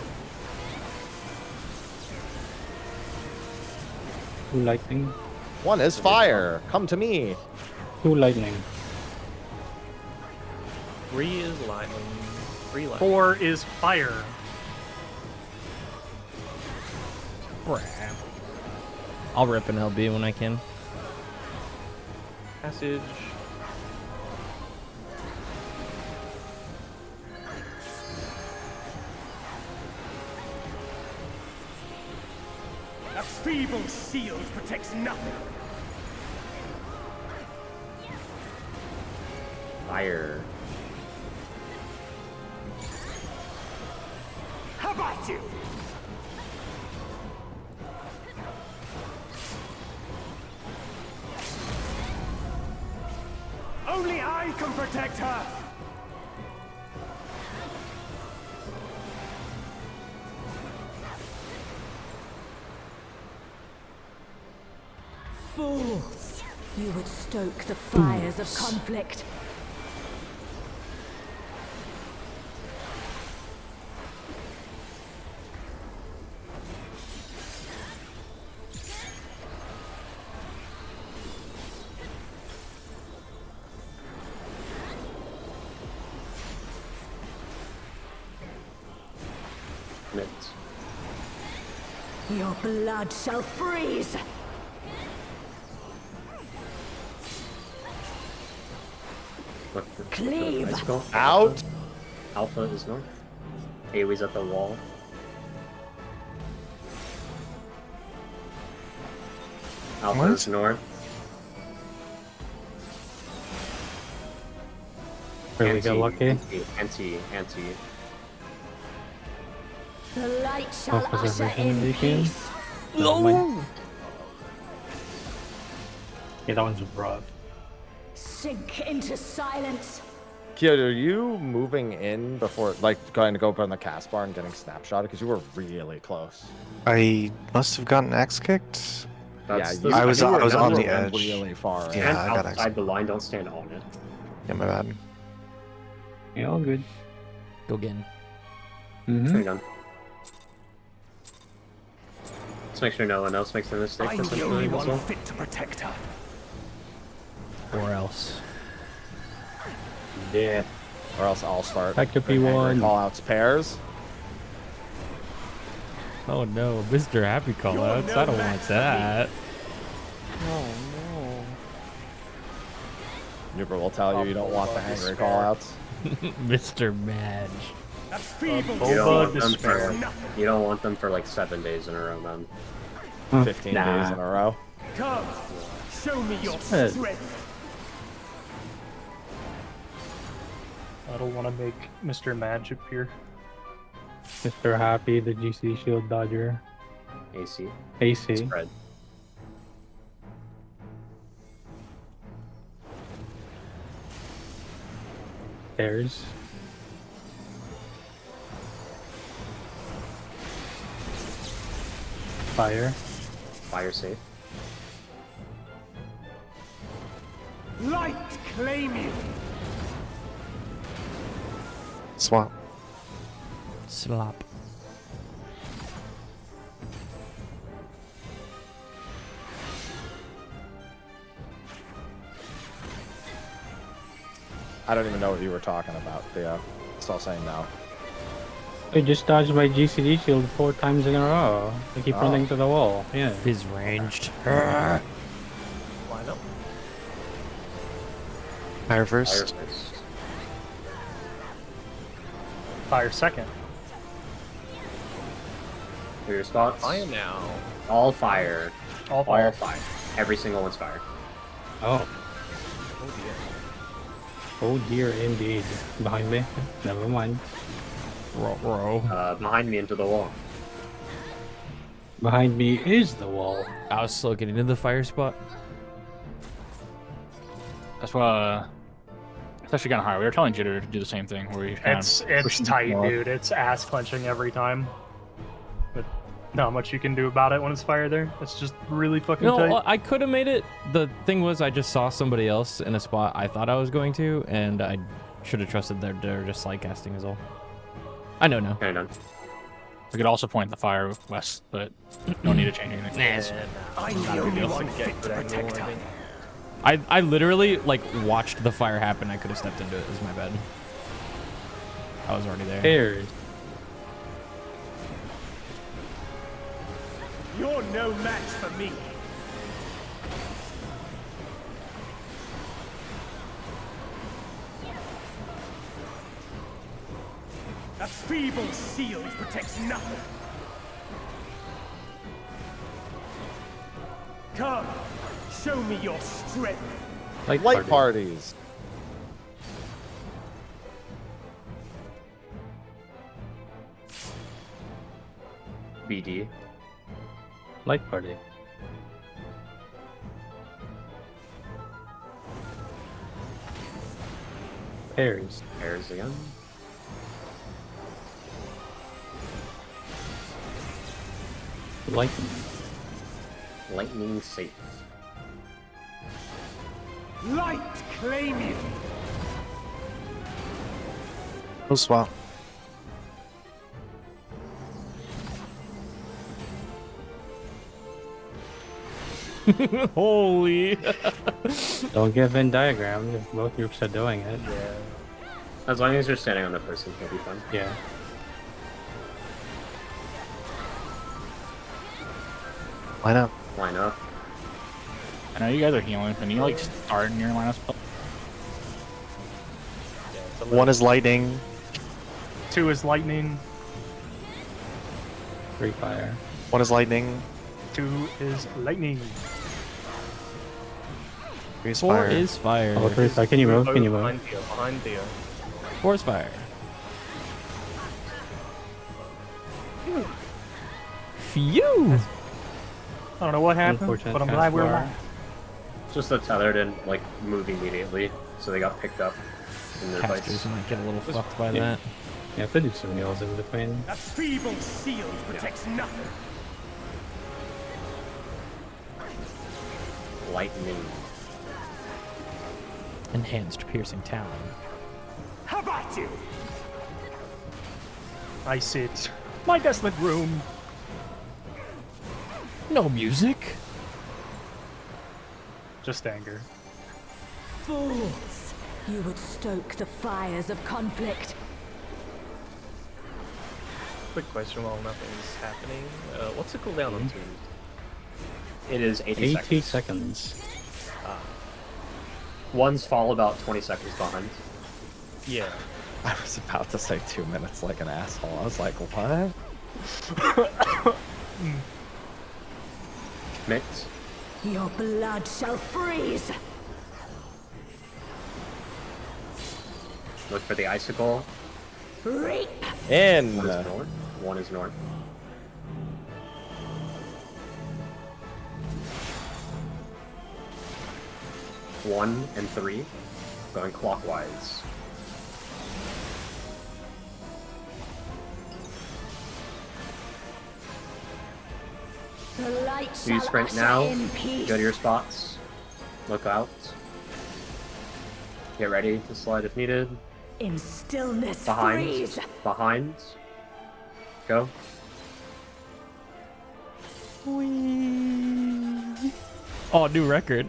Two lightning. One is fire. Come to me. Two lightning. 3 is lightning. 3 lightning. 4 is fire. Crap. I'll rip an LB when I can. Passage. A feeble shield protects nothing. Fire. How about you? Only I can protect her. Fools! You would stoke the fires of conflict. Your blood shall freeze! Cleave! Out! Alpha is north. AoE's at the wall. Alpha is north. Really get lucky. Anti. The light shall Focus usher everything in we can. peace. No! Yeah, that one's rough. Sink into silence. Kyoto, are you moving in before, like, going to go up on the cast bar and getting snapshotted? Because you were really close. I must have gotten X kicked. Yeah, I was on the were edge. really far. Yeah, Stand I got X. outside the line, don't stand on it. Yeah, my bad. Yeah, all good. Go again. Turn done. Let's make sure no one else makes the mistake. I'm the only one fit to protect her. Or else. Yeah. Or else I'll start. Back to P1. Call outs pairs. Oh no, Mr. Happy callouts. I don't want that. Oh no. Nuber will tell you don't want the angry callouts. Mr. Madge. You don't want them for like 7 days in a row, man. 15 days in a row. Come, show me your strength. I don't want to make Mr. Madge appear. Mr. Happy, the GC Shield Dodger. AC. AC. Spread. Pairs. Fire. Fire safe. Light claim you. Swap. Slop. I don't even know what you were talking about, Theo. It's all saying no. I just dodged my GCD shield 4 times in a row. I keep running to the wall. Yeah. Fizz ranged. Line up. Fire first. Fire first. Fire second. For your spots. Fire now. All fire. All fire. All fire. Every single one's fire. Oh. Oh dear. Oh dear, indeed. Behind me. Never mind. Behind me into the wall. Behind me is the wall. I was still getting into the fire spot. That's what. It's actually kind of hard. We were telling Jitter to do the same thing, where you kind It's tight, dude. It's ass clenching every time. But not much you can do about it when it's fire there. It's just really fucking No, tight. I could have made it. The thing was, I just saw somebody else in a spot I thought I was going to, and I should have trusted they're just slide casting is all. I know now. Okay, done. We could also point the fire west, but no need to change anything. I'm the only one fit to protect her. I literally like watched the fire happen. I could have stepped into it. It was my bad. I was already there. Pairs. You're no match for me. A feeble shield protects nothing. Come, show me your strength. Light parties. BD. Light party. Pairs. Pairs again. Lightning. Lightning safe. Light claim you. We'll swap. Holy. Don't give Venn diagram if both groups are doing it. Yeah. As long as you're standing on the person, it'll be fun. Yeah. Line up. Line up. I know you guys are healing. Can you like start in your line of spell? One is lightning. 2 is lightning. 3 fire. One is lightning. 2 is lightning. 3 is 4 fire. is fire. Oh, 3 fire. Can you move? Can you move? Behind Theo. 4 is fire. Phew. I don't know what happened, but I'm glad we're alive. Just the tether didn't like move immediately, so they got picked up in their Casters place. might get a little fucked by that. Yeah, if they do some meals in between. A feeble shield protects nothing. Lightning. Enhanced piercing talon. How about you? I sit. My desolate room. No music. Just anger. Fools! You would stoke the fires of conflict. Quick question while nothing's happening. What's the cooldown on tombs? It is 80 80 seconds. seconds. Ones fall about 20 seconds behind. Yeah. I was about to say 2 minutes like an asshole. I was like, what? Mix. Your blood shall freeze. Look for the icicle. Reap. In. One is north. One is north. One and three, going clockwise. The light Do you shall sprint usher now? in peace. Go to your spots. Look out. Get ready to slide if needed. In stillness Behind. freeze. Behind. Go. Oh, new record.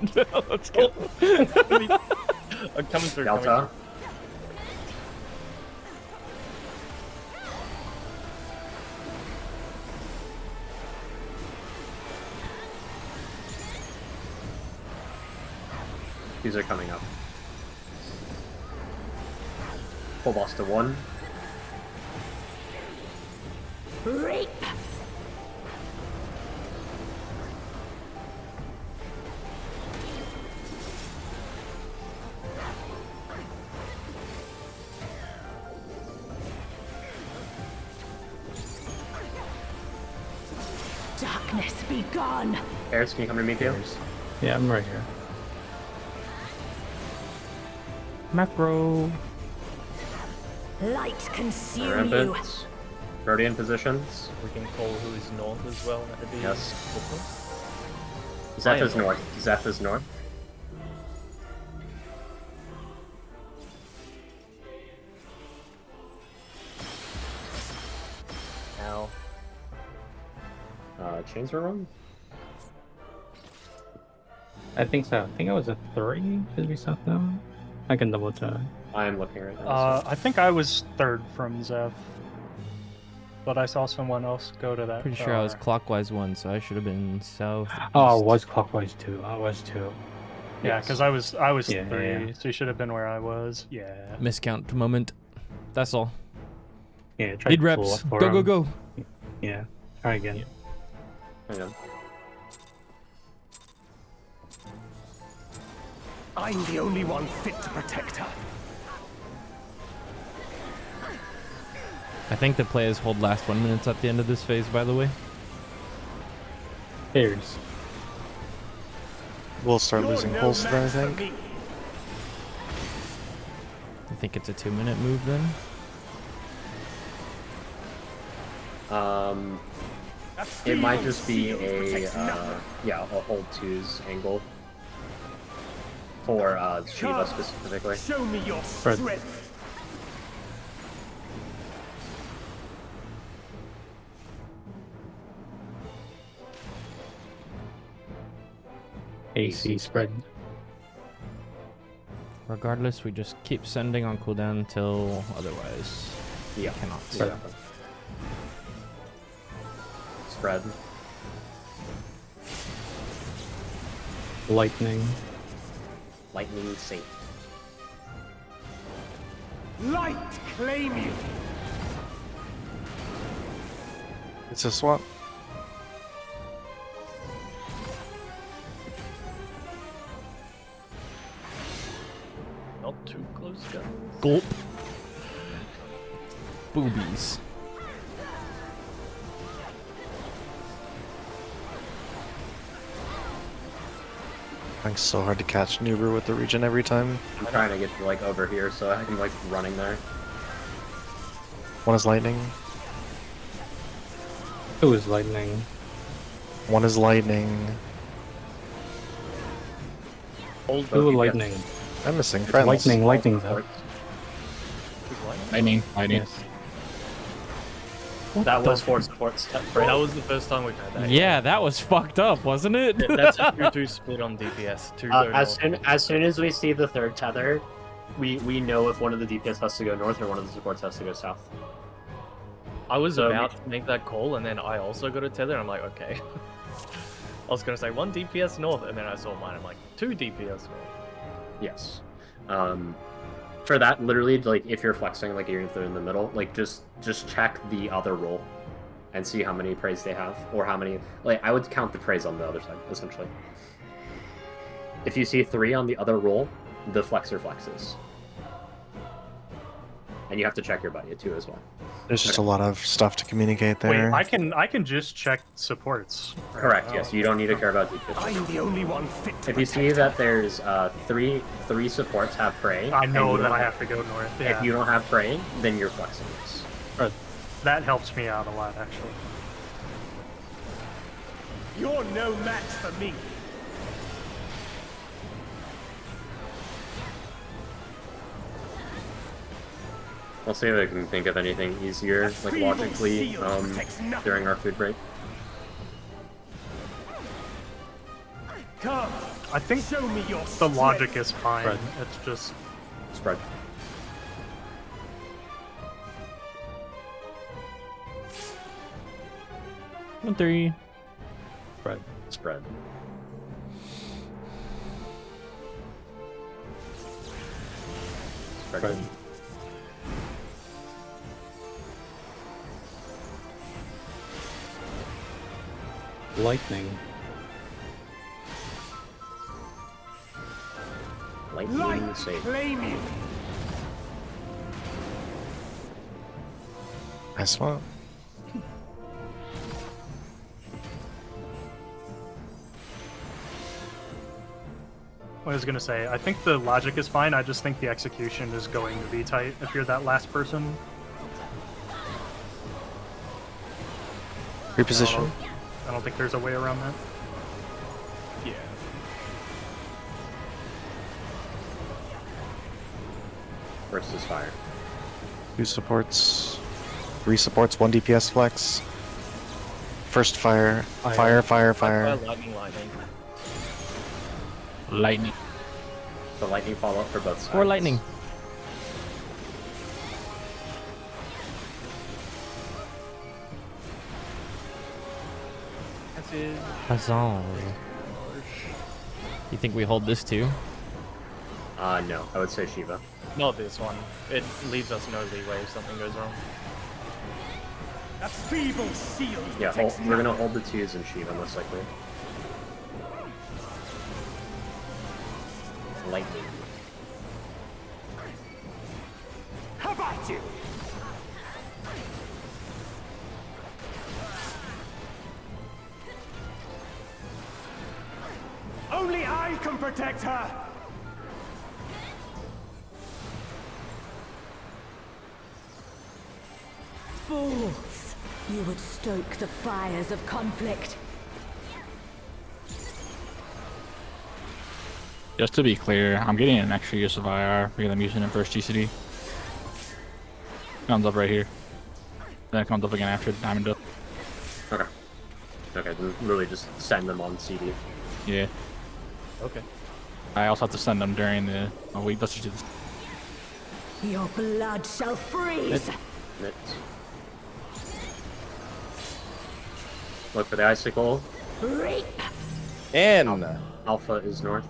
Let's go. I'm coming through. Delta. These are coming up. Full boss to one. Reap. Darkness be gone. Harris, can you come to me, Theo? Yeah, I'm right here. Macro. Light consume you. Rampant. Rhodian positions. We can call who is north as well. That'd be Yes. helpful. Zeph is north. Zeph is north. Ow. Chains were wrong? I think so. I think it was a 3. Did we set that one? I can double check. I am looking right now. I think I was third from Zeph, but I saw someone else go to that. Pretty sure I was clockwise one, so I should have been south. Oh, it was clockwise 2. I was 2. Yeah, because I was Yeah, 3, yeah. so you should have been where I was. Yeah. Miscount moment. That's all. Yeah, try Need to pull reps. up for Go, go, him. go. Yeah, try again. Hang on. I'm the only one fit to protect her. I think the players hold last 1 minute at the end of this phase, by the way. Here's. We'll start losing pulse then, I think. I think it's a 2 minute move then. It might just be a a hold twos angle for Shiva specifically. Show me your Fred. strength. AC spread. Regardless, we just keep sending on cooldown until otherwise. Yeah. Cannot. Yeah. Spread. Lightning. Lightning safe. Light claim you. It's a swap. Not too close, guys. Gulp. Boobies. Trying so hard to catch Nuber with the regen every time. I'm trying to get like over here so I'm like running there. One is lightning. Two is lightning. One is lightning. Two lightning. I'm missing It's friends. lightning's up. Lightning. Yes. That was 4 supports. That was the first time we've had that. Yeah, that was fucked up, wasn't it? That's a 2-2 split on DPS. As soon as we see the third tether, we know if one of the DPS has to go north or one of the supports has to go south. I was about to make that call, and then I also got a tether, and I'm like, okay. I was gonna say 1 DPS north, and then I saw mine. I'm like, 2 DPS north. Yes. For that, literally, like if you're flexing, like you're in the middle, like just check the other roll, and see how many praise they have, or how many. Like I would count the praise on the other side, essentially. If you see 3 on the other roll, the flexer flexes, and you have to check your buddy too as well. There's just a lot of stuff to communicate there. Wait, I can just check supports. Correct. Yes, you don't need to care about DPS. I'm the only one fit to If you see that there's three supports have prey, I know and that I have to go north. Yeah. If you don't have prey, then you're flexing this. That helps me out a lot, actually. You're no match for me. I'll see if I can think of anything easier, like logically, during our food break. Come, I think show me your the logic strength. is fine. Right. It's just Spread. One, 3. Spread. Spread. Spread. Lightning. Lightning safe. Claim you. Nice one. what I was gonna say. I think the logic is fine. I just think the execution is going to be tight if you're that last person. Reposition. I don't think there's a way around that. Yeah. First is fire. 2 supports. 3 supports, 1 DPS flex. First fire. Fire. Lightning. Lightning. The lightning follow-up for both sides. Or lightning. That's it. Huzzah. You think we hold this too? No. I would say Shiva. Not this one. It leaves us no leeway if something goes wrong. That feeble shield Yeah, protects we're gonna nothing. hold the 2s and Shiva, most likely. Lightning. How about you? Only I can protect her. Fools! You would stoke the fires of conflict. Just to be clear, I'm getting an extra use of IR because I'm using it first GCD. Comes up right here. Then it comes up again after the diamond up. Okay. Okay, then literally just send them on CD. Yeah. Okay. I also have to send them during the. Oh wait, let's just do this. Your blood shall freeze! Knit. Look for the icicle. Reap! And Alpha is north.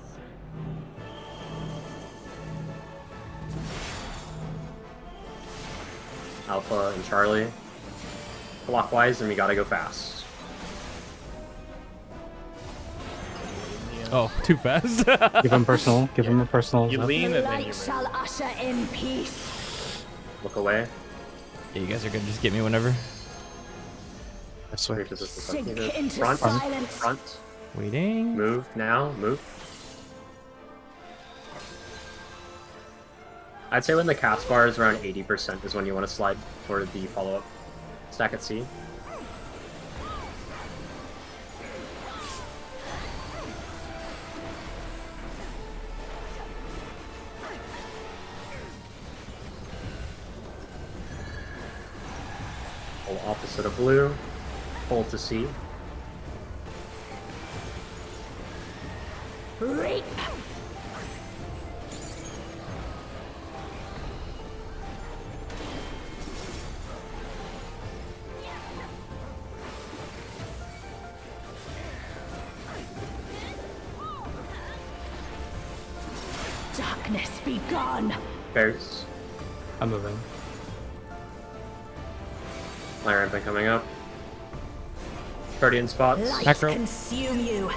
Alpha and Charlie. Clockwise, and we gotta go fast. Oh, too fast. Give him personal. Give him a personal. You zap. lean The and then you light move. shall usher in peace. Look away. Yeah, you guys are gonna just get me whenever. This way. Reposition Sink the into front. silence. Front. Waiting. Move now. Move. I'd say when the cast bar is around 80% is when you want to slide for the follow-up stack at C. Pull opposite of blue, pull to C. Reap. Darkness be gone. Bears. I'm moving. My ramping coming up. Guardian spots. Light consume you.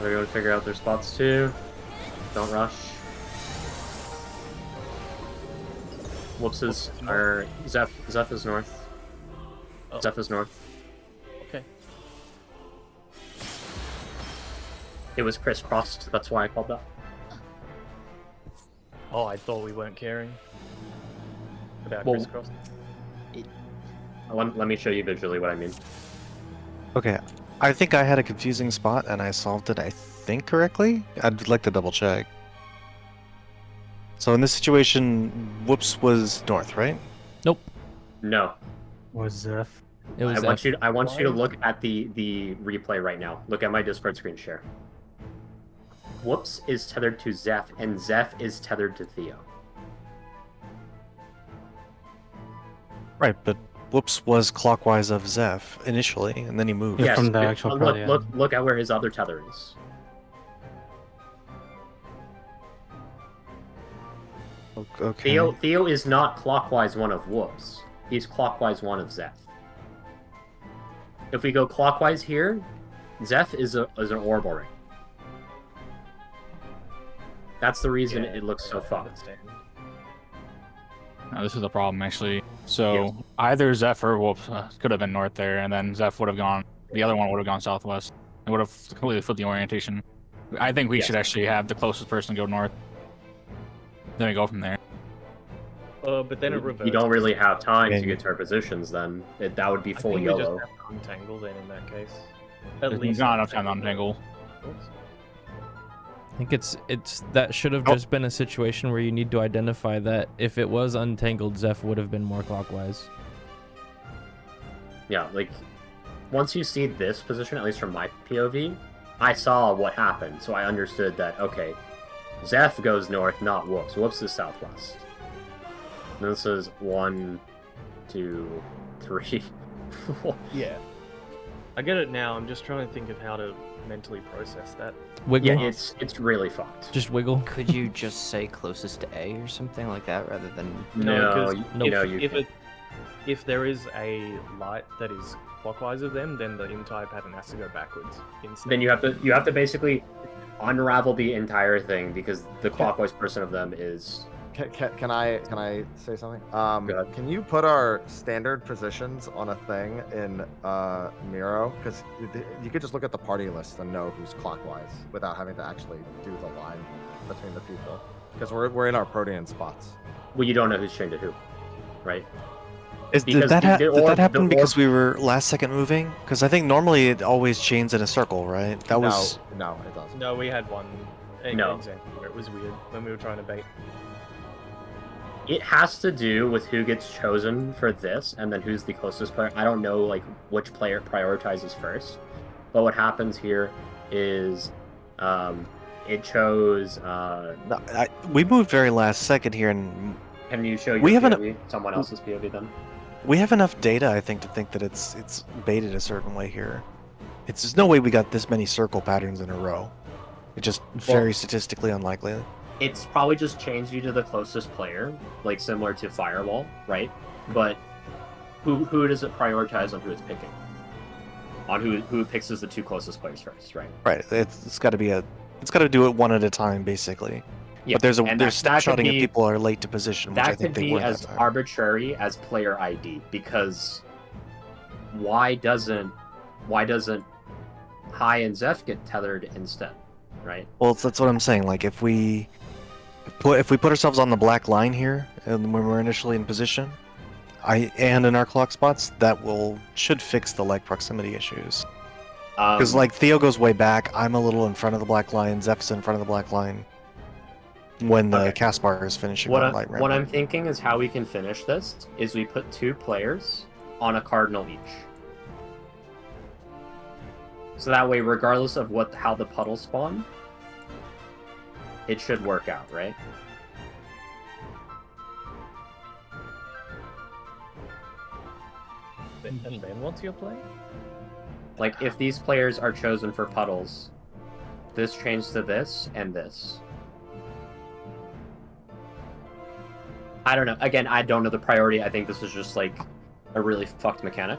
Everyone figure out their spots too. Don't rush. Whoopses are Zeph is north. Oh. Zeph is north. Okay. It was crisscrossed, that's why I called that. Oh, I thought we weren't caring about Well, crisscross. Let me show you visually what I mean. Okay, I think I had a confusing spot and I solved it, I think, correctly? I'd like to double check. So in this situation, Whoops was north, right? Nope. No. Was Zeph? It was I want you to look at the replay right now. Look at my Discord screen share. Whoops is tethered to Zeph, and Zeph is tethered to Theo. Right, but Whoops was clockwise of Zeph initially, and then he moved. Yes, from the actual look at where his other tether is. Okay. Theo is not clockwise one of Whoops. He's clockwise one of Zeph. If we go clockwise here, Zeph is an orbital ring. That's the reason it looks so fucked. No, this is the problem, actually. So either Zeph or Whoops could have been north there, and then Zeph would have gone. The other one would have gone southwest. It would have completely flipped the orientation. I think we should actually have the closest person go north. Then we go from there. But then it reverses. You don't really have time to get to our positions then. That would be full I think YOLO. we just have to untangle then in that case. At There's least not enough time to untangle. I think it's that should have just been a situation where you need to identify that if it was untangled, Zeph would have been more clockwise. Yeah, like once you see this position, at least from my POV, I saw what happened, so I understood that okay, Zeph goes north, not Whoops. Whoops is southwest. And this is 1, 2, 3, 4. Yeah. I get it now. I'm just trying to think of how to mentally process that. Wiggle. Yeah, it's really fucked. Just wiggle. Could you just say closest to A or something like that rather than... No, if there is a light that is clockwise of them, then the entire pattern has to go backwards. Instead. Then you have to basically unravel the entire thing because the clockwise person of them is. Can I say something? Can you put our standard positions on a thing in Miro? Because you could just look at the party list and know who's clockwise without having to actually do the line between the people. Because we're in our Protean spots. Well, you don't know who's chained to who, right? Did that happen because we were last second moving? Because I think normally it always chains in a circle, right? That was no, it doesn't. No, we had one No. example where it was weird when we were trying to bait. It has to do with who gets chosen for this, and then who's the closest player. I don't know like which player prioritizes first, but what happens here is, it chose. we moved very last second here, and Can you show your We haven't- POV? Someone else's POV then? we have enough data, I think, to think that it's baited a certain way here. There's no way we got this many circle patterns in a row. It's just very statistically unlikely. It's probably just changed you to the closest player, like similar to Firewall, right? But who does it prioritize on who it's picking? On who picks as the two closest players first, right? Right. It's got to do it one at a time, basically. Yeah, but there's and that could snapshotting be- if people are late to position, which I That think could they be were as that time. arbitrary as player ID because why doesn't High and Zeph get tethered instead, right? Well, that's what I'm saying. Like, if we if we put ourselves on the black line here, and when we're initially in position, and in our clock spots, that should fix the leg proximity issues. Because like Theo goes way back, I'm a little in front of the black line, Zeph's in front of the black line. When the Caspar is finishing on light ramp. What I'm thinking is how we can finish this is we put 2 players on a cardinal each. So that way, regardless of how the puddles spawn, it should work out, right? And then what's your play? Like, if these players are chosen for puddles, this changes to this and this. I don't know. Again, I don't know the priority. I think this is just, like, a really fucked mechanic.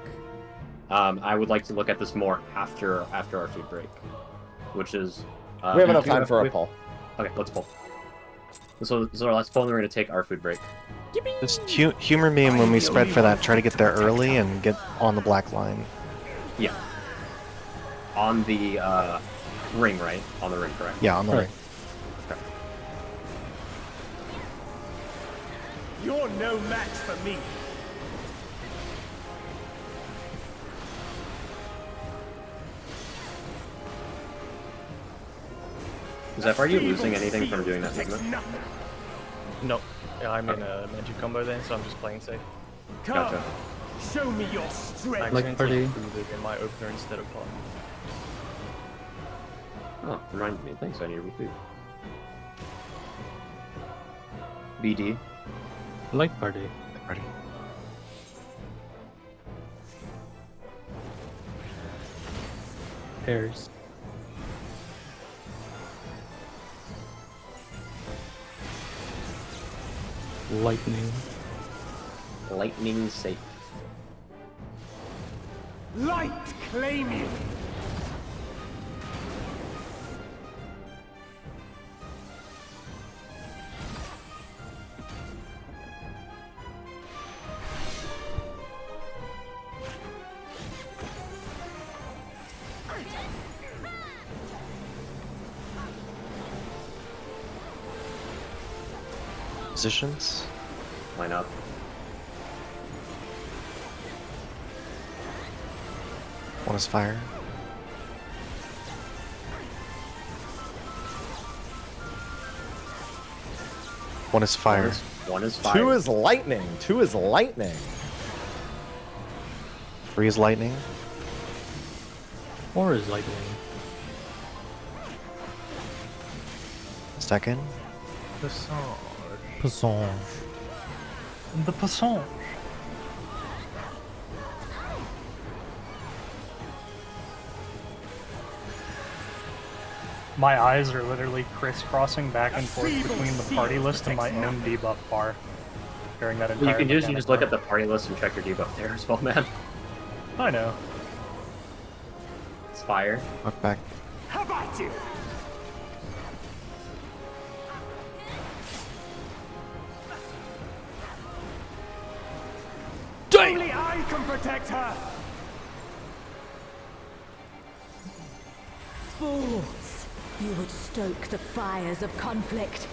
I would like to look at this more after our food break, which is... we have enough time for a poll. Okay, let's pull. So let's pull, and we're going to take our food break. Just humor me, and when we spread for that, try to get there early and get on the black line. Yeah. On the ring, right? On the ring, correct? Yeah, on the ring. Okay. You're no match for me. Zeph, are you losing anything from doing that movement? No. I'm in a magic combo then, so I'm just playing safe. Gotcha. Show me your strength. I'm going to take in my opener instead of pot. Oh, reminded me. Thanks, I need to food. BD. Light party. Ready. Pairs. Lightning. Lightning safe. Light claim you. Positions. Line up. One is fire. One is fire. One is fire. 2 is lightning. 2 is lightning. 3 is lightning. 4 is lightning. Second. Passage. The passage. My eyes are literally crisscrossing back and forth between the party list and my own debuff bar during that entire. You can just look at the party list and check your debuff there as well, man. I know. It's fire. Look back. How about you? Only I can protect her. Fools! You would stoke the fires of conflict.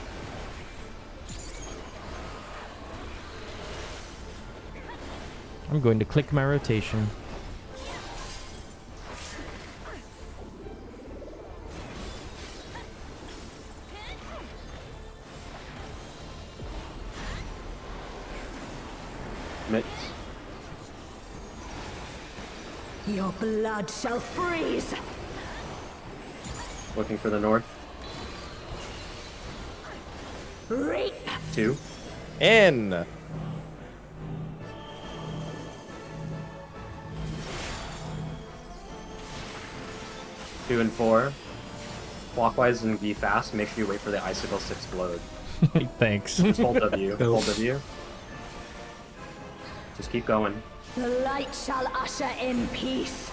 I'm going to click my rotation. Mitts. Your blood shall freeze! Looking for the north. Reap! 2. In. Two and 4. Clockwise and be fast. Make sure you wait for the icicles to explode. Thanks. Just hold W. Hold W. Just keep going. The light shall usher in peace.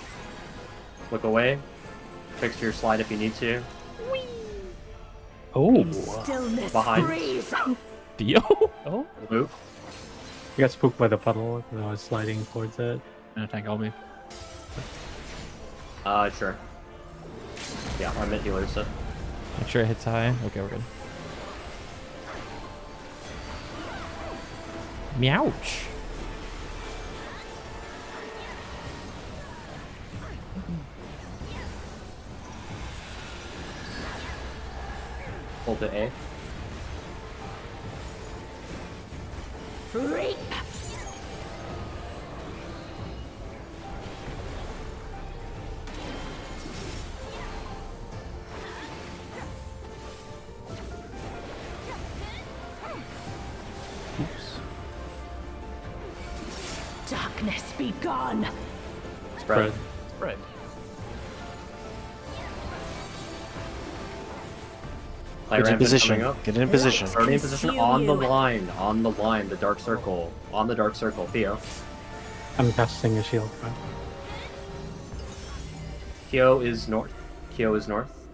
Look away. Fix your slide if you need to. Oh. Stillness Behind. freeze. Dio? Oh. Move. I got spooked by the puddle when I was sliding towards it. And attack all me. Sure. Yeah, I'm at healer, so. Make sure it hits high. Okay, we're good. Meouch. Hold the A. Reap. Darkness be gone. Spread. Spread. Get in position. Get in position. Starting in position on the line. On the line. The dark circle. On the dark circle. Theo. I'm casting a shield. Kyo is north. Kyo is north.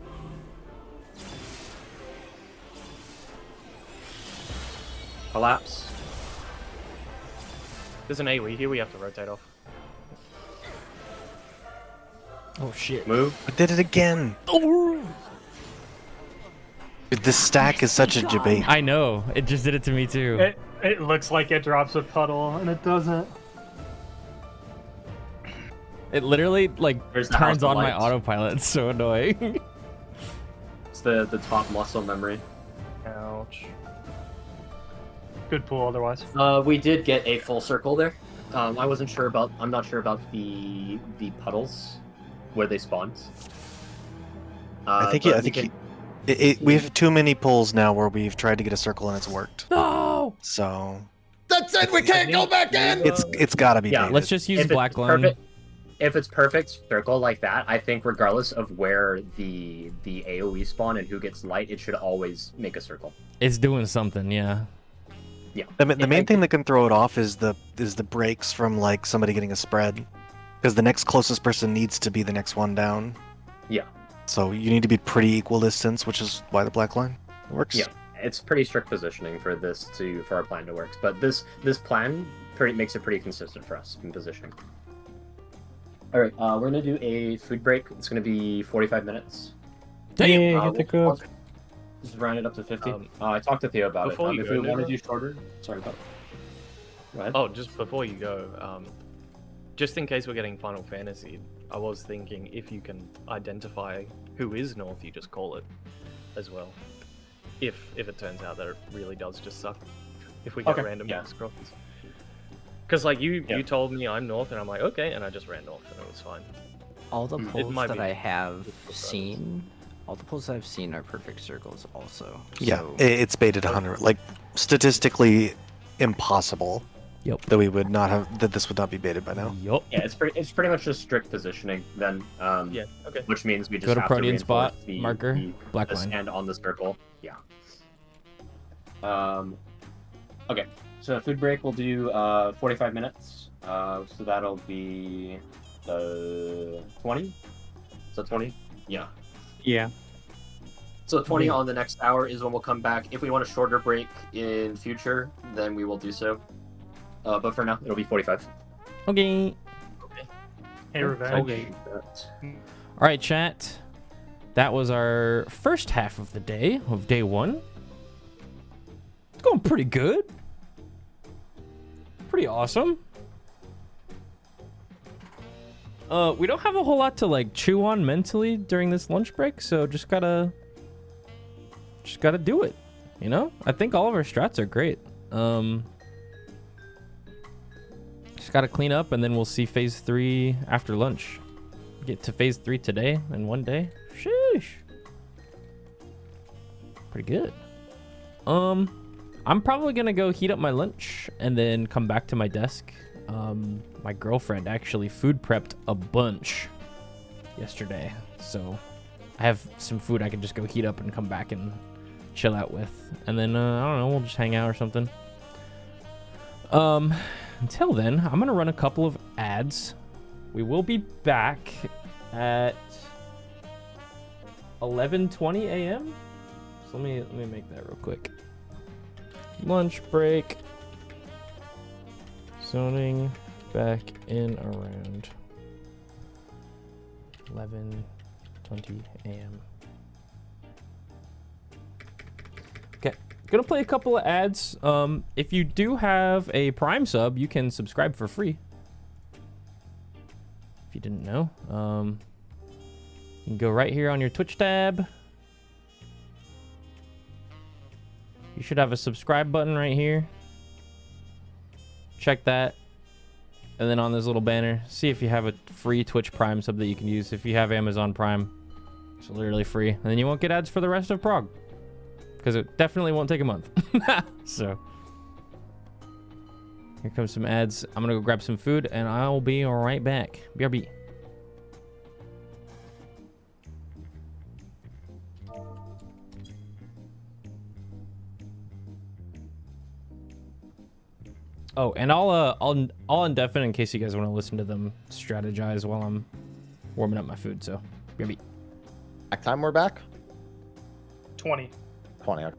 Collapse. There's an AoE here we have to rotate off. Oh shit. Move. I did it again. Oh. Dude, this stack is such a debate. I know. It just did it to me too. It looks like it drops a puddle, and it doesn't. It literally like There's the turns house of on my lights. autopilot. It's so annoying. It's the top muscle memory. Ouch. Good pull otherwise. We did get a full circle there. I wasn't sure about. I'm not sure about the puddles where they spawned. I think but we have too many pulls now where we've tried to get a circle and it's worked. No. So That's it. We can't go back in. it's got to be. Yeah, baited. Let's just use If it's black line. perfect- If it's perfect circle like that, I think regardless of where the AoE spawn and who gets light, it should always make a circle. It's doing something, yeah. Yeah. The main thing that can throw it off is the breaks from like somebody getting a spread, because the next closest person needs to be the next one down. Yeah. So you need to be pretty equal distance, which is why the black line works. Yeah, it's pretty strict positioning for our plan to work. But this plan makes it pretty consistent for us in positioning. All right, we're gonna do a food break. It's gonna be 45 minutes. Damn, get the cook. Just round it up to 50. I talked to Theo about it. before you If go, we want to Nero? do shorter, sorry about. Go ahead. Oh, just before you go, just in case we're getting Final Fantasy, I was thinking if you can identify who is north, you just call it as well. If it turns out that it really does just suck, if we get random box crosses. Because like you told me I'm north, and I'm like okay, and I just ran north, and it was fine. All the It pulls might that be I have seen, all the pulls I've seen are perfect circles also. Yeah, So it's baited 100. Like statistically impossible. Yep. That we would not have that this would not be baited by now. Yup. Yeah, it's pretty much just strict positioning then. Yeah. Okay. Which means we just Go to have Protean reinforce spot, the, marker, black the line. stand on the circle. Yeah. Okay. So food break we'll do 45 minutes. So that'll be 20. So 20. Yeah. Yeah. So 20 on the next hour is when we'll come back. If we want a shorter break in future, then we will do so. But for now, it'll be 45. Okay. Hey, Revenge. Okay. All right, chat. That was our first half of the day, of day one. It's going pretty good. Pretty awesome. We don't have a whole lot to like chew on mentally during this lunch break, so just gotta do it. You know? I think all of our strats are great. Just gotta clean up, and then we'll see phase 3 after lunch. Get to phase 3 today in one day. Sheesh. Pretty good. I'm probably gonna go heat up my lunch and then come back to my desk. My girlfriend actually food prepped a bunch yesterday, so I have some food I can just go heat up and come back and chill out with. And then I don't know, we'll just hang out or something. Until then, I'm gonna run a couple of ads. We will be back at 11:20 a.m. So let me make that real quick. Lunch break. Zoning back in around 11:20 a.m. Okay, Gonna play a couple of ads. If you do have a Prime sub, you can subscribe for free. If you didn't know, you can go right here on your Twitch tab. You should have a subscribe button right here. Check that. And then on this little banner, see if you have a free Twitch Prime sub that you can use. If you have Amazon Prime, it's literally free. And then you won't get ads for the rest of Prog. Because it definitely won't take a month. So, here comes some ads. I'm going to go grab some food, and I'll be right back. BRB. Oh, and I'll indefinite in case you guys want to listen to them strategize while I'm warming up my food. So, BRB. Back time we're back? 20. 20. Okay.